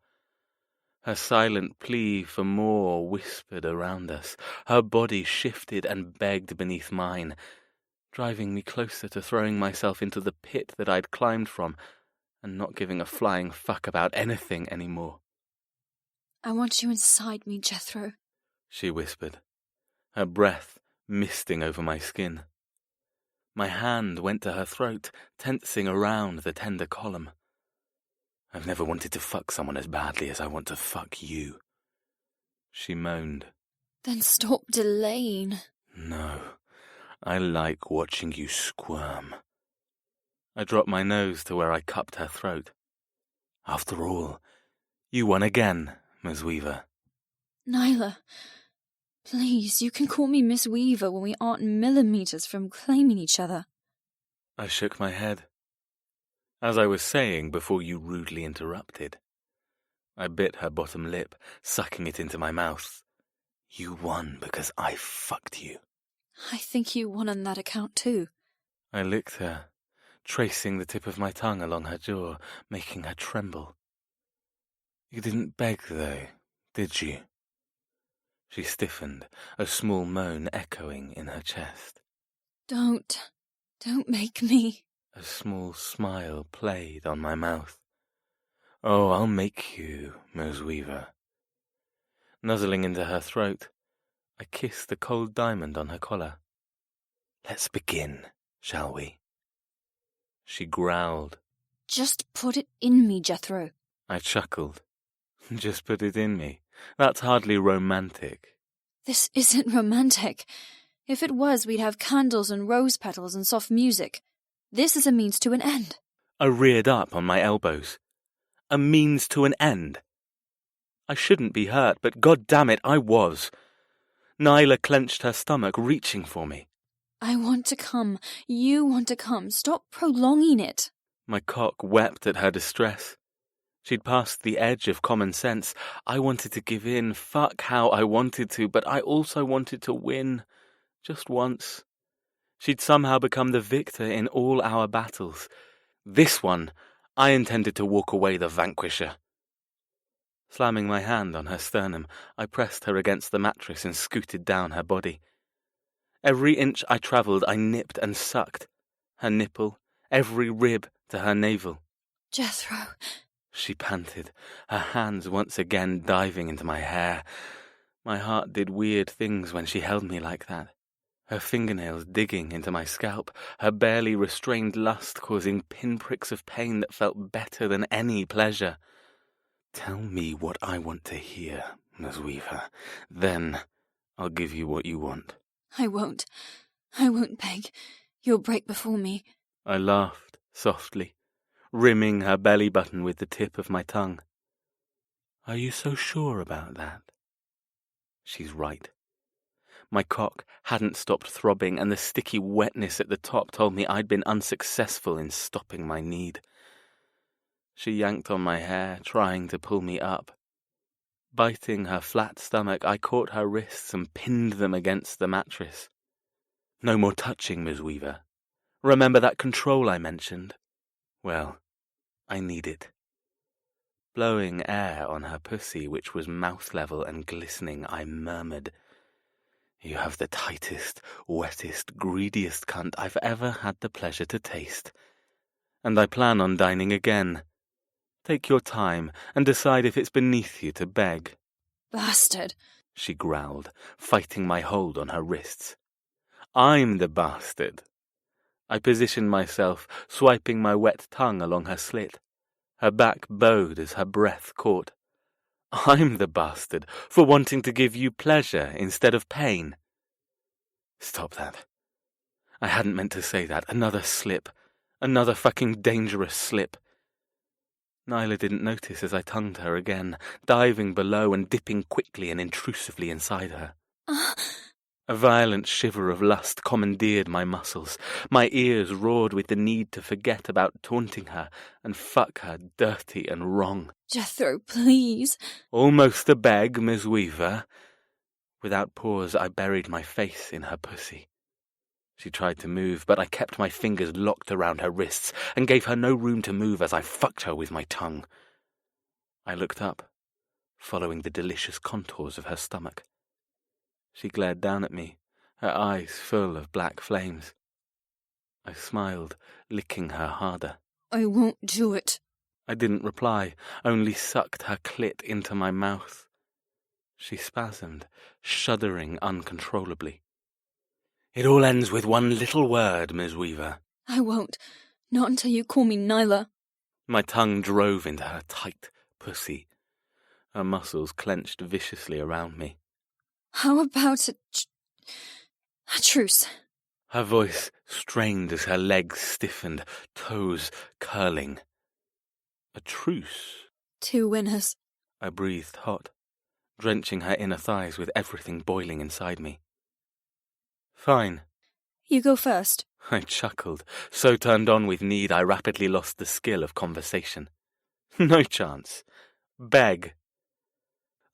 [SPEAKER 4] Her silent plea for more whispered around us. Her body shifted and begged beneath mine, driving me closer to throwing myself into the pit that I'd climbed from and not giving a flying fuck about anything anymore.
[SPEAKER 2] I want you inside me, Jethro,
[SPEAKER 4] she whispered, her breath misting over my skin. My hand went to her throat, tensing around the tender column. I've never wanted to fuck someone as badly as I want to fuck you, she moaned.
[SPEAKER 2] Then stop delaying.
[SPEAKER 4] No, I like watching you squirm. I dropped my nose to where I cupped her throat. After all, you won again, Miss Weaver.
[SPEAKER 2] Nyla, please, you can call me Miss Weaver when we aren't millimeters from claiming each other.
[SPEAKER 4] I shook my head. As I was saying before you rudely interrupted, I bit her bottom lip, sucking it into my mouth. You won because I fucked you.
[SPEAKER 2] I think you won on that account too.
[SPEAKER 4] I licked her, tracing the tip of my tongue along her jaw, making her tremble. You didn't beg, though, did you? She stiffened, a small moan echoing in her chest.
[SPEAKER 2] Don't make me.
[SPEAKER 4] A small smile played on my mouth. Oh, I'll make you, Miss Weaver. Nuzzling into her throat, I kissed the cold diamond on her collar. Let's begin, shall we? She growled.
[SPEAKER 2] Just put it in me, Jethro.
[SPEAKER 4] I chuckled. Just put it in me. That's hardly romantic.
[SPEAKER 2] This isn't romantic. If it was, we'd have candles and rose petals and soft music. This is a means to an end.
[SPEAKER 4] I reared up on my elbows. A means to an end. I shouldn't be hurt, but God damn it, I was. Nyla clenched her stomach, reaching for me.
[SPEAKER 2] I want to come. You want to come. Stop prolonging it.
[SPEAKER 4] My cock wept at her distress. She'd passed the edge of common sense. I wanted to give in, fuck how I wanted to, but I also wanted to win. Just once. She'd somehow become the victor in all our battles. This one, I intended to walk away the vanquisher. Slamming my hand on her sternum, I pressed her against the mattress and scooted down her body. Every inch I travelled, I nipped and sucked. Her nipple, every rib to her navel.
[SPEAKER 2] Jethro,
[SPEAKER 4] she panted, her hands once again diving into my hair. My heart did weird things when she held me like that. Her fingernails digging into my scalp, her barely restrained lust causing pinpricks of pain that felt better than any pleasure. Tell me what I want to hear, Miss Weaver. Then I'll give you what you want.
[SPEAKER 2] I won't. I won't beg. You'll break before me.
[SPEAKER 4] I laughed softly, rimming her belly button with the tip of my tongue. Are you so sure about that? She's right. My cock hadn't stopped throbbing, and the sticky wetness at the top told me I'd been unsuccessful in stopping my need. She yanked on my hair, trying to pull me up. Biting her flat stomach, I caught her wrists and pinned them against the mattress. No more touching, Miss Weaver. Remember that control I mentioned? Well, I need it. Blowing air on her pussy, which was mouth-level and glistening, I murmured, You have the tightest, wettest, greediest cunt I've ever had the pleasure to taste. And I plan on dining again. Take your time and decide if it's beneath you to beg.
[SPEAKER 2] Bastard,
[SPEAKER 4] she growled, fighting my hold on her wrists. I'm the bastard. I positioned myself, swiping my wet tongue along her slit. Her back bowed as her breath caught. I'm the bastard for wanting to give you pleasure instead of pain. Stop that. I hadn't meant to say that. Another slip. Another fucking dangerous slip. Nyla didn't notice as I tongued her again, diving below and dipping quickly and intrusively inside her. A violent shiver of lust commandeered my muscles. My ears roared with the need to forget about taunting her and fuck her dirty and wrong.
[SPEAKER 2] Jethro, please.
[SPEAKER 4] Almost a beg, Miss Weaver. Without pause, I buried my face in her pussy. She tried to move, but I kept my fingers locked around her wrists and gave her no room to move as I fucked her with my tongue. I looked up, following the delicious contours of her stomach. She glared down at me, her eyes full of black flames. I smiled, licking her harder.
[SPEAKER 2] I won't do it.
[SPEAKER 4] I didn't reply, only sucked her clit into my mouth. She spasmed, shuddering uncontrollably. It all ends with one little word, Miss Weaver.
[SPEAKER 2] I won't. Not until you call me Nyla.
[SPEAKER 4] My tongue drove into her tight pussy. Her muscles clenched viciously around me.
[SPEAKER 2] How about a truce?
[SPEAKER 4] Her voice strained as her legs stiffened, toes curling. A truce?
[SPEAKER 2] 2 winners.
[SPEAKER 4] I breathed hot, drenching her inner thighs with everything boiling inside me. Fine.
[SPEAKER 2] You go first.
[SPEAKER 4] I chuckled, so turned on with need I rapidly lost the skill of conversation. No chance. Beg.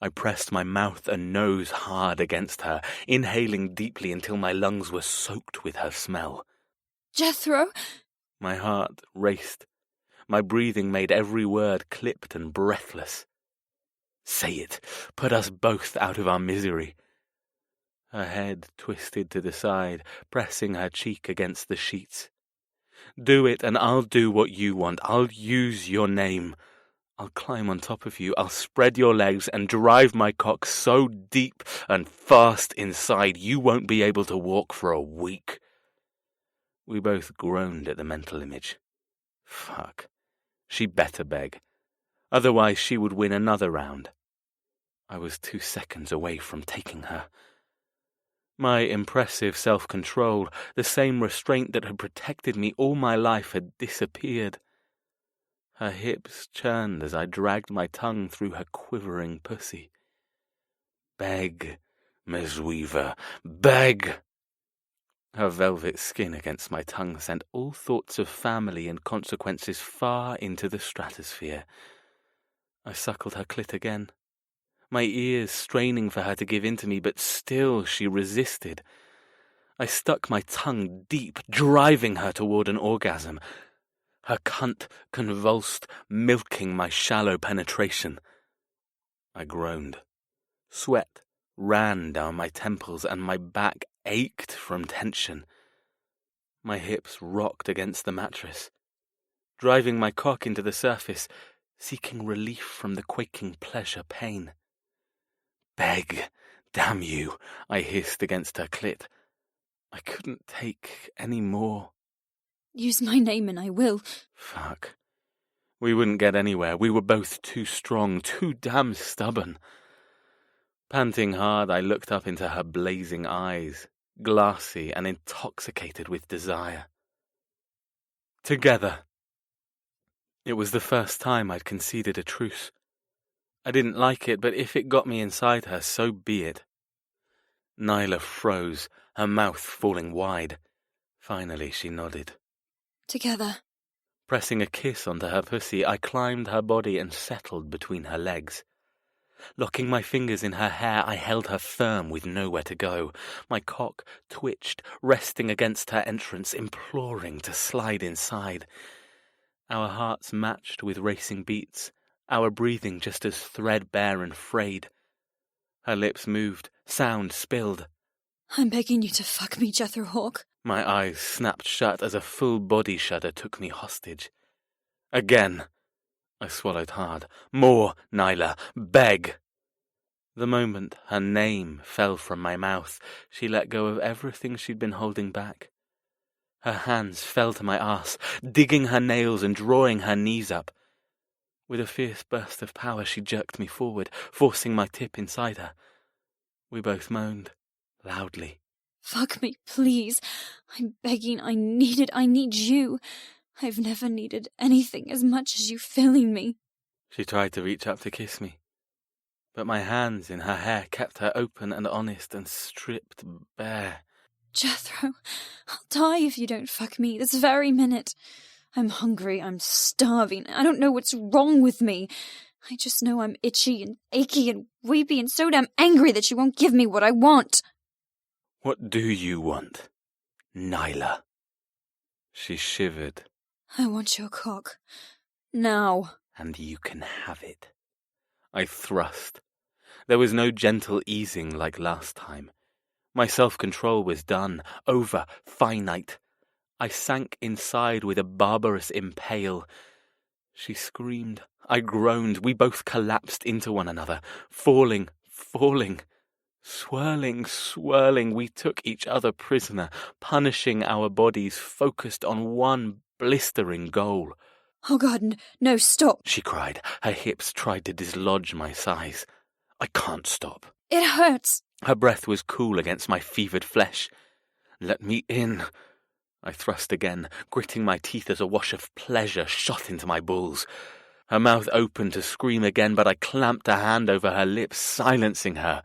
[SPEAKER 4] I pressed my mouth and nose hard against her, inhaling deeply until my lungs were soaked with her smell.
[SPEAKER 2] Jethro!
[SPEAKER 4] My heart raced. My breathing made every word clipped and breathless. Say it. Put us both out of our misery. Her head twisted to the side, pressing her cheek against the sheets. Do it, and I'll do what you want. I'll use your name. I'll climb on top of you. I'll spread your legs and drive my cock so deep and fast inside you won't be able to walk for a week. We both groaned at the mental image. Fuck. She better beg. Otherwise she would win another round. I was 2 seconds away from taking her. My impressive self-control, the same restraint that had protected me all my life, had disappeared. Her hips churned as I dragged my tongue through her quivering pussy. Beg, Miss Weaver, beg! Her velvet skin against my tongue sent all thoughts of family and consequences far into the stratosphere. I suckled her clit again, my ears straining for her to give in to me, but still she resisted. I stuck my tongue deep, driving her toward an orgasm. Her cunt convulsed, milking my shallow penetration. I groaned. Sweat ran down my temples and my back ached from tension. My hips rocked against the mattress, driving my cock into the surface, seeking relief from the quaking pleasure pain. Beg, damn you, I hissed against her clit. I couldn't take any more.
[SPEAKER 2] Use my name and I will.
[SPEAKER 4] Fuck. We wouldn't get anywhere. We were both too strong, too damn stubborn. Panting hard, I looked up into her blazing eyes, glassy and intoxicated with desire. Together. It was the first time I'd conceded a truce. I didn't like it, but if it got me inside her, so be it. Nyla froze, her mouth falling wide. Finally she nodded.
[SPEAKER 2] Together.
[SPEAKER 4] Pressing a kiss onto her pussy, I climbed her body and settled between her legs. Locking my fingers in her hair, I held her firm with nowhere to go. My cock twitched, resting against her entrance, imploring to slide inside. Our hearts matched with racing beats, our breathing just as threadbare and frayed. Her lips moved, sound spilled.
[SPEAKER 2] I'm begging you to fuck me, Jethro Hawk.
[SPEAKER 4] My eyes snapped shut as a full body shudder took me hostage. Again. I swallowed hard. More, Nyla. Beg. The moment her name fell from my mouth, she let go of everything she'd been holding back. Her hands fell to my arse, digging her nails and drawing her knees up. With a fierce burst of power, she jerked me forward, forcing my tip inside her. We both moaned, loudly.
[SPEAKER 2] Fuck me, please. I'm begging. I need you. I've never needed anything as much as you filling me.
[SPEAKER 4] She tried to reach up to kiss me, but my hands in her hair kept her open and honest and stripped bare.
[SPEAKER 2] Jethro, I'll die if you don't fuck me this very minute. I'm hungry, I'm starving, I don't know what's wrong with me. I just know I'm itchy and achy and weepy and so damn angry that you won't give me what I want.
[SPEAKER 4] What do you want, Nyla? She shivered.
[SPEAKER 2] I want your cock. Now.
[SPEAKER 4] And you can have it. I thrust. There was no gentle easing like last time. My self-control was done, over, finite. I sank inside with a barbarous impale. She screamed. I groaned. We both collapsed into one another, falling. Swirling, we took each other prisoner, punishing our bodies, focused on one blistering goal.
[SPEAKER 2] Oh God, no, stop,
[SPEAKER 4] she cried. Her hips tried to dislodge my size. I can't stop.
[SPEAKER 2] It hurts.
[SPEAKER 4] Her breath was cool against my fevered flesh. Let me in. I thrust again, gritting my teeth as a wash of pleasure shot into my balls. Her mouth opened to scream again, but I clamped a hand over her lips, silencing her.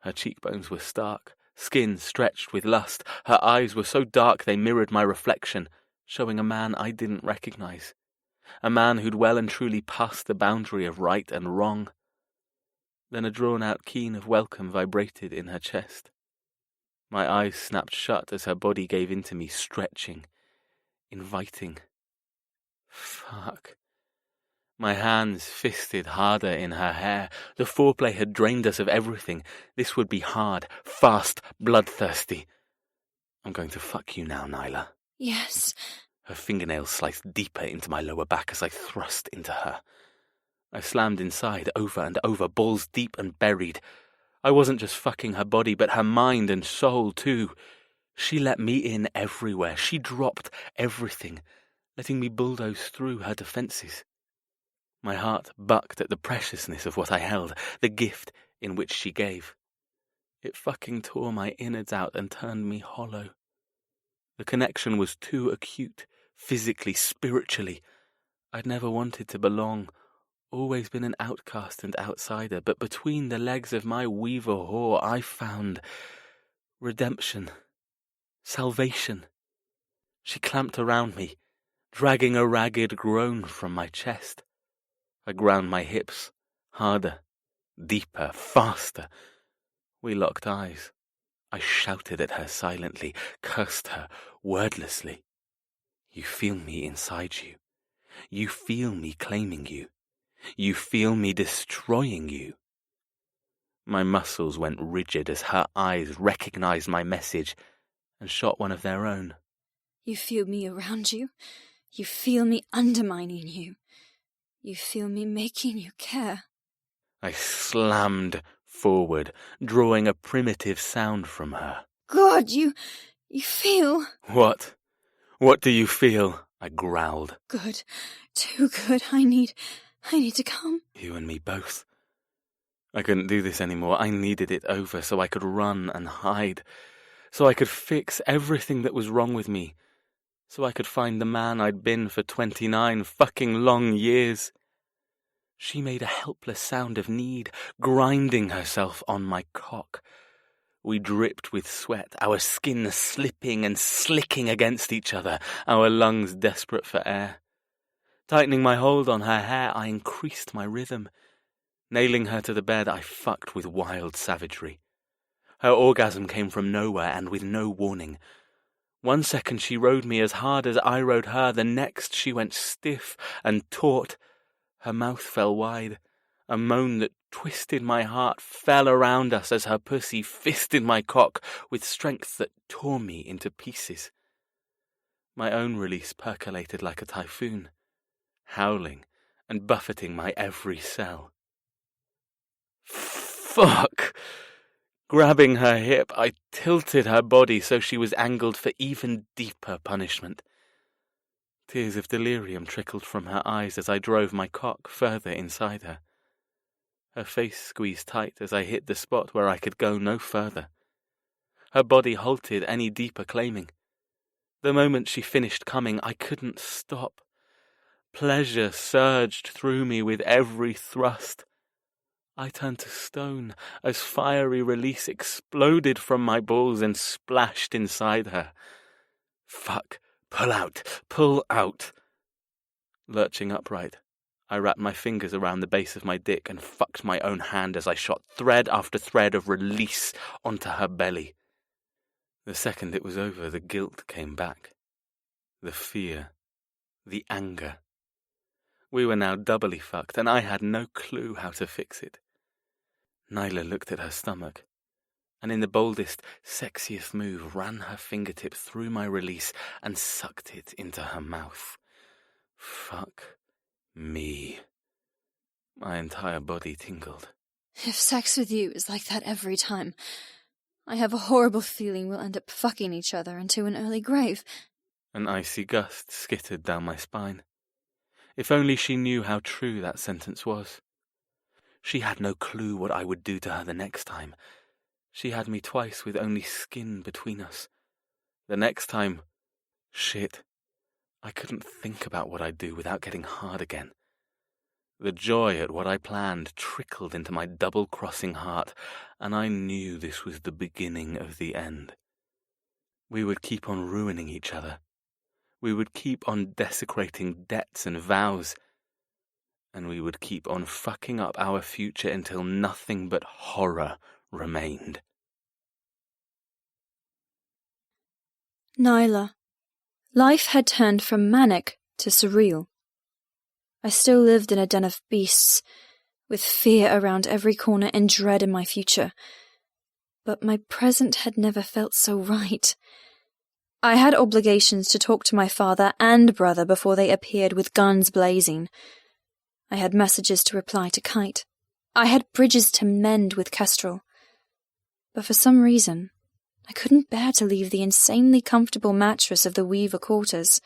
[SPEAKER 4] Her cheekbones were stark, skin stretched with lust. Her eyes were so dark they mirrored my reflection, showing a man I didn't recognize. A man who'd well and truly passed the boundary of right and wrong. Then a drawn-out keen of welcome vibrated in her chest. My eyes snapped shut as her body gave in to me, stretching, inviting. Fuck. My hands fisted harder in her hair. The foreplay had drained us of everything. This would be hard, fast, bloodthirsty. I'm going to fuck you now, Nyla.
[SPEAKER 2] Yes.
[SPEAKER 4] Her fingernails sliced deeper into my lower back as I thrust into her. I slammed inside, over and over, balls deep and buried. I wasn't just fucking her body, but her mind and soul, too. She let me in everywhere. She dropped everything, letting me bulldoze through her defenses. My heart bucked at the preciousness of what I held, the gift in which she gave. It fucking tore my innards out and turned me hollow. The connection was too acute, physically, spiritually. I'd never wanted to belong, always been an outcast and outsider, but between the legs of my weaver whore I found redemption, salvation. She clamped around me, dragging a ragged groan from my chest. I ground my hips, harder, deeper, faster. We locked eyes. I shouted at her silently, cursed her wordlessly. You feel me inside you. You feel me claiming you. You feel me destroying you. My muscles went rigid as her eyes recognized my message and shot one of their own.
[SPEAKER 2] You feel me around you. You feel me undermining you. You feel me making you care.
[SPEAKER 4] I slammed forward, drawing a primitive sound from her.
[SPEAKER 2] God, you feel...
[SPEAKER 4] What? What do you feel? I growled.
[SPEAKER 2] Good. Too good. I need to come.
[SPEAKER 4] You and me both. I couldn't do this anymore. I needed it over so I could run and hide. So I could fix everything that was wrong with me. So I could find the man I'd been for 29 fucking long years. She made a helpless sound of need, grinding herself on my cock. We dripped with sweat, our skin slipping and slicking against each other, our lungs desperate for air. Tightening my hold on her hair, I increased my rhythm. Nailing her to the bed, I fucked with wild savagery. Her orgasm came from nowhere and with no warning. 1 second she rode me as hard as I rode her, the next she went stiff and taut. Her mouth fell wide. A moan that twisted my heart fell around us as her pussy fisted my cock with strength that tore me into pieces. My own release percolated like a typhoon, howling and buffeting my every cell. Fuck! Grabbing her hip, I tilted her body so she was angled for even deeper punishment. Tears of delirium trickled from her eyes as I drove my cock further inside her. Her face squeezed tight as I hit the spot where I could go no further. Her body halted any deeper claiming. The moment she finished coming, I couldn't stop. Pleasure surged through me with every thrust. I turned to stone as fiery release exploded from my balls and splashed inside her. Fuck. Pull out. Pull out. Lurching upright, I wrapped my fingers around the base of my dick and fucked my own hand as I shot thread after thread of release onto her belly. The second it was over, the guilt came back. The fear. The anger. We were now doubly fucked, and I had no clue how to fix it. Nyla looked at her stomach, and in the boldest, sexiest move ran her fingertip through my release and sucked it into her mouth. Fuck me. My entire body tingled.
[SPEAKER 2] If sex with you is like that every time, I have a horrible feeling we'll end up fucking each other into an early grave.
[SPEAKER 4] An icy gust skittered down my spine. If only she knew how true that sentence was. She had no clue what I would do to her the next time. She had me twice with only skin between us. The next time, shit, I couldn't think about what I'd do without getting hard again. The joy at what I planned trickled into my double-crossing heart, and I knew this was the beginning of the end. We would keep on ruining each other. We would keep on desecrating debts and vows. And we would keep on fucking up our future until nothing but horror remained.
[SPEAKER 2] Nyla. Life had turned from manic to surreal. I still lived in a den of beasts, with fear around every corner and dread in my future. But my present had never felt so right. I had obligations to talk to my father and brother before they appeared with guns blazing. I had messages to reply to Kite. I had bridges to mend with Kestrel. But for some reason, I couldn't bear to leave the insanely comfortable mattress of the Weaver quarters.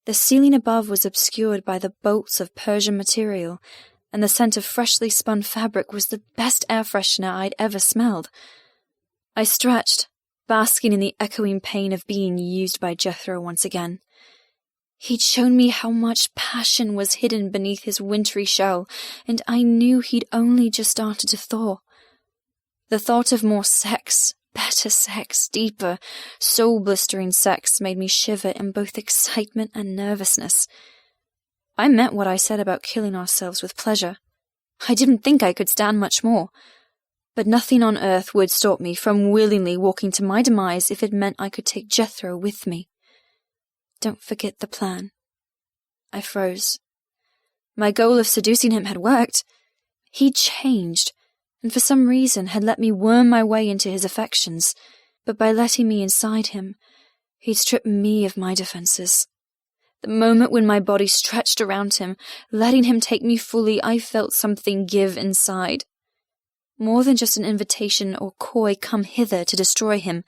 [SPEAKER 2] The ceiling above was obscured by the bolts of Persian material, and the scent of freshly spun fabric was the best air freshener I'd ever smelled. I stretched, basking in the echoing pain of being used by Jethro once again. He'd shown me how much passion was hidden beneath his wintry shell, and I knew he'd only just started to thaw. The thought of more sex, better sex, deeper, soul-blistering sex made me shiver in both excitement and nervousness. I meant what I said about killing ourselves with pleasure. I didn't think I could stand much more. But nothing on earth would stop me from willingly walking to my demise if it meant I could take Jethro with me. Don't forget the plan. I froze. My goal of seducing him had worked. He'd changed, and for some reason had let me worm my way into his affections, but by letting me inside him, he'd stripped me of my defenses. The moment when my body stretched around him, letting him take me fully, I felt something give inside. More than just an invitation or coy come hither to destroy him.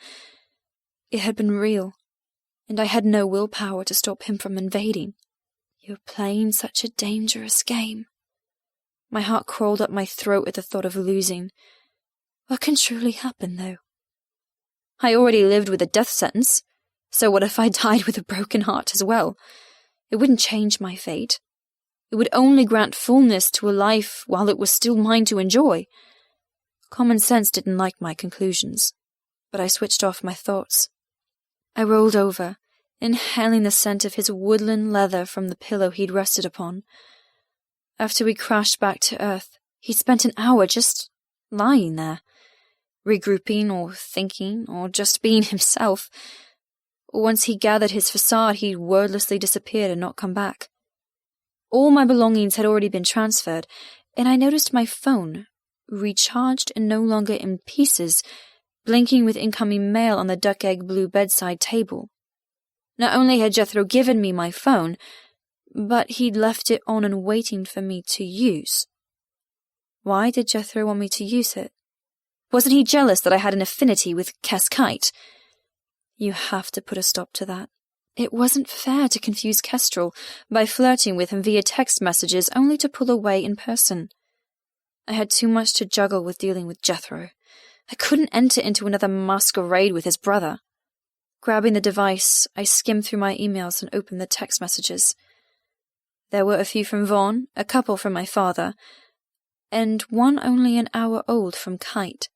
[SPEAKER 2] It had been real, and I had no willpower to stop him from invading. You're playing such a dangerous game. My heart crawled up my throat at the thought of losing. What can truly happen, though? I already lived with a death sentence, so what if I died with a broken heart as well? It wouldn't change my fate. It would only grant fullness to a life while it was still mine to enjoy. Common sense didn't like my conclusions, but I switched off my thoughts. I rolled over, inhaling the scent of his woodland leather from the pillow he'd rested upon. After we crashed back to Earth, he'd spent an hour just lying there, regrouping or thinking or just being himself. Once he gathered his facade, he'd wordlessly disappeared and not come back. All my belongings had already been transferred, and I noticed my phone, recharged and no longer in pieces, blinking with incoming mail on the duck-egg blue bedside table. Not only had Jethro given me my phone, but he'd left it on and waiting for me to use. Why did Jethro want me to use it? Wasn't he jealous that I had an affinity with Kite? You have to put a stop to that. It wasn't fair to confuse Kestrel by flirting with him via text messages only to pull away in person. I had too much to juggle with dealing with Jethro. I couldn't enter into another masquerade with his brother. Grabbing the device, I skimmed through my emails and opened the text messages. There were a few from Vaughn, a couple from my father, and one only an hour old from Kite.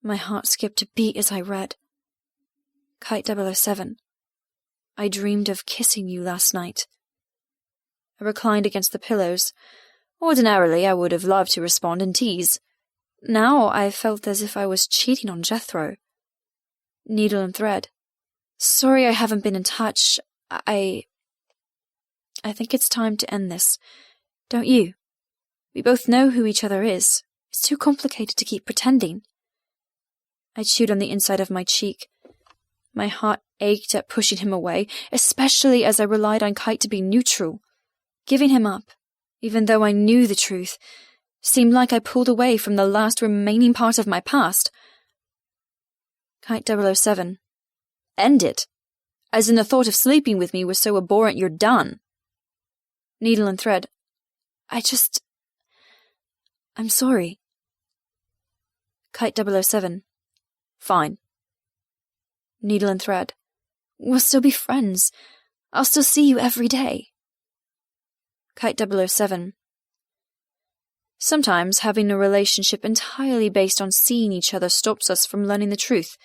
[SPEAKER 2] My heart skipped a beat as I read. Kite 007. I dreamed of kissing you last night. I reclined against the pillows. Ordinarily, I would have loved to respond and tease. Now I felt as if I was cheating on Jethro. Needle and thread. Sorry I haven't been in touch. I think it's time to end this. Don't you? We both know who each other is. It's too complicated to keep pretending. I chewed on the inside of my cheek. My heart ached at pushing him away, especially as I relied on Kite to be neutral. Giving him up, even though I knew the truth, seemed like I pulled away from the last remaining part of my past. Kite 007. End it. As in the thought of sleeping with me was so abhorrent you're done. Needle and thread. I'm sorry. Kite 007. Fine. Needle and thread. We'll still be friends. I'll still see you every day. Kite 007. Sometimes having a relationship entirely based on seeing each other stops us from learning the truth.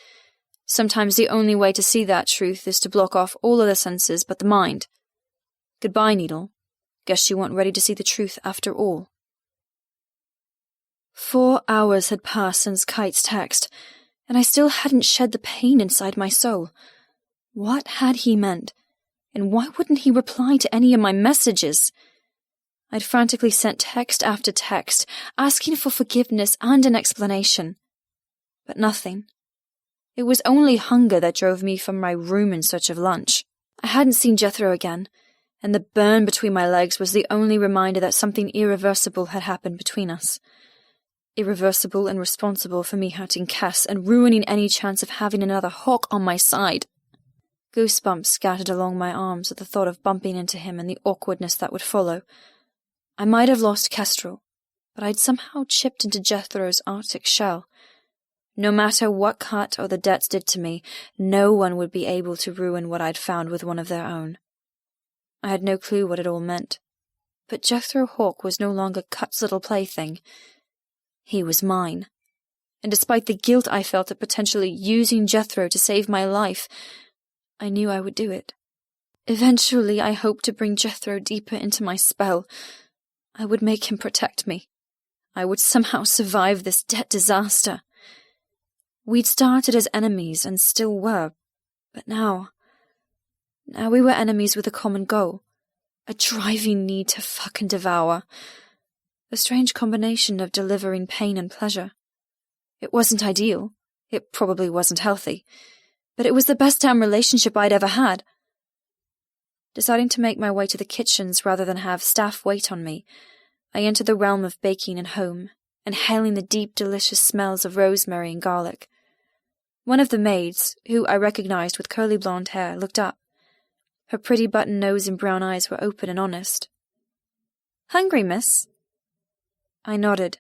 [SPEAKER 2] Sometimes the only way to see that truth is to block off all other senses but the mind. Goodbye, Needle. Guess you weren't ready to see the truth after all. 4 hours had passed since Kite's text, and I still hadn't shed the pain inside my soul. What had he meant? And why wouldn't he reply to any of my messages? I'd frantically sent text after text, asking for forgiveness and an explanation. But nothing. It was only hunger that drove me from my room in search of lunch. I hadn't seen Jethro again, and the burn between my legs was the only reminder that something irreversible had happened between us. Irreversible and responsible for me hurting Cass and ruining any chance of having another hawk on my side. Goosebumps scattered along my arms at the thought of bumping into him and the awkwardness that would follow. I might have lost Kestrel, but I'd somehow chipped into Jethro's Arctic shell. No matter what Cut or the debts did to me, no one would be able to ruin what I'd found with one of their own. I had no clue what it all meant, but Jethro Hawk was no longer Cut's little plaything. He was mine, and despite the guilt I felt at potentially using Jethro to save my life, I knew I would do it. Eventually, I hoped to bring Jethro deeper into my spell. I would make him protect me. I would somehow survive this debt disaster. We'd started as enemies and still were, but now we were enemies with a common goal, a driving need to fuck and devour. A strange combination of delivering pain and pleasure. It wasn't ideal. It probably wasn't healthy. But it was the best damn relationship I'd ever had. Deciding to make my way to the kitchens rather than have staff wait on me, I entered the realm of baking and home, inhaling the deep, delicious smells of rosemary and garlic. One of the maids, who I recognized with curly blonde hair, looked up. Her pretty button nose and brown eyes were open and honest. Hungry, miss? I nodded,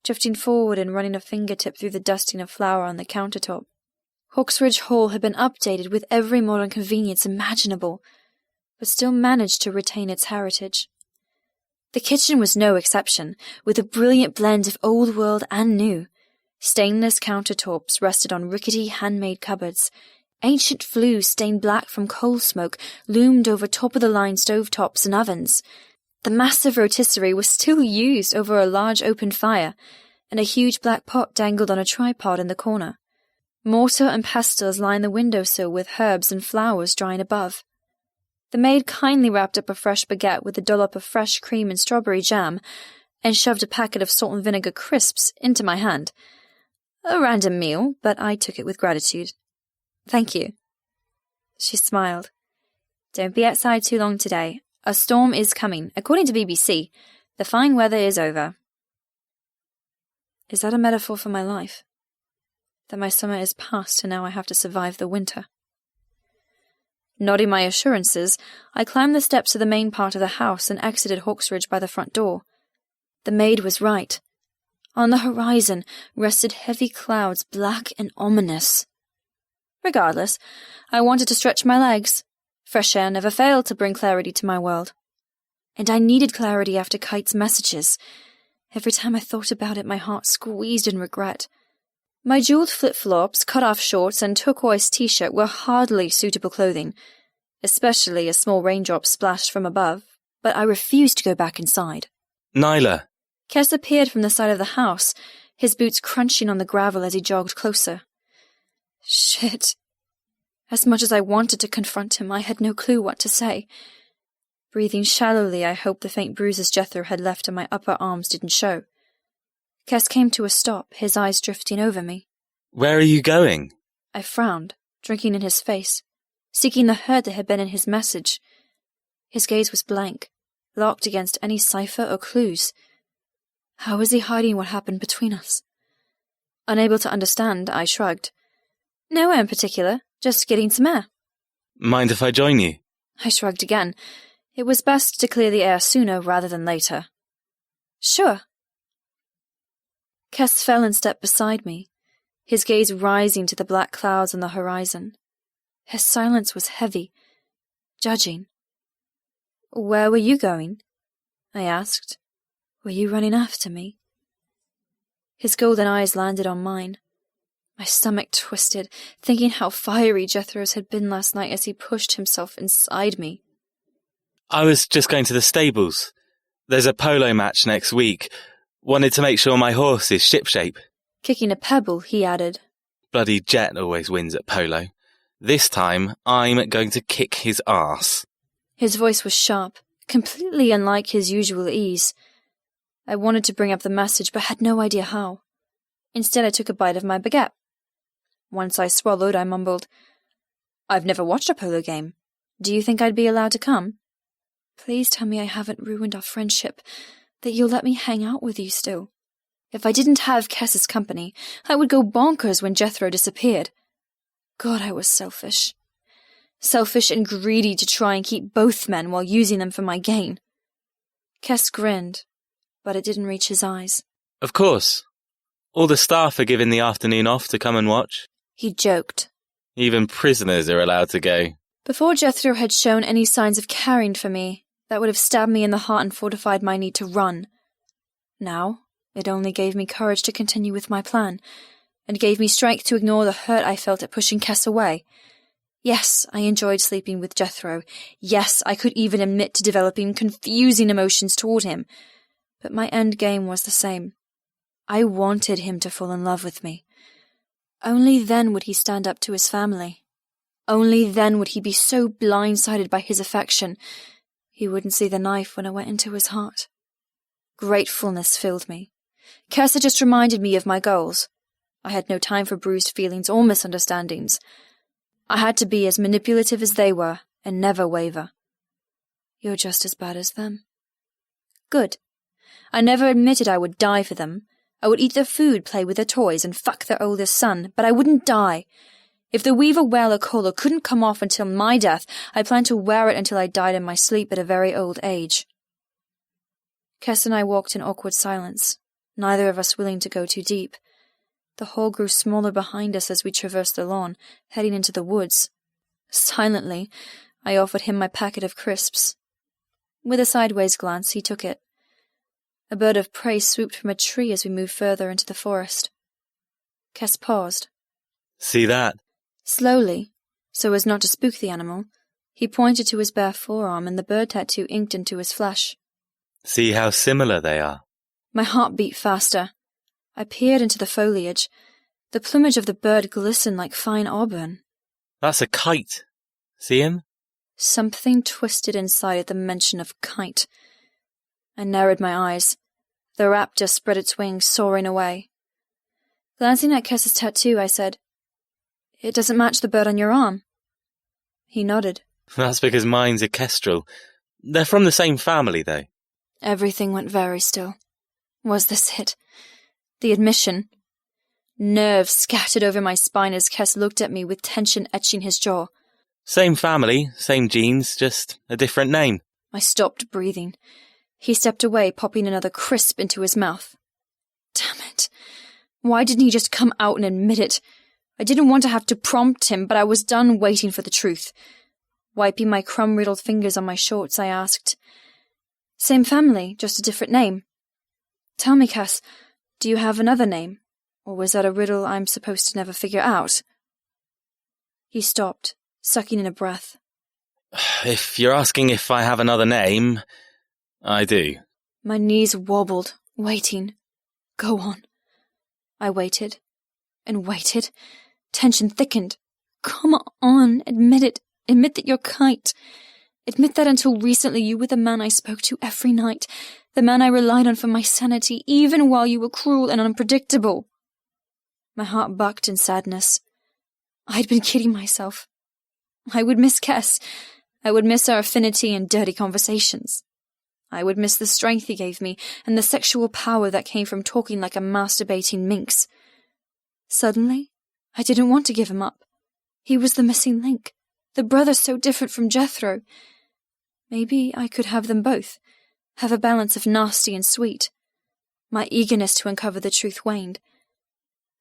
[SPEAKER 2] drifting forward and running a fingertip through the dusting of flour on the countertop. Hawksridge Hall had been updated with every modern convenience imaginable, but still managed to retain its heritage. The kitchen was no exception, with a brilliant blend of old world and new. Stainless countertops rested on rickety handmade cupboards. Ancient flues stained black from coal smoke loomed over top-of-the-line stovetops and ovens. The massive rotisserie was still used over a large open fire, and a huge black pot dangled on a tripod in the corner. Mortar and pestles lined the windowsill with herbs and flowers drying above. The maid kindly wrapped up a fresh baguette with a dollop of fresh cream and strawberry jam, and shoved a packet of salt and vinegar crisps into my hand. A random meal, but I took it with gratitude. Thank you. She smiled. Don't be outside too long today. A storm is coming. According to BBC, the fine weather is over. Is that a metaphor for my life? That my summer is past and now I have to survive the winter? Nodding my assurances, I climbed the steps of the main part of the house and exited Hawksridge by the front door. The maid was right. On the horizon rested heavy clouds, black and ominous. Regardless, I wanted to stretch my legs. Fresh air never failed to bring clarity to my world. And I needed clarity after Kite's messages. Every time I thought about it, my heart squeezed in regret. My jeweled flip-flops, cut-off shorts, and turquoise t-shirt were hardly suitable clothing, especially a small raindrop splashed from above, but I refused to go back inside.
[SPEAKER 3] Nyla!
[SPEAKER 2] Kes appeared from the side of the house, his boots crunching on the gravel as he jogged closer. Shit. As much as I wanted to confront him, I had no clue what to say. Breathing shallowly, I hoped the faint bruises Jethro had left on my upper arms didn't show. Kes came to a stop, his eyes drifting over me.
[SPEAKER 3] Where are you going?
[SPEAKER 2] I frowned, drinking in his face, seeking the hurt that had been in his message. His gaze was blank, locked against any cipher or clues. How was he hiding what happened between us? Unable to understand, I shrugged. Nowhere in particular, just getting some air.
[SPEAKER 3] Mind if I join you?
[SPEAKER 2] I shrugged again. It was best to clear the air sooner rather than later. Sure. Kes fell and stepped beside me, his gaze rising to the black clouds on the horizon. His silence was heavy, judging. Where were you going? I asked. Were you running after me? His golden eyes landed on mine. My stomach twisted, thinking how fiery Jethro's had been last night as he pushed himself inside me.
[SPEAKER 3] I was just going to the stables. There's a polo match next week. Wanted to make sure my horse is shipshape.
[SPEAKER 2] Kicking a pebble, he added.
[SPEAKER 3] Bloody Jet always wins at polo. This time, I'm going to kick his arse.
[SPEAKER 2] His voice was sharp, completely unlike his usual ease. I wanted to bring up the message, but had no idea how. Instead, I took a bite of my baguette. Once I swallowed, I mumbled, I've never watched a polo game. Do you think I'd be allowed to come? Please tell me I haven't ruined our friendship, that you'll let me hang out with you still. If I didn't have Kes's company, I would go bonkers when Jethro disappeared. God, I was selfish. Selfish and greedy to try and keep both men while using them for my gain. Kes grinned, but it didn't reach his eyes.
[SPEAKER 3] Of course. All the staff are given the afternoon off to come and watch.
[SPEAKER 2] He joked.
[SPEAKER 3] Even prisoners are allowed to go.
[SPEAKER 2] Before Jethro had shown any signs of caring for me, that would have stabbed me in the heart and fortified my need to run. Now, it only gave me courage to continue with my plan, and gave me strength to ignore the hurt I felt at pushing Kes away. Yes, I enjoyed sleeping with Jethro. Yes, I could even admit to developing confusing emotions toward him. But my end game was the same. I wanted him to fall in love with me. Only then would he stand up to his family. Only then would he be so blindsided by his affection he wouldn't see the knife when it went into his heart. Gratefulness filled me. Kes had just reminded me of my goals. I had no time for bruised feelings or misunderstandings. I had to be as manipulative as they were and never waver. You're just as bad as them. Good. I never admitted I would die for them. I would eat their food, play with their toys, and fuck their oldest son, but I wouldn't die. If the weaver whaler collar couldn't come off until my death, I planned to wear it until I died in my sleep at a very old age. Kes and I walked in awkward silence, neither of us willing to go too deep. The hole grew smaller behind us as we traversed the lawn, heading into the woods. Silently, I offered him my packet of crisps. With a sideways glance, he took it. A bird of prey swooped from a tree as we moved further into the forest. Kes paused.
[SPEAKER 3] See that?
[SPEAKER 2] Slowly, so as not to spook the animal, he pointed to his bare forearm and the bird tattoo inked into his flesh.
[SPEAKER 3] See how similar they are?
[SPEAKER 2] My heart beat faster. I peered into the foliage. The plumage of the bird glistened like fine auburn.
[SPEAKER 3] That's a kite. See him?
[SPEAKER 2] Something twisted inside at the mention of kite. I narrowed my eyes. The raptor spread its wings, soaring away. Glancing at Kes's tattoo, I said, It doesn't match the bird on your arm. He nodded.
[SPEAKER 3] That's because mine's a kestrel. They're from the same family, though.
[SPEAKER 2] Everything went very still. Was this it? The admission? Nerves scattered over my spine as Kes looked at me with tension etching his jaw.
[SPEAKER 3] Same family, same genes, just a different name.
[SPEAKER 2] I stopped breathing. He stepped away, popping another crisp into his mouth. Damn it. Why didn't he just come out and admit it? I didn't want to have to prompt him, but I was done waiting for the truth. Wiping my crumb-riddled fingers on my shorts, I asked, Same family, just a different name. Tell me, Cass, do you have another name? Or was that a riddle I'm supposed to never figure out? He stopped, sucking in a breath.
[SPEAKER 3] If you're asking if I have another name, I do.
[SPEAKER 2] My knees wobbled, waiting. Go on. I waited, and waited. Tension thickened. Come on, admit it. Admit that you're Kite. Admit that until recently you were the man I spoke to every night, the man I relied on for my sanity, even while you were cruel and unpredictable. My heart bucked in sadness. I'd been kidding myself. I would miss Kess. I would miss our affinity and dirty conversations. I would miss the strength he gave me and the sexual power that came from talking like a masturbating minx. Suddenly, I didn't want to give him up. He was the missing link, the brother so different from Jethro. Maybe I could have them both, have a balance of nasty and sweet. My eagerness to uncover the truth waned.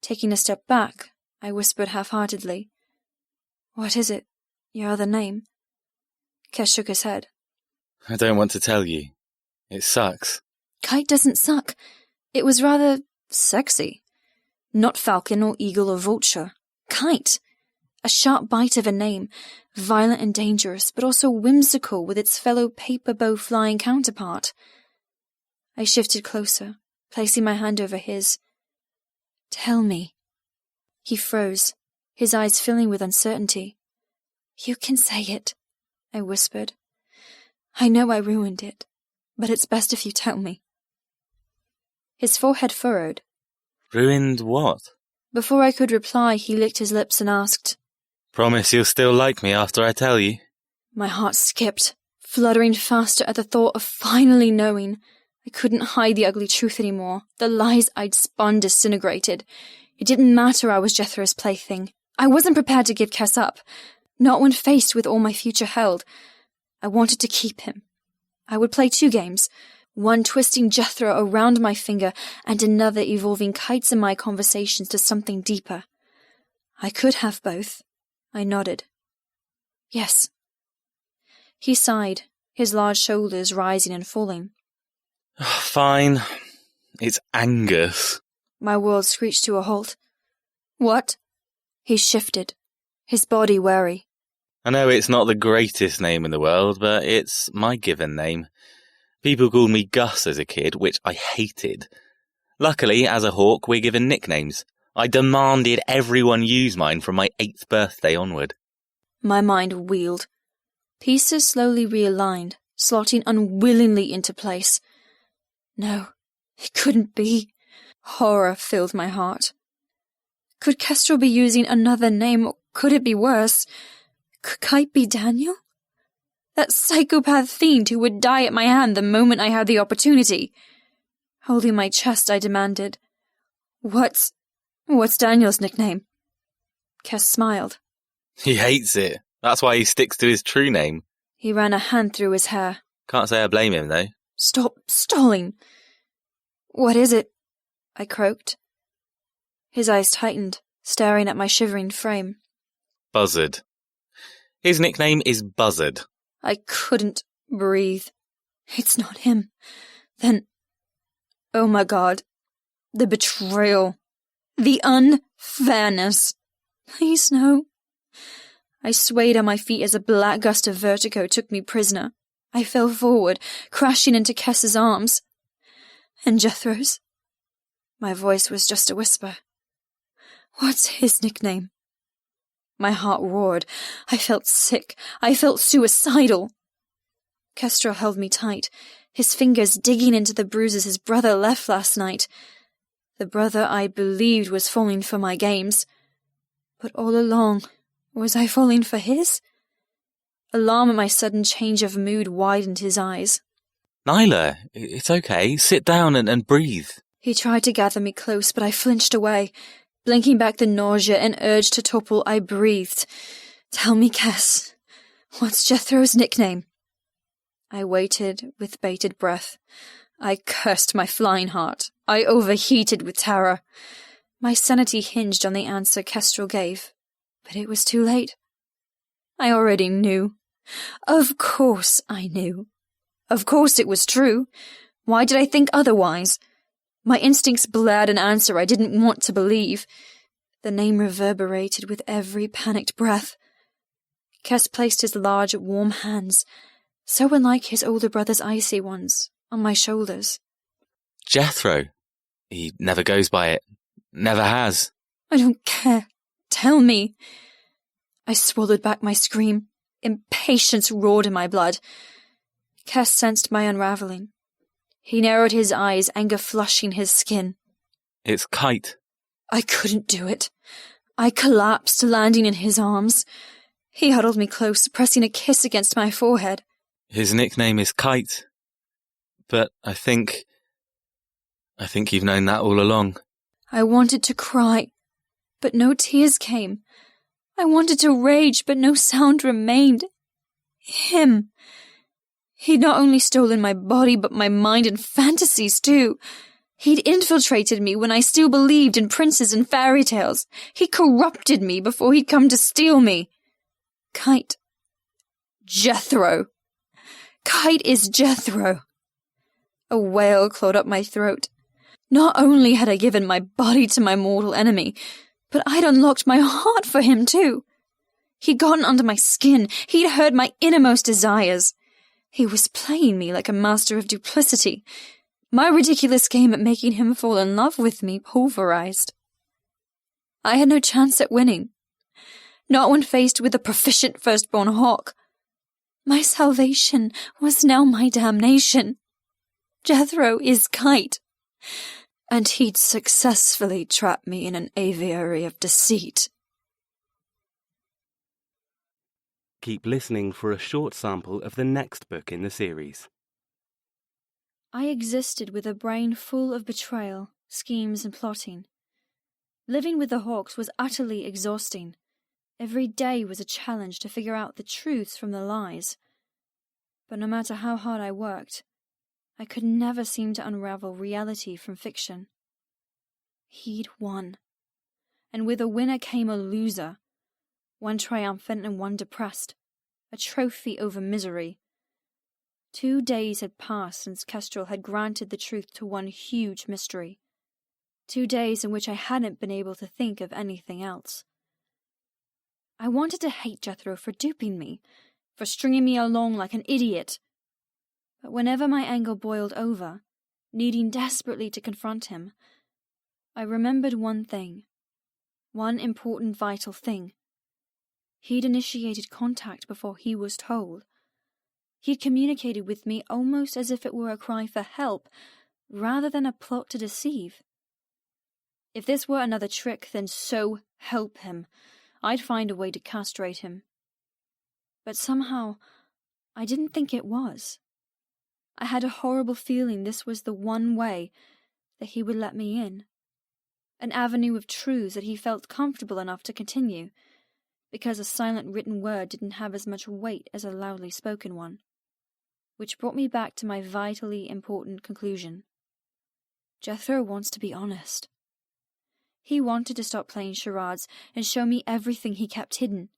[SPEAKER 2] Taking a step back, I whispered half-heartedly, What is it? Your other name? Kes shook his head.
[SPEAKER 3] I don't want to tell you. It sucks.
[SPEAKER 2] Kite doesn't suck. It was rather sexy. Not falcon or eagle or vulture. Kite. A sharp bite of a name, violent and dangerous, but also whimsical with its fellow paper bow flying counterpart. I shifted closer, placing my hand over his. Tell me. He froze, his eyes filling with uncertainty. You can say it, I whispered. I know I ruined it, but it's best if you tell me. His forehead furrowed.
[SPEAKER 3] Ruined what?
[SPEAKER 2] Before I could reply, he licked his lips and asked,
[SPEAKER 3] Promise you'll still like me after I tell you?
[SPEAKER 2] My heart skipped, fluttering faster at the thought of finally knowing. I couldn't hide the ugly truth anymore. The lies I'd spun disintegrated. It didn't matter I was Jethro's plaything. I wasn't prepared to give Kes up, not when faced with all my future held. I wanted to keep him. I would play 2 games, one twisting Jethro around my finger and another evolving Kites in my conversations to something deeper. I could have both. I nodded. Yes. He sighed, his large shoulders rising and falling.
[SPEAKER 3] Fine. It's Angus.
[SPEAKER 2] My world screeched to a halt. What? He shifted, his body wary.
[SPEAKER 3] I know it's not the greatest name in the world, but it's my given name. People called me Gus as a kid, which I hated. Luckily, as a hawk, we're given nicknames. I demanded everyone use mine from my 8th birthday onward.
[SPEAKER 2] My mind wheeled. Pieces slowly realigned, slotting unwillingly into place. No, it couldn't be. Horror filled my heart. Could Kestrel be using another name, or could it be worse? Could Kite be Daniel? That psychopath fiend who would die at my hand the moment I had the opportunity. Holding my chest, I demanded, What's Daniel's nickname? Kes smiled.
[SPEAKER 3] He hates it. That's why he sticks to his true name.
[SPEAKER 2] He ran a hand through his hair.
[SPEAKER 3] Can't say I blame him, though.
[SPEAKER 2] Stop stalling. What is it? I croaked. His eyes tightened, staring at my shivering frame.
[SPEAKER 3] Buzzard. His nickname is Buzzard.
[SPEAKER 2] I couldn't breathe. It's not him. Then, oh my God, the betrayal, the unfairness. Please no. I swayed on my feet as a black gust of vertigo took me prisoner. I fell forward, crashing into Kess's arms. And Jethro's? My voice was just a whisper. What's his nickname? My heart roared. I felt sick. I felt suicidal. Kestrel held me tight, his fingers digging into the bruises his brother left last night. The brother I believed was falling for my games. But all along, was I falling for his? Alarm at my sudden change of mood widened his eyes.
[SPEAKER 3] Nyla, it's okay. Sit down and breathe.
[SPEAKER 2] He tried to gather me close, but I flinched away. Blinking back the nausea and urge to topple, I breathed. Tell me, Cass, what's Jethro's nickname? I waited with bated breath. I cursed my flying heart. I overheated with terror. My sanity hinged on the answer Kestrel gave, but it was too late. I already knew. Of course I knew. Of course it was true. Why did I think otherwise? My instincts blared an answer I didn't want to believe. The name reverberated with every panicked breath. Kes placed his large, warm hands, so unlike his older brother's icy ones, on my shoulders.
[SPEAKER 4] Jethro. He never goes by it. Never has.
[SPEAKER 2] I don't care. Tell me. I swallowed back my scream. Impatience roared in my blood. Kes sensed my unraveling. He narrowed his eyes, anger flushing his skin.
[SPEAKER 4] It's Kite.
[SPEAKER 2] I couldn't do it. I collapsed, landing in his arms. He huddled me close, pressing a kiss against my forehead.
[SPEAKER 4] His nickname is Kite. But I think you've known that all along.
[SPEAKER 2] I wanted to cry, but no tears came. I wanted to rage, but no sound remained. Him. He'd not only stolen my body, but my mind and fantasies too. He'd infiltrated me when I still believed in princes and fairy tales. He corrupted me before he'd come to steal me. Kite. Jethro. Kite is Jethro. A wail clawed up my throat. Not only had I given my body to my mortal enemy, but I'd unlocked my heart for him too. He'd gotten under my skin. He'd heard my innermost desires. He was playing me like a master of duplicity. My ridiculous game at making him fall in love with me pulverized. I had no chance at winning. Not when faced with a proficient firstborn hawk. My salvation was now my damnation. Jethro is Kite, and he'd successfully trapped me in an aviary of deceit.
[SPEAKER 1] Keep listening for a short sample of the next book in the series.
[SPEAKER 2] I existed with a brain full of betrayal, schemes, and plotting. Living with the Hawks was utterly exhausting. Every day was a challenge to figure out the truths from the lies. But no matter how hard I worked, I could never seem to unravel reality from fiction. He'd won. And with a winner came a loser. One triumphant and one depressed. A trophy over misery. 2 days had passed since Kestrel had granted the truth to one huge mystery. 2 days in which I hadn't been able to think of anything else. I wanted to hate Jethro for duping me, for stringing me along like an idiot. But whenever my anger boiled over, needing desperately to confront him, I remembered one thing. One important vital thing. He'd initiated contact before he was told. He'd communicated with me almost as if it were a cry for help, rather than a plot to deceive. If this were another trick, then so help him. I'd find a way to castrate him. But somehow, I didn't think it was. I had a horrible feeling this was the one way that he would let me in. An avenue of truths that he felt comfortable enough to continue, because a silent written word didn't have as much weight as a loudly spoken one. Which brought me back to my vitally important conclusion. Jethro wants to be honest. He wanted to stop playing charades and show me everything he kept hidden.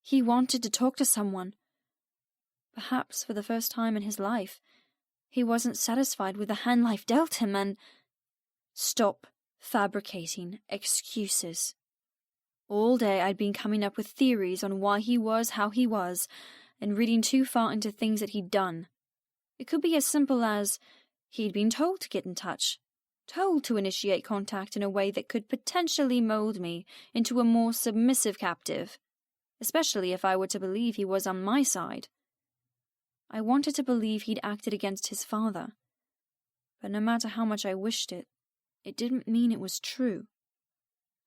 [SPEAKER 2] He wanted to talk to someone. Perhaps for the first time in his life, he wasn't satisfied with the hand life dealt him and... Stop fabricating excuses. All day I'd been coming up with theories on why he was how he was, and reading too far into things that he'd done. It could be as simple as he'd been told to get in touch, told to initiate contact in a way that could potentially mold me into a more submissive captive, especially if I were to believe he was on my side. I wanted to believe he'd acted against his father, but no matter how much I wished it, it didn't mean it was true.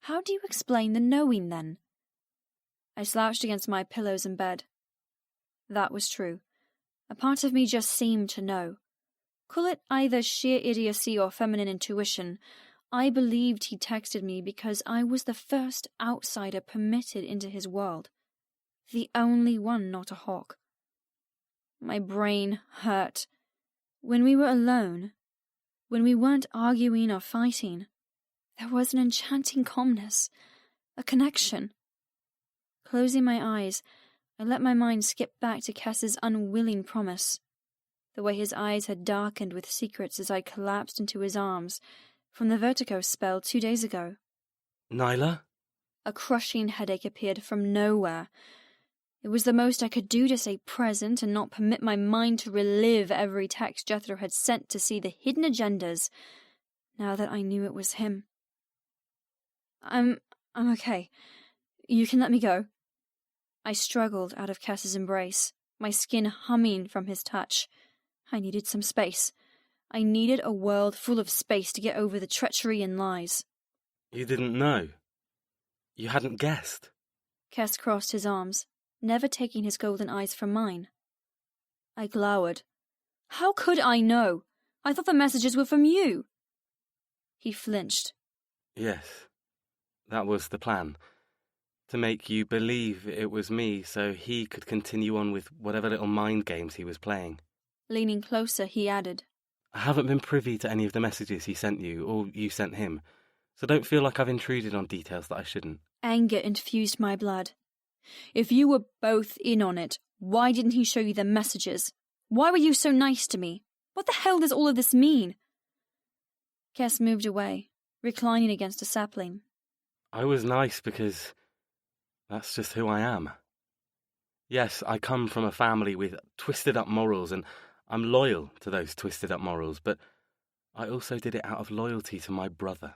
[SPEAKER 2] How do you explain the knowing, then? I slouched against my pillows in bed. That was true. A part of me just seemed to know. Call it either sheer idiocy or feminine intuition. I believed he texted me because I was the first outsider permitted into his world. The only one not a hawk. My brain hurt. When we were alone, when we weren't arguing or fighting, there was an enchanting calmness, a connection. Closing my eyes, I let my mind skip back to Cass's unwilling promise, the way his eyes had darkened with secrets as I collapsed into his arms from the vertigo spell 2 days ago.
[SPEAKER 1] Nyla?
[SPEAKER 2] A crushing headache appeared from nowhere. It was the most I could do to stay present and not permit my mind to relive every text Jethro had sent to see the hidden agendas, now that I knew it was him. I'm okay. You can let me go. I struggled out of Cass's embrace, my skin humming from his touch. I needed some space. I needed a world full of space to get over the treachery and lies.
[SPEAKER 1] You didn't know. You hadn't guessed.
[SPEAKER 2] Cass crossed his arms, never taking his golden eyes from mine. I glowered. How could I know? I thought the messages were from you. He flinched.
[SPEAKER 1] Yes, that was the plan. To make you believe it was me so he could continue on with whatever little mind games he was playing.
[SPEAKER 2] Leaning closer, he added,
[SPEAKER 1] I haven't been privy to any of the messages he sent you, or you sent him, so don't feel like I've intruded on details that I shouldn't.
[SPEAKER 2] Anger infused my blood. If you were both in on it, why didn't he show you the messages? Why were you so nice to me? What the hell does all of this mean? Cass moved away, reclining against a sapling.
[SPEAKER 1] I was nice because that's just who I am. Yes, I come from a family with twisted-up morals, and I'm loyal to those twisted-up morals, but I also did it out of loyalty to my brother.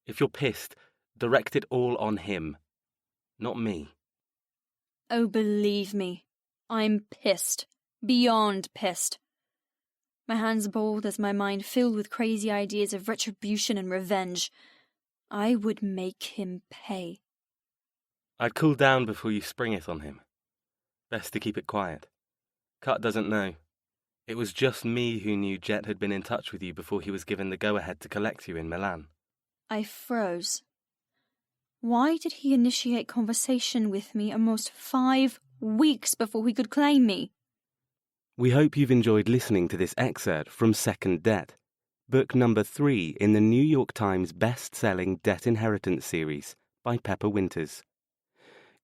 [SPEAKER 1] If you're pissed, direct it all on him, not me.
[SPEAKER 2] Oh, believe me, I'm pissed. Beyond pissed. My hands balled as my mind filled with crazy ideas of retribution and revenge. I would make him pay.
[SPEAKER 1] I'd cool down before you spring it on him. Best to keep it quiet. Cut doesn't know. It was just me who knew Jet had been in touch with you before he was given the go-ahead to collect you in Milan.
[SPEAKER 2] I froze. Why did he initiate conversation with me almost 5 weeks before he could claim me?
[SPEAKER 1] We hope you've enjoyed listening to this excerpt from Second Debt, book number 3 in the New York Times best-selling Debt Inheritance series by Pepper Winters.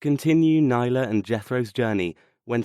[SPEAKER 1] Continue Nyla and Jethro's journey when